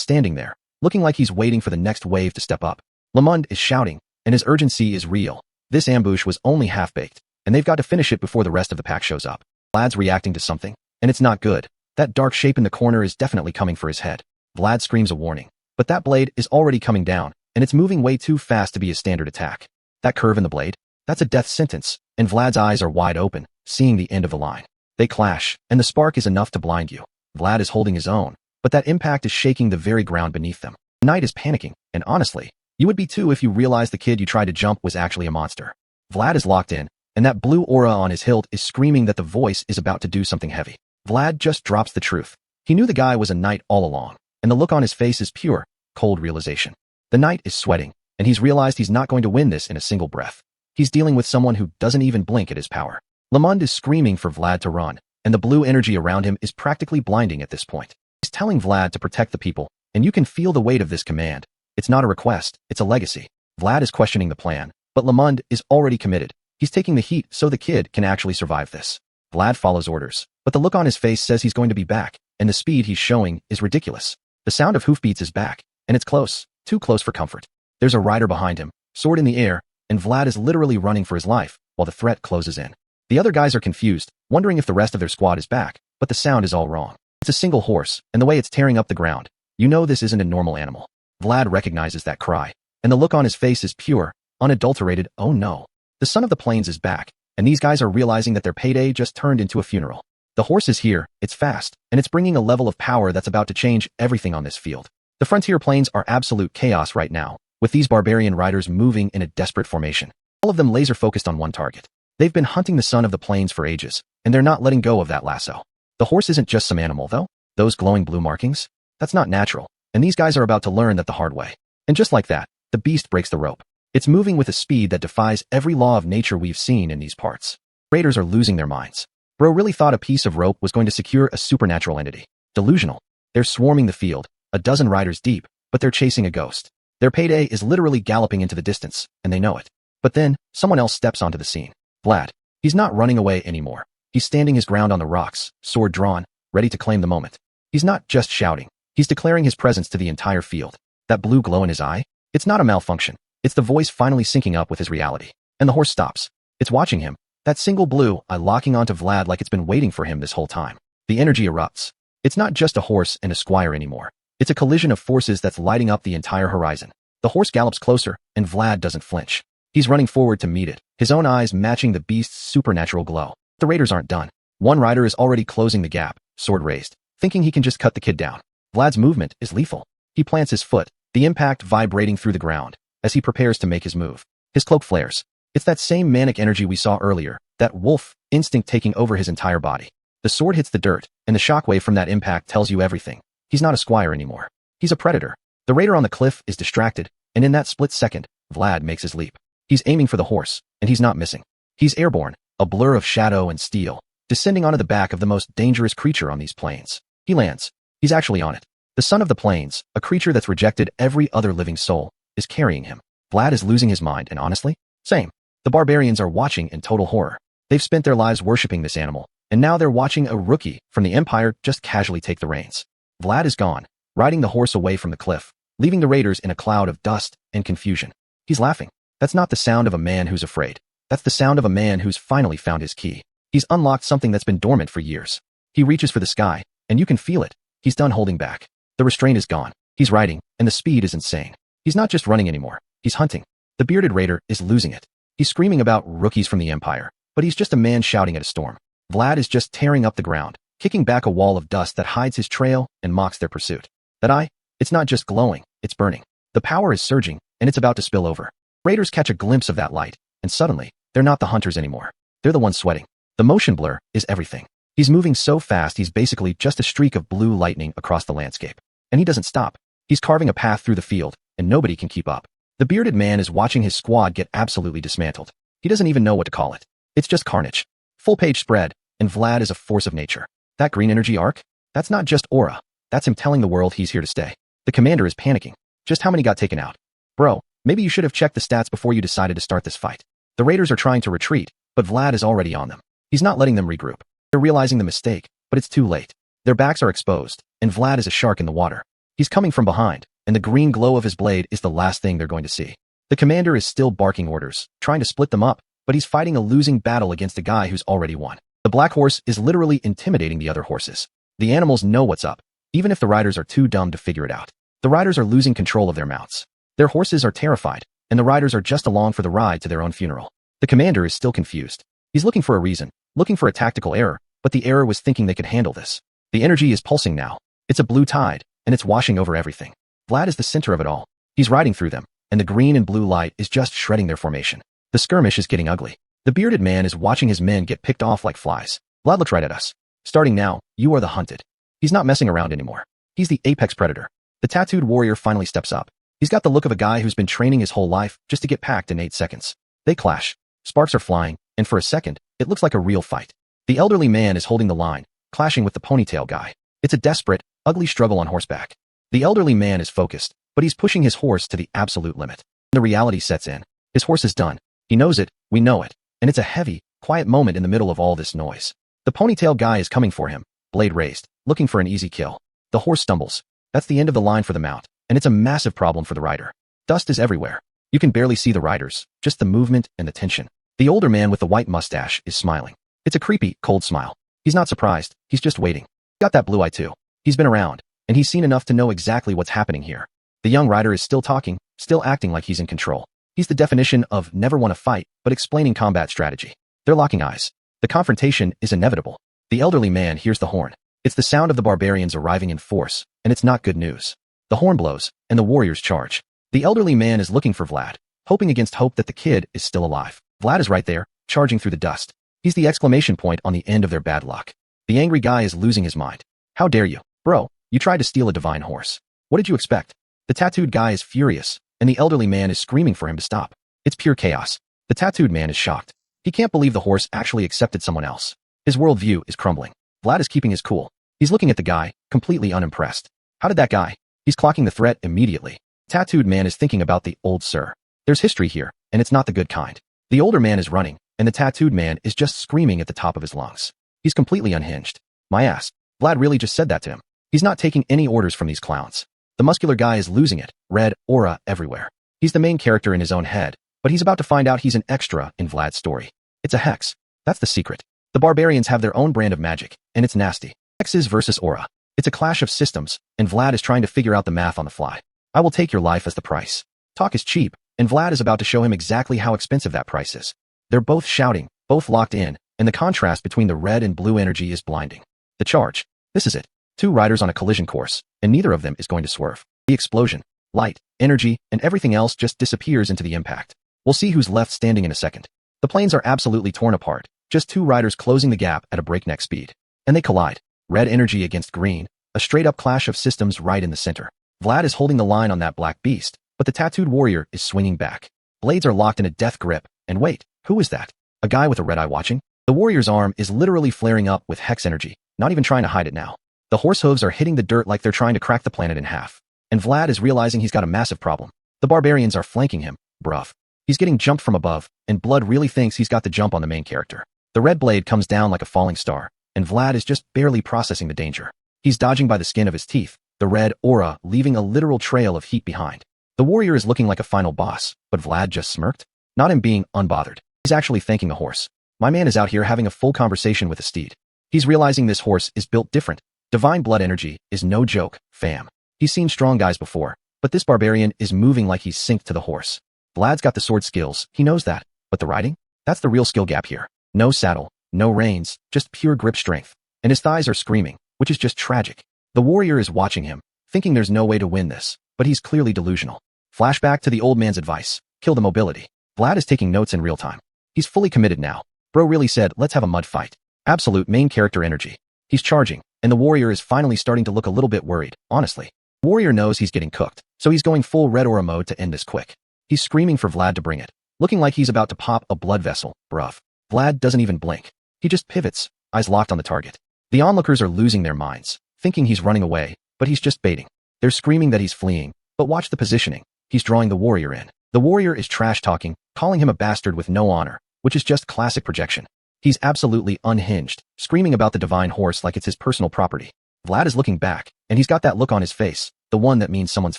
Speaker 1: standing there, looking like he's waiting for the next wave to step up. Lemond is shouting, and his urgency is real. This ambush was only half-baked, and they've got to finish it before the rest of the pack shows up. Vlad's reacting to something, and it's not good. That dark shape in the corner is definitely coming for his head. Vlad screams a warning, but that blade is already coming down, and it's moving way too fast to be a standard attack. That curve in the blade? That's a death sentence, and Vlad's eyes are wide open, seeing the end of the line. They clash, and the spark is enough to blind you. Vlad is holding his own, but that impact is shaking the very ground beneath them. The knight is panicking, and honestly, you would be too if you realized the kid you tried to jump was actually a monster. Vlad is locked in, and that blue aura on his hilt is screaming that the voice is about to do something heavy. Vlad just drops the truth. He knew the guy was a knight all along, and the look on his face is pure, cold realization. The knight is sweating, and he's realized he's not going to win this in a single breath. He's dealing with someone who doesn't even blink at his power. Lemond is screaming for Vlad to run, and the blue energy around him is practically blinding at this point. He's telling Vlad to protect the people, and you can feel the weight of this command. It's not a request, it's a legacy. Vlad is questioning the plan, but Lemond is already committed. He's taking the heat so the kid can actually survive this. Vlad follows orders, but the look on his face says he's going to be back, and the speed he's showing is ridiculous. The sound of hoofbeats is back, and it's close, too close for comfort. There's a rider behind him, sword in the air, and Vlad is literally running for his life, while the threat closes in. The other guys are confused, wondering if the rest of their squad is back, but the sound is all wrong. It's a single horse, and the way it's tearing up the ground, you know this isn't a normal animal. Vlad recognizes that cry, and the look on his face is pure, unadulterated, oh no. The son of the plains is back, and these guys are realizing that their payday just turned into a funeral. The horse is here, it's fast, and it's bringing a level of power that's about to change everything on this field. The frontier plains are absolute chaos right now, with these barbarian riders moving in a desperate formation. All of them laser-focused on one target. They've been hunting the son of the plains for ages, and they're not letting go of that lasso. The horse isn't just some animal, though. Those glowing blue markings? That's not natural, and these guys are about to learn that the hard way. And just like that, the beast breaks the rope. It's moving with a speed that defies every law of nature we've seen in these parts. Raiders are losing their minds. Bro really thought a piece of rope was going to secure a supernatural entity. Delusional. They're swarming the field, a dozen riders deep, but they're chasing a ghost. Their payday is literally galloping into the distance, and they know it. But then, someone else steps onto the scene. Vlad. He's not running away anymore. He's standing his ground on the rocks, sword drawn, ready to claim the moment. He's not just shouting. He's declaring his presence to the entire field. That blue glow in his eye? It's not a malfunction. It's the voice finally syncing up with his reality. And the horse stops. It's watching him. That single blue eye locking onto Vlad like it's been waiting for him this whole time. The energy erupts. It's not just a horse and a squire anymore. It's a collision of forces that's lighting up the entire horizon. The horse gallops closer, and Vlad doesn't flinch. He's running forward to meet it, his own eyes matching the beast's supernatural glow. The raiders aren't done. One rider is already closing the gap, sword raised, thinking he can just cut the kid down. Vlad's movement is lethal. He plants his foot, the impact vibrating through the ground, as he prepares to make his move. His cloak flares. It's that same manic energy we saw earlier, that wolf instinct taking over his entire body. The sword hits the dirt, and the shockwave from that impact tells you everything. He's not a squire anymore. He's a predator. The raider on the cliff is distracted, and in that split second, Vlad makes his leap. He's aiming for the horse, and he's not missing. He's airborne, a blur of shadow and steel, descending onto the back of the most dangerous creature on these plains. He lands. He's actually on it. The son of the plains, a creature that's rejected every other living soul, is carrying him. Vlad is losing his mind, and honestly, same. The barbarians are watching in total horror. They've spent their lives worshipping this animal, and now they're watching a rookie from the Empire just casually take the reins. Vlad is gone, riding the horse away from the cliff, leaving the raiders in a cloud of dust and confusion. He's laughing. That's not the sound of a man who's afraid. That's the sound of a man who's finally found his key. He's unlocked something that's been dormant for years. He reaches for the sky, and you can feel it. He's done holding back. The restraint is gone. He's riding, and the speed is insane. He's not just running anymore. He's hunting. The bearded raider is losing it. He's screaming about rookies from the Empire, but he's just a man shouting at a storm. Vlad is just tearing up the ground, kicking back a wall of dust that hides his trail and mocks their pursuit. That eye? It's not just glowing, it's burning. The power is surging, and it's about to spill over. Raiders catch a glimpse of that light, and suddenly, they're not the hunters anymore. They're the ones sweating. The motion blur is everything. He's moving so fast he's basically just a streak of blue lightning across the landscape. And he doesn't stop. He's carving a path through the field, and nobody can keep up. The bearded man is watching his squad get absolutely dismantled. He doesn't even know what to call it. It's just carnage. Full page spread, and Vlad is a force of nature. That green energy arc? That's not just aura. That's him telling the world he's here to stay. The commander is panicking. Just how many got taken out? Bro, maybe you should have checked the stats before you decided to start this fight. The raiders are trying to retreat, but Vlad is already on them. He's not letting them regroup. They're realizing the mistake, but it's too late. Their backs are exposed, and Vlad is a shark in the water. He's coming from behind, and the green glow of his blade is the last thing they're going to see. The commander is still barking orders, trying to split them up, but he's fighting a losing battle against a guy who's already won. The black horse is literally intimidating the other horses. The animals know what's up, even if the riders are too dumb to figure it out. The riders are losing control of their mounts. Their horses are terrified, and the riders are just along for the ride to their own funeral. The commander is still confused. He's looking for a reason, looking for a tactical error, but the error was thinking they could handle this. The energy is pulsing now. It's a blue tide, and it's washing over everything. Vlad is the center of it all. He's riding through them, and the green and blue light is just shredding their formation. The skirmish is getting ugly. The bearded man is watching his men get picked off like flies. Vlad looks right at us. Starting now, you are the hunted. He's not messing around anymore. He's the apex predator. The tattooed warrior finally steps up. He's got the look of a guy who's been training his whole life just to get packed in 8 seconds. They clash. Sparks are flying, and for a second, it looks like a real fight. The elderly man is holding the line, clashing with the ponytail guy. It's a desperate, ugly struggle on horseback. The elderly man is focused, but he's pushing his horse to the absolute limit. The reality sets in. His horse is done. He knows it, we know it, and it's a heavy, quiet moment in the middle of all this noise. The ponytail guy is coming for him, blade raised, looking for an easy kill. The horse stumbles. That's the end of the line for the mount, and it's a massive problem for the rider. Dust is everywhere. You can barely see the riders, just the movement and the tension. The older man with the white mustache is smiling. It's a creepy, cold smile. He's not surprised, he's just waiting. Got that blue eye too. He's been around, and he's seen enough to know exactly what's happening here. The young rider is still talking, still acting like he's in control. He's the definition of never won a fight, but explaining combat strategy. They're locking eyes. The confrontation is inevitable. The elderly man hears the horn. It's the sound of the barbarians arriving in force, and it's not good news. The horn blows, and the warriors charge. The elderly man is looking for Vlad, hoping against hope that the kid is still alive. Vlad is right there, charging through the dust. He's the exclamation point on the end of their bad luck. The angry guy is losing his mind. How dare you? Bro, you tried to steal a divine horse. What did you expect? The tattooed guy is furious, and the elderly man is screaming for him to stop. It's pure chaos. The tattooed man is shocked. He can't believe the horse actually accepted someone else. His worldview is crumbling. Vlad is keeping his cool. He's looking at the guy, completely unimpressed. How did that guy? He's clocking the threat immediately. Tattooed man is thinking about the old sir. There's history here, and it's not the good kind. The older man is running, and the tattooed man is just screaming at the top of his lungs. He's completely unhinged. My ass. Vlad really just said that to him. He's not taking any orders from these clowns. The muscular guy is losing it, red aura everywhere. He's the main character in his own head, but he's about to find out he's an extra in Vlad's story. It's a hex. That's the secret. The barbarians have their own brand of magic, and it's nasty. Hexes versus aura. It's a clash of systems, and Vlad is trying to figure out the math on the fly. I will take your life as the price. Talk is cheap, and Vlad is about to show him exactly how expensive that price is. They're both shouting, both locked in, and the contrast between the red and blue energy is blinding. The charge. This is it. 2 riders on a collision course, and neither of them is going to swerve. The explosion, light, energy, and everything else just disappears into the impact. We'll see who's left standing in a second. The planes are absolutely torn apart, just 2 riders closing the gap at a breakneck speed. And they collide. Red energy against green, a straight-up clash of systems right in the center. Vlad is holding the line on that black beast, but the tattooed warrior is swinging back. Blades are locked in a death grip, and wait, who is that? A guy with a red eye watching? The warrior's arm is literally flaring up with hex energy, not even trying to hide it now. The horse hooves are hitting the dirt like they're trying to crack the planet in half. And Vlad is realizing he's got a massive problem. The barbarians are flanking him, bruv. He's getting jumped from above, and Blood really thinks he's got the jump on the main character. The red blade comes down like a falling star, and Vlad is just barely processing the danger. He's dodging by the skin of his teeth, the red aura leaving a literal trail of heat behind. The warrior is looking like a final boss, but Vlad just smirked. Not him being unbothered. He's actually thanking the horse. My man is out here having a full conversation with a steed. He's realizing this horse is built different. Divine blood energy is no joke, fam. He's seen strong guys before, but this barbarian is moving like he's synced to the horse. Vlad's got the sword skills, he knows that, But the riding? That's the real skill gap here. No saddle, no reins, just pure grip strength. And his thighs are screaming, which is just tragic. The warrior is watching him, thinking there's no way to win this, but he's clearly delusional. Flashback to the old man's advice, kill the mobility. Vlad is taking notes in real time. He's fully committed now. Bro really said, let's have a mud fight. Absolute main character energy. He's charging, and the warrior is finally starting to look a little bit worried, honestly. Warrior knows he's getting cooked, so he's going full red aura mode to end this quick. He's screaming for Vlad to bring it, looking like he's about to pop a blood vessel, bruv. Vlad doesn't even blink. He just pivots, eyes locked on the target. The onlookers are losing their minds, thinking he's running away, but he's just baiting. They're screaming that he's fleeing, but watch the positioning. He's drawing the warrior in. The warrior is trash-talking, calling him a bastard with no honor, which is just classic projection. He's absolutely unhinged, screaming about the divine horse like it's his personal property. Vlad is looking back, and he's got that look on his face, the one that means someone's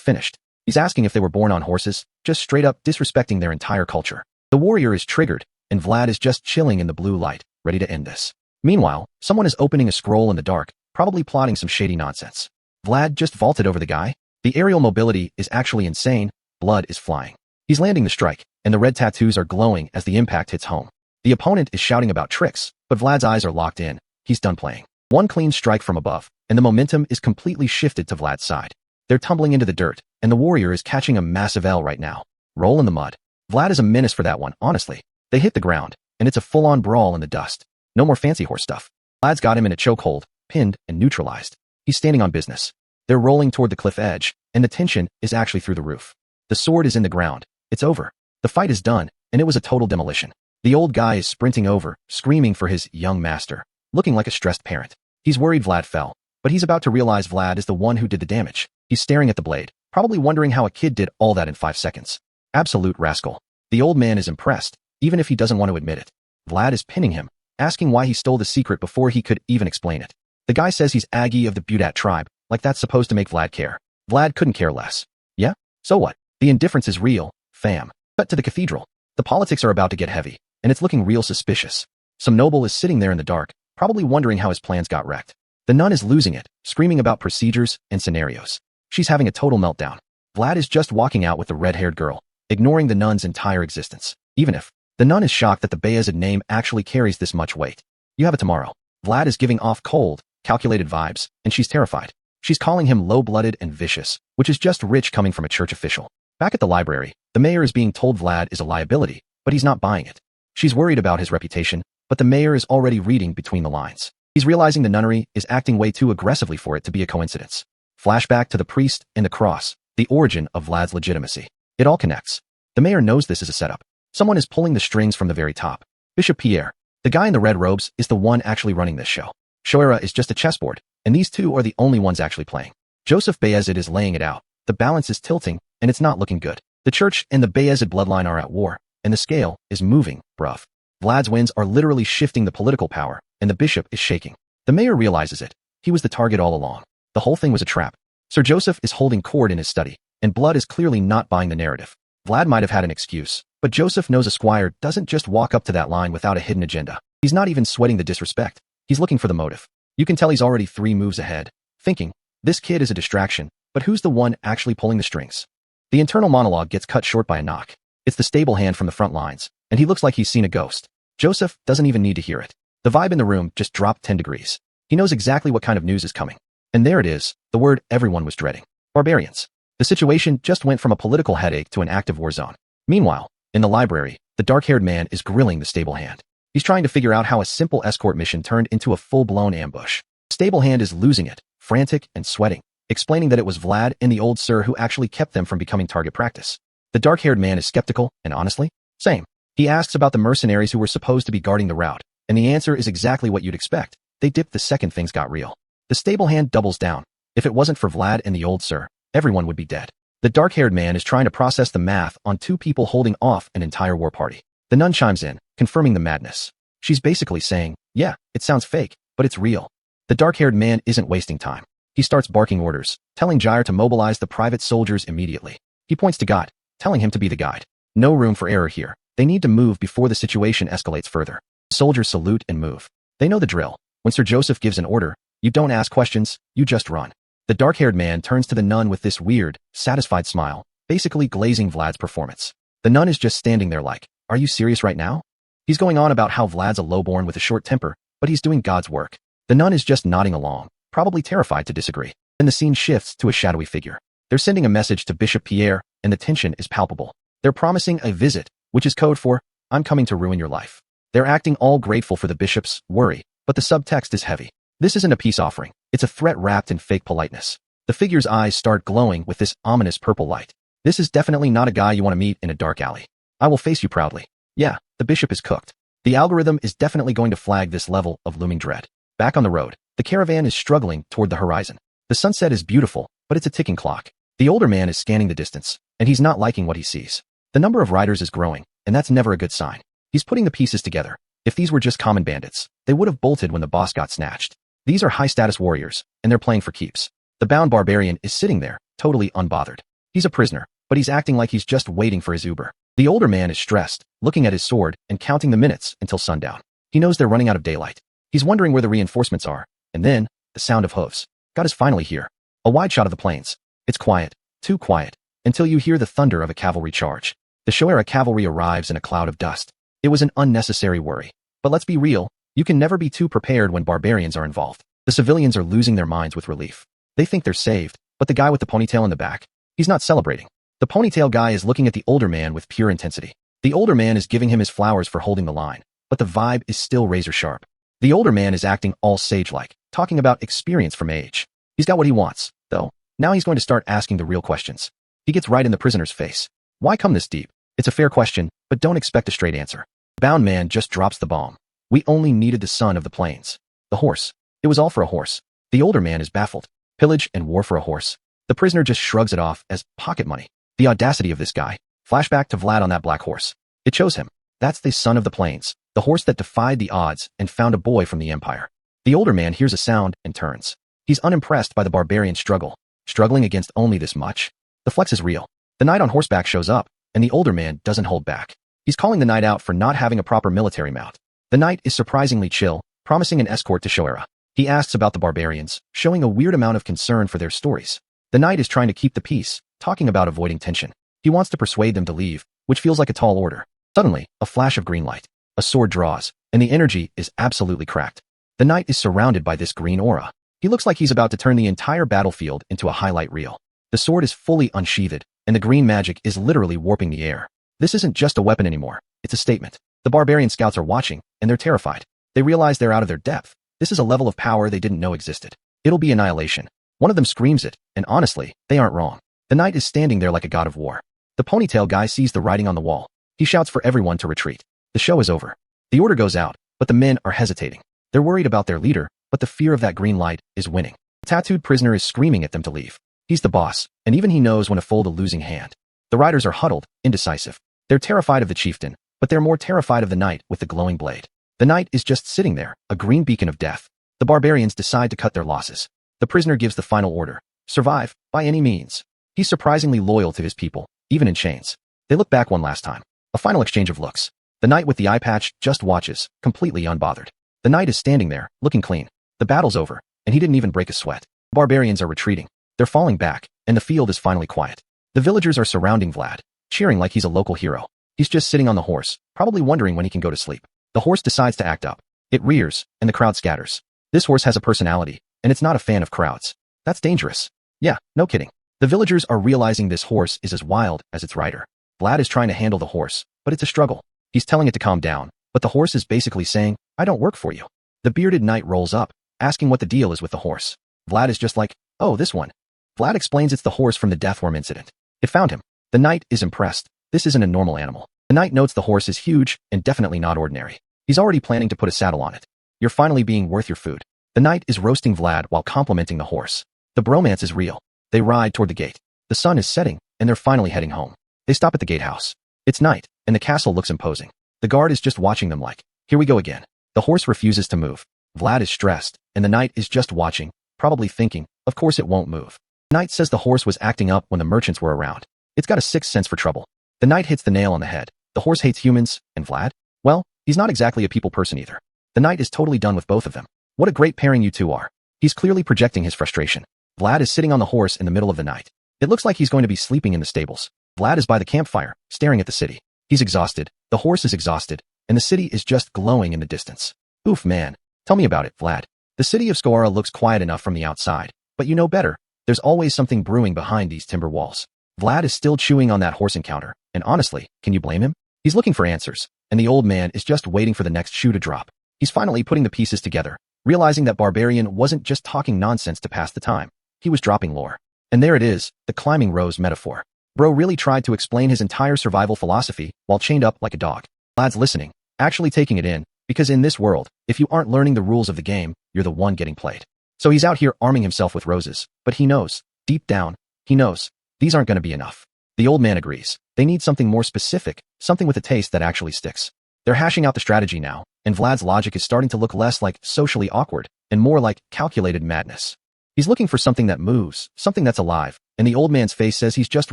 Speaker 1: finished. He's asking if they were born on horses, just straight up disrespecting their entire culture. The warrior is triggered, and Vlad is just chilling in the blue light, ready to end this. Meanwhile, someone is opening a scroll in the dark, probably plotting some shady nonsense. Vlad just vaulted over the guy. The aerial mobility is actually insane. Blood is flying. He's landing the strike, and the red tattoos are glowing as the impact hits home. The opponent is shouting about tricks, but Vlad's eyes are locked in. He's done playing. One clean strike from above, and the momentum is completely shifted to Vlad's side. They're tumbling into the dirt, and the warrior is catching a massive L right now. Roll in the mud. Vlad is a menace for that one, honestly. They hit the ground, and it's a full-on brawl in the dust. No more fancy horse stuff. Vlad's got him in a chokehold, pinned and neutralized. He's standing on business. They're rolling toward the cliff edge, and the tension is actually through the roof. The sword is in the ground. It's over. The fight is done, and it was a total demolition. The old guy is sprinting over, screaming for his young master, looking like a stressed parent. He's worried Vlad fell, but he's about to realize Vlad is the one who did the damage. He's staring at the blade, probably wondering how a kid did all that in 5 seconds. Absolute rascal. The old man is impressed, even if he doesn't want to admit it. Vlad is pinning him, asking why he stole the secret before he could even explain it. The guy says he's Aggie of the Budat tribe, like that's supposed to make Vlad care. Vlad couldn't care less. Yeah? So what? The indifference is real, fam. Cut to the cathedral. The politics are about to get heavy, and it's looking real suspicious. Some noble is sitting there in the dark, probably wondering how his plans got wrecked. The nun is losing it, screaming about procedures and scenarios. She's having a total meltdown. Vlad is just walking out with the red-haired girl, ignoring the nun's entire existence. Even if the nun is shocked that the Bayezid name actually carries this much weight. You have it tomorrow. Vlad is giving off cold, calculated vibes, and she's terrified. She's calling him low-blooded and vicious, which is just rich coming from a church official. Back at the library, the mayor is being told Vlad is a liability, but he's not buying it. She's worried about his reputation, but the mayor is already reading between the lines. He's realizing the nunnery is acting way too aggressively for it to be a coincidence. Flashback to the priest and the cross, the origin of Vlad's legitimacy. It all connects. The mayor knows this is a setup. Someone is pulling the strings from the very top. Bishop Pierre, the guy in the red robes, is the one actually running this show. Shoera is just a chessboard, and these two are the only ones actually playing. Joseph Bayezid is laying it out. The balance is tilting, and it's not looking good. The church and the Bayezid bloodline are at war, and the scale is moving, bruv. Vlad's winds are literally shifting the political power, and the bishop is shaking. The mayor realizes it. He was the target all along. The whole thing was a trap. Sir Joseph is holding court in his study, and Blood is clearly not buying the narrative. Vlad might have had an excuse, but Joseph knows a squire doesn't just walk up to that line without a hidden agenda. He's not even sweating the disrespect. He's looking for the motive. You can tell he's already 3 moves ahead, thinking, this kid is a distraction, but who's the one actually pulling the strings? The internal monologue gets cut short by a knock. It's the stable hand from the front lines, and he looks like he's seen a ghost. Joseph doesn't even need to hear it. The vibe in the room just dropped 10 degrees. He knows exactly what kind of news is coming. And there it is, the word everyone was dreading. Barbarians. The situation just went from a political headache to an active war zone. Meanwhile, in the library, the dark-haired man is grilling the stable hand. He's trying to figure out how a simple escort mission turned into a full-blown ambush. Stable hand is losing it, frantic and sweating, explaining that it was Vlad and the old sir who actually kept them from becoming target practice. The dark-haired man is skeptical, and honestly, same. He asks about the mercenaries who were supposed to be guarding the route, and the answer is exactly what you'd expect. They dipped the second things got real. The stable hand doubles down. If it wasn't for Vlad and the old sir, everyone would be dead. The dark-haired man is trying to process the math on 2 people holding off an entire war party. The nun chimes in, confirming the madness. She's basically saying, yeah, it sounds fake, but it's real. The dark-haired man isn't wasting time. He starts barking orders, telling Jair to mobilize the private soldiers immediately. He points to God, telling him to be the guide. No room for error here. They need to move before the situation escalates further. Soldiers salute and move. They know the drill. When Sir Joseph gives an order, you don't ask questions, you just run. The dark-haired man turns to the nun with this weird, satisfied smile, basically glazing Vlad's performance. The nun is just standing there like, Are you serious right now? He's going on about how Vlad's a lowborn with a short temper, but he's doing God's work. The nun is just nodding along, probably terrified to disagree. Then the scene shifts to a shadowy figure. They're sending a message to Bishop Pierre, and the tension is palpable. They're promising a visit, which is code for, I'm coming to ruin your life. They're acting all grateful for the bishop's worry, but the subtext is heavy. This isn't a peace offering. It's a threat wrapped in fake politeness. The figure's eyes start glowing with this ominous purple light. This is definitely not a guy you want to meet in a dark alley. I will face you proudly. Yeah, the bishop is cooked. The algorithm is definitely going to flag this level of looming dread. Back on the road, the caravan is struggling toward the horizon. The sunset is beautiful, but it's a ticking clock. The older man is scanning the distance, and he's not liking what he sees. The number of riders is growing, and that's never a good sign. He's putting the pieces together. If these were just common bandits, they would have bolted when the boss got snatched. These are high-status warriors, and they're playing for keeps. The bound barbarian is sitting there, totally unbothered. He's a prisoner, but he's acting like he's just waiting for his Uber. The older man is stressed, looking at his sword and counting the minutes until sundown. He knows they're running out of daylight. He's wondering where the reinforcements are, and then, the sound of hooves. God is finally here. A wide shot of the plains. It's quiet, too quiet, until you hear the thunder of a cavalry charge. The Shoera cavalry arrives in a cloud of dust. It was an unnecessary worry. But let's be real, you can never be too prepared when barbarians are involved. The civilians are losing their minds with relief. They think they're saved, but the guy with the ponytail in the back, he's not celebrating. The ponytail guy is looking at the older man with pure intensity. The older man is giving him his flowers for holding the line, but the vibe is still razor sharp. The older man is acting all sage-like, talking about experience from age. He's got what he wants, though. Now he's going to start asking the real questions. He gets right in the prisoner's face. Why come this deep? It's a fair question, but don't expect a straight answer. Bound man just drops the bomb. We only needed the son of the plains. The horse. It was all for a horse. The older man is baffled. Pillage and war for a horse. The prisoner just shrugs it off as pocket money. The audacity of this guy. Flashback to Vlad on that black horse. It shows him. That's the son of the plains, the horse that defied the odds and found a boy from the empire. The older man hears a sound and turns. He's unimpressed by the barbarian struggle. Struggling against only this much? The flex is real. The knight on horseback shows up, and the older man doesn't hold back. He's calling the knight out for not having a proper military mount. The knight is surprisingly chill, promising an escort to Shoera. He asks about the barbarians, showing a weird amount of concern for their stories. The knight is trying to keep the peace, talking about avoiding tension. He wants to persuade them to leave, which feels like a tall order. Suddenly, a flash of green light. A sword draws, and the energy is absolutely cracked. The knight is surrounded by this green aura. He looks like he's about to turn the entire battlefield into a highlight reel. The sword is fully unsheathed, and the green magic is literally warping the air. This isn't just a weapon anymore. It's a statement. The barbarian scouts are watching, and they're terrified. They realize they're out of their depth. This is a level of power they didn't know existed. It'll be annihilation. One of them screams it, and honestly, they aren't wrong. The knight is standing there like a god of war. The ponytail guy sees the writing on the wall. He shouts for everyone to retreat. The show is over. The order goes out, but the men are hesitating. They're worried about their leader, but the fear of that green light is winning. The tattooed prisoner is screaming at them to leave. He's the boss, and even he knows when to fold a losing hand. The riders are huddled, indecisive. They're terrified of the chieftain, but they're more terrified of the knight with the glowing blade. The knight is just sitting there, a green beacon of death. The barbarians decide to cut their losses. The prisoner gives the final order. Survive, by any means. He's surprisingly loyal to his people, even in chains. They look back one last time. A final exchange of looks. The knight with the eye patch just watches, completely unbothered. The knight is standing there, looking clean. The battle's over, and he didn't even break a sweat. Barbarians are retreating. They're falling back, and the field is finally quiet. The villagers are surrounding Vlad, cheering like he's a local hero. He's just sitting on the horse, probably wondering when he can go to sleep. The horse decides to act up. It rears, and the crowd scatters. This horse has a personality, and it's not a fan of crowds. That's dangerous. Yeah, no kidding. The villagers are realizing this horse is as wild as its rider. Vlad is trying to handle the horse, but it's a struggle. He's telling it to calm down, but the horse is basically saying, I don't work for you. The bearded knight rolls up, asking what the deal is with the horse. Vlad is just like, oh, this one. Vlad explains it's the horse from the deathworm incident. It found him. The knight is impressed. This isn't a normal animal. The knight notes the horse is huge and definitely not ordinary. He's already planning to put a saddle on it. You're finally being worth your food. The knight is roasting Vlad while complimenting the horse. The bromance is real. They ride toward the gate. The sun is setting, and they're finally heading home. They stop at the gatehouse. It's night, and the castle looks imposing. The guard is just watching them like, here we go again. The horse refuses to move. Vlad is stressed, and the knight is just watching, probably thinking, of course it won't move. The knight says the horse was acting up when the merchants were around. It's got a sixth sense for trouble. The knight hits the nail on the head. The horse hates humans, and Vlad? Well, he's not exactly a people person either. The knight is totally done with both of them. What a great pairing you two are. He's clearly projecting his frustration. Vlad is sitting on the horse in the middle of the night. It looks like he's going to be sleeping in the stables. Vlad is by the campfire, staring at the city. He's exhausted, the horse is exhausted, and the city is just glowing in the distance. Oof, man. Tell me about it, Vlad. The city of Skora looks quiet enough from the outside, but you know better. There's always something brewing behind these timber walls. Vlad is still chewing on that horse encounter, and honestly, can you blame him? He's looking for answers, and the old man is just waiting for the next shoe to drop. He's finally putting the pieces together, realizing that Barbarian wasn't just talking nonsense to pass the time. He was dropping lore. And there it is, the climbing rose metaphor. Bro really tried to explain his entire survival philosophy while chained up like a dog. Vlad's listening, actually taking it in, because in this world, if you aren't learning the rules of the game, you're the one getting played. So he's out here arming himself with roses, but he knows, deep down, he knows, these aren't going to be enough. The old man agrees. They need something more specific, something with a taste that actually sticks. They're hashing out the strategy now, and Vlad's logic is starting to look less like socially awkward and more like calculated madness. He's looking for something that moves, something that's alive, and the old man's face says he's just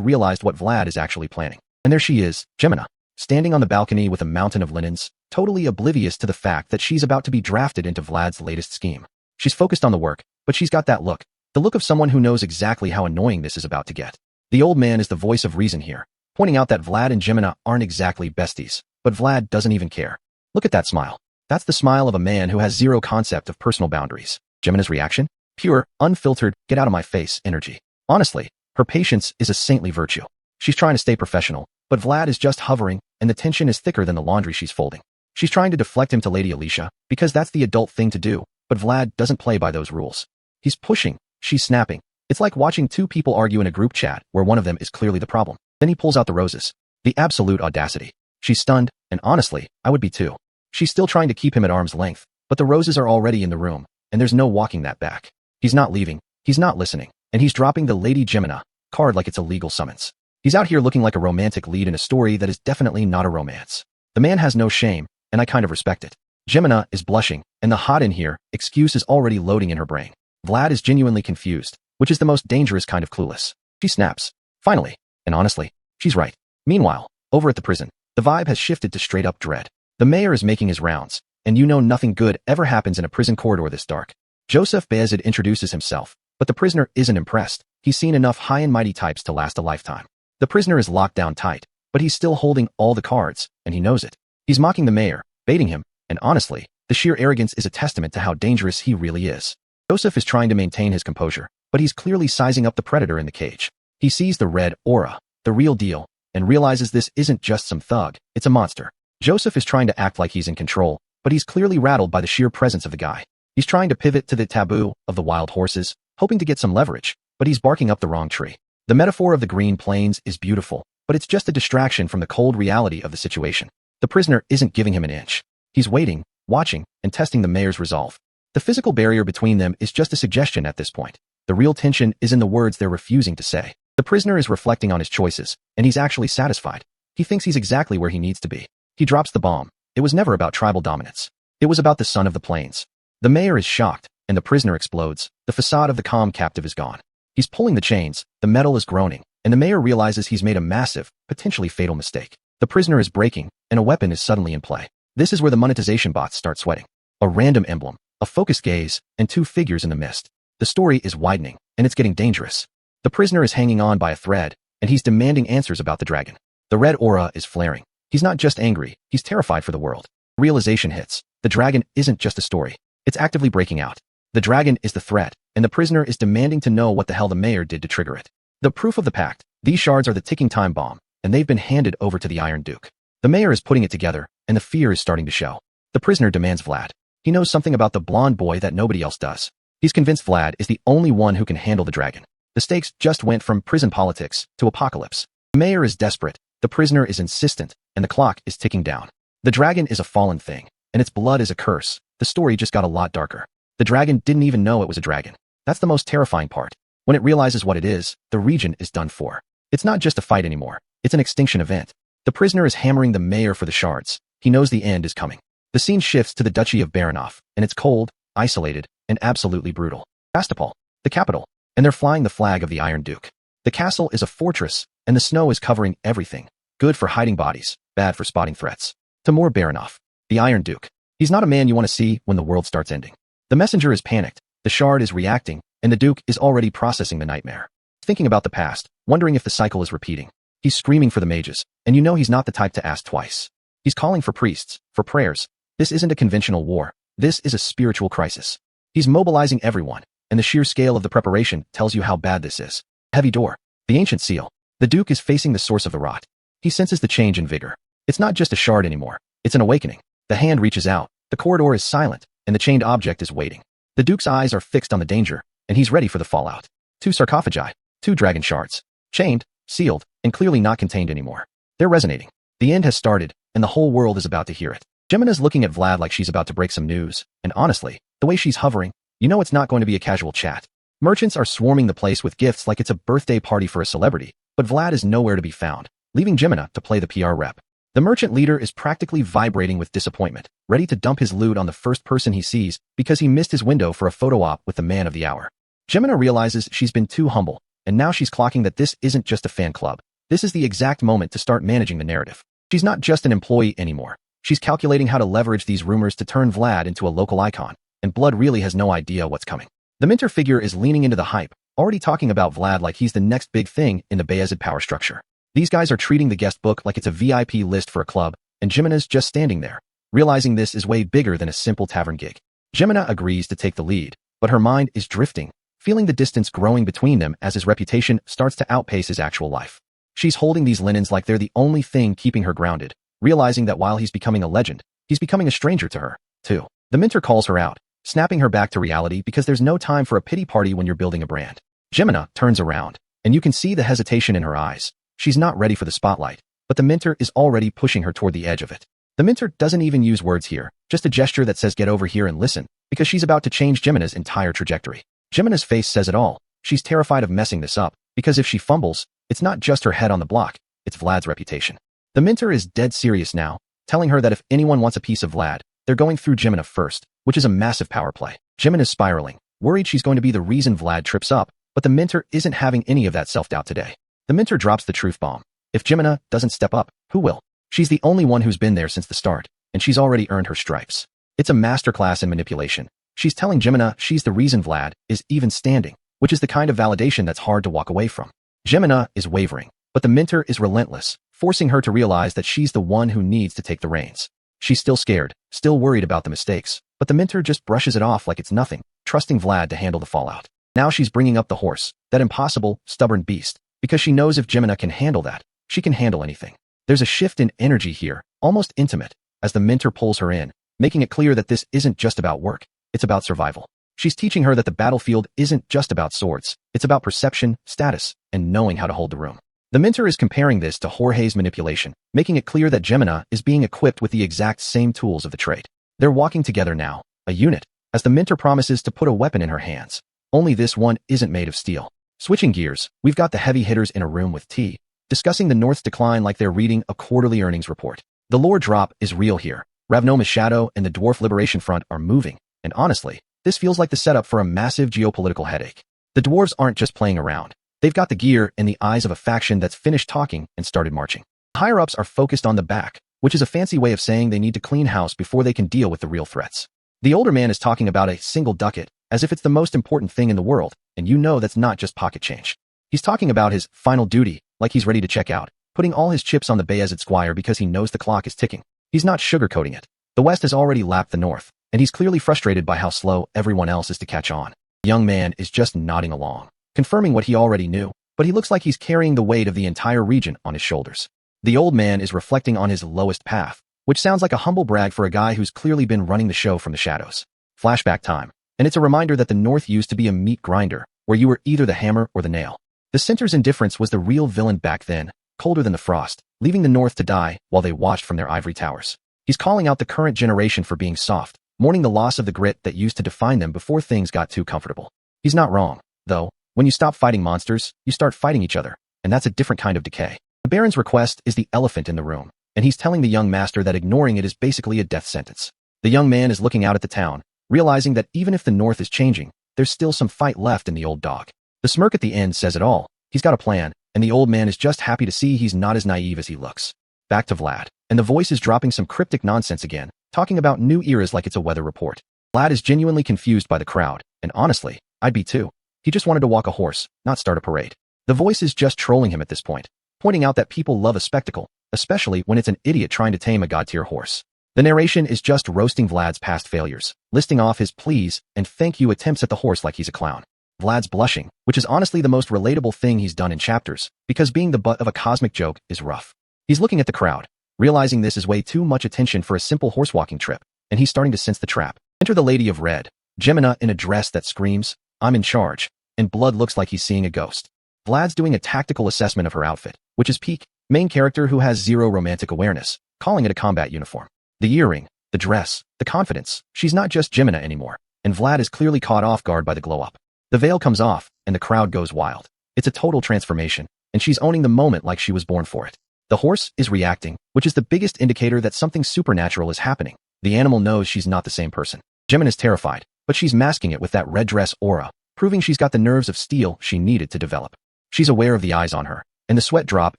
Speaker 1: realized what Vlad is actually planning. And there she is, Gemina, standing on the balcony with a mountain of linens, totally oblivious to the fact that she's about to be drafted into Vlad's latest scheme. She's focused on the work, but she's got that look, the look of someone who knows exactly how annoying this is about to get. The old man is the voice of reason here, pointing out that Vlad and Gemina aren't exactly besties, but Vlad doesn't even care. Look at that smile. That's the smile of a man who has zero concept of personal boundaries. Gemina's reaction? Pure, unfiltered, get out of my face energy. Honestly, her patience is a saintly virtue. She's trying to stay professional, but Vlad is just hovering, and the tension is thicker than the laundry she's folding. She's trying to deflect him to Lady Alicia, because that's the adult thing to do, but Vlad doesn't play by those rules. He's pushing, she's snapping. It's like watching two people argue in a group chat where one of them is clearly the problem. Then he pulls out the roses. The absolute audacity. She's stunned, and honestly, I would be too. She's still trying to keep him at arm's length, but the roses are already in the room, and there's no walking that back. He's not leaving, he's not listening, and he's dropping the Lady Gemina card like it's a legal summons. He's out here looking like a romantic lead in a story that is definitely not a romance. The man has no shame, and I kind of respect it. Gemina is blushing, and the hot in here excuse is already loading in her brain. Vlad is genuinely confused, which is the most dangerous kind of clueless. She snaps. Finally. And honestly, she's right. Meanwhile, over at the prison, the vibe has shifted to straight-up dread. The mayor is making his rounds, and you know nothing good ever happens in a prison corridor this dark. Joseph Bayezid introduces himself, but the prisoner isn't impressed. He's seen enough high and mighty types to last a lifetime. The prisoner is locked down tight, but he's still holding all the cards, and he knows it. He's mocking the mayor, baiting him, and honestly, the sheer arrogance is a testament to how dangerous he really is. Joseph is trying to maintain his composure, but he's clearly sizing up the predator in the cage. He sees the red aura, the real deal, and realizes this isn't just some thug, it's a monster. Joseph is trying to act like he's in control, but he's clearly rattled by the sheer presence of the guy. He's trying to pivot to the taboo of the wild horses, hoping to get some leverage, but he's barking up the wrong tree. The metaphor of the green plains is beautiful, but it's just a distraction from the cold reality of the situation. The prisoner isn't giving him an inch. He's waiting, watching, and testing the mayor's resolve. The physical barrier between them is just a suggestion at this point. The real tension is in the words they're refusing to say. The prisoner is reflecting on his choices, and he's actually satisfied. He thinks he's exactly where he needs to be. He drops the bomb. It was never about tribal dominance. It was about the son of the plains. The mayor is shocked, and the prisoner explodes. The facade of the calm captive is gone. He's pulling the chains, the metal is groaning, and the mayor realizes he's made a massive, potentially fatal mistake. The prisoner is breaking, and a weapon is suddenly in play. This is where the monetization bots start sweating. A random emblem, a focused gaze, and two figures in the mist. The story is widening, and it's getting dangerous. The prisoner is hanging on by a thread, and he's demanding answers about the dragon. The red aura is flaring. He's not just angry, he's terrified for the world. Realization hits. The dragon isn't just a story. It's actively breaking out. The dragon is the threat, and the prisoner is demanding to know what the hell the mayor did to trigger it. The proof of the pact. These shards are the ticking time bomb, and they've been handed over to the Iron Duke. The mayor is putting it together, and the fear is starting to show. The prisoner demands Vlad. He knows something about the blonde boy that nobody else does. He's convinced Vlad is the only one who can handle the dragon. The stakes just went from prison politics to apocalypse. The mayor is desperate, the prisoner is insistent, and the clock is ticking down. The dragon is a fallen thing, and its blood is a curse. The story just got a lot darker. The dragon didn't even know it was a dragon. That's the most terrifying part. When it realizes what it is, the region is done for. It's not just a fight anymore. It's an extinction event. The prisoner is hammering the mayor for the shards. He knows the end is coming. The scene shifts to the Duchy of Baranov, and it's cold, isolated, and absolutely brutal. Sebastopol, the capital, and they're flying the flag of the Iron Duke. The castle is a fortress, and the snow is covering everything. Good for hiding bodies, bad for spotting threats. To more Baranov, the Iron Duke. He's not a man you want to see when the world starts ending. The messenger is panicked, the shard is reacting, and the Duke is already processing the nightmare. Thinking about the past, wondering if the cycle is repeating. He's screaming for the mages, and you know he's not the type to ask twice. He's calling for priests, for prayers. This isn't a conventional war. This is a spiritual crisis. He's mobilizing everyone, and the sheer scale of the preparation tells you how bad this is. Heavy door. The ancient seal. The Duke is facing the source of the rot. He senses the change in vigor. It's not just a shard anymore. It's an awakening. The hand reaches out. The corridor is silent, and the chained object is waiting. The Duke's eyes are fixed on the danger, and he's ready for the fallout. 2 sarcophagi. 2 dragon shards. Chained, sealed, and clearly not contained anymore. They're resonating. The end has started, and the whole world is about to hear it. Gemina's looking at Vlad like she's about to break some news, and honestly, the way she's hovering, you know it's not going to be a casual chat. Merchants are swarming the place with gifts like it's a birthday party for a celebrity, but Vlad is nowhere to be found, leaving Gemina to play the PR rep. The merchant leader is practically vibrating with disappointment, ready to dump his loot on the first person he sees because he missed his window for a photo op with the man of the hour. Gemina realizes she's been too humble, and now she's clocking that this isn't just a fan club. This is the exact moment to start managing the narrative. She's not just an employee anymore. She's calculating how to leverage these rumors to turn Vlad into a local icon, and Blood really has no idea what's coming. The Minter figure is leaning into the hype, already talking about Vlad like he's the next big thing in the Bayezid power structure. These guys are treating the guest book like it's a VIP list for a club, and Gemina's just standing there, realizing this is way bigger than a simple tavern gig. Gemina agrees to take the lead, but her mind is drifting, feeling the distance growing between them as his reputation starts to outpace his actual life. She's holding these linens like they're the only thing keeping her grounded, realizing that while he's becoming a legend, he's becoming a stranger to her, too. The Minter calls her out, snapping her back to reality because there's no time for a pity party when you're building a brand. Gemina turns around, and you can see the hesitation in her eyes. She's not ready for the spotlight, but the Minter is already pushing her toward the edge of it. The Minter doesn't even use words here, just a gesture that says get over here and listen, because she's about to change Gemina's entire trajectory. Gemina's face says it all. She's terrified of messing this up, because if she fumbles, it's not just her head on the block, it's Vlad's reputation. The Minter is dead serious now, telling her that if anyone wants a piece of Vlad, they're going through Gemina first, which is a massive power play. Gemina's spiraling, worried she's going to be the reason Vlad trips up, but the Minter isn't having any of that self-doubt today. The Minter drops the truth bomb. If Gemina doesn't step up, who will? She's the only one who's been there since the start, and she's already earned her stripes. It's a masterclass in manipulation. She's telling Gemina she's the reason Vlad is even standing, which is the kind of validation that's hard to walk away from. Gemina is wavering, but the Minter is relentless, forcing her to realize that she's the one who needs to take the reins. She's still scared, still worried about the mistakes, but the Minter just brushes it off like it's nothing, trusting Vlad to handle the fallout. Now she's bringing up the horse, that impossible, stubborn beast, because she knows if Gemina can handle that, she can handle anything. There's a shift in energy here, almost intimate, as the Minter pulls her in, making it clear that this isn't just about work, it's about survival. She's teaching her that the battlefield isn't just about swords, it's about perception, status, and knowing how to hold the room. The Minter is comparing this to Jorge's manipulation, making it clear that Gemina is being equipped with the exact same tools of the trade. They're walking together now, a unit, as the Minter promises to put a weapon in her hands. Only this one isn't made of steel. Switching gears, we've got the heavy hitters in a room with tea, discussing the North's decline like they're reading a quarterly earnings report. The lore drop is real here. Ravnoma's shadow and the Dwarf Liberation Front are moving, and honestly, this feels like the setup for a massive geopolitical headache. The dwarves aren't just playing around. They've got the gear and the eyes of a faction that's finished talking and started marching. Higher-ups are focused on the back, which is a fancy way of saying they need to clean house before they can deal with the real threats. The older man is talking about a single ducat, as if it's the most important thing in the world, and you know that's not just pocket change. He's talking about his final duty, like he's ready to check out, putting all his chips on the Bayezid Squire because he knows the clock is ticking. He's not sugarcoating it. The West has already lapped the North, and he's clearly frustrated by how slow everyone else is to catch on. The young man is just nodding along, confirming what he already knew, but he looks like he's carrying the weight of the entire region on his shoulders. The old man is reflecting on his lowest path, which sounds like a humble brag for a guy who's clearly been running the show from the shadows. Flashback time. And it's a reminder that the North used to be a meat grinder, where you were either the hammer or the nail. The Center's indifference was the real villain back then, colder than the frost, leaving the North to die while they watched from their ivory towers. He's calling out the current generation for being soft, mourning the loss of the grit that used to define them before things got too comfortable. He's not wrong, though. When you stop fighting monsters, you start fighting each other, and that's a different kind of decay. The Baron's request is the elephant in the room, and he's telling the young master that ignoring it is basically a death sentence. The young man is looking out at the town, realizing that even if the North is changing, there's still some fight left in the old dog. The smirk at the end says it all. He's got a plan, and the old man is just happy to see he's not as naive as he looks. Back to Vlad, and the voice is dropping some cryptic nonsense again, talking about new eras like it's a weather report. Vlad is genuinely confused by the crowd, and honestly, I'd be too. He just wanted to walk a horse, not start a parade. The voice is just trolling him at this point, pointing out that people love a spectacle, especially when it's an idiot trying to tame a god-tier horse. The narration is just roasting Vlad's past failures, listing off his please and thank you attempts at the horse like he's a clown. Vlad's blushing, which is honestly the most relatable thing he's done in chapters, because being the butt of a cosmic joke is rough. He's looking at the crowd, realizing this is way too much attention for a simple horsewalking trip, and he's starting to sense the trap. Enter the Lady of Red, Gemina in a dress that screams, "I'm in charge," and blood looks like he's seeing a ghost. Vlad's doing a tactical assessment of her outfit, which is peak, main character who has zero romantic awareness, calling it a combat uniform. The earring, the dress, the confidence, she's not just Gemina anymore, and Vlad is clearly caught off guard by the glow-up. The veil comes off, and the crowd goes wild. It's a total transformation, and she's owning the moment like she was born for it. The horse is reacting, which is the biggest indicator that something supernatural is happening. The animal knows she's not the same person. Gemina's terrified, but she's masking it with that red dress aura, proving she's got the nerves of steel she needed to develop. She's aware of the eyes on her, and the sweat drop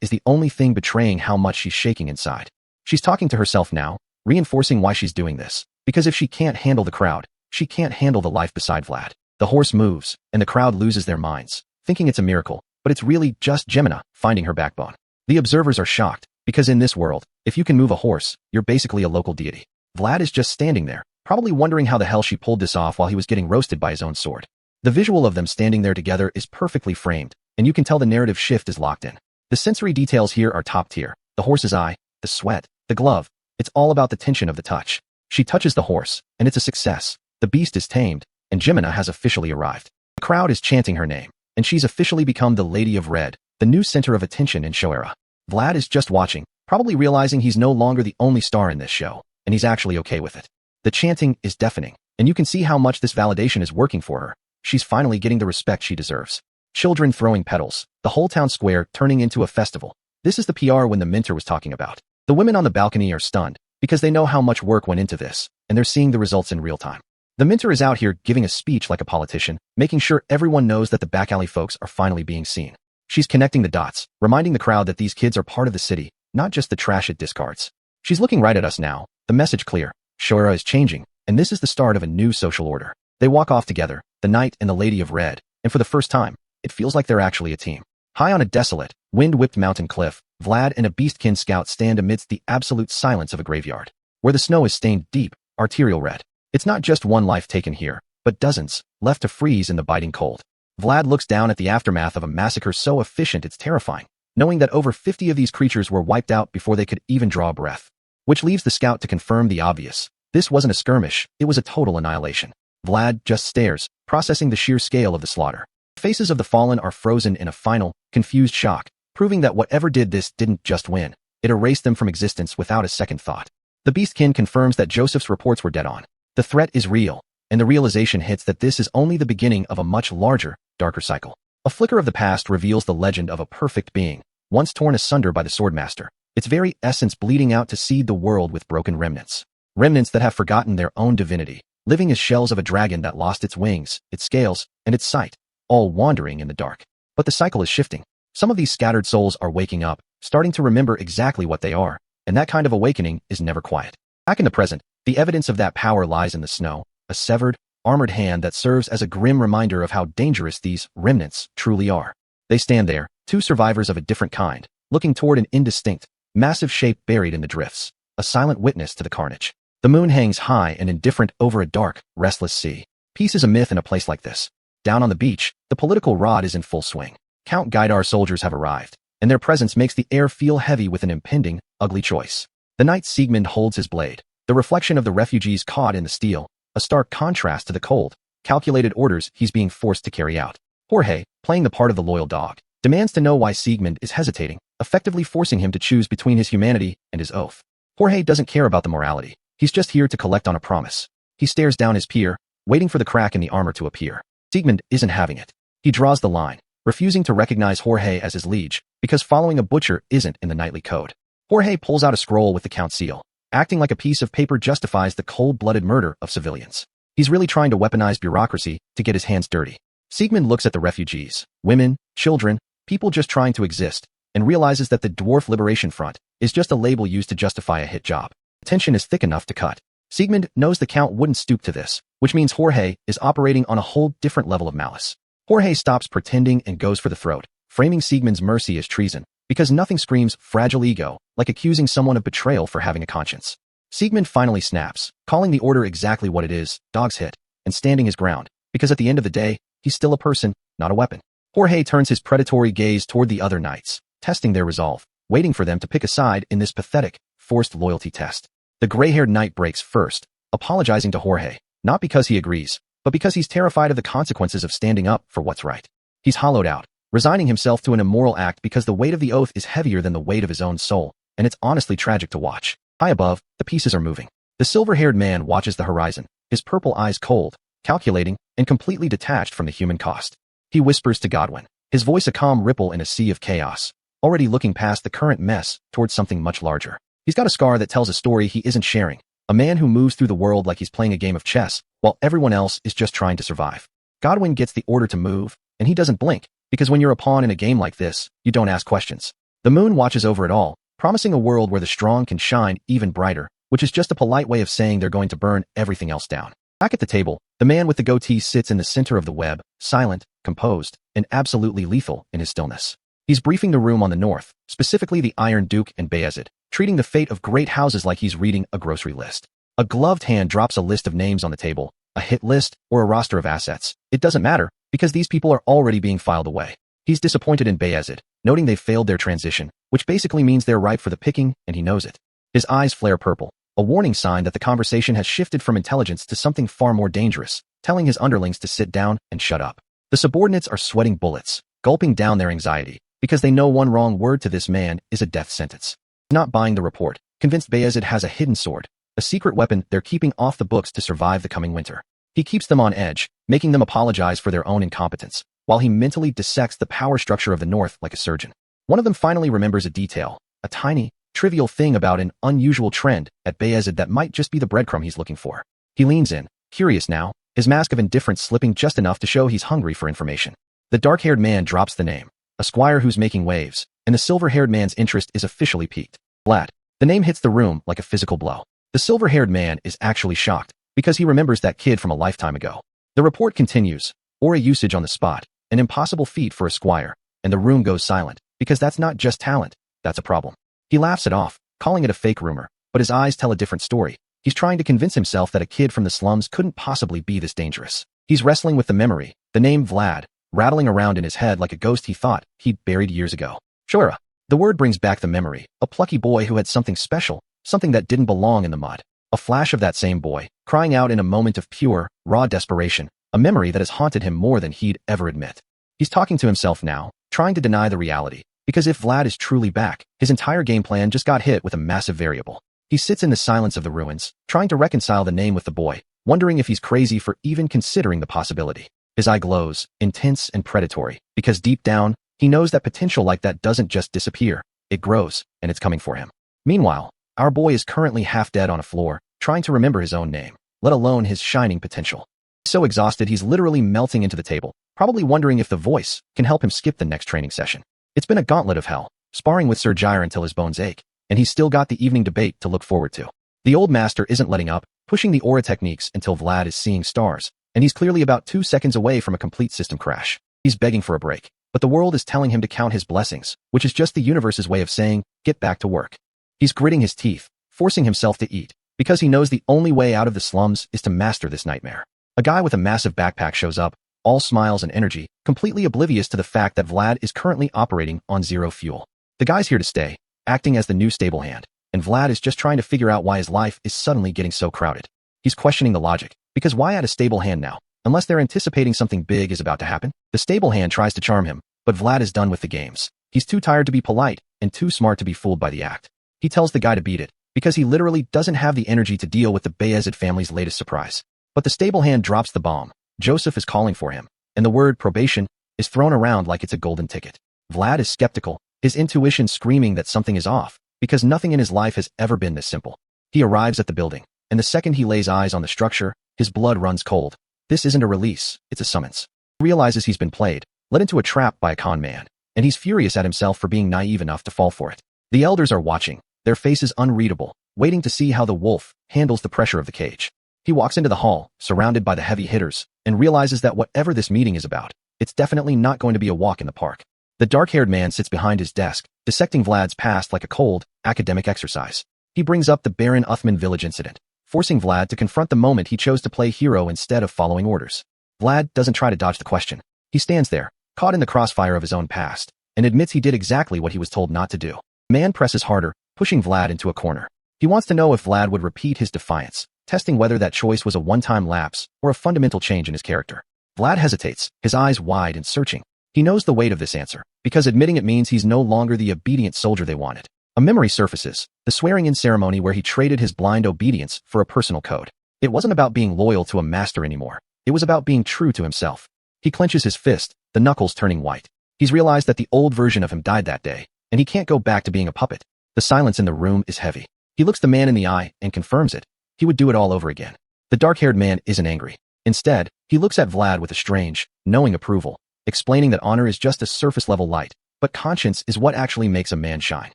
Speaker 1: is the only thing betraying how much she's shaking inside. She's talking to herself now, reinforcing why she's doing this, because if she can't handle the crowd, she can't handle the life beside Vlad. The horse moves, and the crowd loses their minds, thinking it's a miracle, but it's really just Gemina finding her backbone. The observers are shocked, because in this world, if you can move a horse, you're basically a local deity. Vlad is just standing there, probably wondering how the hell she pulled this off while he was getting roasted by his own sword. The visual of them standing there together is perfectly framed, and you can tell the narrative shift is locked in. The sensory details here are top tier. The horse's eye, the sweat, the glove. It's all about the tension of the touch. She touches the horse, and it's a success. The beast is tamed, and Gemina has officially arrived. The crowd is chanting her name, and she's officially become the Lady of Red, the new center of attention in show era. Vlad is just watching, probably realizing he's no longer the only star in this show, and he's actually okay with it. The chanting is deafening, and you can see how much this validation is working for her. She's finally getting the respect she deserves. Children throwing petals, the whole town square turning into a festival. This is the PR when the mentor was talking about. The women on the balcony are stunned, because they know how much work went into this, and they're seeing the results in real time. The mentor is out here giving a speech like a politician, making sure everyone knows that the back alley folks are finally being seen. She's connecting the dots, reminding the crowd that these kids are part of the city, not just the trash it discards. She's looking right at us now, the message clear. Show era is changing, and this is the start of a new social order. They walk off together, the knight and the Lady of Red, and for the first time, it feels like they're actually a team. High on a desolate, wind-whipped mountain cliff, Vlad and a beastkin scout stand amidst the absolute silence of a graveyard, where the snow is stained deep, arterial red. It's not just one life taken here, but dozens, left to freeze in the biting cold. Vlad looks down at the aftermath of a massacre so efficient it's terrifying, knowing that over 50 of these creatures were wiped out before they could even draw a breath. Which leaves the scout to confirm the obvious. This wasn't a skirmish, it was a total annihilation. Vlad just stares, processing the sheer scale of the slaughter. The faces of the fallen are frozen in a final, confused shock, proving that whatever did this didn't just win. It erased them from existence without a second thought. The beastkin confirms that Joseph's reports were dead on. The threat is real, and the realization hits that this is only the beginning of a much larger, darker cycle. A flicker of the past reveals the legend of a perfect being, once torn asunder by the Swordmaster, its very essence bleeding out to seed the world with broken remnants. Remnants that have forgotten their own divinity, living as shells of a dragon that lost its wings, its scales, and its sight, all wandering in the dark. But the cycle is shifting. Some of these scattered souls are waking up, starting to remember exactly what they are, and that kind of awakening is never quiet. Back in the present, the evidence of that power lies in the snow, a severed, armored hand that serves as a grim reminder of how dangerous these remnants truly are. They stand there, two survivors of a different kind, looking toward an indistinct, massive shape buried in the drifts, a silent witness to the carnage. The moon hangs high and indifferent over a dark, restless sea. Peace is a myth in a place like this. Down on the beach, the political rod is in full swing. Count Gaidar soldiers have arrived, and their presence makes the air feel heavy with an impending, ugly choice. The knight Siegmund holds his blade, the reflection of the refugees caught in the steel, a stark contrast to the cold, calculated orders he's being forced to carry out. Jorge, playing the part of the loyal dog, demands to know why Siegmund is hesitating, effectively forcing him to choose between his humanity and his oath. Jorge doesn't care about the morality. He's just here to collect on a promise. He stares down his peer, waiting for the crack in the armor to appear. Siegmund isn't having it. He draws the line, refusing to recognize Jorge as his liege, because following a butcher isn't in the knightly code. Jorge pulls out a scroll with the count's seal, acting like a piece of paper justifies the cold-blooded murder of civilians. He's really trying to weaponize bureaucracy to get his hands dirty. Siegmund looks at the refugees, women, children, people just trying to exist, and realizes that the Dwarf Liberation Front is just a label used to justify a hit job. The tension is thick enough to cut. Siegmund knows the Count wouldn't stoop to this, which means Jorge is operating on a whole different level of malice. Jorge stops pretending and goes for the throat, framing Siegmund's mercy as treason, because nothing screams fragile ego like accusing someone of betrayal for having a conscience. Siegmund finally snaps, calling the order exactly what it is, dog's hit, and standing his ground, because at the end of the day, he's still a person, not a weapon. Jorge turns his predatory gaze toward the other knights, testing their resolve, waiting for them to pick a side in this pathetic, forced loyalty test. The gray-haired knight breaks first, apologizing to Jorge, not because he agrees, but because he's terrified of the consequences of standing up for what's right. He's hollowed out, resigning himself to an immoral act because the weight of the oath is heavier than the weight of his own soul, and it's honestly tragic to watch. High above, the pieces are moving. The silver-haired man watches the horizon, his purple eyes cold, calculating, and completely detached from the human cost. He whispers to Godwin, his voice a calm ripple in a sea of chaos, already looking past the current mess towards something much larger. He's got a scar that tells a story he isn't sharing, a man who moves through the world like he's playing a game of chess, while everyone else is just trying to survive. Godwin gets the order to move, and he doesn't blink, because when you're a pawn in a game like this, you don't ask questions. The moon watches over it all, promising a world where the strong can shine even brighter, which is just a polite way of saying they're going to burn everything else down. Back at the table, the man with the goatee sits in the center of the web, silent, composed, and absolutely lethal in his stillness. He's briefing the room on the north, specifically the Iron Duke and Bayezid, treating the fate of great houses like he's reading a grocery list. A gloved hand drops a list of names on the table, a hit list, or a roster of assets. It doesn't matter, because these people are already being filed away. He's disappointed in Bayezid, noting they've failed their transition, which basically means they're ripe for the picking, and he knows it. His eyes flare purple, a warning sign that the conversation has shifted from intelligence to something far more dangerous, telling his underlings to sit down and shut up. The subordinates are sweating bullets, gulping down their anxiety, because they know one wrong word to this man is a death sentence. Not buying the report, convinced Bayezid has a hidden sword, a secret weapon they're keeping off the books to survive the coming winter. He keeps them on edge, making them apologize for their own incompetence, while he mentally dissects the power structure of the North like a surgeon. One of them finally remembers a detail, a tiny, trivial thing about an unusual trend at Bayezid that might just be the breadcrumb he's looking for. He leans in, curious now, his mask of indifference slipping just enough to show he's hungry for information. The dark-haired man drops the name, a squire who's making waves, and the silver-haired man's interest is officially piqued. Vlad. The name hits the room like a physical blow. The silver-haired man is actually shocked, because he remembers that kid from a lifetime ago. The report continues, aura usage on the spot, an impossible feat for a squire, and the room goes silent, because that's not just talent, that's a problem. He laughs it off, calling it a fake rumor, but his eyes tell a different story. He's trying to convince himself that a kid from the slums couldn't possibly be this dangerous. He's wrestling with the memory, the name Vlad, rattling around in his head like a ghost he thought he'd buried years ago. Shura. The word brings back the memory, a plucky boy who had something special, something that didn't belong in the mud. A flash of that same boy, crying out in a moment of pure, raw desperation, a memory that has haunted him more than he'd ever admit. He's talking to himself now, trying to deny the reality, because if Vlad is truly back, his entire game plan just got hit with a massive variable. He sits in the silence of the ruins, trying to reconcile the name with the boy, wondering if he's crazy for even considering the possibility. His eye glows, intense and predatory, because deep down, he knows that potential like that doesn't just disappear, it grows, and it's coming for him. Meanwhile, our boy is currently half dead on a floor, trying to remember his own name, let alone his shining potential. He's so exhausted he's literally melting into the table, probably wondering if the voice can help him skip the next training session. It's been a gauntlet of hell, sparring with Sir Jair until his bones ache, and he's still got the evening debate to look forward to. The old master isn't letting up, pushing the aura techniques until Vlad is seeing stars, and he's clearly about 2 seconds away from a complete system crash. He's begging for a break, but the world is telling him to count his blessings, which is just the universe's way of saying, get back to work. He's gritting his teeth, forcing himself to eat, because he knows the only way out of the slums is to master this nightmare. A guy with a massive backpack shows up, all smiles and energy, completely oblivious to the fact that Vlad is currently operating on zero fuel. The guy's here to stay, acting as the new stable hand, and Vlad is just trying to figure out why his life is suddenly getting so crowded. He's questioning the logic, because why add a stable hand now, unless they're anticipating something big is about to happen? The stable hand tries to charm him, but Vlad is done with the games. He's too tired to be polite, and too smart to be fooled by the act. He tells the guy to beat it, because he literally doesn't have the energy to deal with the Bayezid family's latest surprise. But the stable hand drops the bomb. Joseph is calling for him, and the word probation is thrown around like it's a golden ticket. Vlad is skeptical, his intuition screaming that something is off, because nothing in his life has ever been this simple. He arrives at the building, and the second he lays eyes on the structure, his blood runs cold. This isn't a release, it's a summons. He realizes he's been played, led into a trap by a con man, and he's furious at himself for being naive enough to fall for it. The elders are watching, their faces unreadable, waiting to see how the wolf handles the pressure of the cage. He walks into the hall, surrounded by the heavy hitters, and realizes that whatever this meeting is about, it's definitely not going to be a walk in the park. The dark-haired man sits behind his desk, dissecting Vlad's past like a cold, academic exercise. He brings up the Baron Uthman village incident, forcing Vlad to confront the moment he chose to play hero instead of following orders. Vlad doesn't try to dodge the question. He stands there, caught in the crossfire of his own past, and admits he did exactly what he was told not to do. The man presses harder, pushing Vlad into a corner. He wants to know if Vlad would repeat his defiance, testing whether that choice was a one-time lapse or a fundamental change in his character. Vlad hesitates, his eyes wide and searching. He knows the weight of this answer, because admitting it means he's no longer the obedient soldier they wanted. A memory surfaces, the swearing-in ceremony where he traded his blind obedience for a personal code. It wasn't about being loyal to a master anymore. It was about being true to himself. He clenches his fist, the knuckles turning white. He's realized that the old version of him died that day, and he can't go back to being a puppet. The silence in the room is heavy. He looks the man in the eye and confirms it. He would do it all over again. The dark-haired man isn't angry. Instead, he looks at Vlad with a strange, knowing approval, explaining that honor is just a surface-level light, but conscience is what actually makes a man shine.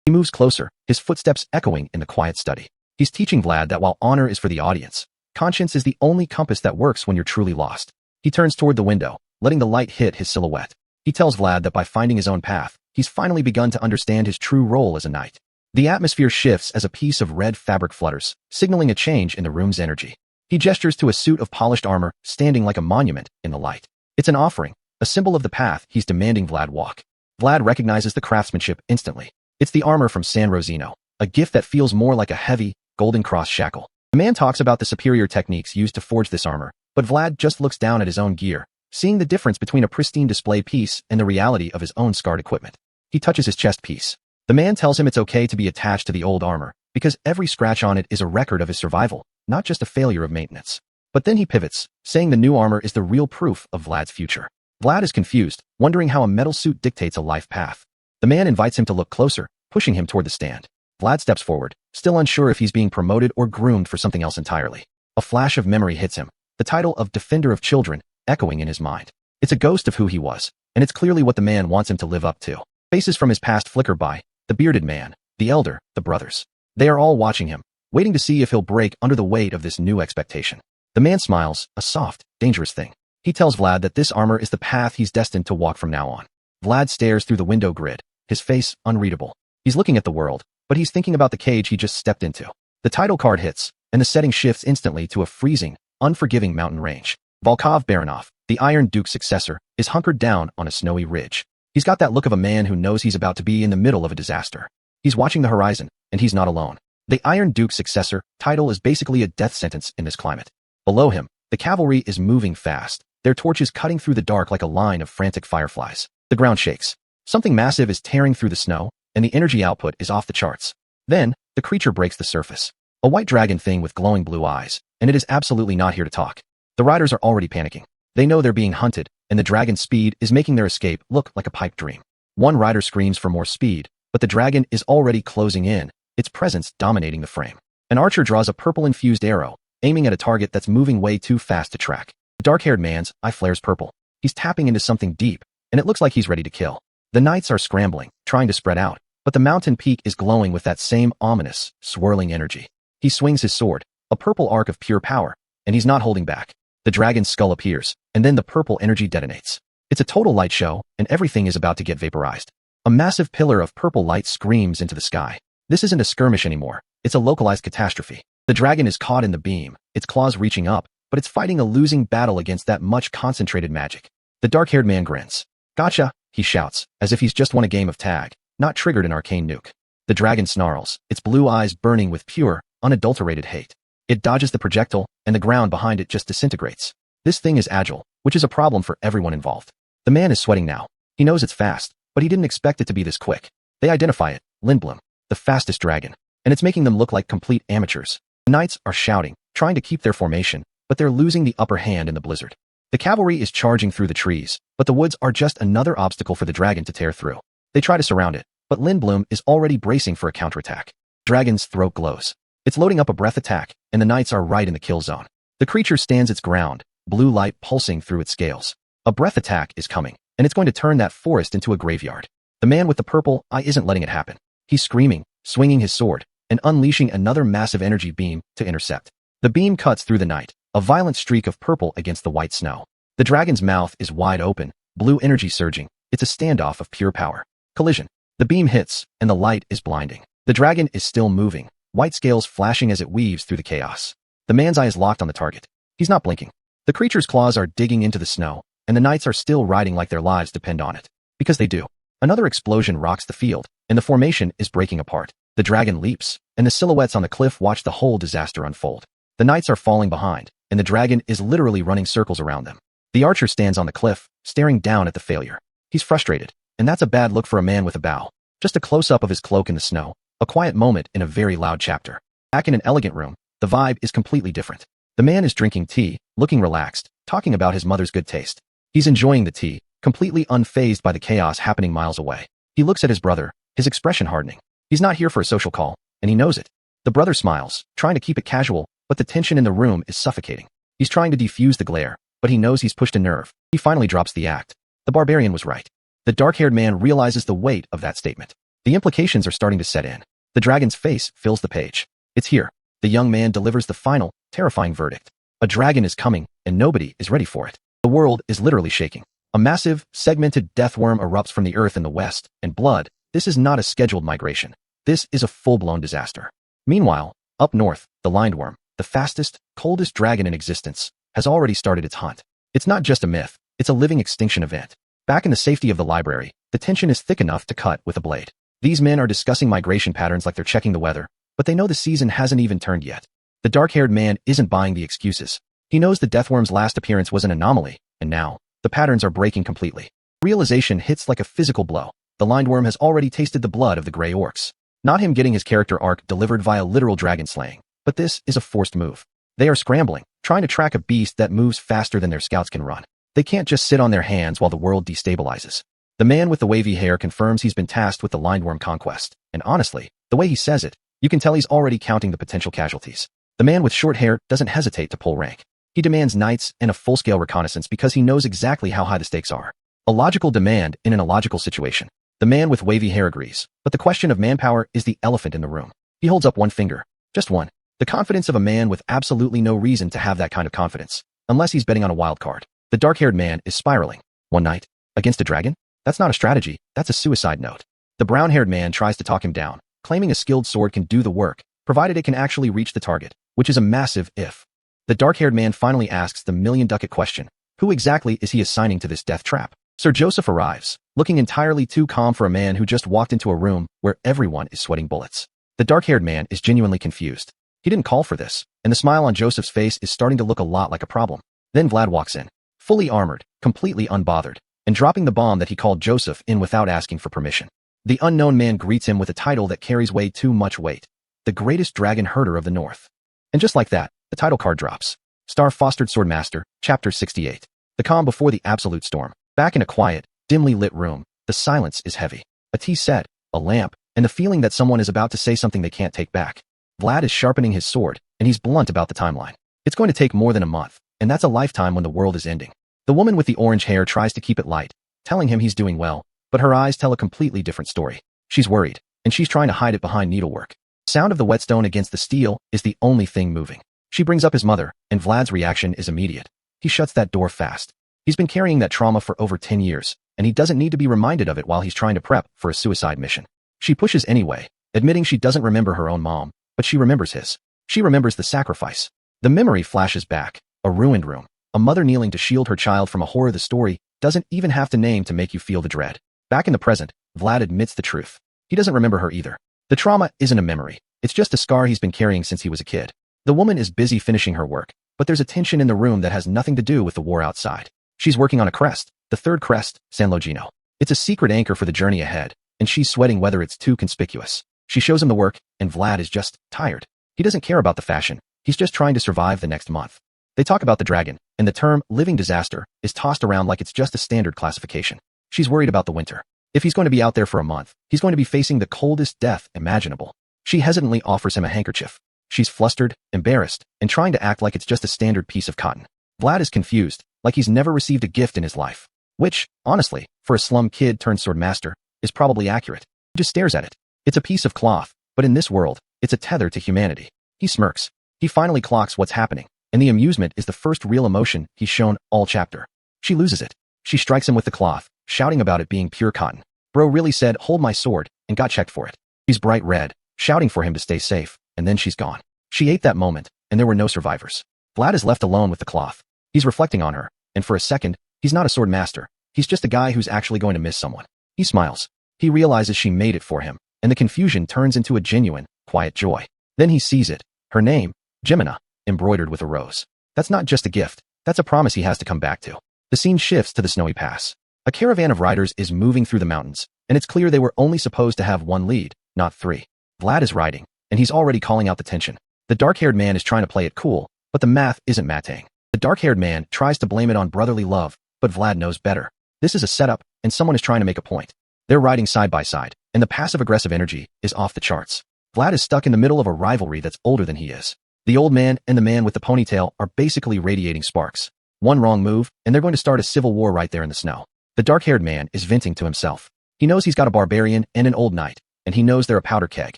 Speaker 1: He moves closer, his footsteps echoing in the quiet study. He's teaching Vlad that while honor is for the audience, conscience is the only compass that works when you're truly lost. He turns toward the window, letting the light hit his silhouette. He tells Vlad that by finding his own path, he's finally begun to understand his true role as a knight. The atmosphere shifts as a piece of red fabric flutters, signaling a change in the room's energy. He gestures to a suit of polished armor, standing like a monument in the light. It's an offering, a symbol of the path he's demanding Vlad walk. Vlad recognizes the craftsmanship instantly. It's the armor from San Rosino, a gift that feels more like a heavy, golden cross shackle. The man talks about the superior techniques used to forge this armor, but Vlad just looks down at his own gear, seeing the difference between a pristine display piece and the reality of his own scarred equipment. He touches his chest piece. The man tells him it's okay to be attached to the old armor, because every scratch on it is a record of his survival, not just a failure of maintenance. But then he pivots, saying the new armor is the real proof of Vlad's future. Vlad is confused, wondering how a metal suit dictates a life path. The man invites him to look closer, pushing him toward the stand. Vlad steps forward, still unsure if he's being promoted or groomed for something else entirely. A flash of memory hits him, the title of Defender of Children, echoing in his mind. It's a ghost of who he was, and it's clearly what the man wants him to live up to. Faces from his past flicker by, the bearded man, the elder, the brothers. They are all watching him, waiting to see if he'll break under the weight of this new expectation. The man smiles, a soft, dangerous thing. He tells Vlad that this armor is the path he's destined to walk from now on. Vlad stares through the window grid, his face unreadable. He's looking at the world, but he's thinking about the cage he just stepped into. The title card hits, and the setting shifts instantly to a freezing, unforgiving mountain range. Volkov Baronov, the Iron Duke's successor, is hunkered down on a snowy ridge. He's got that look of a man who knows he's about to be in the middle of a disaster. He's watching the horizon, and he's not alone. The Iron Duke's successor title is basically a death sentence in this climate. Below him, the cavalry is moving fast, their torches cutting through the dark like a line of frantic fireflies. The ground shakes. Something massive is tearing through the snow, and the energy output is off the charts. Then, the creature breaks the surface. A white dragon thing with glowing blue eyes, and it is absolutely not here to talk. The riders are already panicking. They know they're being hunted, and the dragon's speed is making their escape look like a pipe dream. One rider screams for more speed, but the dragon is already closing in, its presence dominating the frame. An archer draws a purple-infused arrow, aiming at a target that's moving way too fast to track. The dark-haired man's eye flares purple. He's tapping into something deep, and it looks like he's ready to kill. The knights are scrambling, trying to spread out, but the mountain peak is glowing with that same ominous, swirling energy. He swings his sword, a purple arc of pure power, and he's not holding back. The dragon's skull appears, and then the purple energy detonates. It's a total light show, and everything is about to get vaporized. A massive pillar of purple light screams into the sky. This isn't a skirmish anymore. It's a localized catastrophe. The dragon is caught in the beam, its claws reaching up, but it's fighting a losing battle against that much concentrated magic. The dark-haired man grins. Gotcha, he shouts, as if he's just won a game of tag, not triggered an arcane nuke. The dragon snarls, its blue eyes burning with pure, unadulterated hate. It dodges the projectile, and the ground behind it just disintegrates. This thing is agile, which is a problem for everyone involved. The man is sweating now. He knows it's fast, but he didn't expect it to be this quick. They identify it, Lindblom, the fastest dragon, and it's making them look like complete amateurs. The knights are shouting, trying to keep their formation, but they're losing the upper hand in the blizzard. The cavalry is charging through the trees, but the woods are just another obstacle for the dragon to tear through. They try to surround it, but Lindblom is already bracing for a counterattack. Dragon's throat glows. It's loading up a breath attack, and the knights are right in the kill zone. The creature stands its ground, blue light pulsing through its scales. A breath attack is coming, and it's going to turn that forest into a graveyard. The man with the purple eye isn't letting it happen. He's screaming, swinging his sword, and unleashing another massive energy beam to intercept. The beam cuts through the night, a violent streak of purple against the white snow. The dragon's mouth is wide open, blue energy surging, It's a standoff of pure power. Collision. The beam hits, and the light is blinding. The dragon is still moving, white scales flashing as it weaves through the chaos. The man's eye is locked on the target. He's not blinking. The creature's claws are digging into the snow, and the knights are still riding like their lives depend on it. Because they do. Another explosion rocks the field, and the formation is breaking apart. The dragon leaps, and the silhouettes on the cliff watch the whole disaster unfold. The knights are falling behind, and the dragon is literally running circles around them. The archer stands on the cliff, staring down at the failure. He's frustrated, and that's a bad look for a man with a bow. Just a close-up of his cloak in the snow, a quiet moment in a very loud chapter. Back in an elegant room, the vibe is completely different. The man is drinking tea, looking relaxed, talking about his mother's good taste. He's enjoying the tea, completely unfazed by the chaos happening miles away. He looks at his brother, his expression hardening. He's not here for a social call, and he knows it. The brother smiles, trying to keep it casual, but the tension in the room is suffocating. He's trying to defuse the glare, but he knows he's pushed a nerve. He finally drops the act. The barbarian was right. The dark-haired man realizes the weight of that statement. The implications are starting to set in. The dragon's face fills the page. It's here. The young man delivers the final, terrifying verdict. A dragon is coming, and nobody is ready for it. The world is literally shaking. A massive, segmented death worm erupts from the earth in the west, and blood. This is not a scheduled migration. This is a full-blown disaster. Meanwhile, up north, the lindworm, the fastest, coldest dragon in existence, has already started its hunt. It's not just a myth, it's a living extinction event. Back in the safety of the library, the tension is thick enough to cut with a blade. These men are discussing migration patterns like they're checking the weather, but they know the season hasn't even turned yet. The dark-haired man isn't buying the excuses. He knows the deathworm's last appearance was an anomaly, and now, the patterns are breaking completely. Realization hits like a physical blow. The lindworm has already tasted the blood of the gray orcs. Not him getting his character arc delivered via literal dragon slaying, but this is a forced move. They are scrambling, trying to track a beast that moves faster than their scouts can run. They can't just sit on their hands while the world destabilizes. The man with the wavy hair confirms he's been tasked with the lindworm conquest, and honestly, the way he says it, you can tell he's already counting the potential casualties. The man with short hair doesn't hesitate to pull rank. He demands knights and a full-scale reconnaissance because he knows exactly how high the stakes are. A logical demand in an illogical situation. The man with wavy hair agrees, but the question of manpower is the elephant in the room. He holds up one finger. Just one. The confidence of a man with absolutely no reason to have that kind of confidence, unless he's betting on a wild card. The dark-haired man is spiraling. One night? Against a dragon? That's not a strategy, that's a suicide note. The brown-haired man tries to talk him down, claiming a skilled sword can do the work, provided it can actually reach the target, which is a massive if. The dark-haired man finally asks the million-ducat question. Who exactly is he assigning to this death trap? Sir Joseph arrives, looking entirely too calm for a man who just walked into a room where everyone is sweating bullets. The dark-haired man is genuinely confused. He didn't call for this, and the smile on Joseph's face is starting to look a lot like a problem. Then Vlad walks in, fully armored, completely unbothered, and dropping the bomb that he called Joseph in without asking for permission. The unknown man greets him with a title that carries way too much weight. The greatest dragon herder of the North. And just like that, the title card drops. Star-Fostered Swordmaster, Chapter 68. The calm before the absolute storm. Back in a quiet, dimly lit room, the silence is heavy. A tea set, a lamp, and the feeling that someone is about to say something they can't take back. Vlad is sharpening his sword, and he's blunt about the timeline. It's going to take more than a month, and that's a lifetime when the world is ending. The woman with the orange hair tries to keep it light, telling him he's doing well, but her eyes tell a completely different story. She's worried, and she's trying to hide it behind needlework. Sound of the whetstone against the steel is the only thing moving. She brings up his mother, and Vlad's reaction is immediate. He shuts that door fast. He's been carrying that trauma for over 10 years, and he doesn't need to be reminded of it while he's trying to prep for a suicide mission. She pushes anyway, admitting she doesn't remember her own mom, but she remembers his. She remembers the sacrifice. The memory flashes back, a ruined room, a mother kneeling to shield her child from a horror the story doesn't even have to name to make you feel the dread. Back in the present, Vlad admits the truth. He doesn't remember her either. The trauma isn't a memory, it's just a scar he's been carrying since he was a kid. The woman is busy finishing her work, but there's a tension in the room that has nothing to do with the war outside. She's working on a crest, the third crest, San Logino. It's a secret anchor for the journey ahead, and she's sweating whether it's too conspicuous. She shows him the work, and Vlad is just tired. He doesn't care about the fashion, he's just trying to survive the next month. They talk about the dragon, and the term living disaster is tossed around like it's just a standard classification. She's worried about the winter. If he's going to be out there for a month, he's going to be facing the coldest death imaginable. She hesitantly offers him a handkerchief. She's flustered, embarrassed, and trying to act like it's just a standard piece of cotton. Vlad is confused, like he's never received a gift in his life. Which, honestly, for a slum kid turned swordmaster, is probably accurate. He just stares at it. It's a piece of cloth, but in this world, it's a tether to humanity. He smirks. He finally clocks what's happening, and the amusement is the first real emotion he's shown all chapter. She loses it. She strikes him with the cloth, shouting about it being pure cotton. Bro really said, hold my sword, and got checked for it. She's bright red, shouting for him to stay safe, and then she's gone. She ate that moment, and there were no survivors. Vlad is left alone with the cloth. He's reflecting on her, and for a second, he's not a sword master. He's just a guy who's actually going to miss someone. He smiles. He realizes she made it for him, and the confusion turns into a genuine, quiet joy. Then he sees it. Her name, Gemina, embroidered with a rose. That's not just a gift. That's a promise he has to come back to. The scene shifts to the snowy pass. A caravan of riders is moving through the mountains, and it's clear they were only supposed to have one lead, not three. Vlad is riding, and he's already calling out the tension. The dark-haired man is trying to play it cool, but the math isn't matching. The dark-haired man tries to blame it on brotherly love, but Vlad knows better. This is a setup, and someone is trying to make a point. They're riding side by side, and the passive-aggressive energy is off the charts. Vlad is stuck in the middle of a rivalry that's older than he is. The old man and the man with the ponytail are basically radiating sparks. One wrong move, and they're going to start a civil war right there in the snow. The dark-haired man is venting to himself. He knows he's got a barbarian and an old knight, and he knows they're a powder keg.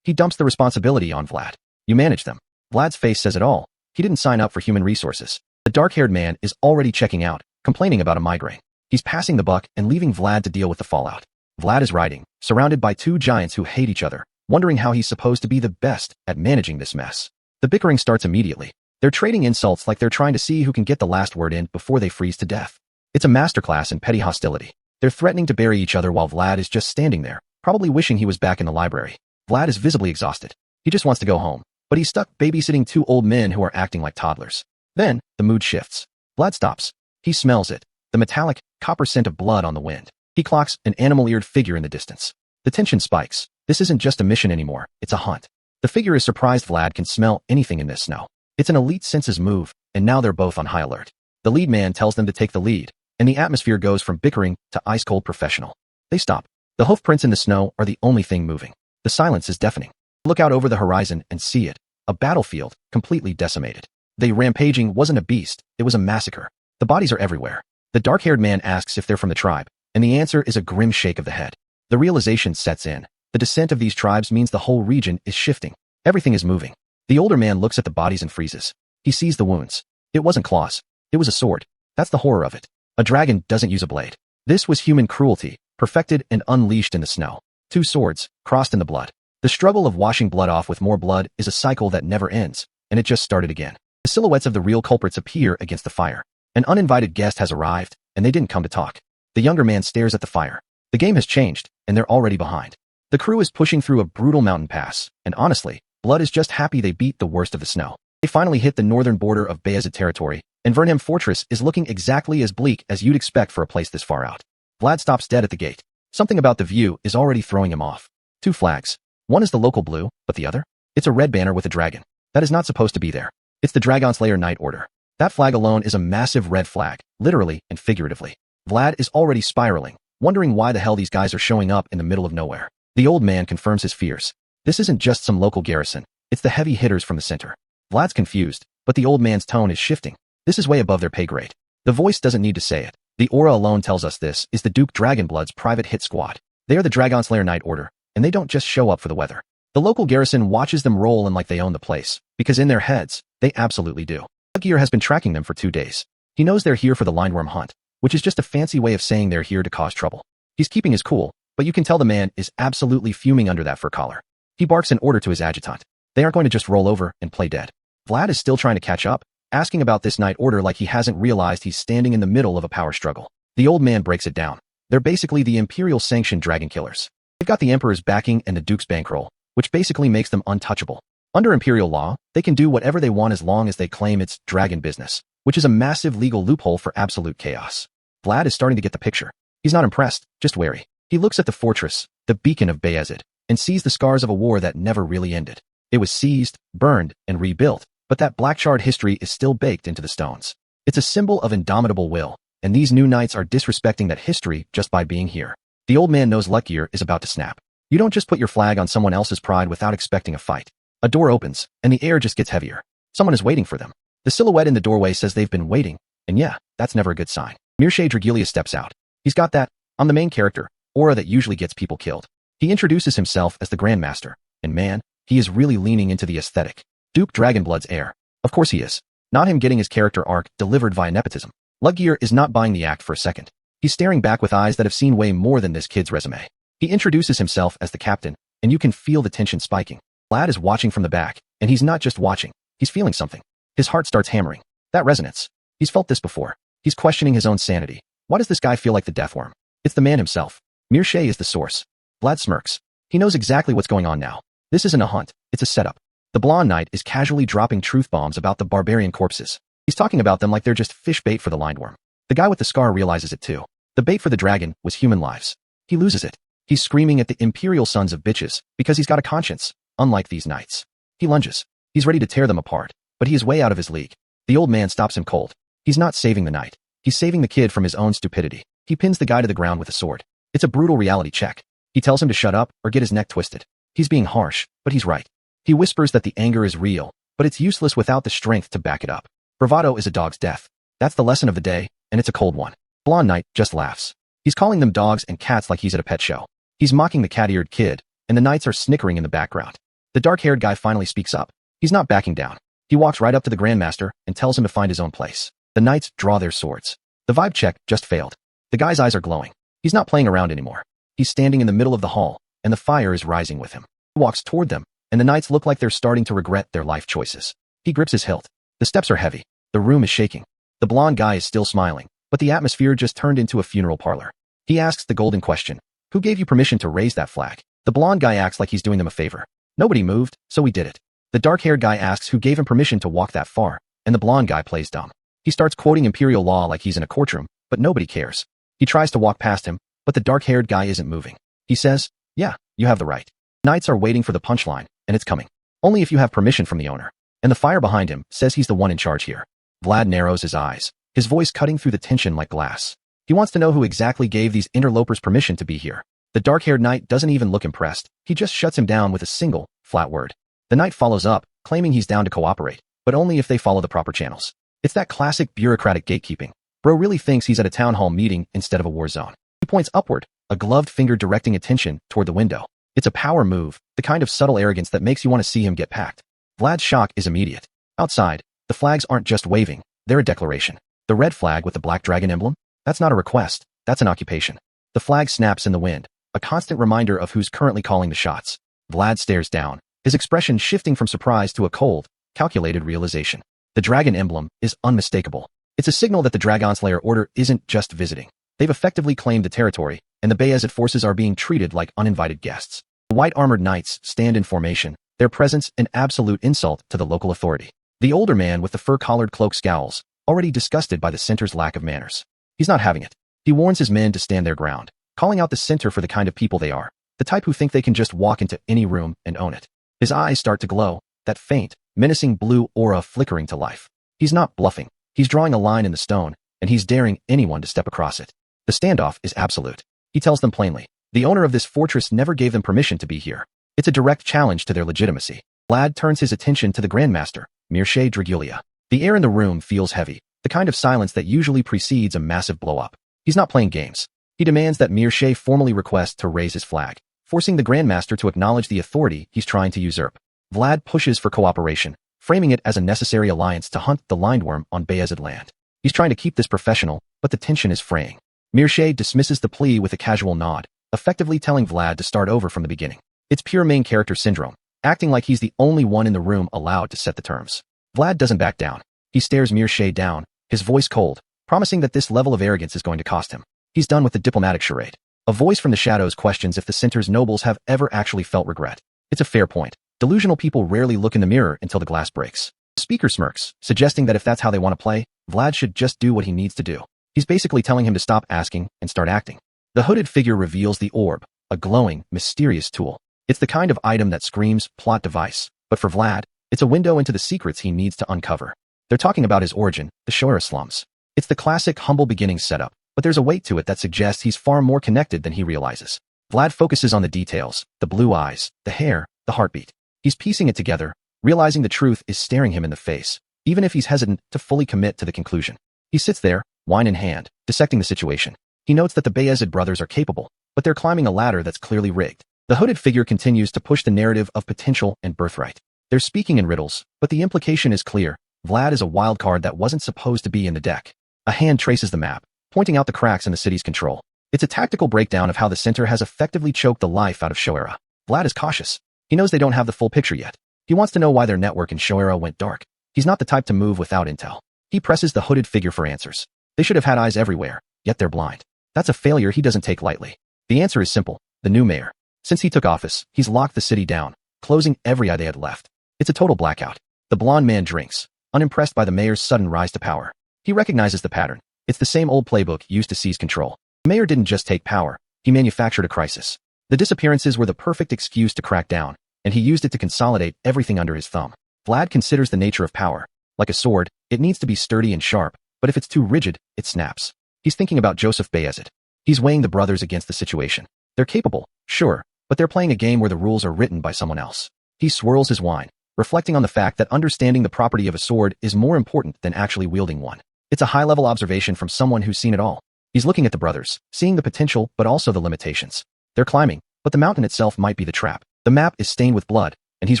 Speaker 1: He dumps the responsibility on Vlad. You manage them. Vlad's face says it all. He didn't sign up for human resources. The dark-haired man is already checking out, complaining about a migraine. He's passing the buck and leaving Vlad to deal with the fallout. Vlad is riding, surrounded by two giants who hate each other, wondering how he's supposed to be the best at managing this mess. The bickering starts immediately. They're trading insults like they're trying to see who can get the last word in before they freeze to death. It's a masterclass in petty hostility. They're threatening to bury each other while Vlad is just standing there, probably wishing he was back in the library. Vlad is visibly exhausted. He just wants to go home, but he's stuck babysitting two old men who are acting like toddlers. Then, the mood shifts. Vlad stops. He smells it, the metallic, copper scent of blood on the wind. He clocks an animal-eared figure in the distance. The tension spikes. This isn't just a mission anymore, it's a hunt. The figure is surprised Vlad can smell anything in this snow. It's an elite senses move, and now they're both on high alert. The lead man tells them to take the lead, and the atmosphere goes from bickering to ice-cold professional. They stop. The hoof prints in the snow are the only thing moving. The silence is deafening. Look out over the horizon and see it. A battlefield, completely decimated. The rampaging wasn't a beast, it was a massacre. The bodies are everywhere. The dark-haired man asks if they're from the tribe, and the answer is a grim shake of the head. The realization sets in. The descent of these tribes means the whole region is shifting. Everything is moving. The older man looks at the bodies and freezes. He sees the wounds. It wasn't claws. It was a sword. That's the horror of it. A dragon doesn't use a blade. This was human cruelty, perfected and unleashed in the snow. Two swords, crossed in the blood. The struggle of washing blood off with more blood is a cycle that never ends, and it just started again. The silhouettes of the real culprits appear against the fire. An uninvited guest has arrived, and they didn't come to talk. The younger man stares at the fire. The game has changed, and they're already behind. The crew is pushing through a brutal mountain pass, and honestly, Blood is just happy they beat the worst of the snow. They finally hit the northern border of Bayezid territory, and Vernhem Fortress is looking exactly as bleak as you'd expect for a place this far out. Vlad stops dead at the gate. Something about the view is already throwing him off. Two flags. One is the local blue, but the other? It's a red banner with a dragon. That is not supposed to be there. It's the Dragonslayer Knight Order. That flag alone is a massive red flag, literally and figuratively. Vlad is already spiraling, wondering why the hell these guys are showing up in the middle of nowhere. The old man confirms his fears. This isn't just some local garrison. It's the heavy hitters from the center. Vlad's confused, but the old man's tone is shifting. This is way above their pay grade. The voice doesn't need to say it. The aura alone tells us this is the Duke Dragonblood's private hit squad. They are the Dragonslayer Knight Order, and they don't just show up for the weather. The local garrison watches them roll in like they own the place, because in their heads, they absolutely do. Gear has been tracking them for 2 days. He knows they're here for the lindworm hunt, which is just a fancy way of saying they're here to cause trouble. He's keeping his cool, but you can tell the man is absolutely fuming under that fur collar. He barks an order to his adjutant. They aren't going to just roll over and play dead. Vlad is still trying to catch up, asking about this Knight Order like he hasn't realized he's standing in the middle of a power struggle. The old man breaks it down. They're basically the Imperial-sanctioned dragon killers. They've got the Emperor's backing and the Duke's bankroll, which basically makes them untouchable. Under Imperial law, they can do whatever they want as long as they claim it's dragon business, which is a massive legal loophole for absolute chaos. Vlad is starting to get the picture. He's not impressed, just wary. He looks at the fortress, the beacon of Bayezid, and sees the scars of a war that never really ended. It was seized, burned, and rebuilt, but that black shard history is still baked into the stones. It's a symbol of indomitable will, and these new knights are disrespecting that history just by being here. The old man knows Luckgear is about to snap. You don't just put your flag on someone else's pride without expecting a fight. A door opens, and the air just gets heavier. Someone is waiting for them. The silhouette in the doorway says they've been waiting, and yeah, that's never a good sign. Mirshay Dragilia steps out. He's got that, I'm the main character, aura that usually gets people killed. He introduces himself as the Grandmaster, and man, he is really leaning into the aesthetic. Duke Dragonblood's heir. Of course he is. Not him getting his character arc delivered via nepotism. Luckgear is not buying the act for a second. He's staring back with eyes that have seen way more than this kid's resume. He introduces himself as the captain, and you can feel the tension spiking. Vlad is watching from the back, and he's not just watching, he's feeling something. His heart starts hammering. That resonance. He's felt this before. He's questioning his own sanity. Why does this guy feel like the death worm? It's the man himself. Mirshay is the source. Vlad smirks. He knows exactly what's going on now. This isn't a hunt, it's a setup. The blonde knight is casually dropping truth bombs about the barbarian corpses. He's talking about them like they're just fish bait for the lindworm. The guy with the scar realizes it too. The bait for the dragon was human lives. He loses it. He's screaming at the imperial sons of bitches because he's got a conscience, unlike these knights. He lunges. He's ready to tear them apart, but he is way out of his league. The old man stops him cold. He's not saving the knight. He's saving the kid from his own stupidity. He pins the guy to the ground with a sword. It's a brutal reality check. He tells him to shut up or get his neck twisted. He's being harsh, but he's right. He whispers that the anger is real, but it's useless without the strength to back it up. Bravado is a dog's death. That's the lesson of the day, and it's a cold one. Blonde Knight just laughs. He's calling them dogs and cats like he's at a pet show. He's mocking the cat-eared kid, and the knights are snickering in the background. The dark-haired guy finally speaks up. He's not backing down. He walks right up to the Grandmaster and tells him to find his own place. The knights draw their swords. The vibe check just failed. The guy's eyes are glowing. He's not playing around anymore. He's standing in the middle of the hall, and the fire is rising with him. He walks toward them, and the knights look like they're starting to regret their life choices. He grips his hilt. The steps are heavy. The room is shaking. The blonde guy is still smiling, but the atmosphere just turned into a funeral parlor. He asks the golden question. Who gave you permission to raise that flag? The blonde guy acts like he's doing them a favor. Nobody moved, so we did it. The dark-haired guy asks who gave him permission to walk that far, and the blonde guy plays dumb. He starts quoting imperial law like he's in a courtroom, but nobody cares. He tries to walk past him, but the dark-haired guy isn't moving. He says, yeah, you have the right. Knights are waiting for the punchline, and it's coming. Only if you have permission from the owner. And the fire behind him says he's the one in charge here. Vlad narrows his eyes, his voice cutting through the tension like glass. He wants to know who exactly gave these interlopers permission to be here. The dark-haired knight doesn't even look impressed. He just shuts him down with a single, flat word. The knight follows up, claiming he's down to cooperate, but only if they follow the proper channels. It's that classic bureaucratic gatekeeping. Bro really thinks he's at a town hall meeting instead of a war zone. He points upward, a gloved finger directing attention toward the window. It's a power move, the kind of subtle arrogance that makes you want to see him get packed. Vlad's shock is immediate. Outside, the flags aren't just waving, they're a declaration. The red flag with the black dragon emblem? That's not a request, that's an occupation. The flag snaps in the wind, a constant reminder of who's currently calling the shots. Vlad stares down, his expression shifting from surprise to a cold, calculated realization. The dragon emblem is unmistakable. It's a signal that the Dragon Slayer Order isn't just visiting. They've effectively claimed the territory, and the Bayezid forces are being treated like uninvited guests. The white-armored knights stand in formation, their presence an absolute insult to the local authority. The older man with the fur-collared cloak scowls, already disgusted by the center's lack of manners. He's not having it. He warns his men to stand their ground, calling out the center for the kind of people they are, the type who think they can just walk into any room and own it. His eyes start to glow, that faint, menacing blue aura flickering to life. He's not bluffing. He's drawing a line in the stone, and he's daring anyone to step across it. The standoff is absolute. He tells them plainly, the owner of this fortress never gave them permission to be here. It's a direct challenge to their legitimacy. Vlad turns his attention to the Grandmaster, Mirshay Dragulia. The air in the room feels heavy, the kind of silence that usually precedes a massive blow-up. He's not playing games. He demands that Mirshay formally request to raise his flag, forcing the Grandmaster to acknowledge the authority he's trying to usurp. Vlad pushes for cooperation, framing it as a necessary alliance to hunt the lindworm on Bayezid land. He's trying to keep this professional, but the tension is fraying. Mirshay dismisses the plea with a casual nod, effectively telling Vlad to start over from the beginning. It's pure main character syndrome, acting like he's the only one in the room allowed to set the terms. Vlad doesn't back down. He stares Mirshay down, his voice cold, promising that this level of arrogance is going to cost him. He's done with the diplomatic charade. A voice from the shadows questions if the center's nobles have ever actually felt regret. It's a fair point. Delusional people rarely look in the mirror until the glass breaks. The speaker smirks, suggesting that if that's how they want to play, Vlad should just do what he needs to do. He's basically telling him to stop asking and start acting. The hooded figure reveals the orb, a glowing, mysterious tool. It's the kind of item that screams plot device, but for Vlad, it's a window into the secrets he needs to uncover. They're talking about his origin, the Shoira slums. It's the classic humble beginnings setup, but there's a weight to it that suggests he's far more connected than he realizes. Vlad focuses on the details, the blue eyes, the hair, the heartbeat. He's piecing it together, realizing the truth is staring him in the face, even if he's hesitant to fully commit to the conclusion. He sits there, wine in hand, dissecting the situation. He notes that the Bayezid brothers are capable, but they're climbing a ladder that's clearly rigged. The hooded figure continues to push the narrative of potential and birthright. They're speaking in riddles, but the implication is clear. Vlad is a wild card that wasn't supposed to be in the deck. A hand traces the map, pointing out the cracks in the city's control. It's a tactical breakdown of how the center has effectively choked the life out of Shoera. Vlad is cautious. He knows they don't have the full picture yet. He wants to know why their network in Shoera went dark. He's not the type to move without intel. He presses the hooded figure for answers. They should have had eyes everywhere, yet they're blind. That's a failure he doesn't take lightly. The answer is simple. The new mayor. Since he took office, he's locked the city down, closing every eye they had left. It's a total blackout. The blonde man drinks, unimpressed by the mayor's sudden rise to power. He recognizes the pattern. It's the same old playbook used to seize control. The mayor didn't just take power, he manufactured a crisis. The disappearances were the perfect excuse to crack down, and he used it to consolidate everything under his thumb. Vlad considers the nature of power. Like a sword, it needs to be sturdy and sharp, but if it's too rigid, it snaps. He's thinking about Joseph Bayezid. He's weighing the brothers against the situation. They're capable, sure, but they're playing a game where the rules are written by someone else. He swirls his wine, reflecting on the fact that understanding the property of a sword is more important than actually wielding one. It's a high-level observation from someone who's seen it all. He's looking at the brothers, seeing the potential but also the limitations. They're climbing, but the mountain itself might be the trap. The map is stained with blood, and he's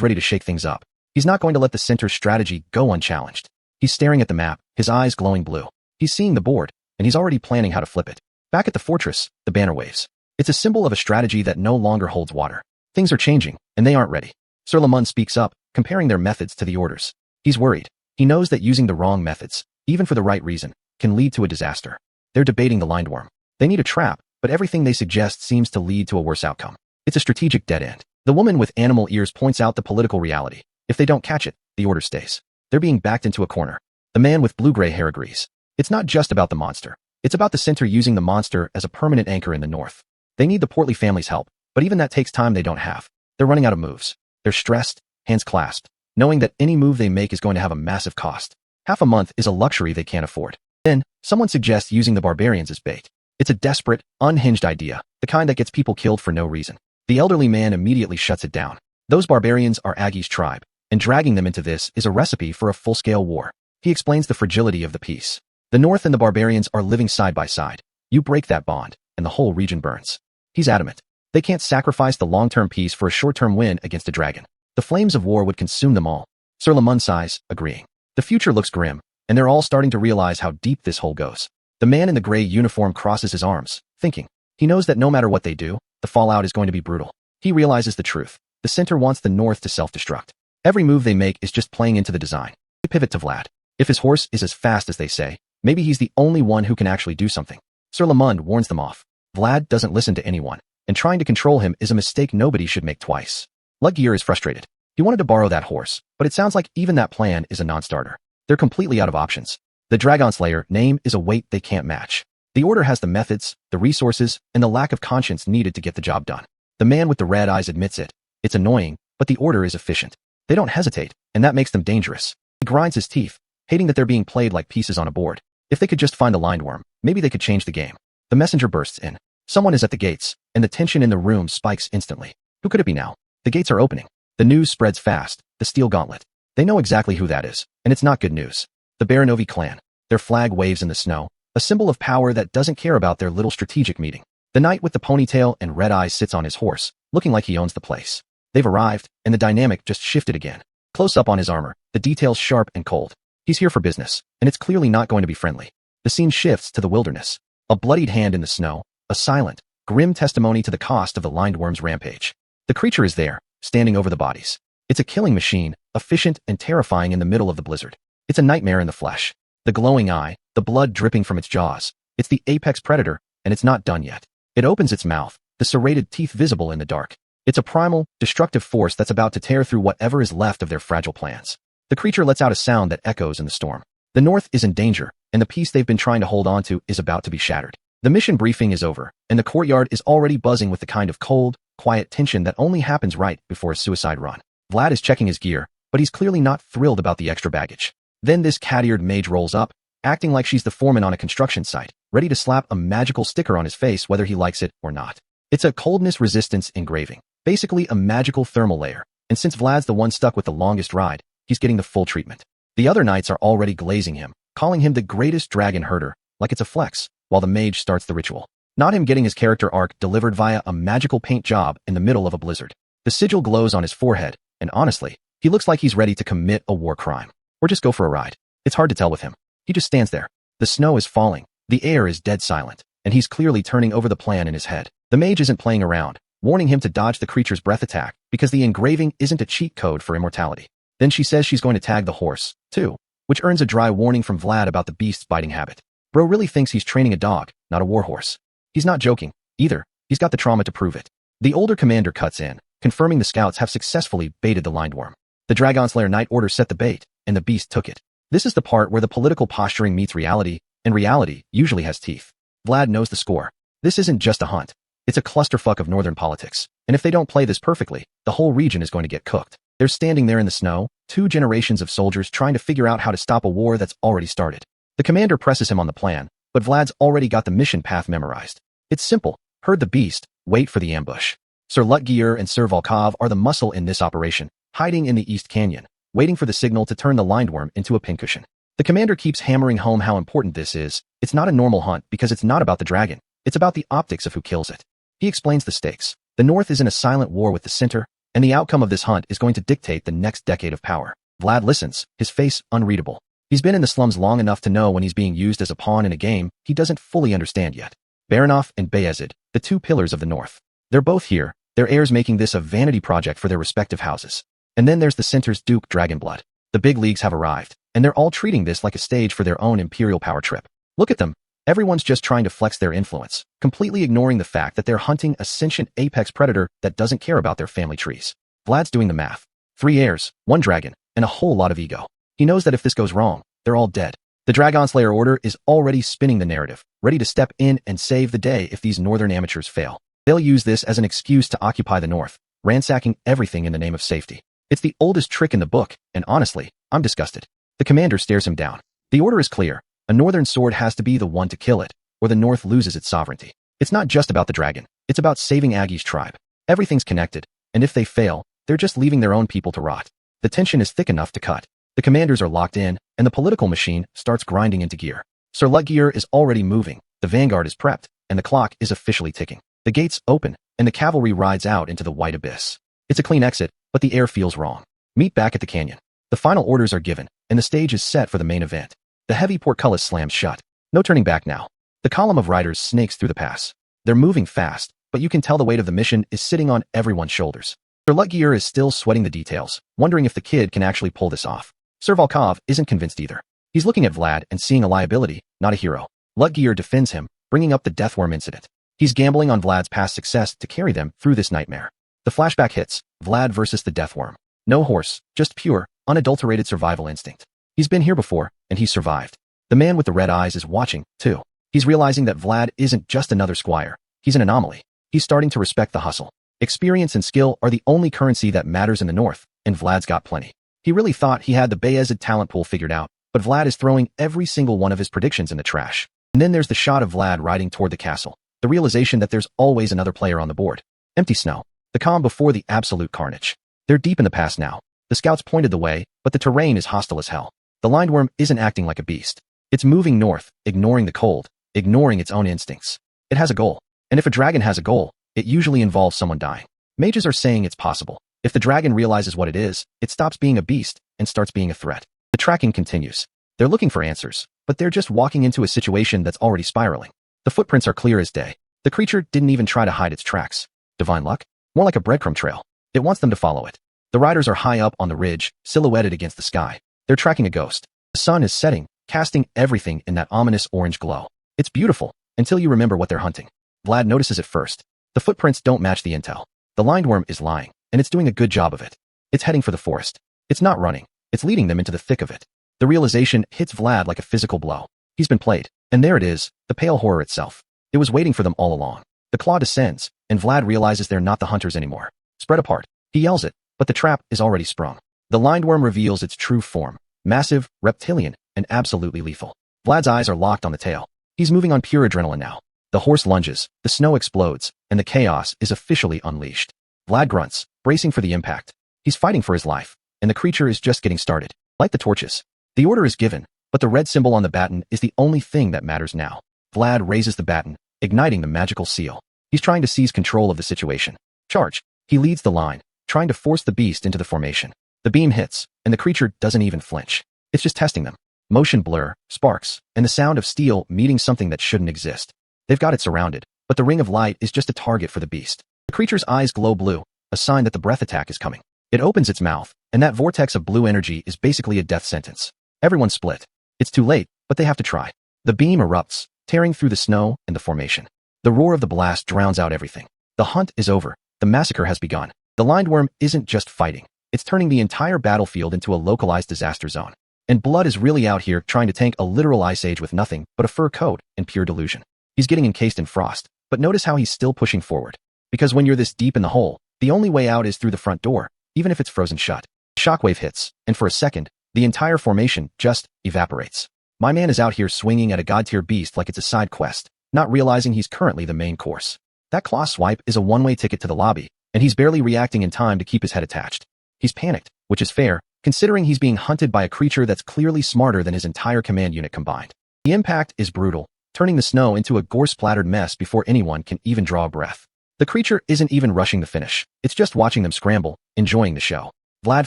Speaker 1: ready to shake things up. He's not going to let the center's strategy go unchallenged. He's staring at the map, his eyes glowing blue. He's seeing the board, and he's already planning how to flip it. Back at the fortress, the banner waves. It's a symbol of a strategy that no longer holds water. Things are changing, and they aren't ready. Sir Lamund speaks up, comparing their methods to the orders. He's worried. He knows that using the wrong methods, even for the right reason, can lead to a disaster. They're debating the lindworm. They need a trap, but everything they suggest seems to lead to a worse outcome. It's a strategic dead end. The woman with animal ears points out the political reality. If they don't catch it, the order stays. They're being backed into a corner. The man with blue-gray hair agrees. It's not just about the monster. It's about the center using the monster as a permanent anchor in the north. They need the Portly family's help, but even that takes time they don't have. They're running out of moves. They're stressed, hands clasped, knowing that any move they make is going to have a massive cost. Half a month is a luxury they can't afford. Then, someone suggests using the barbarians as bait. It's a desperate, unhinged idea, the kind that gets people killed for no reason. The elderly man immediately shuts it down. Those barbarians are Aggie's tribe, and dragging them into this is a recipe for a full-scale war. He explains the fragility of the peace. The North and the barbarians are living side by side. You break that bond, and the whole region burns. He's adamant. They can't sacrifice the long-term peace for a short-term win against a dragon. The flames of war would consume them all. Sir Lamund sighs, agreeing. The future looks grim, and they're all starting to realize how deep this hole goes. The man in the gray uniform crosses his arms, thinking. He knows that no matter what they do, the fallout is going to be brutal. He realizes the truth. The center wants the North to self-destruct. Every move they make is just playing into the design. They pivot to Vlad. If his horse is as fast as they say, maybe he's the only one who can actually do something. Sir Lamund warns them off. Vlad doesn't listen to anyone, and trying to control him is a mistake nobody should make twice. Ludgear is frustrated. He wanted to borrow that horse, but it sounds like even that plan is a non-starter. They're completely out of options. The Dragon Slayer name is a weight they can't match. The order has the methods, the resources, and the lack of conscience needed to get the job done. The man with the red eyes admits it. It's annoying, but the order is efficient. They don't hesitate, and that makes them dangerous. He grinds his teeth, hating that they're being played like pieces on a board. If they could just find the lindworm, maybe they could change the game. The messenger bursts in. Someone is at the gates, and the tension in the room spikes instantly. Who could it be now? The gates are opening. The news spreads fast, the steel gauntlet. They know exactly who that is, and it's not good news. The Baranovi clan. Their flag waves in the snow, a symbol of power that doesn't care about their little strategic meeting. The knight with the ponytail and red eyes sits on his horse, looking like he owns the place. They've arrived, and the dynamic just shifted again. Close up on his armor, the details sharp and cold. He's here for business, and it's clearly not going to be friendly. The scene shifts to the wilderness. A bloodied hand in the snow, a silent, grim testimony to the cost of the lindworm's rampage. The creature is there, standing over the bodies. It's a killing machine, efficient and terrifying in the middle of the blizzard. It's a nightmare in the flesh. The glowing eye, the blood dripping from its jaws. It's the apex predator, and it's not done yet. It opens its mouth, the serrated teeth visible in the dark. It's a primal, destructive force that's about to tear through whatever is left of their fragile plans. The creature lets out a sound that echoes in the storm. The North is in danger, and the peace they've been trying to hold on to is about to be shattered. The mission briefing is over, and the courtyard is already buzzing with the kind of cold, quiet tension that only happens right before a suicide run. Vlad is checking his gear, but he's clearly not thrilled about the extra baggage. Then this cat-eared mage rolls up, acting like she's the foreman on a construction site, ready to slap a magical sticker on his face whether he likes it or not. It's a coldness resistance engraving, basically a magical thermal layer, and since Vlad's the one stuck with the longest ride, he's getting the full treatment. The other knights are already glazing him, calling him the greatest dragon herder, like it's a flex, while the mage starts the ritual. Not him getting his character arc delivered via a magical paint job in the middle of a blizzard. The sigil glows on his forehead, and honestly, he looks like he's ready to commit a war crime. Or just go for a ride. It's hard to tell with him. He just stands there. The snow is falling, The air is dead silent, and he's clearly turning over the plan in his head. The mage isn't playing around, warning him to dodge the creature's breath attack because the engraving isn't a cheat code for immortality. Then she says she's going to tag the horse, too, which earns a dry warning from Vlad about the beast's biting habit. Bro really thinks he's training a dog, not a warhorse. He's not joking, either. He's got the trauma to prove it. The older commander cuts in, confirming the scouts have successfully baited the lindworm. The Dragon Slayer Knight Order set the bait, and the beast took it. This is the part where the political posturing meets reality, and reality usually has teeth. Vlad knows the score. This isn't just a hunt. It's a clusterfuck of northern politics, and if they don't play this perfectly, the whole region is going to get cooked. They're standing there in the snow, 2 generations of soldiers trying to figure out how to stop a war that's already started. The commander presses him on the plan, but Vlad's already got the mission path memorized. It's simple. Herd the beast, wait for the ambush. Sir Lutgear and Sir Volkov are the muscle in this operation, hiding in the East Canyon, waiting for the signal to turn the lindworm into a pincushion. The commander keeps hammering home how important this is. It's not a normal hunt because it's not about the dragon. It's about the optics of who kills it. He explains the stakes. The North is in a silent war with the center, and the outcome of this hunt is going to dictate the next decade of power. Vlad listens, his face unreadable. He's been in the slums long enough to know when he's being used as a pawn in a game he doesn't fully understand yet. Baranov and Bayezid, the 2 pillars of the North. They're both here, their heirs making this a vanity project for their respective houses. And then there's the center's Duke Dragonblood. The big leagues have arrived, and they're all treating this like a stage for their own imperial power trip. Look at them. Everyone's just trying to flex their influence, completely ignoring the fact that they're hunting a sentient apex predator that doesn't care about their family trees. Vlad's doing the math. 3 heirs, 1 dragon, and a whole lot of ego. He knows that if this goes wrong, they're all dead. The Dragon Slayer Order is already spinning the narrative, ready to step in and save the day if these northern amateurs fail. They'll use this as an excuse to occupy the North, ransacking everything in the name of safety. It's the oldest trick in the book, and honestly, I'm disgusted. The commander stares him down. The order is clear. A northern sword has to be the one to kill it, or the North loses its sovereignty. It's not just about the dragon. It's about saving Aggie's tribe. Everything's connected, and if they fail, they're just leaving their own people to rot. The tension is thick enough to cut. The commanders are locked in, and the political machine starts grinding into gear. Sir Lutgear is already moving, the vanguard is prepped, and the clock is officially ticking. The gates open, and the cavalry rides out into the white abyss. It's a clean exit, but the air feels wrong. Meet back at the canyon. The final orders are given, and the stage is set for the main event. The heavy portcullis slams shut. No turning back now. The column of riders snakes through the pass. They're moving fast, but you can tell the weight of the mission is sitting on everyone's shoulders. Sir Lutgear is still sweating the details, wondering if the kid can actually pull this off. Sir Volkov isn't convinced either. He's looking at Vlad and seeing a liability, not a hero. Lutgear defends him, bringing up the Deathworm incident. He's gambling on Vlad's past success to carry them through this nightmare. The flashback hits, Vlad versus the Deathworm. No horse, just pure, unadulterated survival instinct. He's been here before, and he's survived. The man with the red eyes is watching, too. He's realizing that Vlad isn't just another squire. He's an anomaly. He's starting to respect the hustle. Experience and skill are the only currency that matters in the North, and Vlad's got plenty. He really thought he had the Bayezid talent pool figured out, but Vlad is throwing every single one of his predictions in the trash. And then there's the shot of Vlad riding toward the castle, the realization that there's always another player on the board. Empty snow. The calm before the absolute carnage. They're deep in the past now. The scouts pointed the way, but the terrain is hostile as hell. The lindworm isn't acting like a beast. It's moving north, ignoring the cold, ignoring its own instincts. It has a goal. And if a dragon has a goal, it usually involves someone dying. Mages are saying it's possible. If the dragon realizes what it is, it stops being a beast and starts being a threat. The tracking continues. They're looking for answers, but they're just walking into a situation that's already spiraling. The footprints are clear as day. The creature didn't even try to hide its tracks. Divine luck? More like a breadcrumb trail. It wants them to follow it. The riders are high up on the ridge, silhouetted against the sky. They're tracking a ghost. The sun is setting, casting everything in that ominous orange glow. It's beautiful, until you remember what they're hunting. Vlad notices it first. The footprints don't match the intel. The lindworm is lying, and it's doing a good job of it. It's heading for the forest. It's not running. It's leading them into the thick of it. The realization hits Vlad like a physical blow. He's been played. And there it is, the pale horror itself. It was waiting for them all along. The claw descends, and Vlad realizes they're not the hunters anymore. Spread apart. He yells it, but the trap is already sprung. The lindworm reveals its true form. Massive, reptilian, and absolutely lethal. Vlad's eyes are locked on the tail. He's moving on pure adrenaline now. The horse lunges, the snow explodes, and the chaos is officially unleashed. Vlad grunts, bracing for the impact. He's fighting for his life, and the creature is just getting started. Light the torches. The order is given, but the red symbol on the baton is the only thing that matters now. Vlad raises the baton, igniting the magical seal. He's trying to seize control of the situation. Charge. He leads the line, trying to force the beast into the formation. The beam hits, and the creature doesn't even flinch. It's just testing them. Motion blur, sparks, and the sound of steel meeting something that shouldn't exist. They've got it surrounded, but the ring of light is just a target for the beast. The creature's eyes glow blue, a sign that the breath attack is coming. It opens its mouth, and that vortex of blue energy is basically a death sentence. Everyone split. It's too late, but they have to try. The beam erupts, tearing through the snow and the formation. The roar of the blast drowns out everything. The hunt is over. The massacre has begun. The lined worm isn't just fighting. It's turning the entire battlefield into a localized disaster zone. And Blood is really out here trying to tank a literal ice age with nothing but a fur coat and pure delusion. He's getting encased in frost, but notice how he's still pushing forward. Because when you're this deep in the hole, the only way out is through the front door, even if it's frozen shut. Shockwave hits, and for a second, the entire formation just evaporates. My man is out here swinging at a god-tier beast like it's a side quest, not realizing he's currently the main course. That claw swipe is a one-way ticket to the lobby, and he's barely reacting in time to keep his head attached. He's panicked, which is fair, considering he's being hunted by a creature that's clearly smarter than his entire command unit combined. The impact is brutal, turning the snow into a gore-splattered mess before anyone can even draw a breath. The creature isn't even rushing the finish. It's just watching them scramble, enjoying the show. Vlad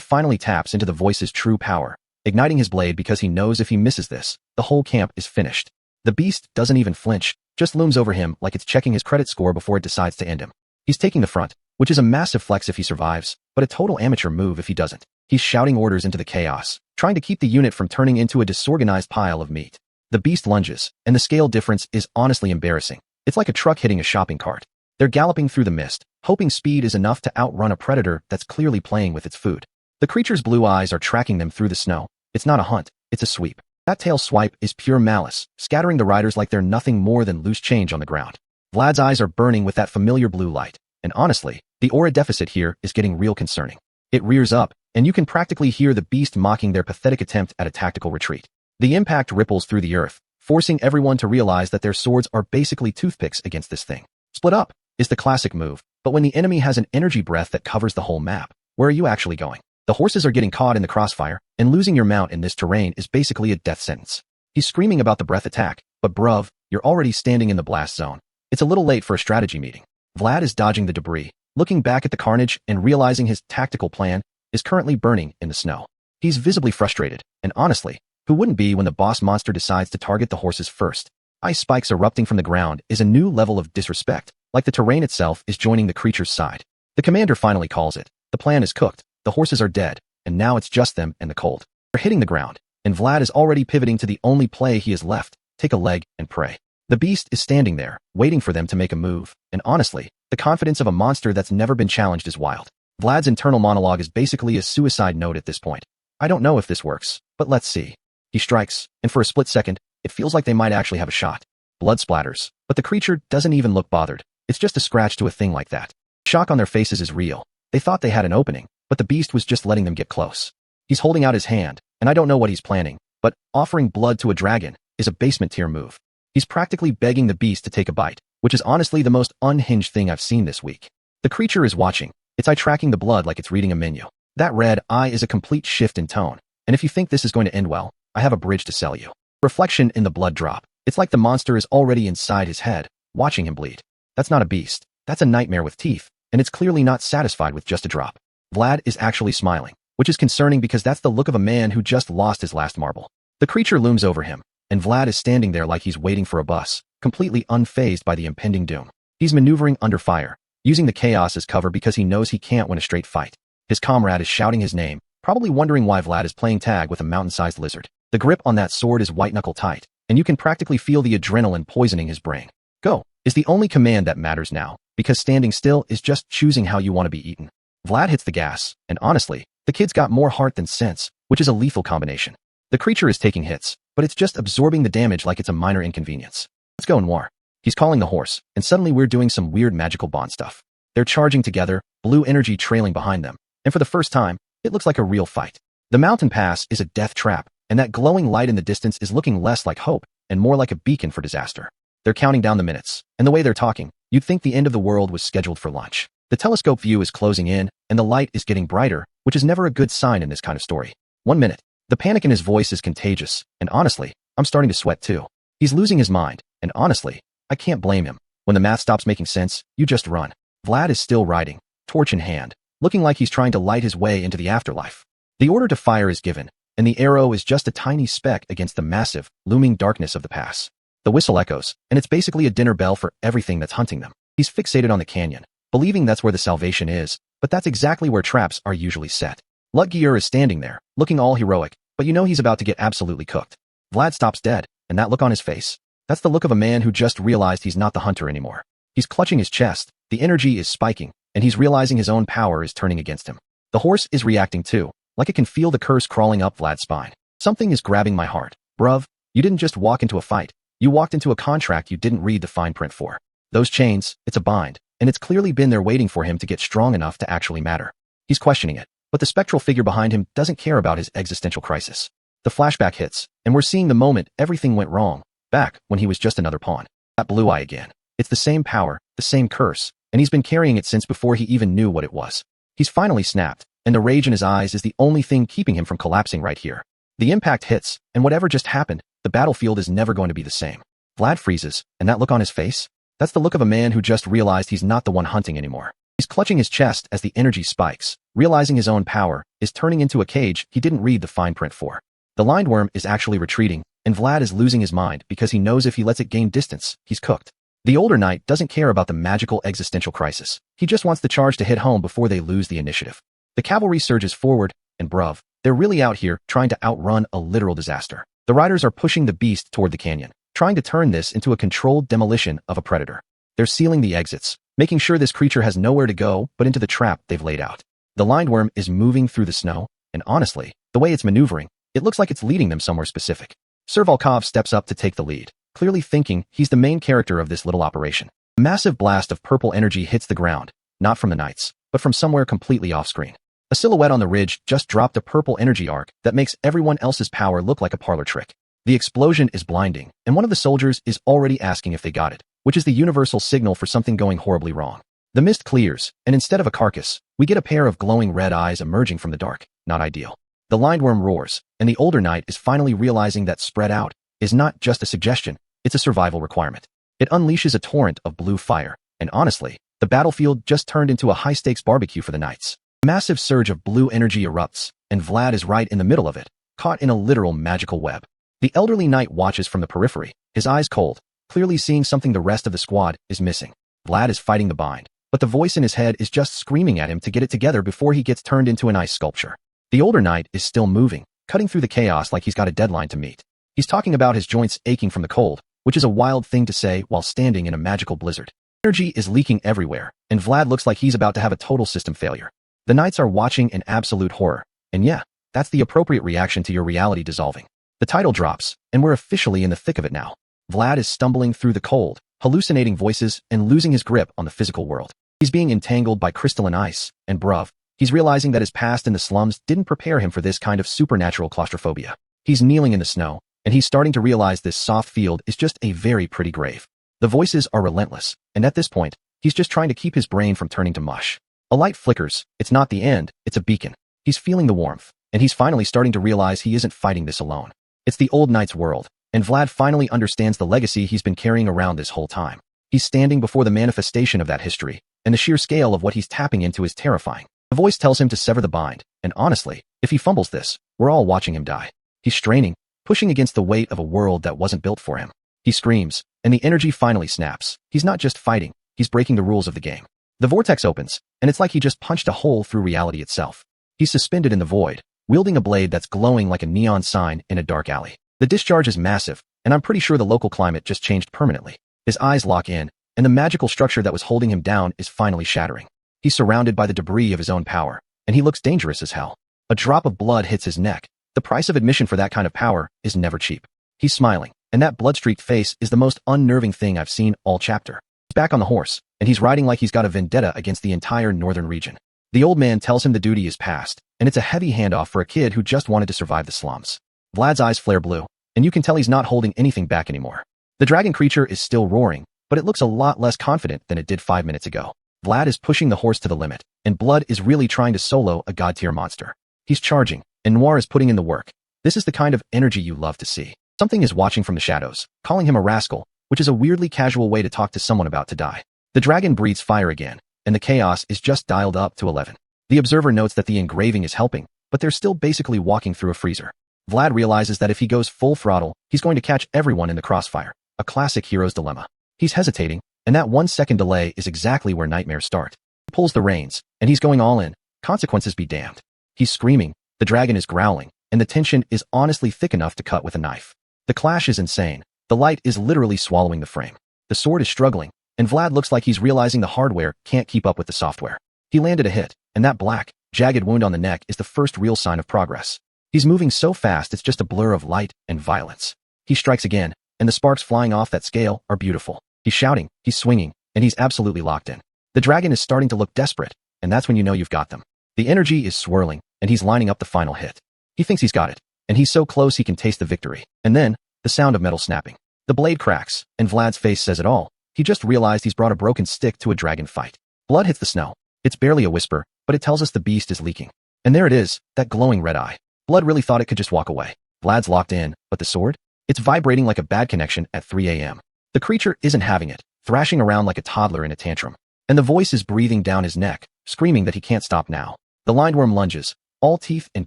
Speaker 1: finally taps into the voice's true power, igniting his blade because he knows if he misses this, the whole camp is finished. The beast doesn't even flinch, just looms over him like it's checking his credit score before it decides to end him. He's taking the front, which is a massive flex if he survives, but a total amateur move if he doesn't. He's shouting orders into the chaos, trying to keep the unit from turning into a disorganized pile of meat. The beast lunges, and the scale difference is honestly embarrassing. It's like a truck hitting a shopping cart. They're galloping through the mist, hoping speed is enough to outrun a predator that's clearly playing with its food. The creature's blue eyes are tracking them through the snow. It's not a hunt, it's a sweep. That tail swipe is pure malice, scattering the riders like they're nothing more than loose change on the ground. Vlad's eyes are burning with that familiar blue light, and honestly, the aura deficit here is getting real concerning. It rears up, and you can practically hear the beast mocking their pathetic attempt at a tactical retreat. The impact ripples through the earth, forcing everyone to realize that their swords are basically toothpicks against this thing. Split up is the classic move, but when the enemy has an energy breath that covers the whole map, where are you actually going? The horses are getting caught in the crossfire, and losing your mount in this terrain is basically a death sentence. He's screaming about the breath attack, but bruv, you're already standing in the blast zone. It's a little late for a strategy meeting. Vlad is dodging the debris, looking back at the carnage and realizing his tactical plan is currently burning in the snow. He's visibly frustrated, and honestly, who wouldn't be when the boss monster decides to target the horses first? Ice spikes erupting from the ground is a new level of disrespect, like the terrain itself is joining the creature's side. The commander finally calls it. The plan is cooked, the horses are dead, and now it's just them and the cold. They're hitting the ground, and Vlad is already pivoting to the only play he has left, take a leg and pray. The beast is standing there, waiting for them to make a move, and honestly, the confidence of a monster that's never been challenged is wild. Vlad's internal monologue is basically a suicide note at this point. I don't know if this works, but let's see. He strikes, and for a split second, it feels like they might actually have a shot. Blood splatters, but the creature doesn't even look bothered. It's just a scratch to a thing like that. Shock on their faces is real. They thought they had an opening, but the beast was just letting them get close. He's holding out his hand, and I don't know what he's planning, but offering blood to a dragon is a basement tier move. He's practically begging the beast to take a bite, which is honestly the most unhinged thing I've seen this week. The creature is watching, its eye tracking the blood like it's reading a menu. That red eye is a complete shift in tone, and if you think this is going to end well, I have a bridge to sell you. Reflection in the blood drop. It's like the monster is already inside his head, watching him bleed. That's not a beast. That's a nightmare with teeth, and it's clearly not satisfied with just a drop. Vlad is actually smiling, which is concerning because that's the look of a man who just lost his last marble. The creature looms over him, and Vlad is standing there like he's waiting for a bus, completely unfazed by the impending doom. He's maneuvering under fire, using the chaos as cover because he knows he can't win a straight fight. His comrade is shouting his name, probably wondering why Vlad is playing tag with a mountain-sized lizard. The grip on that sword is white-knuckle tight, and you can practically feel the adrenaline poisoning his brain. Go is the only command that matters now, because standing still is just choosing how you want to be eaten. Vlad hits the gas, and honestly, the kid's got more heart than sense, which is a lethal combination. The creature is taking hits, but it's just absorbing the damage like it's a minor inconvenience. Let's go in war. He's calling the horse, and suddenly we're doing some weird magical bond stuff. They're charging together, blue energy trailing behind them, and for the first time, it looks like a real fight. The mountain pass is a death trap, and that glowing light in the distance is looking less like hope and more like a beacon for disaster. They're counting down the minutes, and the way they're talking, you'd think the end of the world was scheduled for lunch. The telescope view is closing in, and the light is getting brighter, which is never a good sign in this kind of story. 1 minute. The panic in his voice is contagious, and honestly, I'm starting to sweat too. He's losing his mind, and honestly, I can't blame him. When the math stops making sense, you just run. Vlad is still riding, torch in hand, looking like he's trying to light his way into the afterlife. The order to fire is given, and the arrow is just a tiny speck against the massive, looming darkness of the pass. The whistle echoes, and it's basically a dinner bell for everything that's hunting them. He's fixated on the canyon, believing that's where the salvation is, but that's exactly where traps are usually set. Lutgier is standing there, looking all heroic, but you know he's about to get absolutely cooked. Vlad stops dead, and that look on his face, that's the look of a man who just realized he's not the hunter anymore. He's clutching his chest, the energy is spiking, and he's realizing his own power is turning against him. The horse is reacting too, like it can feel the curse crawling up Vlad's spine. Something is grabbing my heart. Bruv, you didn't just walk into a fight, you walked into a contract you didn't read the fine print for. Those chains, it's a bind, and it's clearly been there waiting for him to get strong enough to actually matter. He's questioning it, but the spectral figure behind him doesn't care about his existential crisis. The flashback hits, and we're seeing the moment everything went wrong, back when he was just another pawn. That blue eye again. It's the same power, the same curse, and he's been carrying it since before he even knew what it was. He's finally snapped, and the rage in his eyes is the only thing keeping him from collapsing right here. The impact hits, and whatever just happened, the battlefield is never going to be the same. Vlad freezes, and that look on his face? That's the look of a man who just realized he's not the one hunting anymore. He's clutching his chest as the energy spikes, realizing his own power is turning into a cage he didn't read the fine print for. The lined worm is actually retreating, and Vlad is losing his mind because he knows if he lets it gain distance, he's cooked. The older knight doesn't care about the magical existential crisis. He just wants the charge to hit home before they lose the initiative. The cavalry surges forward, and bruv, they're really out here trying to outrun a literal disaster. The riders are pushing the beast toward the canyon, trying to turn this into a controlled demolition of a predator. They're sealing the exits, making sure this creature has nowhere to go but into the trap they've laid out. The lined worm is moving through the snow, and honestly, the way it's maneuvering, it looks like it's leading them somewhere specific. Sir Volkov steps up to take the lead, clearly thinking he's the main character of this little operation. A massive blast of purple energy hits the ground, not from the knights, but from somewhere completely off-screen. A silhouette on the ridge just dropped a purple energy arc that makes everyone else's power look like a parlor trick. The explosion is blinding, and one of the soldiers is already asking if they got it, which is the universal signal for something going horribly wrong. The mist clears, and instead of a carcass, we get a pair of glowing red eyes emerging from the dark. Not ideal. The lined worm roars, and the older knight is finally realizing that spread out is not just a suggestion, it's a survival requirement. It unleashes a torrent of blue fire, and honestly, the battlefield just turned into a high-stakes barbecue for the knights. A massive surge of blue energy erupts, and Vlad is right in the middle of it, caught in a literal magical web. The elderly knight watches from the periphery, his eyes cold, clearly seeing something the rest of the squad is missing. Vlad is fighting the bind, but the voice in his head is just screaming at him to get it together before he gets turned into an ice sculpture. The older knight is still moving, cutting through the chaos like he's got a deadline to meet. He's talking about his joints aching from the cold, which is a wild thing to say while standing in a magical blizzard. Energy is leaking everywhere, and Vlad looks like he's about to have a total system failure. The knights are watching in absolute horror, and yeah, that's the appropriate reaction to your reality dissolving. The title drops, and we're officially in the thick of it now. Vlad is stumbling through the cold, hallucinating voices and losing his grip on the physical world. He's being entangled by crystalline ice, and bruv, he's realizing that his past in the slums didn't prepare him for this kind of supernatural claustrophobia. He's kneeling in the snow, and he's starting to realize this soft field is just a very pretty grave. The voices are relentless, and at this point, he's just trying to keep his brain from turning to mush. A light flickers, it's not the end, it's a beacon. He's feeling the warmth, and he's finally starting to realize he isn't fighting this alone. It's the old knight's world, and Vlad finally understands the legacy he's been carrying around this whole time. He's standing before the manifestation of that history, and the sheer scale of what he's tapping into is terrifying. The voice tells him to sever the bind, and honestly, if he fumbles this, we're all watching him die. He's straining, pushing against the weight of a world that wasn't built for him. He screams, and the energy finally snaps. He's not just fighting, he's breaking the rules of the game. The vortex opens, and it's like he just punched a hole through reality itself. He's suspended in the void, wielding a blade that's glowing like a neon sign in a dark alley. The discharge is massive, and I'm pretty sure the local climate just changed permanently. His eyes lock in, and the magical structure that was holding him down is finally shattering. He's surrounded by the debris of his own power, and he looks dangerous as hell. A drop of blood hits his neck. The price of admission for that kind of power is never cheap. He's smiling, and that blood-streaked face is the most unnerving thing I've seen all chapter. He's back on the horse, and he's riding like he's got a vendetta against the entire northern region. The old man tells him the duty is past, and it's a heavy handoff for a kid who just wanted to survive the slums. Vlad's eyes flare blue, and you can tell he's not holding anything back anymore. The dragon creature is still roaring, but it looks a lot less confident than it did 5 minutes ago. Vlad is pushing the horse to the limit, and Blood is really trying to solo a god-tier monster. He's charging, and Noir is putting in the work. This is the kind of energy you love to see. Something is watching from the shadows, calling him a rascal, which is a weirdly casual way to talk to someone about to die. The dragon breathes fire again, and the chaos is just dialed up to 11. The observer notes that the engraving is helping, but they're still basically walking through a freezer. Vlad realizes that if he goes full throttle, he's going to catch everyone in the crossfire. A classic hero's dilemma. He's hesitating, and that 1 second delay is exactly where nightmares start. He pulls the reins, and he's going all in. Consequences be damned. He's screaming, the dragon is growling, and the tension is honestly thick enough to cut with a knife. The clash is insane. The light is literally swallowing the frame. The sword is struggling, and Vlad looks like he's realizing the hardware can't keep up with the software. He landed a hit, and that black, jagged wound on the neck is the first real sign of progress. He's moving so fast it's just a blur of light and violence. He strikes again, and the sparks flying off that scale are beautiful. He's shouting, he's swinging, and he's absolutely locked in. The dragon is starting to look desperate, and that's when you know you've got them. The energy is swirling, and he's lining up the final hit. He thinks he's got it, and he's so close he can taste the victory. And then, the sound of metal snapping. The blade cracks, and Vlad's face says it all. He just realized he's brought a broken stick to a dragon fight. Blood hits the snow. It's barely a whisper, but it tells us the beast is leaking. And there it is, that glowing red eye. Blood really thought it could just walk away. Vlad's locked in, but the sword? It's vibrating like a bad connection at 3 a.m. The creature isn't having it, thrashing around like a toddler in a tantrum. And the voice is breathing down his neck, screaming that he can't stop now. The lindworm lunges, all teeth and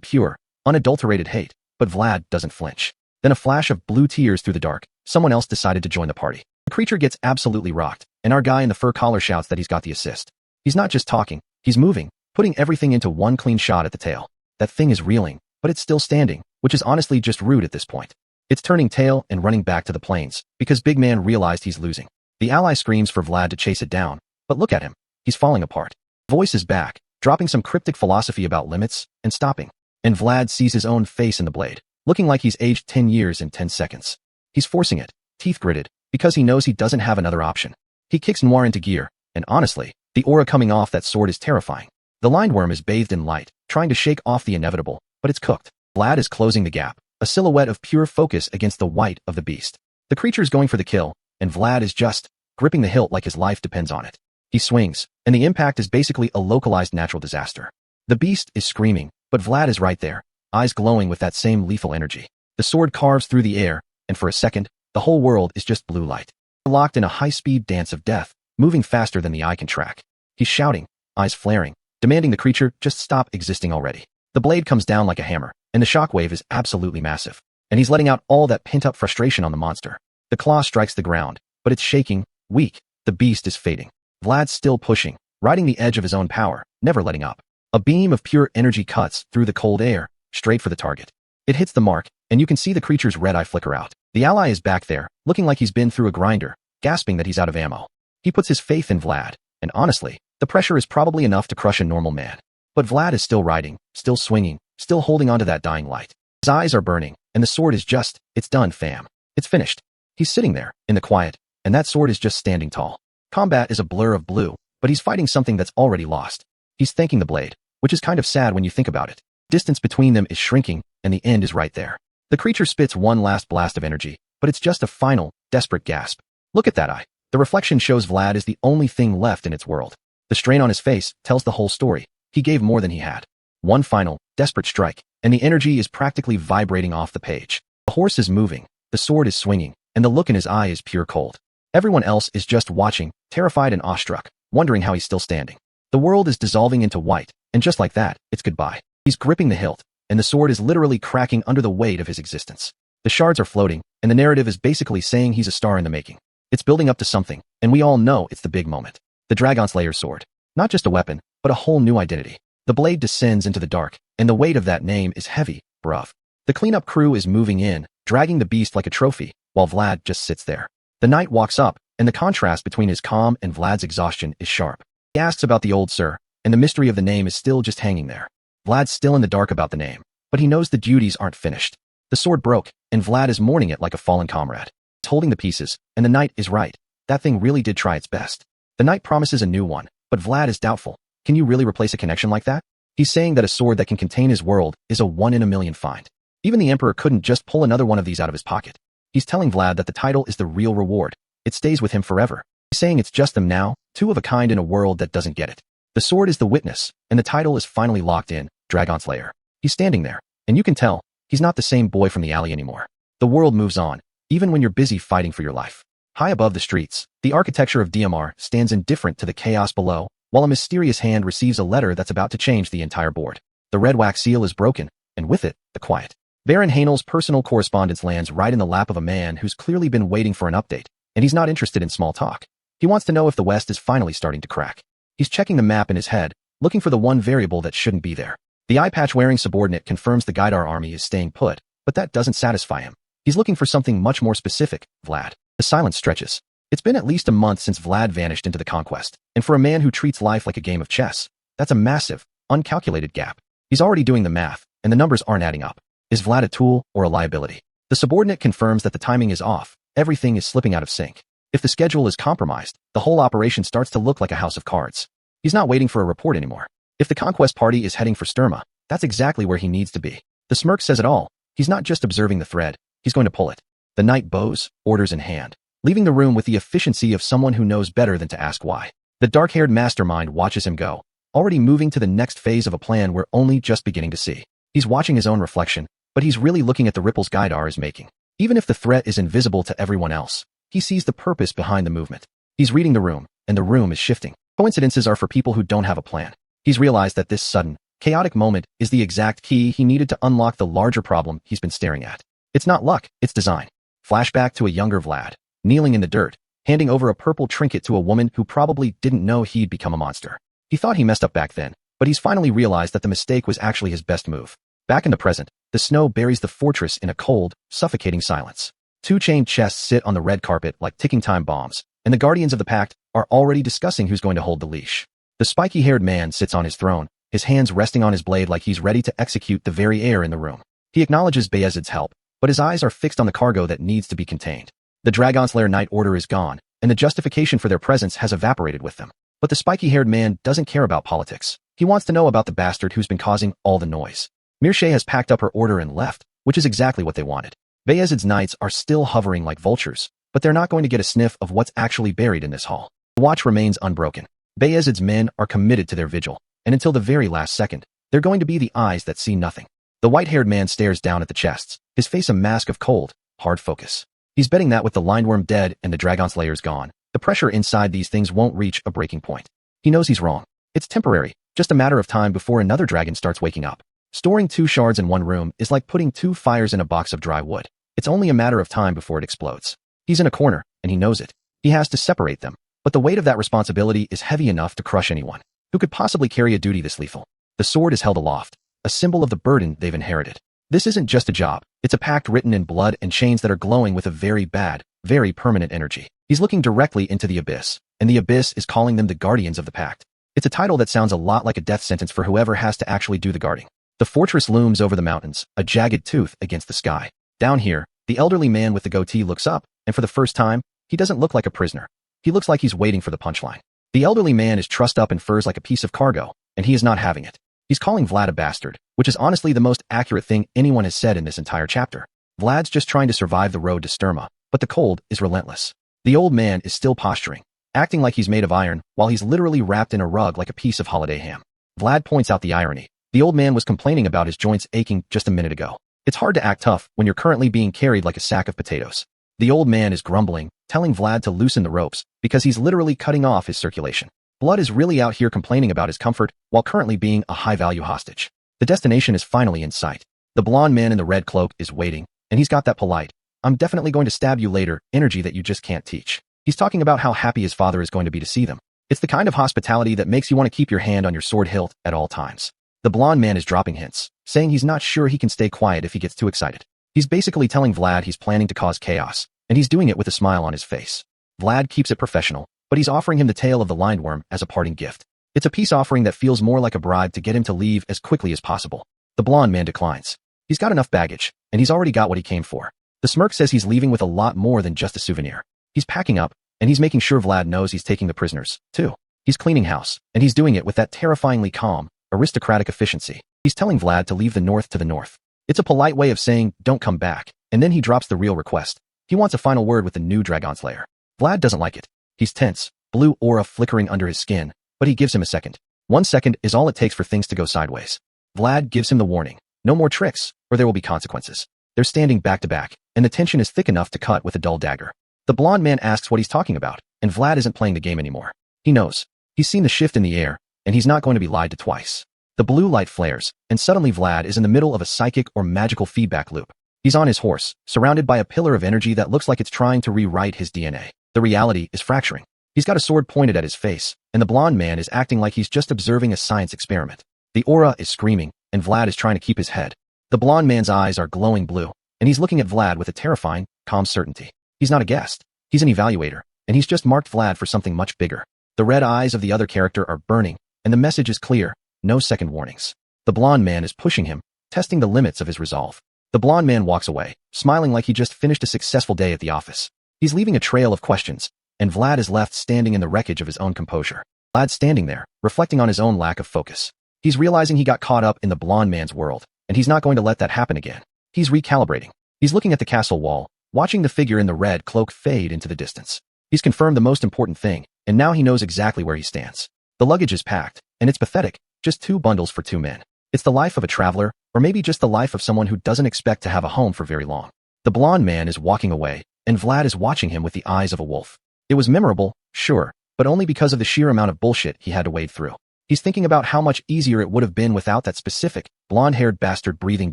Speaker 1: pure, unadulterated hate, but Vlad doesn't flinch. Then a flash of blue tears through the dark. Someone else decided to join the party. The creature gets absolutely rocked, and our guy in the fur collar shouts that he's got the assist. He's not just talking, he's moving, putting everything into one clean shot at the tail. That thing is reeling, but it's still standing, which is honestly just rude at this point. It's turning tail and running back to the plains, because Big Man realized he's losing. The ally screams for Vlad to chase it down, but look at him. He's falling apart. Voice is back, dropping some cryptic philosophy about limits and stopping. And Vlad sees his own face in the blade, looking like he's aged 10 years in 10 seconds. He's forcing it, teeth gritted, because he knows he doesn't have another option. He kicks Noir into gear, and honestly, the aura coming off that sword is terrifying. The lindworm is bathed in light, trying to shake off the inevitable, but it's cooked. Vlad is closing the gap, a silhouette of pure focus against the white of the beast. The creature's going for the kill, and Vlad is just gripping the hilt like his life depends on it. He swings, and the impact is basically a localized natural disaster. The beast is screaming, but Vlad is right there, eyes glowing with that same lethal energy. The sword carves through the air, and for a second, the whole world is just blue light. Locked in a high-speed dance of death, moving faster than the eye can track. He's shouting, eyes flaring, demanding the creature just stop existing already. The blade comes down like a hammer, and the shockwave is absolutely massive. And he's letting out all that pent-up frustration on the monster. The claw strikes the ground, but it's shaking, weak. The beast is fading. Vlad's still pushing, riding the edge of his own power, never letting up. A beam of pure energy cuts through the cold air, straight for the target. It hits the mark, and you can see the creature's red eye flicker out. The ally is back there, looking like he's been through a grinder, gasping that he's out of ammo. He puts his faith in Vlad, and honestly, the pressure is probably enough to crush a normal man. But Vlad is still riding, still swinging, still holding onto that dying light. His eyes are burning, and the sword is just, it's done, fam. It's finished. He's sitting there, in the quiet, and that sword is just standing tall. Combat is a blur of blue, but he's fighting something that's already lost. He's thanking the blade, which is kind of sad when you think about it. Distance between them is shrinking, and the end is right there. The creature spits one last blast of energy, but it's just a final, desperate gasp. Look at that eye. The reflection shows Vlad is the only thing left in its world. The strain on his face tells the whole story. He gave more than he had. One final, desperate strike, and the energy is practically vibrating off the page. The horse is moving, the sword is swinging, and the look in his eye is pure cold. Everyone else is just watching, terrified and awestruck, wondering how he's still standing. The world is dissolving into white, and just like that, it's goodbye. He's gripping the hilt, and the sword is literally cracking under the weight of his existence. The shards are floating, and the narrative is basically saying he's a star in the making. It's building up to something, and we all know it's the big moment. The Dragon Slayer's sword. Not just a weapon, but a whole new identity. The blade descends into the dark, and the weight of that name is heavy, bruv. The cleanup crew is moving in, dragging the beast like a trophy, while Vlad just sits there. The knight walks up, and the contrast between his calm and Vlad's exhaustion is sharp. He asks about the old sir, and the mystery of the name is still just hanging there. Vlad's still in the dark about the name, but he knows the duties aren't finished. The sword broke, and Vlad is mourning it like a fallen comrade. He's holding the pieces, and the knight is right. That thing really did try its best. The knight promises a new one, but Vlad is doubtful. Can you really replace a connection like that? He's saying that a sword that can contain his world is a 1 in a million find. Even the Emperor couldn't just pull another one of these out of his pocket. He's telling Vlad that the title is the real reward. It stays with him forever. He's saying it's just them now, two of a kind in a world that doesn't get it. The sword is the witness, and the title is finally locked in, Dragon Slayer. He's standing there, and you can tell, he's not the same boy from the alley anymore. The world moves on, even when you're busy fighting for your life. High above the streets, the architecture of DMR stands indifferent to the chaos below, while a mysterious hand receives a letter that's about to change the entire board. The red wax seal is broken, and with it, the quiet. Baron Hainel's personal correspondence lands right in the lap of a man who's clearly been waiting for an update, and he's not interested in small talk. He wants to know if the West is finally starting to crack. He's checking the map in his head, looking for the one variable that shouldn't be there. The eye patch-wearing subordinate confirms the Gaidar army is staying put, but that doesn't satisfy him. He's looking for something much more specific, Vlad. The silence stretches. It's been at least a month since Vlad vanished into the conquest, and for a man who treats life like a game of chess, that's a massive, uncalculated gap. He's already doing the math, and the numbers aren't adding up. Is Vlad a tool or a liability? The subordinate confirms that the timing is off, everything is slipping out of sync. If the schedule is compromised, the whole operation starts to look like a house of cards. He's not waiting for a report anymore. If the conquest party is heading for Sturma, that's exactly where he needs to be. The smirk says it all. He's not just observing the thread, he's going to pull it. The knight bows, orders in hand, leaving the room with the efficiency of someone who knows better than to ask why. The dark-haired mastermind watches him go, already moving to the next phase of a plan we're only just beginning to see. He's watching his own reflection, but he's really looking at the ripples Gaidar is making. Even if the threat is invisible to everyone else, he sees the purpose behind the movement. He's reading the room, and the room is shifting. Coincidences are for people who don't have a plan. He's realized that this sudden, chaotic moment is the exact key he needed to unlock the larger problem he's been staring at. It's not luck, it's design. Flashback to a younger Vlad, kneeling in the dirt, handing over a purple trinket to a woman who probably didn't know he'd become a monster. He thought he messed up back then, but he's finally realized that the mistake was actually his best move. Back in the present, the snow buries the fortress in a cold, suffocating silence. Two chained chests sit on the red carpet like ticking time bombs, and the guardians of the pact are already discussing who's going to hold the leash. The spiky-haired man sits on his throne, his hands resting on his blade like he's ready to execute the very air in the room. He acknowledges Bayezid's help, but his eyes are fixed on the cargo that needs to be contained. The Dragonslayer Knight Order is gone, and the justification for their presence has evaporated with them. But the spiky-haired man doesn't care about politics. He wants to know about the bastard who's been causing all the noise. Mirshe has packed up her order and left, which is exactly what they wanted. Bayezid's knights are still hovering like vultures, but they're not going to get a sniff of what's actually buried in this hall. The watch remains unbroken. Bayezid's men are committed to their vigil, and until the very last second, they're going to be the eyes that see nothing. The white-haired man stares down at the chests, his face a mask of cold, hard focus. He's betting that with the Lindworm dead and the Dragonslayers gone, the pressure inside these things won't reach a breaking point. He knows he's wrong. It's temporary, just a matter of time before another dragon starts waking up. Storing 2 shards in one room is like putting 2 fires in a box of dry wood. It's only a matter of time before it explodes. He's in a corner, and he knows it. He has to separate them, but the weight of that responsibility is heavy enough to crush anyone who could possibly carry a duty this lethal. The sword is held aloft, a symbol of the burden they've inherited. This isn't just a job, it's a pact written in blood and chains that are glowing with a very bad, very permanent energy. He's looking directly into the abyss, and the abyss is calling them the guardians of the pact. It's a title that sounds a lot like a death sentence for whoever has to actually do the guarding. The fortress looms over the mountains, a jagged tooth against the sky. Down here, the elderly man with the goatee looks up, and for the first time, he doesn't look like a prisoner. He looks like he's waiting for the punchline. The elderly man is trussed up in furs like a piece of cargo, and he is not having it. He's calling Vlad a bastard, which is honestly the most accurate thing anyone has said in this entire chapter. Vlad's just trying to survive the road to Sturma, but the cold is relentless. The old man is still posturing, acting like he's made of iron, while he's literally wrapped in a rug like a piece of holiday ham. Vlad points out the irony. The old man was complaining about his joints aching just a minute ago. It's hard to act tough when you're currently being carried like a sack of potatoes. The old man is grumbling, telling Vlad to loosen the ropes, because he's literally cutting off his circulation. Blood is really out here complaining about his comfort, while currently being a high-value hostage. The destination is finally in sight. The blonde man in the red cloak is waiting, and he's got that polite, "I'm definitely going to stab you later" energy that you just can't teach. He's talking about how happy his father is going to be to see them. It's the kind of hospitality that makes you want to keep your hand on your sword hilt at all times. The blonde man is dropping hints, saying he's not sure he can stay quiet if he gets too excited. He's basically telling Vlad he's planning to cause chaos, and he's doing it with a smile on his face. Vlad keeps it professional, but he's offering him the tail of the Lindworm as a parting gift. It's a peace offering that feels more like a bribe to get him to leave as quickly as possible. The blonde man declines. He's got enough baggage, and he's already got what he came for. The smirk says he's leaving with a lot more than just a souvenir. He's packing up, and he's making sure Vlad knows he's taking the prisoners, too. He's cleaning house, and he's doing it with that terrifyingly calm, aristocratic efficiency. He's telling Vlad to leave the north to the north. It's a polite way of saying, don't come back, and then he drops the real request. He wants a final word with the new Dragonslayer. Vlad doesn't like it. He's tense, blue aura flickering under his skin, but he gives him a second. 1 second is all it takes for things to go sideways. Vlad gives him the warning. No more tricks, or there will be consequences. They're standing back to back, and the tension is thick enough to cut with a dull dagger. The blonde man asks what he's talking about, and Vlad isn't playing the game anymore. He knows. He's seen the shift in the air, and he's not going to be lied to twice. The The blue light flares, and suddenly Vlad is in the middle of a psychic or magical feedback loop. He's on his horse, surrounded by a pillar of energy that looks like it's trying to rewrite his DNA. The reality is fracturing. He's got a sword pointed at his face, and the blonde man is acting like he's just observing a science experiment. The aura is screaming, and Vlad is trying to keep his head. The blonde man's eyes are glowing blue, and he's looking at Vlad with a terrifying, calm certainty. He's not a guest. He's an evaluator, and he's just marked Vlad for something much bigger. The red eyes of the other character are burning, and the message is clear: no second warnings. The blonde man is pushing him, testing the limits of his resolve. The blonde man walks away, smiling like he just finished a successful day at the office. He's leaving a trail of questions, and Vlad is left standing in the wreckage of his own composure. Vlad's standing there, reflecting on his own lack of focus. He's realizing he got caught up in the blonde man's world, and he's not going to let that happen again. He's recalibrating. He's looking at the castle wall, watching the figure in the red cloak fade into the distance. He's confirmed the most important thing, and now he knows exactly where he stands. The luggage is packed, and it's pathetic, just 2 bundles for 2 men. It's the life of a traveler, or maybe just the life of someone who doesn't expect to have a home for very long. The blonde man is walking away, and Vlad is watching him with the eyes of a wolf. It was memorable, sure, but only because of the sheer amount of bullshit he had to wade through. He's thinking about how much easier it would have been without that specific, blonde-haired bastard breathing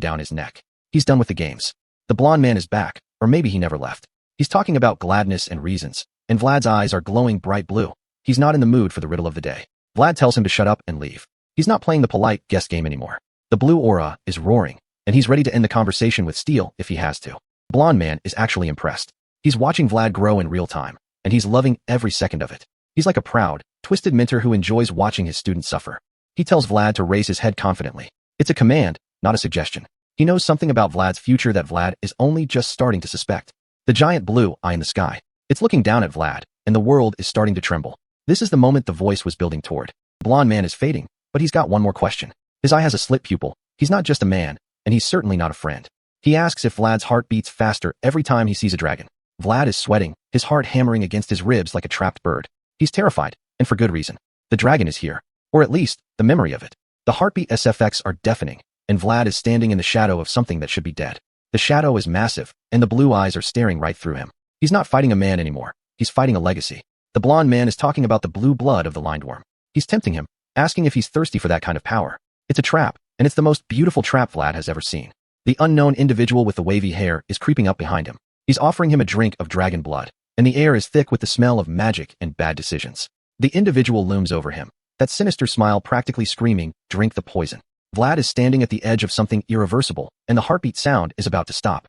Speaker 1: down his neck. He's done with the games. The blonde man is back, or maybe he never left. He's talking about gladness and reasons, and Vlad's eyes are glowing bright blue. He's not in the mood for the riddle of the day. Vlad tells him to shut up and leave. He's not playing the polite guess game anymore. The blue aura is roaring, and he's ready to end the conversation with steel if he has to. The blonde man is actually impressed. He's watching Vlad grow in real time, and he's loving every second of it. He's like a proud, twisted mentor who enjoys watching his students suffer. He tells Vlad to raise his head confidently. It's a command, not a suggestion. He knows something about Vlad's future that Vlad is only just starting to suspect. The giant blue eye in the sky. It's looking down at Vlad, and the world is starting to tremble. This is the moment the voice was building toward. The blonde man is fading, but he's got one more question. His eye has a slit pupil. He's not just a man, and he's certainly not a friend. He asks if Vlad's heart beats faster every time he sees a dragon. Vlad is sweating, his heart hammering against his ribs like a trapped bird. He's terrified, and for good reason. The dragon is here, or at least, the memory of it. The heartbeat SFX are deafening, and Vlad is standing in the shadow of something that should be dead. The shadow is massive, and the blue eyes are staring right through him. He's not fighting a man anymore. He's fighting a legacy. The blonde man is talking about the blue blood of the lindworm. He's tempting him, asking if he's thirsty for that kind of power. It's a trap, and it's the most beautiful trap Vlad has ever seen. The unknown individual with the wavy hair is creeping up behind him. He's offering him a drink of dragon blood, and the air is thick with the smell of magic and bad decisions. The individual looms over him, that sinister smile practically screaming, "Drink the poison." Vlad is standing at the edge of something irreversible, and the heartbeat sound is about to stop.